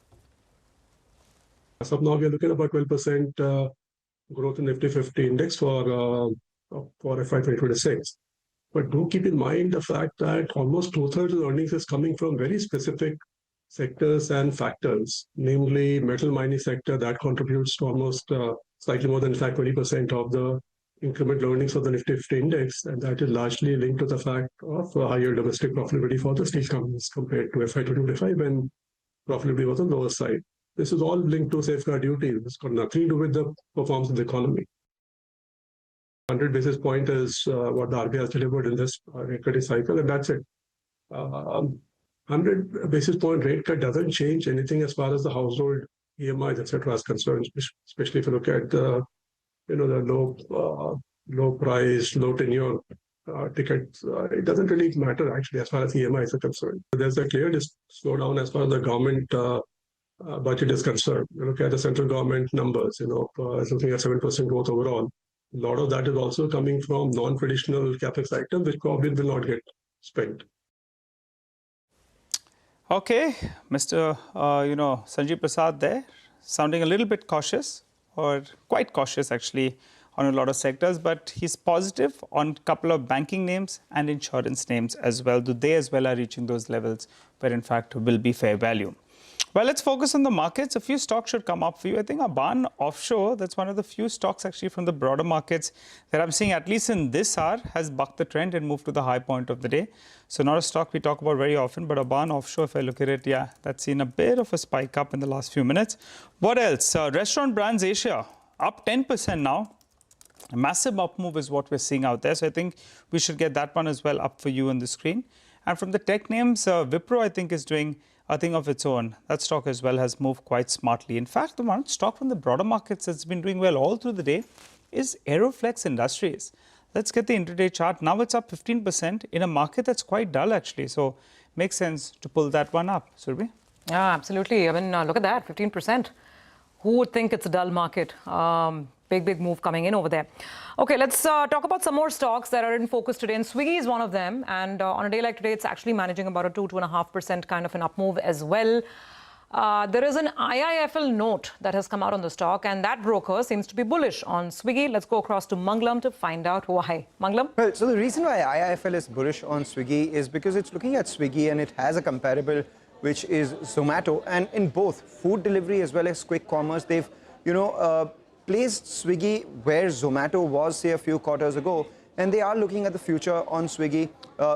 As of now, we are looking at about 12% growth in Nifty 50 index for FY 2026. But do keep in mind the fact that almost 2/3 of the earnings is coming from very specific sectors and factors, namely metal mining sector that contributes to almost slightly more than 20% of the incremental earnings of the Nifty 50 index, and that is largely linked to the fact of higher domestic profitability for the steel companies compared to FY 2025 when profitability was on the lower side. This is all linked to safeguard duty. It's got nothing to do with the performance of the economy. 100 basis point is what the RBI has delivered in this equity cycle, and that's it. 100 basis point rate cut doesn't change anything as far as the household EMIs, etc. is concerned, especially if you look at the, the low price, low tenure tickets. It doesn't really matter actually as far as EMIs are concerned. There's a clear slowdown as far as the government budget is concerned. You look at the central government numbers, something at 7% growth overall. A lot of that is also coming from non-traditional capex items, which probably will not get spent. Okay, Mr. Sanjeev Prasad there, sounding a little bit cautious, or quite cautious actually, on a lot of sectors, but he's positive on a couple of banking names and insurance names as well. They as well are reaching those levels where in fact will be fair value. Well, let's focus on the markets. A few stocks should come up for you. I think Aban Offshore, that's one of the few stocks actually from the broader markets that I'm seeing, at least in this hour, has bucked the trend and moved to the high point of the day. So not a stock we talk about very often, but Aban Offshore, if I look at it, yeah, that's seen a bit of a spike up in the last few minutes. What else? Restaurant Brands Asia, up 10% now. A massive up move is what we're seeing out there. So I think we should get that one as well up for you on the screen. And from the tech names, Wipro, I think, is doing a thing of its own. That stock as well has moved quite smartly. In fact, the one stock from the broader markets that's been doing well all through the day is Aeroflex Industries. Let's get the intraday chart. Now it's up 15% in a market that's quite dull actually. So makes sense to pull that one up. Surabhi? Yeah, absolutely. I mean, look at that, 15%. Who would think it's a dull market? Big move coming in over there. Okay, let's talk about some more stocks that are in focus today. And Swiggy is one of them. And on a day like today, it's actually managing about a 2.5% kind of an up move as well. There is an IIFL note that has come out on the stock, and that broker seems to be bullish on Swiggy. Let's go across to Manglam to find out why. Manglam? Well, so the reason why IIFL is bullish on Swiggy is because it's looking at Swiggy and it has a comparable, which is Zomato. And in both food delivery as well as quick commerce, they've, placed Swiggy where Zomato was, say, a few quarters ago, and they are looking at the future on Swiggy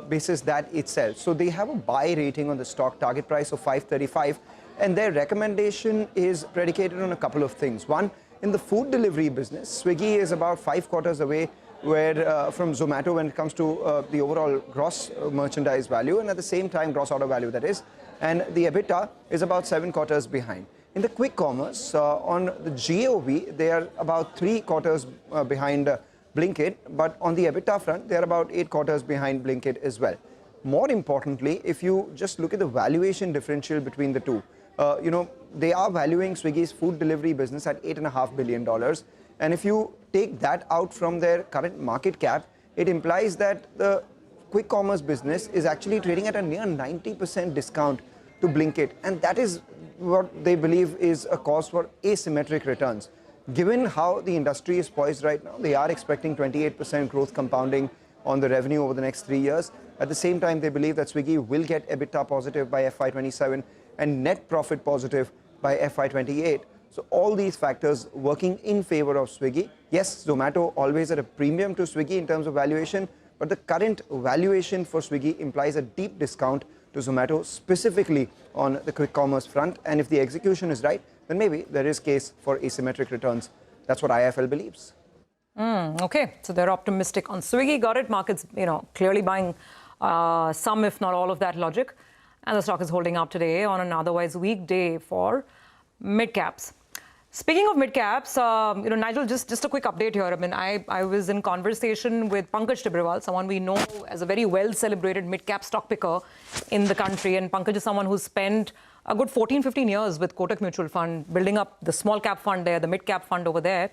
basis that itself. So they have a buy rating on the stock, target price of 535, and their recommendation is predicated on a couple of things. One, in the food delivery business, Swiggy is about 5 quarters away from Zomato when it comes to the overall gross merchandise value, and at the same time gross order value, that is, and the EBITDA is about 7 quarters behind. In the quick commerce, on the GOV, they are about 3 quarters behind Blinkit, but on the EBITDA front, they are about 8 quarters behind Blinkit as well. More importantly, if you just look at the valuation differential between the two, they are valuing Swiggy's food delivery business at $8.5 billion. And if you take that out from their current market cap, it implies that the quick commerce business is actually trading at a near 90% discount to Blinkit. And that is what they believe is a cause for asymmetric returns. Given how the industry is poised right now, they are expecting 28% growth compounding on the revenue over the next 3 years. At the same time, they believe that Swiggy will get EBITDA positive by FY27 and net profit positive by FY28. So all these factors working in favor of Swiggy. Yes, Zomato always at a premium to Swiggy in terms of valuation, but the current valuation for Swiggy implies a deep discount to Zomato, specifically on the quick commerce front. And if the execution is right, then maybe there is case for asymmetric returns. That's what IIFL believes. Okay, so they're optimistic on Swiggy. Got it. Markets, clearly buying some, if not all of that logic. And the stock is holding up today on an otherwise weak day for mid-caps. Speaking of mid-caps, Nigel, just a quick update here. I mean, I was in conversation with Pankaj Tibrewal, someone we know as a very well-celebrated mid-cap stock picker in the country. And Pankaj is someone who's spent a good 14-15 years with Kotak Mutual Fund, building up the small-cap fund there, the mid-cap fund over there.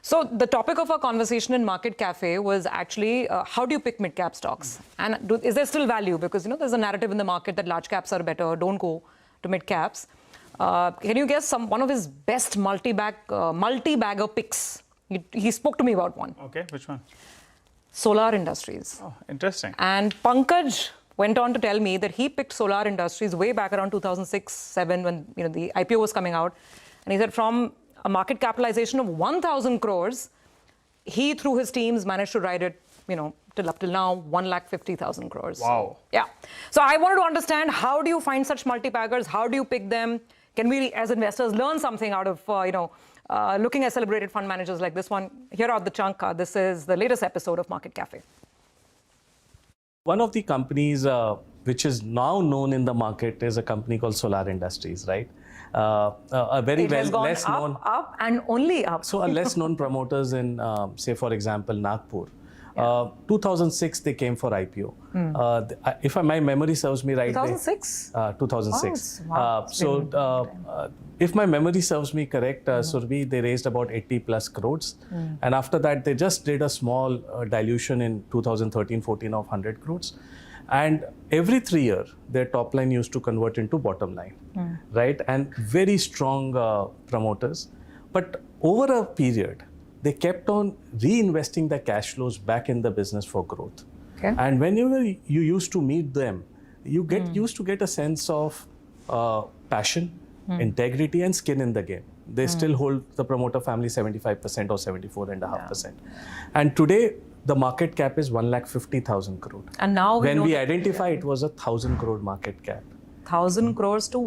So the topic of our conversation in Market Cafe was actually, how do you pick mid-cap stocks? And is there still value? Because, there's a narrative in the market that large caps are better, don't go to mid-caps. Can you guess one of his best multi-bagger picks? He spoke to me about one. Okay, which one? Solar Industries. Oh, interesting. And Pankaj went on to tell me that he picked Solar Industries way back around 2006-07 when the IPO was coming out. And he said from a market capitalization of 1,000 crores, he through his teams managed to ride it, till up till now, 1,50,000 crores. Wow. Yeah. So I wanted to understand, how do you find such multi-baggers? How do you pick them? Can we, as investors, learn something out of, looking at celebrated fund managers like this one? Here are the chunk. This is the latest episode of Market Cafe. One of the companies which is now known in the market is a company called Solar Industries, right? A very It has gone less known, up and only up. so a less known promoters in, say, for example, Nagpur. 2006 they came for IPO. If my memory serves me right, 2006? 2006. Wow, If my memory serves me correct, Surabhi, they raised about 80 plus crores. And after that, they just did a small dilution in 2013-14 of 100 crores. And every 3 years, their top line used to convert into bottom line, right? And very strong promoters. But over a period, they kept on reinvesting the cash flows back in the business for growth. Okay. And whenever you used to meet them, you used to get a sense of passion, integrity, and skin in the game. They still hold the promoter family 75% or 74.5%. And today, the market cap is 1,50,000 crore. And now when we identify, it was 1,000 crore market cap. 1,000 crores to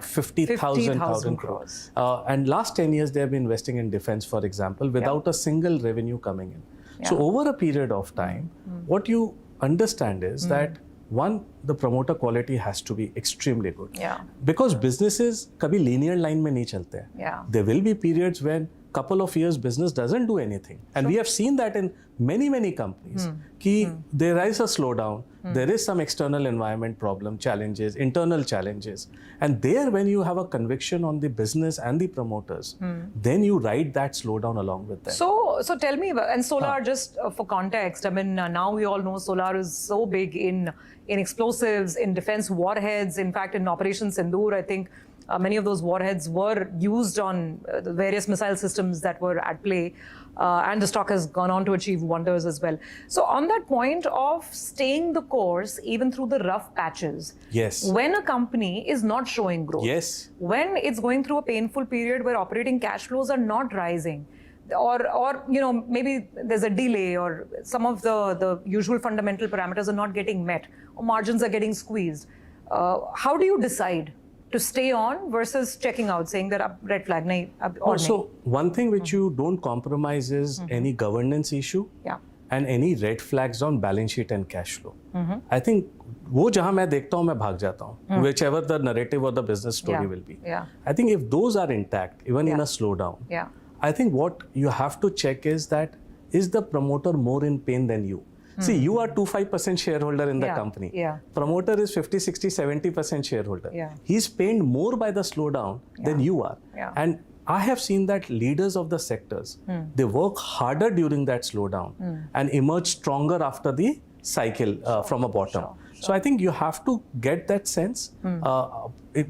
50,000 crores. And last 10 years, they have been investing in defense, for example, without a single revenue coming in. So over a period of time, what you understand is that one, the promoter quality has to be extremely good. Because businesses kabhi linear line mein nahi chalte hain. There will be periods when couple of years business doesn't do anything. And we have seen that in many companies. There is a slowdown, there is some external environment problem, challenges, internal challenges. And there, when you have a conviction on the business and the promoters, then you ride that slowdown along with them. So tell me, and Solar, just for context, I mean, now we all know Solar is so big in explosives, in defense warheads. In fact, in Operation Sindoor, I think many of those warheads were used on the various missile systems that were at play. And the stock has gone on to achieve wonders as well. So on that point of staying the course, even through the rough patches, when a company is not showing growth, when it's going through a painful period where operating cash flows are not rising, or you know, maybe there's a delay, or some of the usual fundamental parameters are not getting met, or margins are getting squeezed, how do you decide to stay on versus checking out, saying that red flag nahi, also, one thing which you don't compromise is any governance issue and any red flags on balance sheet and cash flow. I think वो जहाँ मैं देखता हूँ मैं भाग जाता हूँ, whichever the narrative or the business story will be. I think if those are intact, even in a slowdown, I think what you have to check is that, is the promoter more in pain than you? See, you are 25% shareholder in the company. Promoter is 50, 60, 70% shareholder. He's pained more by the slowdown than you are. And I have seen that leaders of the sectors, they work harder during that slowdown and emerge stronger after the cycle from a bottom. So I think you have to get that sense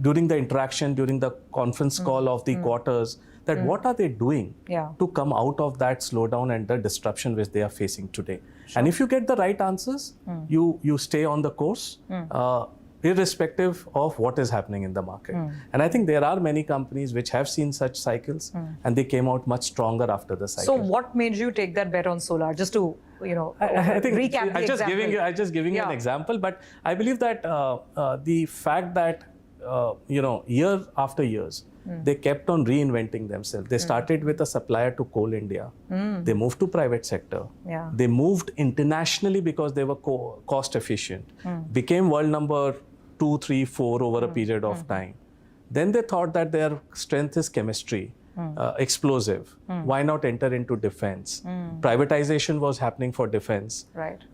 during the interaction, during the conference call of the quarters, that what are they doing to come out of that slowdown and the disruption which they are facing today. And if you get the right answers, you stay on the course, irrespective of what is happening in the market. And I think there are many companies which have seen such cycles and they came out much stronger after the cycle. So what made you take that bet on Solar? Just to, you know, I think recap the example. I'm just giving you an example, but I believe that the fact that, you know, year after years, they kept on reinventing themselves. They started with a supplier to Coal India. They moved to private sector. They moved internationally because they were cost efficient. Became world number 2, 3, 4 over a period of time. Then they thought that their strength is chemistry, explosive. Why not enter into defense? Privatization was happening for defense.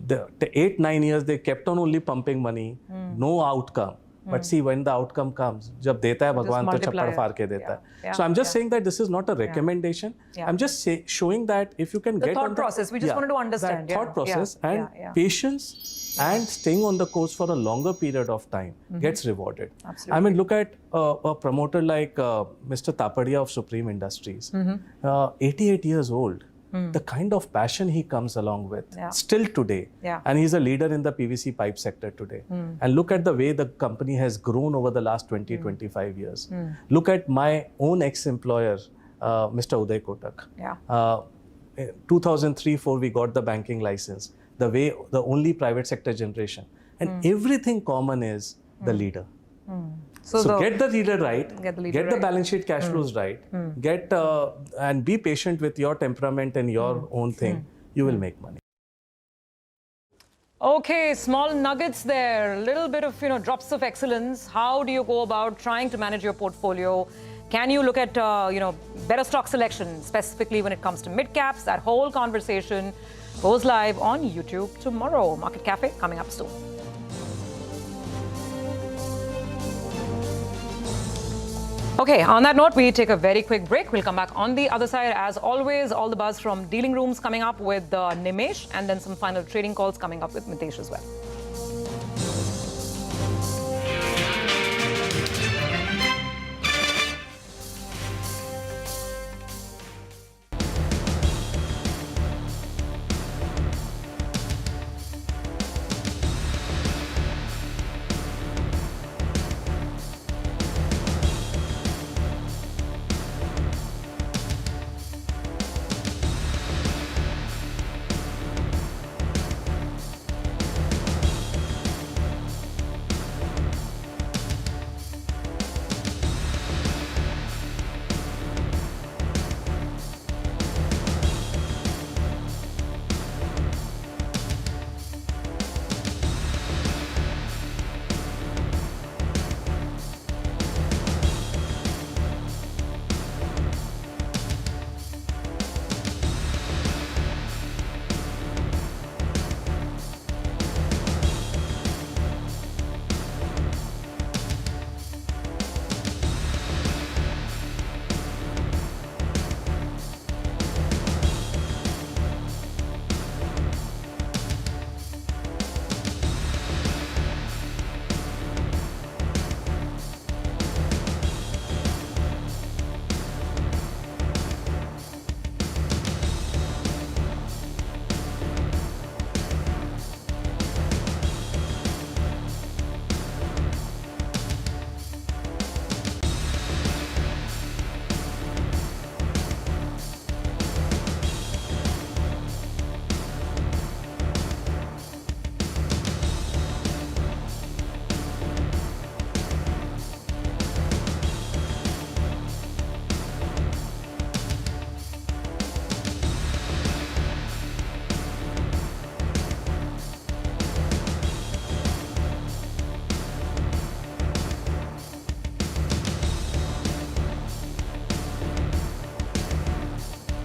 The 8, 9 years, they kept on only pumping money, no outcome. But see, when the outcome comes, जब देता है भगवान तो छप्पड़ फाड़ के देता है. So I'm just saying that this is not a recommendation. I'm just showing that if you can get the thought process, we just wanted to understand. That thought process and patience and staying on the course for a longer period of time gets rewarded. I mean, look at a promoter like Mr. Tapadia of Supreme Industries, 88 years old. The kind of passion he comes along with still today. And he's a leader in the PVC pipe sector today. And look at the way the company has grown over the last 20, 25 years. Look at my own ex-employer, Mr. Uday Kotak. 2003-04, we got the banking license. The only private sector generation. And everything common is the leader. So get the leader right, get the balance sheet cash flows right, get and be patient with your temperament and your own thing, you will make money. Okay, small nuggets there, a little bit of, drops of excellence. How do you go about trying to manage your portfolio? Can you look at, better stock selection, specifically when it comes to mid caps? That whole conversation goes live on YouTube tomorrow. Market Cafe coming up soon. Okay, on that note, we take a very quick break. We'll come back on the other side. As always, all the buzz from dealing rooms coming up with Nimesh, and then some final trading calls coming up with Mitesh as well.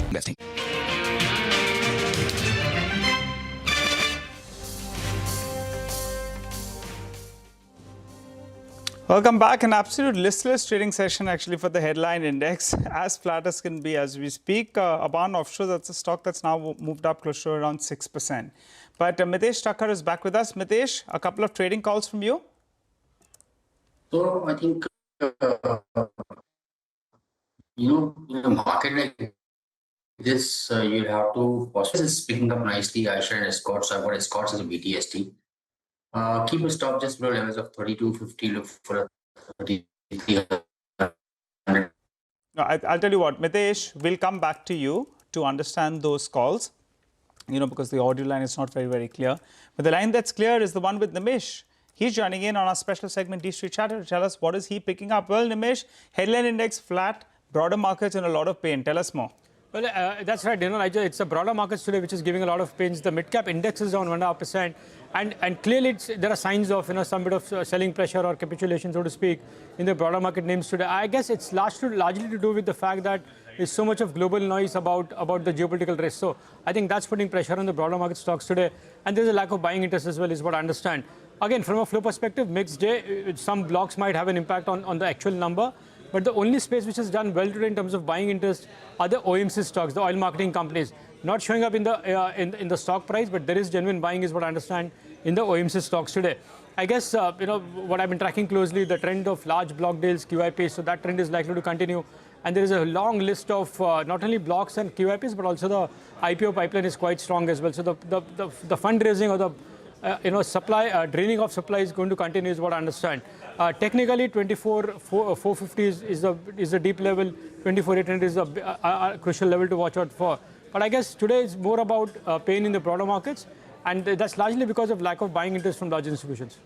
Investing. Welcome back. An absolute listless trading session actually for the headline index, as flat as can be as we speak. Aban Offshore, that's a stock that's now moved up close to around 6%. But Mitesh Thakkar is back with us. Mitesh, a couple of trading calls from you. So I think, in a market like this, you have to, this is picking up nicely. I shared Escorts. I've got Escorts as a BTST. Keep a stop just below levels of 32.50. Look for a 3300. No, I'll tell you what, Mitesh, we'll come back to you to understand those calls, because the audio line is not very, very clear. But the line that's clear is the one with Nimesh. He's joining in on our special segment, D Street Chatter, to tell us what is he picking up. Well, Nimesh, headline index flat, broader markets in a lot of pain. Tell us more. Well, that's right. It's the broader markets today which is giving a lot of pains. The mid-cap index is down 1.5%. And clearly there are signs of some bit of selling pressure or capitulation, so to speak, in the broader market names today. I guess it's largely to do with the fact that there's so much of global noise about the geopolitical risk. So I think that's putting pressure on the broader market stocks today. And there's a lack of buying interest as well, is what I understand. Again, from a flow perspective, mixed day. Some blocks might have an impact on the actual number. But the only space which has done well today in terms of buying interest are the OMC stocks, the oil marketing companies. Not showing up in the stock price, but there is genuine buying, is what I understand, in the OMC stocks today. I guess, what I've been tracking closely, the trend of large block deals, QIPs, so that trend is likely to continue. And there is a long list of not only blocks and QIPs, but also the IPO pipeline is quite strong as well. So the fundraising or the draining of supply is going to continue, is what I understand. Technically, 24,450 is a deep level. 24,800 is a crucial level to watch out for. But I guess today is more about pain in the broader markets, and that's largely because of lack of buying interest from large institutions.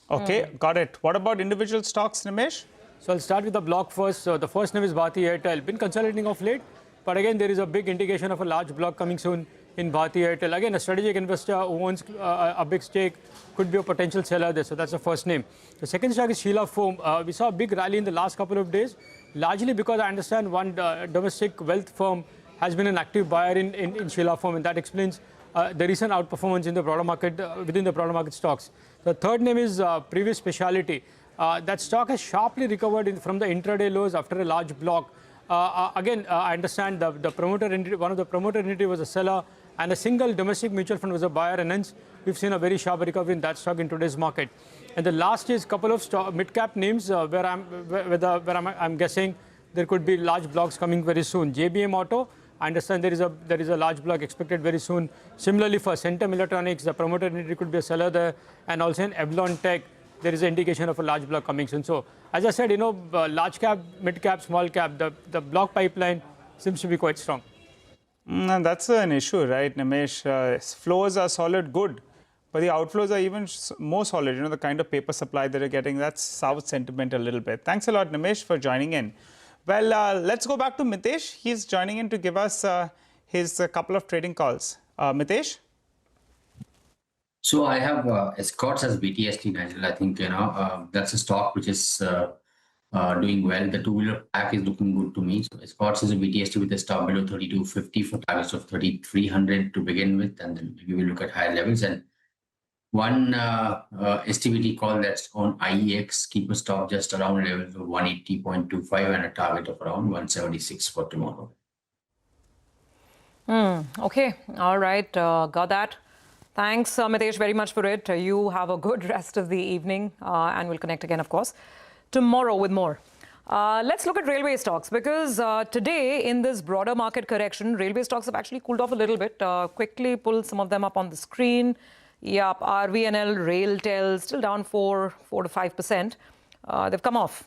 Okay, got it. What about individual stocks, Nimesh? So I'll start with the block first. So the first name is Bharti Airtel. Been consolidating of late, but again there is a big indication of a large block coming soon in Bharti Airtel. Again, a strategic investor who owns a big stake could be a potential seller there. So that's the first name. The second stock is Sheela Foam. We saw a big rally in the last couple of days, largely because I understand one domestic wealth firm has been an active buyer in Sheela Foam, and that explains the recent outperformance in the broader market, within the broader market stocks. The third name is Previous Speciality. That stock has sharply recovered from the intraday lows after a large block. Again, I understand the promoter entity, one of the promoter entity was a seller, and a single domestic mutual fund was a buyer, and hence we've seen a very sharp recovery in that stock in today's market. And the last is a couple of mid-cap names where I'm guessing there could be large blocks coming very soon. JBM Auto, I understand there is a large block expected very soon. Similarly for Centum Electronics, the promoter entity could be a seller there, and also in Avalon Tech, there is an indication of a large block coming soon. So as I said, large cap, mid cap, small cap, the block pipeline seems to be quite strong. And that's an issue, right, Nimesh? Flows are solid, good, but the outflows are even more solid. The kind of paper supply that you're getting, that's south sentiment a little bit. Thanks a lot, Nimesh, for joining in. Well, let's go back to Mitesh. He's joining in to give us his couple of trading calls. Mitesh? So I have Escorts as BTST, Nigel. I think, that's a stock which is doing well. The two-wheeler pack is looking good to me. So Escorts is a BTST with a stop below 3250 for targets of 3300 to begin with, and then we will look at higher levels. And one STBT call that's on IEX, keep a stop just around levels of 180.25 and a target of around 176 for tomorrow. Okay, all right, got that. Thanks, Mitesh, very much for it. You have a good rest of the evening, and we'll connect again, of course, tomorrow with more. Let's look at railway stocks, because today in this broader market correction, railway stocks have actually cooled off a little bit. Quickly pull some of them up on the screen. Yep, RVNL, RailTel, still down 4 to 5%. They've come off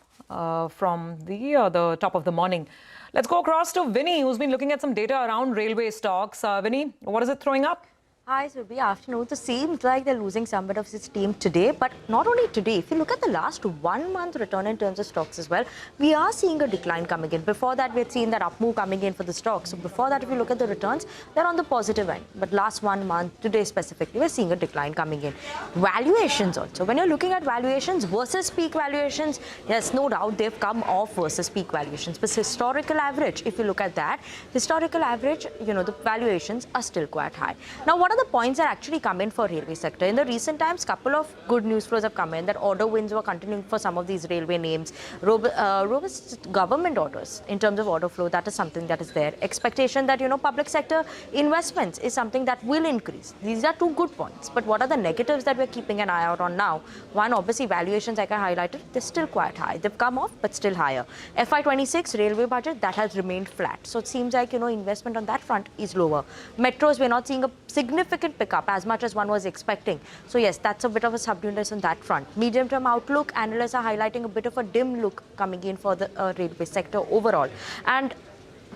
from the top of the morning. Let's go across to Vinny, who's been looking at some data around railway stocks. Vinny, what is it throwing up? Hi, Surabhi. Afternoon. It seems like they're losing some bit of its steam today, but not only today. If you look at the last 1 month return in terms of stocks as well, we are seeing a decline coming in. Before that, we had seen that up move coming in for the stocks. So before that, if you look at the returns, they're on the positive end. But last 1 month, today specifically, we're seeing a decline coming in. Valuations also. When you're looking at valuations versus peak valuations, yes, no doubt they've come off versus peak valuations. But historical average, if you look at that, historical average, the valuations are still quite high. Now, what are the points that actually come in for railway sector? In the recent times, couple of good news flows have come in, that order wins were continuing for some of these railway names. Robust government orders in terms of order flow, that is something that is there. Expectation that, public sector investments is something that will increase. These are two good points. But what are the negatives that we're keeping an eye out on now? One, obviously, valuations, like I highlighted, they're still quite high. They've come off, but still higher. FY26 railway budget, that has remained flat. So it seems like, investment on that front is lower. Metros, we're not seeing a significant pick up as much as one was expecting. So yes, that's a bit of a subduedness on that front. Medium-term outlook, analysts are highlighting a bit of a dim look coming in for the railway sector overall. And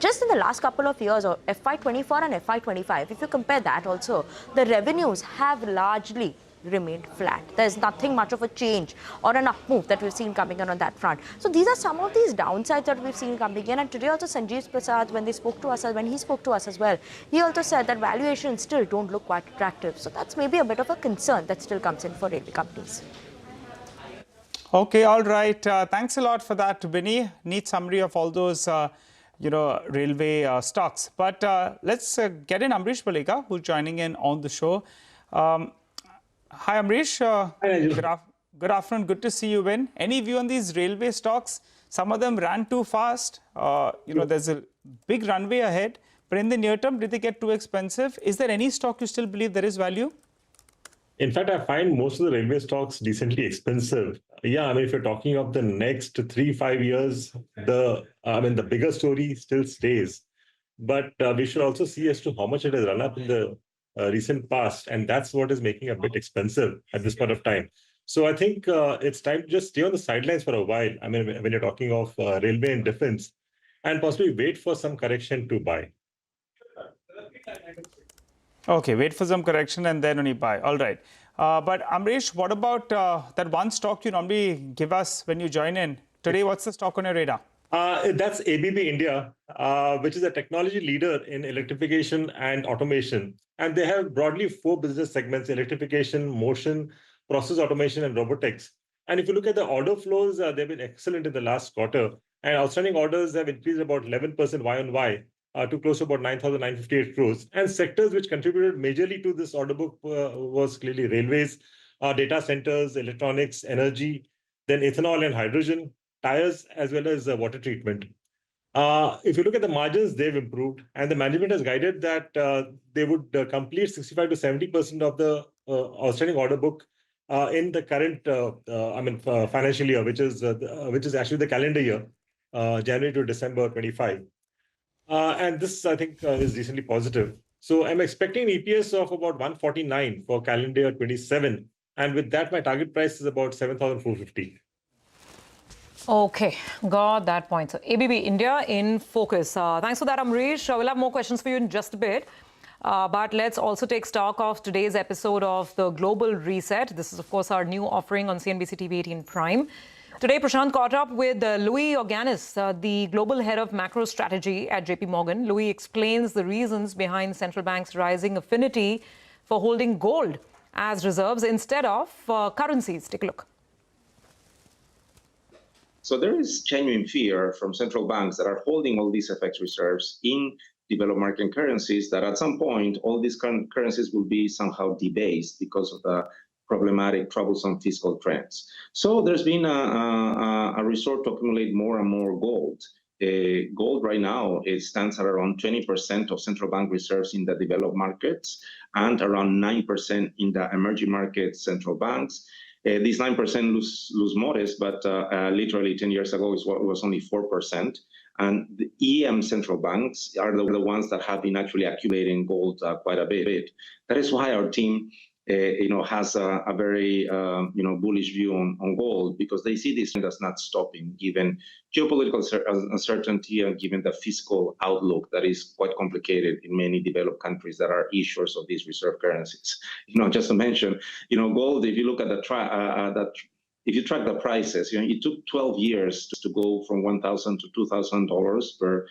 just in the last couple of years, or FY24 and FY25, if you compare that also, the revenues have largely remained flat. There's nothing much of a change or an up move that we've seen coming in on that front. So these are some of these downsides that we've seen coming in. And today also Sanjeev Prasad, when he spoke to us as well, he also said that valuations still don't look quite attractive. So that's maybe a bit of a concern that still comes in for railway companies. Okay, all right. Thanks a lot for that, Vinny. Neat summary of all those railway stocks. But let's get in Amrish Baleka, who's joining in on the show. Hi, Amrish. Good afternoon. Good to see you in. Any view on these railway stocks? Some of them ran too fast. There's a big runway ahead. But in the near term, did they get too expensive? Is there any stock you still believe there is value? In fact, I find most of the railway stocks decently expensive. Yeah, if you're talking of the next 3-5 years, the bigger story still stays. But we should also see as to how much it has run up in the recent past, and that's what is making it a bit expensive at this point of time. So I think it's time to just stay on the sidelines for a while. When you're talking of railway and defense, and possibly wait for some correction to buy. Okay, wait for some correction and then only buy. All right. But Amrish, what about that one stock you normally give us when you join in? Today, what's the stock on your radar? That's ABB India, which is a technology leader in electrification and automation. And they have broadly 4 business segments: electrification, motion, process automation, and robotics. And if you look at the order flows, they've been excellent in the last quarter. And outstanding orders have increased about 11% Y-on-Y to close to about 9,958 crores. And sectors which contributed majorly to this order book was clearly railways, data centers, electronics, energy, then ethanol and hydrogen, tires, as well as water treatment. If you look at the margins, they've improved, and the management has guided that they would complete 65 to 70% of the outstanding order book in the current, financial year, which is actually the calendar year, January to December 25. And this, I think, is decently positive. So I'm expecting EPS of about 149 for calendar year 27, and with that, my target price is about 7,450. Okay, got that point. So ABB India in focus. Thanks for that, Amrish. We'll have more questions for you in just a bit. But let's also take stock of today's episode of the Global Reset. This is, of course, our new offering on CNBC-TV18 Prime. Today, Prashant caught up with Louis Organis, the global head of macro strategy at JP Morgan. Louis explains the reasons behind central banks' rising affinity for holding gold as reserves instead of currencies. Take a look. So there is genuine fear from central banks that are holding all these FX reserves in developed market currencies that at some point all these currencies will be somehow debased because of the problematic, troublesome fiscal trends. So there's been a resort to accumulate more and more gold. Gold right now, it stands at around 20% of central bank reserves in the developed markets and around 9% in the emerging markets central banks. These 9% lose modest, but literally 10 years ago it was only 4%. And the EM central banks are the ones that have been actually accumulating gold quite a bit. That is why our team has a very bullish view on gold, because they see this as not stopping given geopolitical uncertainty and given the fiscal outlook that is quite complicated in many developed countries that are issuers of these reserve currencies. Just to mention, gold, if you look at if you track the prices, it took 12 years to go from $1,000 to $2,000 per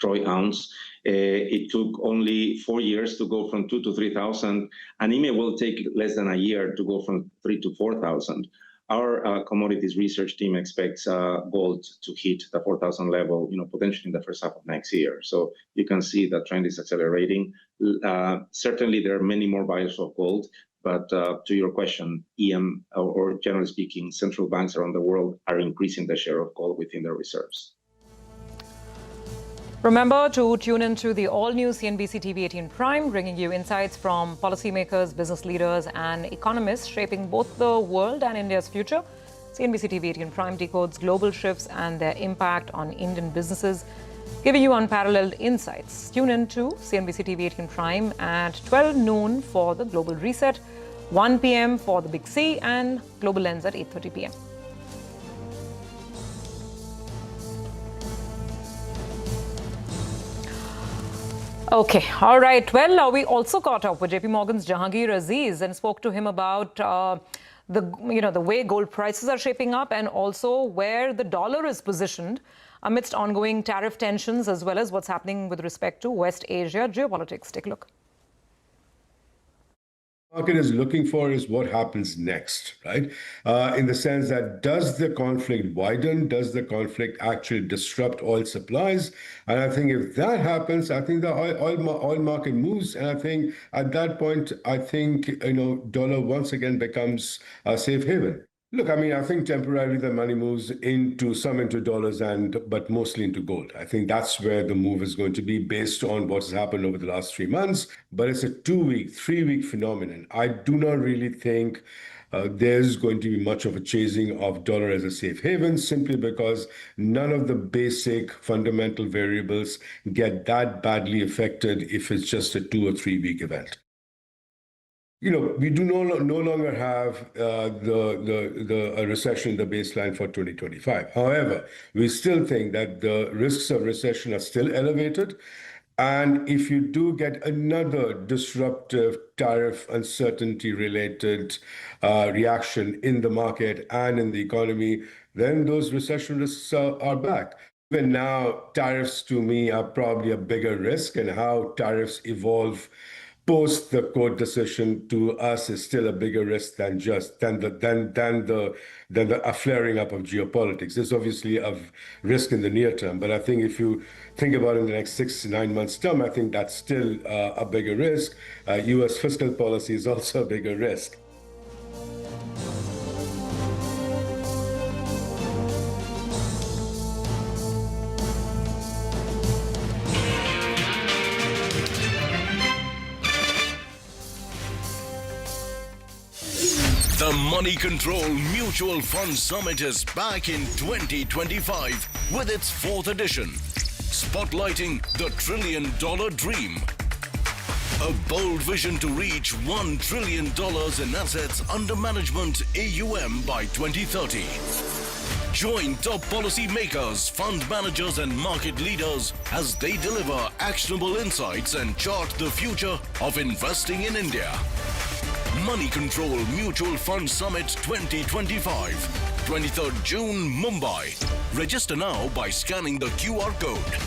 troy ounce. It took only 4 years to go from 2,000 to 3,000, and it will take less than a year to go from 3,000 to 4,000. Our commodities research team expects gold to hit the 4,000 level, potentially in the first half of next year. So you can see the trend is accelerating. Certainly, there are many more buyers of gold. But to your question, EM, or generally speaking, central banks around the world are increasing the share of gold within their reserves. Remember to tune into the all-new CNBC-TV18 Prime, bringing you insights from policymakers, business leaders, and economists shaping both the world and India's future. CNBC-TV18 Prime decodes global shifts and their impact on Indian businesses, giving you unparalleled insights. Tune in to CNBC-TV18 Prime at 12 noon for the Global Reset, 1 p.m. for the Big C, and Global Lens at 8:30 p.m. Okay, all right. Well, we also caught up with JP Morgan's Jahangir Aziz and spoke to him about the way gold prices are shaping up and also where the dollar is positioned amidst ongoing tariff tensions, as well as what's happening with respect to West Asia geopolitics. Take a look. Market is looking for is what happens next, right? In the sense that, does the conflict widen? Does the conflict actually disrupt oil supplies? And I think if that happens, I think the oil market moves. And I think at that point, I think, dollar once again becomes a safe haven. Look, I think temporarily the money moves into dollars but mostly into gold. I think that's where the move is going to be based on what's happened over the last 3 months. But it's a 2-week, 3-week phenomenon. I do not really think there's going to be much of a chasing of dollar as a safe haven, simply because none of the basic fundamental variables get that badly affected if it's just a 2 or 3 week event. We do no longer have a recession in the baseline for 2025. However, we still think that the risks of recession are still elevated. And if you do get another disruptive tariff uncertainty related reaction in the market and in the economy, then those recession risks are back. Even now, tariffs to me are probably a bigger risk, and how tariffs evolve post the court decision to us is still a bigger risk than a flaring up of geopolitics. There's obviously a risk in the near term, but I think if you think about it in the next 6 to 9 months term, I think that's still a bigger risk. U.S. fiscal policy is also a bigger risk. The Money Control Mutual Fund Summit is back in 2025 with its 4th edition, spotlighting the $1 trillion dream. A bold vision to reach $1 trillion in assets under management AUM by 2030. Join top policy makers, fund managers and market leaders as they deliver actionable insights and chart the future of investing in India. Money Control Mutual Fund Summit 2025, 23rd June, Mumbai. Register now by scanning the QR code.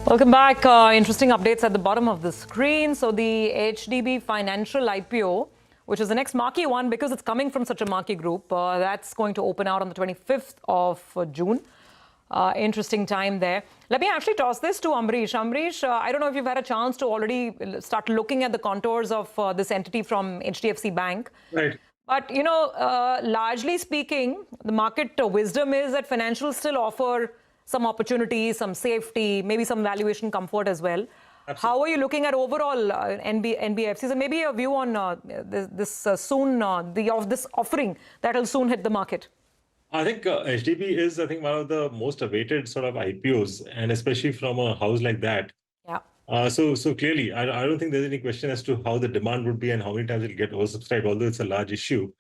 Welcome back. Interesting updates at the bottom of the screen. So the HDB Financial IPO which is the next marquee one because it's coming from such a marquee group. That's going to open out on the 25th of June. Interesting time there. Let me actually toss this to Amrish. Amrish, I don't know if you've had a chance to already start looking at the contours of this entity from HDFC Bank. Right. But, you know, largely speaking, the market wisdom is that financials still offer some opportunities, some safety, maybe some valuation comfort as well. Absolutely. How are you looking at overall NBFCs? And maybe a view on this offering that will soon hit the market? I think HDB is, I think, one of the most awaited sort of IPOs, and especially from a house like that. Yeah. So clearly, I don't think there's any question as to how the demand would be and how many times it'll get oversubscribed, although it's a large issue.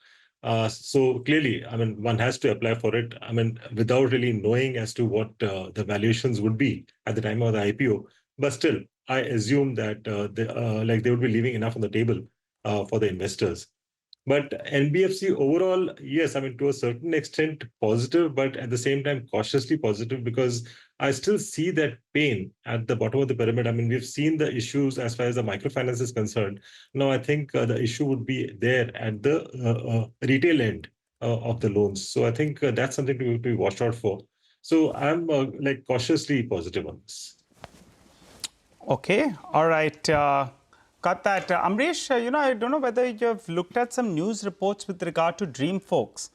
So clearly, I mean, one has to apply for it. I mean, without really knowing as to what the valuations would be at the time of the IPO. But still, I assume that they would be leaving enough on the table for the investors. But NBFC overall, yes, I mean, to a certain extent positive, but at the same time cautiously positive, because I still see that pain at the bottom of the pyramid. I mean, we've seen the issues as far as the microfinance is concerned. Now, I think the issue would be there at the retail end of the loans. So I think that's something to be watched out for. So I'm cautiously positive on this. Okay, all right. Got that. Amrish, I don't know whether you've looked at some news reports with regard to Dream Folks.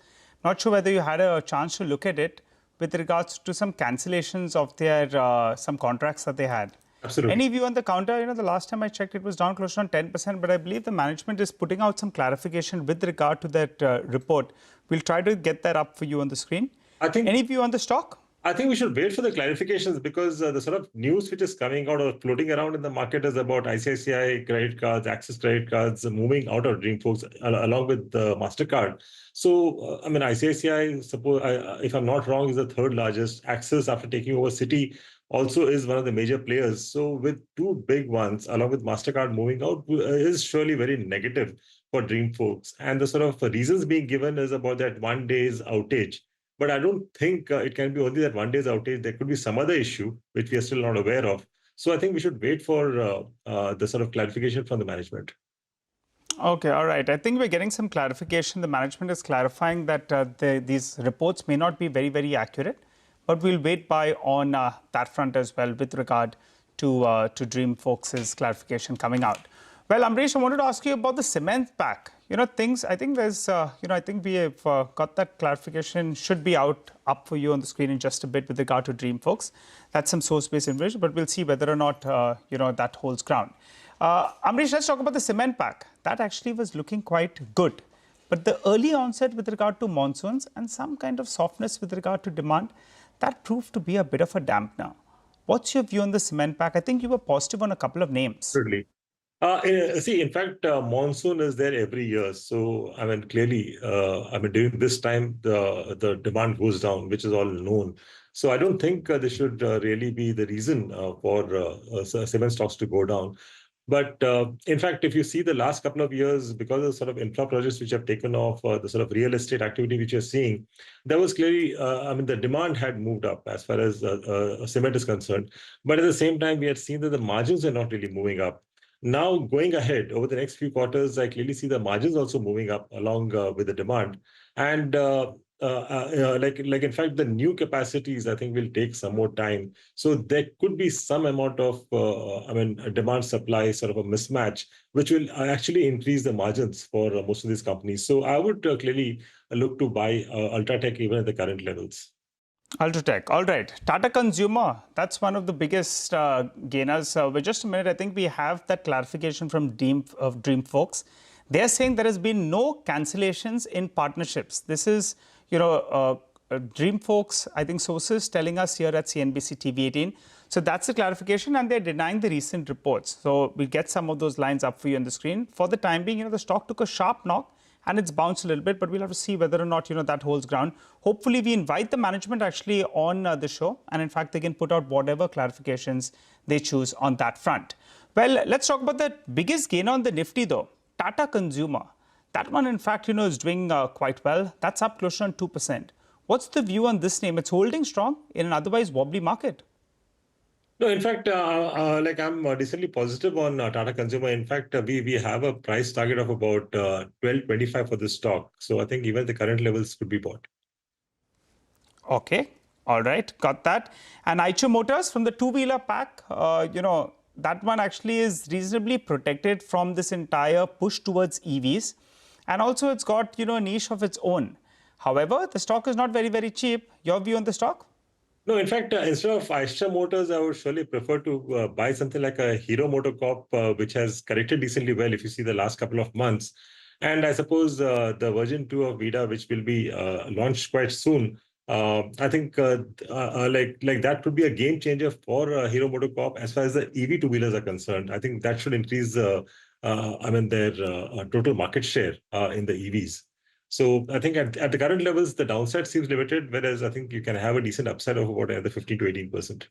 Not sure whether you had a chance to look at it with regards to some cancellations of their some contracts that they had. Absolutely. Any view on the counter? The last time I checked, it was down close to 10%, but I believe the management is putting out some clarification with regard to that report. We'll try to get that up for you on the screen. Any view on the stock? I think we should wait for the clarifications, because the sort of news which is coming out or floating around in the market is about ICICI credit cards, Axis credit cards moving out of Dream Folks along with MasterCard. So, I mean, ICICI, if I'm not wrong, is the third largest. Axis, after taking over Citi, also is one of the major players. So with two big ones, along with MasterCard moving out, is surely very negative for Dream Folks. And the sort of reasons being given is about that 1 day's outage. But I don't think it can be only that 1 day's outage. There could be some other issue which we are still not aware of. So I think we should wait for the sort of clarification from the management. Okay, all right. I think we're getting some clarification. The management is clarifying that these reports may not be very, very accurate, but we'll wait by on that front as well with regard to Dream Folks' clarification coming out. Well, Amrish, I wanted to ask you about the cement pack. I think there's, I think we have got that clarification, should be up for you on the screen in just a bit with regard to Dream Folks. That's some source-based information, but we'll see whether or not, that holds ground. Amrish, let's talk about the cement pack. That actually was looking quite good. But the early onset with regard to monsoons and some kind of softness with regard to demand, that proved to be a bit of a dampener. What's your view on the cement pack? I think you were positive on a couple of names. Certainly. See, in fact, monsoon is there every year. So, I mean, clearly, during this time, the demand goes down, which is all known. So I don't think this should really be the reason for cement stocks to go down. But in fact, if you see the last couple of years, because of sort of infra projects which have taken off, the sort of real estate activity which you're seeing, there was clearly, the demand had moved up as far as cement is concerned. But at the same time, we had seen that the margins are not really moving up. Now, going ahead over the next few quarters, I clearly see the margins also moving up along with the demand. And in fact, the new capacities, I think, will take some more time. So there could be some amount of, demand supply sort of a mismatch, which will actually increase the margins for most of these companies. So I would clearly look to buy Ultratech even at the current levels. Ultratech. All right. Tata Consumer, that's one of the biggest gainers. But just a minute, I think we have that clarification from Dream Folks. They're saying there has been no cancellations in partnerships. This is, Dream Folks, I think, sources telling us here at CNBC-TV18. So that's the clarification, and they're denying the recent reports. So we'll get some of those lines up for you on the screen. For the time being, the stock took a sharp knock, and it's bounced a little bit, but we'll have to see whether or not, that holds ground. Hopefully, we invite the management actually on the show, and in fact, they can put out whatever clarifications they choose on that front. Well, let's talk about the biggest gainer on the Nifty, though, Tata Consumer. That one, in fact, is doing quite well. That's up close to 2%. What's the view on this name? It's holding strong in an otherwise wobbly market. No, in fact, I'm decently positive on Tata Consumer. In fact, we have a price target of about 12.25 for this stock. So I think even the current levels could be bought. Okay. All right. Got that. And Eicher Motors from the two-wheeler pack, that one actually is reasonably protected from this entire push towards EVs. And also it's got, a niche of its own. However, the stock is not very, very cheap. Your view on the stock? No, in fact, instead of Eicher Motors, I would surely prefer to buy something like a Hero MotoCorp, which has corrected decently well if you see the last couple of months. And I suppose the version 2 of VIDA, which will be launched quite soon, I think that would be a game changer for Hero MotoCorp as far as the EV two-wheelers are concerned. I think that should increase their total market share in the EVs. So I think at the current levels, the downside seems limited, whereas I think you can have a decent upside of about either 15 to 18%.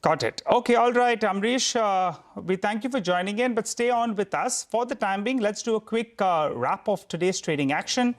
Got it. Okay, all right, Amrish, we thank you for joining in, but stay on with us. For the time being, let's do a quick wrap of today's trading action.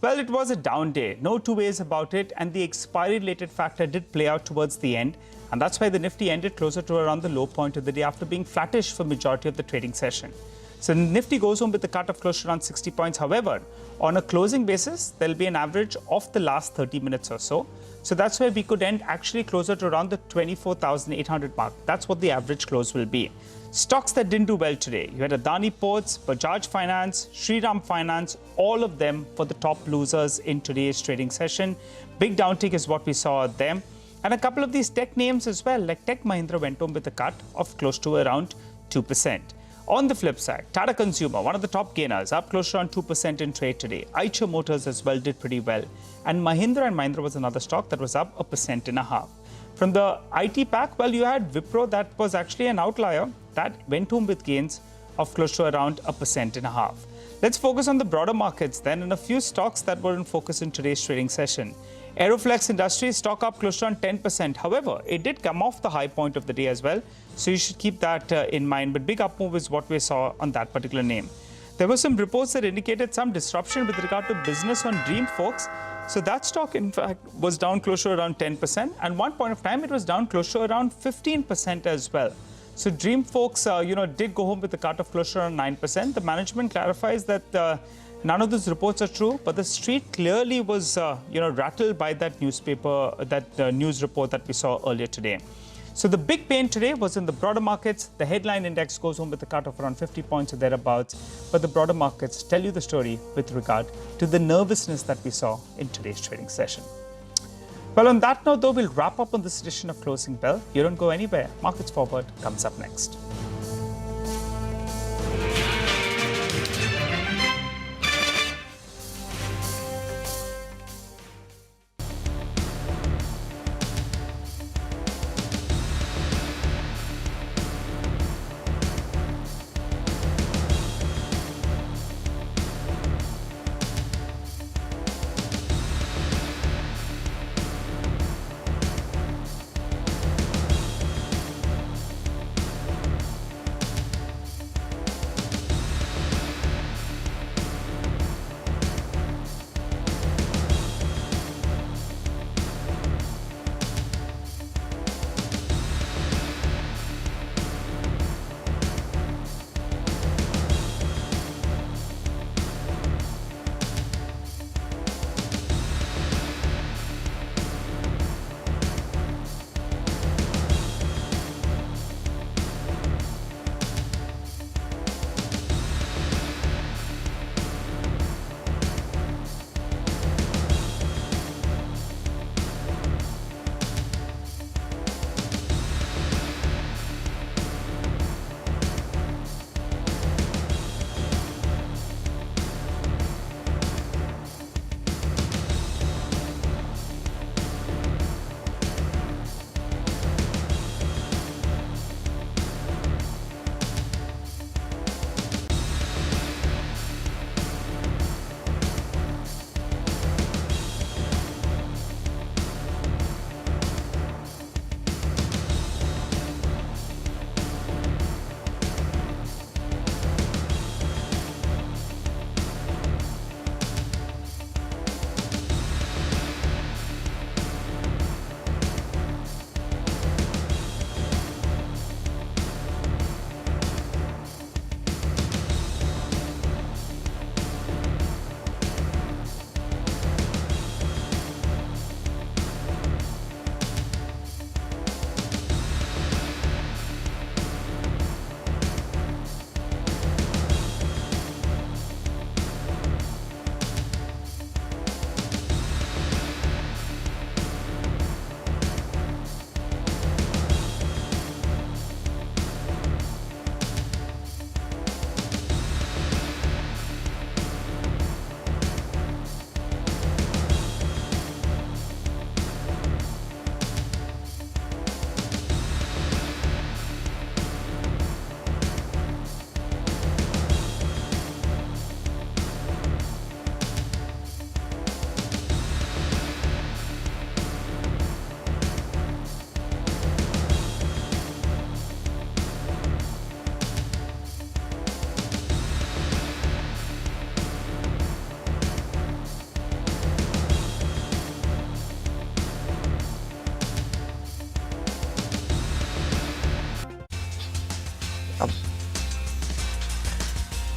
Well, it was a down day, no two ways about it, and the expiry-related factor did play out towards the end, and that's why the Nifty ended closer to around the low point of the day after being flattish for majority of the trading session. So Nifty goes home with a cut of close to around 60 points. However, on a closing basis, there'll be an average of the last 30 minutes or so. So that's where we could end actually closer to around the 24,800 mark. That's what the average close will be. Stocks that didn't do well today. You had Adani Ports, Bajaj Finance, Shriram Finance, all of them for the top losers in today's trading session. Big downtick is what we saw at them. And a couple of these tech names as well, like Tech Mahindra went home with a cut of close to around 2%. On the flip side, Tata Consumer, one of the top gainers, up close to around 2% in trade today. Eicher Motors as well did pretty well. And Mahindra was another stock that was up 1.5%. From the IT pack, well, you had Wipro that was actually an outlier that went home with gains of close to around 1.5%. Let's focus on the broader markets then, and a few stocks that were in focus in today's trading session. Aeroflex Industries stock up close to around 10%. However, it did come off the high point of the day as well. So you should keep that in mind. But big up move is what we saw on that particular name. There were some reports that indicated some disruption with regard to business on Dreamfolks. So that stock, in fact, was down close to around 10%. And one point of time, it was down close to around 15% as well. So Dreamfolks, did go home with a cut of close to around 9%. The management clarifies that none of those reports are true, but the street clearly was, rattled by that newspaper, that news report that we saw earlier today. So the big pain today was in the broader markets. The headline index goes home with a cut of around 50 points or thereabouts. But the broader markets tell you the story with regard to the nervousness that we saw in today's trading session. Well, on that note, though, we'll wrap up on this edition of Closing Bell. You don't go anywhere. Markets Forward comes up next.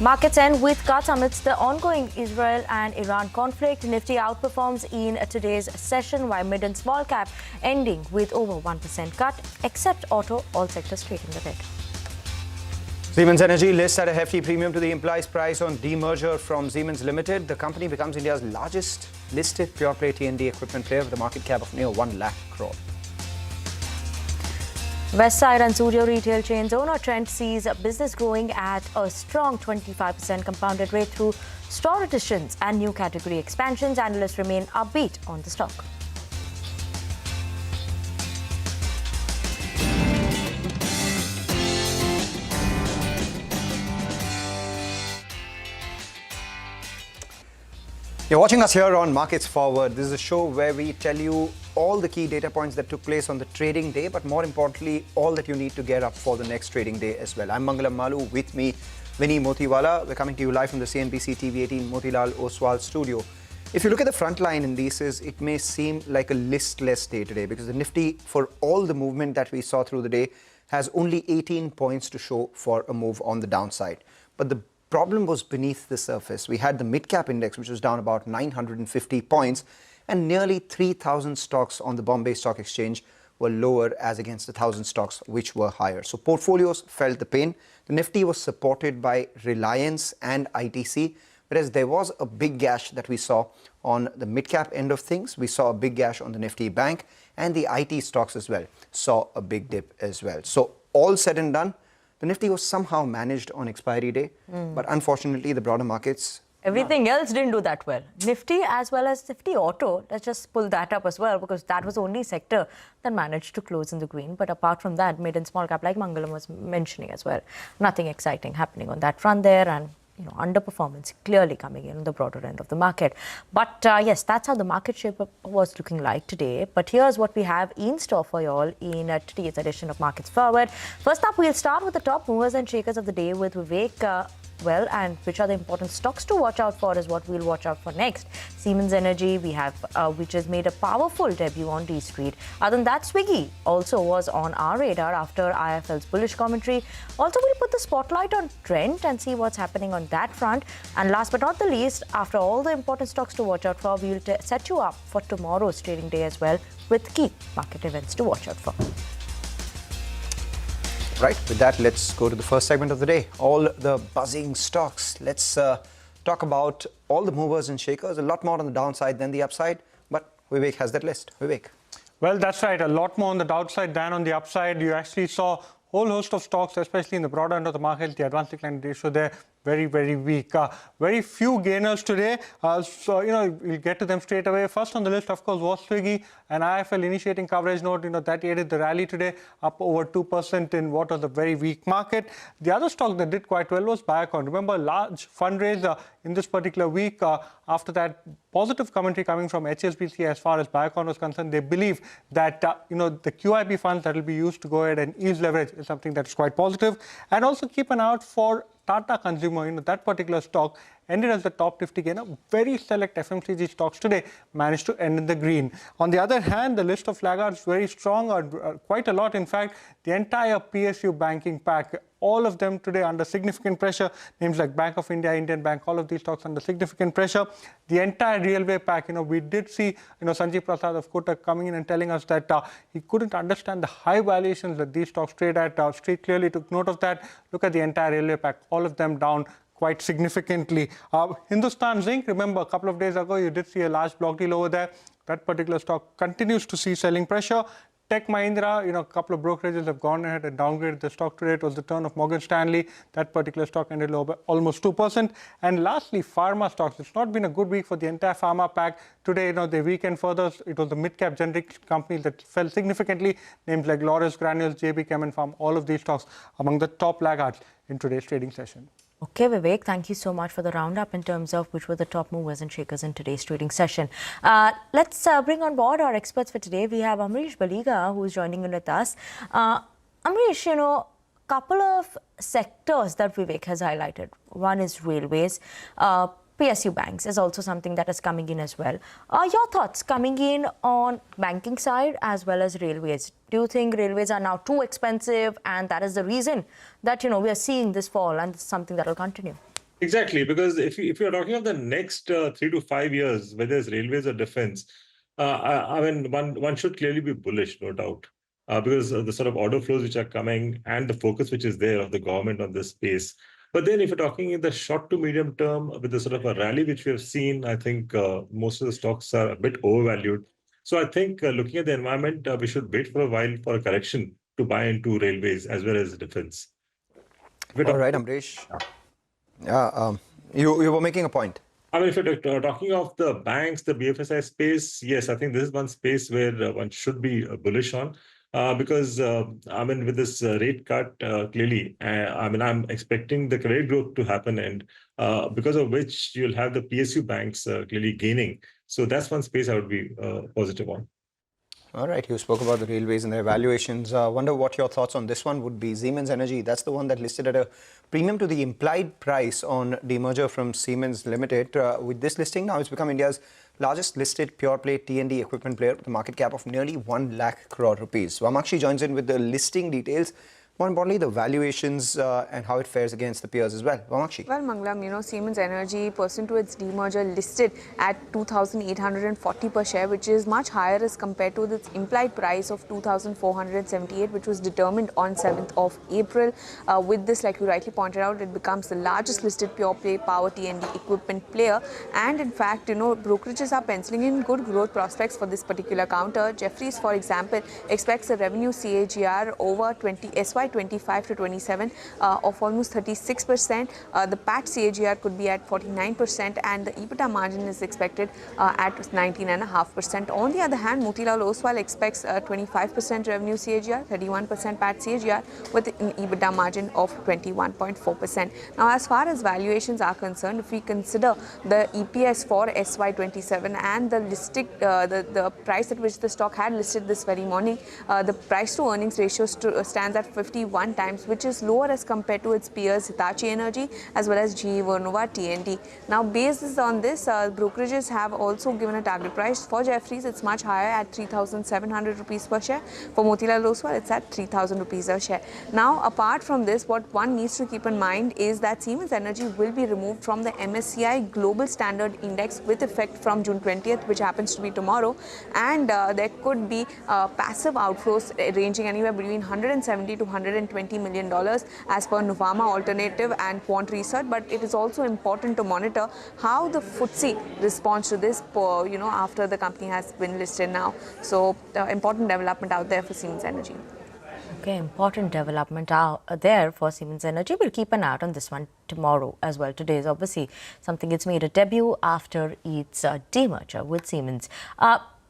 Markets end with cuts amidst the ongoing Israel and Iran conflict. Nifty outperforms in today's session, while mid and small cap ending with over 1% cut, except auto, all sectors trading the red. Siemens Energy lists at a hefty premium to the implied price on demerger from Siemens Limited. The company becomes India's largest listed pure-play T&D equipment player with a market cap of near 1 lakh crore. Westside and Studio retail chains owner trend sees business growing at a strong 25% compounded rate through store additions and new category expansions. Analysts remain upbeat on the stock. You're watching us here on Markets Forward. This is a show where we tell you all the key data points that took place on the trading day, but more importantly, all that you need to get up for the next trading day as well. I'm Mangalam Malu, with me, Vinny Motiwala. We're coming to you live from the CNBC-TV18 Motilal Oswal studio. If you look at the frontline indices, it may seem like a listless day today because the Nifty, for all the movement that we saw through the day, has only 18 points to show for a move on the downside. But the problem was beneath the surface. We had the mid-cap index, which was down about 950 points, and nearly 3,000 stocks on the Bombay Stock Exchange were lower as against 1,000 stocks which were higher. So portfolios felt the pain. The Nifty was supported by Reliance and ITC, whereas there was a big gash that we saw on the mid-cap end of things. We saw a big gash on the Nifty Bank, and the IT stocks as well saw a big dip as well. So all said and done, the Nifty was somehow managed on expiry day, but unfortunately the broader markets... Everything else didn't do that well. Nifty as well as Nifty Auto, let's just pull that up as well because that was the only sector that managed to close in the green. But apart from that, mid and small cap, like Mangalam was mentioning as well, nothing exciting happening on that front there, and underperformance clearly coming in on the broader end of the market. But yes, that's how the market shape was looking like today. But here's what we have in store for you all in today's edition of Markets Forward. First up, we'll start with the top movers and shakers of the day with Vivek. And which are the important stocks to watch out for is what we'll watch out for next. Siemens Energy, we have, which has made a powerful debut on D Street. Other than that, Swiggy also was on our radar after IIFL's bullish commentary. Also, we'll put the spotlight on Trent and see what's happening on that front. And last but not the least, after all the important stocks to watch out for, we'll set you up for tomorrow's trading day as well with key market events to watch out for. Right, with that, let's go to the first segment of the day. All the buzzing stocks. Let's talk about all the movers and shakers. A lot more on the downside than the upside. But Vivek has that list. Vivek. Well, that's right. A lot more on the downside than on the upside. You actually saw a whole host of stocks, especially in the broader end of the market. The advanced decline ratio there, very, very weak. Very few gainers today. So, we'll get to them straight away. First on the list, of course, was Swiggy, an IIFL initiating coverage note. That aided the rally today, up over 2% in what was a very weak market. The other stock that did quite well was Biocon. Remember, large fundraiser in this particular week. After that positive commentary coming from HSBC as far as Biocon was concerned, they believe that, the QIB funds that will be used to go ahead and ease leverage is something that is quite positive. And also keep an eye out for Tata Consumer, that particular stock ended as the top Nifty gainer. Very select FMCG stocks today managed to end in the green. On the other hand, the list of laggards very strong, quite a lot in fact. The entire PSU banking pack, all of them today under significant pressure. Names like Bank of India, Indian Bank, all of these stocks under significant pressure. The entire railway pack, we did see, Sanjeev Prasad of Kotak coming in and telling us that he couldn't understand the high valuations that these stocks trade at. Street clearly took note of that. Look at the entire railway pack, all of them down quite significantly. Hindustan Zinc, remember a couple of days ago, you did see a large block deal over there. That particular stock continues to see selling pressure. Tech Mahindra, a couple of brokerages have gone ahead and downgraded the stock today. It was the turn of Morgan Stanley. That particular stock ended low by almost 2%. And lastly, pharma stocks. It's not been a good week for the entire pharma pack. Today, they weakened further. It was the mid-cap generic companies that fell significantly. Names like Laurus, Granules, JB Chem and Pharm, all of these stocks among the top laggards in today's trading session. Okay, Vivek, thank you so much for the roundup in terms of which were the top movers and shakers in today's trading session. Let's bring on board our experts for today. We have Amrish Baliga, who is joining in with us. Amrish, couple of sectors that Vivek has highlighted. One is railways. PSU banks is also something that is coming in as well. Your thoughts coming in on banking side as well as railways? Do you think railways are now too expensive and that is the reason that, we are seeing this fall and it's something that will continue? Exactly, because if you're talking of the next 3 to 5 years, whether it's railways or defense, I mean, one should clearly be bullish, no doubt, because of the sort of order flows which are coming and the focus which is there of the government on this space. But then if you're talking in the short to medium term, with the sort of a rally which we have seen, I think most of the stocks are a bit overvalued. So I think looking at the environment, we should wait for a while for a correction to buy into railways as well as defense. All right, Amrish. You were making a point. I mean, if you're talking of the banks, the BFSI space, yes, I think this is one space where one should be bullish on. Because, I mean, with this rate cut, clearly, I mean, I'm expecting the credit growth to happen, and because of which you'll have the PSU banks clearly gaining. So that's one space I would be positive on. All right, you spoke about the railways and their valuations. Wonder what your thoughts on this one would be. Siemens Energy, that's the one that listed at a premium to the implied price on demerger from Siemens Limited. With this listing, now it's become India's largest listed pure-play T&D equipment player with a market cap of nearly 1 lakh crore rupees. Vamakshi joins in with the listing details. More importantly, the valuations and how it fares against the peers as well. Vamakshi. Well, Mangalam, Siemens Energy, pursuant to its demerger, listed at 2,840 per share, which is much higher as compared to its implied price of 2,478, which was determined on 7th of April. With this, like you rightly pointed out, it becomes the largest listed pure-play power T&D equipment player. And in fact, brokerages are penciling in good growth prospects for this particular counter. Jefferies, for example, expects a revenue CAGR over SY 25 to 27 of almost 36%. The PAT CAGR could be at 49%, and the EBITDA margin is expected at 19.5%. On the other hand, Motilal Oswal expects 25% revenue CAGR, 31% PAT CAGR, with an EBITDA margin of 21.4%. Now, as far as valuations are concerned, if we consider the EPS for SY27 and the listing, the price at which the stock had listed this very morning, the price to earnings ratio stands at 51 times, which is lower as compared to its peers Hitachi Energy as well as GE Vernova T&D. Now, based on this, brokerages have also given a target price for Jefferies. It's much higher at 3,700 rupees per share. For Motilal Oswal, it's at 3,000 rupees a share. Now, apart from this, what one needs to keep in mind is that Siemens Energy will be removed from the MSCI Global Standard Index with effect from June 20th, which happens to be tomorrow, and there could be passive outflows ranging anywhere between 170 to 120 million dollars as per Nuvama Alternative and Quant Research. But it is also important to monitor how the FTSE responds to this, after the company has been listed now. So, important development out there for Siemens Energy. Okay, important development out there for Siemens Energy. We'll keep an eye out on this one tomorrow as well. Today is obviously something it's made a debut after its demerger with Siemens.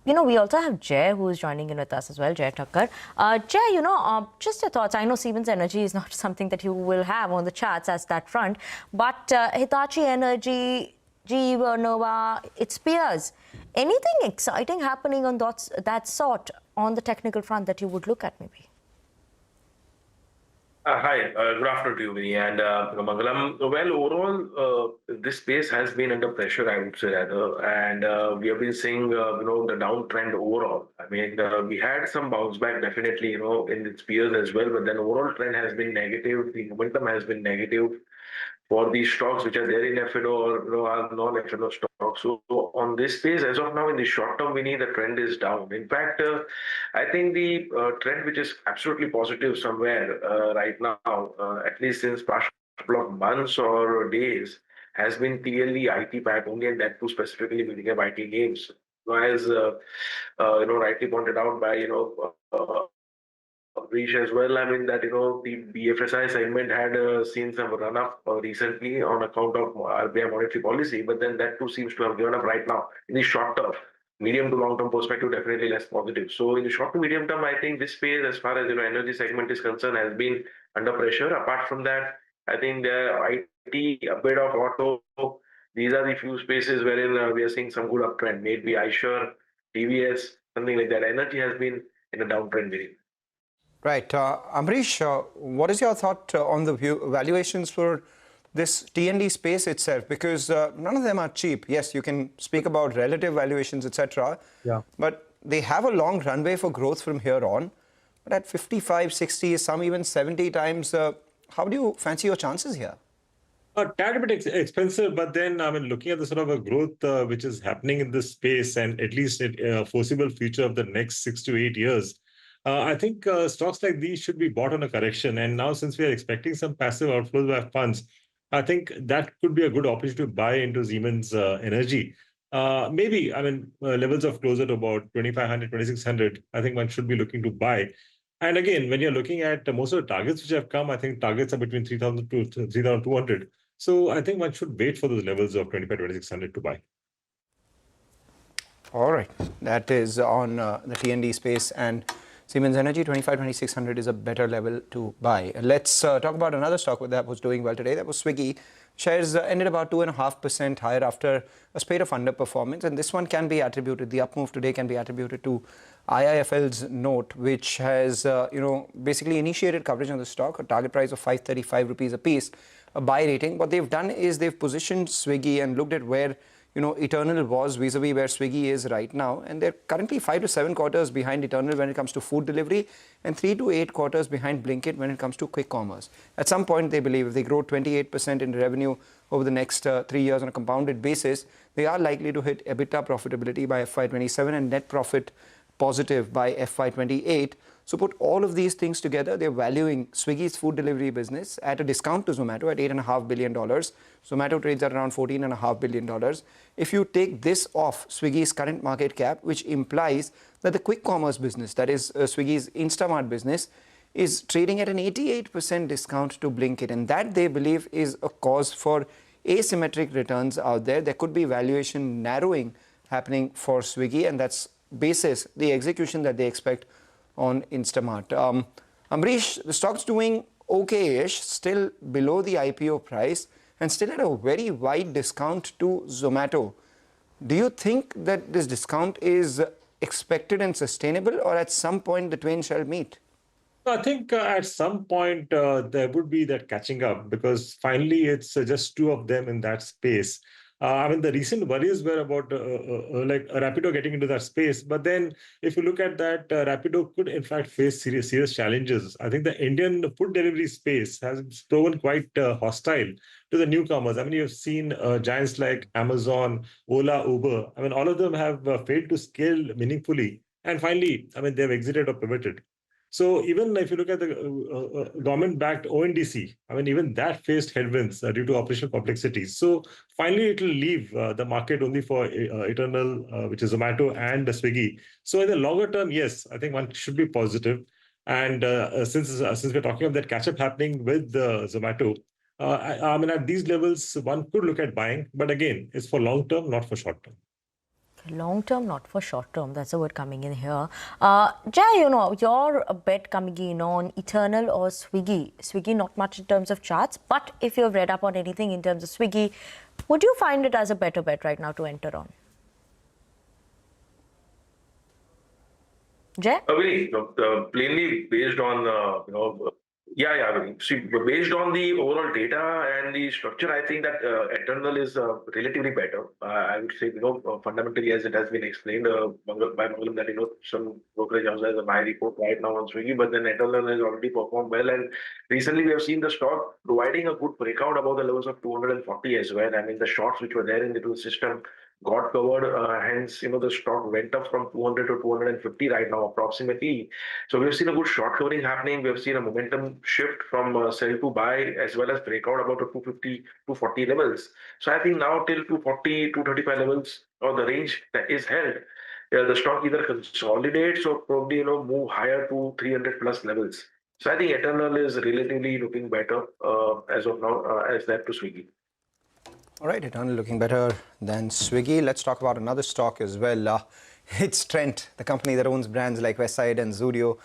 We also have Jay, who is joining in with us as well, Jay Thakkar. Jay, just your thoughts. I know Siemens Energy is not something that you will have on the charts as that front, but Hitachi Energy, GE Vernova, its peers. Anything exciting happening on that sort on the technical front that you would look at maybe? Hi, good afternoon to you, Vinny and Mangalam. Well, overall, this space has been under pressure, I would say, rather, and we have been seeing, the downtrend overall. I mean, we had some bounce back, definitely, in its peers as well, but then overall trend has been negative. The momentum has been negative for these stocks which are there in FNO or are non-FNO stocks. So on this space, as of now, in the short term, the trend is down. In fact, I think the trend which is absolutely positive somewhere right now, at least since past couple of months or days, has been clearly IT pack only, and that too specifically building up IT names. As rightly pointed out by Rish as well, I mean that the BFSI segment had seen some run up recently on account of RBI monetary policy, but then that too seems to have given up right now. In the short term, medium to long term perspective, definitely less positive. So in the short to medium term, I think this space, as far as energy segment is concerned, has been under pressure. Apart from that, I think the IT, a bit of auto, these are the few spaces wherein we are seeing some good uptrend. Maybe iSure, TVS, something like that. Energy has been in a downtrend very. Right. Amrish, what is your thought on the valuations for this T&D space itself? Because none of them are cheap. Yes, you can speak about relative valuations, etc. Yeah. But they have a long runway for growth from here on. But at 55, 60, some even 70 times, how do you fancy your chances here? A tad bit expensive, but then I mean, looking at the sort of a growth which is happening in this space, and at least a foreseeable future of the next 6 to 8 years, I think stocks like these should be bought on a correction. And now, since we are expecting some passive outflows by funds, I think that could be a good opportunity to buy into Siemens Energy. Maybe, I mean, levels of closer to about 2,500, 2,600, I think one should be looking to buy. And again, when you're looking at most of the targets which have come, I think targets are between 3,000 to 3,200. So I think one should wait for those levels of 25, 2,600 to buy. All right. That is on the T&D space, and Siemens Energy, 25, 2,600 is a better level to buy. Let's talk about another stock that was doing well today. That was Swiggy. Shares ended about 2.5% higher after a spate of underperformance. And this one can be attributed, the up move today can be attributed to IIFL's note, which has, basically initiated coverage on the stock, a target price of 535 rupees a piece, a buy rating. What they've done is they've positioned Swiggy and looked at where Eternal was vis-a-vis where Swiggy is right now, and they're currently 5 to 7 quarters behind Eternal when it comes to food delivery, and 3 to 8 quarters behind Blinkit when it comes to quick commerce. At some point, they believe if they grow 28% in revenue over the next 3 years on a compounded basis, they are likely to hit EBITDA profitability by FY27 and net profit positive by FY28. So put all of these things together, they're valuing Swiggy's food delivery business at a discount to Zomato at $8.5 billion. Zomato trades at around $14.5 billion. If you take this off Swiggy's current market cap, which implies that the quick commerce business, that is Swiggy's Instamart business, is trading at an 88% discount to Blinkit. And that, they believe, is a cause for asymmetric returns out there. There could be valuation narrowing happening for Swiggy, and that's basis the execution that they expect on Instamart. Amrish, the stock's doing okay-ish, still below the IPO price and still at a very wide discount to Zomato. Do you think that this discount is expected and sustainable, or at some point the twain shall meet? I think at some point there would be that catching up, because finally it's just two of them in that space. I mean, the recent worries were about like Rapido getting into that space. But then if you look at that, Rapido could in fact face serious challenges. I think the Indian food delivery space has proven quite hostile to the newcomers. I mean, you've seen giants like Amazon, Ola, Uber. I mean, all of them have failed to scale meaningfully. And finally, I mean, they've exited or pivoted. So even if you look at the government-backed ONDC, I mean, even that faced headwinds due to operational complexities. So finally, it will leave the market only for Eternal, which is Zomato and Swiggy. So in the longer term, yes, I think one should be positive. And since we're talking of that catch-up happening with Zomato, I mean, at these levels, one could look at buying. But again, it's for long term, not for short term. Long term, not for short term. That's the word coming in here. Jay, your bet coming in on Eternal or Swiggy. Swiggy, not much in terms of charts, but if you've read up on anything in terms of Swiggy, would you find it as a better bet right now to enter on? Jay? Plainly based on, See, based on the overall data and the structure, I think that Eternal is relatively better. I would say, fundamentally, as it has been explained by Mangalam, that, some brokerage houses have a high report right now on Swiggy, but then Eternal has already performed well. And recently, we have seen the stock providing a good breakout above the levels of 240 as well. I mean, the shorts which were there in the system got covered, hence, the stock went up from 200 to 250 right now, approximately. So we've seen a good short covering happening. We've seen a momentum shift from sell to buy, as well as breakout about the 250, 240 levels. So I think now till 240, 235 levels, or the range that is held, the stock either consolidates or probably, move higher to 300 plus levels. So I think Eternal is relatively looking better as of now as that to Swiggy. All right, Eternal looking better than Swiggy. Let's talk about another stock as well. It's Trent, the company that owns brands like Westside and Zudio.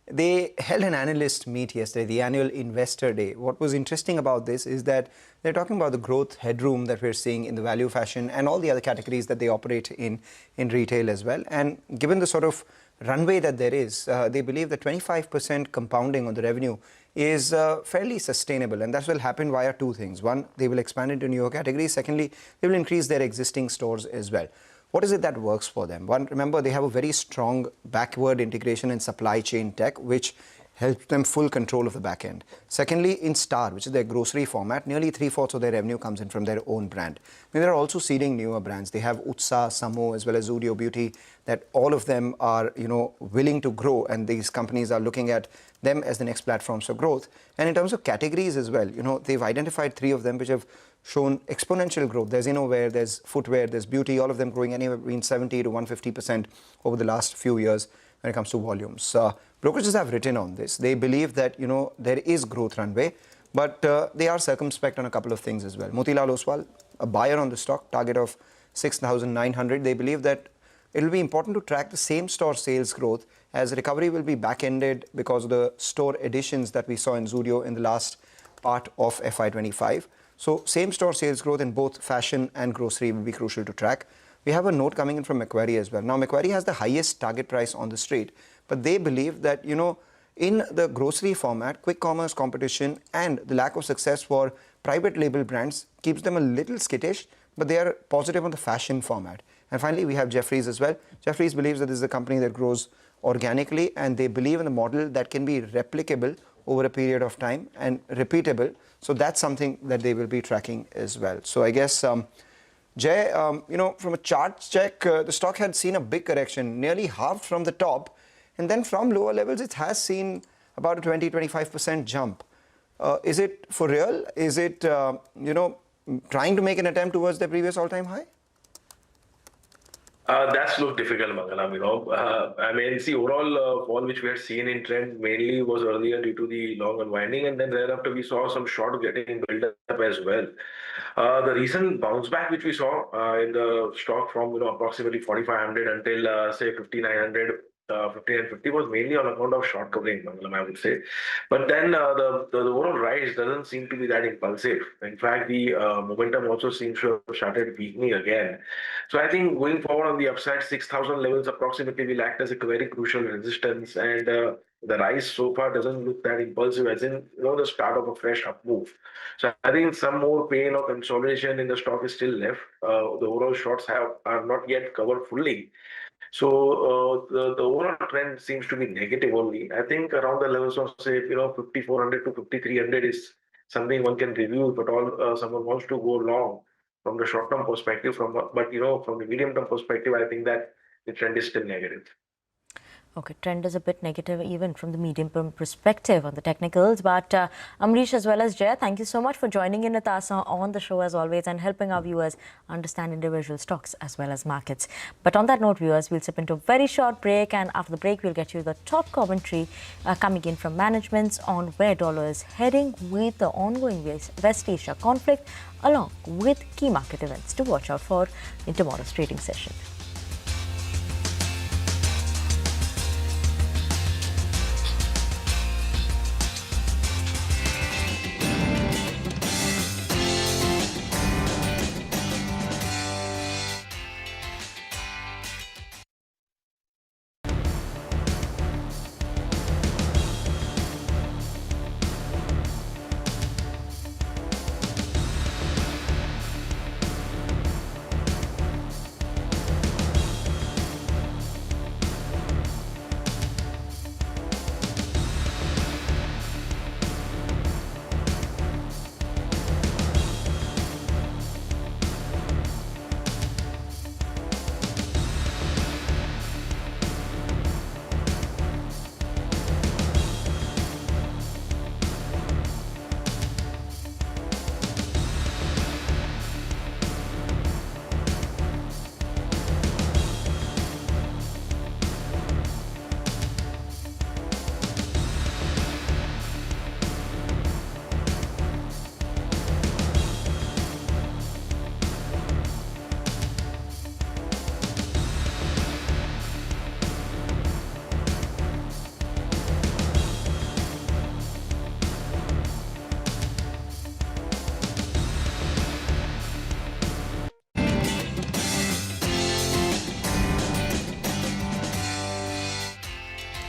They held an analyst meet yesterday, the annual investor day. What was interesting about this is that they're talking about the growth headroom that we're seeing in the value fashion and all the other categories that they operate in retail as well. And given the sort of runway that there is, they believe that 25% compounding on the revenue is fairly sustainable, and that will happen via two things. One, they will expand into newer categories. Secondly, they will increase their existing stores as well. What is it that works for them? One, remember, they have a very strong backward integration in supply chain tech, which helped them full control of the back end. Secondly, in Star, which is their grocery format, nearly 3/4 of their revenue comes in from their own brand. I mean, they're also seeding newer brands. They have Utsa, Samo, as well as Zudio Beauty, that all of them are, willing to grow, and these companies are looking at them as the next platforms for growth. And in terms of categories as well, they've identified 3 of them which have shown exponential growth. There's innerwear, there's footwear, there's beauty, all of them growing anywhere between 70 to 150% over the last few years when it comes to volumes. Brokerages have written on this. They believe that, there is growth runway, but they are circumspect on a couple of things as well. Motilal Oswal, a buyer on the stock, target of 6,900. They believe that it will be important to track the same store sales growth, as recovery will be back-ended because of the store additions that we saw in Zudio in the last part of FY25. So same store sales growth in both fashion and grocery will be crucial to track. We have a note coming in from Macquarie as well. Now, Macquarie has the highest target price on the street, but they believe that, in the grocery format, quick commerce competition and the lack of success for private label brands keeps them a little skittish, but they are positive on the fashion format. And finally, we have Jefferies as well. Jefferies believes that this is a company that grows organically, and they believe in the model that can be replicable over a period of time and repeatable. So that's something that they will be tracking as well. So I guess, Jay, from a chart check, the stock had seen a big correction, nearly halved from the top. And then from lower levels, it has seen about a 20-25% jump. Is it for real? Is it, trying to make an attempt towards the previous all-time high? That's looked difficult, Mangalam. The overall fall which we had seen in trend mainly was earlier due to the long unwinding, and then thereafter we saw some short getting built up as well. The recent bounce back which we saw in the stock from approximately 4,500 until say 5,900. 5950 was mainly on account of short covering, Mangalam, I would say. But then the overall rise doesn't seem to be that impulsive. In fact, the momentum also seems to have started weakening again. So I think going forward on the upside, 6,000 levels approximately will act as a very crucial resistance. And the rise so far doesn't look that impulsive, as in the start of a fresh up move. So I think some more pain or consolidation in the stock is still left. The overall shorts are not yet covered fully. So the overall trend seems to be negative only. I think around the levels of say 5,400 to 5,300 is something one can review if at all someone wants to go long from the short term perspective. From the medium term perspective, I think that the trend is still negative. Okay, trend is a bit negative even from the medium term perspective on the technicals. But Amrish as well as Jay, thank you so much for joining in with us on the show as always and helping our viewers understand individual stocks as well as markets. But on that note, viewers, we'll slip into a very short break, and after the break, we'll get you the top commentary coming in from managements on where dollar is heading with the ongoing West Asia conflict, along with key market events to watch out for in tomorrow's trading session.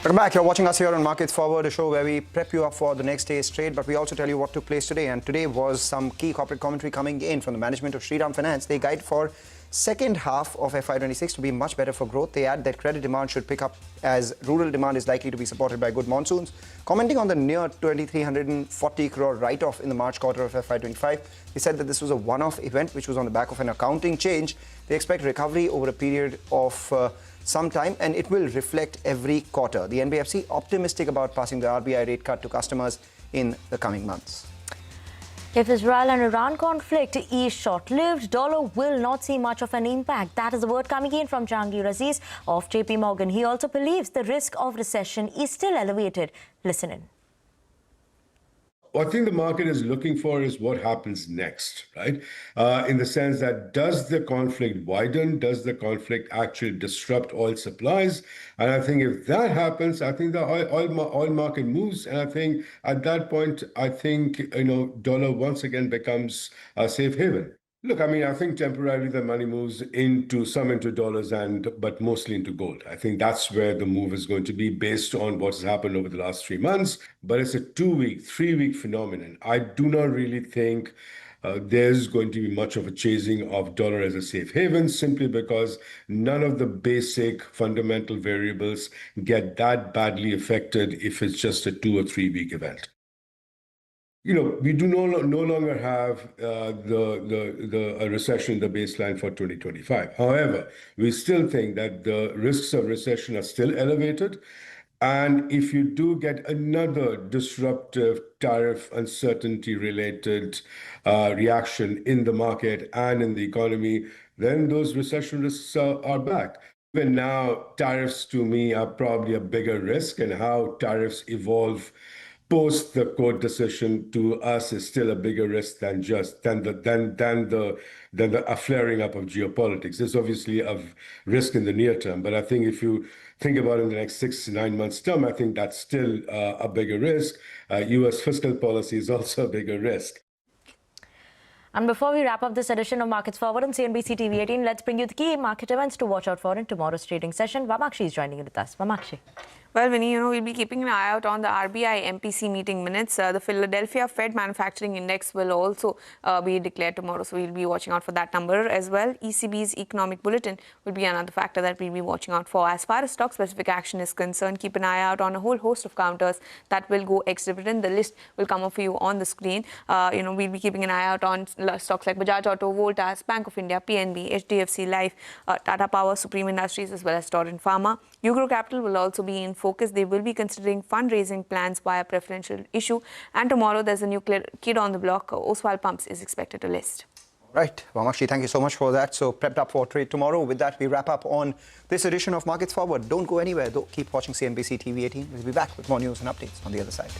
Welcome back. You're watching us here on Markets Forward, a show where we prep you up for the next day's trade, but we also tell you what took place today. And today was some key corporate commentary coming in from the management of Shriram Finance. They guide for second half of FY26 to be much better for growth. They add that credit demand should pick up as rural demand is likely to be supported by good monsoons. Commenting on the near 2,340 crore write-off in the March quarter of FY25, they said that this was a one-off event which was on the back of an accounting change. They expect recovery over a period of some time, and it will reflect every quarter. The NBFC optimistic about passing the RBI rate cut to customers in the coming months. If Israel and Iran conflict is short-lived, dollar will not see much of an impact. That is the word coming in from Jahangir Aziz of JP Morgan. He also believes the risk of recession is still elevated. Listen in. What I think the market is looking for is what happens next, right? In the sense that does the conflict widen? Does the conflict actually disrupt oil supplies? And I think if that happens, I think the oil market moves. And I think at that point, I think, dollar once again becomes a safe haven. Look, I mean, I think temporarily the money moves into dollars but mostly into gold. I think that's where the move is going to be based on what's happened over the last 3 months. But it's a 2-week, 3-week phenomenon. I do not really think there's going to be much of a chasing of dollar as a safe haven, simply because none of the basic fundamental variables get that badly affected if it's just a 2 or 3 week event. We do no longer have a recession in the baseline for 2025. However, we still think that the risks of recession are still elevated. And if you do get another disruptive tariff uncertainty related reaction in the market and in the economy, then those recession risks are back. Even now, tariffs to me are probably a bigger risk, and how tariffs evolve post the court decision to us is still a bigger risk than the flaring up of geopolitics. There's obviously a risk in the near term, but I think if you think about it in the next 6 to 9 months term, I think that's still a bigger risk. US fiscal policy is also a bigger risk. And before we wrap up this edition of Markets Forward on CNBC-TV18, let's bring you the key market events to watch out for in tomorrow's trading session. Vamakshi is joining in with us. Vamakshi. Well, Vinny, we'll be keeping an eye out on the RBI MPC meeting minutes. The Philadelphia Fed Manufacturing Index will also be declared tomorrow, so we'll be watching out for that number as well. ECB's economic bulletin will be another factor that we'll be watching out for. As far as stock-specific action is concerned, keep an eye out on a whole host of counters that will go ex-dividend. The list will come up for you on the screen. We'll be keeping an eye out on stocks like Bajaj Auto, Voltas, Bank of India, PNB, HDFC Life, Tata Power, Supreme Industries, as well as Torrent Pharma. Ugro Capital will also be in focus. They will be considering fundraising plans via preferential issue. And tomorrow there's a nuclear kid on the block. Oswald Pumps is expected to list. Right. Vamakshi, thank you so much for that. So prepped up for trade tomorrow. With that, we wrap up on this edition of Markets Forward. Don't go anywhere, though. Keep watching CNBC TV18. We'll be back with more news and updates on the other side.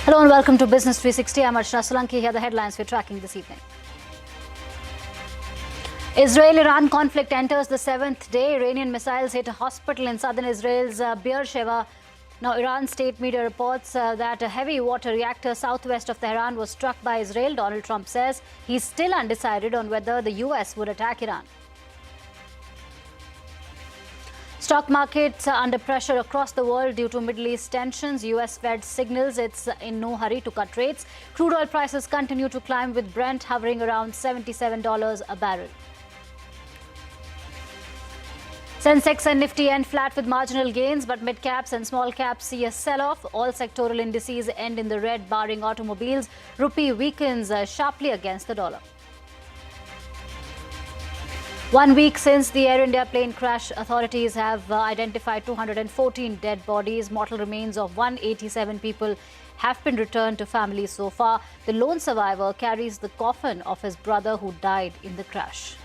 Hello and welcome to Business 360. I'm Archana Solanki. Here are the headlines we're tracking this evening. Israel-Iran conflict enters the 7th day. Iranian missiles hit a hospital in southern Israel's Beersheba. Now, Iran state media reports that a heavy water reactor southwest of Tehran was struck by Israel. Donald Trump says he's still undecided on whether the US would attack Iran. Stock markets are under pressure across the world due to Middle East tensions. US Fed signals it's in no hurry to cut rates. Crude oil prices continue to climb with Brent hovering around $77 a barrel. Sensex and Nifty end flat with marginal gains, but mid-caps and small-caps see a sell-off. All sectoral indices end in the red, barring automobiles. Rupee weakens sharply against the dollar. 1 week since the Air India plane crash, authorities have identified 214 dead bodies. Mortal remains of 187 people have been returned to families so far. The lone survivor carries the coffin of his brother who died in the crash.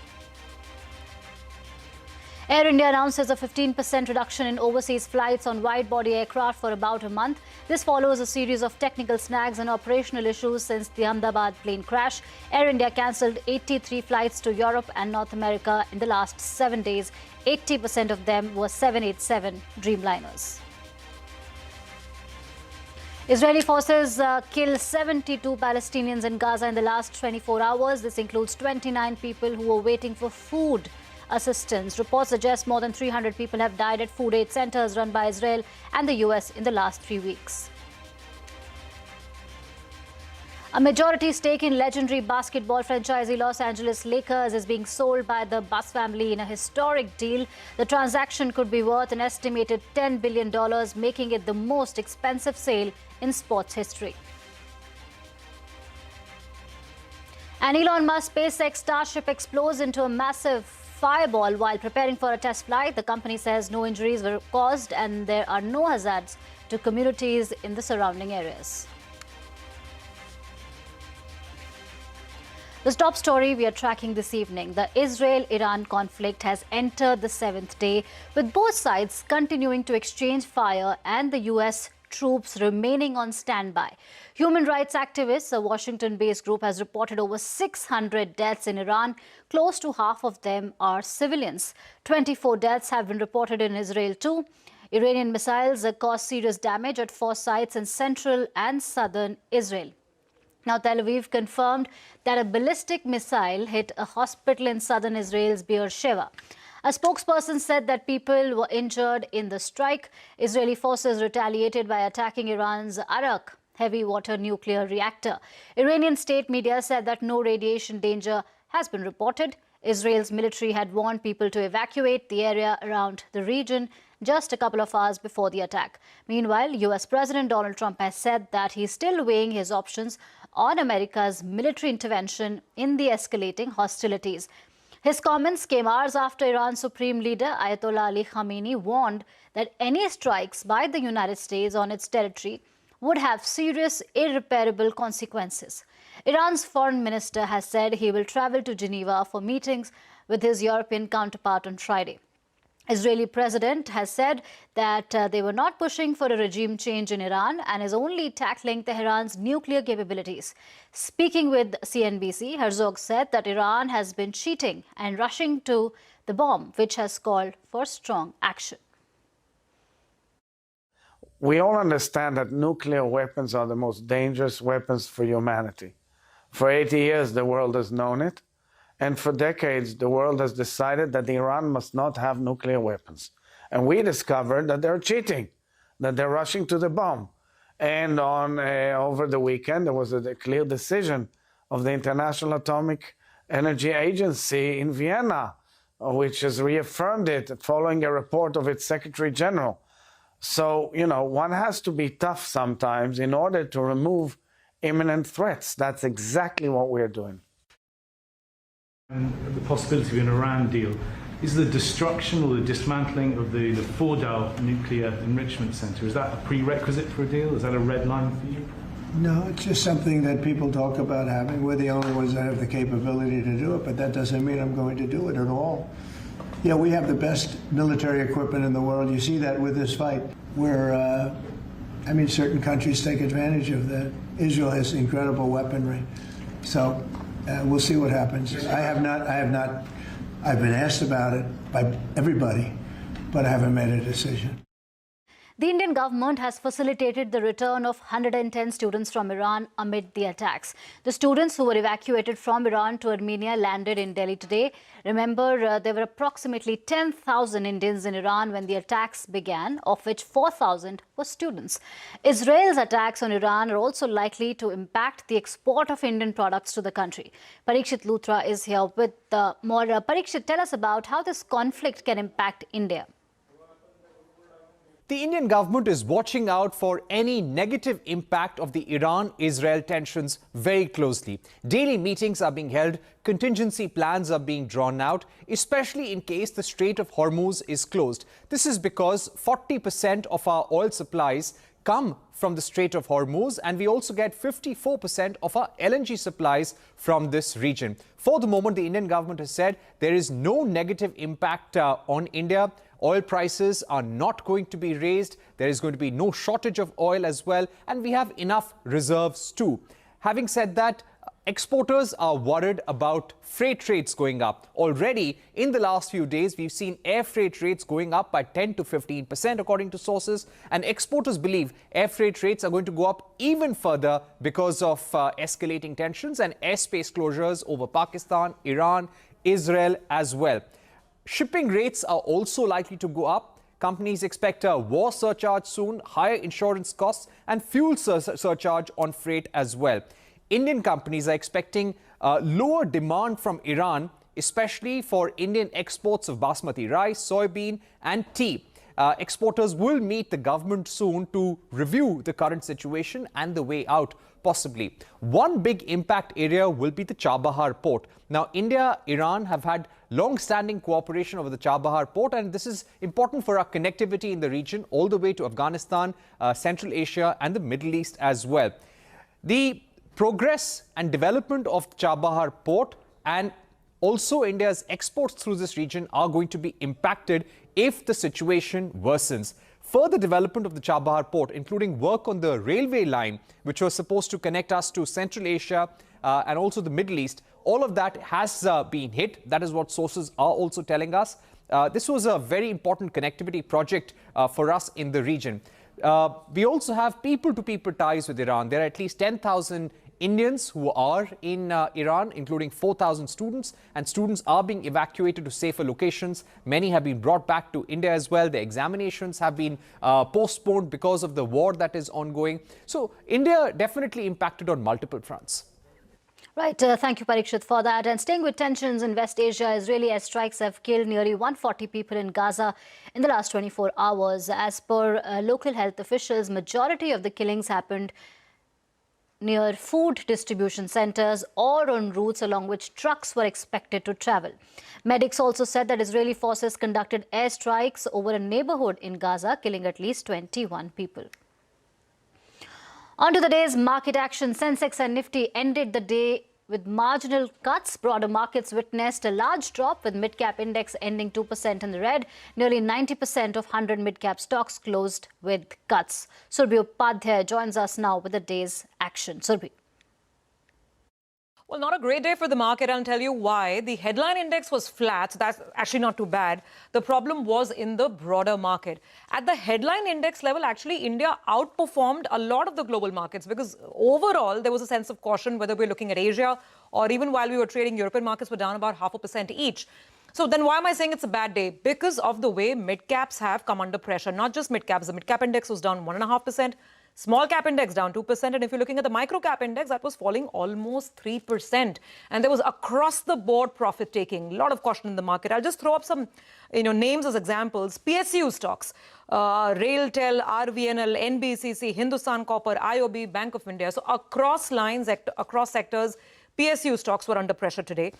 Air India announces a 15% reduction in overseas flights on wide-body aircraft for about a month. This follows a series of technical snags and operational issues since the Ahmedabad plane crash. Air India cancelled 83 flights to Europe and North America in the last 7 days. 80% of them were 787 Dreamliners. Israeli forces kill 72 Palestinians in Gaza in the last 24 hours. This includes 29 people who were waiting for food assistance. Reports suggest more than 300 people have died at food aid centers run by Israel and the US in the last 3 weeks. A majority stake in legendary basketball franchisee Los Angeles Lakers is being sold by the Buss family in a historic deal. The transaction could be worth an estimated $10 billion, making it the most expensive sale in sports history. And Elon Musk's SpaceX Starship explodes into a massive fireball while preparing for a test flight. The company says no injuries were caused and there are no hazards to communities in the surrounding areas. The top story we are tracking this evening: the Israel-Iran conflict has entered the 7th day, with both sides continuing to exchange fire and the US troops remaining on standby. Human rights activists, a Washington-based group, has reported over 600 deaths in Iran. Close to half of them are civilians. 24 deaths have been reported in Israel too. Iranian missiles caused serious damage at 4 sites in central and southern Israel. Now, Tel Aviv confirmed that a ballistic missile hit a hospital in southern Israel's Beersheba. A spokesperson said that people were injured in the strike. Israeli forces retaliated by attacking Iran's Arak heavy water nuclear reactor. Iranian state media said that no radiation danger has been reported. Israel's military had warned people to evacuate the area around the region just a couple of hours before the attack. Meanwhile, US President Donald Trump has said that he's still weighing his options on America's military intervention in the escalating hostilities. His comments came hours after Iran's supreme leader Ayatollah Ali Khamenei warned that any strikes by the United States on its territory would have serious, irreparable consequences. Iran's foreign minister has said he will travel to Geneva for meetings with his European counterpart on Friday. Israeli president has said that they were not pushing for a regime change in Iran and is only tackling Tehran's nuclear capabilities. Speaking with CNBC, Herzog said that Iran has been cheating and rushing to the bomb, which has called for strong action. We all understand that nuclear weapons are the most dangerous weapons for humanity. For 80 years, the world has known it. And for decades, the world has decided that Iran must not have nuclear weapons. And we discovered that they're cheating, that they're rushing to the bomb. And over the weekend, there was a clear decision of the International Atomic Energy Agency in Vienna, which has reaffirmed it following a report of its Secretary General. So, one has to be tough sometimes in order to remove imminent threats. That's exactly what we're doing. And the possibility of an Iran deal, is the destruction or the dismantling of the Fordow nuclear enrichment center, is that a prerequisite for a deal? Is that a red line for you? No, it's just something that people talk about having. We're the only ones that have the capability to do it, but that doesn't mean I'm going to do it at all. Yeah, we have the best military equipment in the world. You see that with this fight. We're I mean, certain countries take advantage of that. Israel has incredible weaponry. So we'll see what happens. I've been asked about it by everybody, but I haven't made a decision. The Indian government has facilitated the return of 110 students from Iran amid the attacks. The students who were evacuated from Iran to Armenia landed in Delhi today. Remember, there were approximately 10,000 Indians in Iran when the attacks began, of which 4,000 were students. Israel's attacks on Iran are also likely to impact the export of Indian products to the country. Parikshit Luthra is here with more. Parikshit, tell us about how this conflict can impact India. The Indian government is watching out for any negative impact of the Iran-Israel tensions very closely. Daily meetings are being held, contingency plans are being drawn out, especially in case the Strait of Hormuz is closed. This is because 40% of our oil supplies come from the Strait of Hormuz, and we also get 54% of our LNG supplies from this region. For the moment, the Indian government has said there is no negative impact on India. Oil prices are not going to be raised. There is going to be no shortage of oil as well, and we have enough reserves too. Having said that, exporters are worried about freight rates going up. Already in the last few days, we've seen air freight rates going up by 10 to 15% according to sources, and exporters believe air freight rates are going to go up even further because of escalating tensions and airspace closures over Pakistan, Iran, Israel as well. Shipping rates are also likely to go up. Companies expect a war surcharge soon, higher insurance costs and fuel surcharge on freight as well. Indian companies are expecting lower demand from Iran, especially for Indian exports of basmati rice, soybean and tea. Exporters will meet the government soon to review the current situation and the way out, possibly. One big impact area will be the Chabahar port. Now, India, Iran have had long-standing cooperation over the Chabahar port, and this is important for our connectivity in the region all the way to Afghanistan, Central Asia and the Middle East as well. The progress and development of Chabahar port and also India's exports through this region are going to be impacted if the situation worsens. Further development of the Chabahar port, including work on the railway line, which was supposed to connect us to Central Asia and also the Middle East, all of that has been hit. That is what sources are also telling us. This was a very important connectivity project for us in the region. We also have people-to-people ties with Iran. There are at least 10,000 Indians who are in Iran, including 4,000 students, and students are being evacuated to safer locations. Many have been brought back to India as well. The examinations have been postponed because of the war that is ongoing. So India definitely impacted on multiple fronts. Right. Thank you, Parikshit, for that. And staying with tensions in West Asia, Israeli airstrikes have killed nearly 140 people in Gaza in the last 24 hours. As per local health officials, majority of the killings happened near food distribution centers or on routes along which trucks were expected to travel. Medics also said that Israeli forces conducted airstrikes over a neighborhood in Gaza, killing at least 21 people. On to the day's market action. Sensex and Nifty ended the day with marginal cuts. Broader markets witnessed a large drop, with mid-cap index ending 2% in the red. Nearly 90% of 100 mid-cap stocks closed with cuts. Surbhi Upadhyay joins us now with the day's action. Surbhi. Well, not a great day for the market. I'll tell you why. The headline index was flat. So that's actually not too bad. The problem was in the broader market. At the headline index level, actually, India outperformed a lot of the global markets because overall, there was a sense of caution, whether we're looking at Asia or even while we were trading, European markets were down about 0.5% each. So then why am I saying it's a bad day? Because of the way mid-caps have come under pressure. Not just mid-caps. The mid-cap index was down 1.5%. Small cap index down 2%, and if you're looking at the micro cap index, that was falling almost 3%. And there was across the board profit taking, a lot of caution in the market. I'll just throw up some names as examples. PSU stocks, Railtel, RVNL, NBCC, Hindustan Copper, IOB, Bank of India. So across lines, across sectors, PSU stocks were under pressure today.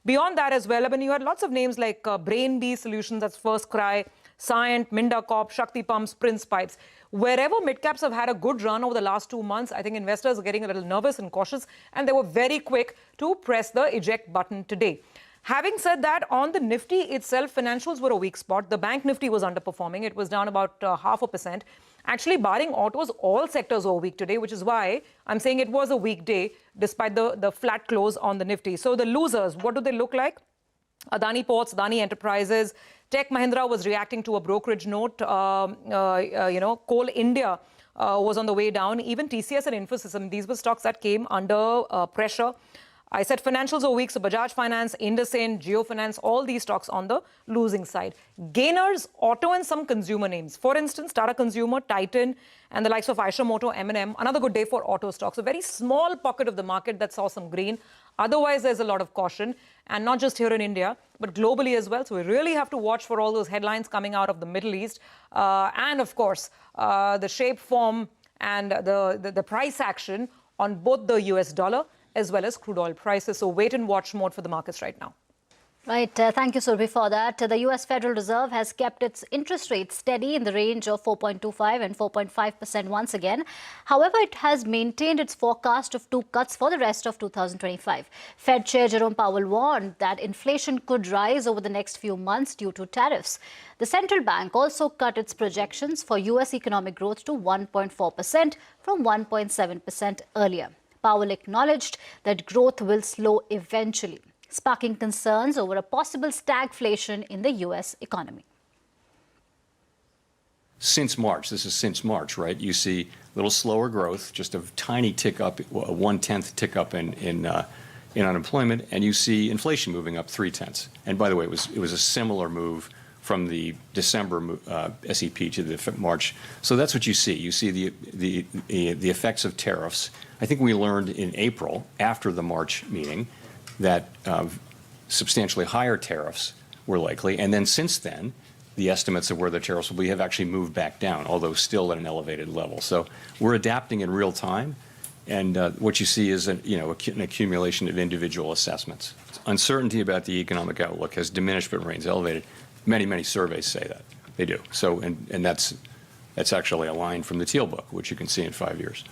Beyond that as well, I mean, you had lots of names like Brain B Solutions, that's First Cry, Cyient, Minda Corp, Shakti Pumps, Prince Pipes. Wherever mid-caps have had a good run over the last 2 months, I think investors are getting a little nervous and cautious, and they were very quick to press the eject button today. Having said that, on the Nifty itself, financials were a weak spot. The bank Nifty was underperforming. It was down about 0.5%. Actually, barring autos, all sectors were weak today, which is why I'm saying it was a weak day despite the flat close on the Nifty. So the losers, what do they look like? Adani Ports, Adani Enterprises, Tech Mahindra was reacting to a brokerage note. Coal India was on the way down. Even TCS and Infosys, these were stocks that came under pressure. I said financials are weak, so Bajaj Finance, IndusInd, Jio Finance, all these stocks on the losing side. Gainers, auto and some consumer names. For instance, Tata Consumer, Titan, and the likes of Eicher Motor, M&M. Another good day for auto stocks. A very small pocket of the market that saw some green. Otherwise, there's a lot of caution, and not just here in India, but globally as well. So we really have to watch for all those headlines coming out of the Middle East. And of course, the shape, form, and the price action on both the US dollar as well as crude oil prices. So wait and watch mode for the markets right now. Right. Thank you, Surbhi, for that. The U.S. Federal Reserve has kept its interest rate steady in the range of 4.25 and 4.5% once again. However, it has maintained its forecast of 2 cuts for the rest of 2025. Fed Chair Jerome Powell warned that inflation could rise over the next few months due to tariffs. The central bank also cut its projections for U.S. economic growth to 1.4% from 1.7% earlier. Powell acknowledged that growth will slow eventually, sparking concerns over a possible stagflation in the U.S. economy. Since March, this is since March, right? You see a little slower growth, just a tiny tick up, a 1/10 tick up in unemployment, and you see inflation moving up 0.3. And by the way, it was a similar move from the December SEP to the March. So that's what you see. You see the effects of tariffs. I think we learned in April, after the March meeting, that substantially higher tariffs were likely. And then since then, the estimates of where the tariffs will be have actually moved back down, although still at an elevated level. So we're adapting in real time. And what you see is an accumulation of individual assessments. Uncertainty about the economic outlook has diminished but remains elevated. Many, many surveys say that. They do. So, and that's actually a line from the Teal book, which you can see in 5 years.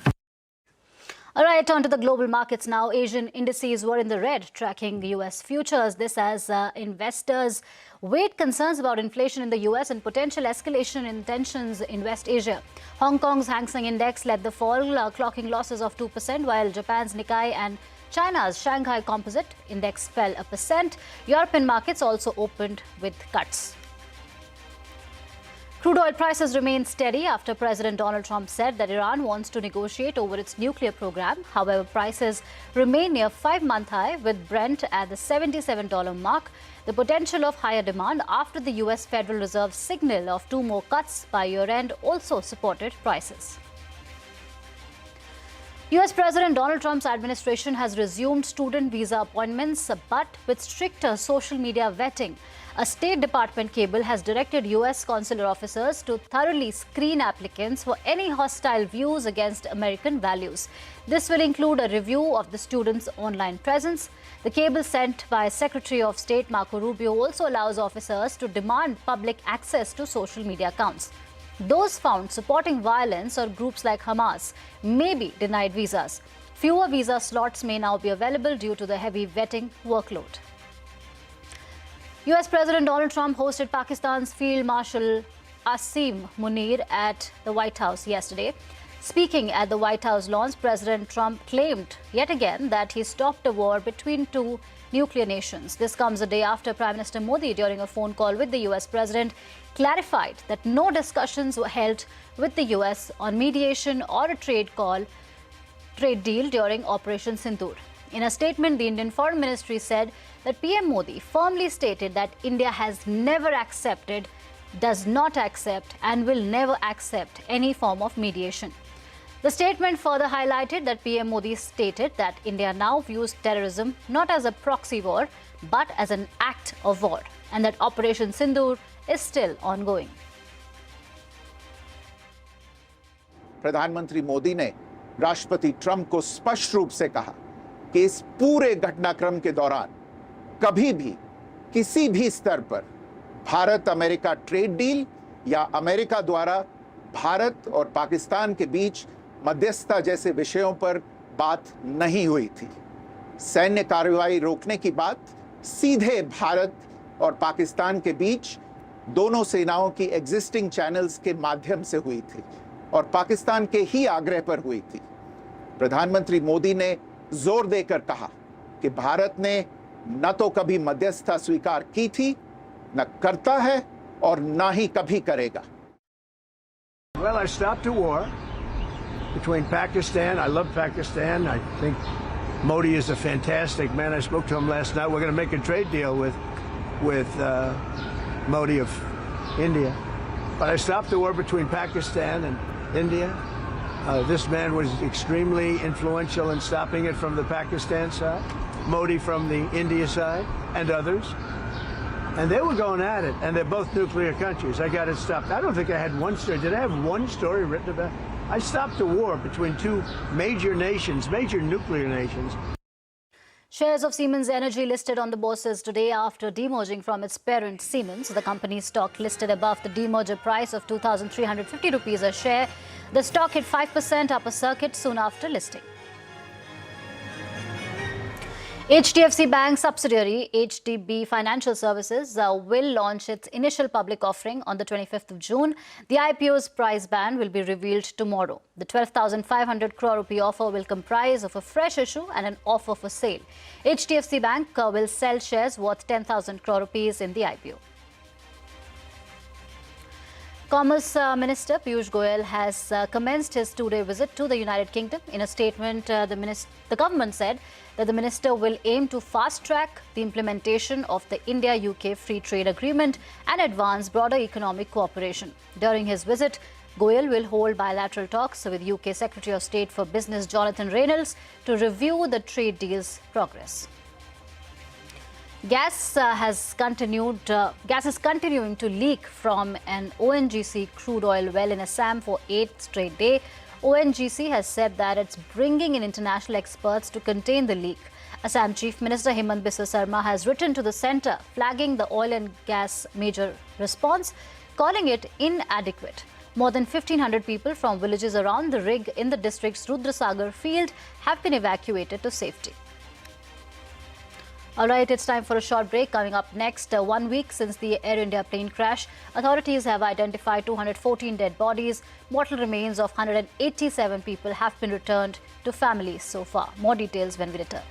All right, on to the global markets now. Asian indices were in the red, tracking U.S. futures. This as investors weighed concerns about inflation in the U.S. and potential escalation in tensions in West Asia. Hong Kong's Hang Seng Index led the fall, clocking losses of 2%, while Japan's Nikkei and China's Shanghai Composite Index fell 1%. European markets also opened with cuts. Crude oil prices remain steady after President Donald Trump said that Iran wants to negotiate over its nuclear program. However, prices remain near 5-month high, with Brent at the $77 mark. The potential of higher demand after the U.S. Federal Reserve's signal of 2 more cuts by year-end also supported prices. U.S. President Donald Trump's administration has resumed student visa appointments, but with stricter social media vetting. A State Department cable has directed U.S. consular officers to thoroughly screen applicants for any hostile views against American values. This will include a review of the students' online presence. The cable sent by Secretary of State Marco Rubio also allows officers to demand public access to social media accounts. Those found supporting violence or groups like Hamas may be denied visas. Fewer visa slots may now be available due to the heavy vetting workload. U.S. President Donald Trump hosted Pakistan's Field Marshal Asim Munir at the White House yesterday. Speaking at the White House launch, President Trump claimed yet again that he stopped a war between 2 nuclear nations. This comes a day after Prime Minister Modi, during a phone call with the U.S. President, clarified that no discussions were held with the U.S. on mediation or a trade deal during Operation Sindoor. In a statement, the Indian Foreign Ministry said that PM Modi firmly stated that India has never accepted, does not accept, and will never accept any form of mediation. The statement further highlighted that PM Modi stated that India now views terrorism not as a proxy war, but as an act of war, and that Operation Sindoor is still ongoing. प्रधानमंत्री मोदी ने राष्ट्रपति Trump को स्पष्ट रूप से कहा कि इस पूरे घटनाक्रम के दौरान कभी भी किसी भी स्तर पर भारत अमेरिका ट्रेड डील या अमेरिका द्वारा भारत और पाकिस्तान के बीच मध्यस्थता जैसे विषयों पर बात नहीं हुई थी। सैन्य कार्रवाई रोकने की बात सीधे भारत और पाकिस्तान के बीच दोनों सेनाओं की एग्जिस्टिंग चैनल्स के माध्यम से हुई थी। और पाकिस्तान के ही आग्रह पर हुई थी। प्रधानमंत्री मोदी ने जोर देकर कहा कि भारत ने न तो कभी मध्यस्थता स्वीकार की थी, न करता है और न ही कभी करेगा। Well, I stopped a war between Pakistan. I love Pakistan. I think Modi is a fantastic man. I spoke to him last night. We're going to make a trade deal with Modi of India. But I stopped the war between Pakistan and India. This man was extremely influential in stopping it from the Pakistan side, Modi from the India side, and others. And they were going at it, and they're both nuclear countries. I got it stopped. I don't think I had one story. Did I have one story written about it? I stopped a war between two major nations, major nuclear nations. Shares of Siemens Energy listed on the bourses today after demerging from its parent Siemens. The company's stock listed above the demerger price of 2,350 rupees a share. The stock hit 5% upper circuit soon after listing. HDFC Bank subsidiary HDB Financial Services will launch its initial public offering on the 25th of June. The IPO's price band will be revealed tomorrow. The 12,500 crore rupee offer will comprise of a fresh issue and an offer for sale. HDFC Bank will sell shares worth 10,000 crore rupees in the IPO. Commerce Minister Piyush Goyal has commenced his two-day visit to the United Kingdom. In a statement, the government said that the minister will aim to fast-track the implementation of the India-UK Free Trade Agreement and advance broader economic cooperation. During his visit, Goyal will hold bilateral talks with UK Secretary of State for Business Jonathan Reynolds to review the trade deal's progress. Gas is continuing to leak from an ONGC crude oil well in Assam for 8th straight day. ONGC has said that it's bringing in international experts to contain the leak. Assam Chief Minister Himant Biswa Sarma has written to the centre flagging the oil and gas major response, calling it inadequate. More than 1,500 people from villages around the rig in the district's Rudrasagar field have been evacuated to safety. All right, it's time for a short break. Coming up next, 1 week since the Air India plane crash, authorities have identified 214 dead bodies. Mortal remains of 187 people have been returned to families so far. More details when we return.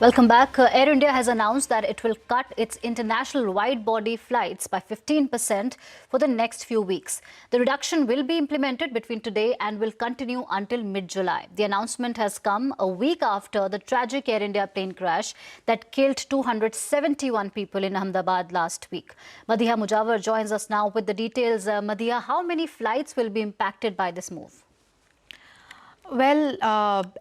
Welcome back. Air India has announced that it will cut its international wide-body flights by 15% for the next few weeks. The reduction will be implemented between today and will continue until mid-July. The announcement has come a week after the tragic Air India plane crash that killed 271 people in Ahmedabad last week. Madhiya Mujawar joins us now with the details. Madhiya, how many flights will be impacted by this move? Well,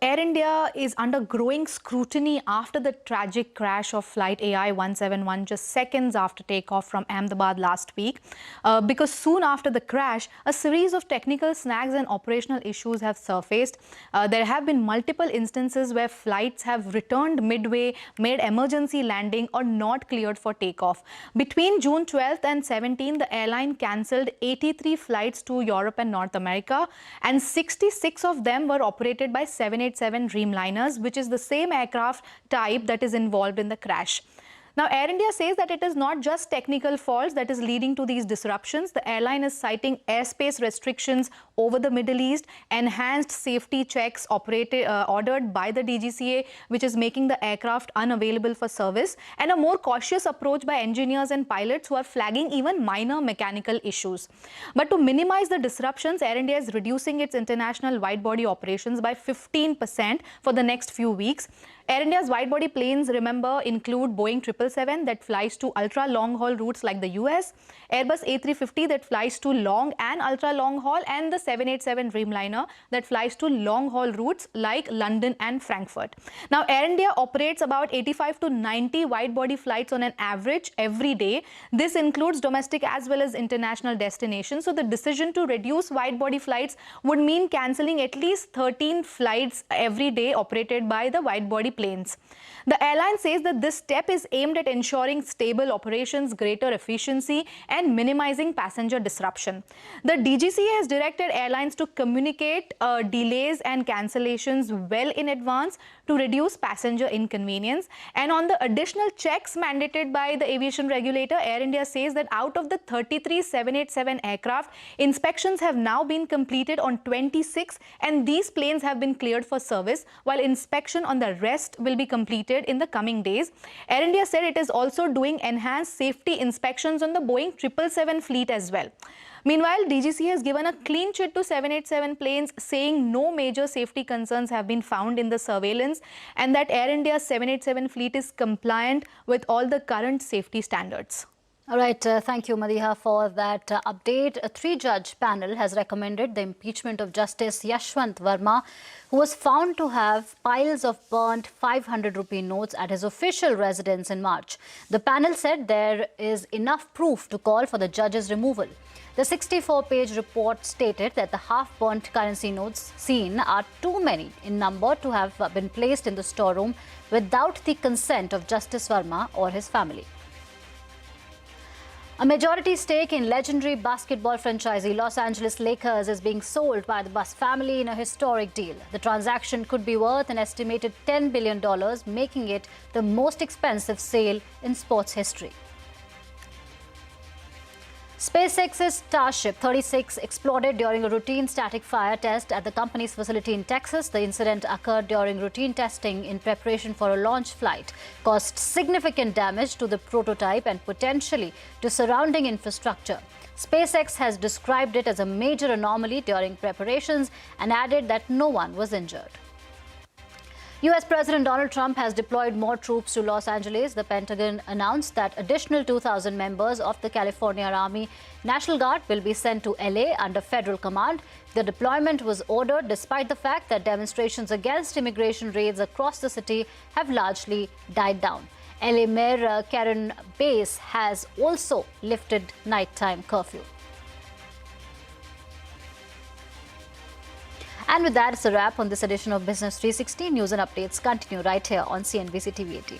Air India is under growing scrutiny after the tragic crash of flight AI 171 just seconds after takeoff from Ahmedabad last week. Because soon after the crash, a series of technical snags and operational issues have surfaced. There have been multiple instances where flights have returned midway, made emergency landing or not cleared for takeoff. Between June 12th and 17th, the airline cancelled 83 flights to Europe and North America, and 66 of them were operated by 787 Dreamliners, which is the same aircraft type that is involved in the crash. Now, Air India says that it is not just technical faults that is leading to these disruptions. The airline is citing airspace restrictions over the Middle East, enhanced safety checks ordered by the DGCA, which is making the aircraft unavailable for service, and a more cautious approach by engineers and pilots who are flagging even minor mechanical issues. But to minimize the disruptions, Air India is reducing its international wide-body operations by 15% for the next few weeks. Air India's wide-body planes, remember, include Boeing 777 that flies to ultra-long-haul routes like the US, Airbus A350 that flies to long and ultra-long-haul, and the 787 Dreamliner that flies to long-haul routes like London and Frankfurt. Now, Air India operates about 85 to 90 wide-body flights on an average every day. This includes domestic as well as international destinations. So, the decision to reduce wide-body flights would mean cancelling at least 13 flights every day operated by the wide-body planes. The airline says that this step is aimed at ensuring stable operations, greater efficiency, and minimizing passenger disruption. The DGCA has directed airlines to communicate delays and cancellations well in advance to reduce passenger inconvenience. And on the additional checks mandated by the aviation regulator, Air India says that out of the 33 787 aircraft, inspections have now been completed on 26, and these planes have been cleared for service, while inspection on the rest will be completed in the coming days. Air India said it is also doing enhanced safety inspections on the Boeing 777 fleet as well. Meanwhile, DGC has given a clean chit to 787 planes, saying no major safety concerns have been found in the surveillance and that Air India's 787 fleet is compliant with all the current safety standards. All right, thank you, Madhiya, for that update. A three-judge panel has recommended the impeachment of Justice Yashwant Verma, who was found to have piles of burnt 500 rupee notes at his official residence in March. The panel said there is enough proof to call for the judge's removal. The 64-page report stated that the half-burnt currency notes seen are too many in number to have been placed in the storeroom without the consent of Justice Verma or his family. A majority stake in legendary basketball franchisee Los Angeles Lakers is being sold by the Buss family in a historic deal. The transaction could be worth an estimated $10 billion, making it the most expensive sale in sports history. SpaceX's Starship 36 exploded during a routine static fire test at the company's facility in Texas. The incident occurred during routine testing in preparation for a launch flight, caused significant damage to the prototype and potentially to surrounding infrastructure. SpaceX has described it as a major anomaly during preparations and added that no one was injured. U.S. President Donald Trump has deployed more troops to Los Angeles. The Pentagon announced that additional 2,000 members of the California Army National Guard will be sent to L.A. under federal command. The deployment was ordered despite the fact that demonstrations against immigration raids across the city have largely died down. L.A. Mayor Karen Bass has also lifted nighttime curfew. And with that, it's a wrap on this edition of Business 360. News and updates continue right here on CNBC-TV18.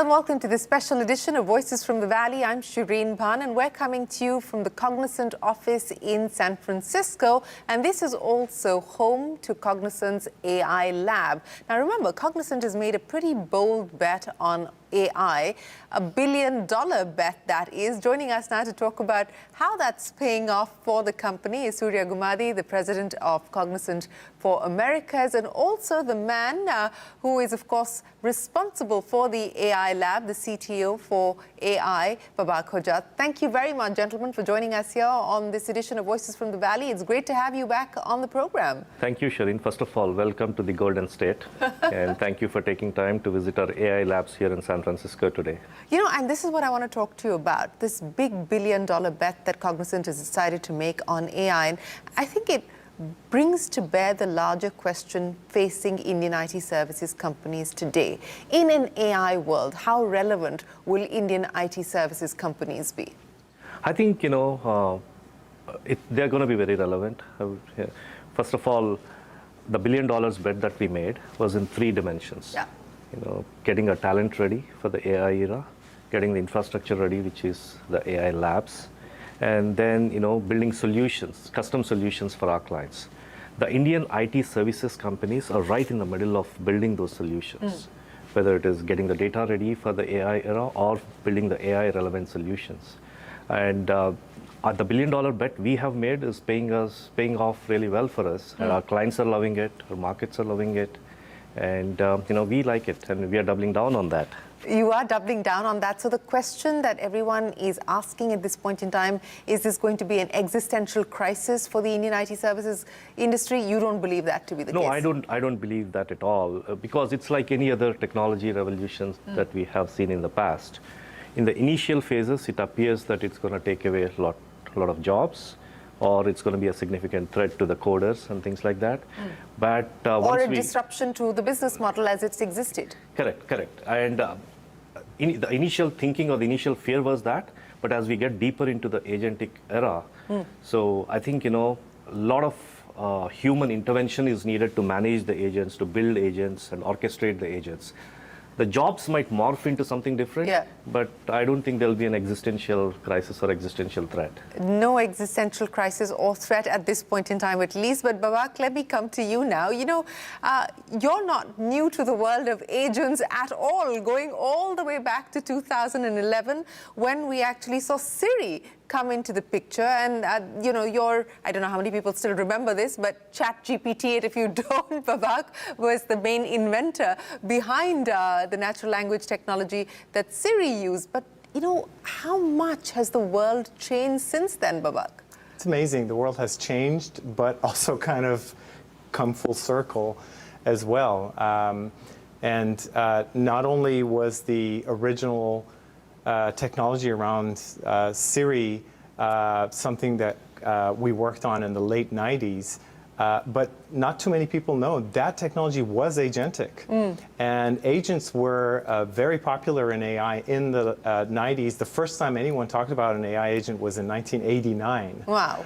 and welcome to this special edition of Voices from the Valley. I'm Shireen Bhan, and we're coming to you from the Cognizant office in San Francisco. And this is also home to Cognizant's AI lab. Now, remember, Cognizant has made a pretty bold bet on AI, $1 billion bet that is. Joining us now to talk about how that's paying off for the company is Surya Gumadi, the president of Cognizant for Americas, and also the man who is, of course, responsible for the AI lab, the CTO for AI, Babak Hojat. Thank you very much, gentlemen, for joining us here on this edition of Voices from the Valley. It's great to have you back on the program. Thank you, Shireen. First of all, welcome to the Golden State. And thank you for taking time to visit our AI labs here in San Francisco today. You know, and this is what I want to talk to you about, this big $1 billion bet that Cognizant has decided to make on AI. And I think it brings to bear the larger question facing Indian IT services companies today. In an AI world, how relevant will Indian IT services companies be? I think, they're going to be very relevant. First of all, the $1 billion bet that we made was in 3 dimensions. Yeah. Getting a talent ready for the AI era, getting the infrastructure ready, which is the AI labs, and then, building solutions, custom solutions for our clients. The Indian IT services companies are right in the middle of building those solutions, whether it is getting the data ready for the AI era or building the AI relevant solutions. And the $1 billion bet we have made is paying off really well for us. And our clients are loving it, our markets are loving it, and we like it, and we are doubling down on that. You are doubling down on that. So the question that everyone is asking at this point in time, is this going to be an existential crisis for the Indian IT services industry? You don't believe that to be the case? No, I don't believe that at all, because it's like any other technology revolutions that we have seen in the past. In the initial phases, it appears that it's going to take away a lot of jobs, or it's going to be a significant threat to the coders and things like that. But or a disruption to the business model as it's existed. Correct. And the initial thinking or the initial fear was that, but as we get deeper into the agentic era, so I think, a lot of human intervention is needed to manage the agents, to build agents and orchestrate the agents. The jobs might morph into something different, but I don't think there'll be an existential crisis or existential threat. No existential crisis or threat at this point in time, at least. But Babak, let me come to you now. You're not new to the world of agents at all, going all the way back to 2011 when we actually saw Siri come into the picture. And, I don't know how many people still remember this, but ChatGPT, if you don't, Babak was the main inventor behind the natural language technology that Siri used. But, how much has the world changed since then, Babak? It's amazing. The world has changed, but also kind of come full circle as well. And not only was the original technology around Siri, something that we worked on in the late 90s, but not too many people know that technology was agentic. And agents were very popular in AI in the 90s. The first time anyone talked about an AI agent was in 1989. Wow.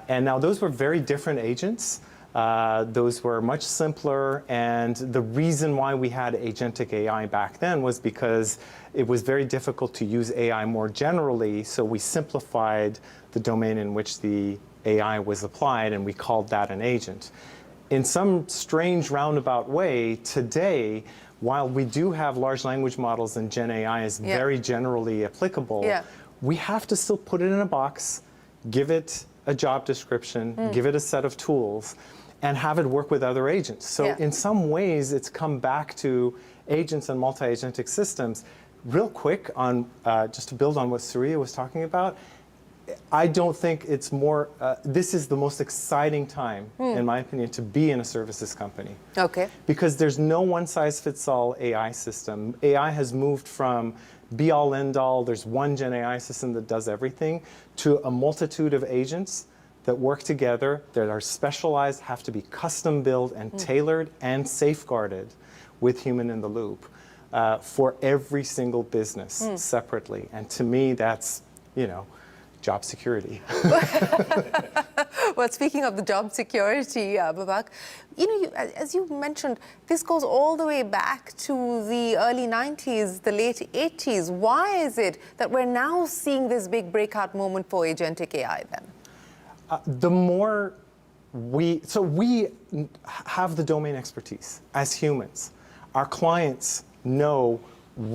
And now those were very different agents. Those were much simpler, and the reason why we had agentic AI back then was because it was very difficult to use AI more generally, so we simplified the domain in which the AI was applied, and we called that an agent. In some strange roundabout way, today, while we do have large language models and Gen AI is very generally applicable, we have to still put it in a box, give it a job description, give it a set of tools, and have it work with other agents. So in some ways, it's come back to agents and multi-agentic systems. Real quick, on just to build on what Surya was talking about, I don't think it's more, this is the most exciting time, in my opinion, to be in a services company. Okay. Because there's no one-size-fits-all AI system. AI has moved from be-all, end-all, there's one Gen AI system that does everything, to a multitude of agents that work together, that are specialized, have to be custom built and tailored and safeguarded with human in the loop for every single business separately. And to me, that's, job security. Well, speaking of the job security, Babak, as you mentioned, this goes all the way back to the early 90s, the late 80s. Why is it that we're now seeing this big breakout moment for agentic AI then? The more we have the domain expertise as humans. Our clients know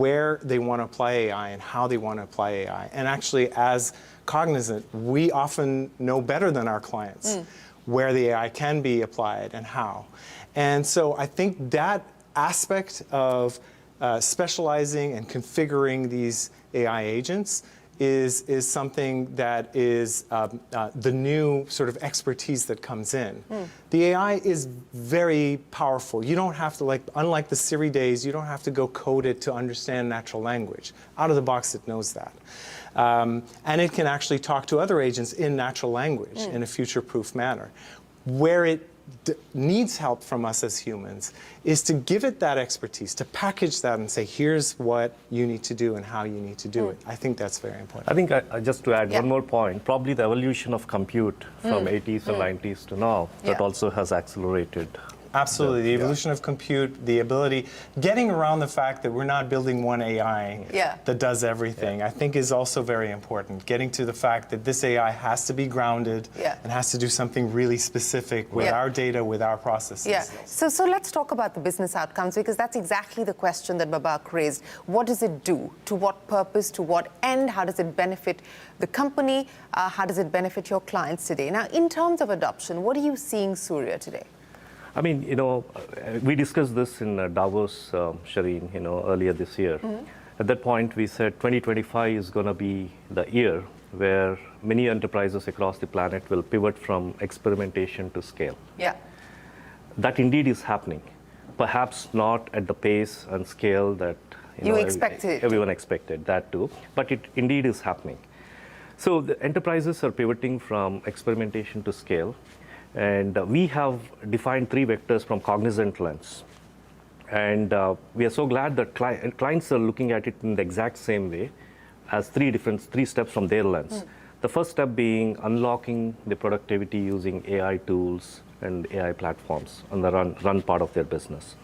where they want to apply AI and how they want to apply AI. And actually, as Cognizant, we often know better than our clients where the AI can be applied and how. And so I think that aspect of specializing and configuring these AI agents is something that is the new sort of expertise that comes in. The AI is very powerful. You don't have to, unlike the Siri days, you don't have to go code it to understand natural language. Out of the box, it knows that. And it can actually talk to other agents in natural language in a future-proof manner. Where it needs help from us as humans is to give it that expertise, to package that and say, here's what you need to do and how you need to do it. I think that's very important. I think just to add one more point, probably the evolution of compute from 80s and 90s to now, that also has accelerated. Absolutely. The evolution of compute, the ability, getting around the fact that we're not building one AI that does everything, I think is also very important. Getting to the fact that this AI has to be grounded and has to do something really specific with our data, with our processes. So let's talk about the business outcomes, because that's exactly the question that Babak raised. What does it do? To what purpose? To what end? How does it benefit the company? How does it benefit your clients today? Now, in terms of adoption, what are you seeing, Surya, today? I mean, we discussed this in Davos, Shireen, earlier this year. At that point, we said 2025 is going to be the year where many enterprises across the planet will pivot from experimentation to scale. That indeed is happening. Perhaps not at the pace and scale that everyone expected that too, but it indeed is happening. So the enterprises are pivoting from experimentation to scale. And we have defined 3 vectors from Cognizant lens. And we are so glad that clients are looking at it in the exact same way as 3 steps from their lens. The first step being unlocking the productivity using AI tools and AI platforms on the run part of their business.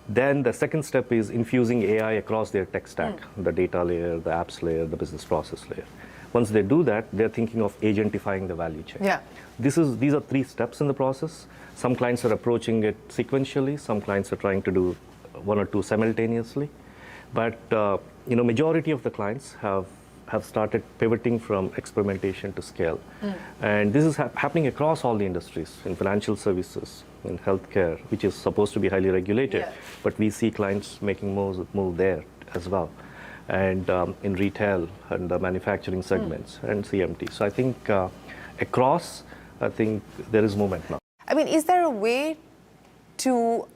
Then the second step is infusing AI across their tech stack, the data layer, the apps layer, the business process layer. Once they do that, they're thinking of agentifying the value chain. These are 3 steps in the process. Some clients are approaching it sequentially. Some clients are trying to do 1 or 2 simultaneously. But majority of the clients have started pivoting from experimentation to scale. And this is happening across all the industries, in financial services, in healthcare, which is supposed to be highly regulated. But we see clients making move there as well. And in retail and the manufacturing segments and CMT. So I think across, I think there is movement now. I mean, is there a way to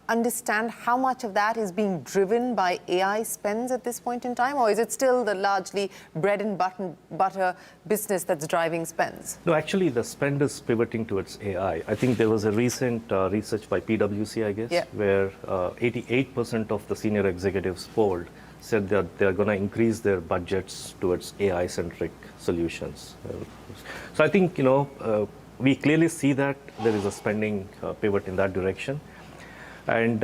understand how much of that is being driven by AI spends at this point in time? Or is it still the largely bread and butter business that's driving spends? No, actually, the spend is pivoting towards AI. I think there was a recent research by PwC, I guess, where 88% of the senior executives polled said that they're going to increase their budgets towards AI-centric solutions. So I think, we clearly see that there is a spending pivot in that direction. And,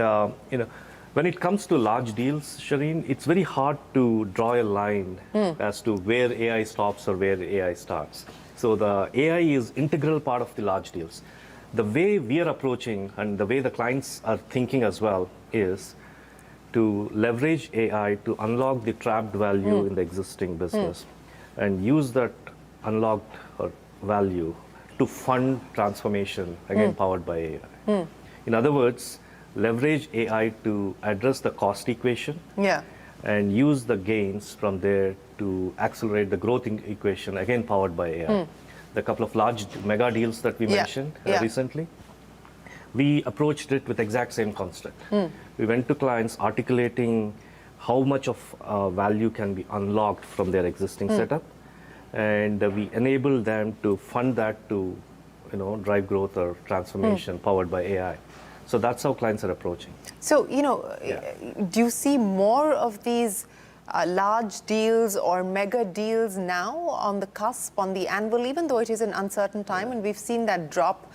when it comes to large deals, Shireen, it's very hard to draw a line as to where AI stops or where AI starts. So the AI is integral part of the large deals. The way we are approaching and the way the clients are thinking as well is to leverage AI to unlock the trapped value in the existing business and use that unlocked value to fund transformation, again, powered by AI. In other words, leverage AI to address the cost equation and use the gains from there to accelerate the growth equation, again, powered by AI. The couple of large mega deals that we mentioned recently, we approached it with exact same construct. We went to clients articulating how much of value can be unlocked from their existing setup, and we enabled them to fund that to, drive growth or transformation powered by AI. So that's how clients are approaching. So, do you see more of these large deals or mega deals now on the cusp, on the anvil, even though it is an uncertain time, and we've seen that drop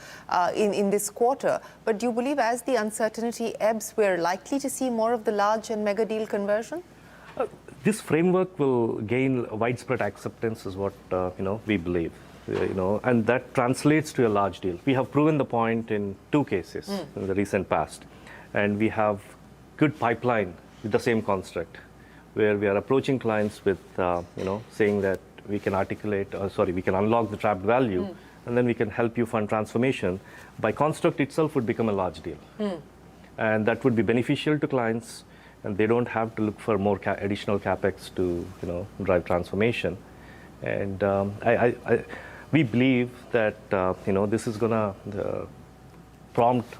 in this quarter. But do you believe as the uncertainty ebbs, we're likely to see more of the large and mega deal conversion? This framework will gain widespread acceptance is what we believe. And that translates to a large deal. We have proven the point in 2 cases in the recent past. And we have good pipeline with the same construct, where we are approaching clients with, saying that we can we can unlock the trapped value, and then we can help you fund transformation. By construct itself would become a large deal. And that would be beneficial to clients, and they don't have to look for more additional capex to drive transformation. And we believe that this is going to prompt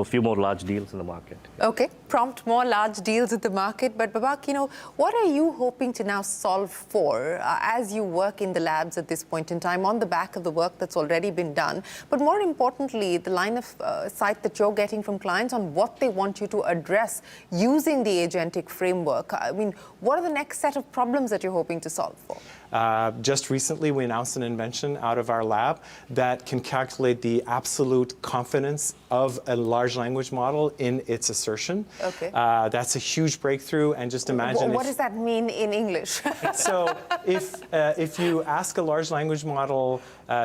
few more large deals in the market. Okay, prompt more large deals in the market. But Babak, what are you hoping to now solve for as you work in the labs at this point in time on the back of the work that's already been done? But more importantly, the line of sight that you're getting from clients on what they want you to address using the agentic framework. I mean, what are the next set of problems that you're hoping to solve for? Just recently, we announced an invention out of our lab that can calculate the absolute confidence of a large language model in its assertion. Okay. That's a huge breakthrough, and just imagine what does that mean in English? So if you ask a large language model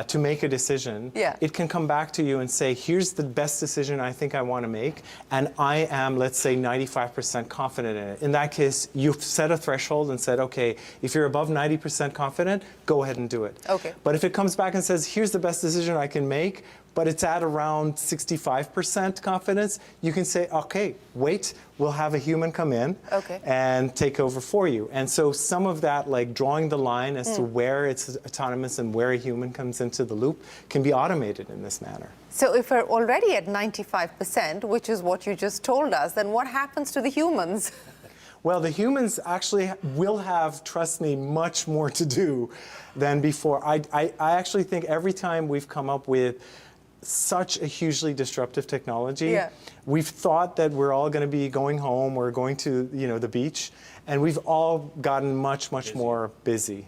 to make a decision, it can come back to you and say, here's the best decision I think I want to make, and I am, let's say, 95% confident in it. In that case, you've set a threshold and said, okay, if you're above 90% confident, go ahead and do it. Okay. But if it comes back and says, here's the best decision I can make, but it's at around 65% confidence, you can say, okay, wait, we'll have a human come in and take over for you. And so some of that, like drawing the line as to where it's autonomous and where a human comes into the loop, can be automated in this manner. So if we're already at 95%, which is what you just told us, then what happens to the humans? Well, the humans actually will have, trust me, much more to do than before. I actually think every time we've come up with such a hugely disruptive technology, we've thought that we're all going to be going home or going to the beach, and we've all gotten much more busy.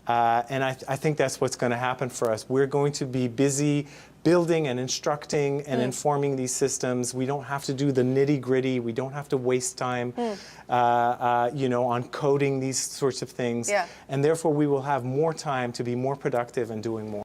And I think that's what's going to happen for us. We're going to be busy building and instructing and informing these systems. We don't have to do the nitty-gritty. We don't have to waste time on coding these sorts of things. And therefore, we will have more time to be more productive and doing more.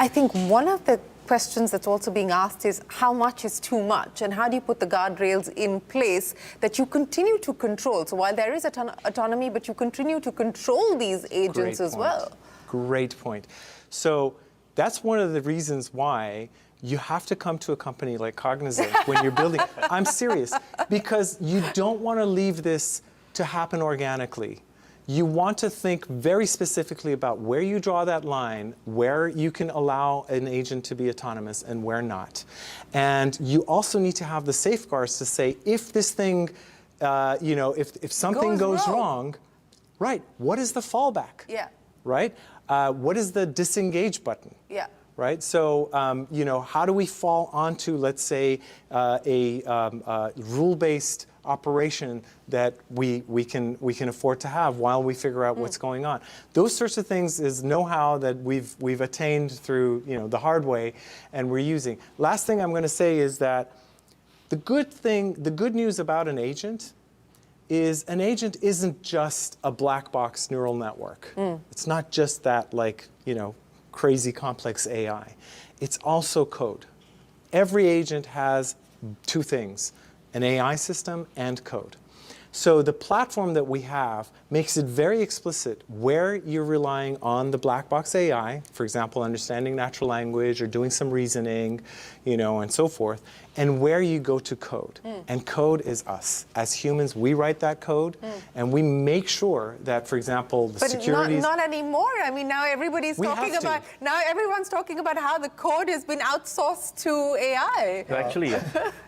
I think one of the questions that's also being asked is how much is too much, and how do you put the guardrails in place that you continue to control? So while there is autonomy, but you continue to control these agents as well. Great point. So that's one of the reasons why you have to come to a company like Cognizant when you're building. I'm serious, because you don't want to leave this to happen organically. You want to think very specifically about where you draw that line, where you can allow an agent to be autonomous and where not. And you also need to have the safeguards to say, if this thing, if something goes wrong, right, what is the fallback? Yeah. Right? What is the disengage button? Yeah. Right? So, how do we fall onto, let's say, a rule-based operation that we can afford to have while we figure out what's going on? Those sorts of things is know-how that we've attained through the hard way, and we're using. Last thing I'm going to say is that the good news about an agent is an agent isn't just a black box neural network. It's not just that crazy complex AI. It's also code. Every agent has two things, an AI system and code. So the platform that we have makes it very explicit where you're relying on the black box AI, for example, understanding natural language or doing some reasoning, and so forth, and where you go to code. And code is us. As humans, we write that code, and we make sure that, for example, the security. But not anymore. I mean, now everybody's talking about. Now everyone's talking about how the code has been outsourced to AI. Actually,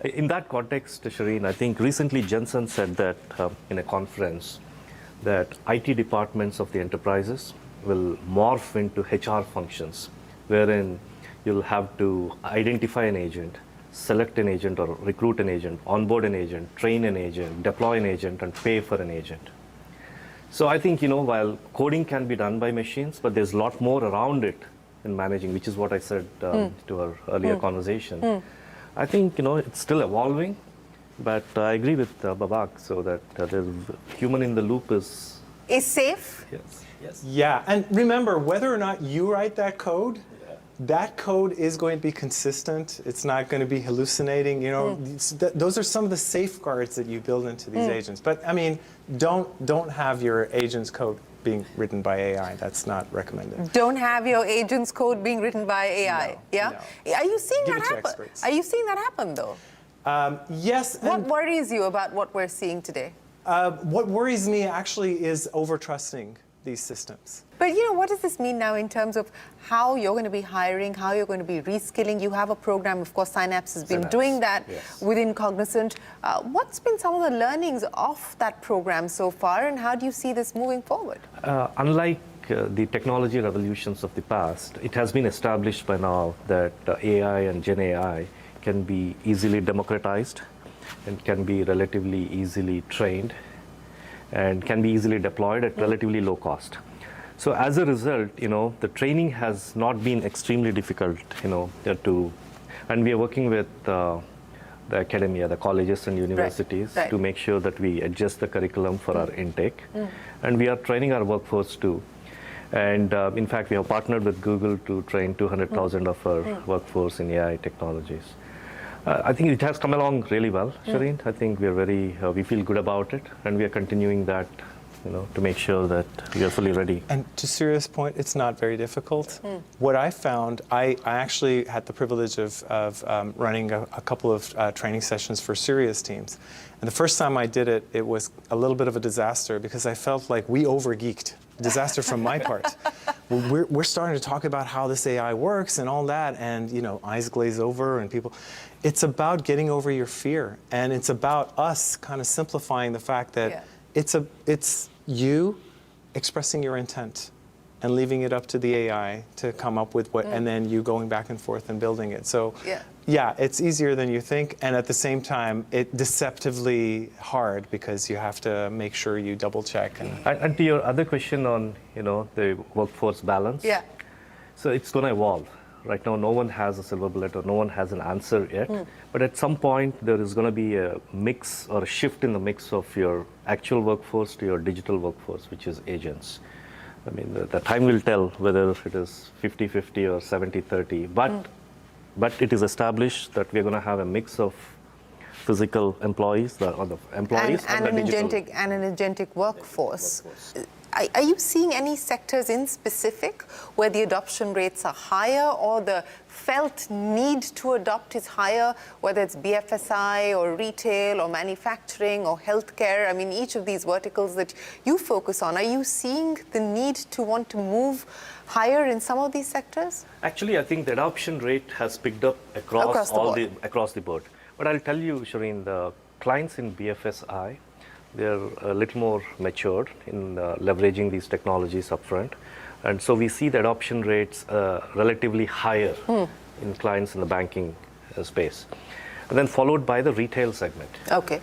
in that context, Shireen, I think recently Jensen said that in a conference that IT departments of the enterprises will morph into HR functions, wherein you'll have to identify an agent, select an agent or recruit an agent, onboard an agent, train an agent, deploy an agent, and pay for an agent. So I think, while coding can be done by machines, but there's a lot more around it in managing, which is what I said to our earlier conversation. I think, it's still evolving, but I agree with Babak, so that the human in the loop is safe. Yes. Yeah, and remember, whether or not you write that code is going to be consistent. It's not going to be hallucinating. Those are some of the safeguards that you build into these agents. But I mean, don't have your agent's code being written by AI. That's not recommended. Don't have your agent's code being written by AI. No, yeah. No. Are you seeing Give that it to happen? experts. Are you seeing that happen though? Yes. What worries you about what we're seeing today? What worries me actually is over-trusting these systems. But what does this mean now in terms of how you're going to be hiring, how you're going to be reskilling? You have a program, of course, Synapse has been doing that within Cognizant. What's been some of the learnings of that program so far, and how do you see this moving forward? Unlike the technology revolutions of the past, it has been established by now that AI and Gen AI can be easily democratized and can be relatively easily trained and can be easily deployed at relatively low cost. So as a result, the training has not been extremely difficult, and we are working with the academia, the colleges and universities to make sure that we adjust the curriculum for our intake. And we are training our workforce too. And in fact, we have partnered with Google to train 200,000 of our workforce in AI technologies. I think it has come along really well, Shireen. I think we feel good about it, and we are continuing that, to make sure that we are fully ready. And to Surya's point, it's not very difficult. What I found, I actually had the privilege of running a couple of training sessions for Surya's teams. And the first time I did it, it was a little bit of a disaster because I felt like we over-geeked. Disaster from my part. We're starting to talk about how this AI works and all that, and eyes glaze over and people. It's about getting over your fear, and it's about us kind of simplifying the fact that it's you expressing your intent and leaving it up to the AI to come up with what, and then you going back and forth and building it. So yeah, it's easier than you think, and at the same time, it's deceptively hard because you have to make sure you double check. And to your other question on, the workforce balance. Yeah. So it's going to evolve. Right now, no one has a silver bullet or no one has an answer yet. But at some point, there is going to be a mix or a shift in the mix of your actual workforce to your digital workforce, which is agents. I mean, the time will tell whether it is 50-50 or 70-30, but it is established that we're going to have a mix of physical employees, the employees and the an digital agentic workforce. Are you seeing any sectors in specific where the adoption rates are higher or the felt need to adopt is higher, whether it's BFSI or retail or manufacturing or healthcare? I mean, each of these verticals that you focus on, are you seeing the need to want to move higher in some of these sectors? Actually, I think the adoption rate has picked up across the board. But I'll tell you, Shireen, the clients in BFSI, they're a little more matured in leveraging these technologies upfront. And so we see the adoption rates relatively higher in clients in the banking space. And then followed by the retail segment. Okay.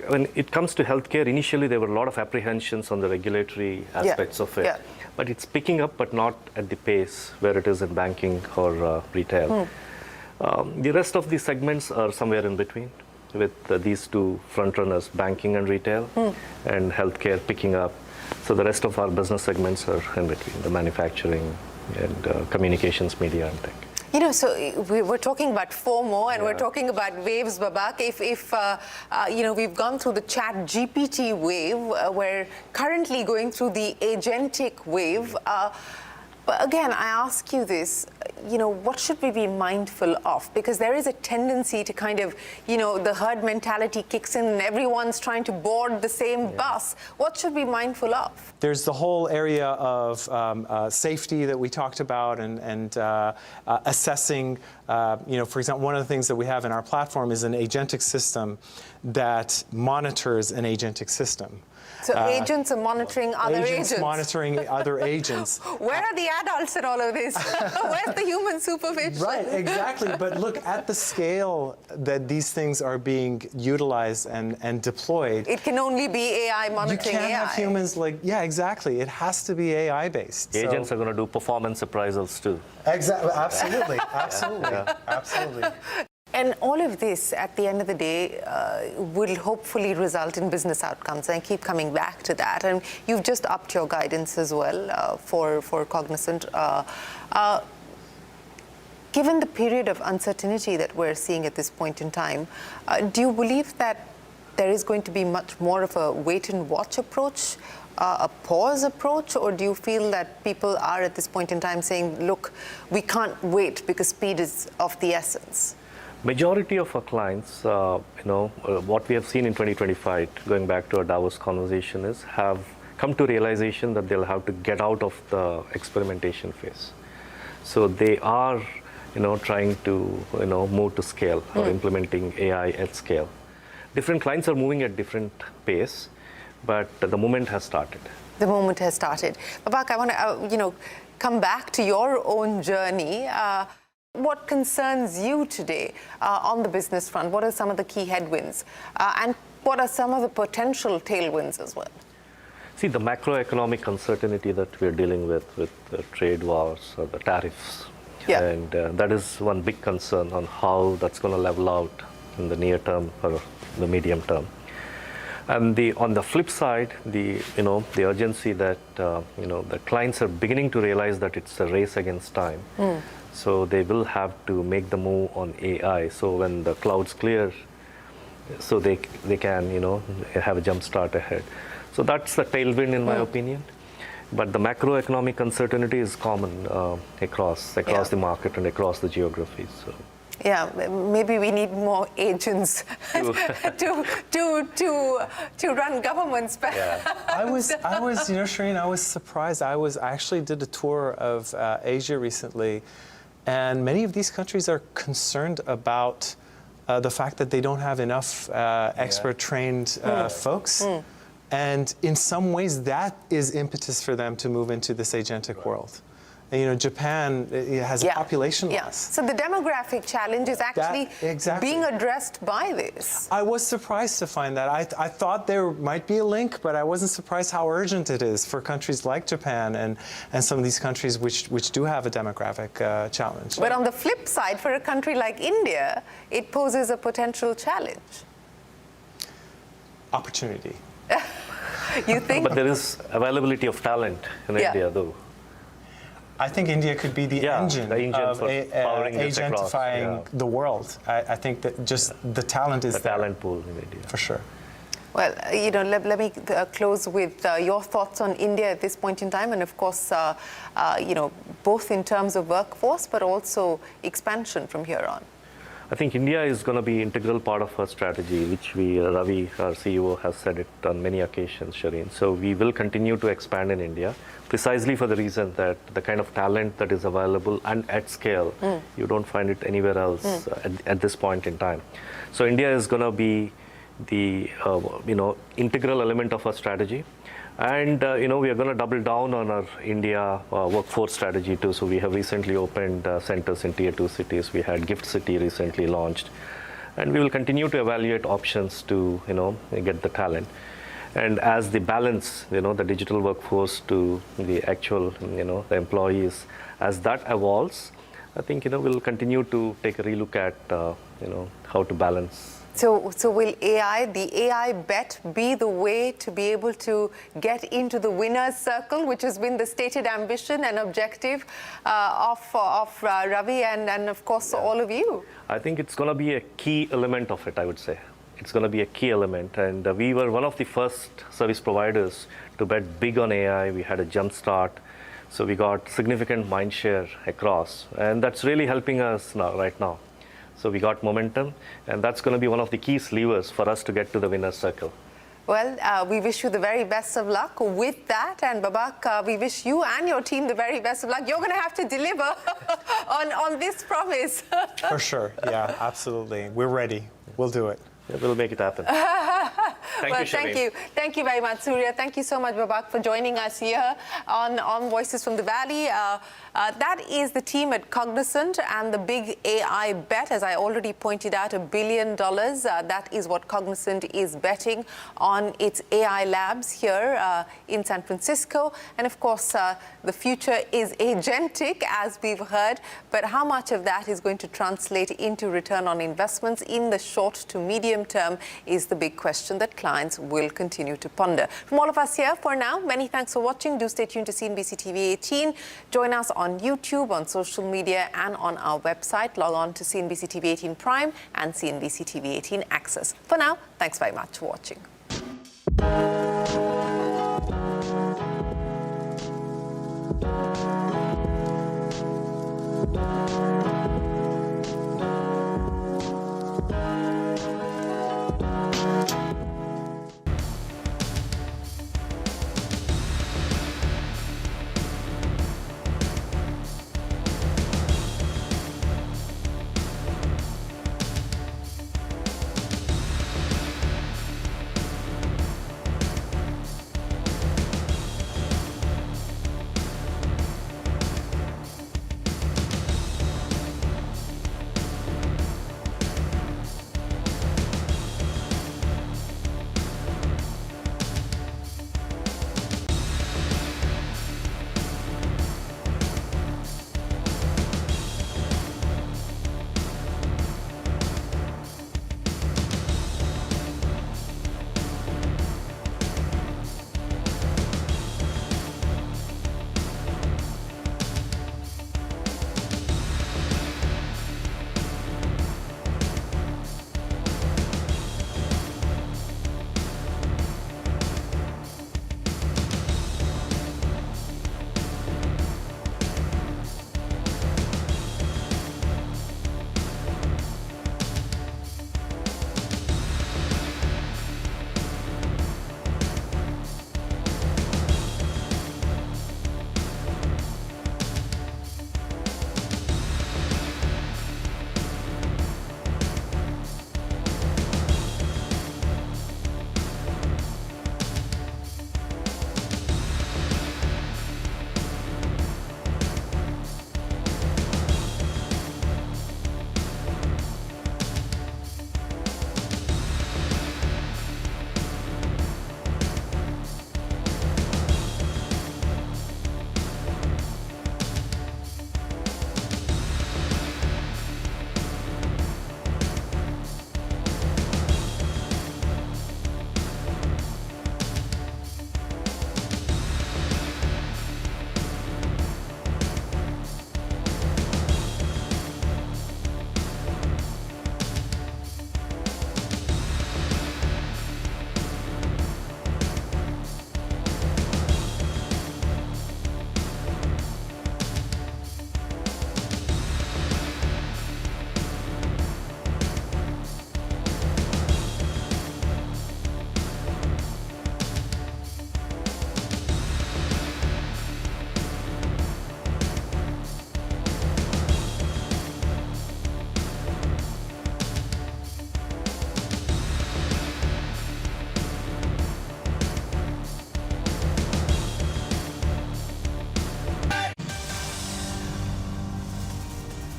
When it comes to healthcare, initially there were a lot of apprehensions on the regulatory aspects of it. But it's picking up, but not at the pace where it is in banking or retail. The rest of the segments are somewhere in between, with these two front runners, banking and retail, and healthcare picking up. So the rest of our business segments are in between, the manufacturing and communications, media, and tech. You know, so we're talking about FOMO and we're talking about waves, Babak. If you know, we've gone through the chat GPT wave, we're currently going through the agentic wave. But again, I ask you this, you know, what should we be mindful of? Because there is a tendency to kind of, you know, the herd mentality kicks in and everyone's trying to board the same bus. What should we be mindful of? There's the whole area of safety that we talked about and assessing, you know, for example, one of the things that we have in our platform is an agentic system that monitors an agentic system. So agents are monitoring other agents. Monitoring other agents. Where are the adults in all of this? Where's the human supervision? Right, exactly. But look, at the scale that these things are being utilized and deployed, it can only be AI monitoring AI. You can't AI. have humans like, yeah, exactly. It has to be AI based. Agents are going to do performance appraisals too. Exactly, absolutely, absolutely, absolutely. And all of this, at the end of the day, will hopefully result in business outcomes. And I keep coming back to that. And you've just upped your guidance as well for Cognizant. Given the period of uncertainty that we're seeing at this point in time, do you believe that there is going to be much more of a wait-and-watch approach, a pause approach, or do you feel that people are at this point in time saying, look, we can't wait because speed is of the essence? Majority of our clients, you know, what we have seen in 2025, going back to our Davos conversation, is have come to realization that they'll have to get out of the experimentation phase. So they are, you know, trying to, you know, move to scale or implementing AI at scale. Different clients are moving at different pace, but the moment has started. The moment has started. Babak, I want to, you know, come back to your own journey. What concerns you today on the business front? What are some of the key headwinds? And what are some of the potential tailwinds as well? See, the macroeconomic uncertainty that we're dealing with the trade wars or the tariffs. And that is one big concern on how that's going to level out in the near term or the medium term. And on the flip side, the urgency that, you know, the clients are beginning to realize that it's a race against time. So they will have to make the move on AI. So when the clouds clear, so they can, you know, have a jump start ahead. So that's the tailwind in my opinion. But the macroeconomic uncertainty is common across the market and across the geographies. So. Yeah, maybe we need more agents to run governments. I was, you know, Shireen, I was surprised. I actually did a tour of Asia recently, and many of these countries are concerned about the fact that they don't have enough expert-trained folks. And in some ways, that is impetus for them to move into this agentic world. And, you know, Japan has a population loss. So the demographic challenge is actually being addressed by this. I was surprised to find that. I thought there might be a link, but I wasn't surprised how urgent it is for countries like Japan and some of these countries which do have a demographic challenge. But on the flip side, for a country like India, it poses a potential challenge. Opportunity. You think? But there is availability of talent in India, though. I think India could be the engine of powering this across, agentifying the world. I think that just the talent is the talent pool in India. For sure. Well, let me close with your thoughts on India at this point in time, and of course, both in terms of workforce, but also expansion from here on. I think India is going to be an integral part of our strategy, which Ravi, our CEO, has said it on many occasions, Shireen. So we will continue to expand in India, precisely for the reason that the kind of talent that is available and at scale, you don't find it anywhere else at this point in time. So India is going to be the integral element of our strategy. And, we are going to double down on our India workforce strategy too. So we have recently opened centers in Tier 2 cities. We had Gift City recently launched. And we will continue to evaluate options to, get the talent. And as the balance, the digital workforce to the actual, the employees, as that evolves, I think, we'll continue to take a relook at, how to balance. So will AI, the AI bet, be the way to be able to get into the winner's circle, which has been the stated ambition and objective of Ravi and of course, all of you? I think it's going to be a key element of it, I would say. It's going to be a key element. And we were one of the first service providers to bet big on AI. We had a jump start. So we got significant mind share across. And that's really helping us right now. So we got momentum, and that's going to be one of the key levers for us to get to the winner's circle. Well, we wish you the very best of luck with that. And Babak, we wish you and your team the very best of luck. You're going to have to deliver on this promise. For sure. Yeah, absolutely. We're ready. We'll do it. Yeah, we'll make it happen. Thank you. Thank you very much, Surya. Thank you so much, Babak, for joining us here on Voices from the Valley. That is the team at Cognizant and the big AI bet. As I already pointed out, $1 billion. That is what Cognizant is betting on its AI labs here in San Francisco. And of course, the future is agentic, as we've heard. But how much of that is going to translate into return on investments in the short to medium term is the big question that clients will continue to ponder. From all of us here for now, many thanks for watching. Do stay tuned to CNBC TV18. Join us on YouTube, on social media, and on our website. Log on to CNBC TV18 Prime and CNBC TV18 Access. For now, thanks very much for watching.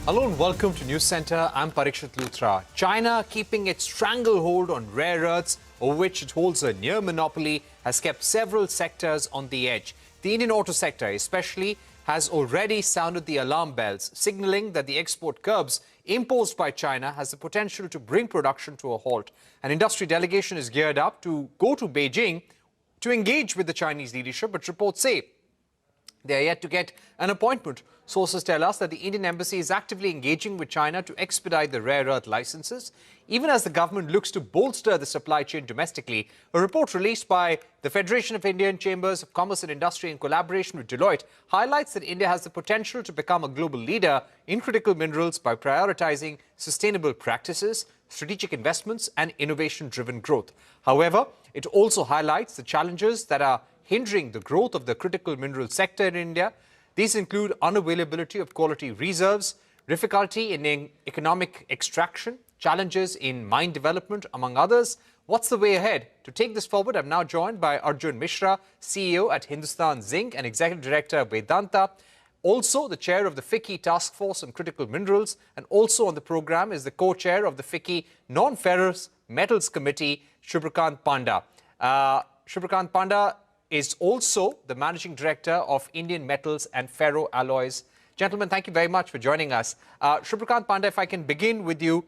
Hello and welcome to News Center. I'm Parikshit Luthra. China, keeping its stranglehold on rare earths, over which it holds a near monopoly, has kept several sectors on the edge. The Indian auto sector especially has already sounded the alarm bells, signaling that the export curbs imposed by China has the potential to bring production to a halt. An industry delegation is geared up to go to Beijing to engage with the Chinese leadership, but reports say they are yet to get an appointment. Sources tell us that the Indian embassy is actively engaging with China to expedite the rare earth licenses, even as the government looks to bolster the supply chain domestically. A report released by the Federation of Indian Chambers of Commerce and Industry in collaboration with Deloitte highlights that India has the potential to become a global leader in critical minerals by prioritizing sustainable practices, strategic investments, and innovation-driven growth. However, it also highlights the challenges that are hindering the growth of the critical mineral sector in India. These include unavailability of quality reserves, difficulty in economic extraction, challenges in mine development, among others. What's the way ahead? To take this forward, I'm now joined by Arjun Mishra, CEO at Hindustan Zinc and Executive Director of Vedanta, also the chair of the FICCI Task Force on Critical Minerals, and also on the program is the co-chair of the FICCI Non-Ferrous Metals Committee, Shubhrakant Panda. Shubhrakant Panda is also the Managing Director of Indian Metals and Ferro Alloys. Gentlemen, thank you very much for joining us. Shubhrakant Panda, if I can begin with you,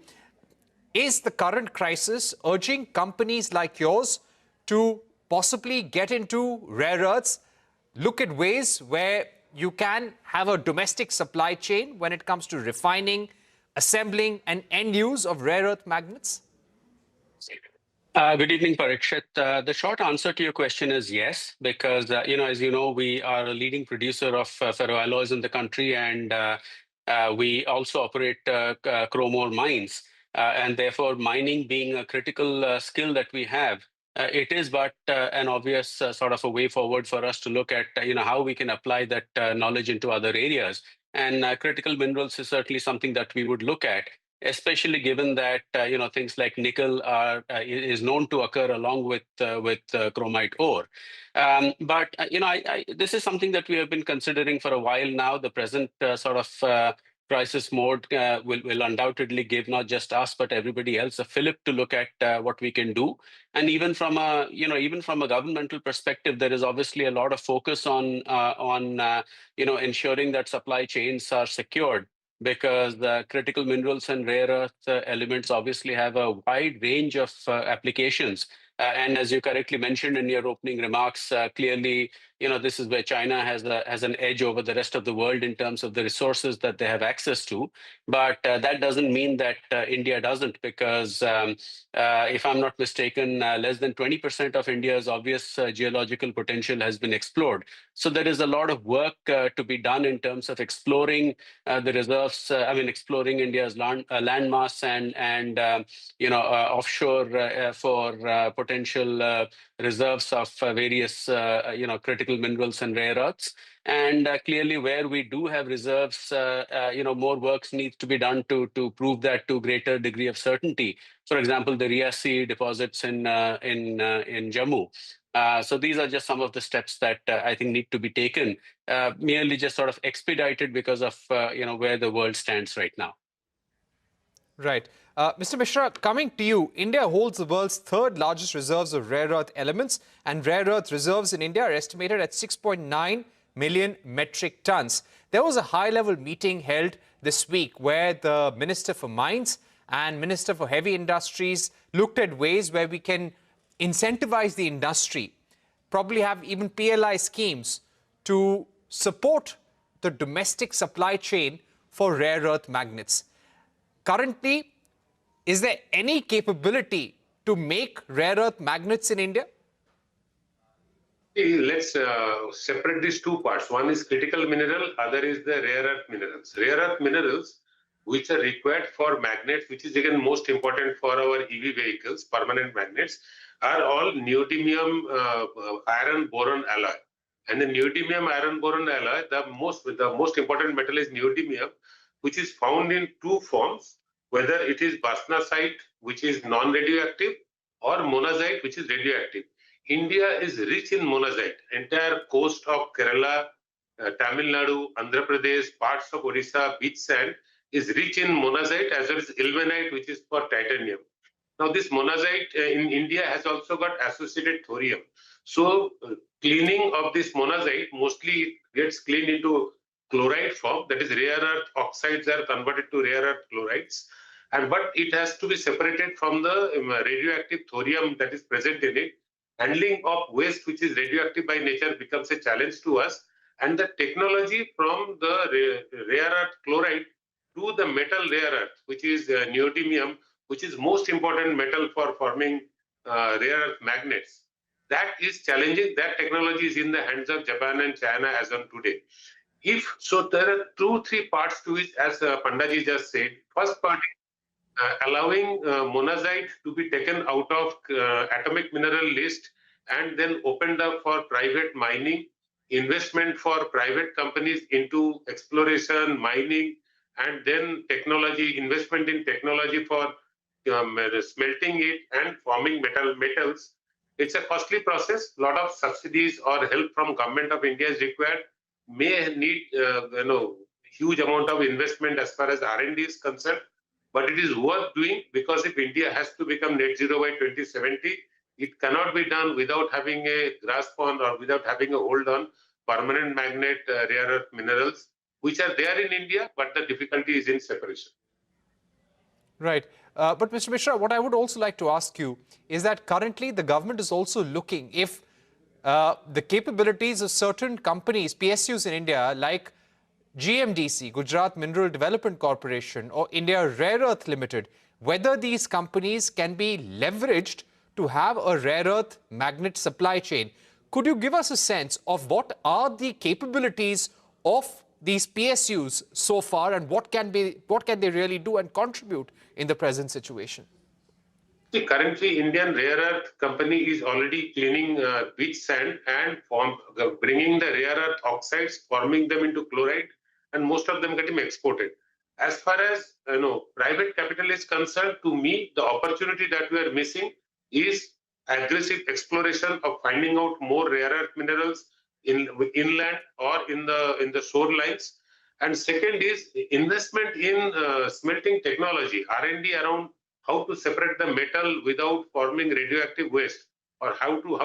is the current crisis urging companies like yours to possibly get into rare earths, look at ways where you can have a domestic supply chain when it comes to refining, assembling, and end use of rare earth magnets? Good evening, Parikshit. The short answer to your question is yes, because, as you know, we are a leading producer of ferroalloys in the country, and we also operate chrome ore mines. And therefore, mining being a critical skill that we have, it is but an obvious sort of a way forward for us to look at, how we can apply that knowledge into other areas. And critical minerals is certainly something that we would look at, especially given that things like nickel is known to occur along with chromite ore. But this is something that we have been considering for a while now. The present sort of crisis mode will undoubtedly give not just us but everybody else a fillip to look at what we can do. And even from a governmental perspective, there is obviously a lot of focus on ensuring that supply chains are secured, because the critical minerals and rare earth elements obviously have a wide range of applications. And as you correctly mentioned in your opening remarks, clearly, this is where China has an edge over the rest of the world in terms of the resources that they have access to. But that doesn't mean that India doesn't, because if I'm not mistaken, less than 20% of India's obvious geological potential has been explored. So there is a lot of work to be done in terms of exploring the reserves, exploring India's landmass and offshore for potential reserves of various, critical minerals and rare earths. And clearly, where we do have reserves, more work needs to be done to prove that to a greater degree of certainty. For example, the Riasi deposits in Jammu. So these are just some of the steps that I think need to be taken, merely just sort of expedited because of where the world stands right now. Right. Mr. Mishra, coming to you, India holds the world's third largest reserves of rare earth elements, and rare earth reserves in India are estimated at 6.9 million metric tons. There was a high-level meeting held this week where the Minister for Mines and Minister for Heavy Industries looked at ways where we can incentivize the industry, probably have even PLI schemes to support the domestic supply chain for rare earth magnets. Currently, is there any capability to make rare earth magnets in India? Let's separate these two parts. One is critical mineral, other is the rare earth minerals. Rare earth minerals, which are required for magnets, which is again most important for our EV vehicles, permanent magnets, are all neodymium iron boron alloy. And the neodymium iron boron alloy, the most important metal is neodymium, which is found in two forms, whether it is bastnasite, which is non-radioactive, or monazite, which is radioactive. India is rich in monazite. Entire coast of Kerala, Tamil Nadu, Andhra Pradesh, parts of Odisha, beach sand is rich in monazite as well as ilmenite, which is for titanium. Now, this monazite in India has also got associated thorium. So, cleaning of this monazite, mostly it gets cleaned into chloride form, that is rare earth oxides are converted to rare earth chlorides. But it has to be separated from the radioactive thorium that is present in it. Handling of waste which is radioactive by nature becomes a challenge to us. And the technology from the rare earth chloride to the metal rare earth, which is neodymium, which is most important metal for forming rare earth magnets. That is challenging. That technology is in the hands of Japan and China as on today. So there are 2-3 parts to it, as Pandaji just said. First part, allowing monazite to be taken out of atomic mineral list and then opened up for private mining, investment for private companies into exploration, mining, and then technology, investment in technology for smelting it and forming metals. It's a costly process. A lot of subsidies or help from government of India is required. May need huge amount of investment as far as R&D is concerned, but it is worth doing, because if India has to become net zero by 2070, it cannot be done without having a grasp on or without having a hold on permanent magnet rare earth minerals, which are there in India, but the difficulty is in separation. Right. But Mr. Mishra, what I would also like to ask you is that currently the government is also looking if the capabilities of certain companies, PSUs in India, like GMDC, Gujarat Mineral Development Corporation, or India Rare Earth Limited, whether these companies can be leveraged to have a rare earth magnet supply chain. Could you give us a sense of what are the capabilities of these PSUs so far, and what can they really do and contribute in the present situation? See, currently, Indian Rare Earth Company is already cleaning beach sand and bringing the rare earth oxides, forming them into chloride, and most of them getting exported. As far as private capital is concerned, to me, the opportunity that we are missing is aggressive exploration of finding out more rare earth minerals in inland or in the shorelines. And second is investment in smelting technology, R&D around how to separate the metal without forming radioactive waste, or how to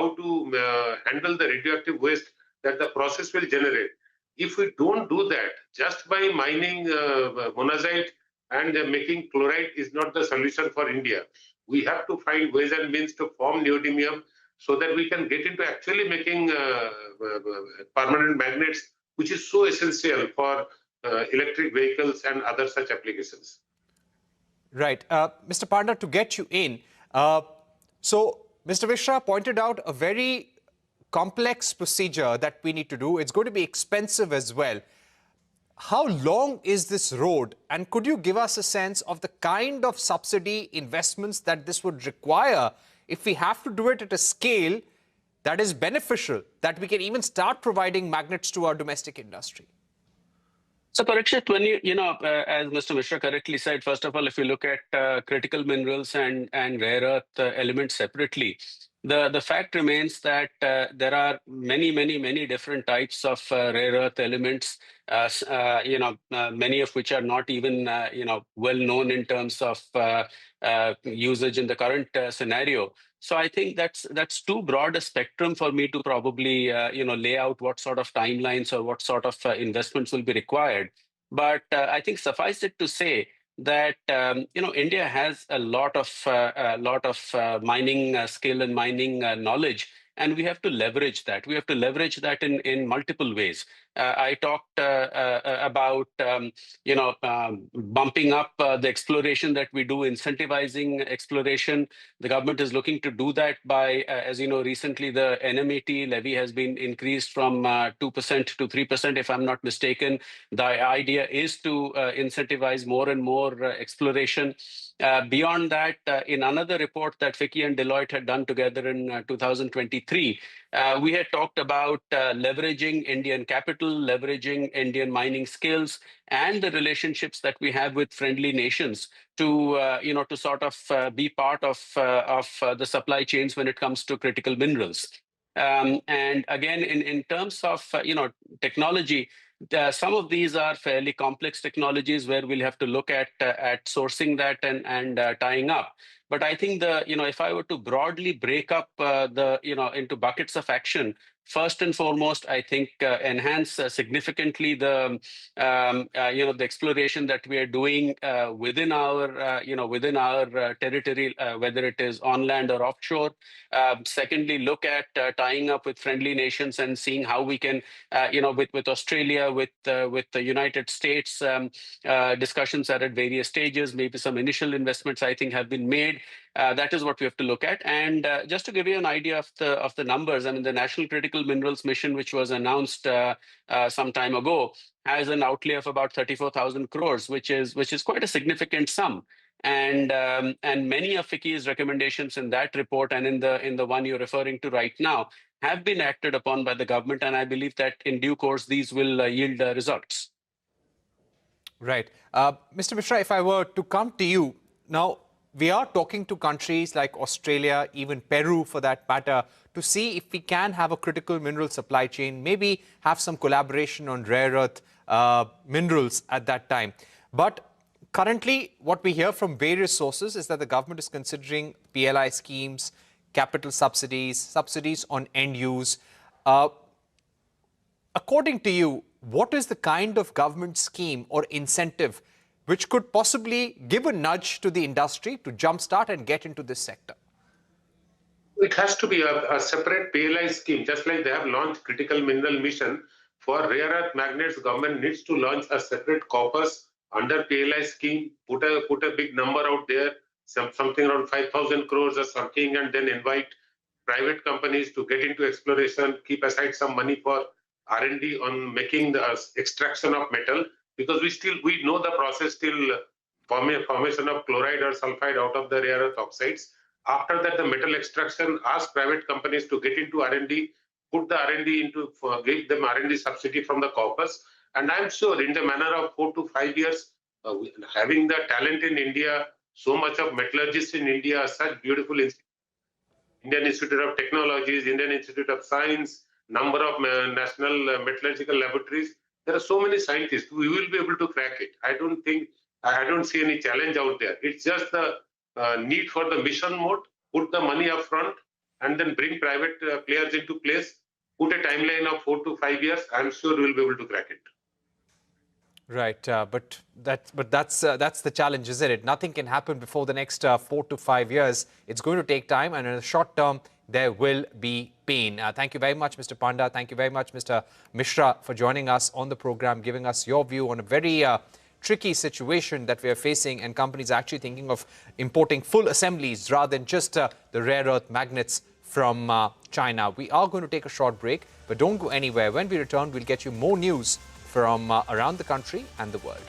handle the radioactive waste that the process will generate. If we don't do that, just by mining monazite and making chloride is not the solution for India. We have to find ways and means to form neodymium so that we can get into actually making permanent magnets, which is so essential for electric vehicles and other such applications. Right. Mr. Panda, to get you in, so Mr. Mishra pointed out a very complex procedure that we need to do. It's going to be expensive as well. How long is this road? And could you give us a sense of the kind of subsidy investments that this would require if we have to do it at a scale that is beneficial, that we can even start providing magnets to our domestic industry? So, Parikshit, when as Mr. Mishra correctly said, first of all, if you look at critical minerals and rare earth elements separately, the fact remains that there are many different types of rare earth elements, many of which are not even well known in terms of usage in the current scenario. So I think that's too broad a spectrum for me to probably lay out what sort of timelines or what sort of investments will be required. But I think suffice it to say that India has a lot of mining skill and mining knowledge, and we have to leverage that. We have to leverage that in multiple ways. I talked about bumping up the exploration that we do, incentivizing exploration. The government is looking to do that by, as you know, recently the NMAT levy has been increased from 2% to 3%, if I'm not mistaken. The idea is to incentivize more and more exploration. Beyond that, in another report that FICCI and Deloitte had done together in 2023, we had talked about leveraging Indian capital, leveraging Indian mining skills, and the relationships that we have with friendly nations to sort of be part of the supply chains when it comes to critical minerals. And again, in terms of technology, Some of these are fairly complex technologies where we'll have to look at sourcing that and tying up. But I think if I were to broadly break up into buckets of action, first and foremost, I think enhance significantly the exploration that we are doing within our territory, whether it is on land or offshore. Secondly, look at tying up with friendly nations and seeing how we can, with Australia, with the United States, discussions are at various stages. Maybe some initial investments I think have been made. That is what we have to look at. And just to give you an idea of the numbers, I mean, the National Critical Minerals Mission, which was announced some time ago, has an outlay of about 34,000 crores, which is quite a significant sum. And many of FICCI's recommendations in that report and in the one you're referring to right now have been acted upon by the government. And I believe that in due course, these will yield results. Right. Mr. Mishra, if I were to come to you now, we are talking to countries like Australia, even Peru for that matter, to see if we can have a critical mineral supply chain, maybe have some collaboration on rare earth minerals at that time. But currently, what we hear from various sources is that the government is considering PLI schemes, capital subsidies, subsidies on end use. According to you, what is the kind of government scheme or incentive which could possibly give a nudge to the industry to jumpstart and get into this sector? It has to be a separate PLI scheme, just like they have launched critical mineral mission. For rare earth magnets, government needs to launch a separate corpus under PLI scheme, put a big number out there, something around 5,000 crores or something, and then invite private companies to get into exploration, keep aside some money for R&D on making the extraction of metal, because we know the process till formation of chloride or sulfide out of the rare earth oxides. After that, the metal extraction, ask private companies to get into R&D, put the R&D into, give them R&D subsidy from the corpus. And I'm sure in the manner of 4 to 5 years, having the talent in India, so much of metallurgists in India, such beautiful institutions, Indian Institute of Technologies, Indian Institute of Science, number of national metallurgical laboratories. There are so many scientists. We will be able to crack it. I don't see any challenge out there. It's just the need for the mission mode, put the money up front, and then bring private players into place, put a timeline of 4 to 5 years. I'm sure we'll be able to crack it. Right, but that's the challenge, isn't it? Nothing can happen before the next 4 to 5 years. It's going to take time, and in the short term, there will be pain. Thank you very much, Mr. Panda. Thank you very much, Mr. Mishra, for joining us on the program, giving us your view on a very tricky situation that we are facing, and companies actually thinking of importing full assemblies rather than just the rare earth magnets from China. We are going to take a short break, but don't go anywhere. When we return, we'll get you more news from around the country and the world.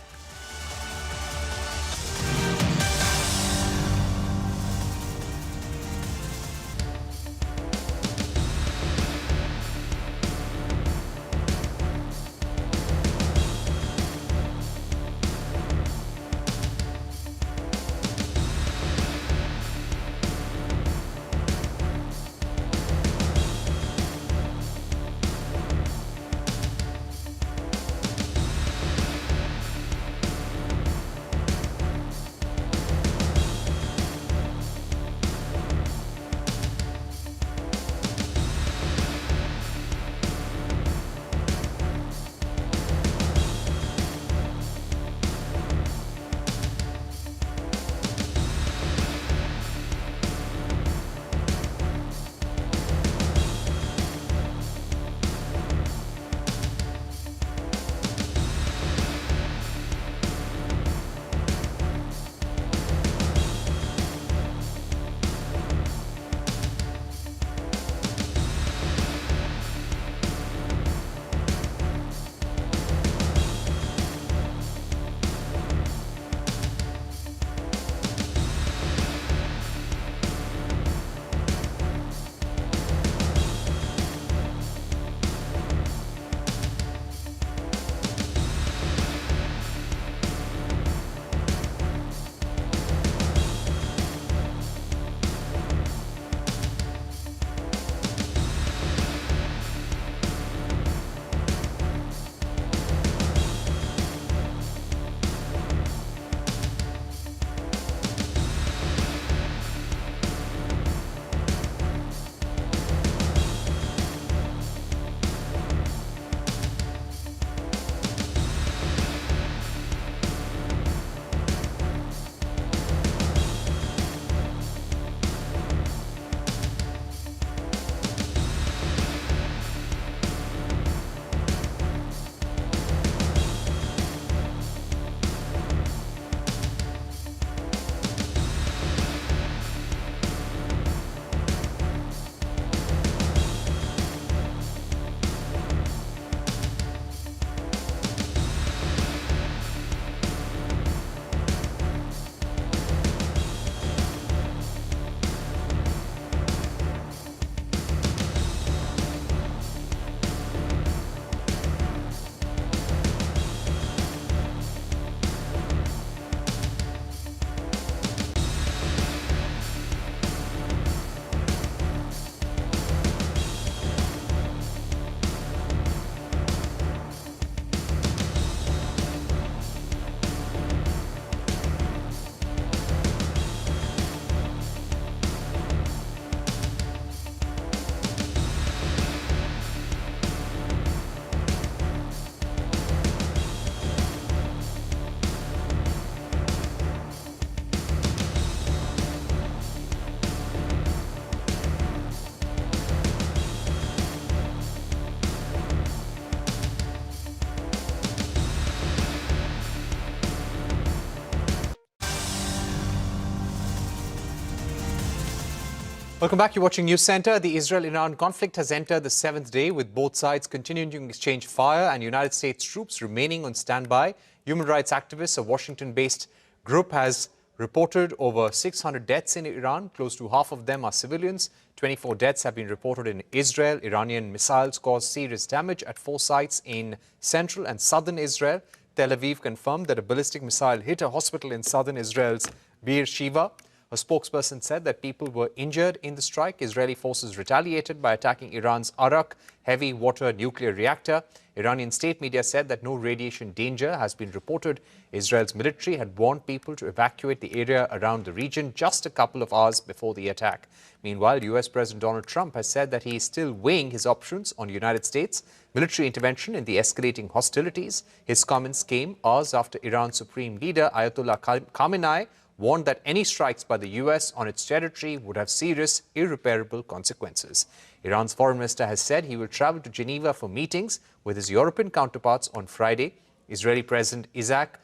Welcome back. You're watching News Center. The Israel-Iran conflict has entered the 7th day, with both sides continuing to exchange fire and United States troops remaining on standby. Human rights activists, a Washington-based group, has reported over 600 deaths in Iran. Close to half of them are civilians. 24 deaths have been reported in Israel. Iranian missiles caused serious damage at 4 sites in central and southern Israel. Tel Aviv confirmed that a ballistic missile hit a hospital in southern Israel's Bir Sheva. A spokesperson said that people were injured in the strike. Israeli forces retaliated by attacking Iran's Arak heavy water nuclear reactor. Iranian state media said that no radiation danger has been reported. Israel's military had warned people to evacuate the area around the region just a couple of hours before the attack. Meanwhile, US President Donald Trump has said that he is still weighing his options on United States military intervention in the escalating hostilities. His comments came hours after Iran's supreme leader Ayatollah Khamenei warned that any strikes by the US on its territory would have serious, irreparable consequences. Iran's foreign minister has said he will travel to Geneva for meetings with his European counterparts on Friday. Israeli President Isaac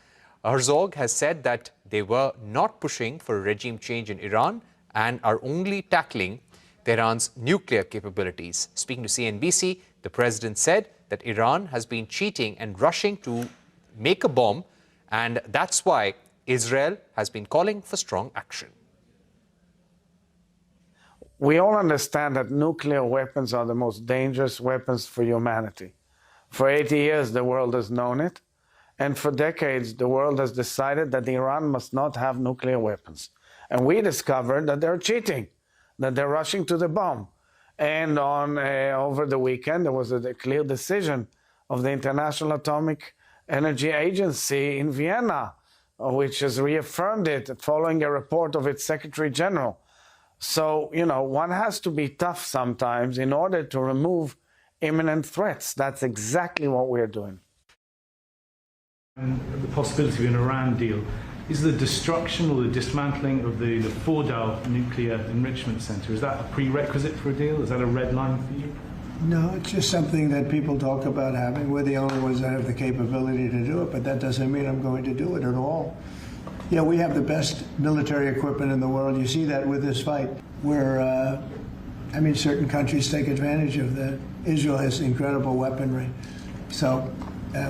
Herzog has said that they were not pushing for a regime change in Iran and are only tackling Tehran's nuclear capabilities. Speaking to CNBC, the president said that Iran has been cheating and rushing to make a bomb, and that's why Israel has been calling for strong action. We all understand that nuclear weapons are the most dangerous weapons for humanity. For 80 years, the world has known it. And for decades, the world has decided that Iran must not have nuclear weapons. And we discovered that they're cheating, that they're rushing to the bomb. And over the weekend, there was a clear decision of the International Atomic Energy Agency in Vienna, which has reaffirmed it following a report of its Secretary General. So, one has to be tough sometimes in order to remove imminent threats. That's exactly what we're doing. The possibility of an Iran deal, is the destruction or the dismantling of the Fordow nuclear enrichment center, is that a prerequisite for a deal? Is that a red line for you? No, it's just something that people talk about having. We're the only ones that have the capability to do it, but that doesn't mean I'm going to do it at all. Yeah, we have the best military equipment in the world. You see that with this fight, where, certain countries take advantage of that. Israel has incredible weaponry. So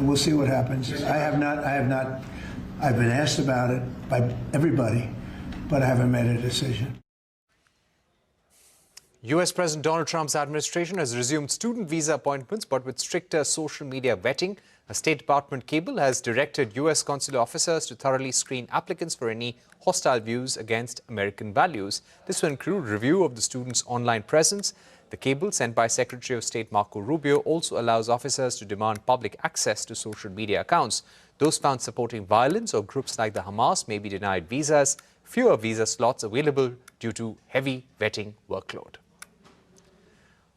we'll see what happens. I've been asked about it by everybody, but I haven't made a decision. US President Donald Trump's administration has resumed student visa appointments, but with stricter social media vetting. A State Department cable has directed US consular officers to thoroughly screen applicants for any hostile views against American values. This will include review of the students' online presence. The cable sent by Secretary of State Marco Rubio also allows officers to demand public access to social media accounts. Those found supporting violence or groups like the Hamas may be denied visas. Fewer visa slots available due to heavy vetting workload.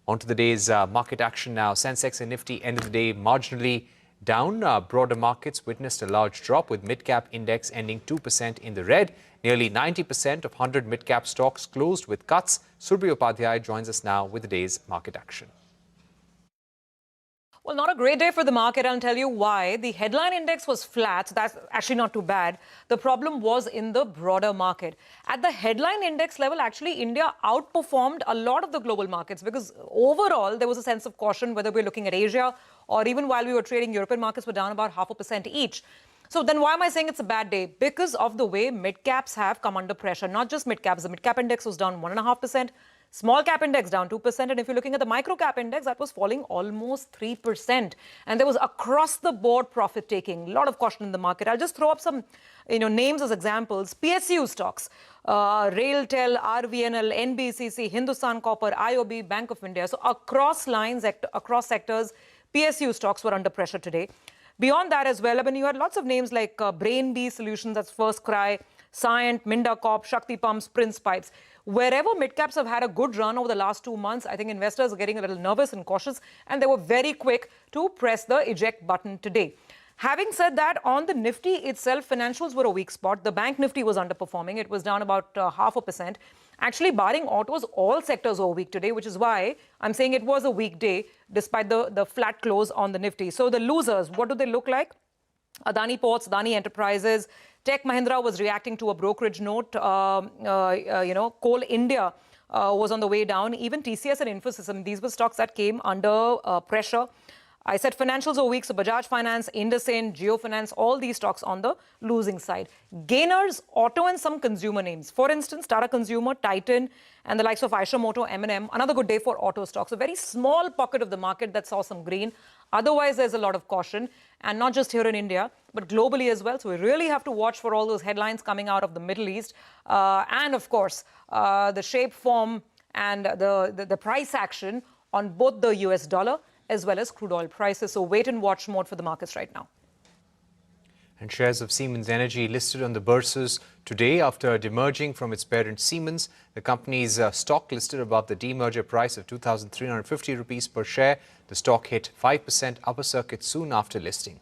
On to the day's market action now. Sensex and Nifty ended the day marginally down. Broader markets witnessed a large drop, with mid-cap index ending 2% in the red. Nearly 90% of 100 mid-cap stocks closed with cuts. Surbhi Upadhyay joins us now with the day's market action. Well, not a great day for the market. I'll tell you why. The headline index was flat. That's actually not too bad. The problem was in the broader market. At the headline index level, actually, India outperformed a lot of the global markets, because overall, there was a sense of caution whether we're looking at Asia or even while we were trading, European markets were down about 0.5% each. So then why am I saying it's a bad day? Because of the way mid-caps have come under pressure. Not just mid-caps. The mid-cap index was down 1.5%. Small cap index down 2%. And if you're looking at the micro cap index, that was falling almost 3%. And there was across the board profit taking. A lot of caution in the market. I'll just throw up some names as examples. PSU stocks, Railtel, RVNL, NBCC, Hindustan Copper, IOB, Bank of India. So across lines, across sectors, PSU stocks were under pressure today. Beyond that as well, you had lots of names like Brain B Solutions, that's First Cry, Cyient, Minda Corp, Shakti Pumps, Prince Pipes. Wherever mid-caps have had a good run over the last 2 months, I think investors are getting a little nervous and cautious, and they were very quick to press the eject button today. Having said that, on the Nifty itself, financials were a weak spot. The bank Nifty was underperforming. It was down about 0.5%. Actually, barring autos, all sectors were weak today, which is why I'm saying it was a weak day, despite the flat close on the Nifty. So the losers, what do they look like? Adani Ports, Adani Enterprises, Tech Mahindra was reacting to a brokerage note. Coal India was on the way down. Even TCS and Infosys, I mean, these were stocks that came under pressure. I said financials are weak, so Bajaj Finance, IndusInd, Jio Finance, all these stocks on the losing side. Gainers, auto and some consumer names. For instance, Tata Consumer, Titan, and the likes of Eicher Motor, M&M. Another good day for auto stocks. A very small pocket of the market that saw some green. Otherwise, there's a lot of caution, and not just here in India, but globally as well. So we really have to watch for all those headlines coming out of the Middle East. And of course, the shape, form, and the price action on both the US dollar as well as crude oil prices. So wait and watch mode for the markets right now. And shares of Siemens Energy listed on the bourses today after demerging from its parent Siemens. The company's stock listed above the demerger price of 2,350 rupees per share. The stock hit 5% upper circuit soon after listing.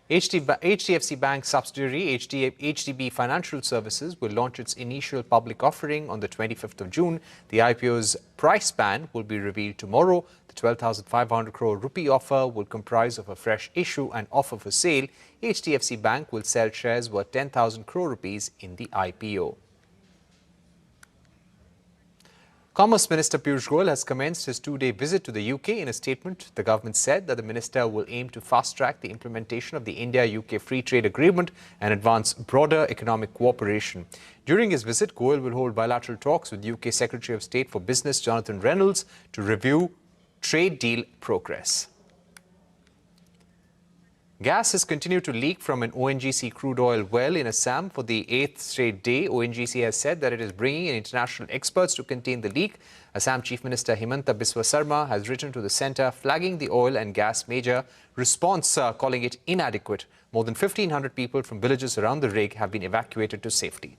HDFC Bank subsidiary HDB Financial Services will launch its initial public offering on the 25th of June. The IPO's price band will be revealed tomorrow. The 12,500 crore rupee offer will comprise of a fresh issue and offer for sale. HDFC Bank will sell shares worth 10,000 crore rupees in the IPO. Commerce Minister Piyush Goyal has commenced his two-day visit to the UK. In a statement, the government said that the minister will aim to fast-track the implementation of the India-UK Free Trade Agreement and advance broader economic cooperation. During his visit, Goyal will hold bilateral talks with UK Secretary of State for Business Jonathan Reynolds to review trade deal progress. Gas has continued to leak from an ONGC crude oil well in Assam for the 8th straight day. ONGC has said that it is bringing in international experts to contain the leak. Assam Chief Minister Himanta Biswa Sarma has written to the centre flagging the oil and gas major response, calling it inadequate. More than 1,500 people from villages around the rig have been evacuated to safety.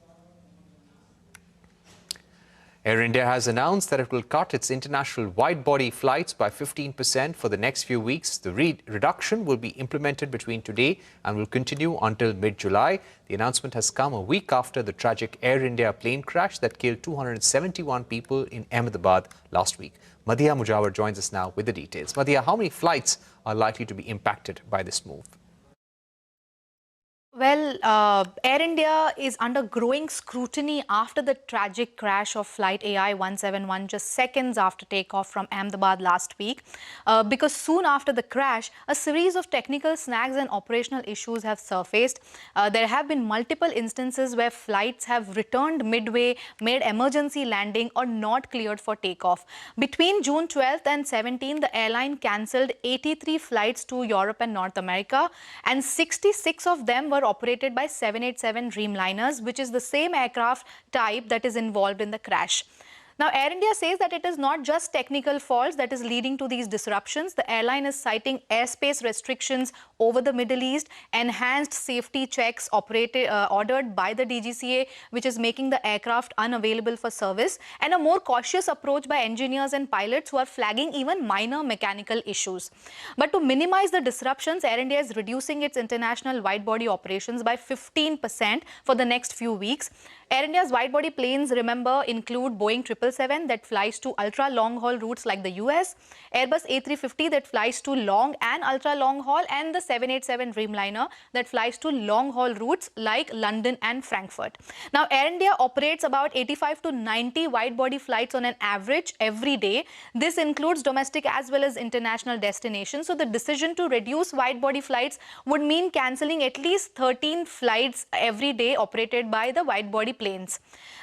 Air India has announced that it will cut its international wide-body flights by 15% for the next few weeks. The reduction will be implemented between today and will continue until mid-July. The announcement has come a week after the tragic Air India plane crash that killed 271 people in Ahmedabad last week. Madhya Mujawar joins us now with the details. Madhya, how many flights are likely to be impacted by this move? Well, Air India is under growing scrutiny after the tragic crash of flight AI-171 just seconds after takeoff from Ahmedabad last week. Because soon after the crash, a series of technical snags and operational issues have surfaced. There have been multiple instances where flights have returned midway, made emergency landing or not cleared for takeoff. Between June 12th and 17th, the airline cancelled 83 flights to Europe and North America, and 66 of them were operated by 787 Dreamliners, which is the same aircraft type that is involved in the crash. Now, Air India says that it is not just technical faults that is leading to these disruptions. The airline is citing airspace restrictions over the Middle East, enhanced safety checks ordered by the DGCA, which is making the aircraft unavailable for service, and a more cautious approach by engineers and pilots who are flagging even minor mechanical issues. But to minimize the disruptions, Air India is reducing its international wide-body operations by 15% for the next few weeks. Air India's wide-body planes, remember, include Boeing 777 that flies to ultra-long-haul routes like the US, Airbus A350 that flies to long and ultra-long-haul, and the 787 Dreamliner that flies to long-haul routes like London and Frankfurt. Now, Air India operates about 85 to 90 wide-body flights on an average every day. This includes domestic as well as international destinations. So the decision to reduce wide-body flights would mean cancelling at least 13 flights every day operated by the wide-body planes.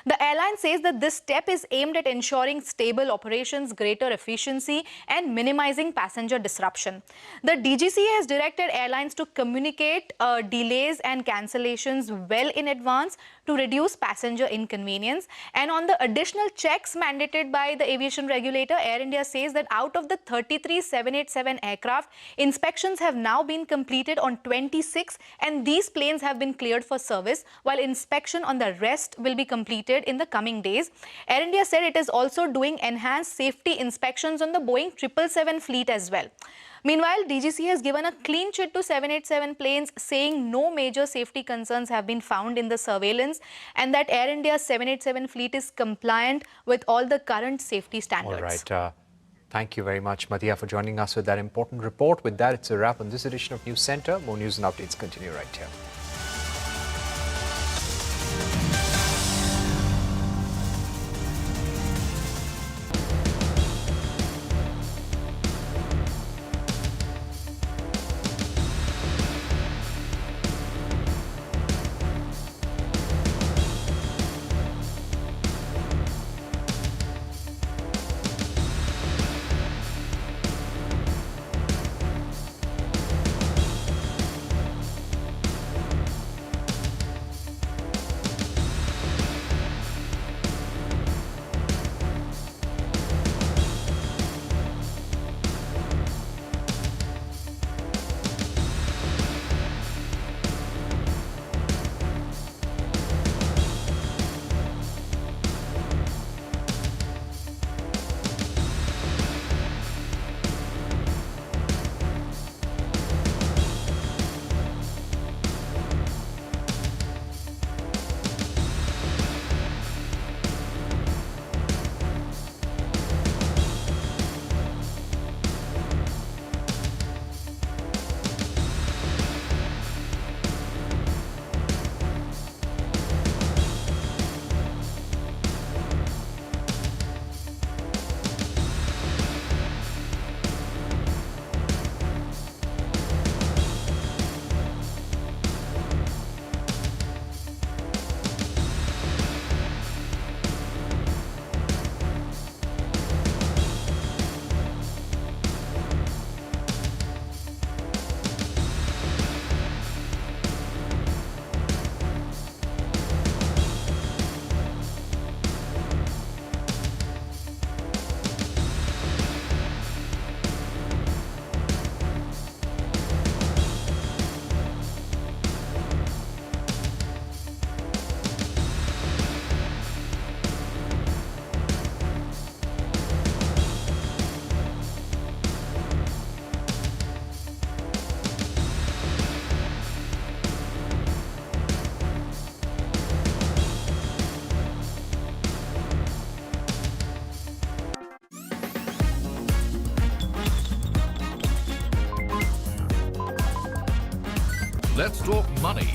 The airline says that this step is aimed at ensuring stable operations, greater efficiency, and minimizing passenger disruption. The DGCA has directed airlines to communicate delays and cancellations well in advance to reduce passenger inconvenience. And on the additional checks mandated by the aviation regulator, Air India says that out of the 33 787 aircraft, inspections have now been completed on 26, and these planes have been cleared for service, while inspection on the rest will be completed in the coming days. Air India said it is also doing enhanced safety inspections on the Boeing 777 fleet as well. Meanwhile, DGC has given a clean chit to 787 planes, saying no major safety concerns have been found in the surveillance and that Air India's 787 fleet is compliant with all the current safety standards. All right. Thank you very much, Madhya, for joining us with that important report. With that, it's a wrap on this edition of News Center. More news and updates continue right here. Let's talk money.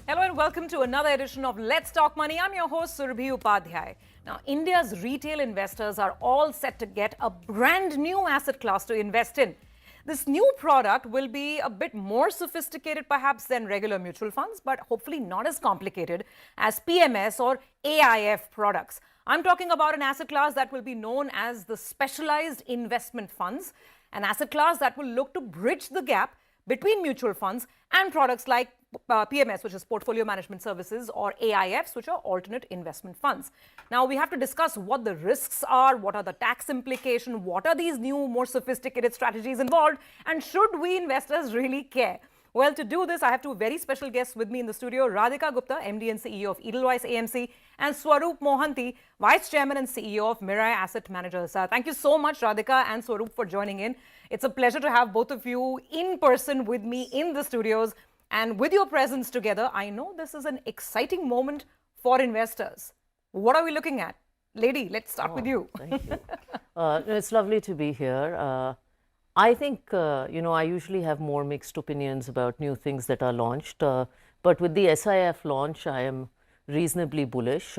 Hello and welcome to another edition of Let's Talk Money. I'm your host, Surabhi Upadhyay. Now, India's retail investors are all set to get a brand new asset class to invest in. This new product will be a bit more sophisticated perhaps than regular mutual funds, but hopefully not as complicated as PMS or AIF products. I'm talking about an asset class that will be known as the specialized investment funds, an asset class that will look to bridge the gap between mutual funds and products like PMS, which is Portfolio Management Services, or AIFs, which are alternate investment funds. Now, we have to discuss what the risks are, what are the tax implications, what are these new, more sophisticated strategies involved, and should we investors really care? Well, to do this, I have two very special guests with me in the studio, Radhika Gupta, MD and CEO of Edelweiss AMC, and Swaroop Mohanty, Vice Chairman and CEO of Mirai Asset Managers. Thank you so much, Radhika and Swaroop, for joining in. It's a pleasure to have both of you in person with me in the studios. And with your presence together, I know this is an exciting moment for investors. What are we looking at? Lady, let's start with you. Thank you. It's lovely to be here. I think, I usually have more mixed opinions about new things that are launched. But with the SIF launch, I am reasonably bullish.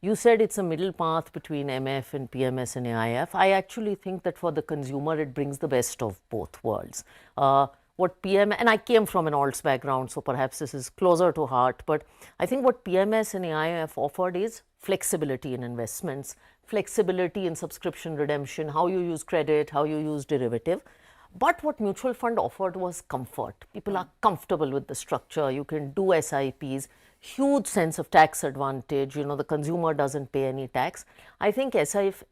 You said it's a middle path between MF and PMS and AIF. I actually think that for the consumer, it brings the best of both worlds. What PM, and I came from an alts background, so perhaps this is closer to heart, but I think what PMS and AIF offered is flexibility in investments, flexibility in subscription redemption, how you use credit, how you use derivative. But what mutual fund offered was comfort. People are comfortable with the structure. You can do SIPs, huge sense of tax advantage. The consumer doesn't pay any tax. I think SIF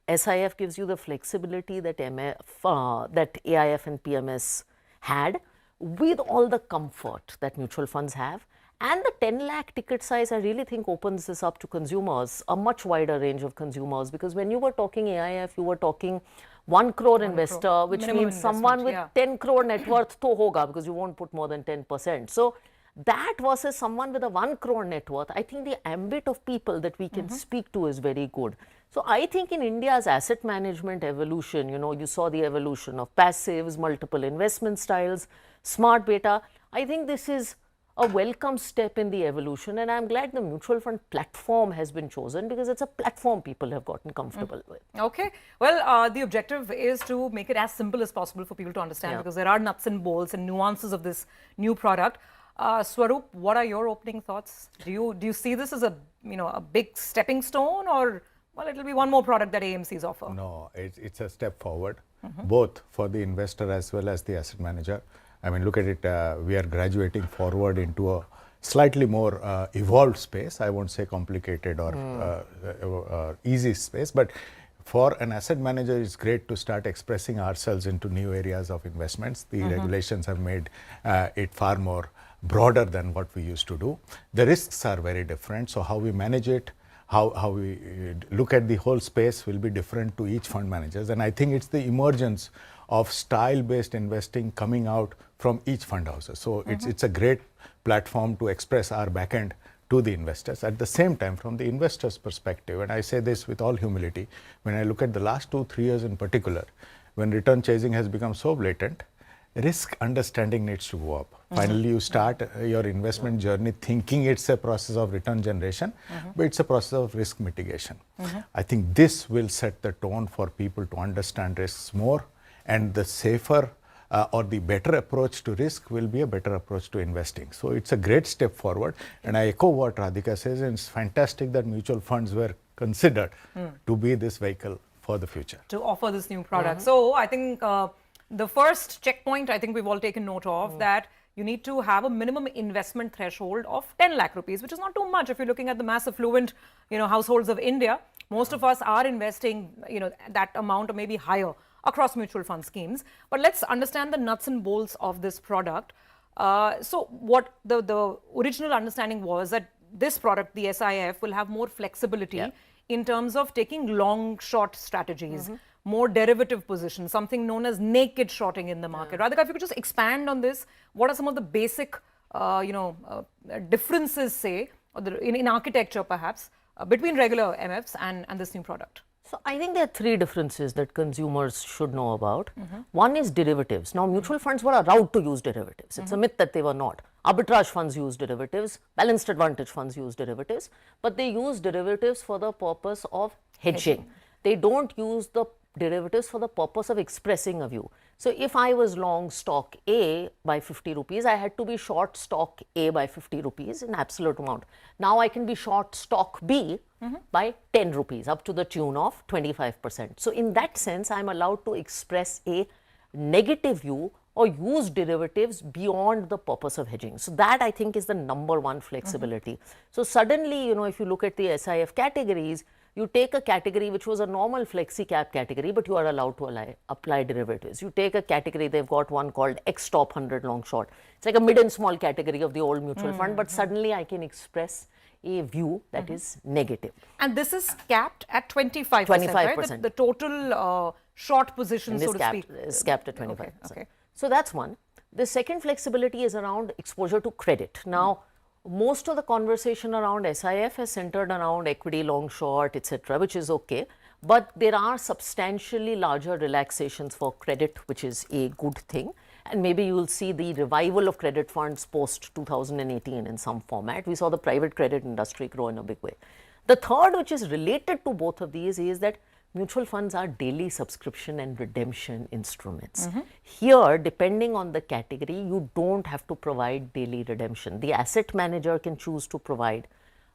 gives you the flexibility that AIF and PMS had, with all the comfort that mutual funds have. And the 10 lakh ticket size, I really think opens this up to consumers, a much wider range of consumers, because when you were talking AIF, you were talking 1 crore investor, which Minimum means someone with 10 crore net worth to hoga, because you won't put more than 10%. So that versus someone with a 1 crore net worth, I think the ambit of people that we can speak to is very good. So I think in India's asset management evolution, you saw the evolution of passives, multiple investment styles, smart beta. I think this is a welcome step in the evolution, and I'm glad the mutual fund platform has been chosen, because it's a platform people have gotten comfortable with. Okay. Well, the objective is to make it as simple as possible for people to understand, because there are nuts and bolts and nuances of this new product. Swaroop, what are your opening thoughts? Do you see this as a big stepping stone, or it'll be one more product that AMCs offer? No, it's a step forward, both for the investor as well as the asset manager. I mean, look at it, we are graduating forward into a slightly more evolved space. I won't say complicated or easy space, but for an asset manager, it's great to start expressing ourselves into new areas of investments. The regulations have made it far more broader than what we used to do. The risks are very different, so how we manage it, how we look at the whole space will be different to each fund managers. And I think it's the emergence of style-based investing coming out from each fund houses. So it's a great platform to express our backend to the investors. At the same time, from the investors' perspective, and I say this with all humility, when I look at the last 2-3 years in particular, when return chasing has become so blatant, risk understanding needs to go up. Finally, you start your investment journey thinking it's a process of return generation, but it's a process of risk mitigation. I think this will set the tone for people to understand risks more, and the safer or the better approach to risk will be a better approach to investing. So it's a great step forward, and I echo what Radhika says, and it's fantastic that mutual funds were considered to be this vehicle for the future. To offer this new product. So I think the first checkpoint, I think we've all taken note of, that you need to have a minimum investment threshold of 10 lakh rupees, which is not too much if you're looking at the mass affluent, households of India. Most of us are investing, that amount or maybe higher across mutual fund schemes. But let's understand the nuts and bolts of this product. So what the original understanding was that this product, the SIF, will have more flexibility in terms of taking long short strategies, more derivative positions, something known as naked shorting in the market. Radhika, if you could just expand on this, what are some of the basic differences, say, or in architecture perhaps, between regular MFs and this new product? So I think there are three differences that consumers should know about. One is derivatives. Now, mutual funds were allowed to use derivatives. It's a myth that they were not. Arbitrage funds use derivatives, balanced advantage funds use derivatives, but they use derivatives for the purpose of hedging. They don't use the derivatives for the purpose of expressing a view. So if I was long stock A by 50 rupees, I had to be short stock A by 50 rupees in absolute amount. Now I can be short stock B by 10 rupees up to the tune of 25%. So in that sense, I'm allowed to express a negative view or use derivatives beyond the purpose of hedging. So that I think is the number one flexibility. So suddenly, you know, if you look at the SIF categories, you take a category which was a normal flexi cap category, but you are allowed to apply derivatives. You take a category, they've got one called X Top 100 Long Short. It's like a mid and small category of the old mutual fund, but suddenly I can express a view that is negative. And this is capped at 25%, 25%. right? The total short position, so to speak. Is capped at 25%. Okay. So that's one. The second flexibility is around exposure to credit. Now, most of the conversation around SIF has centered around equity, long, short, etc., which is okay. But there are substantially larger relaxations for credit, which is a good thing. And maybe you will see the revival of credit funds post 2018 in some format. We saw the private credit industry grow in a big way. The third, which is related to both of these, is that mutual funds are daily subscription and redemption instruments. Here, depending on the category, you don't have to provide daily redemption. The asset manager can choose to provide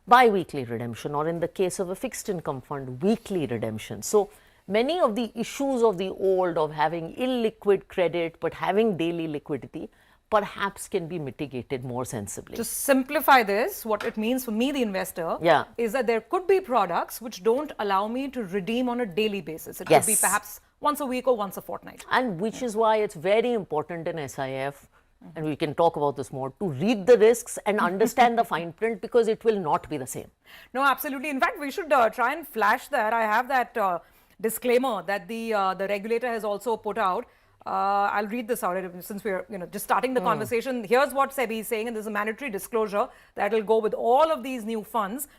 bi-weekly redemption, or in the case of a fixed income fund, weekly redemption. So many of the issues of the old of having illiquid credit but having daily liquidity perhaps can be mitigated more sensibly. To simplify this, what it means for me, the investor, is that there could be products which don't allow me to redeem on a daily basis. It could be perhaps once a week or once a fortnight. And which is why it's very important in SIF, and we can talk about this more, to read the risks and understand the fine print, because it will not be the same. No, absolutely. In fact, we should try and flash that. I have that disclaimer that the regulator has also put out. I'll read this out since we're just starting the conversation. Here's what SEBI is saying, and there's a mandatory disclosure that will go with all of these new funds.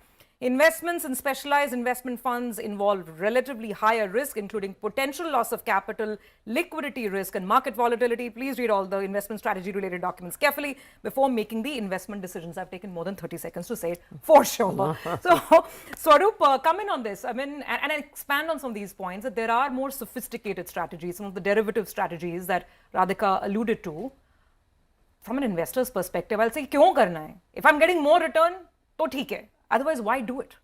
Investments in specialized investment funds involve relatively higher risk, including potential loss of capital, liquidity risk, and market volatility. Please read all the investment strategy related documents carefully before making the investment decisions. I've taken more than 30 seconds to say it for sure. So, Swaroop, come in on this. I mean, and expand on some of these points, that there are more sophisticated strategies, some of the derivative strategies that Radhika alluded to. From an investor's perspective, I'll say, क्यों करना है? If I'm getting more return, तो ठीक है. Otherwise, why do it?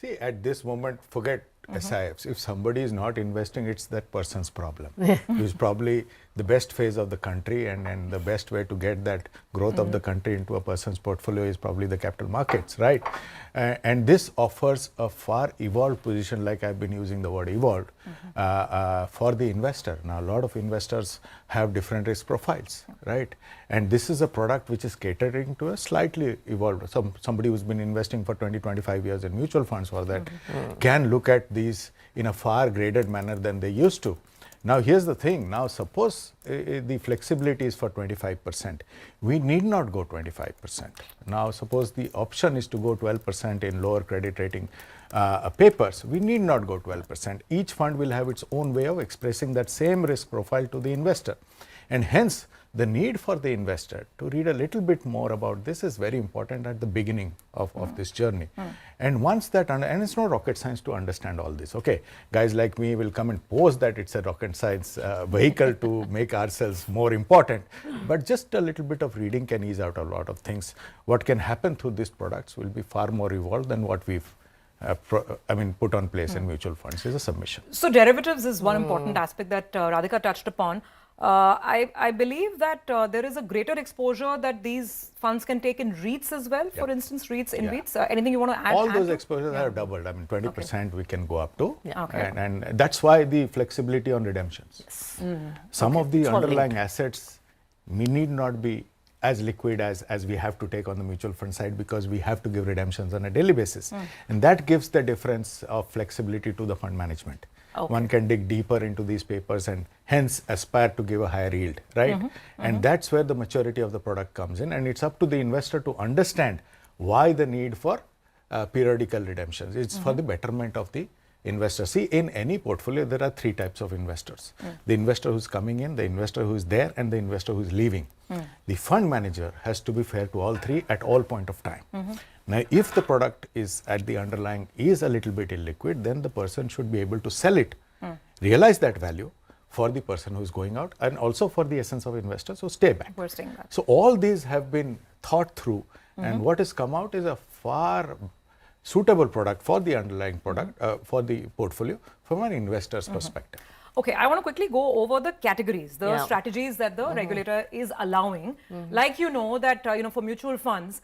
See, at this moment, forget SIFs. If somebody is not investing, it's that person's problem. It's probably the best phase of the country, and the best way to get that growth of the country into a person's portfolio is probably the capital markets, right? And this offers a far evolved position, like I've been using the word evolved, for the investor. Now, a lot of investors have different risk profiles, right? And this is a product which is catering to a slightly evolved, somebody who's been investing for 20, 25 years in mutual funds for that, can look at these in a far graded manner than they used to. Now, here's the thing. Now, suppose the flexibility is for 25%. We need not go 25%. Now, suppose the option is to go 12% in lower credit rating papers. We need not go 12%. Each fund will have its own way of expressing that same risk profile to the investor. And hence, the need for the investor to read a little bit more about this is very important at the beginning of this journey. And once that, and it's not rocket science to understand all this, okay? Guys like me will come and pose that it's a rocket science vehicle to make ourselves more important. But just a little bit of reading can ease out a lot of things. What can happen through these products will be far more evolved than what we've put on place in mutual funds is a submission. So derivatives is one important aspect that Radhika touched upon. I believe that there is a greater exposure that these funds can take in REITs as well. For instance, REITs in REITs. Anything you want to add? All those exposures have doubled. I mean, 20% we can go up to. Okay. And that's why the flexibility on redemptions. Some of the underlying assets need not be as liquid as we have to take on the mutual fund side, because we have to give redemptions on a daily basis. And that gives the difference of flexibility to the fund management. One can dig deeper into these papers and hence aspire to give a higher yield, right? And that's where the maturity of the product comes in, and it's up to the investor to understand why the need for periodical redemptions. It's for the betterment of the investors. See, in any portfolio, there are three types of investors. The investor who's coming in, the investor who's there, and the investor who's leaving. The fund manager has to be fair to all three at all point of time. Now, if the product is at the underlying is a little bit illiquid, then the person should be able to sell it, realize that value for the person who's going out, and also for the essence of investors who stay back. We're staying back. So all these have been thought through, and what has come out is a far suitable product for the underlying product, for the portfolio from an investor's perspective. Okay, I want to quickly go over the categories, the strategies that the regulator is allowing. Like you know that, for mutual funds,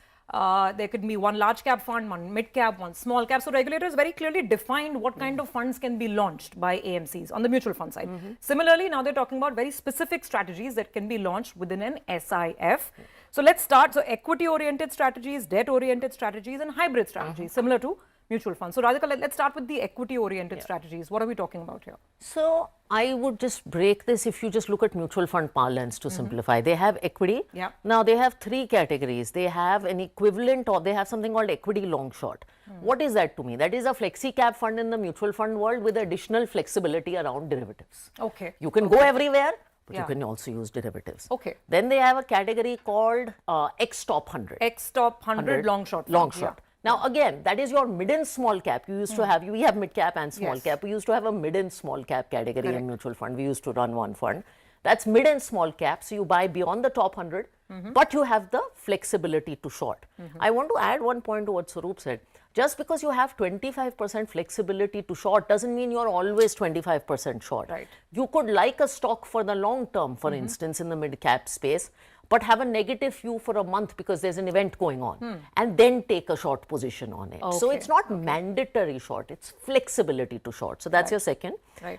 there could be one large cap fund, one mid cap, one small cap. So regulators very clearly defined what kind of funds can be launched by AMCs on the mutual fund side. Similarly, now they're talking about very specific strategies that can be launched within an SIF. So let's start. So equity oriented strategies, debt oriented strategies, and hybrid strategies, similar to mutual funds. So Radhika, let's start with the equity oriented strategies. What are we talking about here? So I would just break this if you just look at mutual fund parlance to simplify. They have equity. Now they have three categories. They have an equivalent, or they have something called equity long short. What is that to me? That is a flexi cap fund in the mutual fund world with additional flexibility around derivatives. Okay. You can go everywhere, but you can also use derivatives. Okay. Then they have a category called X top 100. X top 100 long short. Long short. Now again, that is your mid and small cap. You used to have, we have mid cap and small cap. We used to have a mid and small cap category in mutual fund. We used to run one fund. That's mid and small cap. So you buy beyond the top 100, but you have the flexibility to short. I want to add one point to what Swaroop said. Just because you have 25% flexibility to short doesn't mean you're always 25% short. You could like a stock for the long term, for instance, in the mid cap space, but have a negative view for a month because there's an event going on, and then take a short position on it. So it's not mandatory short, it's flexibility to short. So that's your second.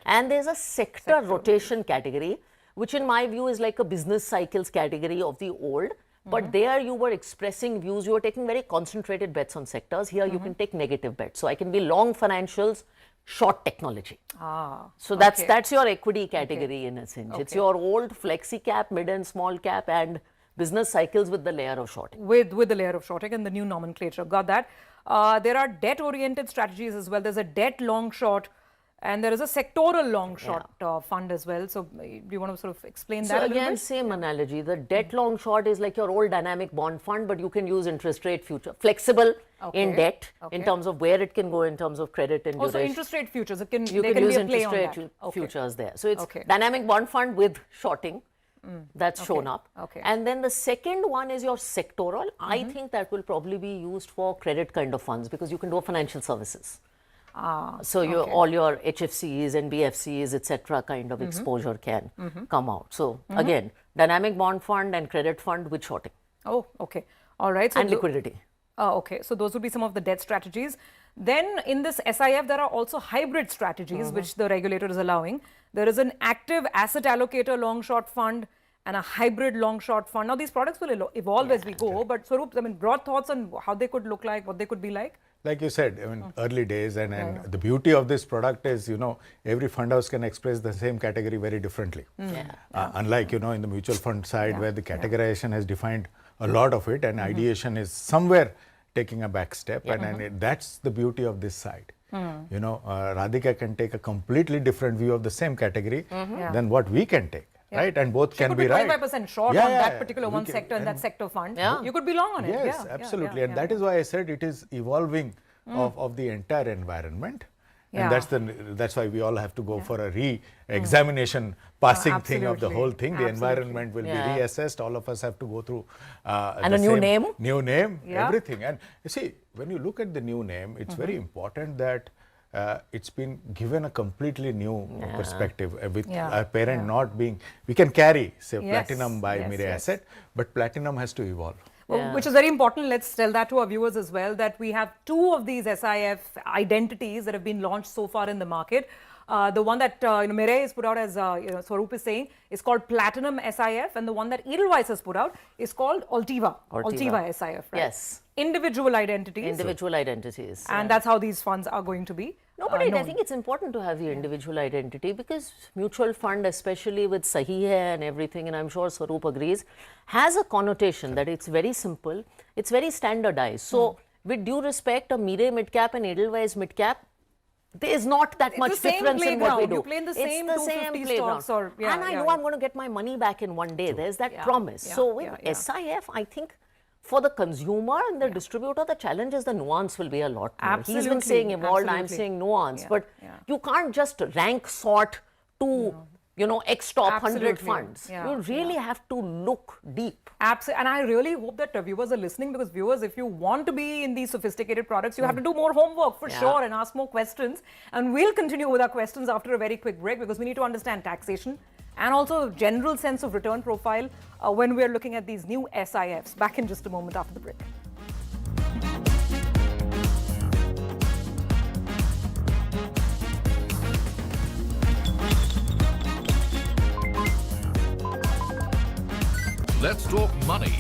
And there's a sector rotation category, which in my view is like a business cycles category of the old. But there you were expressing views, you were taking very concentrated bets on sectors. Here you can take negative bets. So I can be long financials, short technology. So that's your equity category in a sense. It's your old flexi cap, mid and small cap, and business cycles with the layer of shorting. With the layer of shorting and the new nomenclature. Got that. There are debt oriented strategies as well. There's a debt long short, and there is a sectoral long short fund as well. So do you want to sort of explain that a little again, bit? same analogy. The debt long short is like your old dynamic bond fund, but you can use interest rate future. Flexible in debt in terms of where it can go in terms of credit and duration. Also interest rate futures. You can use be a play interest on rate futures there. So it's dynamic bond fund with shorting. That's shown up. And then the second one is your sectoral. I think that will probably be used for credit kind of funds because you can do financial services. So all your HFCs and BFCs, etc., kind of exposure can come out. So again, dynamic bond fund and credit fund with shorting. Oh, okay. All right. So and liquidity. Okay. So those would be some of the debt strategies. Then in this SIF, there are also hybrid strategies, which the regulator is allowing. There is an active asset allocator long short fund and a hybrid long short fund. Now, these products will evolve as we go, but Swaroop, I mean, broad thoughts on how they could look like, what they could be like? Like you said, I mean, early days, and the beauty of this product is, every fund house can express the same category very differently. Unlike, in the mutual fund side where the categorization has defined a lot of it, and ideation is somewhere taking a back step, and that's the beauty of this side. Radhika can take a completely different view of the same category than what we can take. Right, and both can be right. 25% short on that particular one sector and that sector fund. You could be long on it. Yes, absolutely. And that is why I said it is evolving of the entire environment. And that's why we all have to go for a re-examination, passing thing of the whole thing. The environment will be reassessed. All of us have to go through and a new name. New name, everything. And you see, when you look at the new name, it's very important that it's been given a completely new perspective with our parent not being, we can carry, say, Platinum by Mirae Asset, but Platinum has to evolve. Well, which is very important. Let's tell that to our viewers as well, that we have two of these SIF identities that have been launched so far in the market. The one that Mirae has put out, as Swaroop is saying, is called Platinum SIF, and the one that Edelweiss has put out is called Altiva SIF. Right? Yes. Individual identities. Individual identities. And that's how these funds are going to be. No, but I think it's important to have the individual identity because mutual fund, especially with Sahi Hai and everything, and I'm sure Swaroop agrees, has a connotation that it's very simple, it's very standardized. So, with due respect, a Mirae mid-cap and Edelweiss mid-cap, there's not that much difference in what we do. You play in the same it's the 250 same stocks or, and I know I'm going to get my money back in one day. There's that promise. So with SIF, I think for the consumer and the distributor, the challenge is the nuance will be a lot more. He's been saying evolved, I'm saying nuance, but you can't just rank sort to X top 100 funds. You really have to look deep. Absolutely. And I really hope that viewers are listening, because viewers, if you want to be in these sophisticated products, you have to do more homework for sure and ask more questions. And we'll continue with our questions after a very quick break, because we need to understand taxation and also general sense of return profile when we're looking at these new SIFs. Back in just a moment after the break. Let's talk money.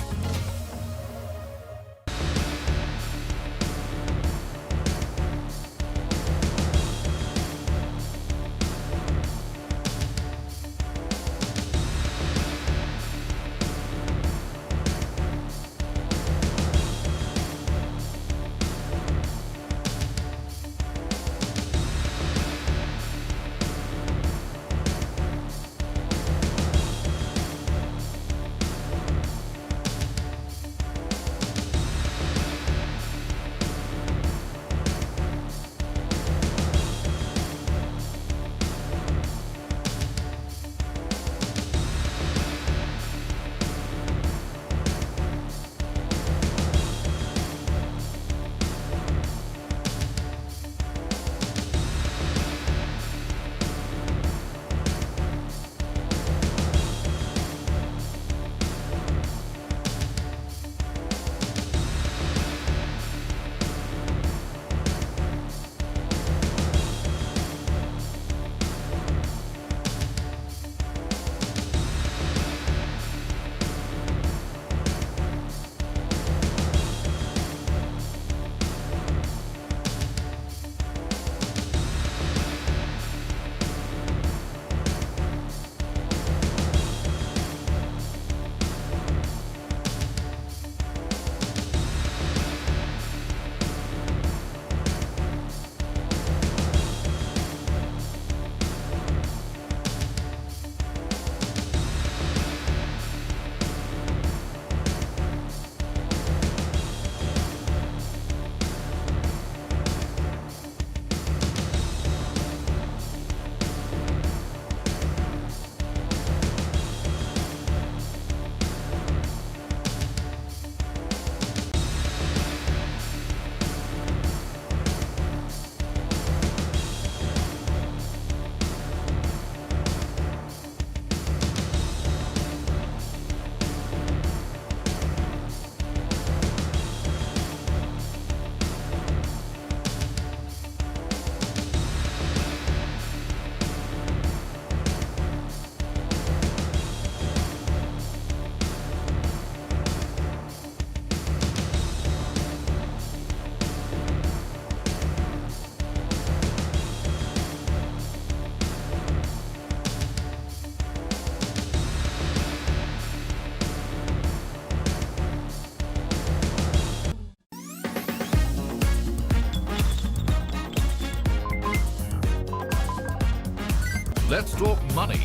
Let's talk money.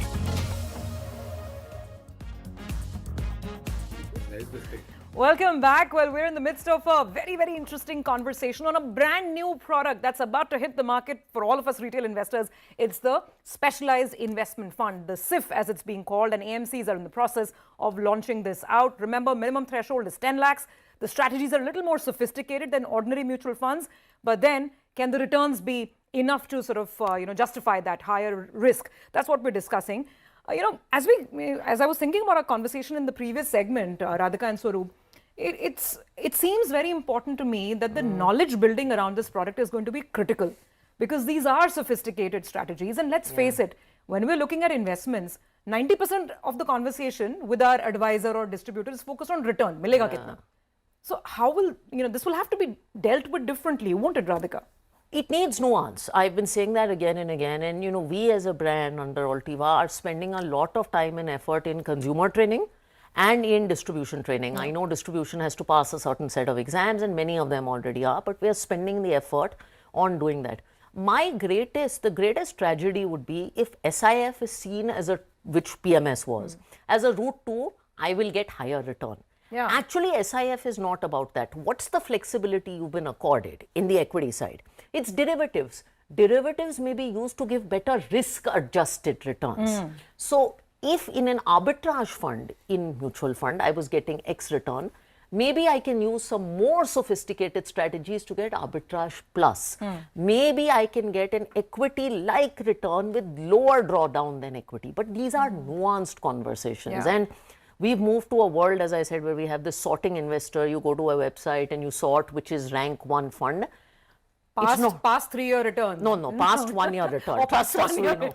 Welcome back. Well, we're in the midst of a very, very interesting conversation on a brand new product that's about to hit the market for all of us retail investors. It's the Specialized Investment Fund, the SIF as it's being called, and AMCs are in the process of launching this out. Remember, minimum threshold is 10 lakhs. The strategies are a little more sophisticated than ordinary mutual funds, but then can the returns be enough to sort of justify that higher risk? That's what we're discussing. As I was thinking about our conversation in the previous segment, Radhika and Swaroop, it seems very important to me that the knowledge building around this product is going to be critical, because these are sophisticated strategies. And let's face it, when we're looking at investments, 90% of the conversation with our advisor or distributor is focused on return. Milega kitna? So how will, this will have to be dealt with differently, won't it, Radhika? It needs nuance. I've been saying that again and again. And, we as a brand under Altiva are spending a lot of time and effort in consumer training and in distribution training. I know distribution has to pass a certain set of exams, and many of them already are, but we are spending the effort on doing that. the greatest tragedy would be if SIF is seen as which PMS was, as a route to, I will get higher return. Yeah. Actually, SIF is not about that. What's the flexibility you've been accorded in the equity side? It's derivatives. Derivatives may be used to give better risk-adjusted returns. So, if in an arbitrage fund, in mutual fund, I was getting X return, maybe I can use some more sophisticated strategies to get arbitrage plus. Maybe I can get an equity-like return with lower drawdown than equity. But these are nuanced conversations. Yeah. And we've moved to a world, as I said, where we have this sorting investor. You go to a website and you sort which is rank 1 fund. Past 3-year return. No, past 1 year return. Or past 1 year return.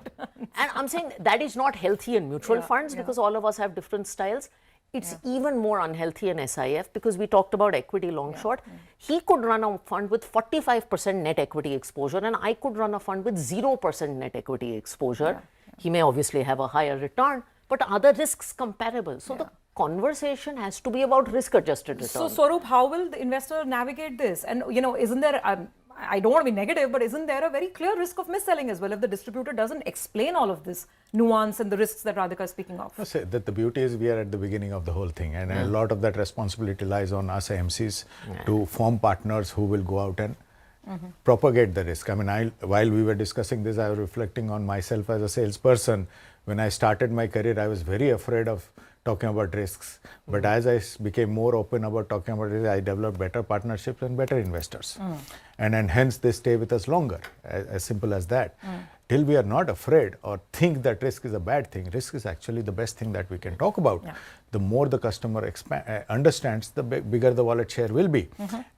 And I'm saying that is not healthy in mutual funds because all of us have different styles. It's even more unhealthy in SIF because we talked about equity long short. He could run a fund with 45% net equity exposure and I could run a fund with 0% net equity exposure. He may obviously have a higher return, but other risks comparable. So the conversation has to be about risk-adjusted return. So, Swaroop, how will the investor navigate this? And, you know, isn't there, I don't want to be negative, but isn't there a very clear risk of mis-selling as well if the distributor doesn't explain all of this nuance and the risks that Radhika is speaking of? I say that the beauty is we are at the beginning of the whole thing, and a lot of that responsibility lies on us AMCs to form partners who will go out and propagate the risk. I mean, while we were discussing this, I was reflecting on myself as a salesperson. When I started my career, I was very afraid of talking about risks. But as I became more open about talking about risks, I developed better partnerships and better investors. And hence they stay with us longer, as simple as that. Till we are not afraid or think that risk is a bad thing, risk is actually the best thing that we can talk about. The more the customer understands, the bigger the wallet share will be.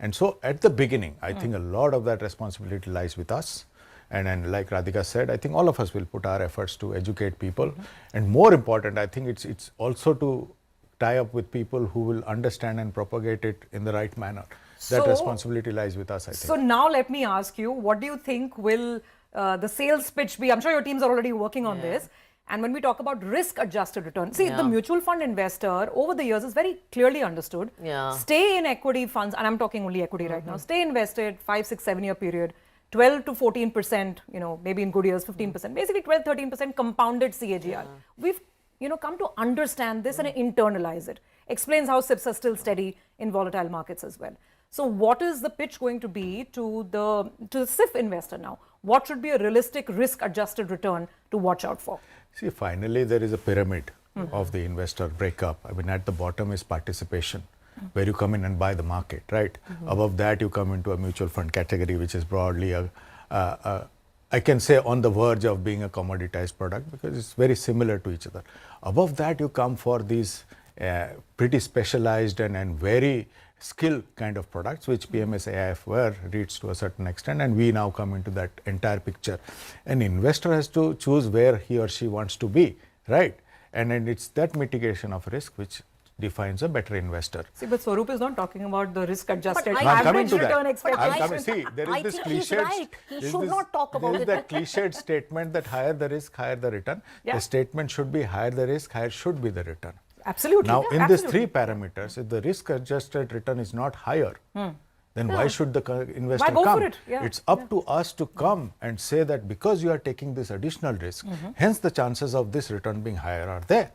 And so at the beginning, I think a lot of that responsibility lies with us. And like Radhika said, I think all of us will put our efforts to educate people. And more important, I think it's also to tie up with people who will understand and propagate it in the right manner. That responsibility lies with us, I think. So now let me ask you, what do you think will the sales pitch be? I'm sure your teams are already working on this. And when we talk about risk-adjusted return, see, the mutual fund investor over the years is very clearly understood. Stay in equity funds, and I'm talking only equity right now. Stay invested 5, 6, 7 year period. 12 to 14%, you know, maybe in good years, 15%, basically 12, 13% compounded CAGR. We've, you know, come to understand this and internalize it. Explains how SIPs are still steady in volatile markets as well. So what is the pitch going to be to the SIF investor now? What should be a realistic risk-adjusted return to watch out for? See, finally, there is a pyramid of the investor breakup. I mean, at the bottom is participation, where you come in and buy the market, right? Above that, you come into a mutual fund category, which is broadly I can say on the verge of being a commoditized product because it's very similar to each other. Above that, you come for these pretty specialized and very skilled kind of products, which PMS AIF were reached to a certain extent, and we now come into that entire picture. An investor has to choose where he or she wants to be, right? And it's that mitigation of risk which defines a better investor. See, but Swaroop is not talking about the risk-adjusted average return expectation. See, there is this cliched. He should not talk about it. There is that cliched statement that higher the risk, higher the return. The statement should be higher the risk, higher should be the return. Absolutely. Now, in these three parameters, if the risk-adjusted return is not higher, then why should the investor go come? For it? It's up to us to come and say that because you are taking this additional risk, hence the chances of this return being higher are there.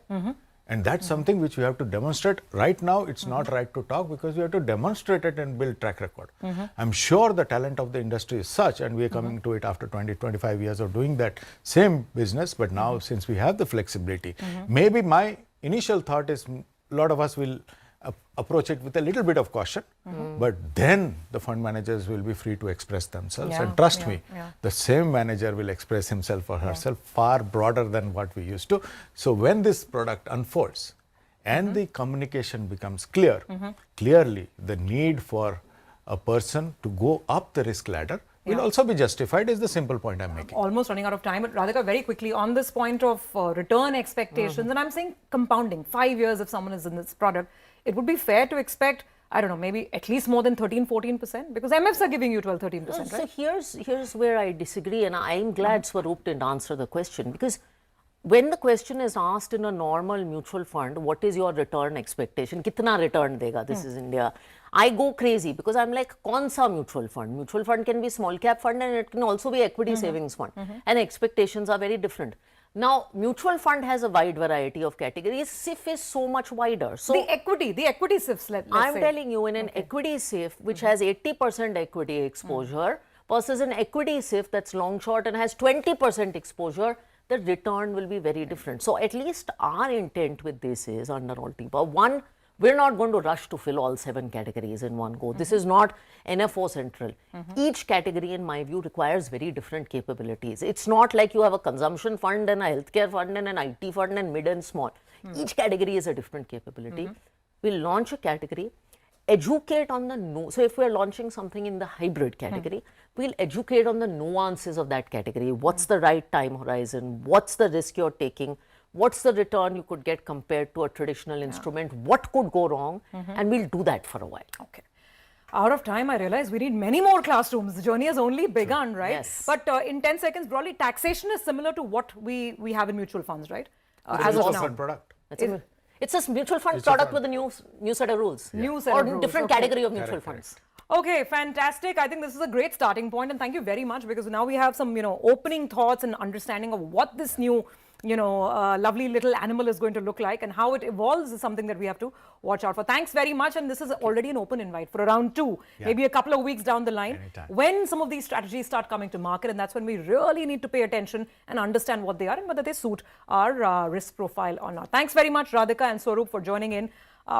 And that's something which we have to demonstrate. Right now, it's not right to talk because we have to demonstrate it and build track record. I'm sure the talent of the industry is such, and we are coming to it after 20, 25 years of doing that same business. But now, since we have the flexibility, maybe my initial thought is a lot of us will approach it with a little bit of caution, but then the fund managers will be free to express themselves. And trust me, the same manager will express himself or herself far broader than what we used to. So when this product unfolds and the communication becomes clear, clearly the need for a person to go up the risk ladder will also be justified is the simple point I'm making. Almost running out of time, but Radhika, very quickly on this point of return expectations, and I'm saying compounding, 5 years if someone is in this product, it would be fair to expect, I don't know, maybe at least more than 13, 14%? Because MFs are giving you 12, 13%, right? So here's where I disagree, and I'm glad Swaroop didn't answer the question, because when the question is asked in a normal mutual fund, what is your return expectation? Kitna return dega? This is India. I go crazy because I'm like, kaun sa mutual fund? Mutual fund can be small cap fund and it can also be equity savings fund. And expectations are very different. Now, mutual fund has a wide variety of categories. SIF is so much wider. So the equity SIFs, let's I'm say. telling you, in an equity SIF, which has 80% equity exposure versus an equity SIF that's long short and has 20% exposure, the return will be very different. So at least our intent with this is, under Altiba, one, we're not going to rush to fill all 7 categories in one go. This is not NFO central. Each category, in my view, requires very different capabilities. It's not like you have a consumption fund and a healthcare fund and an IT fund and mid and small. Each category is a different capability. We'll launch a category, educate on the so if we're launching something in the hybrid category, we'll educate on the nuances of that category. What's the right time horizon? What's the risk you're taking? What's the return you could get compared to a traditional instrument? What could go wrong? And we'll do that for a while. Okay. Out of time, I realize we need many more classrooms. The journey has only begun, right? Yes. But in 10 seconds, broadly, taxation is similar to what we have in mutual funds, right? As of now. Product. It's a mutual fund product with a new set of rules. New set or of rules. Different category of mutual funds. Okay, fantastic. I think this is a great starting point, and thank you very much, because now we have some, opening thoughts and understanding of what this new, lovely little animal is going to look like, and how it evolves is something that we have to watch out for. Thanks very much, and this is already an open invite for round 2, maybe a couple of weeks down the line, when some of these strategies start coming to market, and that's when we really need to pay attention and understand what they are and whether they suit our risk profile or not. Thanks very much, Radhika and Swaroop, for joining in.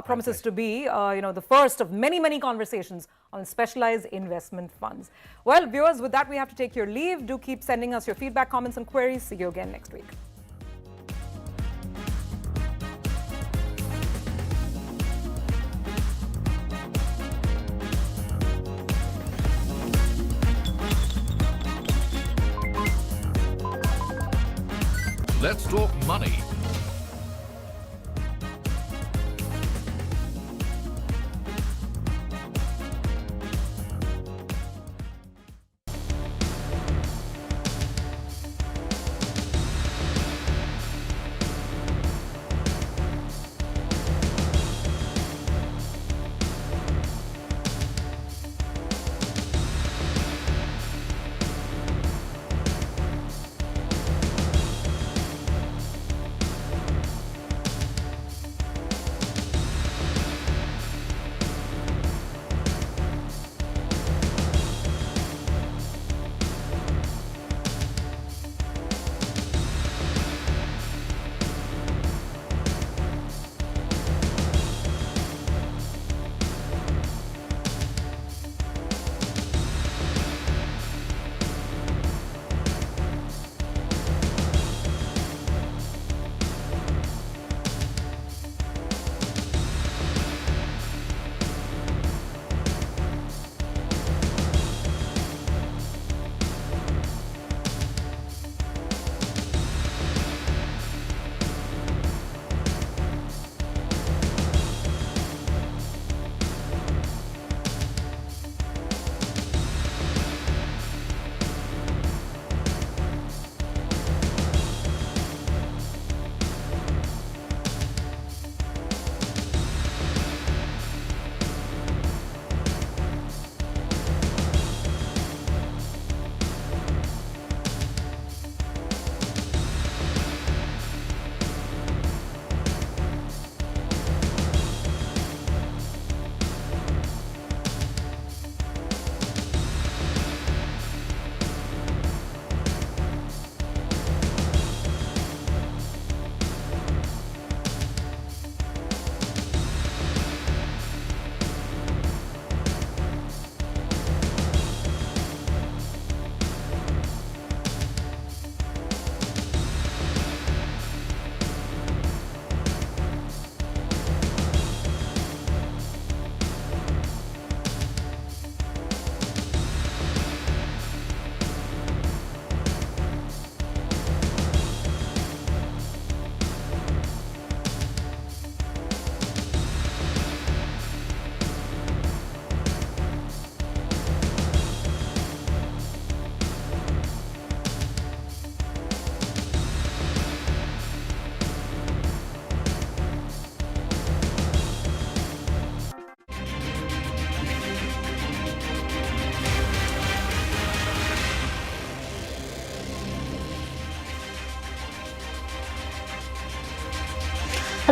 Promises to be, the first of many, many conversations on specialized investment funds. Well, viewers, with that, we have to take your leave. Do keep sending us your feedback, comments, and queries. See you again next week. Let's talk money.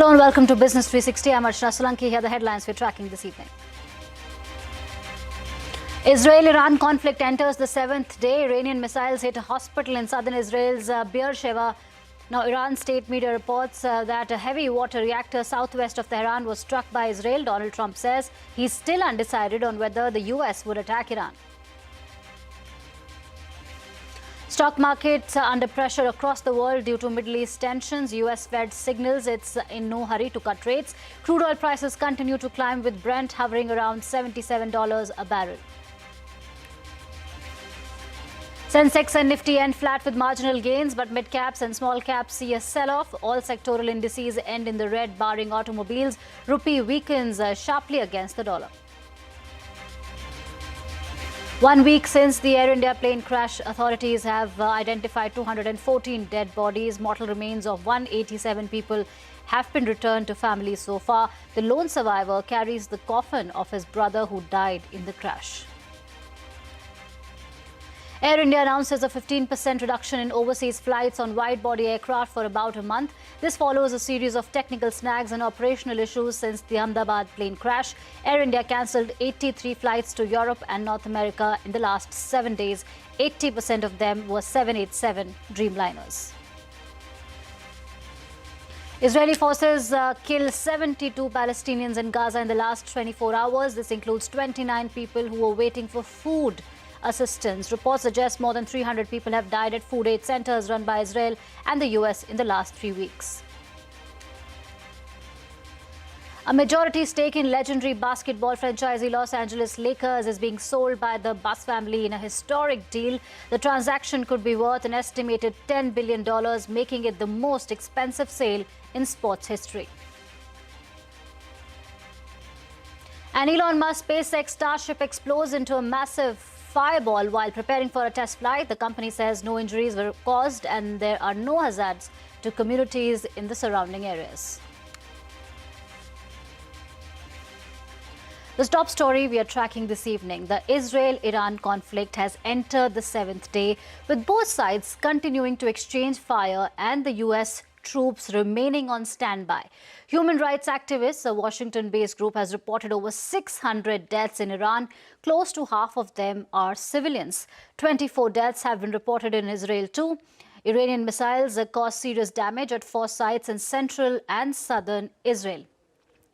Hello and welcome to Business 360. I'm Archana Solanki. Here are the headlines we're tracking this evening. Israel-Iran conflict enters the 7th day. Iranian missiles hit a hospital in southern Israel's Beersheba. Now, Iran state media reports that a heavy water reactor southwest of Tehran was struck by Israel. Donald Trump says he's still undecided on whether the US would attack Iran. Stock markets are under pressure across the world due to Middle East tensions. US Fed signals it's in no hurry to cut rates. Crude oil prices continue to climb with Brent hovering around $77 a barrel. Sensex and Nifty end flat with marginal gains, but mid-caps and small-caps see a sell-off. All sectoral indices end in the red, barring automobiles. Rupee weakens sharply against the dollar. 1 week since the Air India plane crash, authorities have identified 214 dead bodies. Mortal remains of 187 people have been returned to families so far. The lone survivor carries the coffin of his brother who died in the crash. Air India announces a 15% reduction in overseas flights on wide-body aircraft for about a month. This follows a series of technical snags and operational issues since the Ahmedabad plane crash. Air India cancelled 83 flights to Europe and North America in the last 7 days. 80% of them were 787 Dreamliners. Israeli forces killed 72 Palestinians in Gaza in the last 24 hours. This includes 29 people who were waiting for food assistance. Reports suggest more than 300 people have died at food aid centers run by Israel and the US in the last 3 weeks. A majority stake in legendary basketball franchisee Los Angeles Lakers is being sold by the Buss family in a historic deal. The transaction could be worth an estimated $10 billion, making it the most expensive sale in sports history. And Elon Musk's SpaceX Starship explodes into a massive fireball while preparing for a test flight. The company says no injuries were caused and there are no hazards to communities in the surrounding areas. The top story we are tracking this evening: the Israel-Iran conflict has entered the 7th day, with both sides continuing to exchange fire and the US troops remaining on standby. Human rights activists, a Washington-based group, has reported over 600 deaths in Iran. Close to half of them are civilians. 24 deaths have been reported in Israel too. Iranian missiles caused serious damage at 4 sites in central and southern Israel.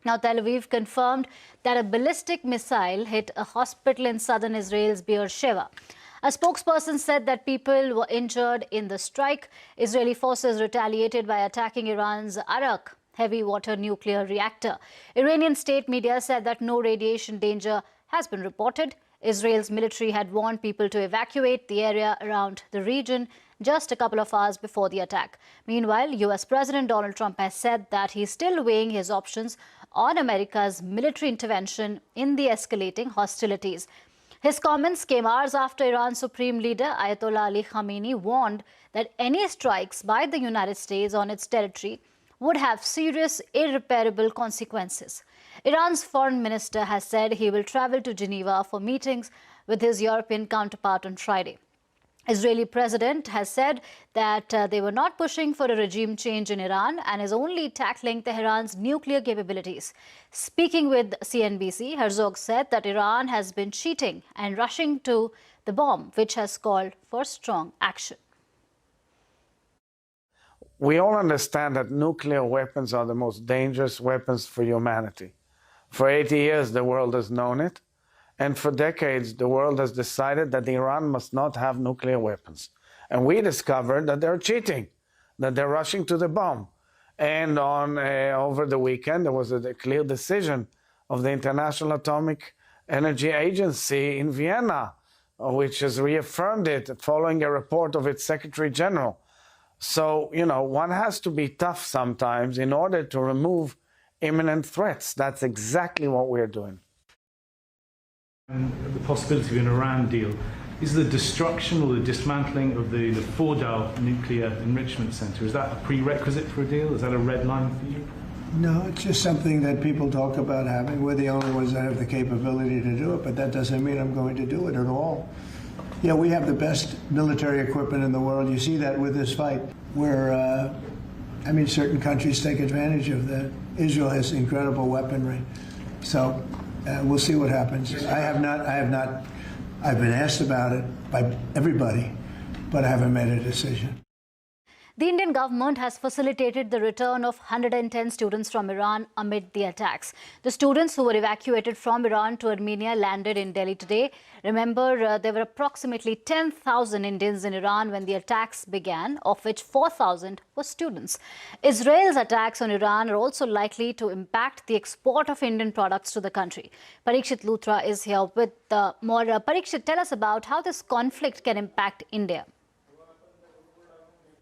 Now, Tel Aviv confirmed that a ballistic missile hit a hospital in southern Israel's Beersheba. A spokesperson said that people were injured in the strike. Israeli forces retaliated by attacking Iran's Arak heavy water nuclear reactor. Iranian state media said that no radiation danger has been reported. Israel's military had warned people to evacuate the area around the region just a couple of hours before the attack. Meanwhile, US President Donald Trump has said that he's still weighing his options on America's military intervention in the escalating hostilities. His comments came hours after Iran's supreme leader Ayatollah Ali Khamenei warned that any strikes by the United States on its territory would have serious, irreparable consequences. Iran's foreign minister has said he will travel to Geneva for meetings with his European counterpart on Friday. Israeli president has said that they were not pushing for a regime change in Iran and is only tackling Tehran's nuclear capabilities. Speaking with CNBC, Herzog said that Iran has been cheating and rushing to the bomb, which has called for strong action. We all understand that nuclear weapons are the most dangerous weapons for humanity. For 80 years, the world has known it. And for decades, the world has decided that Iran must not have nuclear weapons. And we discovered that they're cheating, that they're rushing to the bomb. And over the weekend, there was a clear decision of the International Atomic Energy Agency in Vienna, which has reaffirmed it following a report of its Secretary General. So, one has to be tough sometimes in order to remove imminent threats. That's exactly what we're doing. And the possibility of an Iran deal, is the destruction or the dismantling of the Fordow nuclear enrichment center, is that a prerequisite for a deal? Is that a red line for you? No, it's just something that people talk about having. We're the only ones that have the capability to do it, but that doesn't mean I'm going to do it at all. Yeah, we have the best military equipment in the world. You see that with this fight. We're I mean, certain countries take advantage of that. Israel has incredible weaponry. So we'll see what happens. I've been asked about it by everybody, but I haven't made a decision. The Indian government has facilitated the return of 110 students from Iran amid the attacks. The students who were evacuated from Iran to Armenia landed in Delhi today. Remember, there were approximately 10,000 Indians in Iran when the attacks began, of which 4,000 were students. Israel's attacks on Iran are also likely to impact the export of Indian products to the country. Parikshit Luthra is here with more. Parikshit, tell us about how this conflict can impact India.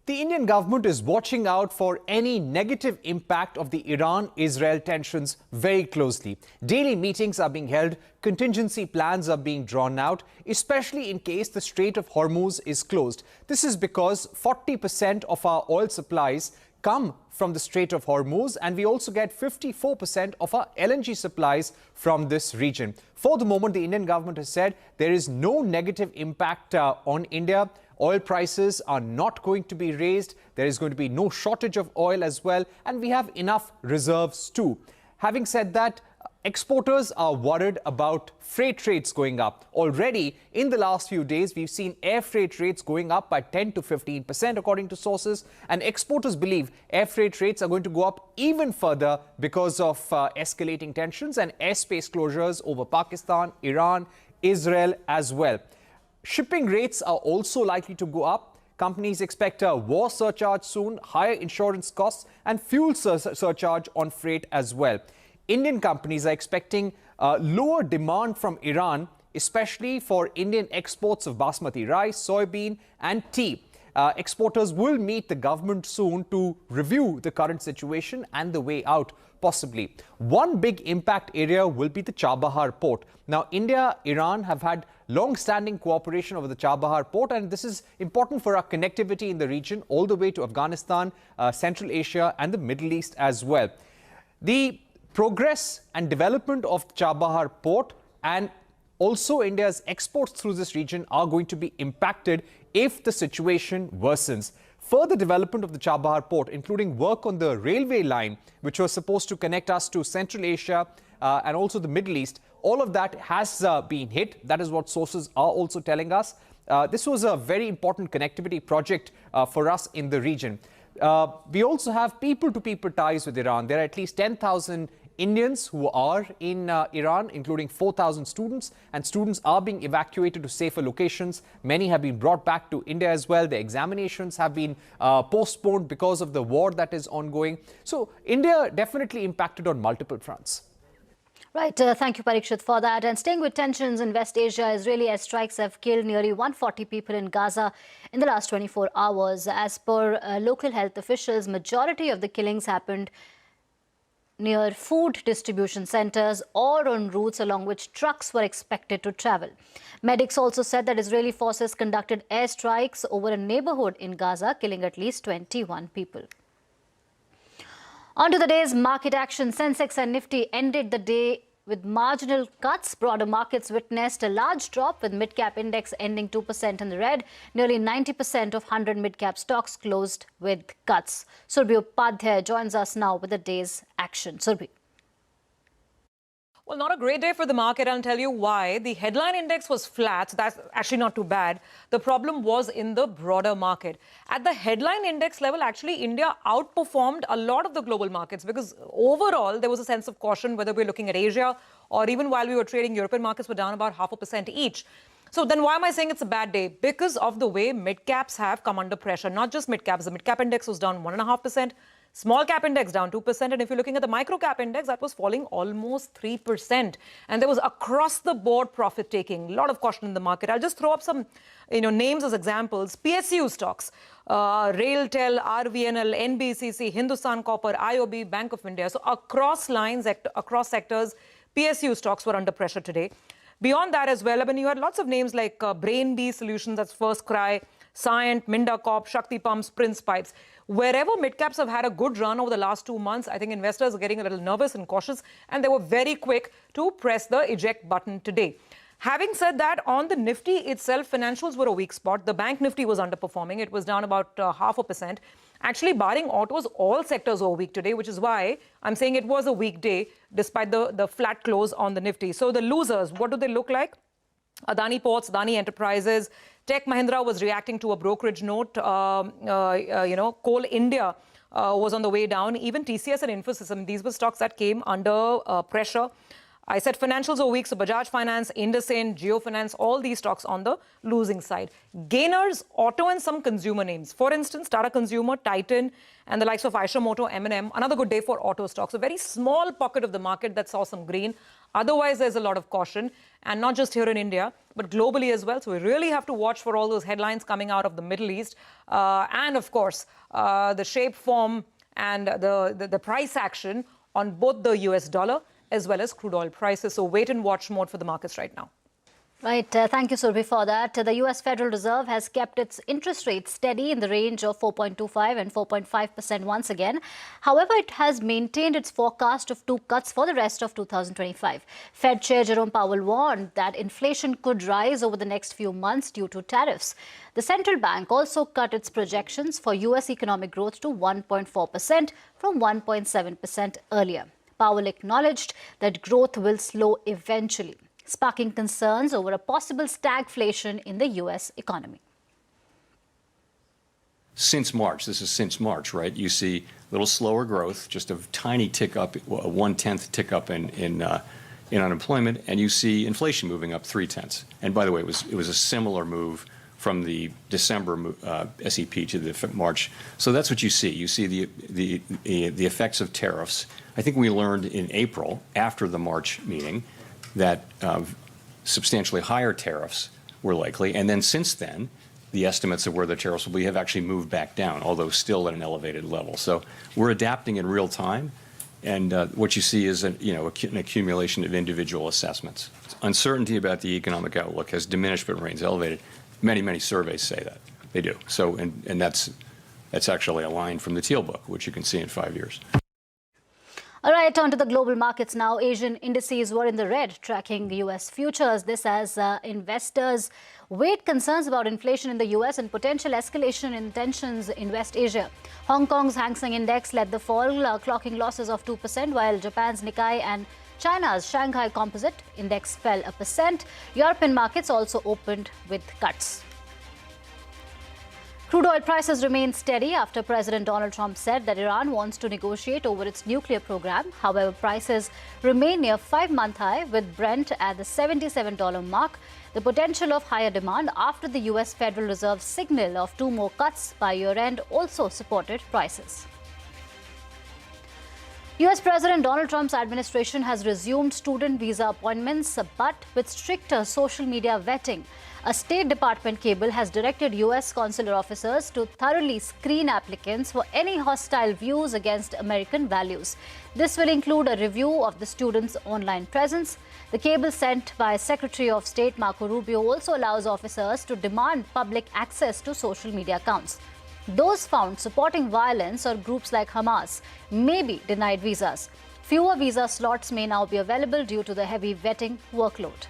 The Indian government is watching out for any negative impact of the Iran-Israel tensions very closely. Daily meetings are being held, contingency plans are being drawn out, especially in case the Strait of Hormuz is closed. This is because 40% of our oil supplies come from the Strait of Hormuz, and we also get 54% of our LNG supplies from this region. For the moment, the Indian government has said there is no negative impact on India. Oil prices are not going to be raised. There is going to be no shortage of oil as well, and we have enough reserves too. Having said that, exporters are worried about freight rates going up. Already in the last few days, we've seen air freight rates going up by 10 to 15% according to sources, and exporters believe air freight rates are going to go up even further because of escalating tensions and airspace closures over Pakistan, Iran, Israel as well. Shipping rates are also likely to go up. Companies expect a war surcharge soon, higher insurance costs and fuel surcharge on freight as well. Indian companies are expecting lower demand from Iran, especially for Indian exports of basmati rice, soybean and tea. Exporters will meet the government soon to review the current situation and the way out, possibly. One big impact area will be the Chabahar port. Now, India, Iran have had long-standing cooperation over the Chabahar port, and this is important for our connectivity in the region all the way to Afghanistan, Central Asia and the Middle East as well. The progress and development of Chabahar port and also India's exports through this region are going to be impacted if the situation worsens. Further development of the Chabahar port, including work on the railway line, which was supposed to connect us to Central Asia and also the Middle East, all of that has been hit. That is what sources are also telling us. This was a very important connectivity project for us in the region. We also have people-to-people ties with Iran. There are at least 10,000 Indians who are in Iran, including 4,000 students, and students are being evacuated to safer locations. Many have been brought back to India as well. The examinations have been postponed because of the war that is ongoing. So India definitely impacted on multiple fronts. Right. Thank you, Parikshit, for that. And staying with tensions in West Asia, Israeli airstrikes have killed nearly 140 people in Gaza in the last 24 hours. As per local health officials, majority of the killings happened near food distribution centers or on routes along which trucks were expected to travel. Medics also said that Israeli forces conducted airstrikes over a neighborhood in Gaza, killing at least 21 people. On to the day's market action. Sensex and Nifty ended the day with marginal cuts. Broader markets witnessed a large drop, with mid-cap index ending 2% in the red. Nearly 90% of 100 mid-cap stocks closed with cuts. Surbhi Upadhyay joins us now with the day's action. Surbhi. Well, not a great day for the market. I'll tell you why. The headline index was flat. That's actually not too bad. The problem was in the broader market. At the headline index level, actually, India outperformed a lot of the global markets because overall, there was a sense of caution, whether we're looking at Asia or even while we were trading, European markets were down about 0.5% each. So then why am I saying it's a bad day? Because of the way mid-caps have come under pressure. Not just mid-caps. The mid-cap index was down 1.5%. Small cap index down 2%. And if you're looking at the micro cap index, that was falling almost 3%. And there was across the board profit taking. A lot of caution in the market. I'll just throw up some names as examples. PSU stocks, Railtel, RVNL, NBCC, Hindustan Copper, IOB, Bank of India. So across lines, across sectors, PSU stocks were under pressure today. Beyond that as well, I mean, you had lots of names like Brain-B Solutions, that's First Cry, Cyient, Minda Corp, Shakti Pumps, Prince Pipes. Wherever mid-caps have had a good run over the last 2 months, I think investors are getting a little nervous and cautious, and they were very quick to press the eject button today. Having said that, on the Nifty itself, financials were a weak spot. The bank Nifty was underperforming. It was down about 0.5%. Actually, barring autos, all sectors were weak today, which is why I'm saying it was a weak day despite the flat close on the Nifty. So the losers, what do they look like? Adani Ports, Adani Enterprises, Tech Mahindra was reacting to a brokerage note. Coal India was on the way down. Even TCS and Infosys, these were stocks that came under pressure. I said financials are weak, so Bajaj Finance, IndusInd, Jio Finance, all these stocks on the losing side. Gainers, auto and some consumer names. For instance, Tata Consumer, Titan, and the likes of Eicher Motor, M&M. Another good day for auto stocks. A very small pocket of the market that saw some green. Otherwise, there's a lot of caution, and not just here in India, but globally as well. So we really have to watch for all those headlines coming out of the Middle East. And of course, the shape, form, and the price action on both the US dollar as well as crude oil prices. So wait and watch mode for the markets right now. Right. Thank you, Surbhi, for that. The US Federal Reserve has kept its interest rates steady in the range of 4.25 and 4.5% once again. However, it has maintained its forecast of 2 cuts for the rest of 2025. Fed Chair Jerome Powell warned that inflation could rise over the next few months due to tariffs. The central bank also cut its projections for US economic growth to 1.4% from 1.7% earlier. Powell acknowledged that growth will slow eventually, sparking concerns over a possible stagflation in the US economy. Since March, this is since March, right? You see a little slower growth, just a tiny tick up, a 1/10 tick up in unemployment, and you see inflation moving up 0.3. And by the way, it was a similar move from the December SEP to the March. So that's what you see. You see the effects of tariffs. I think we learned in April, after the March meeting, that substantially higher tariffs were likely. And then since then, the estimates of where the tariffs will be have actually moved back down, although still at an elevated level. So we're adapting in real time. And what you see is an accumulation of individual assessments. Uncertainty about the economic outlook has diminished but remains elevated. Many, many surveys say that. They do. So, and that's actually a line from the Teal book, which you can see in 5 years. All right, on to the global markets now. Asian indices were in the red, tracking US futures. This as investors weighed concerns about inflation in the US and potential escalation in tensions in West Asia. Hong Kong's Hang Seng Index led the fall, clocking losses of 2%, while Japan's Nikkei and China's Shanghai Composite Index fell 1%. European markets also opened with cuts. Crude oil prices remain steady after President Donald Trump said that Iran wants to negotiate over its nuclear program. However, prices remain near 5-month high, with Brent at the $77 mark. The potential of higher demand after the US Federal Reserve's signal of 2 more cuts by year-end also supported prices. US President Donald Trump's administration has resumed student visa appointments, but with stricter social media vetting. A State Department cable has directed US consular officers to thoroughly screen applicants for any hostile views against American values. This will include a review of the students' online presence. The cable sent by Secretary of State Marco Rubio also allows officers to demand public access to social media accounts. Those found supporting violence or groups like Hamas may be denied visas. Fewer visa slots may now be available due to the heavy vetting workload.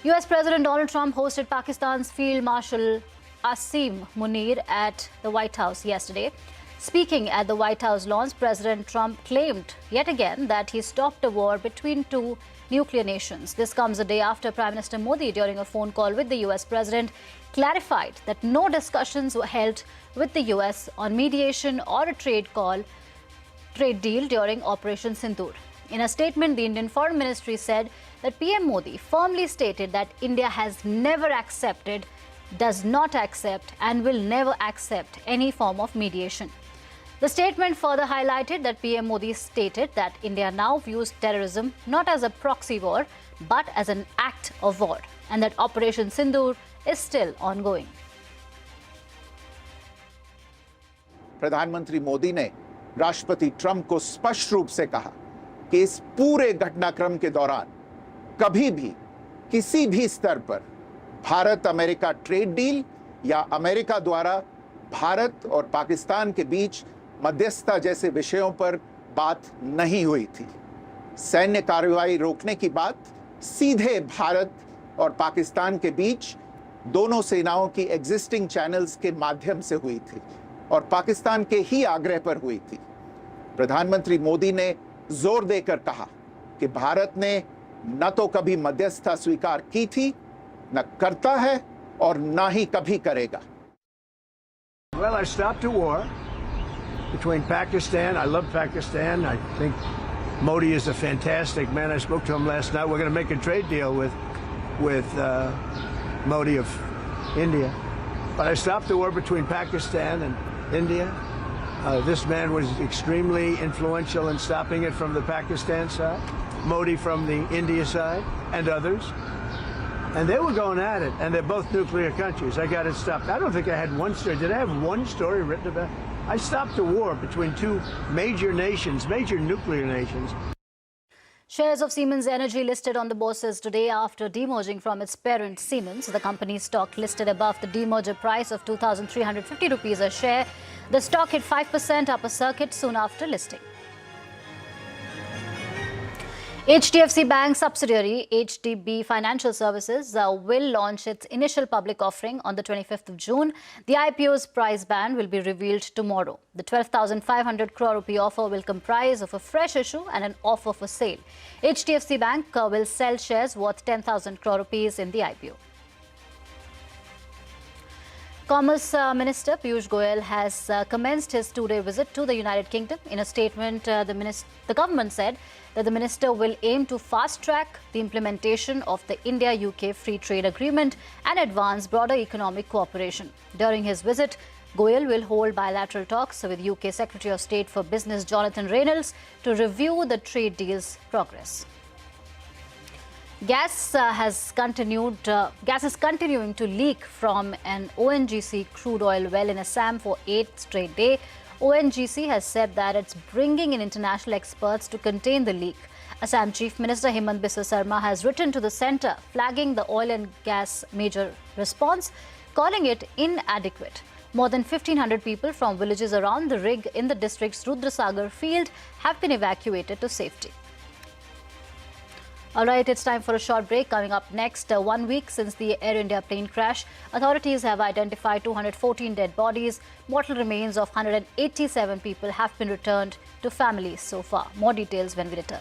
US President Donald Trump hosted Pakistan's Field Marshal Asim Munir at the White House yesterday. Speaking at the White House launch, President Trump claimed yet again that he stopped a war between 2 nuclear nations. This comes a day after Prime Minister Modi, during a phone call with the US President, clarified that no discussions were held with the US on mediation or a trade deal during Operation Sindoor. In a statement, the Indian Foreign Ministry said that PM Modi firmly stated that India has never accepted, does not accept, and will never accept any form of mediation. The statement further highlighted that PM Modi stated that India now views terrorism not as a proxy war, but as an act of war, and that Operation Sindoor is still ongoing. प्रधानमंत्री मोदी ने राष्ट्रपति Trump को स्पष्ट रूप से कहा कि इस पूरे घटनाक्रम के दौरान कभी भी किसी भी स्तर पर भारत अमेरिका ट्रेड डील या अमेरिका द्वारा भारत और पाकिस्तान के बीच मध्यस्थता जैसे विषयों पर बात नहीं हुई थी। सैन्य कार्रवाई रोकने की बात सीधे भारत और पाकिस्तान के बीच दोनों सेनाओं की एग्जिस्टिंग चैनल्स के माध्यम से हुई थी। और पाकिस्तान के ही आग्रह पर हुई थी। प्रधानमंत्री मोदी ने जोर देकर कहा कि भारत ने न तो कभी मध्यस्थता स्वीकार की थी, न करता है और न ही कभी करेगा। Well, I stopped a war between Pakistan. I love Pakistan. I think Modi is a fantastic man. I spoke to him last night. We're going to make a trade deal with Modi of India. But I stopped the war between Pakistan and India. This man was extremely influential in stopping it from the Pakistan side, Modi from the India side, and others. And they were going at it, and they're both nuclear countries. I got it stopped. I don't think I had one story. Did I have one story written about it? I stopped a war between two major nations, major nuclear nations. Shares of Siemens Energy listed on the bourses today after demerging from its parent Siemens. The company's stock listed above the demerger price of 2,350 rupees a share. The stock hit 5% upper circuit soon after listing. HDFC Bank subsidiary HDB Financial Services will launch its initial public offering on the 25th of June. The IPO's price band will be revealed tomorrow. The 12,500 crore rupee offer will comprise of a fresh issue and an offer for sale. HDFC Bank will sell shares worth 10,000 crore rupees in the IPO. Commerce Minister Piyush Goyal has commenced his two-day visit to the United Kingdom. In a statement, the government said that the minister will aim to fast-track the implementation of the India-UK Free Trade Agreement and advance broader economic cooperation. During his visit, Goyal will hold bilateral talks with UK Secretary of State for Business Jonathan Reynolds to review the trade deal's progress. Gas is continuing to leak from an ONGC crude oil well in Assam for 8th straight day. ONGC has said that it's bringing in international experts to contain the leak. Assam Chief Minister Himant Biswa Sarma has written to the centre flagging the oil and gas major response, calling it inadequate. More than 1,500 people from villages around the rig in the district's Rudrasagar field have been evacuated to safety. All right, it's time for a short break. Coming up next, 1 week since the Air India plane crash, authorities have identified 214 dead bodies. Mortal remains of 187 people have been returned to families so far. More details when we return.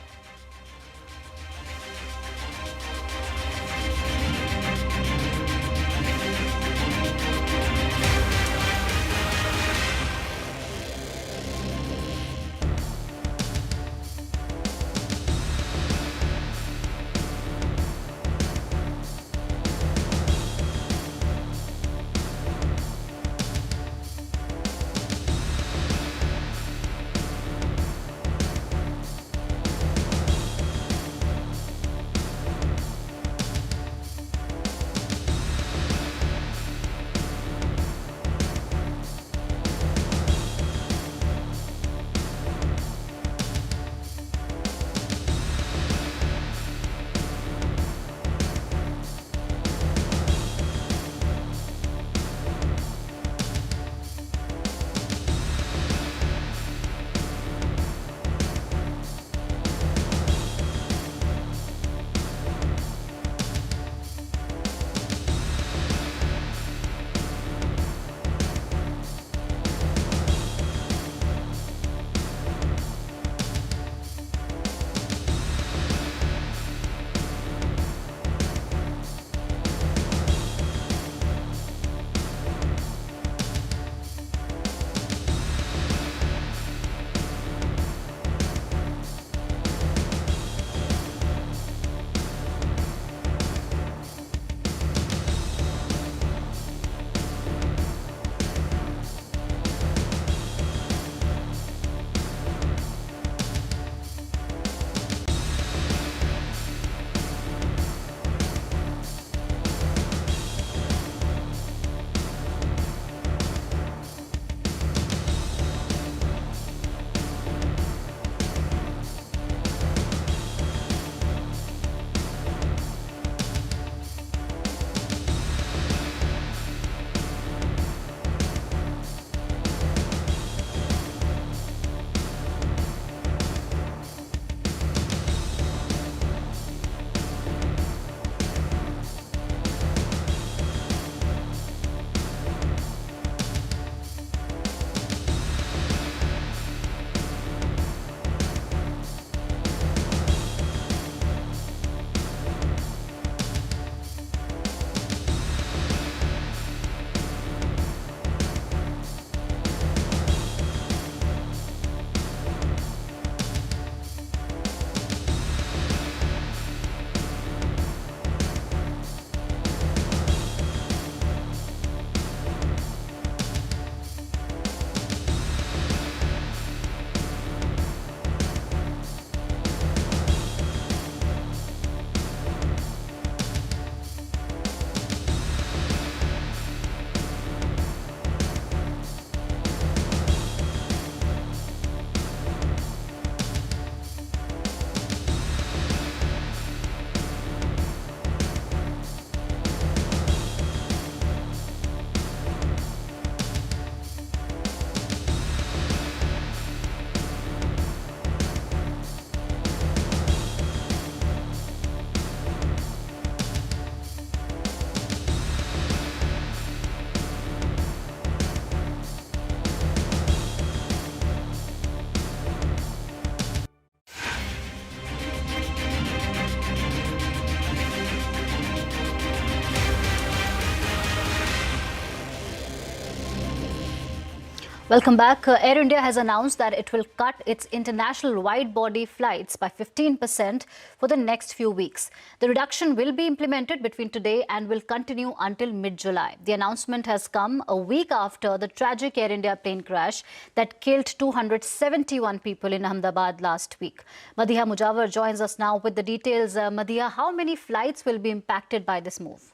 Welcome back. Air India has announced that it will cut its international wide-body flights by 15% for the next few weeks. The reduction will be implemented between today and will continue until mid-July. The announcement has come a week after the tragic Air India plane crash that killed 271 people in Ahmedabad last week. Madhiya Mujawar joins us now with the details. Madhiya, how many flights will be impacted by this move?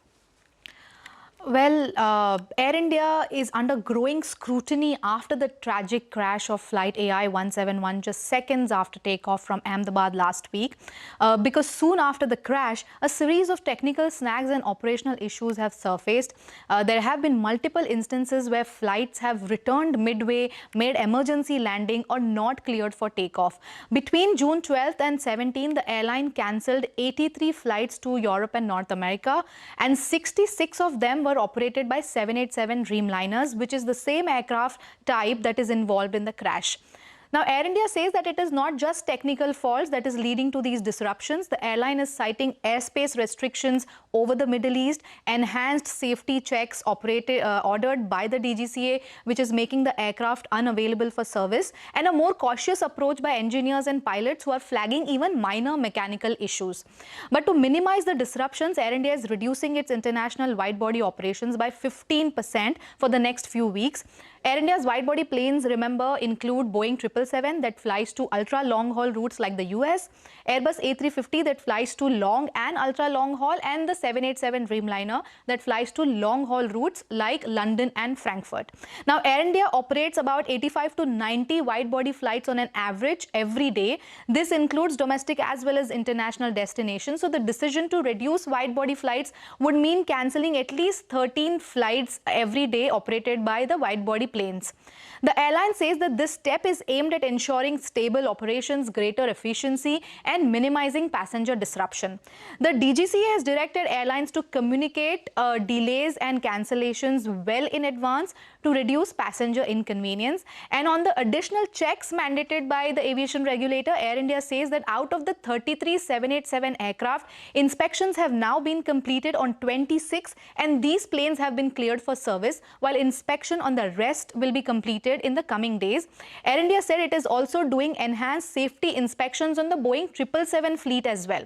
Well, Air India is under growing scrutiny after the tragic crash of flight AI-171 just seconds after takeoff from Ahmedabad last week. Because soon after the crash, a series of technical snags and operational issues have surfaced. There have been multiple instances where flights have returned midway, made emergency landing or not cleared for takeoff. Between June 12th and 17th, the airline cancelled 83 flights to Europe and North America, and 66 of them were operated by 787 Dreamliners, which is the same aircraft type that is involved in the crash. Now, Air India says that it is not just technical faults that is leading to these disruptions. The airline is citing airspace restrictions over the Middle East, enhanced safety checks ordered by the DGCA, which is making the aircraft unavailable for service, and a more cautious approach by engineers and pilots who are flagging even minor mechanical issues. But to minimize the disruptions, Air India is reducing its international wide-body operations by 15% for the next few weeks. Air India's wide-body planes, remember, include Boeing 777 that flies to ultra-long-haul routes like the US, Airbus A350 that flies to long and ultra-long haul, and the 787 Dreamliner that flies to long-haul routes like London and Frankfurt. Now, Air India operates about 85 to 90 wide-body flights on an average every day. This includes domestic as well as international destinations. So the decision to reduce wide-body flights would mean cancelling at least 13 flights every day operated by the wide-body planes. The airline says that this step is aimed at ensuring stable operations, greater efficiency, and minimizing passenger disruption. The DGCA has directed airlines to communicate delays and cancellations well in advance to reduce passenger inconvenience. And on the additional checks mandated by the aviation regulator, Air India says that out of the 33 787 aircraft, inspections have now been completed on 26, and these planes have been cleared for service, while inspection on the rest will be completed in the coming days. Air India said it is also doing enhanced safety inspections on the Boeing 777 fleet as well.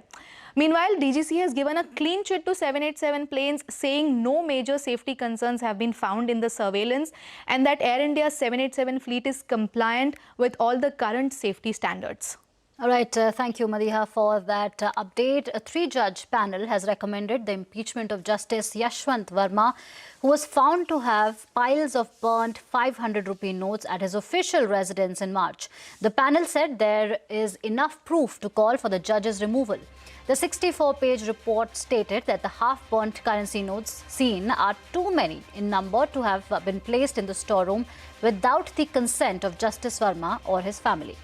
Meanwhile, DGCA has given a clean chit to 787 planes, saying no major safety concerns have been found in the surveillance and that Air India's 787 fleet is compliant with all the current safety standards. All right, thank you, Madhiya, for that update. A three-judge panel has recommended the impeachment of Justice Yashwant Verma, who was found to have piles of burnt 500 rupee notes at his official residence in March. The panel said there is enough proof to call for the judge's removal. The 64-page report stated that the half-burnt currency notes seen are too many in number to have been placed in the storeroom without the consent of Justice Verma or his family.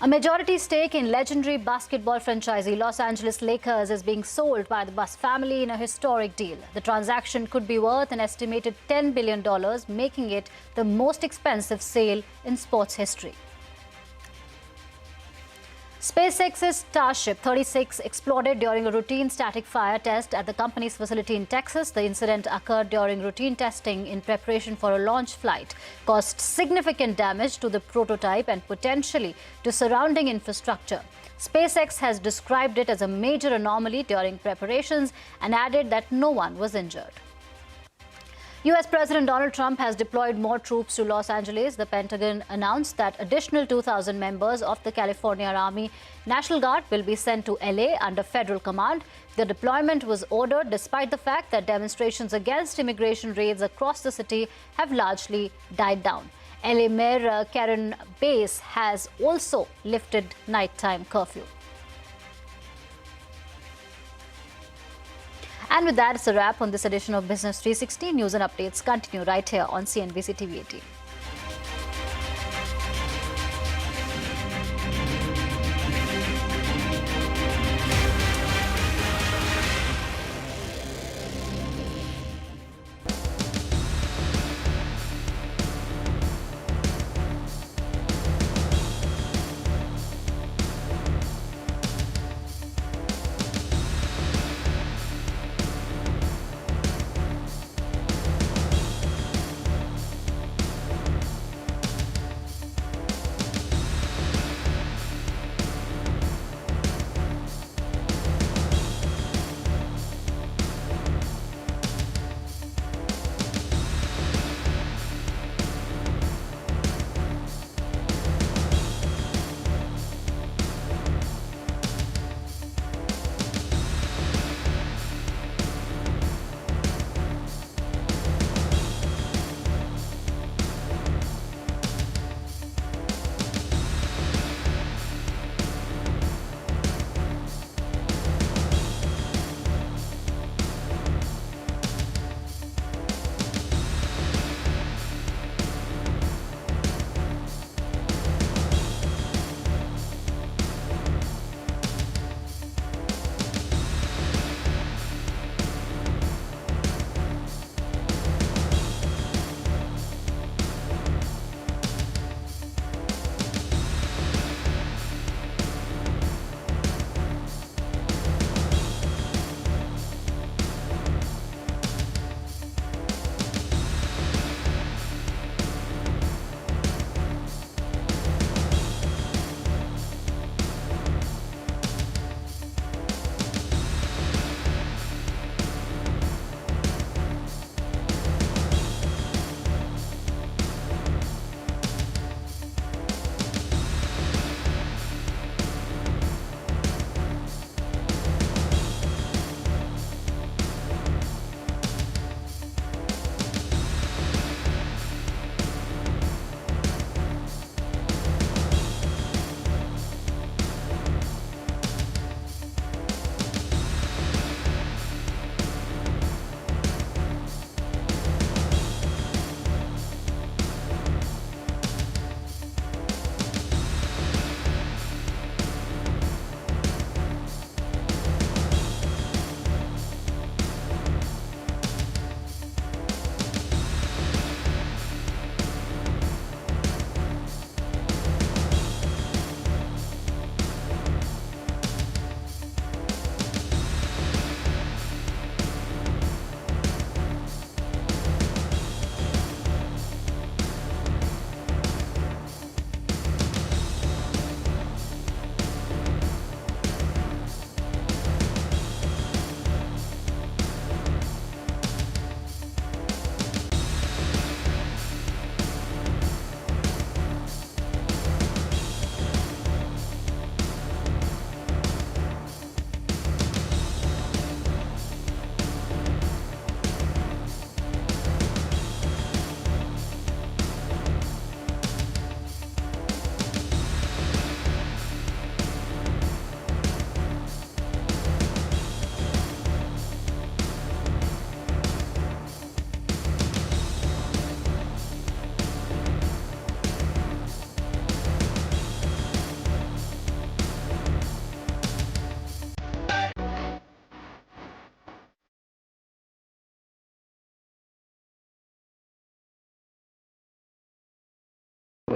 A majority stake in legendary basketball franchisee Los Angeles Lakers is being sold by the Buss family in a historic deal. The transaction could be worth an estimated $10 billion, making it the most expensive sale in sports history. SpaceX's Starship 36 exploded during a routine static fire test at the company's facility in Texas. The incident occurred during routine testing in preparation for a launch flight, caused significant damage to the prototype and potentially to surrounding infrastructure. SpaceX has described it as a major anomaly during preparations and added that no one was injured. U.S. President Donald Trump has deployed more troops to Los Angeles. The Pentagon announced that additional 2,000 members of the California Army National Guard will be sent to L.A. under federal command. The deployment was ordered despite the fact that demonstrations against immigration raids across the city have largely died down. L.A. Mayor Karen Bass has also lifted nighttime curfew. And with that, it's a wrap on this edition of Business 360. News and updates continue right here on CNBC-TV18.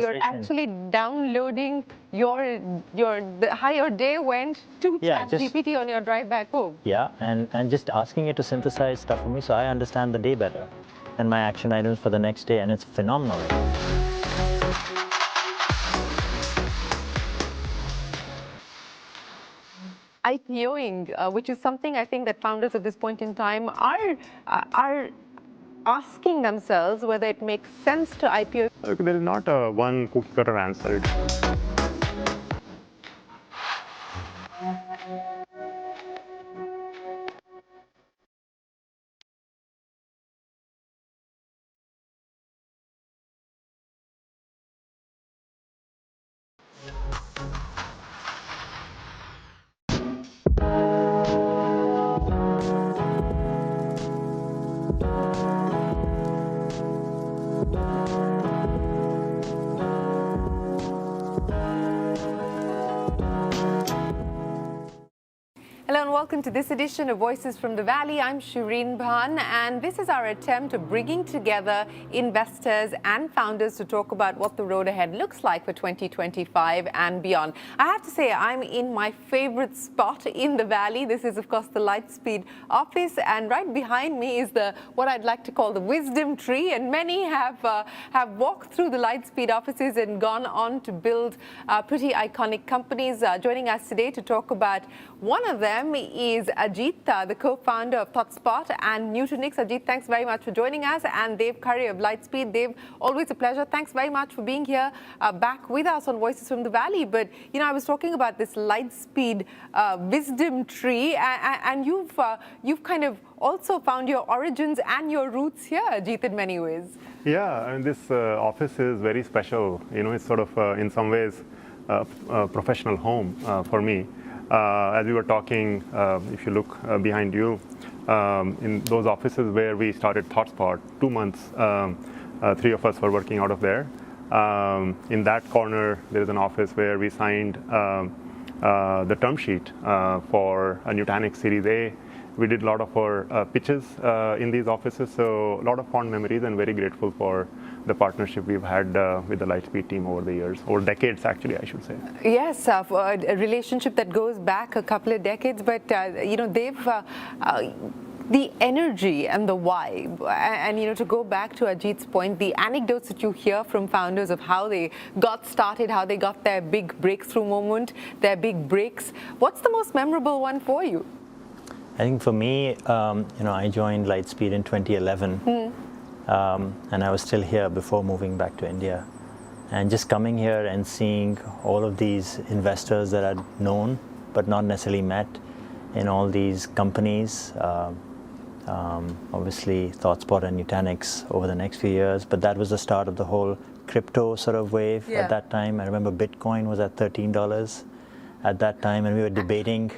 you're actually downloading how your day went to ChatGPT on your drive back home. Yeah, and just asking it to synthesize stuff for me so I understand the day better and my action items for the next day, and it's phenomenal. IPOing, which is something I think that founders at this point in time are asking themselves whether it makes sense to IPO. There is not a one cookie-cutter answer. Hello and welcome to this edition of Voices from the Valley. I'm Shireen Bhan, and this is our attempt of bringing together investors and founders to talk about what the road ahead looks like for 2025 and beyond. I have to say I'm in my favorite spot in the Valley. This is, of course, the Lightspeed office, and right behind me is what I'd like to call the wisdom tree, and many have walked through the Lightspeed offices and gone on to build pretty iconic companies. Joining us today to talk about one of them is Ajit, the co-founder of ThoughtSpot and Nutanix. Ajit, thanks very much for joining us. And Dev Curry of Lightspeed. Dev, always a pleasure. Thanks very much for being here back with us on Voices from the Valley. But, you know, I was talking about this Lightspeed wisdom tree, and you've kind of also found your origins and your roots here, Ajit, in many ways. Yeah, and this office is very special. You know, it's sort of, in some ways, a professional home for me. As we were talking, if you look behind you, in those offices where we started ThoughtSpot, 2 months, 3 of us were working out of there. In that corner, there is an office where we signed the term sheet for a Nutanix Series A. We did a lot of our pitches in these offices, so a lot of fond memories, and very grateful for the partnership we've had with the Lightspeed team over the years, or decades actually, I should say. Yes, a relationship that goes back a couple of decades, but you know, the energy and the why, and you know, to go back to Ajit's point, the anecdotes that you hear from founders of how they got started, how they got their big breakthrough moment, their big breaks. What's the most memorable one for you? I think for me, you know, I joined Lightspeed in 2011, and I was still here before moving back to India. And just coming here and seeing all of these investors that I'd known, but not necessarily met, in all these companies, obviously ThoughtSpot and Nutanix over the next few years, but that was the start of the whole crypto sort of wave at that time. I remember Bitcoin was at $13 at that time, and we were debating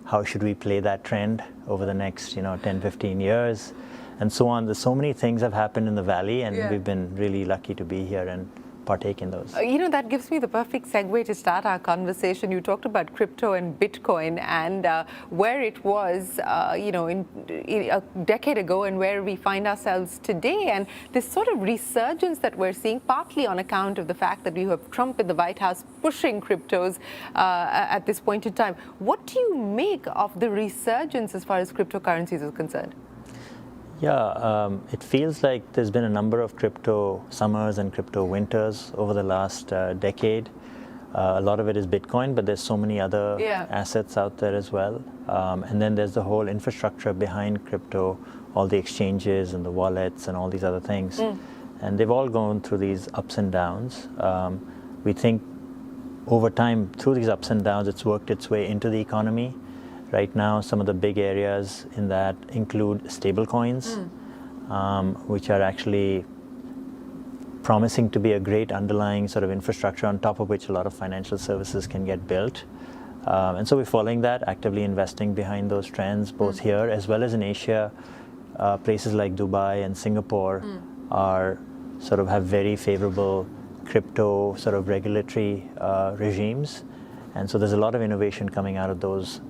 how should we play that trend over the next, you know, 10, 15 years, and so on. There's so many things have happened in the Valley, and we've been really lucky to be here and partake in those. You know, that gives me the perfect segue to start our conversation. You talked about crypto and Bitcoin, and where it was, you know, in a decade ago, and where we find ourselves today, and this sort of resurgence that we're seeing, partly on account of the fact that you have Trump in the White House pushing cryptos at this point in time. What do you make of the resurgence as far as cryptocurrencies is concerned? Yeah, it feels like there's been a number of crypto summers and crypto winters over the last decade. A lot of it is Bitcoin, but there's so many other assets out there as well. And then there's the whole infrastructure behind crypto, all the exchanges and the wallets and all these other things. And they've all gone through these ups and downs. We think over time, through these ups and downs, it's worked its way into the economy. Right now, some of the big areas in that include stablecoins, which are actually promising to be a great underlying sort of infrastructure on top of which a lot of financial services can get built. And so we're following that, actively investing behind those trends, both here as well as in Asia. Places like Dubai and Singapore are sort of have very favorable crypto sort of regulatory regimes. And so there's a lot of innovation coming out of those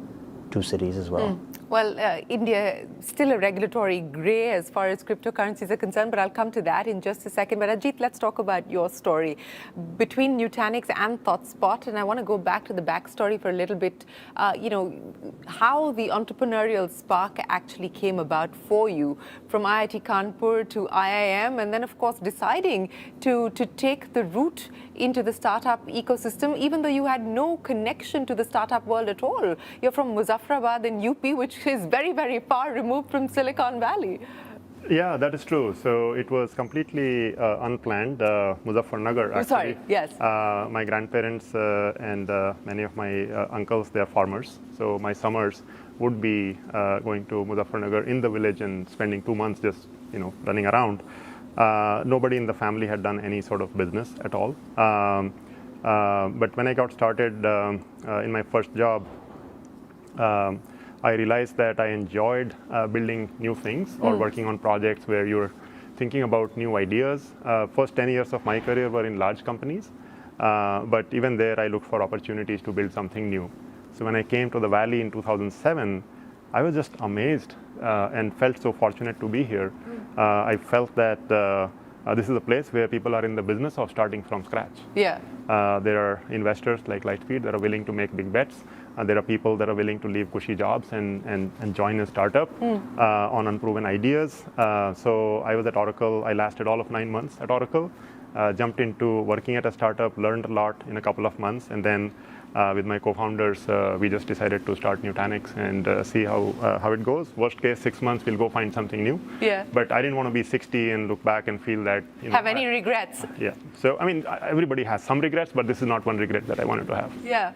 2 cities as well. Well, India still a regulatory grey as far as cryptocurrencies are concerned, but I'll come to that in just a second. But Ajit, let's talk about your story between Nutanix and ThoughtSpot, and I want to go back to the backstory for a little bit. You know, how the entrepreneurial spark actually came about for you, from IIT Kanpur to IIM, and then of course deciding to take the route into the startup ecosystem, even though you had no connection to the startup world at all. You're from Muzaffarabad in UP, which is very, very far removed from Silicon Valley. Yeah, that is true. So it was completely unplanned. Muzaffarnagar, actually. Sorry, yes. My grandparents and many of my uncles, they are farmers. So my summers would be going to Muzaffarnagar in the village and spending 2 months just, running around. Nobody in the family had done any sort of business at all. But when I got started in my first job, I realized that I enjoyed building new things or working on projects where you're thinking about new ideas. First 10 years of my career were in large companies, but even there I looked for opportunities to build something new. So when I came to the Valley in 2007, I was just amazed and felt so fortunate to be here. I felt that this is a place where people are in the business of starting from scratch. Yeah. There are investors like Lightspeed that are willing to make big bets. There are people that are willing to leave cushy jobs and join a startup on unproven ideas. So I was at Oracle. I lasted all of 9 months at Oracle. Jumped into working at a startup, learned a lot in a couple of months, and then with my co-founders, we just decided to start Nutanix and see how it goes. Worst case, 6 months, we'll go find something new. Yeah. But I didn't want to be 60 and look back and feel that. Have any regrets? Yeah. So, I mean, everybody has some regrets, but this is not one regret that I wanted to have. Yeah.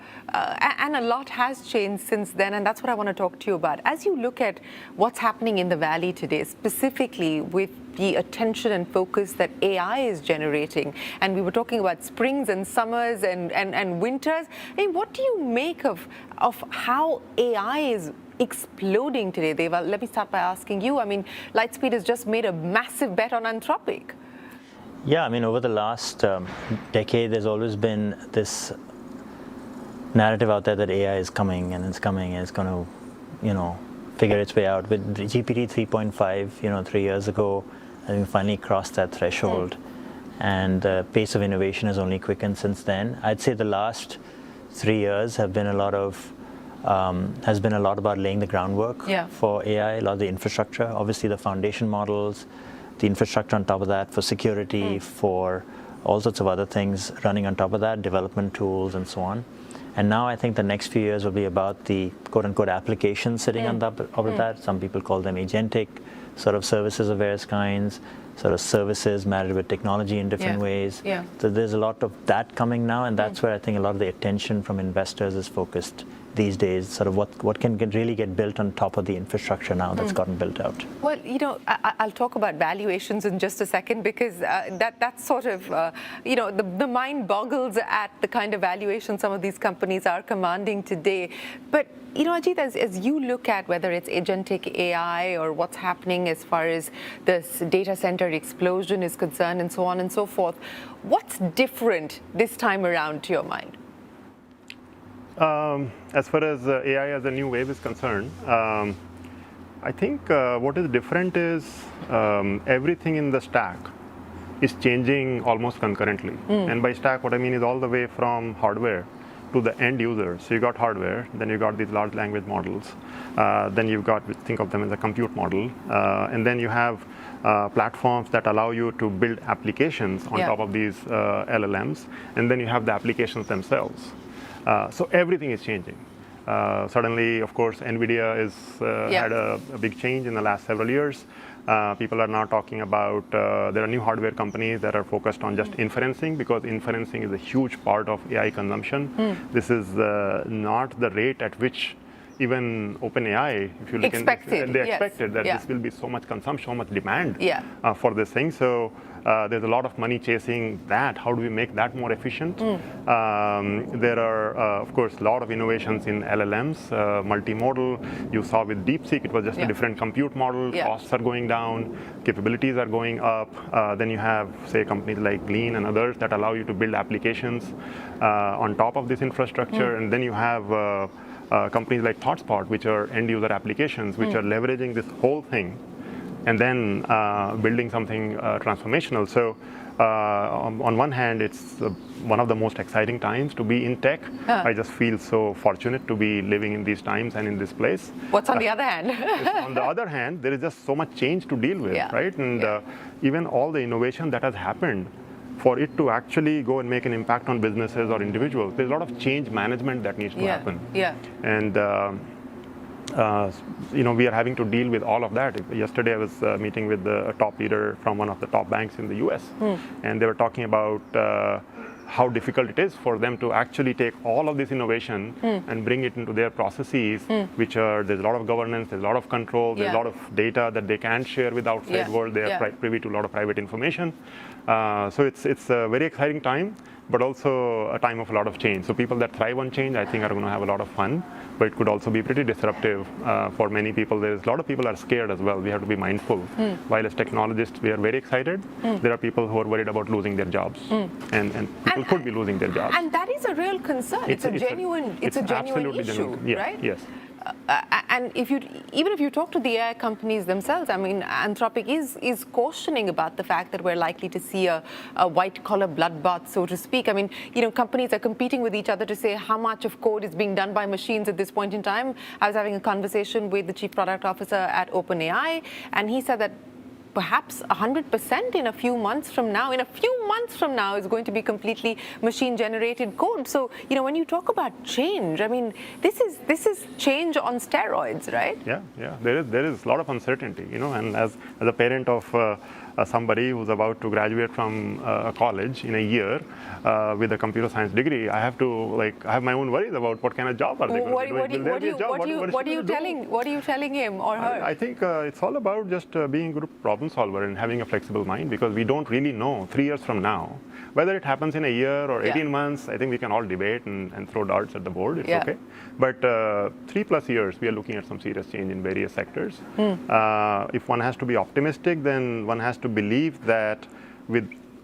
And a lot has changed since then, and that's what I want to talk to you about. As you look at what's happening in the Valley today, specifically with the attention and focus that AI is generating, and we were talking about springs and summers and winters. I mean, what do you make of how AI is exploding today, Deva? Let me start by asking you. I mean, Lightspeed has just made a massive bet on Anthropic. Yeah, I mean, over the last decade, there's always been this narrative out there that AI is coming and it's coming and it's going to, figure its way out. With GPT 3.5, 3 years ago, I think we finally crossed that threshold. And the pace of innovation has only quickened since then. I'd say the last 3 years have been a lot of has been a lot about laying the groundwork for AI, a lot of the infrastructure, obviously the foundation models, the infrastructure on top of that for security, for all sorts of other things running on top of that, development tools and so on. And now I think the next few years will be about the quote-unquote applications sitting on top of that. Some people call them agentic sort of services of various kinds, sort of services married with technology in different ways. Yeah. So there's a lot of that coming now, and that's where I think a lot of the attention from investors is focused these days, sort of what can really get built on top of the infrastructure now that's gotten built out. Well, I'll talk about valuations in just a second, because that's sort of, the mind boggles at the kind of valuation some of these companies are commanding today. But, Ajit, as you look at whether it's agentic AI or what's happening as far as this data center explosion is concerned and so on and so forth, what's different this time around to your mind? As far as AI as a new wave is concerned, I think what is different is everything in the stack is changing almost concurrently. And by stack, what I mean is all the way from hardware to the end user. So you got hardware, then you got these large language models, then you've got, think of them as a compute model, and then you have platforms that allow you to build applications on top of these LLMs, and then you have the applications themselves. So everything is changing. Suddenly, of course, NVIDIA is had a big change in the last several years. People are now talking about, there are new hardware companies that are focused on just inferencing, because inferencing is a huge part of AI consumption. This is not the rate at which even OpenAI, if you look they expected that this will be so much consumption, so much demand for this thing. So there's a lot of money chasing that. How do we make that more efficient? There are, of course, a lot of innovations in LLMs, multimodal. You saw with DeepSeek, it was just a different compute model. Costs are going down, capabilities are going up. Then you have, say, companies like Glean and others that allow you to build applications on top of this infrastructure. And then you have companies like ThoughtSpot, which are end-user applications, which are leveraging this whole thing and then building something transformational. So on one hand, it's one of the most exciting times to be in tech. I just feel so fortunate to be living in these times and in this place. What's on the other hand? On the other hand, there is just so much change to deal with, right? And even all the innovation that has happened, for it to actually go and make an impact on businesses or individuals, there's a lot of change management that needs to happen. And we are having to deal with all of that. Yesterday, I was meeting with a top leader from one of the top banks in the US, and they were talking about how difficult it is for them to actually take all of this innovation and bring it into their processes, which are, there's a lot of governance, there's a lot of control, there's a lot of data that they can't share with the outside world. They are privy to a lot of private information. So it's a very exciting time, but also a time of a lot of change. So people that thrive on change, I think, are going to have a lot of fun, but it could also be pretty disruptive for many people. There's a lot of people are scared as well. We have to be mindful. While as technologists, we are very excited, there are people who are worried about losing their jobs, and people could be losing their jobs. And that is a real concern. It's a genuine issue, right? Yes. And even if you talk to the AI companies themselves, I mean, Anthropic is cautioning about the fact that we're likely to see a white-collar bloodbath, so to speak. I mean, companies are competing with each other to say how much of code is being done by machines at this point in time. I was having a conversation with the chief product officer at OpenAI, and he said that perhaps 100% in a few months from now is going to be completely machine-generated code. So, when you talk about change, I mean, this is change on steroids, right? Yeah. There is a lot of uncertainty, and as a parent of somebody who's about to graduate from a college in a year with a computer science degree, I have my own worries about what kind of job are they going to do. What are you telling him or her? I think it's all about just being a good problem solver and having a flexible mind, because we don't really know 3 years from now whether it happens in a year or 18 months. I think we can all debate and throw darts at the board. It's okay. But 3+ years, we are looking at some serious change in various sectors. If one has to be optimistic, then one has to believe that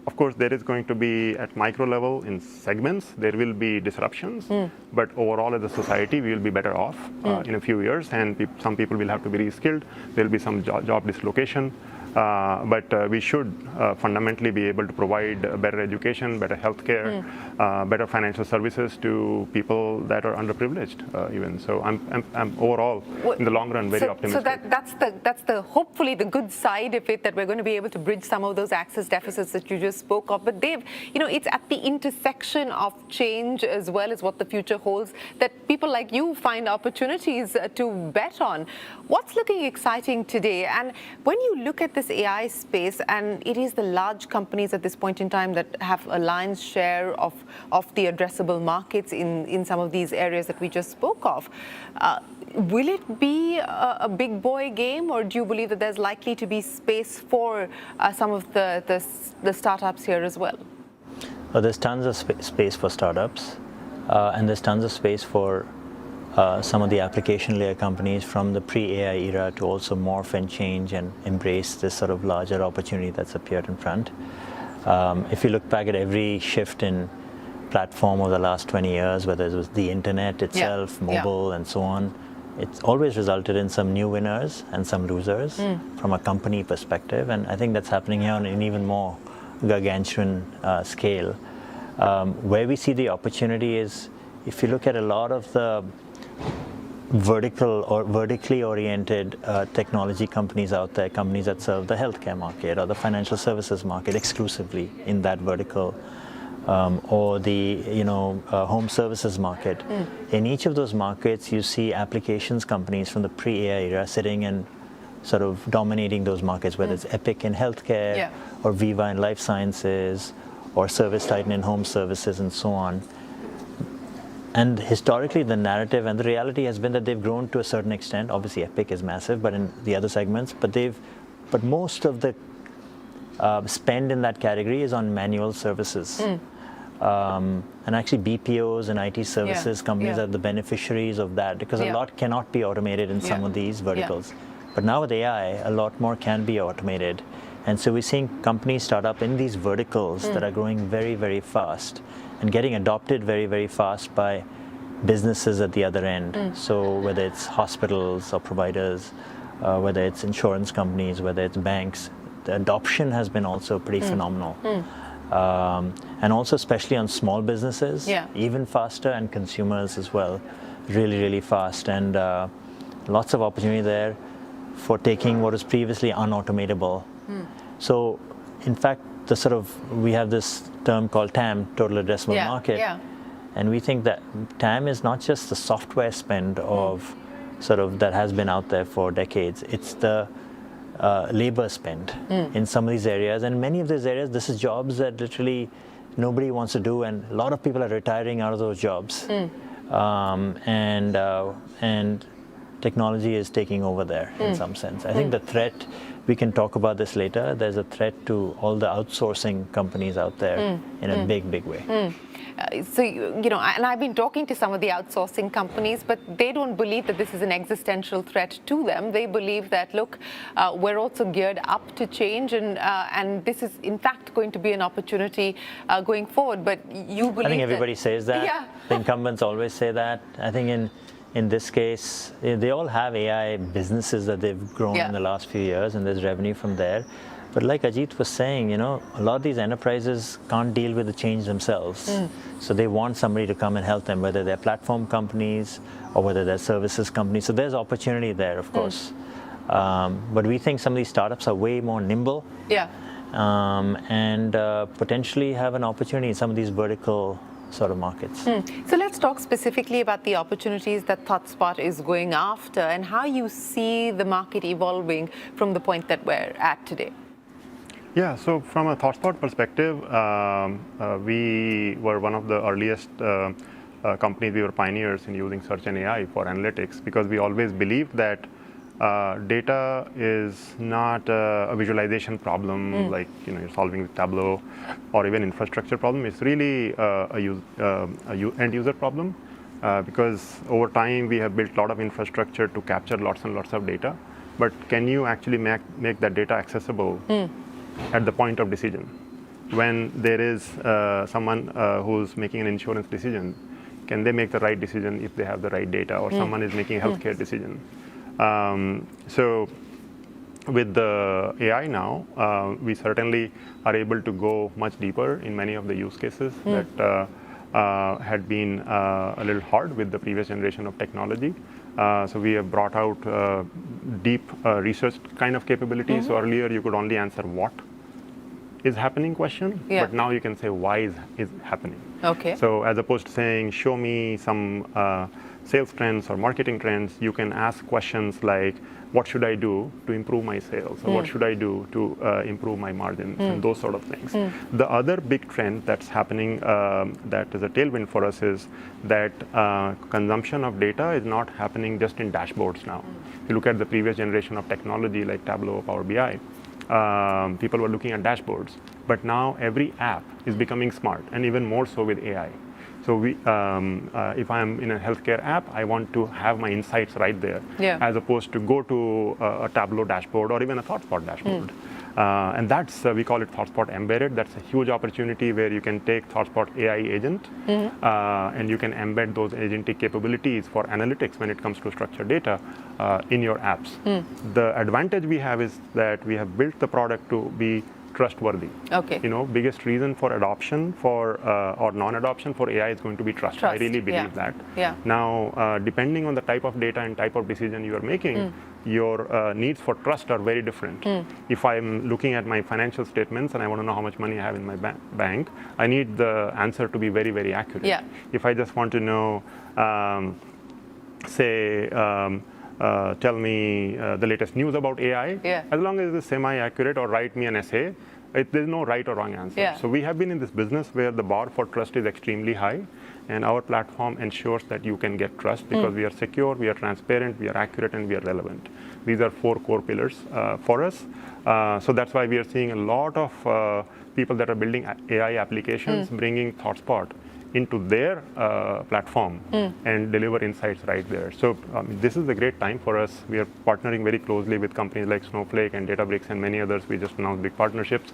of course, there is going to be at micro level in segments, there will be disruptions, but overall as a society, we will be better off in a few years, and some people will have to be reskilled. There will be some job dislocation. But we should fundamentally be able to provide better education, better healthcare, better financial services to people that are underprivileged even. So I'm overall, in the long run, very optimistic. So that's the hopefully the good side of it, that we're going to be able to bridge some of those access deficits that you just spoke of. But Dave, it's at the intersection of change as well as what the future holds that people like you find opportunities to bet on. What's looking exciting today? And when you look at this AI space, and it is the large companies at this point in time that have a lion's share of the addressable markets in some of these areas that we just spoke of. Will it be a big boy game, or do you believe that there's likely to be space for some of the startups here as well? Well, there's tons of space for startups, and there's tons of space for some of the application layer companies from the pre-AI era to also morph and change and embrace this sort of larger opportunity that's appeared in front. If you look back at every shift in platform over the last 20 years, whether it was the internet itself, mobile, and so on, it's always resulted in some new winners and some losers from a company perspective. And I think that's happening here on an even more gargantuan scale. Where we see the opportunity is, if you look at a lot of the vertical or vertically oriented technology companies out there, companies that serve the healthcare market or the financial services market exclusively in that vertical, or the home services market. In each of those markets, you see applications companies from the pre-AI era sitting and sort of dominating those markets, whether it's Epic in healthcare or Viva in life sciences or Service Titan in home services and so on. And historically, the narrative and the reality has been that they've grown to a certain extent. Obviously, Epic is massive, but in the other segments, but most of the spend in that category is on manual services. And actually, BPOs and IT services companies are the beneficiaries of that, because a lot cannot be automated in some of these verticals. But now with AI, a lot more can be automated. And so we're seeing companies start up in these verticals that are growing very, very fast and getting adopted very, very fast by businesses at the other end. So whether it's hospitals or providers, whether it's insurance companies, whether it's banks, the adoption has been also pretty phenomenal. And also especially on small businesses, even faster, and consumers as well, really, really fast. And lots of opportunity there for taking what was previously unautomatable. So in fact, we have this term called TAM, total addressable market. And we think that TAM is not just the software spend of that has been out there for decades. It's the labor spend in some of these areas. And many of these areas, this is jobs that literally nobody wants to do, and a lot of people are retiring out of those jobs. And technology is taking over there in some sense. I think the threat, we can talk about this later, there's a threat to all the outsourcing companies out there in a big, big way. So, you know, and I've been talking to some of the outsourcing companies, but they don't believe that this is an existential threat to them. They believe that, look, we're also geared up to change, and this is, in fact, going to be an opportunity going forward. But you believe I think everybody says that. Yeah. The incumbents always say that. I think in this case, they all have AI businesses that they've grown in the last few years, and there's revenue from there. But like Ajit was saying, you know, a lot of these enterprises can't deal with the change themselves. So they want somebody to come and help them, whether they're platform companies or whether they're services companies. So there's opportunity there, of course. But we think some of these startups are way more nimble. And potentially have an opportunity in some of these vertical sort of markets. So let's talk specifically about the opportunities that ThoughtSpot is going after and how you see the market evolving from the point that we're at today. Yeah, so from a ThoughtSpot perspective, we were one of the earliest companies, we were pioneers in using search and AI for analytics, because we always believed that data is not a visualization problem like you're solving with Tableau or even infrastructure problem. It's really a end user problem because over time we have built a lot of infrastructure to capture lots and lots of data. But can you actually make that data accessible at the point of decision? When there is someone who's making an insurance decision, can they make the right decision if they have the right data, or someone is making a healthcare decision? So with the AI now, we certainly are able to go much deeper in many of the use cases that had been a little hard with the previous generation of technology. So we have brought out deep research kind of capabilities. So earlier you could only answer what is happening question, but now you can say why is happening. So as opposed to saying, show me some sales trends or marketing trends, you can ask questions like, what should I do to improve my sales? Or what should I do to improve my margins? And those sort of things. The other big trend that's happening that is a tailwind for us is that consumption of data is not happening just in dashboards now. If you look at the previous generation of technology like Tableau, Power BI, people were looking at dashboards. But now every app is becoming smart, and even more so with AI. So if I'm in a healthcare app, I want to have my insights right there, as opposed to go to a Tableau dashboard or even a ThoughtSpot dashboard. And that's, we call it ThoughtSpot Embedded. That's a huge opportunity where you can take ThoughtSpot AI agent and you can embed those agentic capabilities for analytics when it comes to structured data in your apps. The advantage we have is that we have built the product to be trustworthy. You know, biggest reason for adoption for or non-adoption for AI is going to be trust. I really believe that. Now, depending on the type of data and type of decision you are making, your needs for trust are very different. If I'm looking at my financial statements and I want to know how much money I have in my bank, I need the answer to be very, very accurate. If I just want to know, say, tell me the latest news about AI, as long as it's semi-accurate, or write me an essay, there's no right or wrong answer. So we have been in this business where the bar for trust is extremely high, and our platform ensures that you can get trust because we are secure, we are transparent, we are accurate, and we are relevant. These are 4 core pillars for us. So that's why we are seeing a lot of people that are building AI applications bringing ThoughtSpot into their platform and deliver insights right there. So this is a great time for us. We are partnering very closely with companies like Snowflake and Databricks and many others. We just announced big partnerships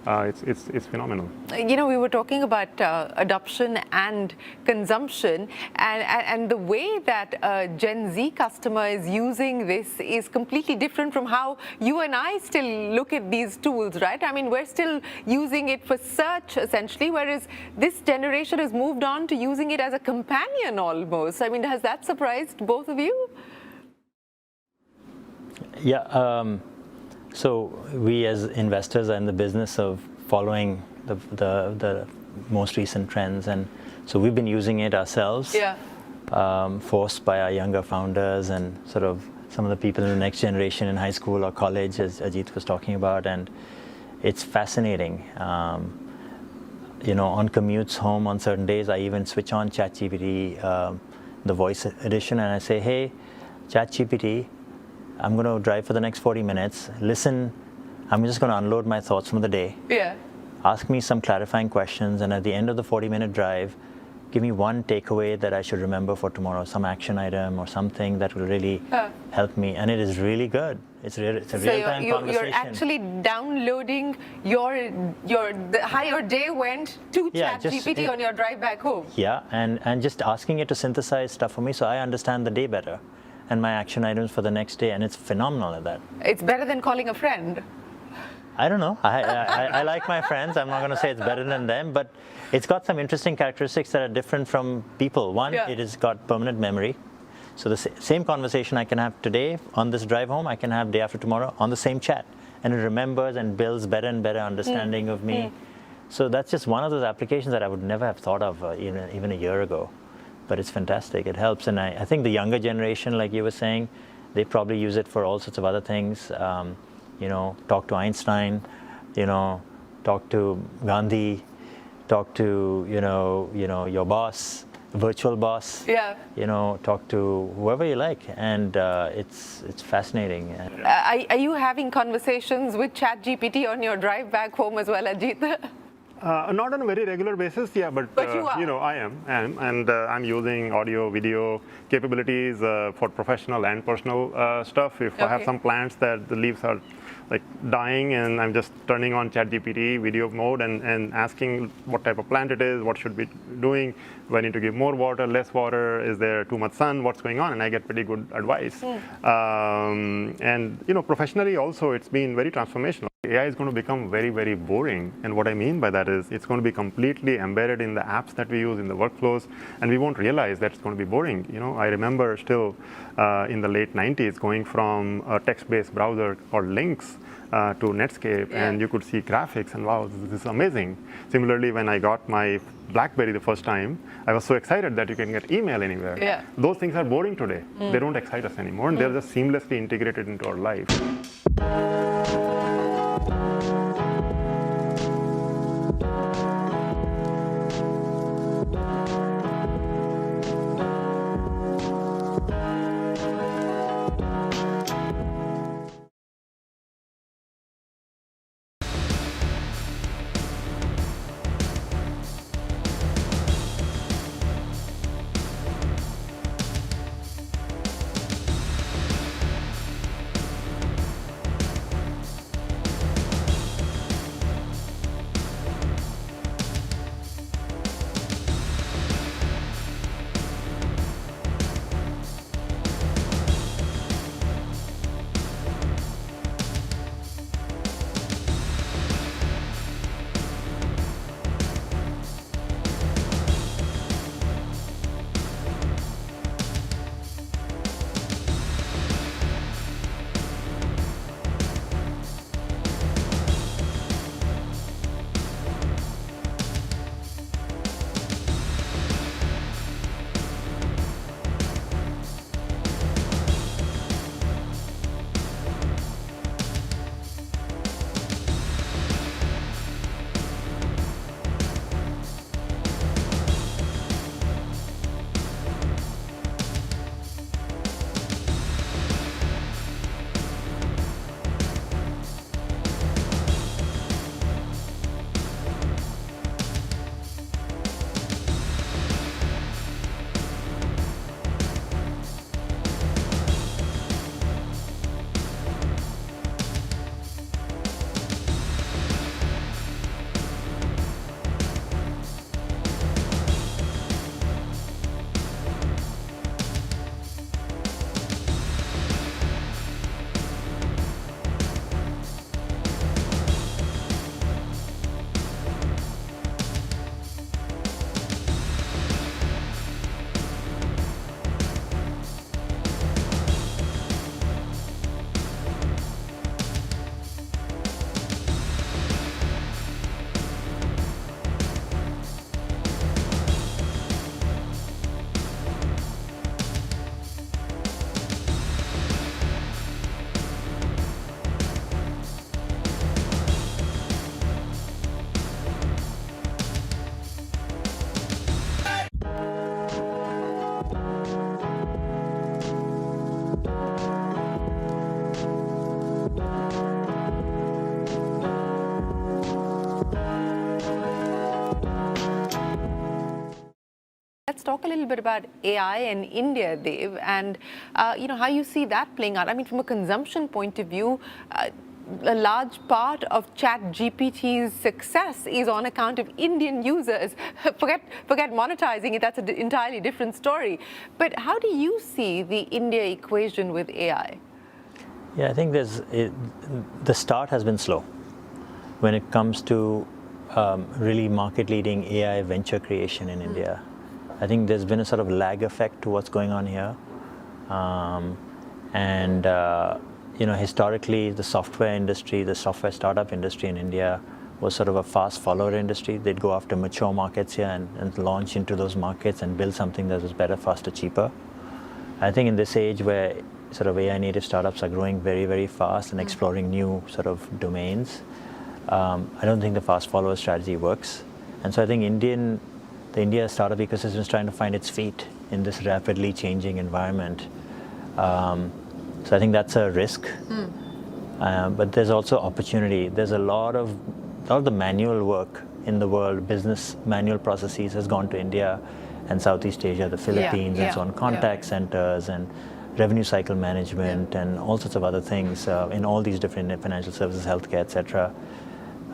it's phenomenal. You know, we were talking about adoption and consumption, and the way that a Gen Z customer is using this is completely different from how you and I still look at these tools, right? I mean, we're still using it for search, essentially, whereas this generation has moved on to using it as a companion almost. I mean, has that surprised both of you? Yeah. So we as investors are in the business of following the most recent trends, and so we've been using it ourselves, forced by our younger founders and sort of some of the people in the next generation in high school or college, as Ajit was talking about, and it's fascinating. You know, on commutes home on certain days, I even switch on ChatGPT, the voice edition, and I say, hey, ChatGPT, I'm going to drive for the next 40 minutes. Listen, I'm just going to unload my thoughts from the day. Yeah. Ask me some clarifying questions, and at the end of the 40-minute drive, give me one takeaway that I should remember for tomorrow, some action item or something that will really help me. And it is really good. It's a real-time conversation. You're actually downloading how your day went to ChatGPT on your drive back home. Yeah, and just asking it to synthesize stuff for me so I understand the day better and my action items for the next day, and it's phenomenal at that. It's better than calling a friend. I don't know. I like my friends. I'm not going to say it's better than them, but it's got some interesting characteristics that are different from people. One, it has got permanent memory. So the same conversation I can have today on this drive home, I can have day after tomorrow on the same chat. And it remembers and builds better and better understanding of me. So that's just one of those applications that I would never have thought of even a year ago. But it's fantastic. It helps. And I think the younger generation, like you were saying, they probably use it for all sorts of other things. You know, talk to Einstein, you know, talk to Gandhi, talk to, you know, your boss, virtual boss. Yeah. You know, talk to whoever you like, and it's fascinating. Are you having conversations with ChatGPT on your drive back home as well, Ajit? Not on a very regular basis, yeah, but you know, I am, and I'm using audio, video capabilities for professional and personal stuff. If I have some plants that the leaves are like dying, and I'm just turning on ChatGPT video mode and asking what type of plant it is, what should be doing, do I need to give more water, less water, is there too much sun, what's going on, and I get pretty good advice. And you know, professionally also, it's been very transformational. AI is going to become very, very boring, and what I mean by that is it's going to be completely embedded in the apps that we use, in the workflows, and we won't realize that it's going to be boring. You know, I remember still in the late 90s going from a text-based browser called Lynx to Netscape, and you could see graphics, and wow, this is amazing. Similarly, when I got my BlackBerry the first time, I was so excited that you can get email anywhere. Yeah. Those things are boring today. They don't excite us anymore, and they're just seamlessly integrated into our life. talk a little bit about AI and India, Dev, and how you see that playing out. I mean, from a consumption point of view, a large part of ChatGPT's success is on account of Indian users. Forget monetizing it, that's an entirely different story. But how do you see the India equation with AI? Yeah, I think the start has been slow when it comes to really market-leading AI venture creation in India. I think there's been a sort of lag effect to what's going on here. Historically, the software industry, the software startup industry in India was sort of a fast follower industry. They'd go after mature markets here and launch into those markets and build something that was better, faster, cheaper. I think in this age where sort of AI native startups are growing very, very fast and exploring new sort of domains, I don't think the fast follower strategy works. And so I think the India startup ecosystem is trying to find its feet in this rapidly changing environment. So I think that's a risk, but there's also opportunity. There's a lot of the manual work in the world, business manual processes has gone to India and Southeast Asia, the Philippines, and so on, contact centers and revenue cycle management and all sorts of other things in all these different financial services, healthcare, etc.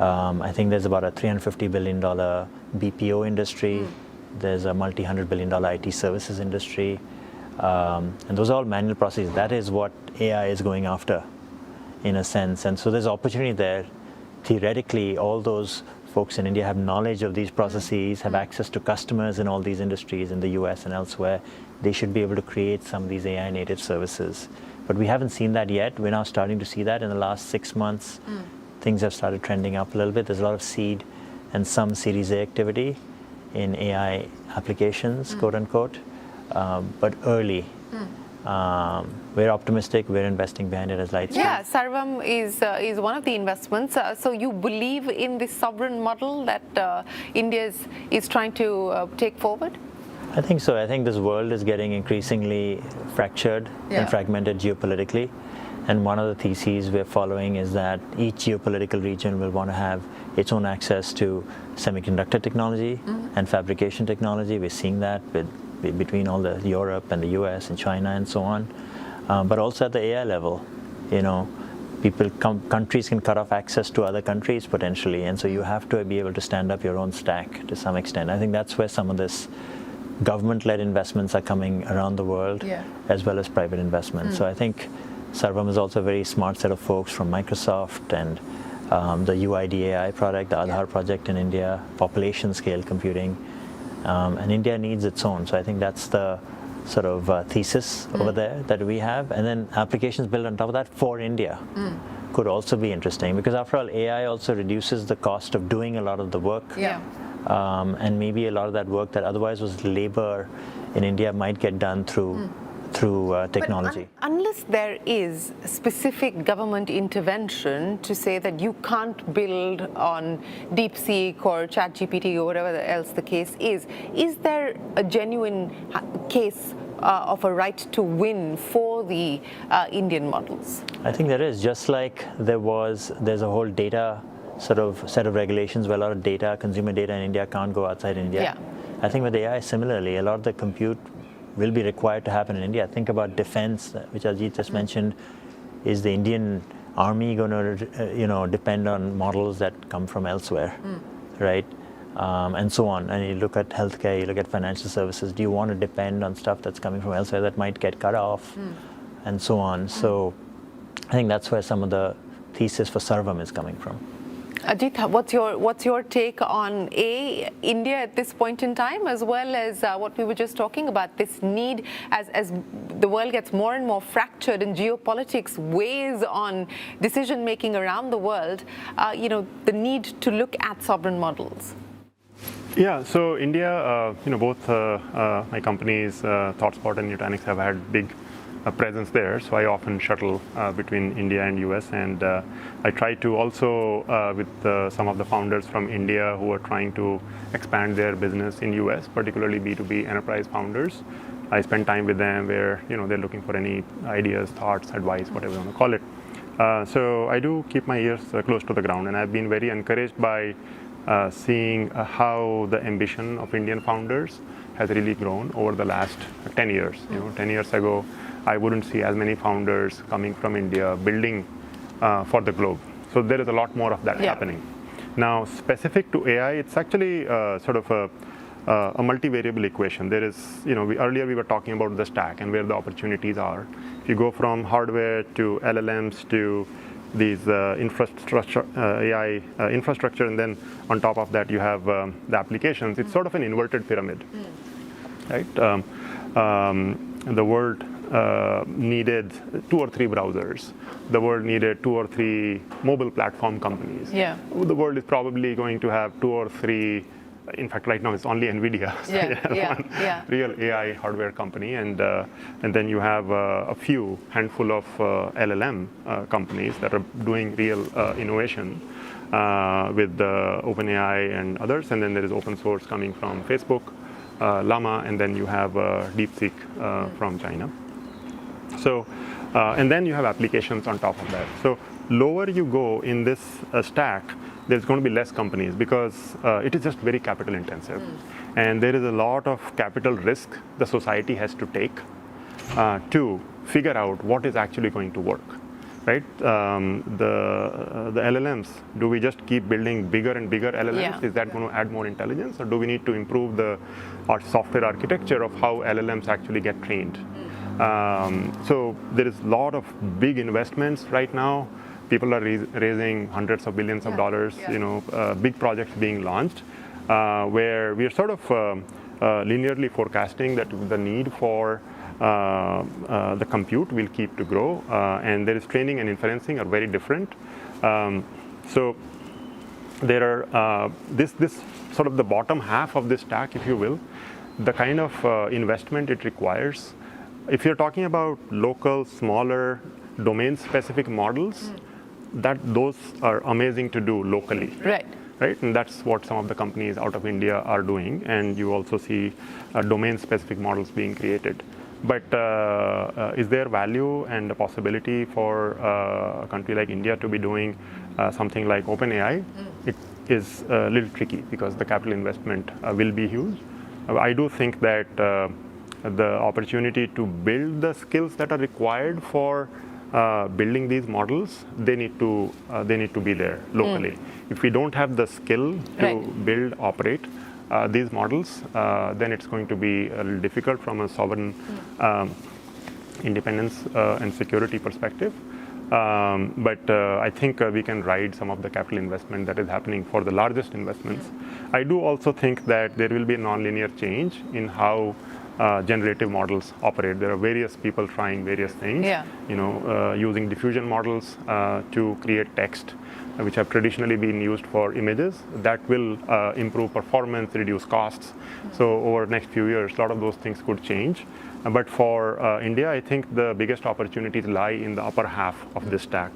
I think there's about a $350 billion BPO industry. There's a multi-$100 billion IT services industry. And those are all manual processes. That is what AI is going after, in a sense. And so there's opportunity there. Theoretically, all those folks in India have knowledge of these processes, have access to customers in all these industries in the US and elsewhere. They should be able to create some of these AI native services. But we haven't seen that yet. We're now starting to see that in the last 6 months. Things have started trending up a little bit. There's a lot of seed and some Series A activity in AI applications, quote unquote. But early. We're optimistic. We're investing behind it as Lightspeed. Yeah, Sarvam is one of the investments. So you believe in this sovereign model that India is trying to take forward? I think so. I think this world is getting increasingly fractured and fragmented geopolitically. And one of the theses we're following is that each geopolitical region will want to have its own access to semiconductor technology and fabrication technology. We're seeing that between all the Europe and the US and China and so on. But also at the AI level, countries can cut off access to other countries potentially. And so you have to be able to stand up your own stack to some extent. I think that's where some of this government-led investments are coming around the world, as well as private investments. So I think Sarvam is also a very smart set of folks from Microsoft and the UID AI product, the Aadhaar project in India, population scale computing. And India needs its own. So I think that's the sort of thesis over there that we have. And then applications built on top of that for India could also be interesting, because after all, AI also reduces the cost of doing a lot of the work. And maybe a lot of that work that otherwise was labor in India might get done through technology. But unless there is specific government intervention to say that you can't build on DeepSeek or ChatGPT or whatever else the case is there a genuine case of a right to win for the Indian models? I think there is, just like there's a whole data sort of set of regulations where a lot of data, consumer data in India can't go outside India. I think with AI similarly, a lot of the compute will be required to happen in India. Think about defense, which Ajit just mentioned. Is the Indian army going to, depend on models that come from elsewhere, right? And so on. And you look at healthcare, you look at financial services. Do you want to depend on stuff that's coming from elsewhere that might get cut off, and so on? So I think that's where some of the thesis for Sarvam is coming from. Ajit, what's your take on India at this point in time, as well as what we were just talking about, this need as the world gets more and more fractured and geopolitics weighs on decision making around the world, the need to look at sovereign models? Yeah, so India, both my companies, ThoughtSpot and Nutanix, have had big presence there, so I often shuttle between India and US, and I try to also with some of the founders from India who are trying to expand their business in US, particularly B2B enterprise founders. I spend time with them where they're looking for any ideas, thoughts, advice, whatever you want to call it. So I do keep my ears close to the ground, and I've been very encouraged by seeing how the ambition of Indian founders has really grown over the last 10 years. 10 years ago, I wouldn't see as many founders coming from India building for the globe. So there is a lot more of that happening. Now, specific to AI, it's actually sort of a multivariable equation. There is, earlier we were talking about the stack and where the opportunities are. If you go from hardware to LLMs to these infrastructure, AI infrastructure, and then on top of that you have the applications, it's sort of an inverted pyramid, right? The world needed 2 or 3 browsers. The world needed 2 or 3 mobile platform companies. Yeah. The world is probably going to have 2 or 3. In fact, right now it's only NVIDIA, so real AI hardware company, and then you have a handful of LLM companies that are doing real innovation with OpenAI and others, and then there is open source coming from Facebook, Llama, and then you have DeepSeek from China. So, and then you have applications on top of that. So lower you go in this stack, there's going to be less companies because it is just very capital intensive. And there is a lot of capital risk the society has to take to figure out what is actually going to work, right? The LLMs, do we just keep building bigger and bigger LLMs? Yeah. Is that going to add more intelligence? Or do we need to improve our software architecture of how LLMs actually get trained? So there is a lot of big investments right now. People are raising hundreds of billions of dollars, big projects being launched, where we are sort of linearly forecasting that the need for the compute will keep to grow, and there is training and inferencing are very different. So there are this sort of the bottom half of this stack, if you will, the kind of investment it requires. If you're talking about local, smaller, domain-specific models, those are amazing to do locally. Right. Right, and that's what some of the companies out of India are doing, and you also see domain-specific models being created. But is there value and a possibility for a country like India to be doing something like OpenAI? It is a little tricky because the capital investment will be huge. I do think that the opportunity to build the skills that are required for building these models, they need to be there locally. If we don't have the skill to build, operate these models, then it's going to be a little difficult from a sovereign independence and security perspective. But I think we can ride some of the capital investment that is happening for the largest investments. I do also think that there will be a nonlinear change in how generative models operate. There are various people trying various things, using diffusion models to create text, which have traditionally been used for images. That will improve performance, reduce costs. So over the next few years, a lot of those things could change. But for India, I think the biggest opportunities lie in the upper half of this stack.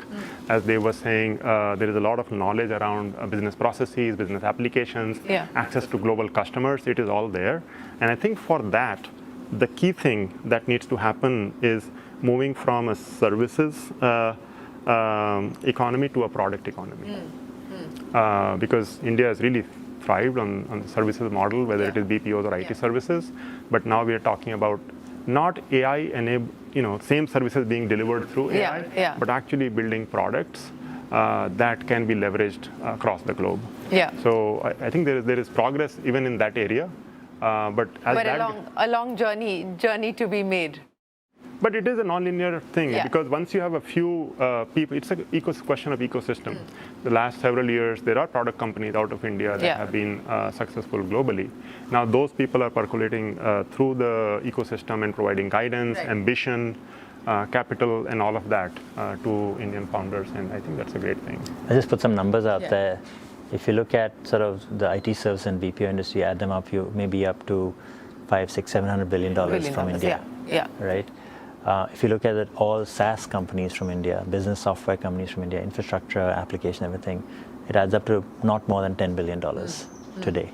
As they were saying, there is a lot of knowledge around business processes, business applications, access to global customers. It is all there. And I think for that, the key thing that needs to happen is moving from a services economy to a product economy. Because India has really thrived on the services model, whether it is BPOs or IT services. But now we are talking about not AI-enabled, same services being delivered through AI, but actually building products that can be leveraged across the globe. So I think there is progress even in that area. But a long journey to be made. But it is a non-linear thing because once you have a few people, it's a question of ecosystem. The last several years, there are product companies out of India that have been successful globally. Now those people are percolating through the ecosystem and providing guidance, ambition, capital, and all of that to Indian founders, and I think that's a great thing. I just put some numbers out there. If you look at sort of the IT service and BPO industry, add them up, you may be up to $500, $600, $700 billion from India. Right? If you look at it, all SaaS companies from India, business software companies from India, infrastructure, application, everything, it adds up to not more than $10 billion today.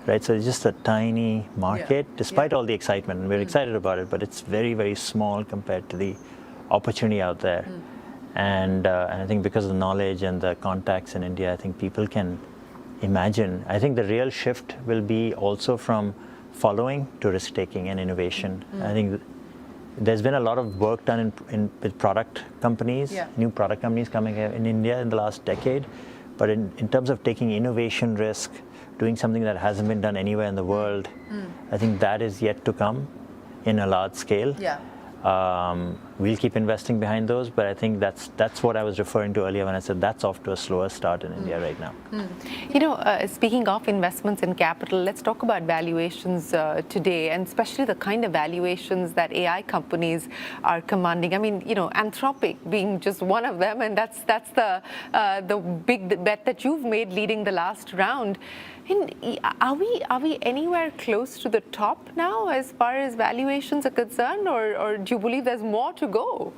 Right? So it's just a tiny market, despite all the excitement, and we're excited about it, but it's very, very small compared to the opportunity out there. And I think because of the knowledge and the contacts in India, I think people can imagine. I think the real shift will be also from following to risk-taking and innovation. I think there's been a lot of work done with product companies, new product companies coming here in India in the last decade. But in terms of taking innovation risk, doing something that hasn't been done anywhere in the world, I think that is yet to come in a large scale. We'll keep investing behind those, but I think that's what I was referring to earlier when I said that's off to a slower start in India right now. You know, speaking of investments in capital, let's talk about valuations today, and especially the kind of valuations that AI companies are commanding. I mean, you know, Anthropic being just one of them, and that's the big bet that you've made leading the last round. And are we anywhere close to the top now as far as valuations are concerned, or do you believe there's more to go?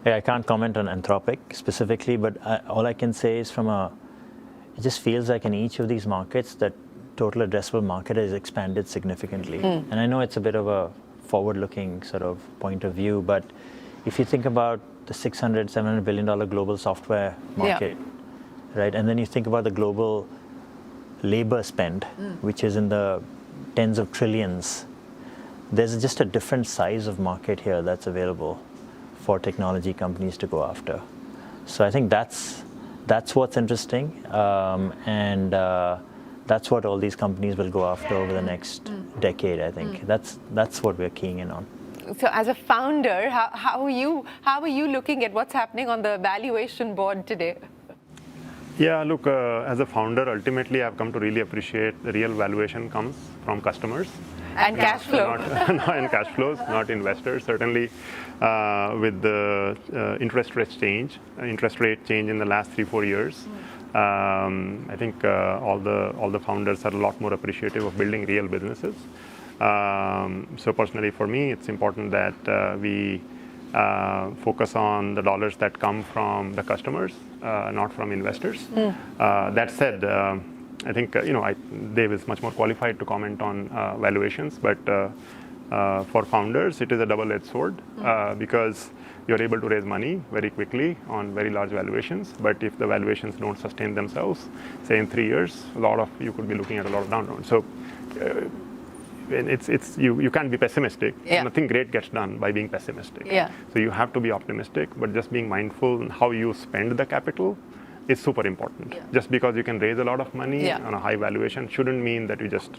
I can't comment on Anthropic specifically, but all I can say is it just feels like in each of these markets that total addressable market has expanded significantly. And I know it's a bit of a forward-looking sort of point of view, but if you think about the $600, $700 billion global software market, right, and then you think about the global labor spend, which is in the tens of trillions, there's just a different size of market here that's available for technology companies to go after. So I think that's what's interesting, and that's what all these companies will go after over the next decade. I think that's what we're keying in on. So as a founder, how are you looking at what's happening on the valuation board today? Yeah, look, as a founder, ultimately I've come to really appreciate the real valuation comes from customers. And cash flow. And cash flows, not investors. Certainly with the interest rate change in the last 3-4 years, I think all the founders are a lot more appreciative of building real businesses. So personally for me, it's important that we focus on the dollars that come from the customers, not from investors. That said, I think Dave is much more qualified to comment on valuations, but for founders, it is a double-edged sword because you're able to raise money very quickly on very large valuations. But if the valuations don't sustain themselves, say in 3 years, you could be looking at a lot of down rounds. So you can't be pessimistic. Nothing great gets done by being pessimistic. So you have to be optimistic, but just being mindful in how you spend the capital is super important. Just because you can raise a lot of money on a high valuation shouldn't mean that you just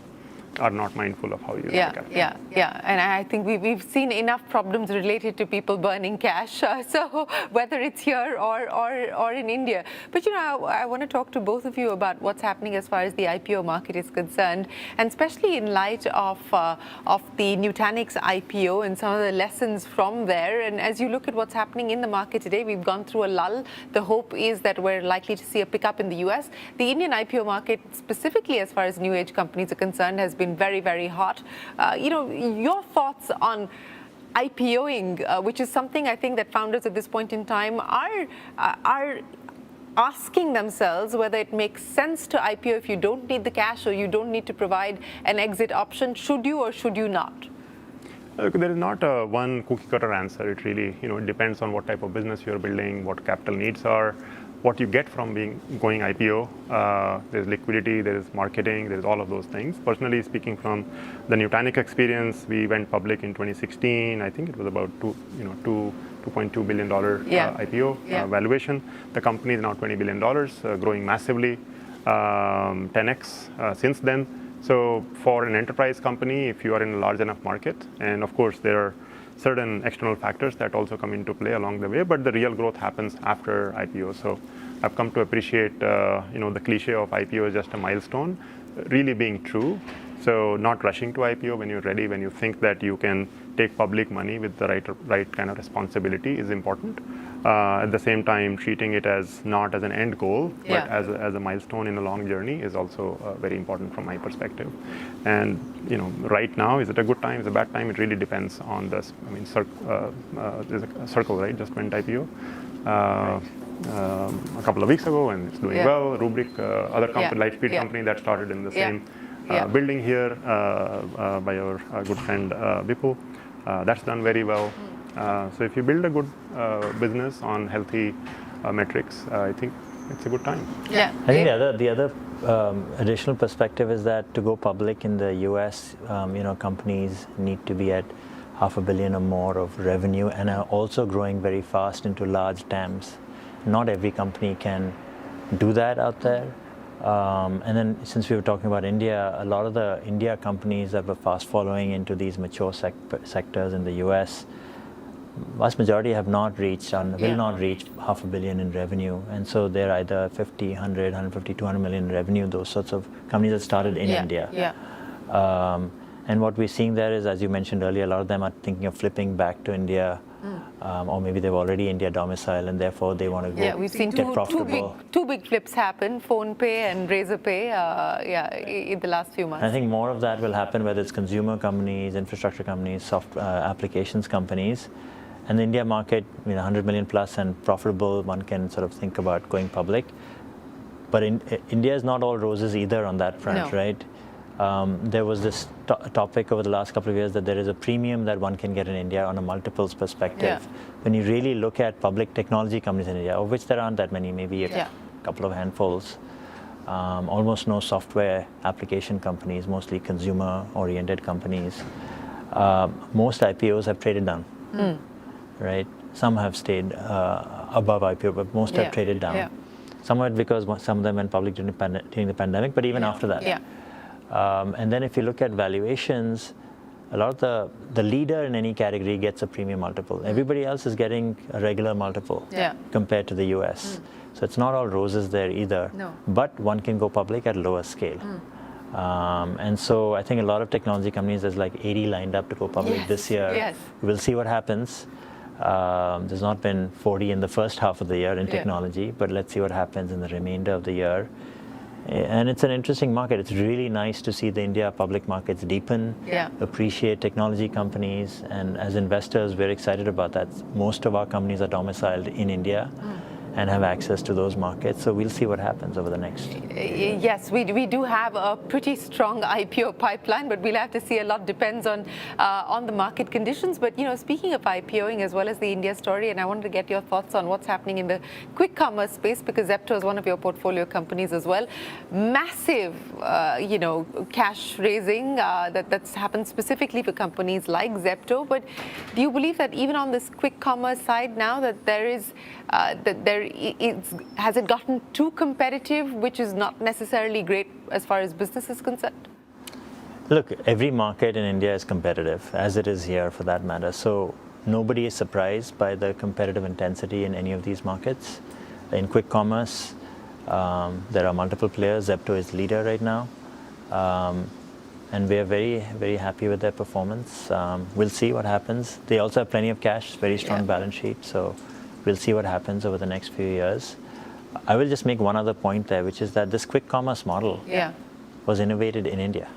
are not mindful of how you use the capital. And I think we've seen enough problems related to people burning cash, so whether it's here or in India. But I want to talk to both of you about what's happening as far as the IPO market is concerned, and especially in light of the Nutanix IPO and some of the lessons from there. And as you look at what's happening in the market today, we've gone through a lull. The hope is that we're likely to see a pickup in the US. The Indian IPO market, specifically as far as new age companies are concerned, has been very, very hot. Your thoughts on IPOing, which is something I think that founders at this point in time are asking themselves whether it makes sense to IPO if you don't need the cash or you don't need to provide an exit option. Should you or should you not? Look, there is not a one cookie-cutter answer. It really, it depends on what type of business you're building, what capital needs are, what you get from going IPO. There's liquidity, there is marketing, there's all of those things. Personally speaking, from the Nutanix experience, we went public in 2016. I think it was about $2.2 billion IPO valuation. The company is now $20 billion, growing massively, 10x since then. So for an enterprise company, if you are in a large enough market, and of course there are certain external factors that also come into play along the way, but the real growth happens after IPO. So I've come to appreciate, the cliche of IPO is just a milestone, really being true. So not rushing to IPO when you're ready, when you think that you can take public money with the right kind of responsibility is important. At the same time, treating it as not as an end goal, but as a milestone in a long journey is also very important from my perspective. And right now, is it a good time? Is it a bad time? It really depends on this. I mean, there's a Circle, right? Just went IPO a couple of weeks ago, and it's doing well. Rubrik, other company, Lightspeed company that started in the same building here by our good friend Vipul. That's done very well. So if you build a good business on healthy metrics, I think it's a good time. Yeah. I think the other additional perspective is that to go public in the US, companies need to be at $500 million or more of revenue and are also growing very fast into large TAMs. Not every company can do that out there. And then since we were talking about India, a lot of the India companies that were fast following into these mature sectors in the US, vast majority have not reached and will not reach $500 million in revenue. And so they're either 50, 100, 150, 200 million in revenue, those sorts of companies that started in India. And what we're seeing there is, as you mentioned earlier, a lot of them are thinking of flipping back to India, or maybe they've already India domicile and therefore they want to go we've seen get profitable. two big flips happen, PhonePe and Razorpay, in the last few months. I think more of that will happen, whether it's consumer companies, infrastructure companies, software applications companies. And the India market, 100 million plus and profitable, one can sort of think about going public. But India is not all roses either on that front, right? There was this topic over the last couple of years that there is a premium that one can get in India on a multiples perspective. When you really look at public technology companies in India, of which there aren't that many, maybe a couple of handfuls, almost no software application companies, mostly consumer-oriented companies. Most IPOs have traded down, right? Some have stayed above IPO, but most have traded down. Some of it because some of them went public during the pandemic, but even after that. And then if you look at valuations, a lot of the leader in any category gets a premium multiple. Everybody else is getting a regular multiple compared to the US. So it's not all roses there either, but one can go public at lower scale. And so I think a lot of technology companies, there's like 80 lined up to go public this year. We'll see what happens. There's not been 40 in the first half of the year in technology, but let's see what happens in the remainder of the year. And it's an interesting market. It's really nice to see the India public markets deepen, appreciate technology companies. And as investors, we're excited about that. Most of our companies are domiciled in India and have access to those markets. So we'll see what happens over the next. Yes, we do have a pretty strong IPO pipeline, but we'll have to see. A lot depends on the market conditions. But speaking of IPOing as well as the India story, and I wanted to get your thoughts on what's happening in the quick commerce space, because Zepto is one of your portfolio companies as well. Massive, cash raising that's happened specifically for companies like Zepto. But do you believe that even on this quick commerce side now that has it gotten too competitive, which is not necessarily great as far as business is concerned? Look, every market in India is competitive, as it is here for that matter. So nobody is surprised by the competitive intensity in any of these markets. In quick commerce, there are multiple players. Zepto is leader right now. And we are very, very happy with their performance. We'll see what happens. They also have plenty of cash, very strong balance sheet. So we'll see what happens over the next few years. I will just make one other point there, which is that this quick commerce model was innovated in India.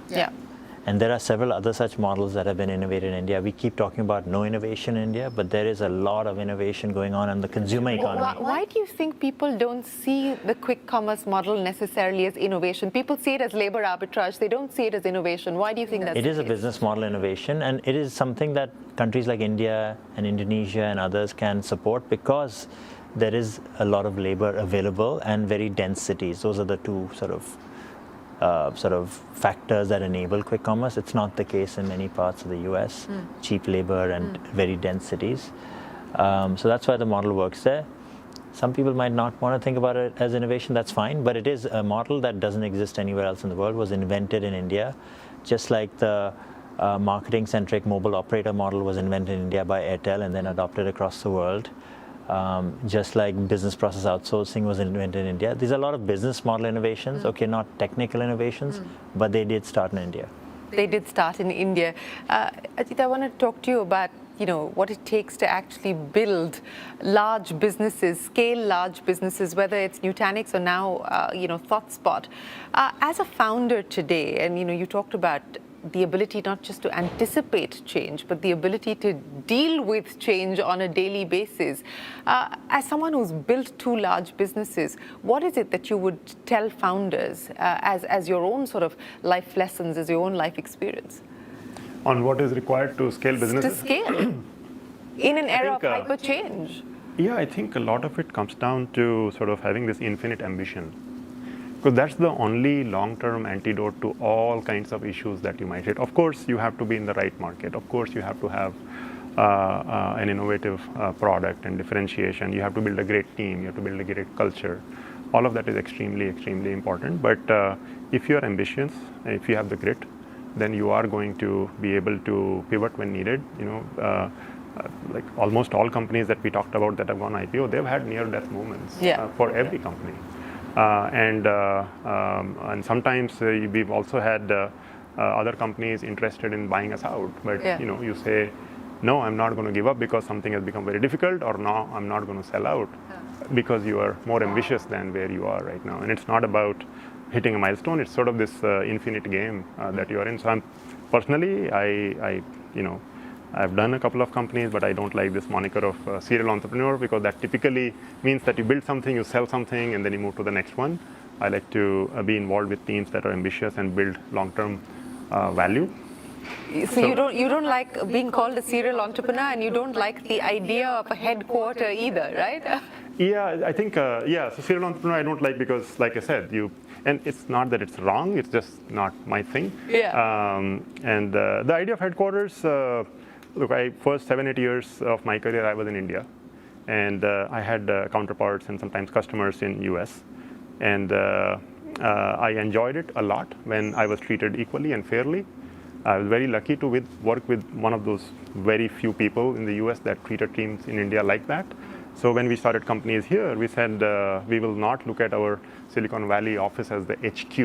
And there are several other such models that have been innovated in India. We keep talking about no innovation in India, but there is a lot of innovation going on in the consumer economy. Why do you think people don't see the quick commerce model necessarily as innovation? People see it as labor arbitrage. They don't see it as innovation. Why do you think that's It is a business model innovation, and it is something that countries like India and Indonesia and others can support because there is a lot of labor available and very dense cities. Those are the two sort of factors that enable quick commerce. It's not the case in many parts of the US, cheap labor and very dense cities. So that's why the model works there. Some people might not want to think about it as innovation, that's fine, but it is a model that doesn't exist anywhere else in the world, was invented in India, just like the marketing-centric mobile operator model was invented in India by Airtel and then adopted across the world. Just like business process outsourcing was invented in India. These are a lot of business model innovations, not technical innovations, but they did start in India. They did start in India. Ajit, I want to talk to you about what it takes to actually build large businesses, scale large businesses, whether it's Nutanix or now, ThoughtSpot. As a founder today, and you talked about the ability not just to anticipate change, but the ability to deal with change on a daily basis. As someone who's built two large businesses, what is it that you would tell founders as your own sort of life lessons, as your own life experience? On what is required to scale businesses? To scale in an era of hyper change. Yeah, I think a lot of it comes down to sort of having this infinite ambition. Because that's the only long-term antidote to all kinds of issues that you might hit. Of course, you have to be in the right market. Of course, you have to have an innovative product and differentiation. You have to build a great team. You have to build a great culture. All of that is extremely, extremely important. But if you're ambitious, if you have the grit, then you are going to be able to pivot when needed. Like almost all companies that we talked about that have gone IPO, they've had near-death moments for every company. And sometimes we've also had other companies interested in buying us out. But you say, no, I'm not going to give up because something has become very difficult, or no, I'm not going to sell out because you are more ambitious than where you are right now. And it's not about hitting a milestone. It's sort of this infinite game that you are in. So personally, I've done a couple of companies, but I don't like this moniker of serial entrepreneur, because that typically means that you build something, you sell something, and then you move to the next one. I like to be involved with teams that are ambitious and build long-term value. So you don't like being called a serial entrepreneur, and you don't like the idea of a headquarter either, right? Yeah, I think, so serial entrepreneur I don't like because, like I said, and it's not that it's wrong, it's just not my thing. And the idea of headquarters, look, first 7-8 years of my career, I was in India, and I had counterparts and sometimes customers in US, and I enjoyed it a lot when I was treated equally and fairly. I was very lucky to work with one of those very few people in the US that treated teams in India like that. So when we started companies here, we said we will not look at our Silicon Valley office as the HQ.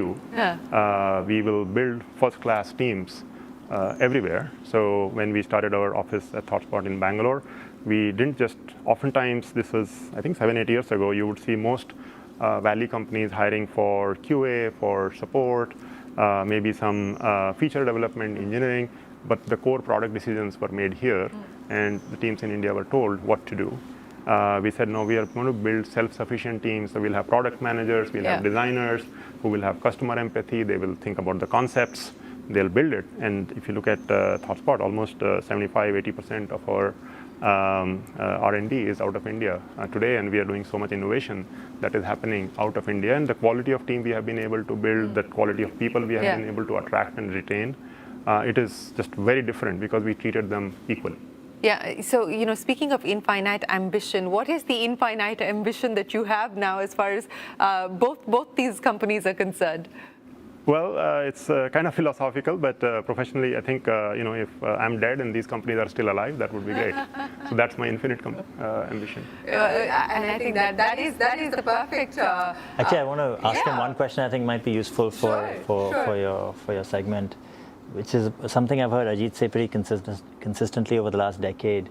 We will build first-class teams everywhere. So when we started our office at ThoughtSpot in Bangalore, we didn't just, oftentimes this was, I think 7-8 years ago, you would see most Valley companies hiring for QA, for support, maybe some feature development, engineering, but the core product decisions were made here, and the teams in India were told what to do. We said, no, we are going to build self-sufficient teams. So we'll have product managers, we'll have designers who will have customer empathy, they will think about the concepts, they'll build it. And if you look at ThoughtSpot, almost 75-80% of our R&D is out of India today, and we are doing so much innovation that is happening out of India. And the quality of team we have been able to build, the quality of people we have been able to attract and retain, it is just very different because we treated them equally. Yeah, so, speaking of infinite ambition, what is the infinite ambition that you have now as far as both these companies are concerned? Well, it's kind of philosophical, but professionally, I think, if I'm dead and these companies are still alive, that would be great. So that's my infinite ambition. And I think that is the perfect... Actually, I want to ask him one question I think might be useful for your segment, which is something I've heard Ajit say pretty consistently over the last decade,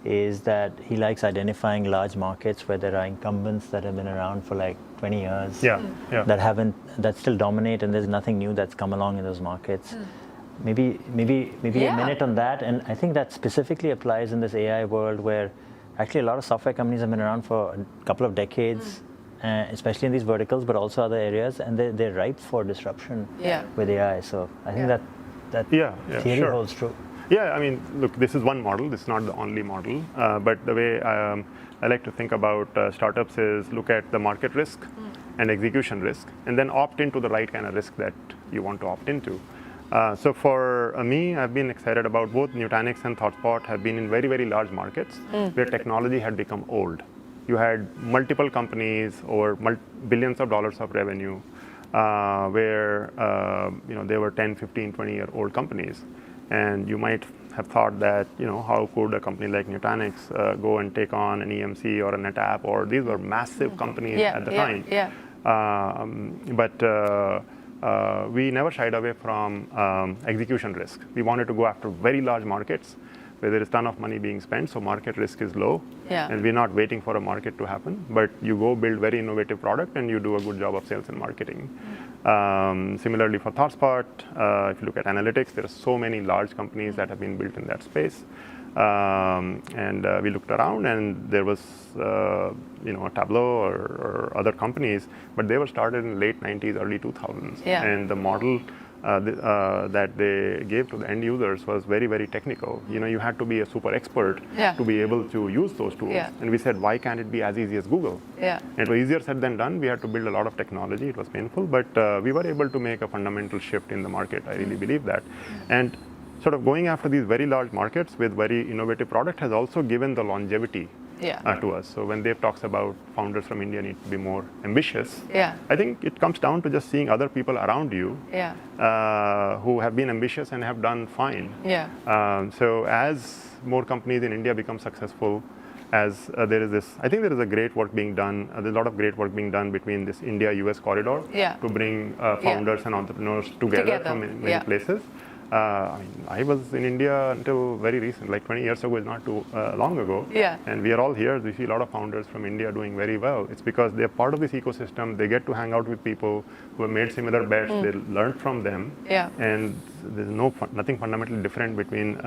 is that he likes identifying large markets where there are incumbents that have been around for like 20 years that still dominate, and there's nothing new that's come along in those markets. Maybe a minute on that. And I think that specifically applies in this AI world where actually a lot of software companies have been around for a couple of decades, especially in these verticals, but also other areas, and they're ripe for disruption with AI. So I think that theory holds true. Yeah, I mean, look, this is one model. This is not the only model. But the way I like to think about startups is look at the market risk and execution risk, and then opt into the right kind of risk that you want to opt into. So for me, I've been excited about both Nutanix and ThoughtSpot have been in very, very large markets where technology had become old. You had multiple companies or billions of dollars of revenue where they were 10, 15, 20-year-old companies. And you might have thought that, how could a company like Nutanix go and take on an EMC or a NetApp, or these were massive companies at the time. But we never shied away from execution risk. We wanted to go after very large markets where there is a ton of money being spent, so market risk is low. And we're not waiting for a market to happen, but you go build very innovative product and you do a good job of sales and marketing. Similarly for ThoughtSpot, if you look at analytics, there are so many large companies that have been built in that space. And we looked around, and there was a Tableau or other companies, but they were started in late 90s, early 2000s. And the model that they gave to the end users was very, very technical. You know, you had to be a super expert to be able to use those tools. And we said, why can't it be as easy as Google? And it was easier said than done. We had to build a lot of technology. It was painful, but we were able to make a fundamental shift in the market. I really believe that. And sort of going after these very large markets with very innovative product has also given the longevity to us. So when Dave talks about founders from India need to be more ambitious, I think it comes down to just seeing other people around you who have been ambitious and have done fine. So as more companies in India become successful, as there is this, I think there is a great work being done, there's a lot of great work being done between this India-US corridor to bring founders and entrepreneurs together from many places. I mean, I was in India until very recent, like 20 years ago is not too long ago. And we are all here. We see a lot of founders from India doing very well. It's because they're part of this ecosystem. They get to hang out with people who have made similar bets. They learned from them. And there's nothing fundamentally different between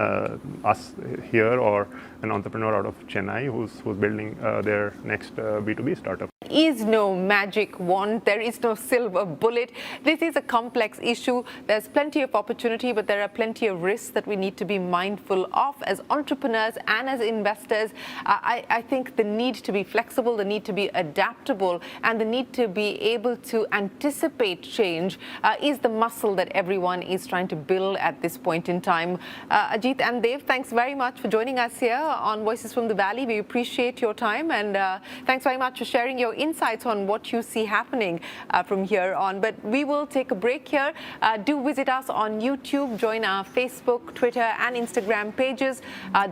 us here or an entrepreneur out of Chennai who's building their next B2B startup. There is no magic wand. There is no silver bullet. This is a complex issue. There's plenty of opportunity, but there are plenty of risks that we need to be mindful of as entrepreneurs and as investors. I think the need to be flexible, the need to be adaptable, and the need to be able to anticipate change is the muscle that everyone is trying to build at this point in time. Ajit and Dev, thanks very much for joining us here on Voices from the Valley. We appreciate your time, and thanks very much for sharing your insights on what you see happening from here on. But we will take a break here. Do visit us on YouTube. Join our Facebook, Twitter and Instagram pages.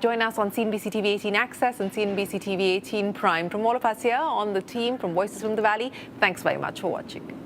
Join us on CNBC-TV18 Access and CNBC-TV18 Prime. From all of us here on the team from Voices from the Valley, thanks very much for watching.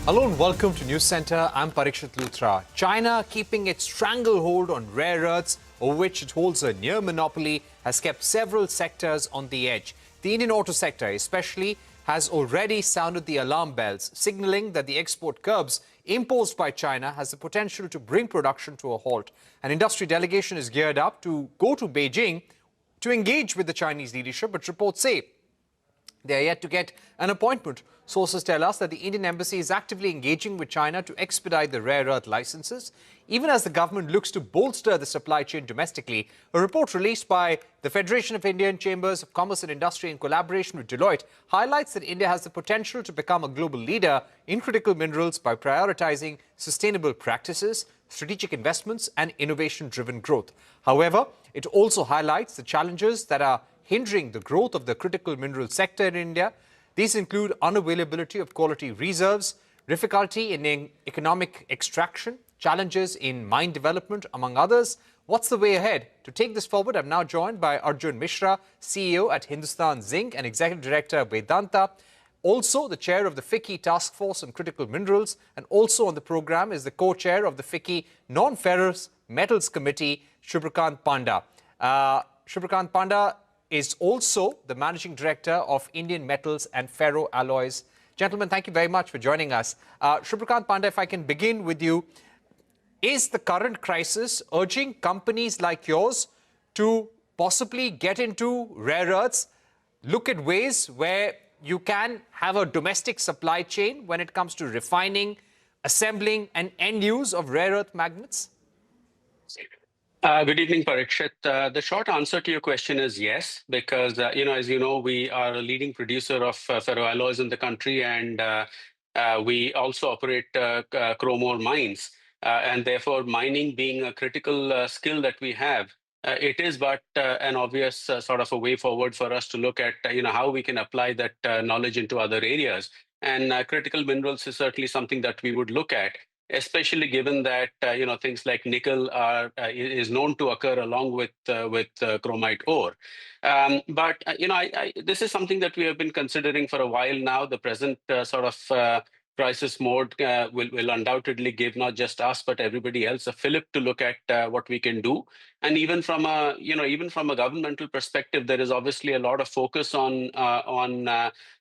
Hello and welcome to News Center. I'm Parikshit Luthra. China, keeping its stranglehold on rare earths, over which it holds a near monopoly, has kept several sectors on the edge. The Indian auto sector especially has already sounded the alarm bells, signaling that the export curbs imposed by China has the potential to bring production to a halt. An industry delegation is geared up to go to Beijing to engage with the Chinese leadership, but reports say they are yet to get an appointment. Sources tell us that the Indian embassy is actively engaging with China to expedite the rare earth licenses, even as the government looks to bolster the supply chain domestically. A report released by the Federation of Indian Chambers of Commerce and Industry in collaboration with Deloitte highlights that India has the potential to become a global leader in critical minerals by prioritizing sustainable practices, strategic investments and innovation-driven growth. However, it also highlights the challenges that are hindering the growth of the critical mineral sector in India. These include unavailability of quality reserves, difficulty in economic extraction, challenges in mine development, among others. What's the way ahead? To take this forward, I'm now joined by Arjun Mishra, CEO at Hindustan Zinc and Executive Director Vedanta, also the chair of the FICCI Task Force on Critical Minerals, and also on the program is the co-chair of the FICCI Non-Ferrous Metals Committee, Shubhrakant Panda. Shubhrakant Panda is also the Managing Director of Indian Metals and Ferro Alloys. Gentlemen, thank you very much for joining us. Shubhrakant Panda, if I can begin with you, is the current crisis urging companies like yours to possibly get into rare earths, look at ways where you can have a domestic supply chain when it comes to refining, assembling and end use of rare earth magnets? Good evening, Parikshit. The short answer to your question is yes, because, as you know, we are a leading producer of ferroalloys in the country, and we also operate chrome ore mines. And therefore, mining being a critical skill that we have, it is but an obvious sort of a way forward for us to look at, how we can apply that knowledge into other areas. And critical minerals is certainly something that we would look at, especially given that things like nickel is known to occur along with chromite ore. But this is something that we have been considering for a while now. The present sort of crisis mode will undoubtedly give not just us but everybody else a fillip to look at what we can do. And even from a governmental perspective, there is obviously a lot of focus on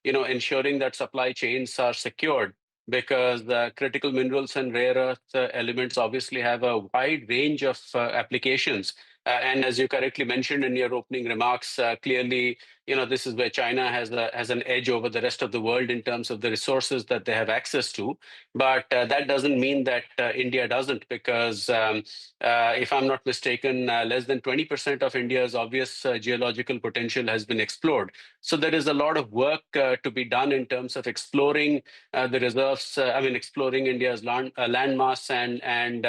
ensuring that supply chains are secured, because the critical minerals and rare earth elements obviously have a wide range of applications. And as you correctly mentioned in your opening remarks, clearly, this is where China has an edge over the rest of the world in terms of the resources that they have access to. But that doesn't mean that India doesn't, because if I'm not mistaken, less than 20% of India's obvious geological potential has been explored. So there is a lot of work to be done in terms of exploring the reserves, exploring India's landmass and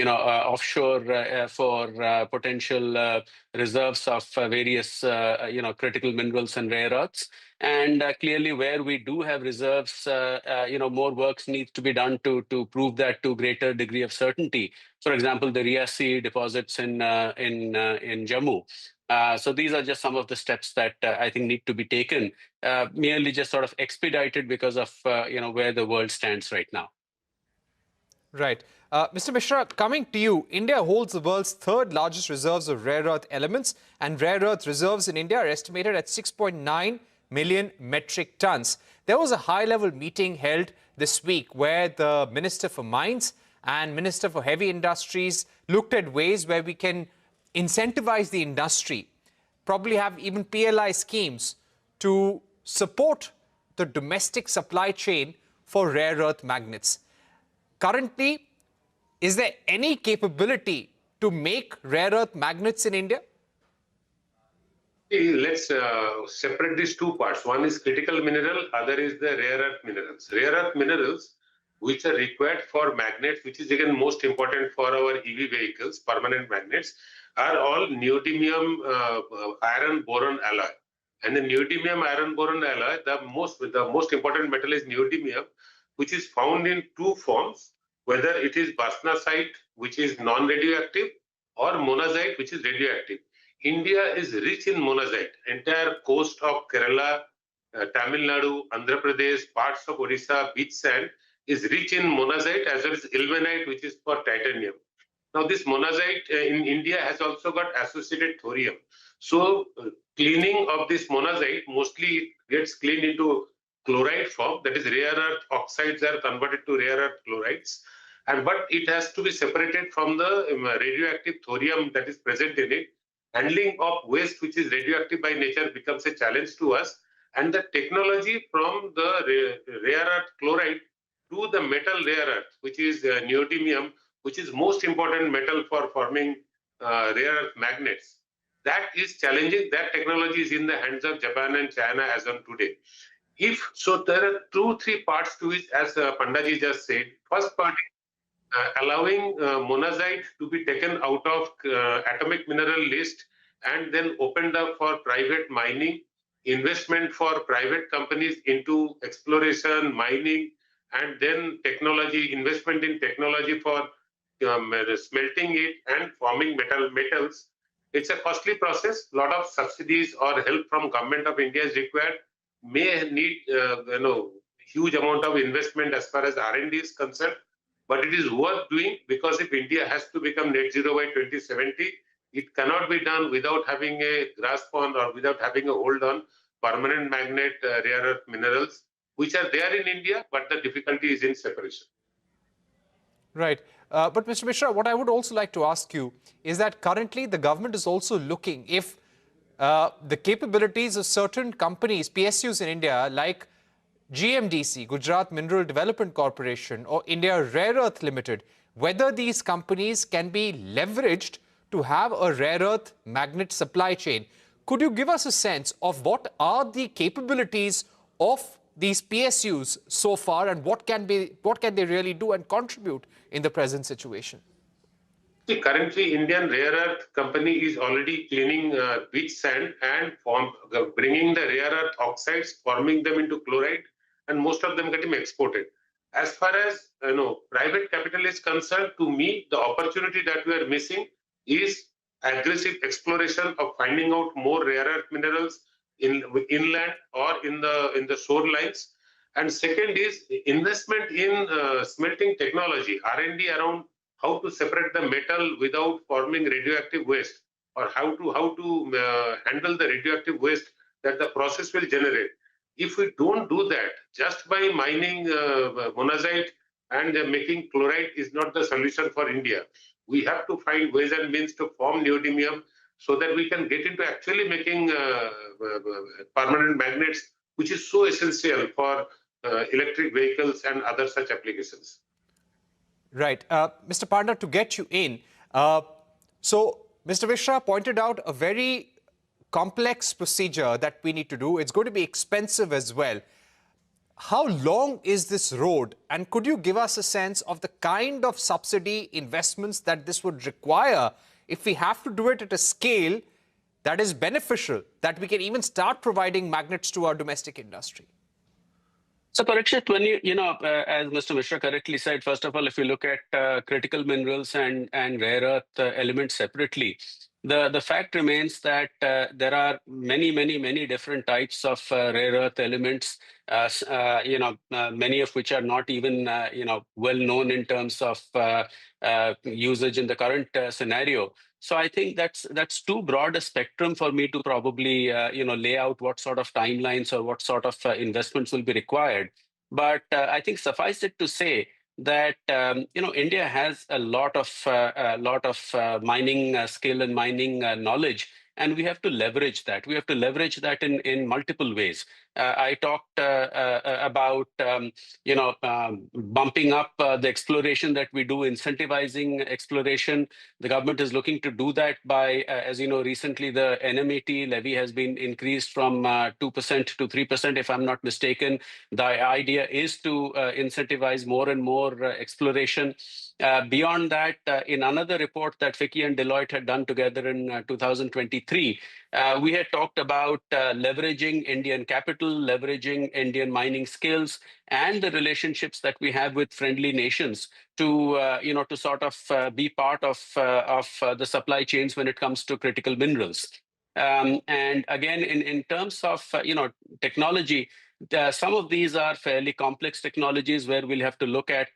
offshore for potential reserves of various, critical minerals and rare earths. And clearly, where we do have reserves, more work needs to be done to prove that to greater degree of certainty. For example, the Riasi deposits in Jammu. So these are just some of the steps that I think need to be taken, merely just sort of expedited because of where the world stands right now. Right. Mr. Mishra, coming to you, India holds the world's third largest reserves of rare earth elements, and rare earth reserves in India are estimated at 6.9 million metric tons. There was a high-level meeting held this week where the Minister for Mines and Minister for Heavy Industries looked at ways where we can incentivize the industry, probably have even PLI schemes to support the domestic supply chain for rare earth magnets. Currently, is there any capability to make rare earth magnets in India? Let's separate these two parts. One is critical mineral, other is the rare earth minerals. Rare earth minerals, which are required for magnets, which is again most important for our EV vehicles, permanent magnets, are all neodymium iron boron alloy. And the neodymium iron boron alloy, the most important metal is neodymium, which is found in two forms, whether it is bastnasite, which is non-radioactive, or monazite, which is radioactive. India is rich in monazite. Entire coast of Kerala, Tamil Nadu, Andhra Pradesh, parts of Odisha, beach sand is rich in monazite as well as ilmenite, which is for titanium. Now, this monazite in India has also got associated thorium. So, cleaning of this monazite, mostly it gets cleaned into chloride form, that is rare earth oxides are converted to rare earth chlorides. But it has to be separated from the radioactive thorium that is present in it. Handling of waste which is radioactive by nature becomes a challenge to us. And the technology from the rare earth chloride to the metal rare earth, which is neodymium, which is most important metal for forming rare earth magnets. That is challenging. That technology is in the hands of Japan and China as on today. So there are 2-3 parts to it, as Pandaji just said. First part, allowing monazite to be taken out of atomic mineral list and then opened up for private mining, investment for private companies into exploration, mining, and then technology, investment in technology for smelting it and forming metals. It's a costly process. A lot of subsidies or help from government of India is required. May need huge amount of investment as far as R&D is concerned, but it is worth doing, because if India has to become net zero by 2070, it cannot be done without having a grasp on or without having a hold on permanent magnet rare earth minerals, which are there in India, but the difficulty is in separation. Right. But Mr. Mishra, what I would also like to ask you is that currently the government is also looking if the capabilities of certain companies, PSUs in India, like GMDC, Gujarat Mineral Development Corporation, or India Rare Earth Limited, whether these companies can be leveraged to have a rare earth magnet supply chain. Could you give us a sense of what are the capabilities of these PSUs so far, and what can they really do and contribute in the present situation? See, currently, Indian Rare Earth Company is already cleaning beach sand and bringing the rare earth oxides, forming them into chloride, and most of them getting exported. As far as private capital is concerned, to me, the opportunity that we are missing is aggressive exploration of finding out more rare earth minerals in inland or in the shorelines. And second is investment in smelting technology, R&D around how to separate the metal without forming radioactive waste, or how to handle the radioactive waste that the process will generate. If we don't do that, just by mining monazite and making chloride is not the solution for India. We have to find ways and means to form neodymium so that we can get into actually making permanent magnets, which is so essential for electric vehicles and other such applications. Right. Mr. Panda, to get you in, so Mr. Mishra pointed out a very complex procedure that we need to do. It's going to be expensive as well. How long is this road? And could you give us a sense of the kind of subsidy investments that this would require if we have to do it at a scale that is beneficial, that we can even start providing magnets to our domestic industry? So, Parikshit, when as Mr. Mishra correctly said, first of all, if you look at critical minerals and rare earth elements separately, the fact remains that there are many different types of rare earth elements, many of which are not even well known in terms of usage in the current scenario. So I think that's too broad a spectrum for me to probably lay out what sort of timelines or what sort of investments will be required. But I think suffice it to say that India has a lot of mining skill and mining knowledge, and we have to leverage that. We have to leverage that in multiple ways. I talked about bumping up the exploration that we do, incentivizing exploration. The government is looking to do that by, as you know, recently the NMAT levy has been increased from 2% to 3%, if I'm not mistaken. The idea is to incentivize more and more exploration. Beyond that, in another report that FICCI and Deloitte had done together in 2023, we had talked about leveraging Indian capital, leveraging Indian mining skills, and the relationships that we have with friendly nations to sort of be part of the supply chains when it comes to critical minerals. And again, in terms of technology, Some of these are fairly complex technologies where we'll have to look at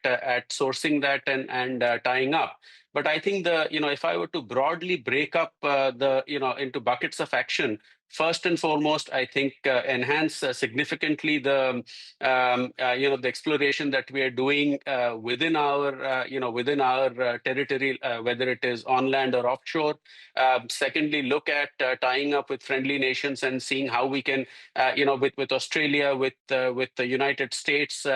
sourcing that and tying up. But I think if I were to broadly break up into buckets of action, first and foremost, I think enhance significantly the exploration that we are doing within our territory, whether it is on land or offshore. Secondly, look at tying up with friendly nations and seeing how we can, with Australia, with the United States,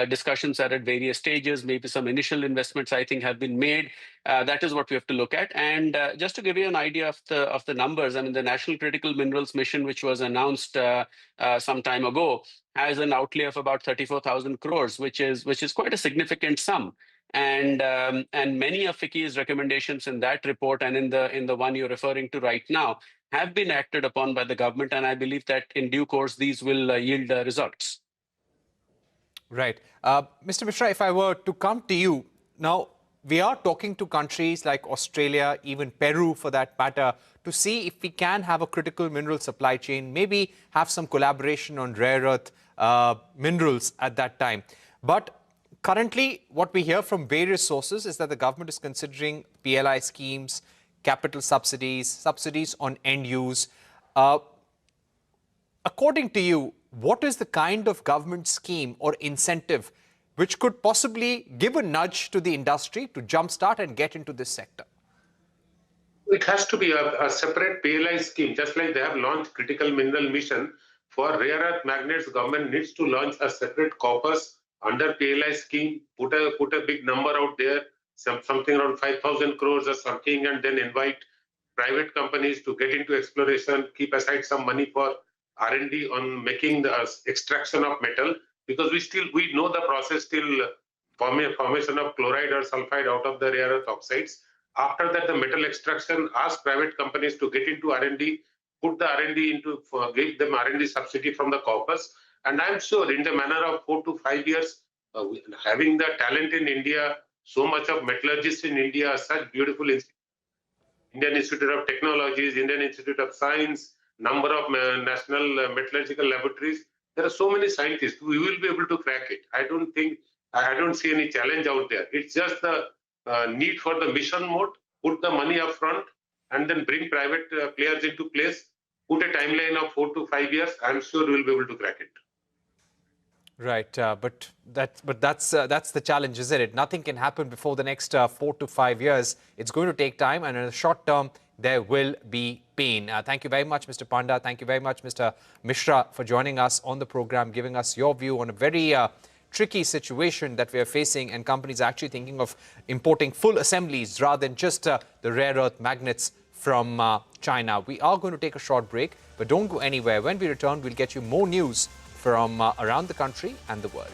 discussions are at various stages. Maybe some initial investments I think have been made. That is what we have to look at. And just to give you an idea of the numbers, I mean, the National Critical Minerals Mission, which was announced some time ago, has an outlay of about 34,000 crores, which is quite a significant sum. And many of FICCI's recommendations in that report and in the one you're referring to right now have been acted upon by the government. And I believe that in due course, these will yield results. Right. Mr. Mishra, if I were to come to you now, we are talking to countries like Australia, even Peru for that matter, to see if we can have a critical mineral supply chain, maybe have some collaboration on rare earth minerals at that time. But currently, what we hear from various sources is that the government is considering PLI schemes, capital subsidies, subsidies on end use. According to you, what is the kind of government scheme or incentive which could possibly give a nudge to the industry to jumpstart and get into this sector? It has to be a separate PLI scheme, just like they have launched critical mineral mission. For rare earth magnets, government needs to launch a separate corpus under PLI scheme, put a big number out there, something around 5,000 crores or something, and then invite private companies to get into exploration, keep aside some money for R&D on making the extraction of metal, because we know the process till formation of chloride or sulfide out of the rare earth oxides. After that, the metal extraction, ask private companies to get into R&D, put the R&D into, give them R&D subsidy from the corpus. And I'm sure in the manner of 4 to 5 years, having the talent in India, so much of metallurgists in India, such beautiful institutions, Indian Institute of Technologies, Indian Institute of Science, number of national metallurgical laboratories. There are so many scientists. We will be able to crack it. I don't see any challenge out there. It's just the need for the mission mode, put the money up front, and then bring private players into place, put a timeline of 4 to 5 years. I'm sure we'll be able to crack it. Right, but that's the challenge, isn't it? Nothing can happen before the next 4 to 5 years. It's going to take time, and in the short term, there will be pain. Thank you very much, Mr. Panda. Thank you very much, Mr. Mishra, for joining us on the program, giving us your view on a very tricky situation that we are facing, and companies are actually thinking of importing full assemblies rather than just the rare earth magnets from China. We are going to take a short break, but don't go anywhere. When we return, we'll get you more news from around the country and the world.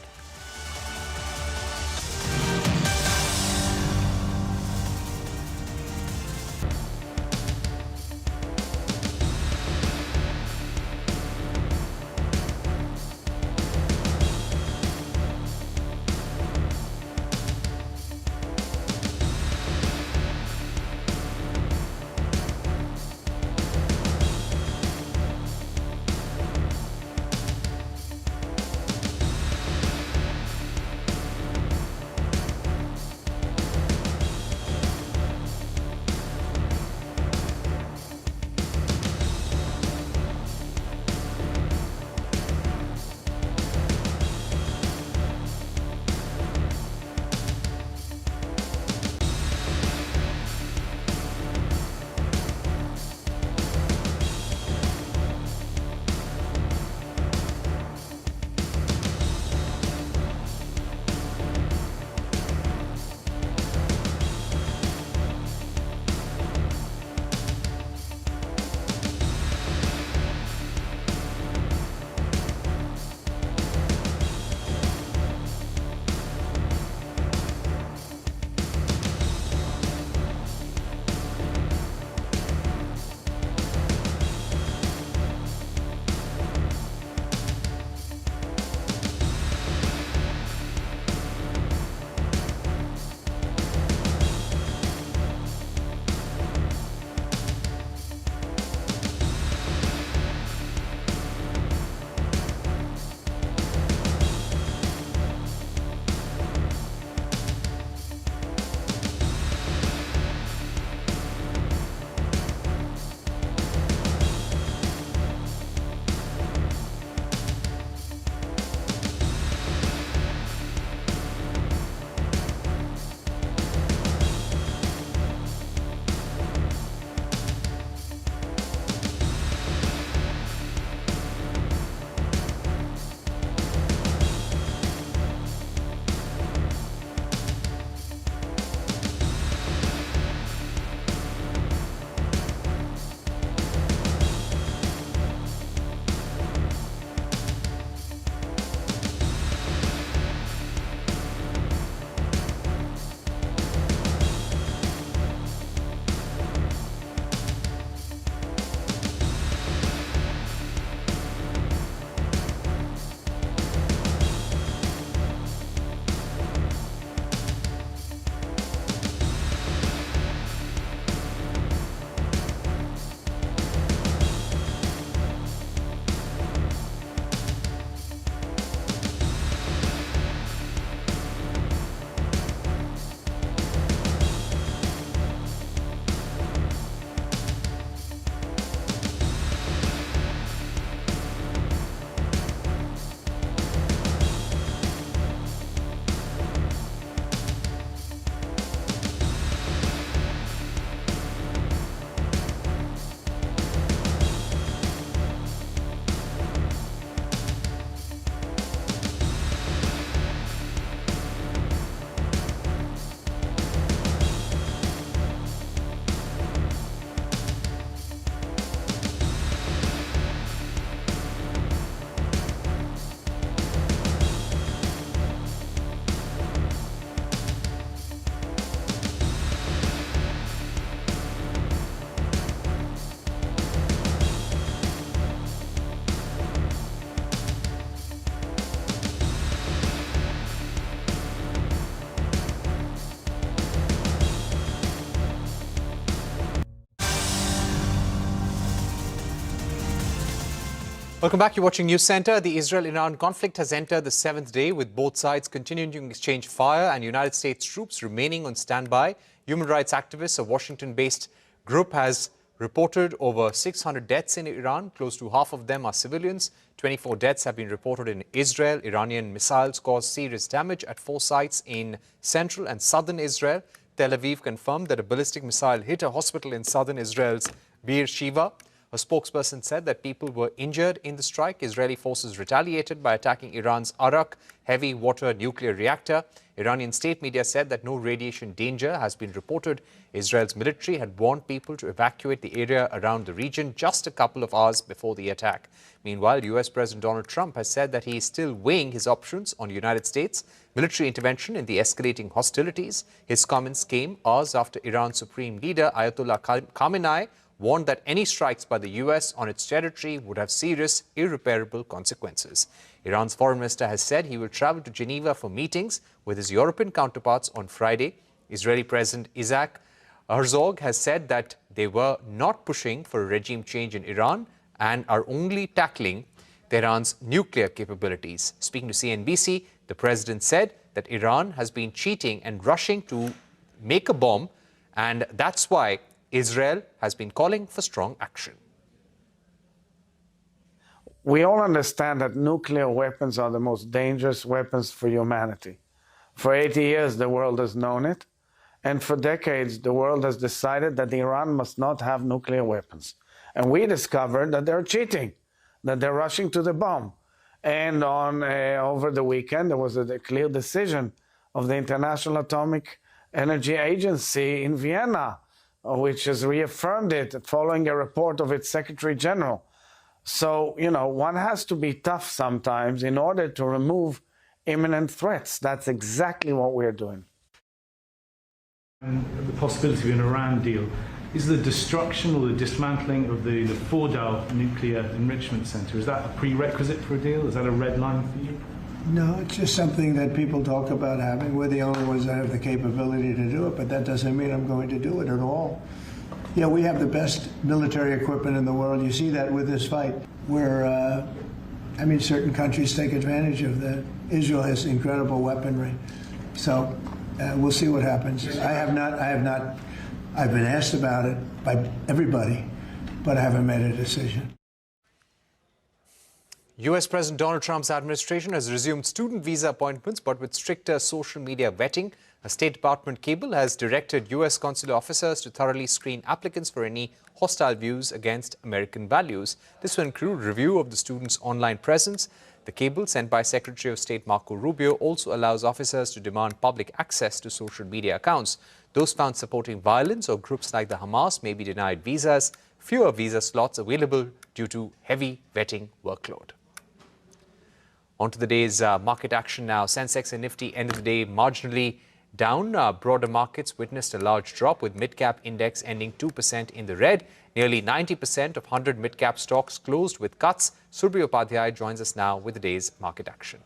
Welcome back. You're watching News Center. The Israel-Iran conflict has entered the 7th day, with both sides continuing to exchange fire and United States troops remaining on standby. Human rights activists, a Washington-based group, has reported over 600 deaths in Iran. Close to half of them are civilians. 24 deaths have been reported in Israel. Iranian missiles caused serious damage at 4 sites in central and southern Israel. Tel Aviv confirmed that a ballistic missile hit a hospital in southern Israel's Bir Sheva. A spokesperson said that people were injured in the strike. Israeli forces retaliated by attacking Iran's Arak heavy water nuclear reactor. Iranian state media said that no radiation danger has been reported. Israel's military had warned people to evacuate the area around the region just a couple of hours before the attack. Meanwhile, US President Donald Trump has said that he is still weighing his options on United States military intervention in the escalating hostilities. His comments came hours after Iran's supreme leader Ayatollah Khamenei warned that any strikes by the US on its territory would have serious, irreparable consequences. Iran's foreign minister has said he will travel to Geneva for meetings with his European counterparts on Friday. Israeli President Isaac Herzog has said that they were not pushing for a regime change in Iran and are only tackling Tehran's nuclear capabilities. Speaking to CNBC, the president said that Iran has been cheating and rushing to make a bomb, and that's why Israel has been calling for strong action. We all understand that nuclear weapons are the most dangerous weapons for humanity. For 80 years, the world has known it. And for decades, the world has decided that Iran must not have nuclear weapons. And we discovered that they're cheating, that they're rushing to the bomb. And over the weekend, there was a clear decision of the International Atomic Energy Agency in Vienna, which has reaffirmed it following a report of its Secretary General. So, one has to be tough sometimes in order to remove imminent threats. That's exactly what we're doing. And the possibility of an Iran deal is the destruction or the dismantling of the Fordow nuclear enrichment center. Is that a prerequisite for a deal? Is that a red line for you? No, it's just something that people talk about having. We're the only ones that have the capability to do it, but that doesn't mean I'm going to do it at all. We have the best military equipment in the world. You see that with this fight, where, certain countries take advantage of that. Israel has incredible weaponry. So we'll see what happens. I've been asked about it by everybody, but I haven't made a decision. US President Donald Trump's administration has resumed student visa appointments, but with stricter social media vetting. A State Department cable has directed US consular officers to thoroughly screen applicants for any hostile views against American values. This will include review of the students' online presence. The cable, sent by Secretary of State Marco Rubio, also allows officers to demand public access to social media accounts. Those found supporting violence or groups like the Hamas may be denied visas. Fewer visa slots available due to heavy vetting workload. On to the day's market action now. Sensex and Nifty ended the day marginally down. Broader markets witnessed a large drop, with mid-cap index ending 2% in the red. Nearly 90% of 100 mid-cap stocks closed with cuts. Surbhi Upadhyay joins us now with the day's market action.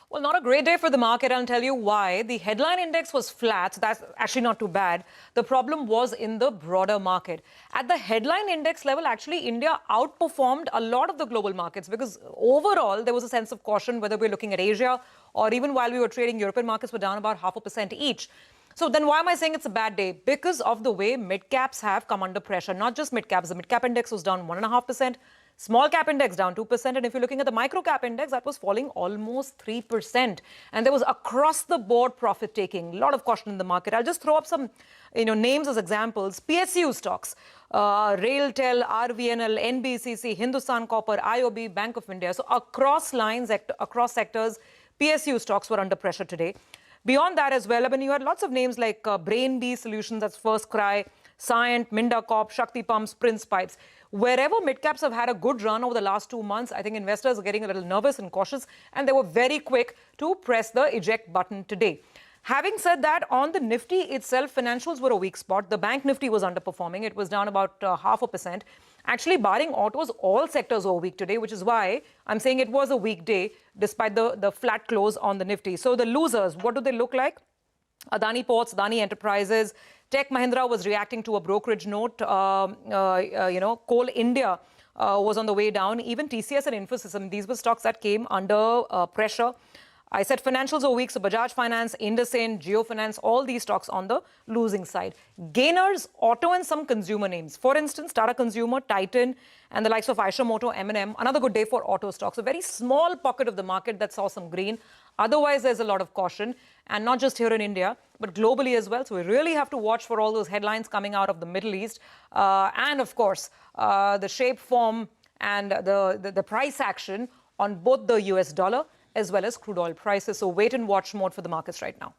Well, not a great day for the market. I'll tell you why. The headline index was flat. That's actually not too bad. The problem was in the broader market. At the headline index level, actually, India outperformed a lot of the global markets, because overall, there was a sense of caution, whether we're looking at Asia or even while we were trading, European markets were down about 0.5% each. So then why am I saying it's a bad day? Because of the way mid-caps have come under pressure. Not just mid-caps. The mid-cap index was down 1.5%. Small cap index down 2%. And if you're looking at the micro cap index, that was falling almost 3%. And there was across the board profit taking. A lot of caution in the market. I'll just throw up some names as examples. PSU stocks, Railtel, RVNL, NBCC, Hindustan Copper, IOB, Bank of India. So across lines, across sectors, PSU stocks were under pressure today. Beyond that as well, you had lots of names like Brain-B Solutions, that's First Cry, Cyient, Minda Corp, Shakti Pumps, Prince Pipes. Wherever mid-caps have had a good run over the last 2 months, I think investors are getting a little nervous and cautious, and they were very quick to press the eject button today. Having said that, on the Nifty itself, financials were a weak spot. The bank Nifty was underperforming. It was down about 0.5%. Actually, barring autos, all sectors were weak today, which is why I'm saying it was a weak day, despite the flat close on the Nifty. So the losers, what do they look like? Adani Ports, Adani Enterprises, Tech Mahindra was reacting to a brokerage note. Coal India was on the way down. Even TCS and Infosys, these were stocks that came under pressure. I said financials are weak, so Bajaj Finance, IndusInd, Jio Finance, all these stocks on the losing side. Gainers, auto and some consumer names. For instance, Tata Consumer, Titan, and the likes of Eicher Motor, M&M. Another good day for auto stocks. A very small pocket of the market that saw some green. Otherwise, there's a lot of caution, and not just here in India, but globally as well. So we really have to watch for all those headlines coming out of the Middle East. And of course, the shape, form, and the price action on both the US dollar as well as crude oil prices. So wait and watch mode for the markets right now.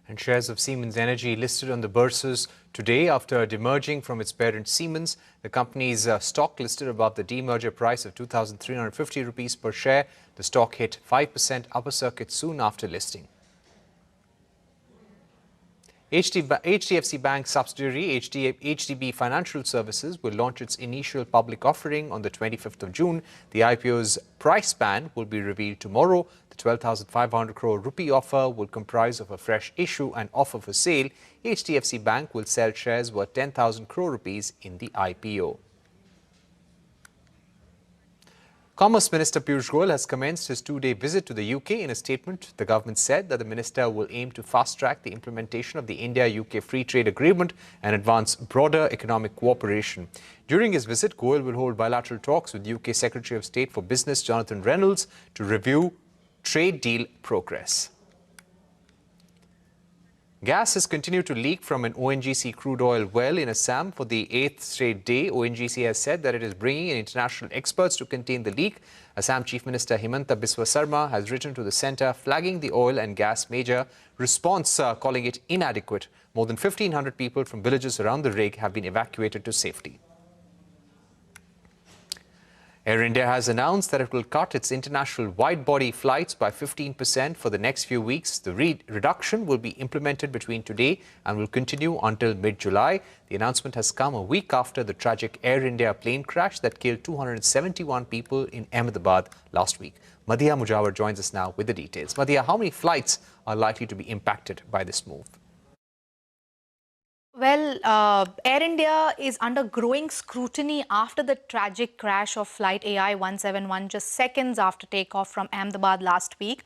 And shares of Siemens Energy listed on the bourses today after demerging from its parent Siemens. The company's stock listed above the demerger price of 2,350 rupees per share. The stock hit 5% upper circuit soon after listing. HDFC Bank subsidiary HDB Financial Services will launch its initial public offering on the 25th of June. The IPO's price band will be revealed tomorrow. The 12,500 crore rupee offer will comprise of a fresh issue and offer for sale. HDFC Bank will sell shares worth 10,000 crore rupees in the IPO. Commerce Minister Piyush Goyal has commenced his two-day visit to the UK. In a statement, the government said that the minister will aim to fast-track the implementation of the India-UK Free Trade Agreement and advance broader economic cooperation. During his visit, Goyal will hold bilateral talks with UK Secretary of State for Business Jonathan Reynolds to review trade deal progress. Gas has continued to leak from an ONGC crude oil well in Assam for the 8th straight day. ONGC has said that it is bringing in international experts to contain the leak. Assam Chief Minister Himanta Biswa Sarma has written to the centre flagging the oil and gas major response, calling it inadequate. More than 1,500 people from villages around the rig have been evacuated to safety. Air India has announced that it will cut its international wide-body flights by 15% for the next few weeks. The reduction will be implemented between today and will continue until mid-July. The announcement has come a week after the tragic Air India plane crash that killed 271 people in Ahmedabad last week. Madhya Mujawar joins us now with the details. Madhya, how many flights are likely to be impacted by this move? Well, Air India is under growing scrutiny after the tragic crash of flight AI-171 just seconds after takeoff from Ahmedabad last week.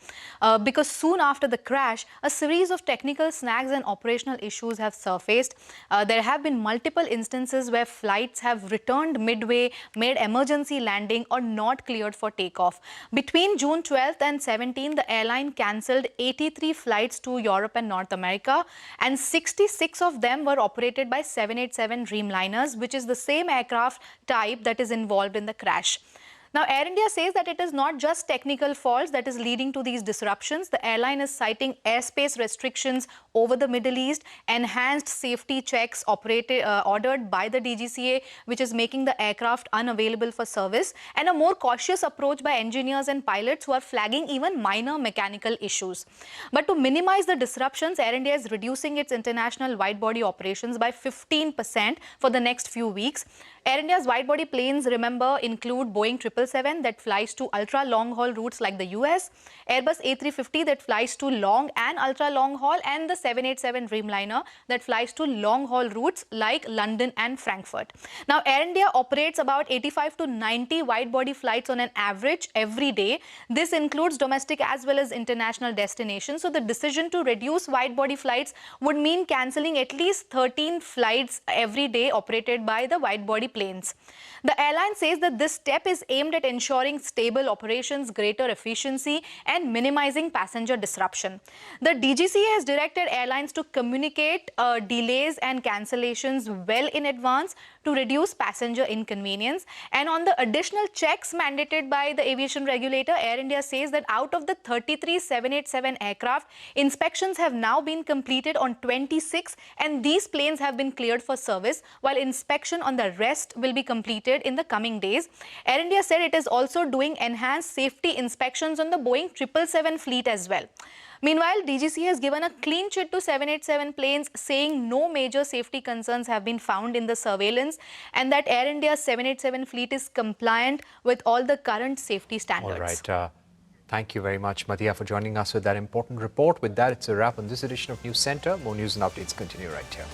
Because soon after the crash, a series of technical snags and operational issues have surfaced. There have been multiple instances where flights have returned midway, made emergency landing or not cleared for takeoff. Between June 12th and 17th, the airline cancelled 83 flights to Europe and North America, and 66 of them were operated by 787 Dreamliners, which is the same aircraft type that is involved in the crash. Now, Air India says that it is not just technical faults that is leading to these disruptions. The airline is citing airspace restrictions over the Middle East, enhanced safety checks ordered by the DGCA, which is making the aircraft unavailable for service, and a more cautious approach by engineers and pilots who are flagging even minor mechanical issues. But to minimize the disruptions, Air India is reducing its international wide-body operations by 15% for the next few weeks. Air India's wide-body planes, remember, include Boeing 777 that flies to ultra-long-haul routes like the US, Airbus A350 that flies to long and ultra-long-haul, and the 787 Dreamliner that flies to long-haul routes like London and Frankfurt. Now, Air India operates about 85 to 90 wide-body flights on an average every day. This includes domestic as well as international destinations. So the decision to reduce wide-body flights would mean cancelling at least 13 flights every day operated by the wide-body planes. The airline says that this step is aimed at ensuring stable operations, greater efficiency, and minimizing passenger disruption. The DGCA has directed airlines to communicate delays and cancellations well in advance to reduce passenger inconvenience. And on the additional checks mandated by the aviation regulator, Air India says that out of the 33 787 aircraft, inspections have now been completed on 26, and these planes have been cleared for service, while inspection on the rest will be completed in the coming days. Air India said it is also doing enhanced safety inspections on the Boeing 777 fleet as well. Meanwhile, DGCA has given a clean chit to 787 planes, saying no major safety concerns have been found in the surveillance and that Air India's 787 fleet is compliant with all the current safety standards. All right. Thank you very much, Madhya, for joining us with that important report. With that, it's a wrap on this edition of News Center. More news and updates continue right here.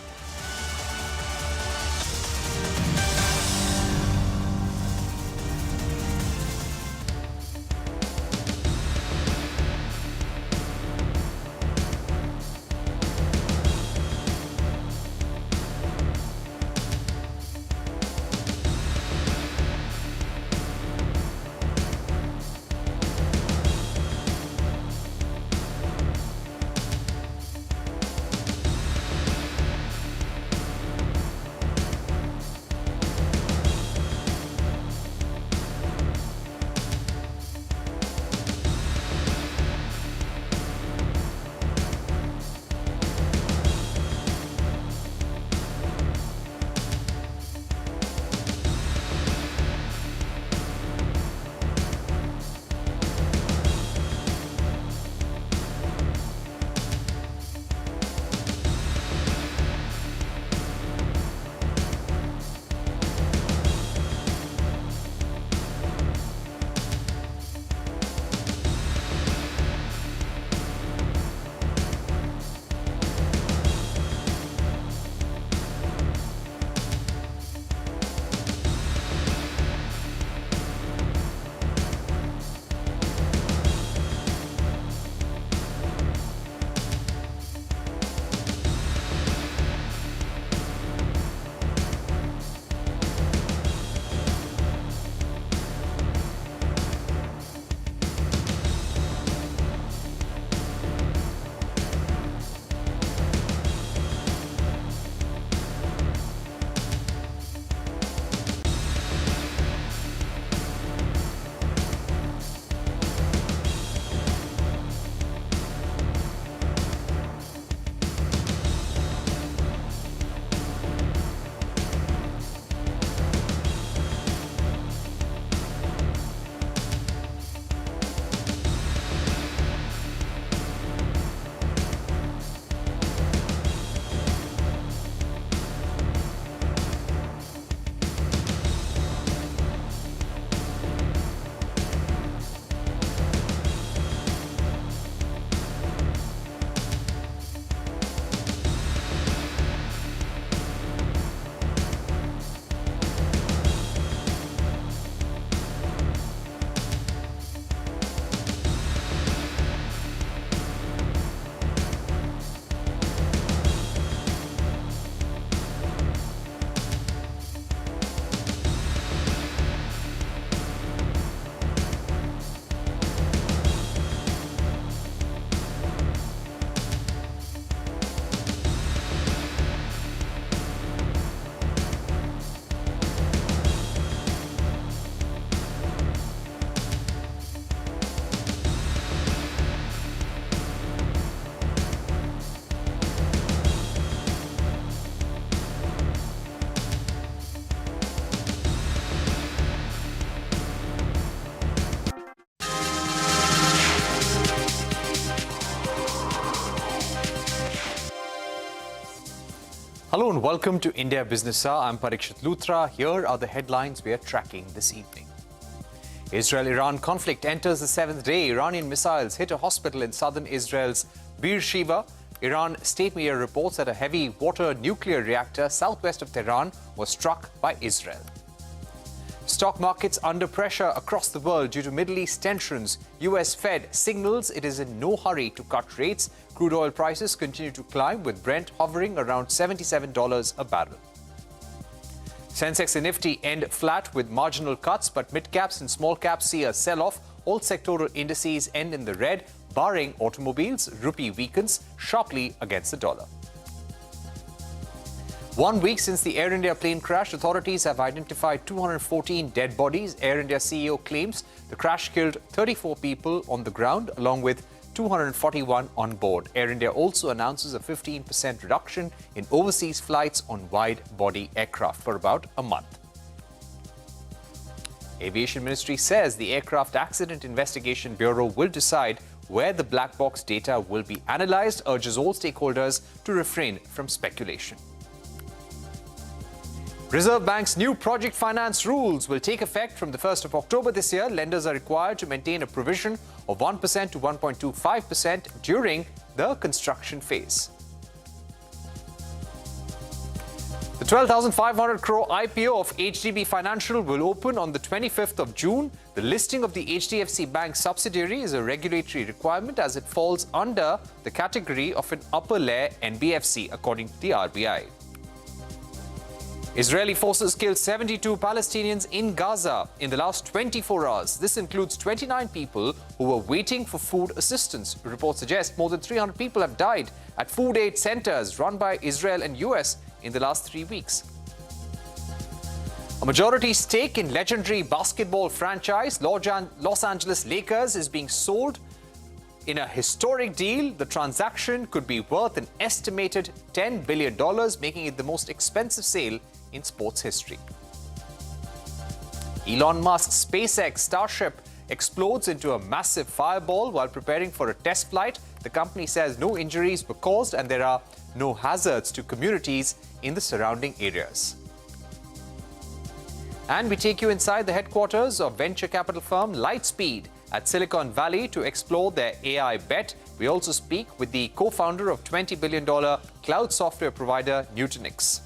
Hello and welcome to India Business Hour. I'm Parikshit Luthra. Here are the headlines we are tracking this evening. Israel-Iran conflict enters the 7th day. Iranian missiles hit a hospital in southern Israel's Beersheba. Iran state media reports that a heavy water nuclear reactor southwest of Tehran was struck by Israel. Stock markets under pressure across the world due to Middle East tensions. US Fed signals it is in no hurry to cut rates. Crude oil prices continue to climb with Brent hovering around $77 a barrel. Sensex and Nifty end flat with marginal cuts, but mid-caps and small-caps see a sell-off. All sectoral indices end in the red, barring automobiles. Rupee weakens sharply against the dollar. 1 week since the Air India plane crash, authorities have identified 214 dead bodies. Air India CEO claims the crash killed 34 people on the ground, along with 241 on board. Air India also announces a 15% reduction in overseas flights on wide-body aircraft for about a month. Aviation Ministry says the Aircraft Accident Investigation Bureau will decide where the black box data will be analysed, urges all stakeholders to refrain from speculation. Reserve Bank's new project finance rules will take effect from the 1st of October this year. Lenders are required to maintain a provision of 1% to 1.25% during the construction phase. The 12,500 crore IPO of HDB Financial will open on the 25th of June. The listing of the HDFC Bank subsidiary is a regulatory requirement as it falls under the category of an upper layer NBFC, according to the RBI. Israeli forces killed 72 Palestinians in Gaza in the last 24 hours. This includes 29 people who were waiting for food assistance. Reports suggest more than 300 people have died at food aid centers run by Israel and US in the last 3 weeks. A majority stake in legendary basketball franchise Los Angeles Lakers is being sold in a historic deal. The transaction could be worth an estimated $10 billion, making it the most expensive sale in sports history. Elon Musk's SpaceX Starship explodes into a massive fireball while preparing for a test flight. The company says no injuries were caused and there are no hazards to communities in the surrounding areas. And we take you inside the headquarters of venture capital firm Lightspeed at Silicon Valley to explore their AI bet. We also speak with the co-founder of $20 billion cloud software provider Nutanix.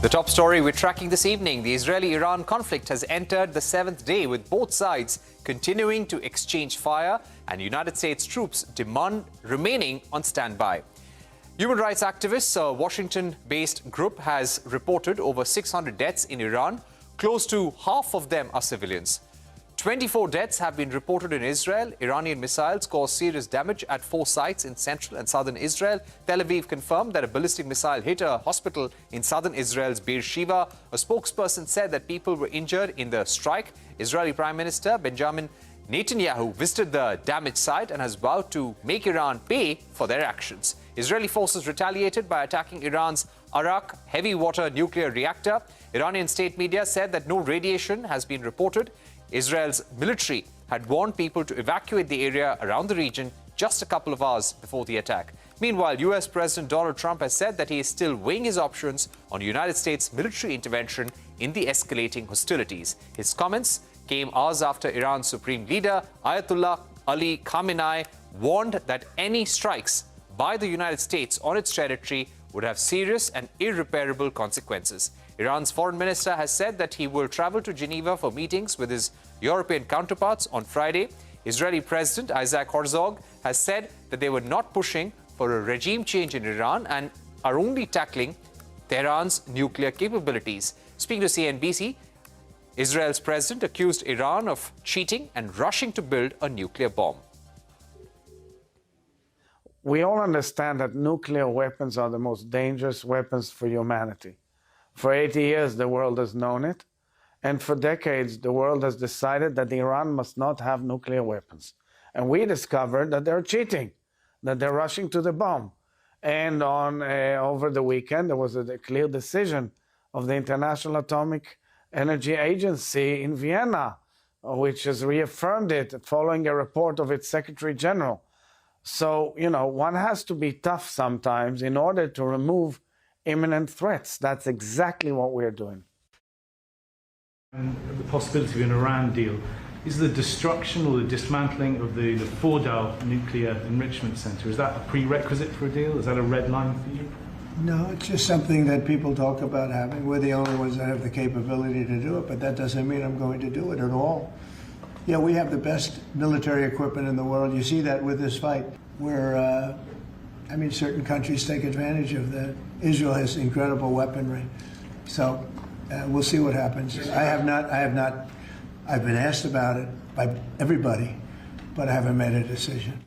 The top story we're tracking this evening: the Israeli-Iran conflict has entered the 7th day, with both sides continuing to exchange fire and United States troops remaining on standby. Human rights activists, a Washington-based group, has reported over 600 deaths in Iran. Close to half of them are civilians. 24 deaths have been reported in Israel. Iranian missiles caused serious damage at 4 sites in central and southern Israel. Tel Aviv confirmed that a ballistic missile hit a hospital in southern Israel's Beersheba. A spokesperson said that people were injured in the strike. Israeli Prime Minister Benjamin Netanyahu visited the damaged site and has vowed to make Iran pay for their actions. Israeli forces retaliated by attacking Iran's Arak heavy water nuclear reactor. Iranian state media said that no radiation has been reported. Israel's military had warned people to evacuate the area around the region just a couple of hours before the attack. Meanwhile, US President Donald Trump has said that he is still weighing his options on United States military intervention in the escalating hostilities. His comments came hours after Iran's supreme leader, Ayatollah Ali Khamenei, warned that any strikes by the United States on its territory would have serious and irreparable consequences. Iran's foreign minister has said that he will travel to Geneva for meetings with his European counterparts on Friday. Israeli President Isaac Herzog has said that they were not pushing for a regime change in Iran and are only tackling Tehran's nuclear capabilities. Speaking to CNBC, Israel's president accused Iran of cheating and rushing to build a nuclear bomb. We all understand that nuclear weapons are the most dangerous weapons for humanity. For 80 years, the world has known it. And for decades, the world has decided that Iran must not have nuclear weapons. And we discovered that they're cheating, that they're rushing to the bomb. And over the weekend, there was a clear decision of the International Atomic Energy Agency in Vienna, which has reaffirmed it following a report of its Secretary General. So, one has to be tough sometimes in order to remove imminent threats. That's exactly what we're doing. And the possibility of an Iran deal. Is the destruction or the dismantling of the Fordow nuclear enrichment center, is that a prerequisite for a deal? Is that a red line for you? No, it's just something that people talk about having. We're the only ones that have the capability to do it, but that doesn't mean I'm going to do it at all. Yeah, we have the best military equipment in the world. You see that with this fight, where, certain countries take advantage of that. Israel has incredible weaponry. So we'll see what happens. I've been asked about it by everybody, but I haven't made a decision.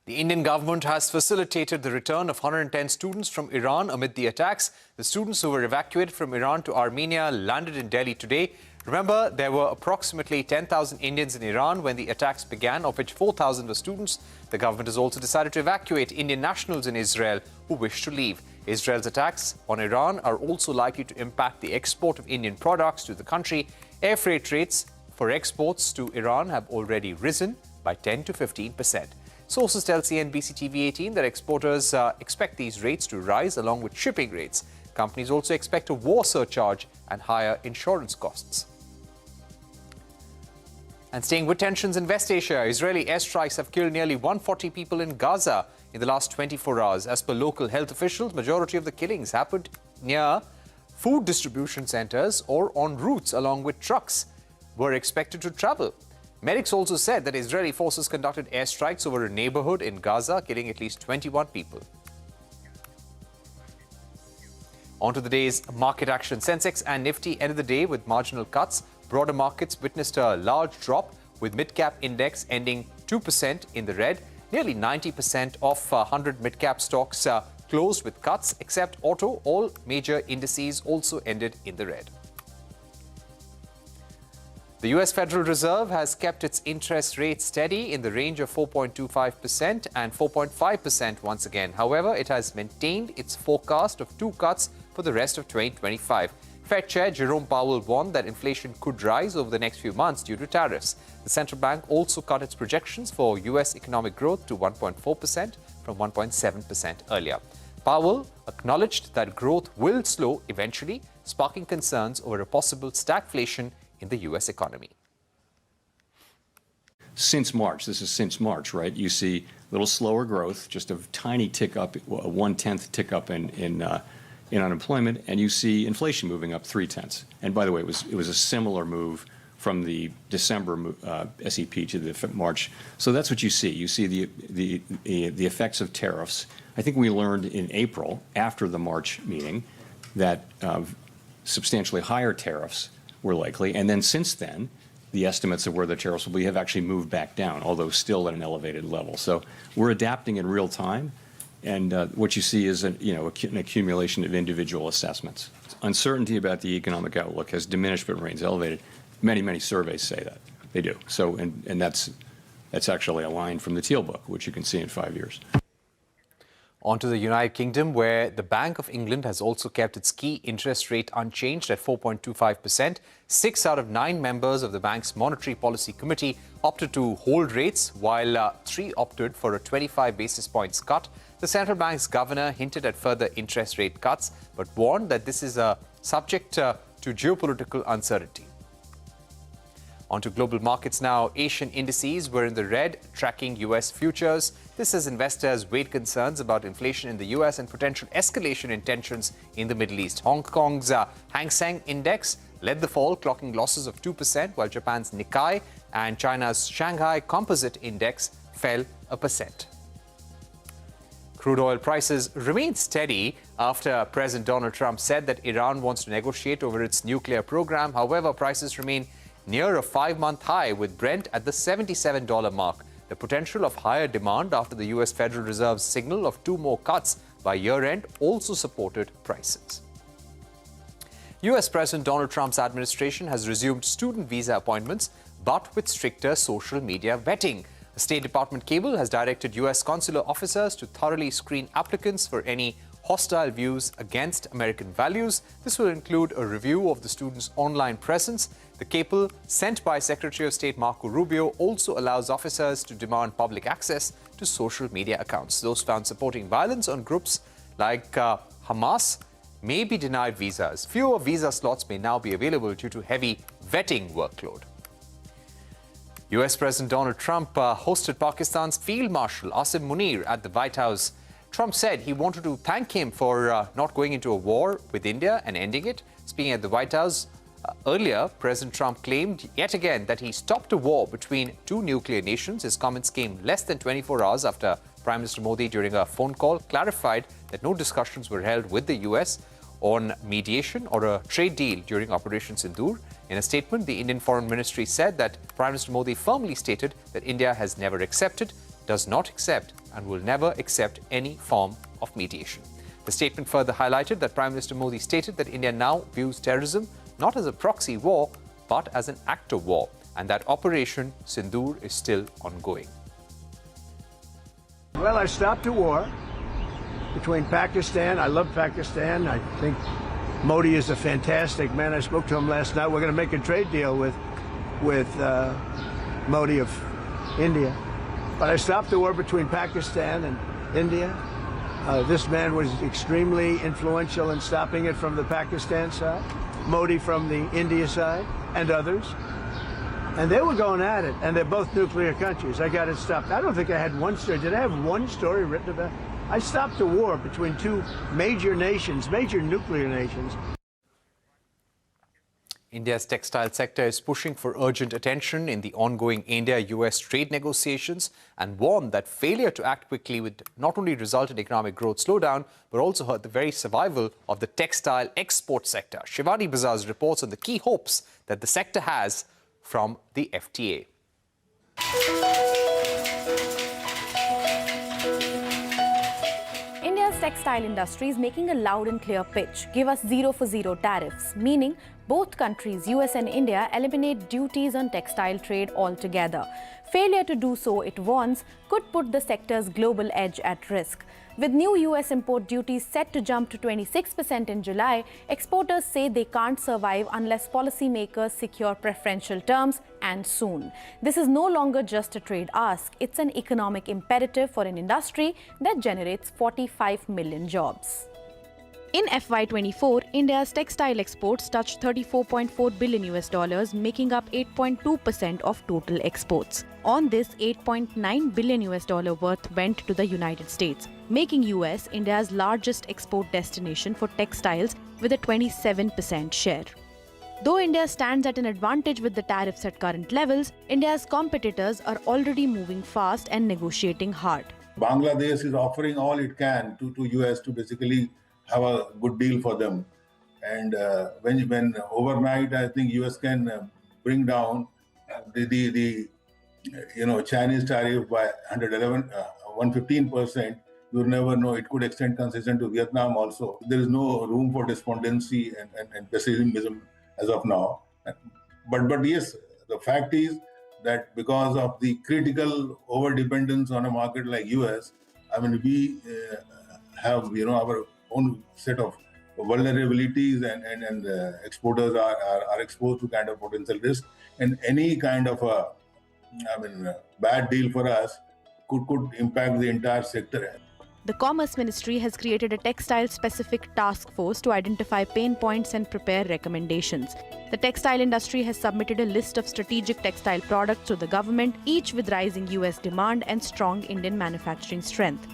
The Indian government has facilitated the return of 110 students from Iran amid the attacks. The students who were evacuated from Iran to Armenia landed in Delhi today. Remember, there were approximately 10,000 Indians in Iran when the attacks began, of which 4,000 were students. The government has also decided to evacuate Indian nationals in Israel who wish to leave. Israel's attacks on Iran are also likely to impact the export of Indian products to the country. Air freight rates for exports to Iran have already risen by 10 to 15%. Sources tell CNBC-TV18 that exporters expect these rates to rise along with shipping rates. Companies also expect a war surcharge and higher insurance costs. And staying with tensions in West Asia, Israeli airstrikes have killed nearly 140 people in Gaza in the last 24 hours. As per local health officials, majority of the killings happened near food distribution centers or on routes along with trucks were expected to travel. Medics also said that Israeli forces conducted airstrikes over a neighborhood in Gaza, killing at least 21 people. On to the day's market action. Sensex and Nifty ended the day with marginal cuts. Broader markets witnessed a large drop, with mid-cap index ending 2% in the red. Nearly 90% of 100 mid-cap stocks closed with cuts, except auto. All major indices also ended in the red. The US Federal Reserve has kept its interest rate steady in the range of 4.25% and 4.5% once again. However, it has maintained its forecast of 2 cuts for the rest of 2025. Fed Chair Jerome Powell warned that inflation could rise over the next few months due to tariffs. The central bank also cut its projections for US economic growth to 1.4% from 1.7% earlier. Powell acknowledged that growth will slow eventually, sparking concerns over a possible stagflation in the US economy. Since March, this is since March, right? You see a little slower growth, just a tiny tick up, a 1/10 tick up in unemployment, and you see inflation moving up 0.3. And by the way, it was a similar move from the December SEP to the March. So that's what you see. You see the effects of tariffs. I think we learned in April, after the March meeting, that substantially higher tariffs were likely. And then since then, the estimates of where the tariffs will be have actually moved back down, although still at an elevated level. So we're adapting in real time. And what you see is an accumulation of individual assessments. Uncertainty about the economic outlook has diminished but remains elevated. Many, many surveys say that. They do. So, and that's actually a line from the Teal book, which you can see in 5 years. On to the United Kingdom, where the Bank of England has also kept its key interest rate unchanged at 4.25%. 6 out of 9 members of the bank's Monetary Policy Committee opted to hold rates, while 3 opted for a 25 basis points cut. The central bank's governor hinted at further interest rate cuts, but warned that this is subject to geopolitical uncertainty. On to global markets now. Asian indices were in the red, tracking US futures. This as investors weighed concerns about inflation in the US and potential escalation in tensions in the Middle East. Hong Kong's Hang Seng Index led the fall, clocking losses of 2%, while Japan's Nikkei and China's Shanghai Composite Index fell 1%. Crude oil prices remained steady after President Donald Trump said that Iran wants to negotiate over its nuclear program. However, prices remain near a 5-month high, with Brent at the $77 mark. The potential of higher demand after the US Federal Reserve's signal of 2 more cuts by year-end also supported prices. US President Donald Trump's administration has resumed student visa appointments, but with stricter social media vetting. A State Department cable has directed US consular officers to thoroughly screen applicants for any hostile views against American values. This will include a review of the students' online presence. The The cable sent by Secretary of State Marco Rubio also allows officers to demand public access to social media accounts. Those found supporting violence on groups like Hamas may be denied visas. Fewer visa slots may now be available due to heavy vetting workload. US President Donald Trump hosted Pakistan's Field Marshal Asim Munir at the White House. Trump said he wanted to thank him for not going into a war with India and ending it. Speaking at the White House earlier, President Trump claimed yet again that he stopped a war between two nuclear nations. His comments came less than 24 hours after Prime Minister Modi, during a phone call, clarified that no discussions were held with the US on mediation or a trade deal during Operation Sindoor. In a statement, the Indian Foreign Ministry said that Prime Minister Modi firmly stated that India has never accepted, does not accept, and will never accept any form of mediation. The statement further highlighted that Prime Minister Modi stated that India now views terrorism not as a proxy war, but as an active war, and that Operation Sindoor is still ongoing. Well, I stopped a war between Pakistan. I love Pakistan. I think Modi is a fantastic man. I spoke to him last night. We're going to make a trade deal with Modi of India. But I stopped the war between Pakistan and India. This man was extremely influential in stopping it from the Pakistan side, Modi from the India side, and others. And they were going at it, and they're both nuclear countries. I got it stopped. I don't think I had one story. Did I have one story written about it? I stopped a war between two major nations, major nuclear nations. India's textile sector is pushing for urgent attention in the ongoing India-US trade negotiations and warned that failure to act quickly would not only result in economic growth slowdown, but also hurt the very survival of the textile export sector. Shivani Bazar's reports on the key hopes that the sector has from the FTA. India's textile industry is making a loud and clear pitch. Give us 0 for 0 tariffs, meaning both countries, US and India, eliminate duties on textile trade altogether. Failure to do so, it warns, could put the sector's global edge at risk. With new US import duties set to jump to 26% in July, exporters say they can't survive unless policymakers secure preferential terms, and soon. This is no longer just a trade ask, it's an economic imperative for an industry that generates 45 million jobs. In FY24, India's textile exports touched $34.4 billion, making up 8.2% of total exports. On this, $8.9 billion worth went to the United States, making US India's largest export destination for textiles with a 27% share. Though India stands at an advantage with the tariffs at current levels, India's competitors are already moving fast and negotiating hard. Bangladesh is offering all it can to US to basically have a good deal for them, and when overnight I think US can bring down the Chinese tariff by 115%. You never know, it could extend concession to Vietnam also. There is no room for despondency and pessimism as of now. But yes, the fact is that because of the critical over dependence on a market like US, I mean, we have our own set of vulnerabilities, and exporters are exposed to kind of potential risk, and any kind of bad deal for us could impact the entire sector. The Commerce Ministry has created a textile-specific task force to identify pain points and prepare recommendations. The textile industry has submitted a list of strategic textile products to the government, each with rising US demand and strong Indian manufacturing strength.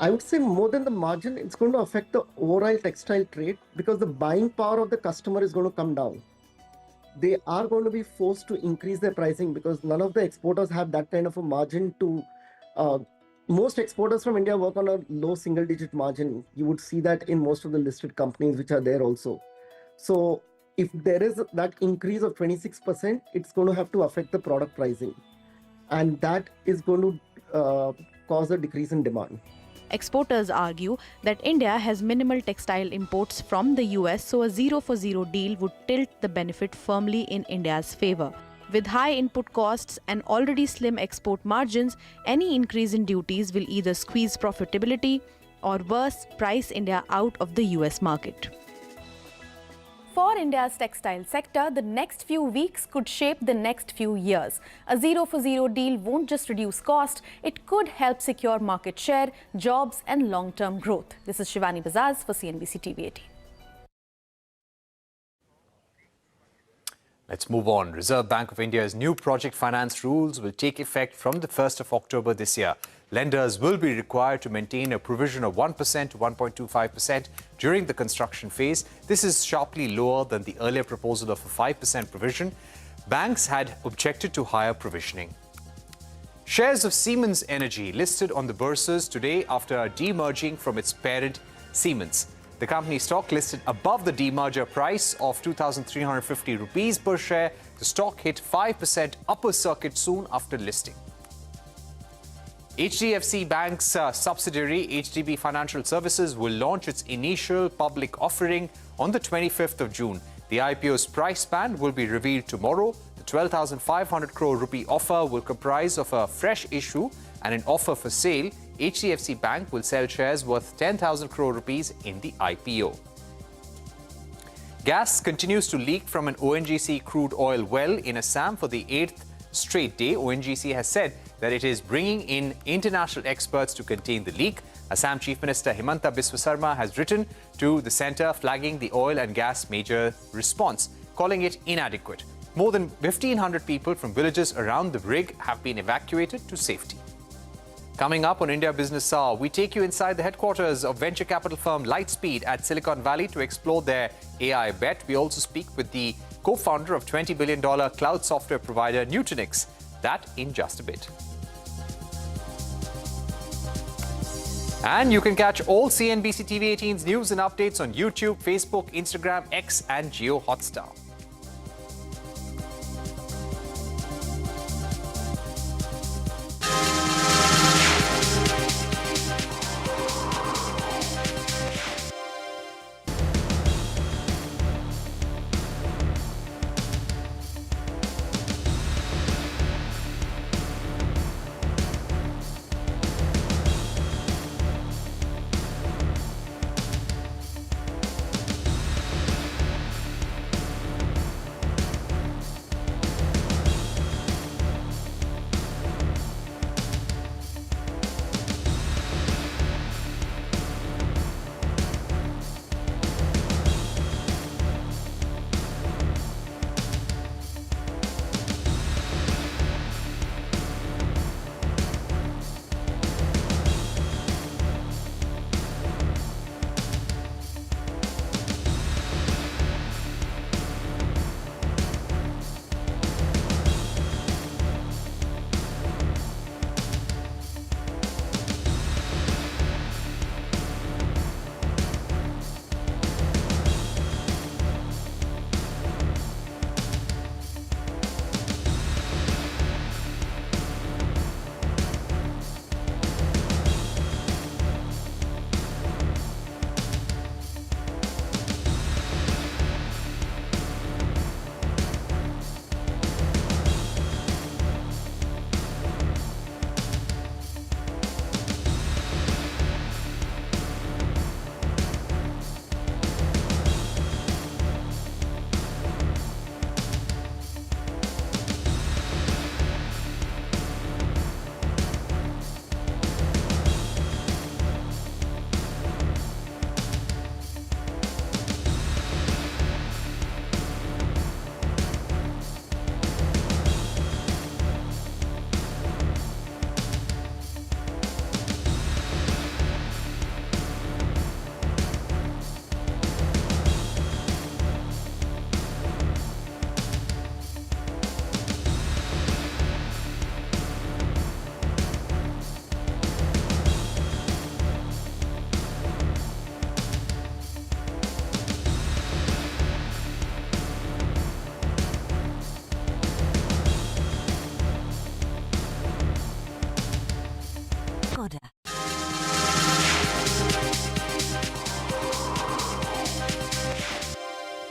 I would say more than the margin, it's going to affect the overall textile trade because the buying power of the customer is going to come down. They are going to be forced to increase their pricing because none of the exporters have that kind of a margin to... most exporters from India work on a low single-digit margin. You would see that in most of the listed companies which are there also. So if there is that increase of 26%, it's going to have to affect the product pricing. And that is going to cause a decrease in demand. Exporters argue that India has minimal textile imports from the US, so a 0 for 0 deal would tilt the benefit firmly in India's favor. With high input costs and already slim export margins, any increase in duties will either squeeze profitability or worse, price India out of the US market. for India's textile sector, the next few weeks could shape the next few years. A zero-for-zero deal won't just reduce cost, it could help secure market share, jobs and long-term growth. This is Shivani Bazaz for CNBC-TV18. Let's move on. Reserve Bank of India's new project finance rules will take effect from the 1st of October this year. Lenders will be required to maintain a provision of 1% to 1.25% during the construction phase. This is sharply lower than the earlier proposal of a 5% provision. Banks had objected to higher provisioning. Shares of Siemens Energy listed on the bourses today after demerging from its parent Siemens. The company stock listed above the demerger price of 2,350 rupees per share. The stock hit 5% upper circuit soon after listing. HDFC Bank's subsidiary HDB Financial Services will launch its initial public offering on the 25th of June. The IPO's price band will be revealed tomorrow. The 12,500 crore rupee offer will comprise of a fresh issue and an offer for sale. HDFC Bank will sell shares worth 10,000 crore rupees in the IPO. Gas continues to leak from an ONGC crude oil well in Assam for the 8th straight day. ONGC has said that it is bringing in international experts to contain the leak. Assam Chief Minister Himanta Biswa Sarma has written to the centre flagging the oil and gas major response, calling it inadequate. More than 1,500 people from villages around the rig have been evacuated to safety. Coming up on India Business Hour, we take you inside the headquarters of venture capital firm Lightspeed at Silicon Valley to explore their AI bet. We also speak with the co-founder of $20 billion cloud software provider Nutanix. That in just a bit. And you can catch all CNBC TV18's news and updates on YouTube, Facebook, Instagram, X and Jio Hotstar.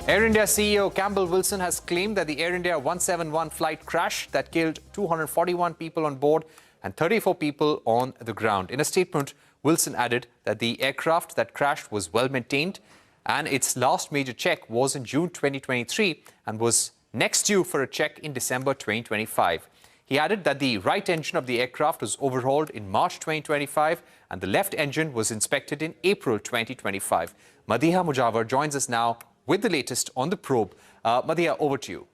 Air India CEO Campbell Wilson has claimed that the Air India 171 flight crash that killed 241 people on board and 34 people on the ground. In a statement, Wilson added that the aircraft that crashed was well maintained and its last major check was in June 2023 and was next due for a check in December 2025. He added that the right engine of the aircraft was overhauled in March 2025 and the left engine was inspected in April 2025. Madiha Mujawar joins us now with the latest on the probe. Madiha, over to you.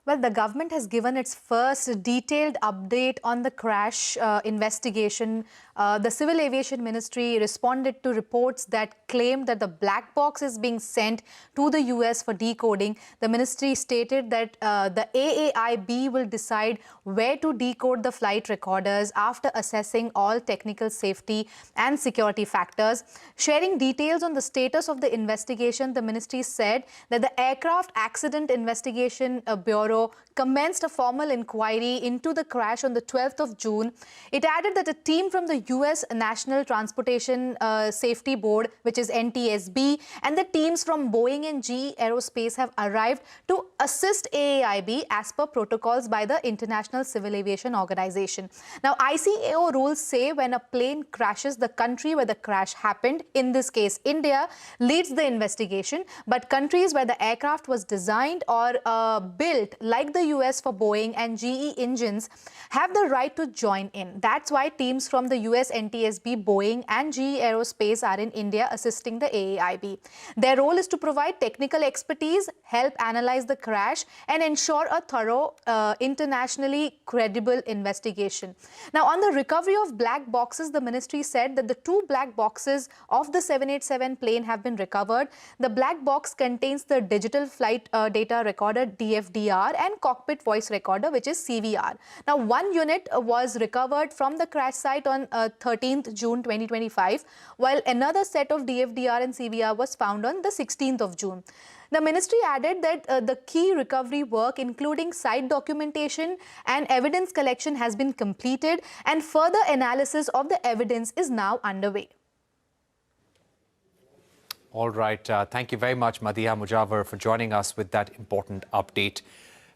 Well, the government has given its first detailed update on the crash investigation. The Civil Aviation Ministry responded to reports that claimed that the black box is being sent to the US for decoding. The ministry stated that the AAIB will decide where to decode the flight recorders after assessing all technical safety and security factors. Sharing details on the status of the investigation, the ministry said that the Aircraft Accident Investigation Bureau commenced a formal inquiry into the crash on the 12th of June. It added that a team from the US National Transportation Safety Board, which is NTSB, and the teams from Boeing and GE Aerospace have arrived to assist AAIB as per protocols by the International Civil Aviation Organization. Now, ICAO rules say when a plane crashes, the country where the crash happened, in this case India, leads the investigation, but countries where the aircraft was designed or built, like the US for Boeing and GE engines, have the right to join in. That's why teams from the US NTSB, Boeing and GE Aerospace are in India assisting the AAIB. Their role is to provide technical expertise, help analyze the crash and ensure a thorough, internationally credible investigation. Now, on the recovery of black boxes, the ministry said that the 2 black boxes of the 787 plane have been recovered. The black box contains the digital flight data recorder DFDR and cockpit voice recorder, which is CVR. Now, 1 unit was recovered from the crash site on 13th June 2025, while another set of DFDR and CVR was found on the 16th of June. The ministry added that the key recovery work, including site documentation and evidence collection, has been completed and further analysis of the evidence is now underway. All right. Thank you very much, Madiha Mujawar, for joining us with that important update.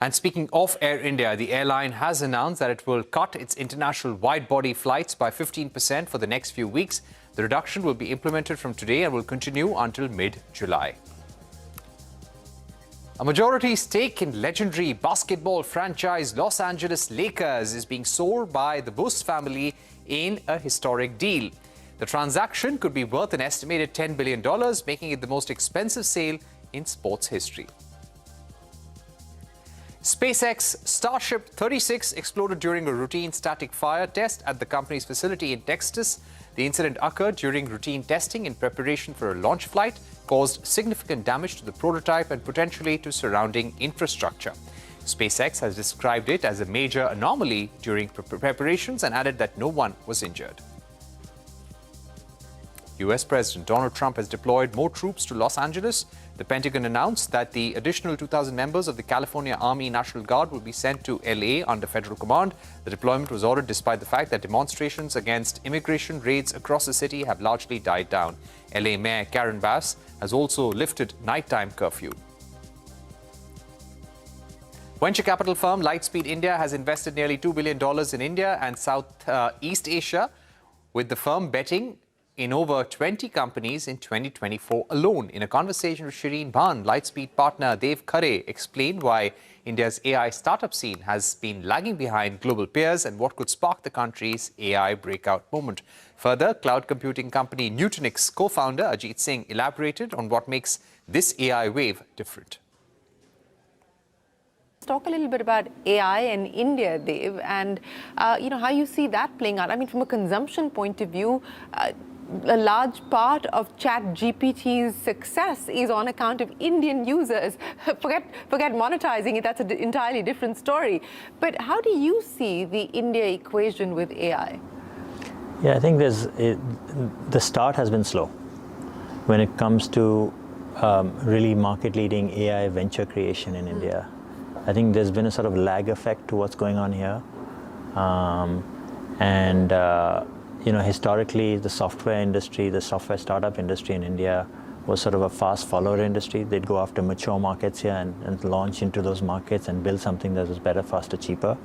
And speaking of Air India, the airline has announced that it will cut its international wide-body flights by 15% for the next few weeks. The reduction will be implemented from today and will continue until mid-July. A majority stake in legendary basketball franchise Los Angeles Lakers is being sold by the Buss family in a historic deal. The transaction could be worth an estimated $10 billion, making it the most expensive sale in sports history. SpaceX Starship 36 exploded during a routine static fire test at the company's facility in Texas. The incident occurred during routine testing in preparation for a launch flight, caused significant damage to the prototype and potentially to surrounding infrastructure. SpaceX has described it as a major anomaly during preparations and added that no one was injured. US President Donald Trump has deployed more troops to Los Angeles. The Pentagon announced that the additional 2,000 members of the California Army National Guard will be sent to LA under federal command. The deployment was ordered despite the fact that demonstrations against immigration raids across the city have largely died down. LA Mayor Karen Bass has also lifted nighttime curfew. Venture capital firm Lightspeed India has invested nearly $2 billion in India and Southeast Asia, with the firm betting in over 20 companies in 2024 alone. In a conversation with Shireen Bhan, Lightspeed partner Dev Khare explained why India's AI startup scene has been lagging behind global peers and what could spark the country's AI breakout moment. Further, cloud computing company Nutanix co-founder Ajit Singh elaborated on what makes this AI wave different. Let's talk a little bit about AI in India, Dev, and how you see that playing out. I mean, from a consumption point of view, a large part of ChatGPT's success is on account of Indian users. Forget monetizing it, that's an entirely different story. But how do you see the India equation with AI? Yeah, I think the start has been slow when it comes to really market-leading AI venture creation in India. I think there's been a sort of lag effect to what's going on here. Historically, the software industry, the software startup industry in India was sort of a fast follower industry. They'd go after mature markets here and launch into those markets and build something that was better, faster, cheaper.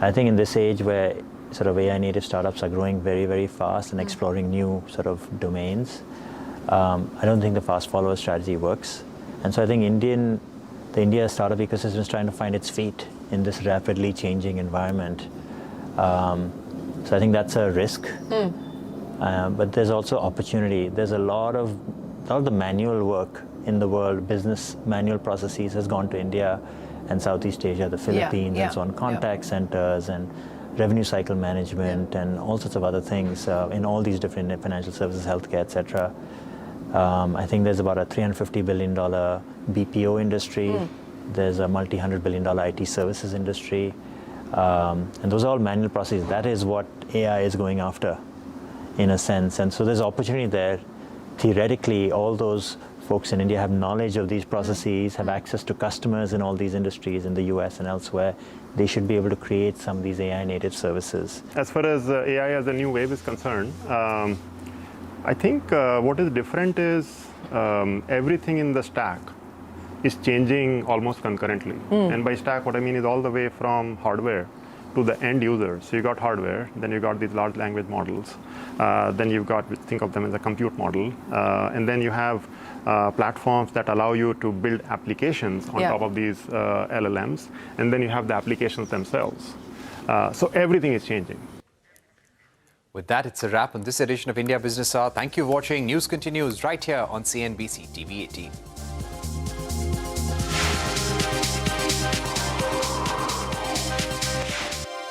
I think in this age where sort of AI native startups are growing very, very fast and exploring new sort of domains, I don't think the fast follower strategy works. And so I think the India startup ecosystem is trying to find its feet in this rapidly changing environment. So I think that's a risk. But there's also opportunity. There's a lot of the manual work in the world, business manual processes has gone to India and Southeast Asia, the Philippines, and so on, contact centers and revenue cycle management and all sorts of other things in all these different financial services, healthcare, etc. I think there's about a $350 billion BPO industry. There's a multi-$100 billion IT services industry. And those are all manual processes. That is what AI is going after, in a sense. And so there's opportunity there. Theoretically, all those folks in India have knowledge of these processes, have access to customers in all these industries in the US and elsewhere. They should be able to create some of these AI native services. As far as AI as a new wave is concerned, I think what is different is everything in the stack is changing almost concurrently. And by stack, what I mean is all the way from hardware to the end user. So you got hardware, then you got these large language models, then you've got, think of them as a compute model, and then you have platforms that allow you to build applications on top of these LLMs, and then you have the applications themselves. So everything is changing. With that, it's a wrap on this edition of India Business Hour. Thank you for watching. News continues right here on CNBC TV 18.